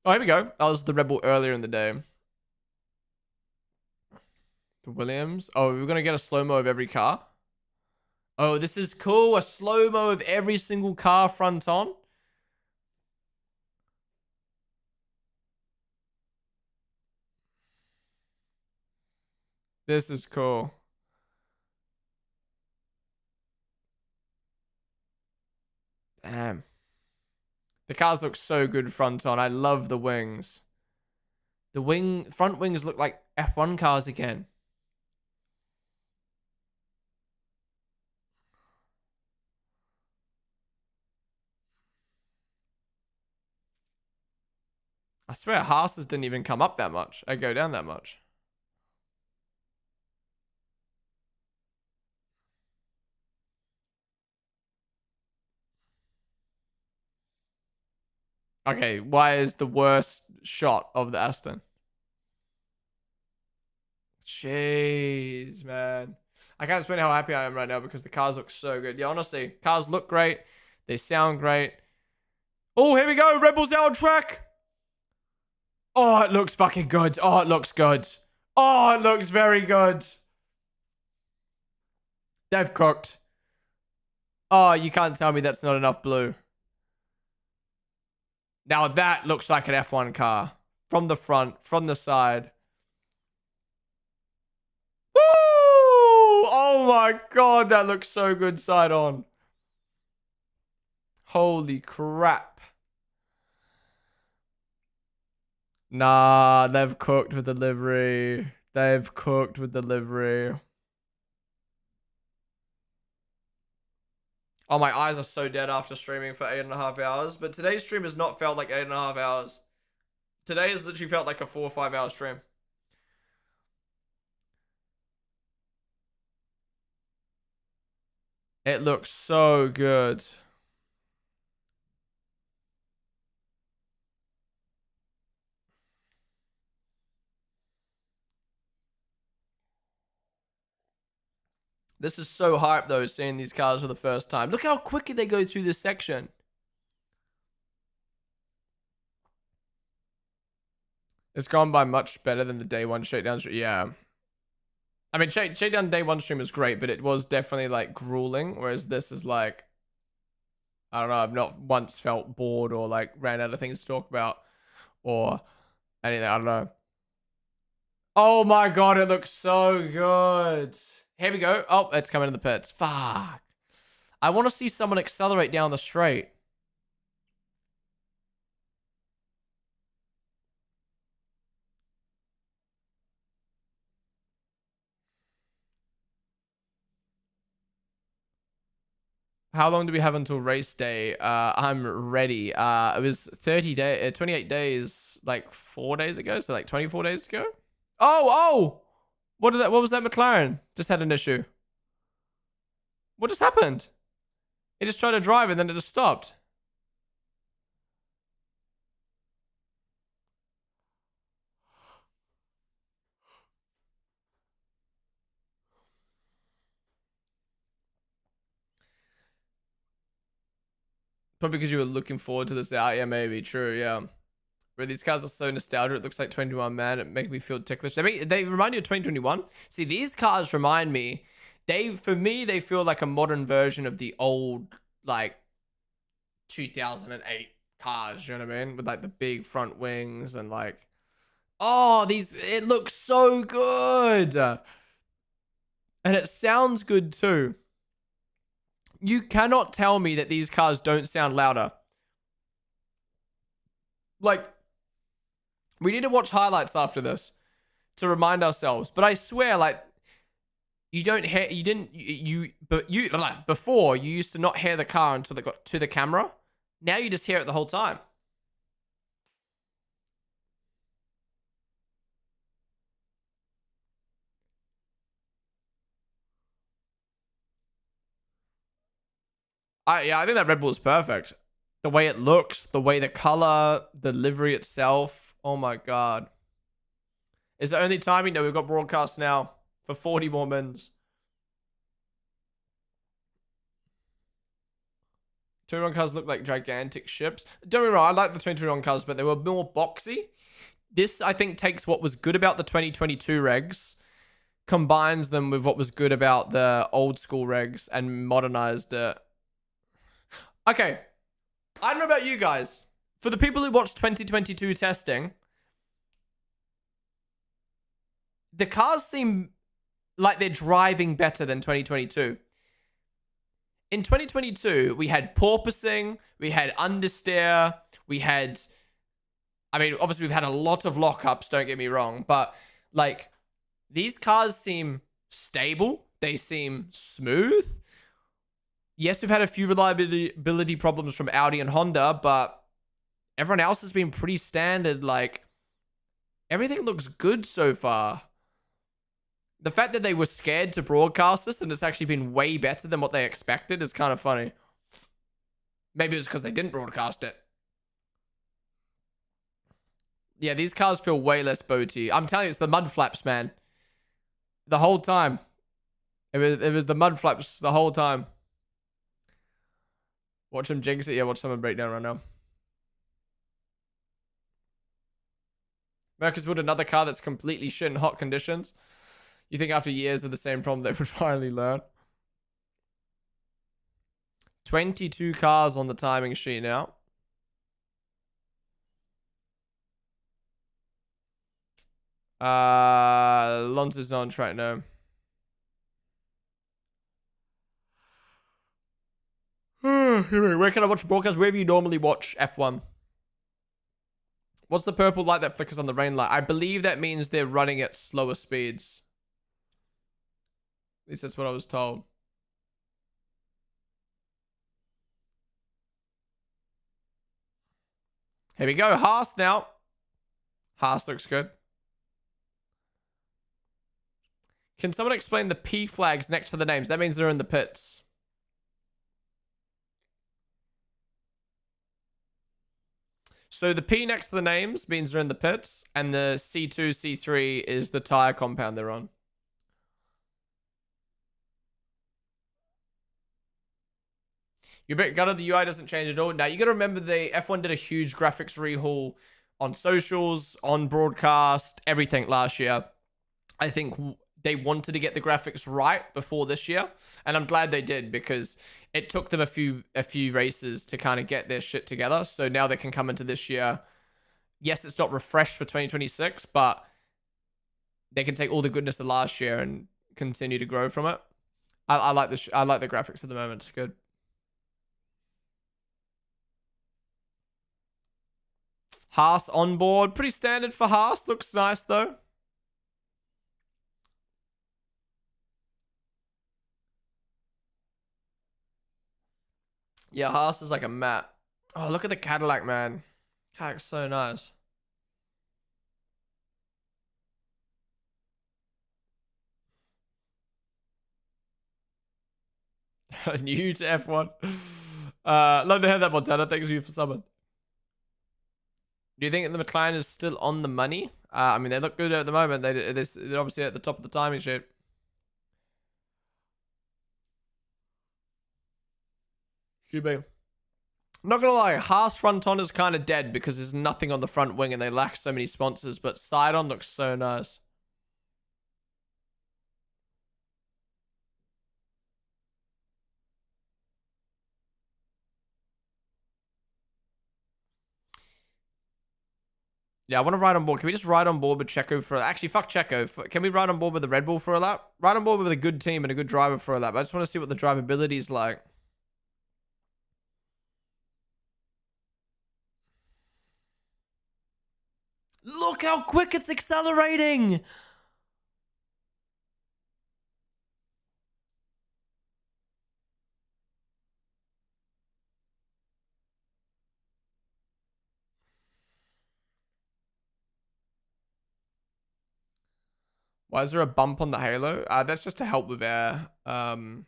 Oh, here we go. That was the Red Bull earlier in the day. The Williams. Oh, we're going to get a slow-mo of every car. Oh, this is cool. A slow-mo of every single car front on. This is cool. Damn. The cars look so good front on. I love the wings. The front wings look like F1 cars again. I swear Haas's didn't even come up that much. I go down that much. Okay, why is the worst shot of the Aston? Jeez, man. I can't explain how happy I am right now because the cars look so good. Yeah, honestly, cars look great. They sound great. Oh, here we go. Red Bull's out on track. Oh, it looks fucking good. Oh, it looks good. Oh, it looks very good. They've cooked. Oh, you can't tell me that's not enough blue. Now that looks like an F1 car. From the front, from the side. Woo! Oh my god, that looks so good side on. Holy crap. Nah, they've cooked with the livery. They've cooked with the livery. Oh, my eyes are so dead after streaming for 8.5 hours. But today's stream has not felt like 8.5 hours. Today has literally felt like a 4 or 5 hour stream. It looks so good. This is so hype though, seeing these cars for the first time. Look how quickly they go through this section. It's gone by much better than the day one shakedown stream. Yeah. I mean, shakedown day one stream was great, but it was definitely like grueling. Whereas this is like, I don't know, I've not once felt bored or like ran out of things to talk about or anything. I don't know. Oh my god, it looks so good. Here we go. Oh, it's coming in the pits. Fuck. I want to see someone accelerate down the straight. How long do we have until race day? I'm ready. It was 28 days, like 4 days ago. So like 24 days ago. Oh! What was that McLaren? Just had an issue. What just happened? It just tried to drive and then it just stopped. Probably because you were looking forward to this out. Yeah, maybe. True, yeah. Where these cars are so nostalgic. It looks like 21, man. It makes me feel ticklish. They remind you of 2021. See, these cars remind me. For me, they feel like a modern version of the old, like, 2008 cars. You know what I mean? With, like, the big front wings and, like... Oh, it looks so good. And it sounds good, too. You cannot tell me that these cars don't sound louder. Like, we need to watch highlights after this to remind ourselves. But I swear, like, before you used to not hear the car until it got to the camera. Now you just hear it the whole time. I think that Red Bull is perfect. The way it looks, the way the color, the livery itself. Oh my god. Is it only timing? No, we've got broadcast now for 40 more minutes. 21 cars look like gigantic ships. Don't get me wrong, I like the 2021 cars, but they were more boxy. This, I think, takes what was good about the 2022 regs, combines them with what was good about the old school regs, and modernized it. Okay. I don't know about you guys. For the people who watched 2022 testing, the cars seem like they're driving better than 2022. In 2022, we had porpoising, we had understeer, we had... I mean, obviously, we've had a lot of lockups, don't get me wrong, but, like, these cars seem stable. They seem smooth. Yes, we've had a few reliability problems from Audi and Honda, but everyone else has been pretty standard. Like, everything looks good so far. The fact that they were scared to broadcast this and it's actually been way better than what they expected is kind of funny. Maybe it was because they didn't broadcast it. Yeah, these cars feel way less boaty. I'm telling you, it's the mud flaps, man. The whole time. It was the mud flaps the whole time. Watch him jinx it. Yeah, watch someone break down right now. Merc has built another car that's completely shit in hot conditions. You think after years of the same problem they would finally learn? 22 cars on the timing sheet now. Alonso's not on track now. Where can I watch broadcast? Where do you normally watch F1? What's the purple light that flickers on the rain light? I believe that means they're running at slower speeds. At least that's what I was told. Here we go. Haas now. Haas looks good. Can someone explain the P flags next to the names? That means they're in the pits. So the P next to the names means they're in the pits, and the C2, C3 is the tire compound they're on. You're a bit gutted the UI doesn't change at all. Now, you got to remember the F1 did a huge graphics rehaul on socials, on broadcast, everything last year. I think they wanted to get the graphics right before this year, and I'm glad they did because it took them a few races to kind of get their shit together. So now they can come into this year. Yes, it's not refreshed for 2026, but they can take all the goodness of last year and continue to grow from it. I like the graphics at the moment. It's good. Haas on board, pretty standard for Haas. Looks nice though. Yeah, Haas is like a map. Oh, look at the Cadillac, man. Cadillac's so nice. New to F1. Love to have that, Montana. Thanks you for summon. Do you think the McLaren is still on the money? I mean, they look good at the moment. They're obviously at the top of the timing sheet. QB. Not gonna lie, Haas front on is kind of dead because there's nothing on the front wing and they lack so many sponsors, but side on looks so nice. Yeah, I want to ride on board. Can we just ride on board with Checo for... Actually, fuck Checo. Can we ride on board with the Red Bull for a lap? Ride on board with a good team and a good driver for a lap. I just want to see what the drivability is like. Look how quick it's accelerating! Why is there a bump on the halo? That's just to help with air. To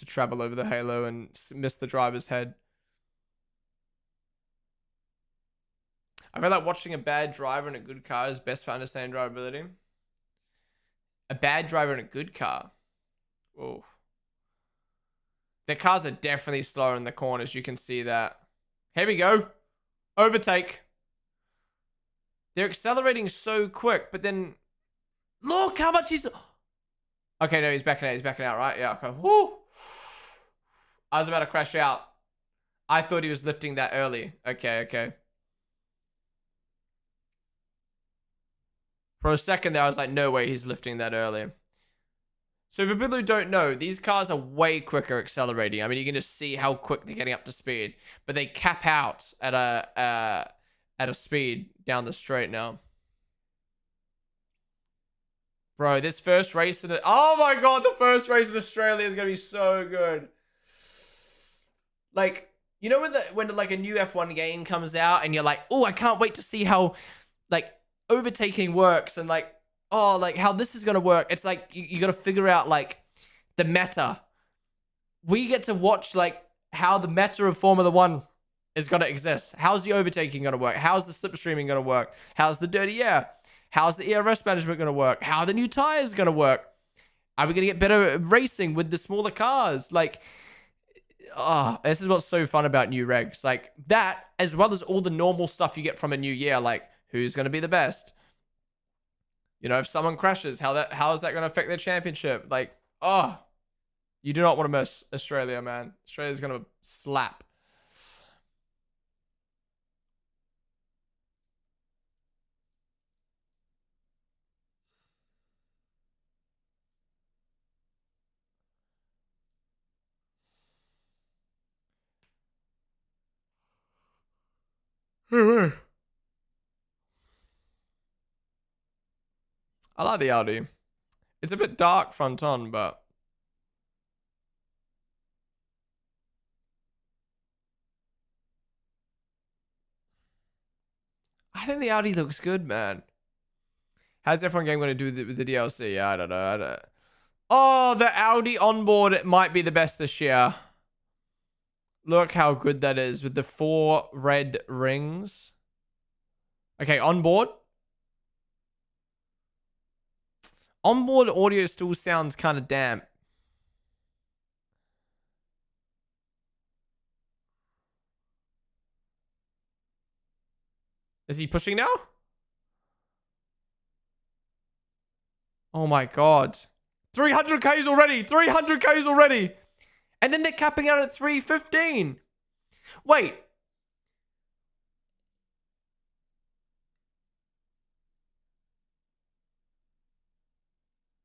travel over the halo and miss the driver's head. I feel like watching a bad driver in a good car is best for understanding drivability. A bad driver in a good car. Whoa. Their cars are definitely slower in the corners. You can see that. Here we go. Overtake. They're accelerating so quick, but then... Look how much he's... Okay, no, he's backing out. He's backing out, right? Yeah, okay. Woo. I was about to crash out. I thought he was lifting that early. Okay, okay. For a second there, I was like, no way he's lifting that early. So for people who don't know, these cars are way quicker accelerating. I mean, you can just see how quick they're getting up to speed. But they cap out at a speed down the straight now. Bro, this first race in oh my god, the first race in Australia is gonna be so good. Like, you know when like a new F1 game comes out and you're like, oh, I can't wait to see how like overtaking works and like, oh, like how this is gonna work. It's like you gotta figure out like the meta. We get to watch like how the meta of Formula 1 is gonna exist. How's the overtaking gonna work? How's the slipstreaming gonna work? How's the dirty air? How's the ERS management going to work? How are the new tires going to work? Are we going to get better racing with the smaller cars? Like, this is what's so fun about new regs. Like that, as well as all the normal stuff you get from a new year. Like, who's going to be the best? You know, if someone crashes, how is that going to affect their championship? Like, You do not want to miss Australia, man. Australia's going to slap. I like the Audi. It's a bit dark front on, but I think the Audi looks good, man. How's F1 game going to do with the DLC? I don't know. Oh, the Audi onboard might be the best this year. Look how good that is with the 4 red rings. Okay, onboard. Onboard audio still sounds kind of damp. Is he pushing now? Oh my god. 300Ks already. 300Ks already. And then they're capping out at 315. Wait.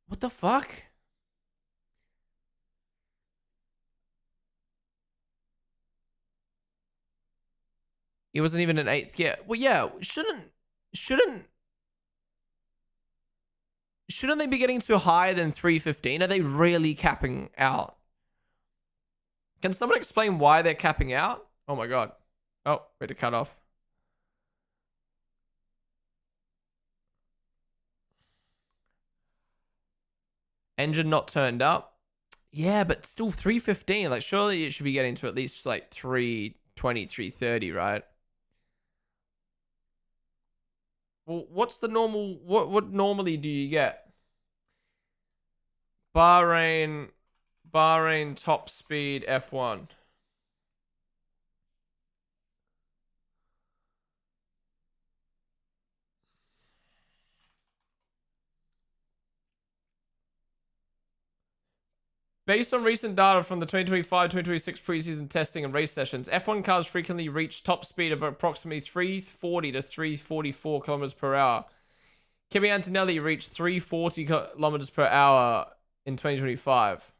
What the fuck? It wasn't even an 8th gear. Well, yeah, shouldn't they be getting to higher than 315? Are they really capping out? Can someone explain why they're capping out? Oh my god. Oh, way to cut off. Engine not turned up. Yeah, but still 315. Like, surely it should be getting to at least like 320, 330, right? Well, what's the normal... What normally do you get? Bahrain top speed F1. Based on recent data from the 2025-2026 preseason testing and race sessions, F1 cars frequently reach top speed of approximately 340 to 344 kilometers per hour. Kimi Antonelli reached 340 kilometers per hour in 2025.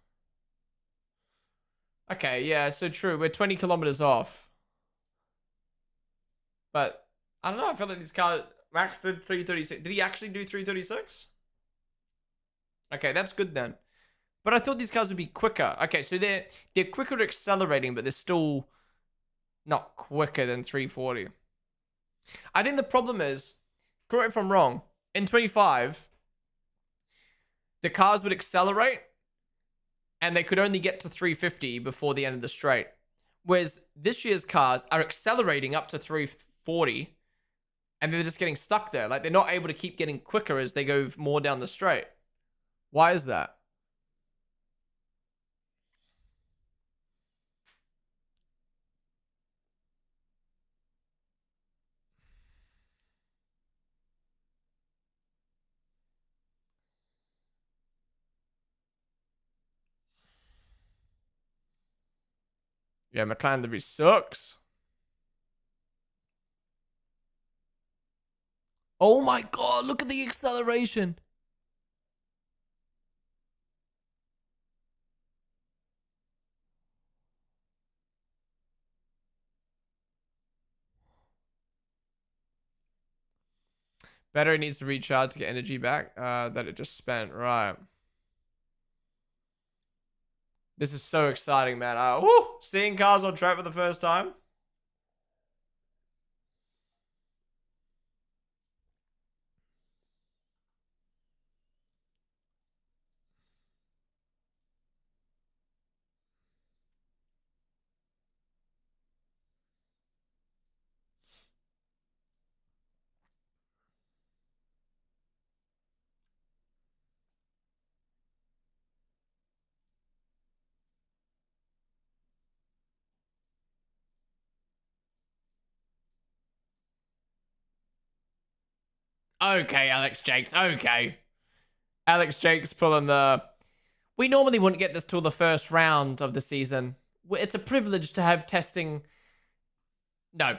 Okay, yeah, so true. We're 20 kilometers off. But, I don't know, I feel like this car... Max did 336. Did he actually do 336? Okay, that's good then. But I thought these cars would be quicker. Okay, so they're quicker at accelerating, but they're still not quicker than 340. I think the problem is, correct me if I'm wrong, in 25, the cars would accelerate and they could only get to 350 before the end of the straight. Whereas this year's cars are accelerating up to 340 and they're just getting stuck there. Like, they're not able to keep getting quicker as they go more down the straight. Why is that? Yeah, McLaren Livery sucks. Oh my god, look at the acceleration. Battery needs to recharge to get energy back that it just spent. Right. This is so exciting, man. Woo! Seeing cars on track for the first time. Okay, Alex Jakes. Okay. Alex Jakes pulling the... We normally wouldn't get this till the first round of the season. It's a privilege to have testing. No.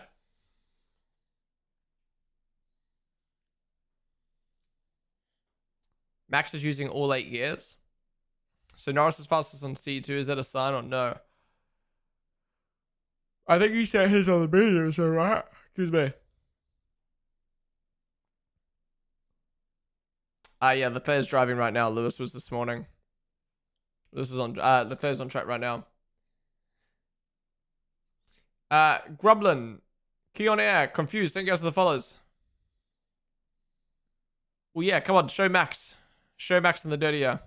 Max is using all 8 gears. So Norris is fastest on C2. Is that a sign or no? I think he said his on the medium, so right. Excuse me. Yeah, Leclerc's driving right now. Lewis was this morning. Lewis is on Leclerc's on track right now. Grublin, key on air, confused. Thank you guys for the follows. Well, yeah, come on, show Max. Show Max in the dirty air.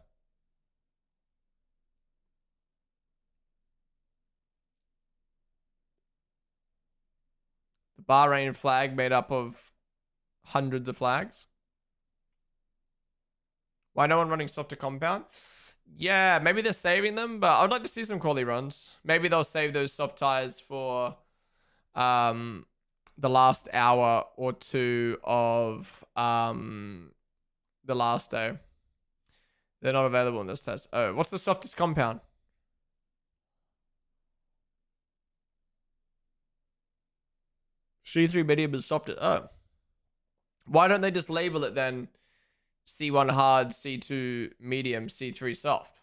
The Bahrain flag made up of hundreds of flags. Why no one running softer compound? Yeah, maybe they're saving them, but I'd like to see some quality runs. Maybe they'll save those soft tires for the last hour or two of the last day. They're not available in this test. Oh, what's the softest compound? C3 medium is softest. Oh. Why don't they just label it then C1 hard, C2 medium, C3 soft?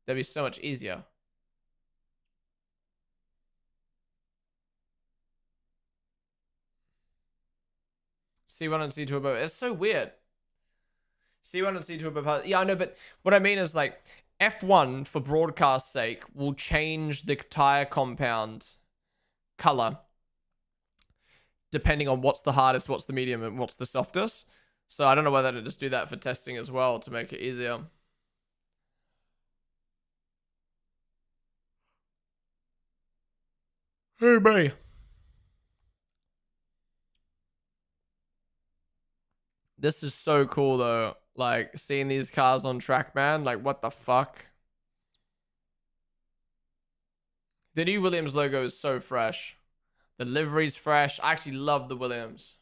That'd be so much easier. C1 and C2 above. It's so weird. C1 and C2 above. Yeah, I know, but what I mean is like F1 for broadcast sake will change the tire compound color depending on what's the hardest, what's the medium, and what's the softest. So I don't know whether to just do that for testing as well to make it easier. Hey, buddy. This is so cool, though. Like, seeing these cars on track, man. Like, what the fuck? The new Williams logo is so fresh. The livery's fresh. I actually love the Williams.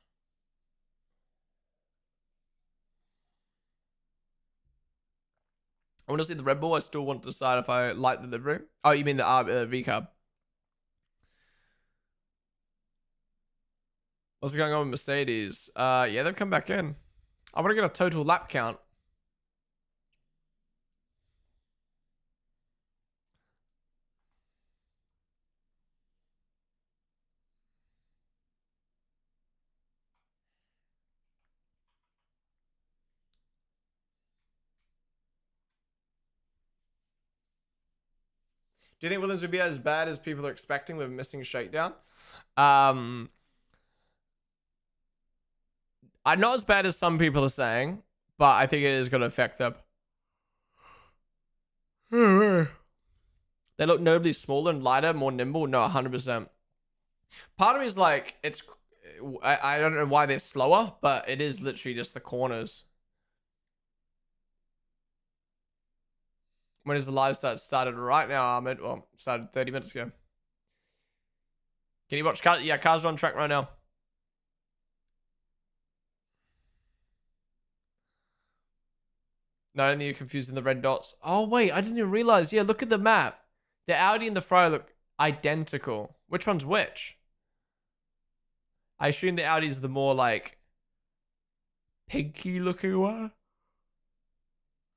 I want to see the Red Bull. I still want to decide if I like the livery. Oh, you mean the V-Cab. What's going on with Mercedes? Yeah, they've come back in. I want to get a total lap count. Do you think Williams would be as bad as people are expecting with missing shakedown? I'm not as bad as some people are saying, but I think it is going to affect them. They look notably smaller and lighter, more nimble. No, 100%. Part of me is like, I don't know why they're slower, but it is literally just the corners. When is the live start? Started right now, Ahmed. Well, started 30 minutes ago. Can you watch cars? Yeah, cars are on track right now. No, I don't think you're confusing the red dots. Oh, wait, I didn't even realize. Yeah, look at the map. The Audi and the Ferrari look identical. Which one's which? I assume the Audi's the more, like, pinky looking one.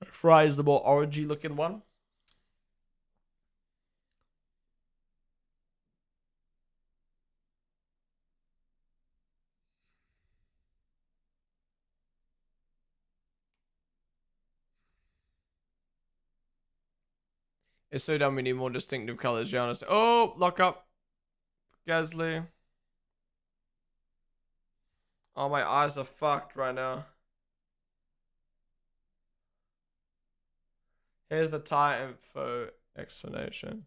Ferrari's the more orangey looking one. It's so dumb we need more distinctive colors, Giannis. Oh, lock up. Gasly. Oh, my eyes are fucked right now. Here's the tire info explanation.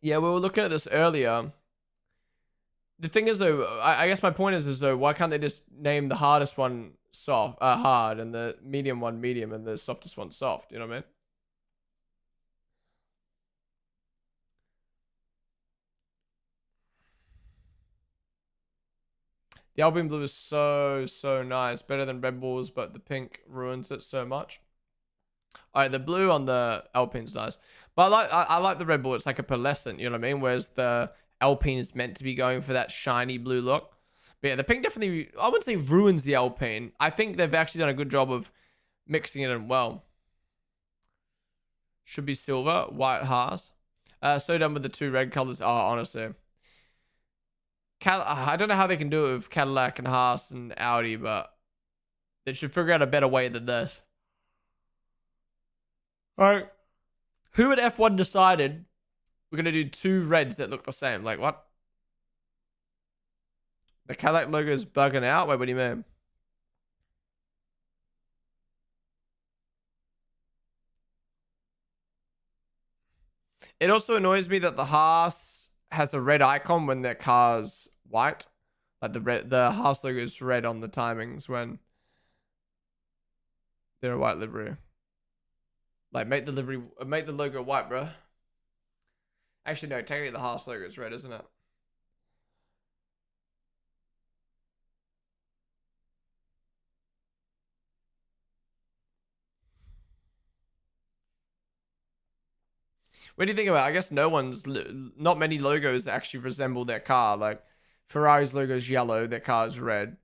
Yeah, we were looking at this earlier. The thing is, though, I guess my point is though, why can't they just name the hardest one soft, hard, and the medium one medium, and the softest one soft? You know what I mean? The Alpine blue is so nice. Better than Red Bulls, but the pink ruins it so much. All right, the blue on the Alpine's nice. But I like the Red Bull. It's like a pearlescent, you know what I mean? Whereas the Alpine is meant to be going for that shiny blue look. But yeah, the pink definitely, I wouldn't say ruins the Alpine. I think they've actually done a good job of mixing it in well. Should be silver, white Haas. So done with the two red colors. Oh, honestly. I don't know how they can do it with Cadillac and Haas and Audi, but they should figure out a better way than this. Alright. Who at F1 decided we're going to do two reds that look the same? Like, what? The Cadillac logo is bugging out? Wait, what do you mean? It also annoys me that the Haas has a red icon when their car's white. Like the Haas logo is red on the timings when they're a white livery. Like, make the logo white, bro. Actually, no, technically the Haas logo is red, isn't it? What do you think about it? I guess not many logos actually resemble their car. Like, Ferrari's logo is yellow, their car is red.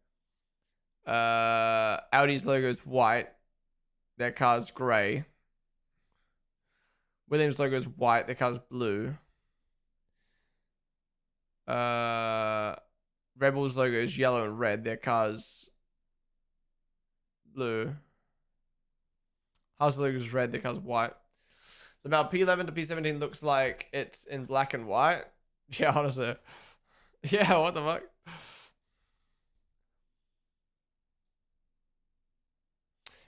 Audi's logo is white, their car's grey. Williams' logo is white, their car's blue. Rebel's logo is yellow and red, their car's blue. Haas logo is red, their car's white. About P11 to P17 looks like it's in black and white. Yeah, honestly. Yeah, what the fuck?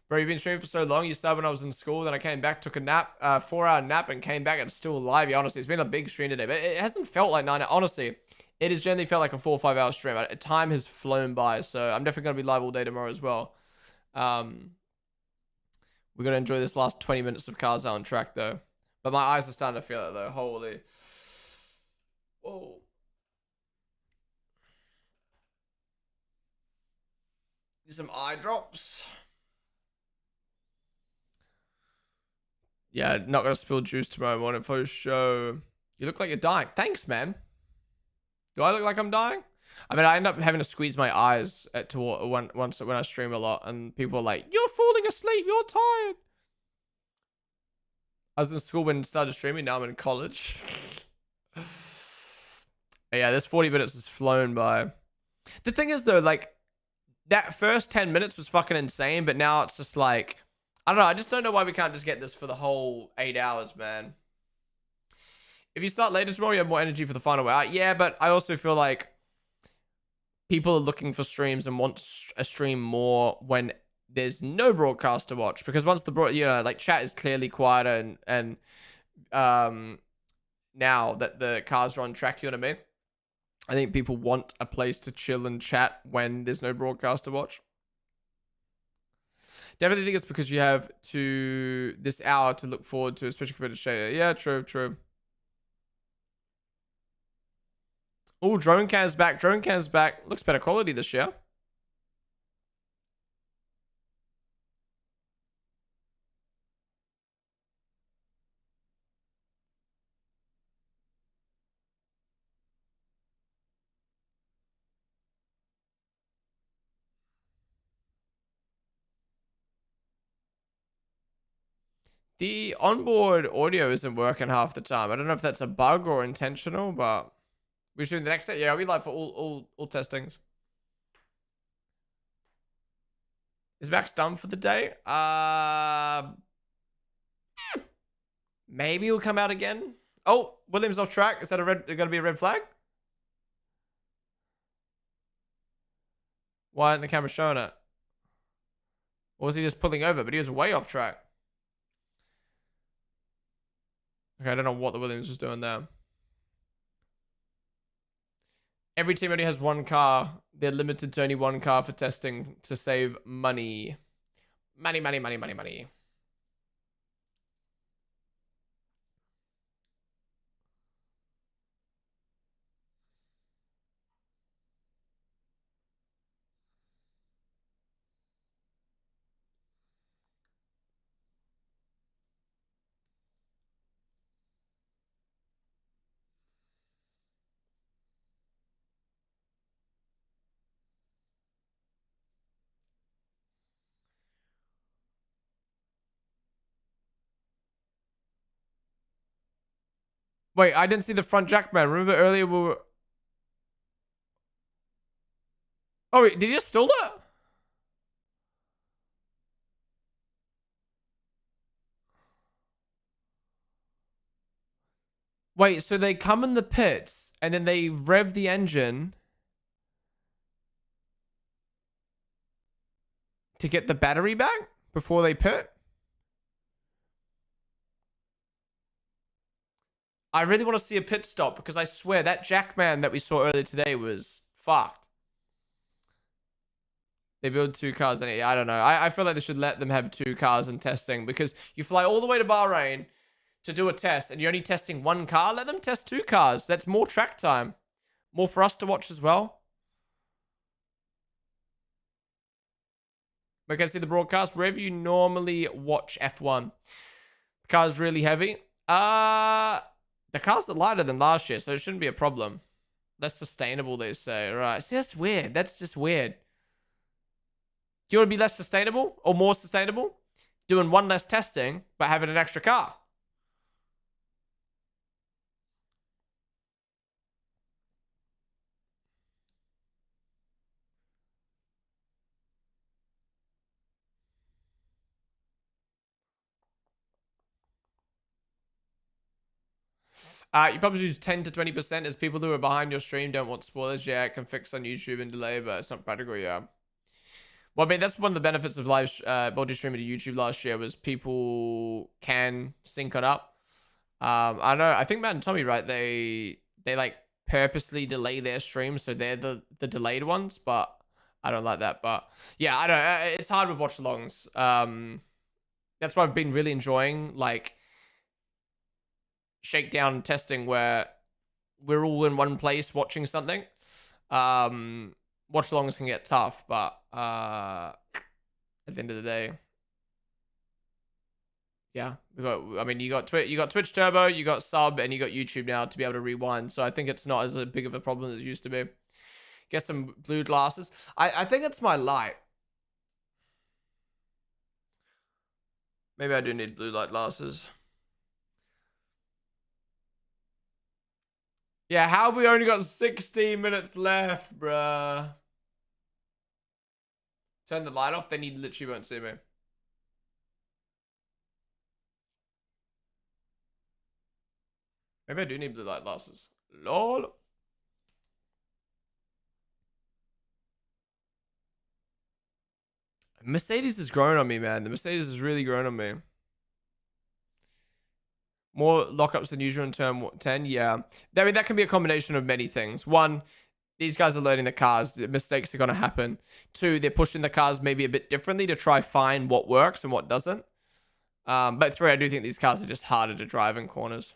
Bro, you've been streaming for so long. You started when I was in school. Then I came back, took a nap, 4-hour nap, and came back and it's still live. Yeah, honestly, it's been a big stream today. But it hasn't felt like 9 hours. Honestly, it has generally felt like a 4 or 5 hour stream. Time has flown by. So I'm definitely going to be live all day tomorrow as well. We're going to enjoy this last 20 minutes of cars out on track, though. But my eyes are starting to feel it, though. Holy. Whoa. Some eye drops. Yeah, not going to spill juice tomorrow morning for a show. You look like you're dying. Thanks, man. Do I look like I'm dying? I mean, I end up having to squeeze my eyes once when I stream a lot. And people are like, you're falling asleep. You're tired. I was in school when I started streaming. Now I'm in college. Yeah, this 40 minutes has flown by. The thing is, though, like, that first 10 minutes was fucking insane. But now it's just like, I don't know. I just don't know why we can't just get this for the whole 8 hours, man. If you start later tomorrow, you have more energy for the final hour. Yeah, but I also feel like people are looking for streams and want a stream more when there's no broadcast to watch, because once the like chat is clearly quieter and now that the cars are on track, you know what I mean? I think people want a place to chill and chat when there's no broadcast to watch. Definitely think it's because you have this hour to look forward to, especially compared to Shader. Yeah, true. Oh, drone cam's back. Drone cam's back. Looks better quality this year. The onboard audio isn't working half the time. I don't know if that's a bug or intentional, but we're doing the next set. Yeah, I'll be live for all testings. Is Max done for the day? Maybe he'll come out again. Oh, Williams off track. Is that going to be a red flag? Why isn't the camera showing it? Or was he just pulling over? But he was way off track. Okay, I don't know what the Williams was doing there. Every team only has one car. They're limited to only one car for testing to save money. Money. Wait, I didn't see the front jack man. Remember earlier we were... Oh, wait, did you just steal that? Wait, so they come in the pits and then they rev the engine to get the battery back before they pit? I really want to see a pit stop because I swear that Jackman that we saw earlier today was fucked. They build 2 cars. And I don't know. I feel like they should let them have 2 cars in testing because you fly all the way to Bahrain to do a test and you're only testing 1 car. Let them test 2 cars. That's more track time. More for us to watch as well. We can see the broadcast. Wherever you normally watch F1. The car's really heavy. The cars are lighter than last year, so it shouldn't be a problem. Less sustainable, they say. Right. See, that's weird. That's just weird. Do you want to be less sustainable or more sustainable? Doing 1 less testing, but having an extra car. You probably use 10 to 20% as people who are behind your stream don't want spoilers. Yeah, it can fix on YouTube and delay, but it's not practical, yeah. Well, I mean, that's one of the benefits of live multi-streaming to YouTube last year was people can sync it up. I know, I think Matt and Tommy, right, they like purposely delay their streams, so they're the delayed ones, but I don't like that. But yeah, I don't, it's hard with watch-alongs. That's why I've been really enjoying, like, shakedown testing where we're all in one place watching something. Watch-alongs can get tough, but at the end of the day, yeah, you got Twitch Turbo, you got Sub, and you got YouTube now to be able to rewind. So I think it's not as big of a problem as it used to be. Get some blue glasses. I think it's my light. Maybe I do need blue light glasses. Yeah, how have we only got 16 minutes left, bruh? Turn the light off, then you literally won't see me. Maybe I do need blue light glasses. LOL. Mercedes has grown on me, man. The Mercedes has really grown on me. More lockups than usual in turn 10, yeah. I mean, that can be a combination of many things. 1, these guys are learning the cars. The mistakes are going to happen. 2, they're pushing the cars maybe a bit differently to try find what works and what doesn't. But 3, I do think these cars are just harder to drive in corners.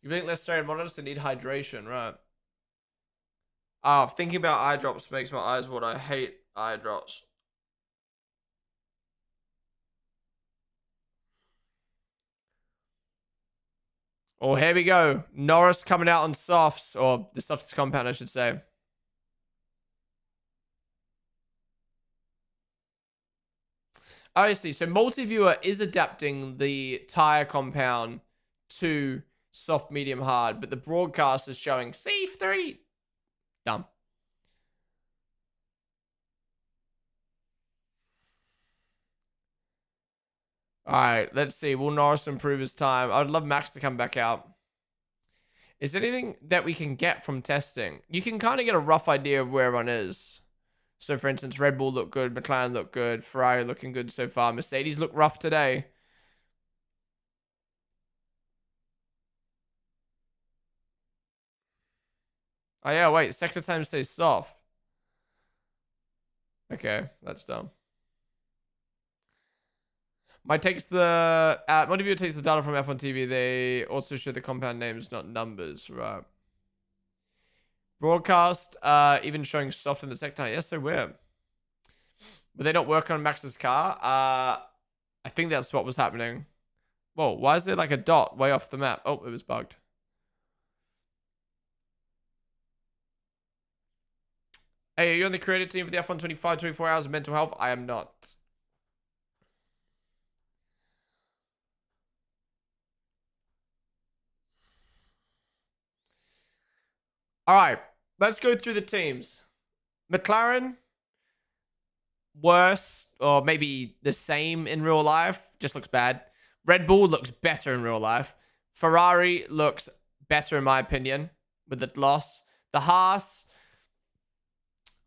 You think less straight monitors and need hydration, right? Thinking about eye drops makes my eyes water. I hate eye drops. Oh, here we go. Norris coming out on softs, or the softest compound, I should say. Oh, I see. So multi-viewer is adapting the tire compound to soft, medium, hard, but the broadcast is showing C3. Dumb. All right, let's see. Will Norris improve his time? I'd love Max to come back out. Is there anything that we can get from testing? You can kind of get a rough idea of where everyone is. So, for instance, Red Bull looked good. McLaren looked good. Ferrari looking good so far. Mercedes looked rough today. Oh, yeah, wait. Sector time stays soft. Okay, that's dumb. My takes the Motiview takes the data from F1 TV. They also show the compound names, not numbers, right? Broadcast, even showing soft in the sector. Yes, so weird. But they don't work on Max's car. I think that's what was happening. Whoa, why is there like a dot way off the map? Oh, it was bugged. Hey, are you on the creative team for the F1 24 hours of mental health? I am not. All right, let's go through the teams. McLaren, worse, or maybe the same in real life, just looks bad. Red Bull looks better in real life. Ferrari looks better in my opinion with the loss. The Haas,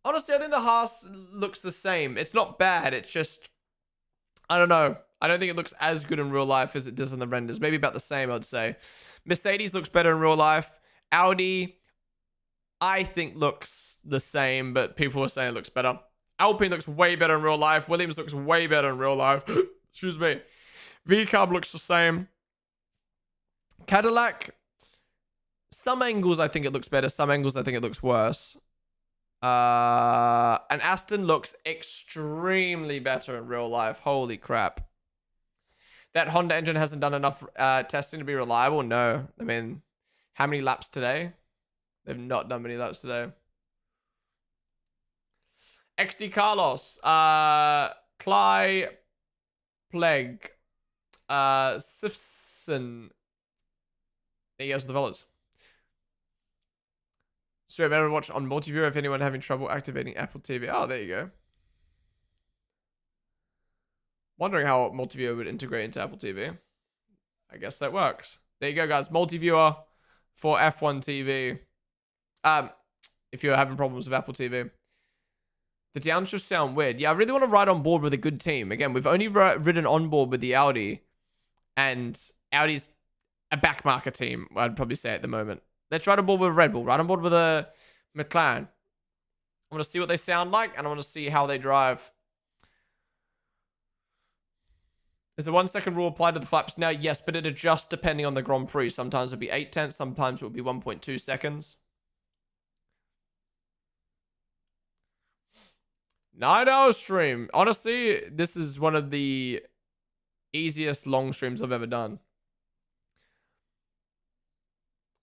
honestly, I think the Haas looks the same. It's not bad. It's just, I don't know. I don't think it looks as good in real life as it does in the renders. Maybe about the same, I'd say. Mercedes looks better in real life. Audi, I think looks the same, but people are saying it looks better. Alpine looks way better in real life. Williams looks way better in real life. Excuse me. VCARB looks the same. Cadillac, some angles I think it looks better. Some angles I think it looks worse. And Aston looks extremely better in real life. Holy crap. That Honda engine hasn't done enough testing to be reliable? No. I mean, how many laps today? They've not done many laps today. XD Carlos. Cly Plague. Sifson. There you go, the fellas. So I've ever watched on multiviewer if anyone having trouble activating Apple TV. Oh, there you go. Wondering how multiviewer would integrate into Apple TV. I guess that works. There you go, guys. Multiviewer for F1 TV. If you're having problems with Apple TV. The downshifts sound weird. Yeah, I really want to ride on board with a good team. Again, we've only ridden on board with the Audi. And Audi's a backmarker team, I'd probably say at the moment. Let's ride on board with Red Bull. Ride on board with a McLaren. I want to see what they sound like, and I want to see how they drive. Is the 1 second rule applied to the flaps now? Yes, but it adjusts depending on the Grand Prix. Sometimes it'll be 0.8, sometimes it'll be 1.2 seconds. 9-hour stream. Honestly, this is one of the easiest long streams I've ever done.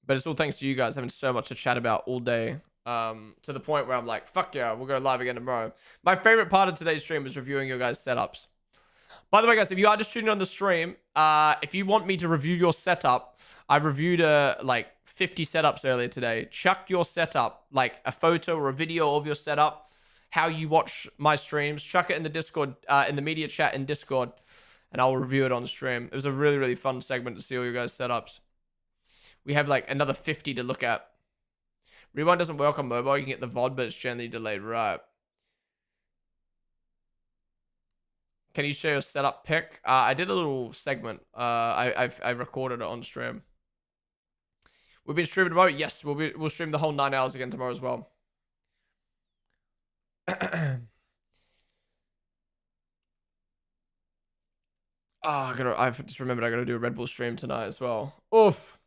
But it's all thanks to you guys having so much to chat about all day. To the point where I'm like, fuck yeah, we'll go live again tomorrow. My favorite part of today's stream is reviewing your guys' setups. By the way, guys, if you are just tuning on the stream, if you want me to review your setup, I reviewed like 50 setups earlier today. Chuck your setup, like a photo or a video of your setup, how you watch my streams. Chuck it in the Discord, in the media chat in Discord, and I'll review it on the stream. It was a really, really fun segment to see all your guys' setups. We have like another 50 to look at. Rewind doesn't work on mobile. You can get the VOD, but it's generally delayed. Right. Can you show your setup pic? I did a little segment. I recorded it on stream. We've been streaming tomorrow. Yes, we'll stream the whole 9 hours again tomorrow as well. I've just remembered I gotta do a Red Bull stream tonight as well. Oof.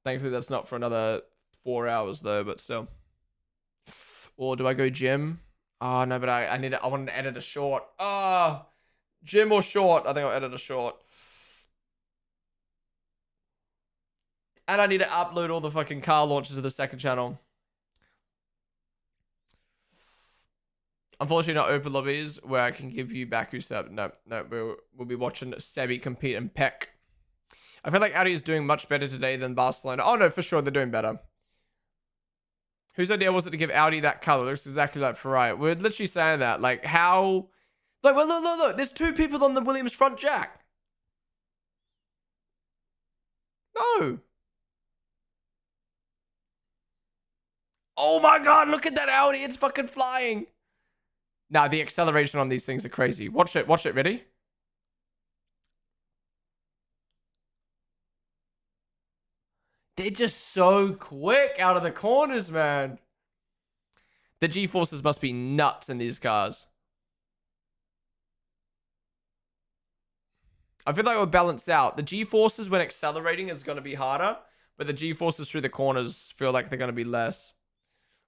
Thankfully, that's not for another 4 hours though, but still. Or do I go gym? Oh no, but I want to edit a short. Oh, gym or short? I think I'll edit a short. And I need to upload all the fucking car launches to the second channel. Unfortunately, not open lobbies where I can give you Baku sub. No, we'll be watching Sebi compete in Peck. I feel like Audi is doing much better today than Barcelona. Oh, no, for sure. They're doing better. Whose idea was it to give Audi that color? It looks exactly like Ferrari. We're literally saying that. Like, how... Like, well, look. There's two people on the Williams front jack. No. Oh, my God. Look at that Audi. It's fucking flying. Nah, the acceleration on these things are crazy. Watch it. Ready? They're just so quick out of the corners, man. The G-forces must be nuts in these cars. I feel like it will balance out. The G-forces when accelerating is going to be harder, but the G-forces through the corners feel like they're going to be less.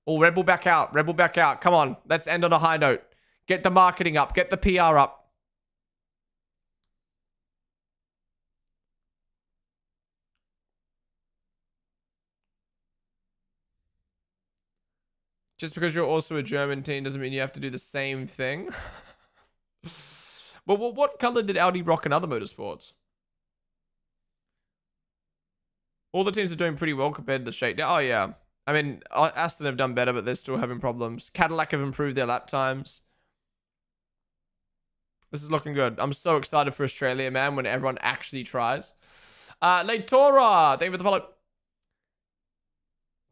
Oh, Red Bull back out. Red Bull back out. Come on. Let's end on a high note. Get the marketing up. Get the PR up. Just because you're also a German team doesn't mean you have to do the same thing. Well, what color did Audi rock in other motorsports? All the teams are doing pretty well compared to the shakedown. Oh, yeah. I mean, Aston have done better, but they're still having problems. Cadillac have improved their lap times. This is looking good. I'm so excited for Australia, man, when everyone actually tries. Leitora, thank you for the follow.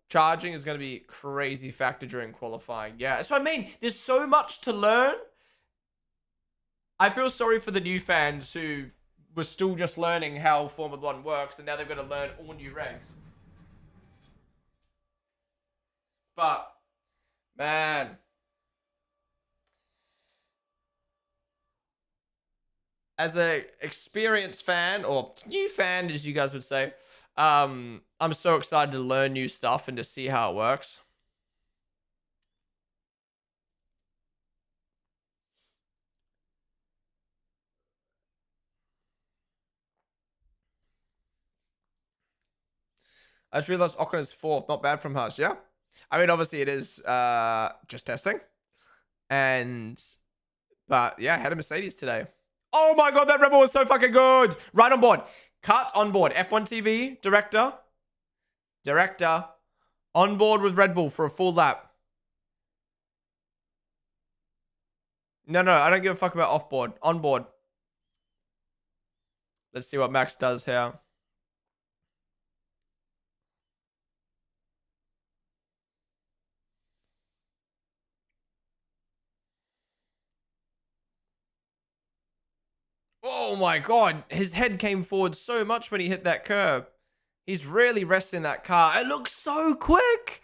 Charging is going to be a crazy factor during qualifying. Yeah, that's what I mean. There's so much to learn. I feel sorry for the new fans who were still just learning how Formula 1 works, and now they're going to learn all new regs. But, man, as a experienced fan, or new fan, as you guys would say, I'm so excited to learn new stuff and to see how it works. I just realized Ocon is 4th. Not bad from Haas, yeah? I mean, obviously it is just testing. But yeah, had a Mercedes today. Oh my god, that Red Bull was so fucking good. Right on board. Cut on board. F1 TV, director. Director. On board with Red Bull for a full lap. No, I don't give a fuck about off board. On board. Let's see what Max does here. Oh my god, his head came forward so much when he hit that curb. He's really resting that car. It looks so quick.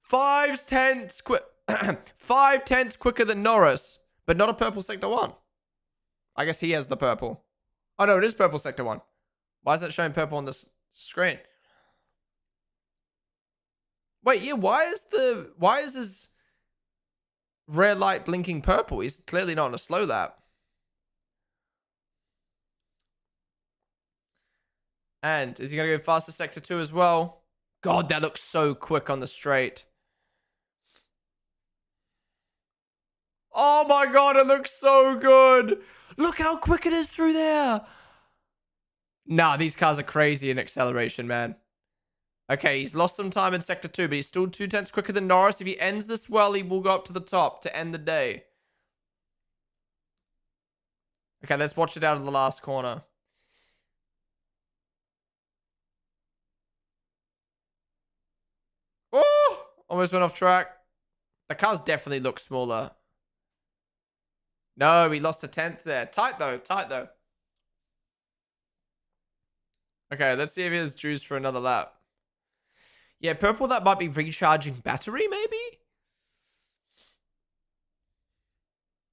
5/10 quick. 5/10 quicker than Norris, but not a purple sector 1. I guess he has the purple. Oh no, it is purple sector 1. Why is that showing purple on this screen? Wait, yeah, why is his red light blinking purple? He's clearly not on a slow lap. And is he going to go faster sector 2 as well? God, that looks so quick on the straight. Oh my god, it looks so good. Look how quick it is through there. Nah, these cars are crazy in acceleration, man. Okay, he's lost some time in sector 2, but he's still 2/10 quicker than Norris. If he ends this well, he will go up to the top to end the day. Okay, let's watch it out of the last corner. Oh, almost went off track. The cars definitely look smaller. No, he lost a 10th there. Tight though, tight though. Okay, let's see if he has juice for another lap. Yeah, purple, that might be recharging battery, maybe?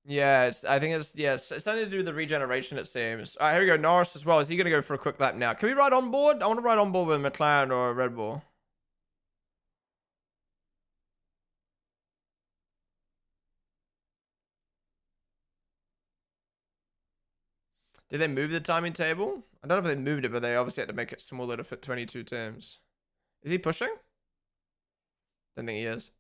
Yeah, I think it's something to do with the regeneration, it seems. All right, here we go. Norris as well. Is he going to go for a quick lap now? Can we ride on board? I want to ride on board with McLaren or a Red Bull. Did they move the timing table? I don't know if they moved it, but they obviously had to make it smaller to fit 22 teams. Is he pushing? Don't think he is.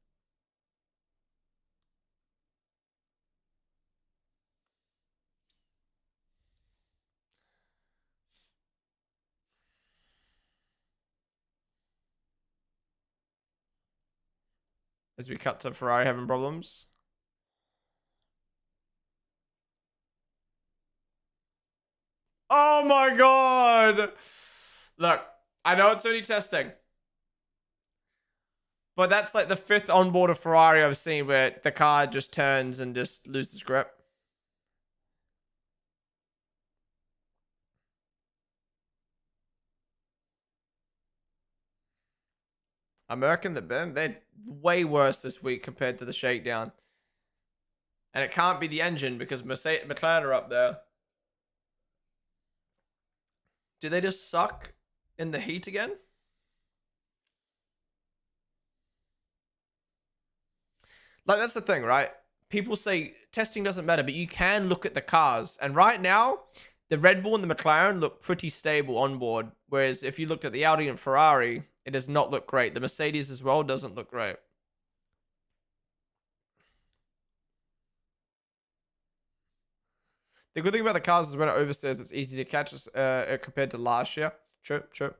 As we cut to Ferrari having problems. Oh my god! Look, I know it's only testing. But that's like the 5th onboard of Ferrari I've seen where the car just turns and just loses grip. American, they're way worse this week compared to the shakedown. And it can't be the engine because McLaren are up there. Do they just suck in the heat again? Like, that's the thing, right? People say testing doesn't matter, but you can look at the cars. And right now, the Red Bull and the McLaren look pretty stable on board. Whereas if you looked at the Audi and Ferrari, it does not look great. The Mercedes as well doesn't look great. The good thing about the cars is when it oversteers, it's easy to catch compared to last year. True.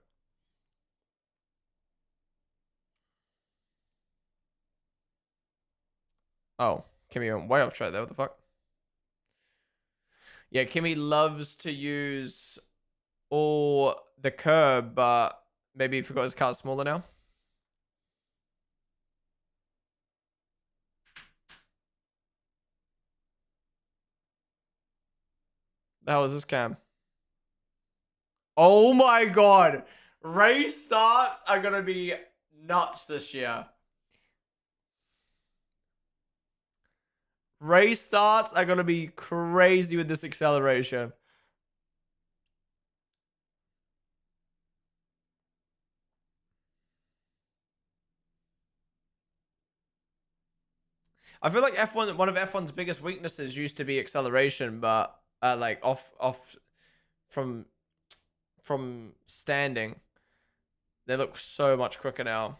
Oh, Kimmy went way off track there. What the fuck? Yeah, Kimmy loves to use all the curb, but maybe he forgot his car's smaller now. The hell is this cam? Oh my god. Race starts are going to be nuts this year. Race starts are going to be crazy with this acceleration. I feel like F1, one of F1's biggest weaknesses used to be acceleration, but like off from standing, they look so much quicker now.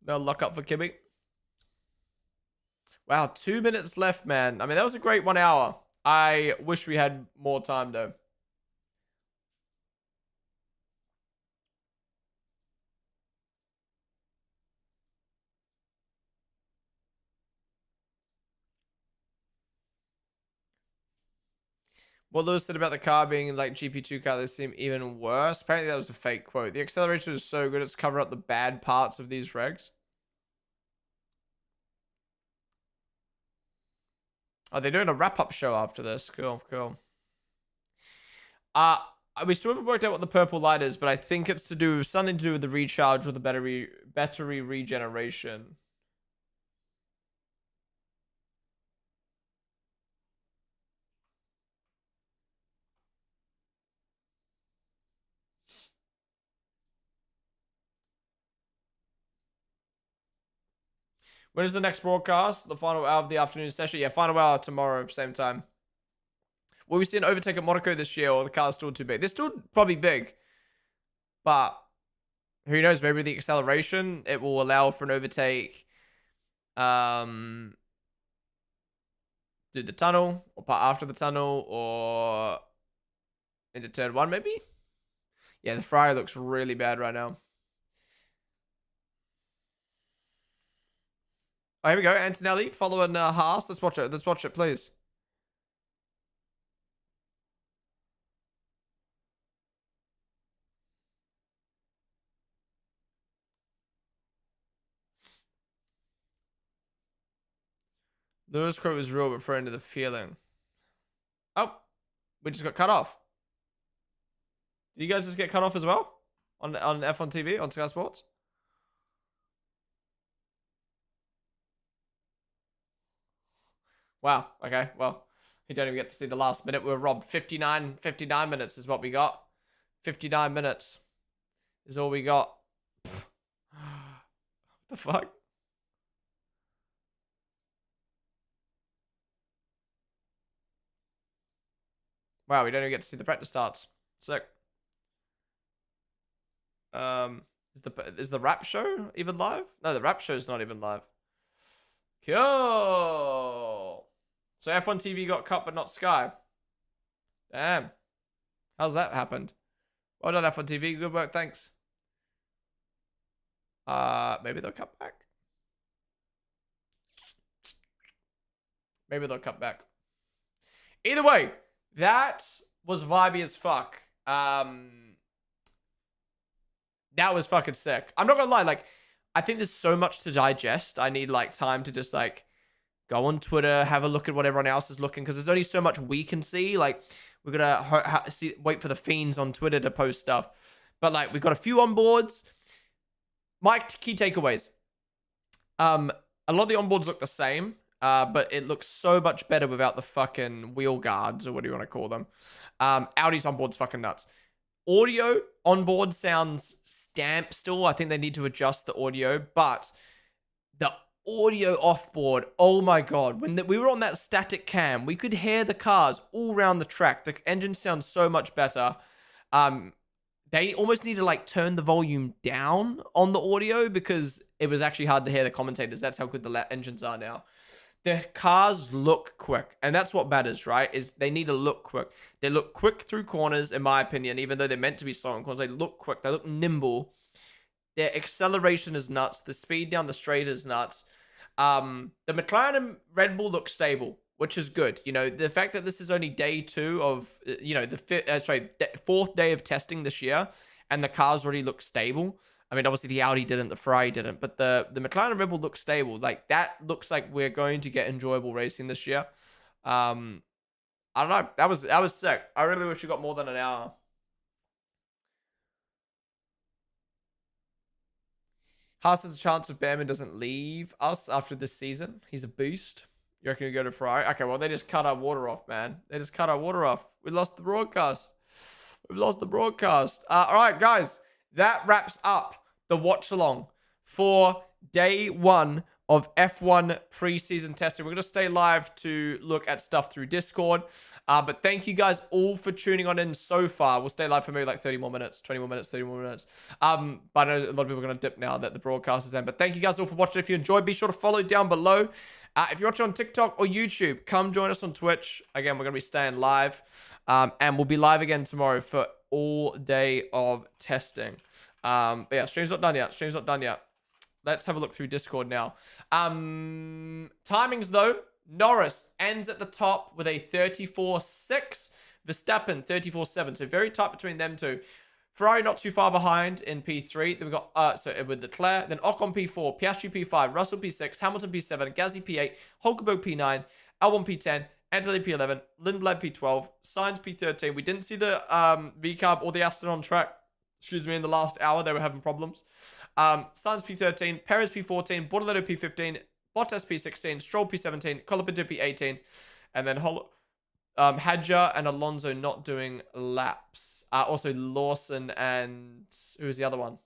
No luck up for Kimmy. Wow, 2 minutes left, man. I mean, that was a great 1 hour. I wish we had more time, though. What Lewis said about the car being like GP2 car, they seem even worse. Apparently that was a fake quote. The acceleration is so good, it's covered up the bad parts of these regs. Oh, they're doing a wrap-up show after this. Cool, cool. We still haven't worked out what the purple light is, but I think it's to do something to do with the recharge or the battery regeneration. When is the next broadcast? The final hour of the afternoon session? Yeah, final hour tomorrow, same time. Will we see an overtake at Monaco this year, or the car's still too big? They're still probably big, but who knows? Maybe the acceleration, it will allow for an overtake. Do the tunnel, or part after the tunnel, or into turn 1, maybe? Yeah, the Ferrari looks really bad right now. Oh, here we go. Antonelli following Haas. Let's watch it. Let's watch it, please. Lewis quote was real, but referring to the feeling. Oh, we just got cut off. Did you guys just get cut off as well? On F1 TV, on Sky Sports? Wow. Okay. Well, you don't even get to see the last minute. We were robbed. 59 minutes is what we got. 59 minutes is all we got. What the fuck? Wow, we don't even get to see the practice starts. Sick. Is the rap show even live? No, the rap show's not even live. Cool. So F1 TV got cut, but not Sky. Damn. How's that happened? Well done, F1 TV. Good work. Thanks. Maybe they'll cut back. Maybe they'll cut back. Either way, that was vibey as fuck. That was fucking sick. I'm not gonna lie, like, I think there's so much to digest. I need, like, time to just, like, go on Twitter, have a look at what everyone else is looking, because there's only so much we can see. Like, we're gonna wait for the fiends on Twitter to post stuff. But, like, we've got a few onboards. My key takeaways. A lot of the onboards look the same, but it looks so much better without the fucking wheel guards, or what do you want to call them? Audi's onboard's fucking nuts. Audio onboard sounds stamped still. I think they need to adjust the audio, but the audio offboard, oh my god. When we were on that static cam, we could hear the cars all around the track. The engine sounds so much better. They almost need to, like, turn the volume down on the audio because it was actually hard to hear the commentators. That's how good the engines are now. The cars look quick, and that's what matters, right? Is they need to look quick. They look quick through corners, in my opinion, even though they're meant to be slow in corners. They look quick. They look nimble. Their acceleration is nuts. The speed down the straight is nuts. The McLaren and Red Bull look stable, which is good. You know, the fact that this is only day 2 of, you know, the fourth day of testing this year, and the cars already look stable. I mean, obviously the Audi didn't, the Ferrari didn't, but the McLaren and Red Bull look stable. Like, that looks like we're going to get enjoyable racing this year. I don't know. That was sick. I really wish we got more than an hour. Haas has a chance if Behrman doesn't leave us after this season. He's a boost. You reckon we go to Ferrari? Okay, well, they just cut our water off, man. They just cut our water off. We lost the broadcast. We've lost the broadcast. All right, guys. That wraps up the watch along for day 1 of F1 preseason testing. We're going to stay live to look at stuff through Discord. But thank you guys all for tuning on in so far. We'll stay live for maybe like 30 more minutes, 20 more minutes, 30 more minutes. But I know a lot of people are going to dip now that the broadcast is end. But thank you guys all for watching. If you enjoyed, be sure to follow down below. If you're watching on TikTok or YouTube, come join us on Twitch. Again, we're going to be staying live. And we'll be live again tomorrow for all day of testing. But yeah, stream's not done yet. Stream's not done yet. Let's have a look through Discord now. Timings, though. Norris ends at the top with a 34.6. Verstappen, 34.7. So very tight between them two. Ferrari not too far behind in P3. Then we've got, with Leclerc. Then Ocon P4, Piastri P5, Russell P6, Hamilton P7, Gasly P8, Hulkenberg P9, Albon P10, Anthony P11, Lindblad P12, Sainz P13. We didn't see the VCARB or the Aston on track. Excuse me, in the last hour, they were having problems. Sainz P13, Perez P14, Bortoleto P15, Bottas P16, Stroll P17, Colapinto P18, and then Hadjar and Alonso not doing laps. Also, Lawson and... who's the other one?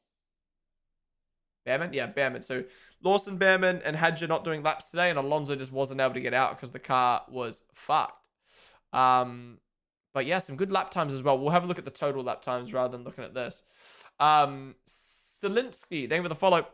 Behrman? Yeah, Behrman. So, Lawson, Behrman, and Hadjar not doing laps today, and Alonso just wasn't able to get out because the car was fucked. But yeah, some good lap times as well. We'll have a look at the total lap times rather than looking at this. Zelinsky, thank you for the follow.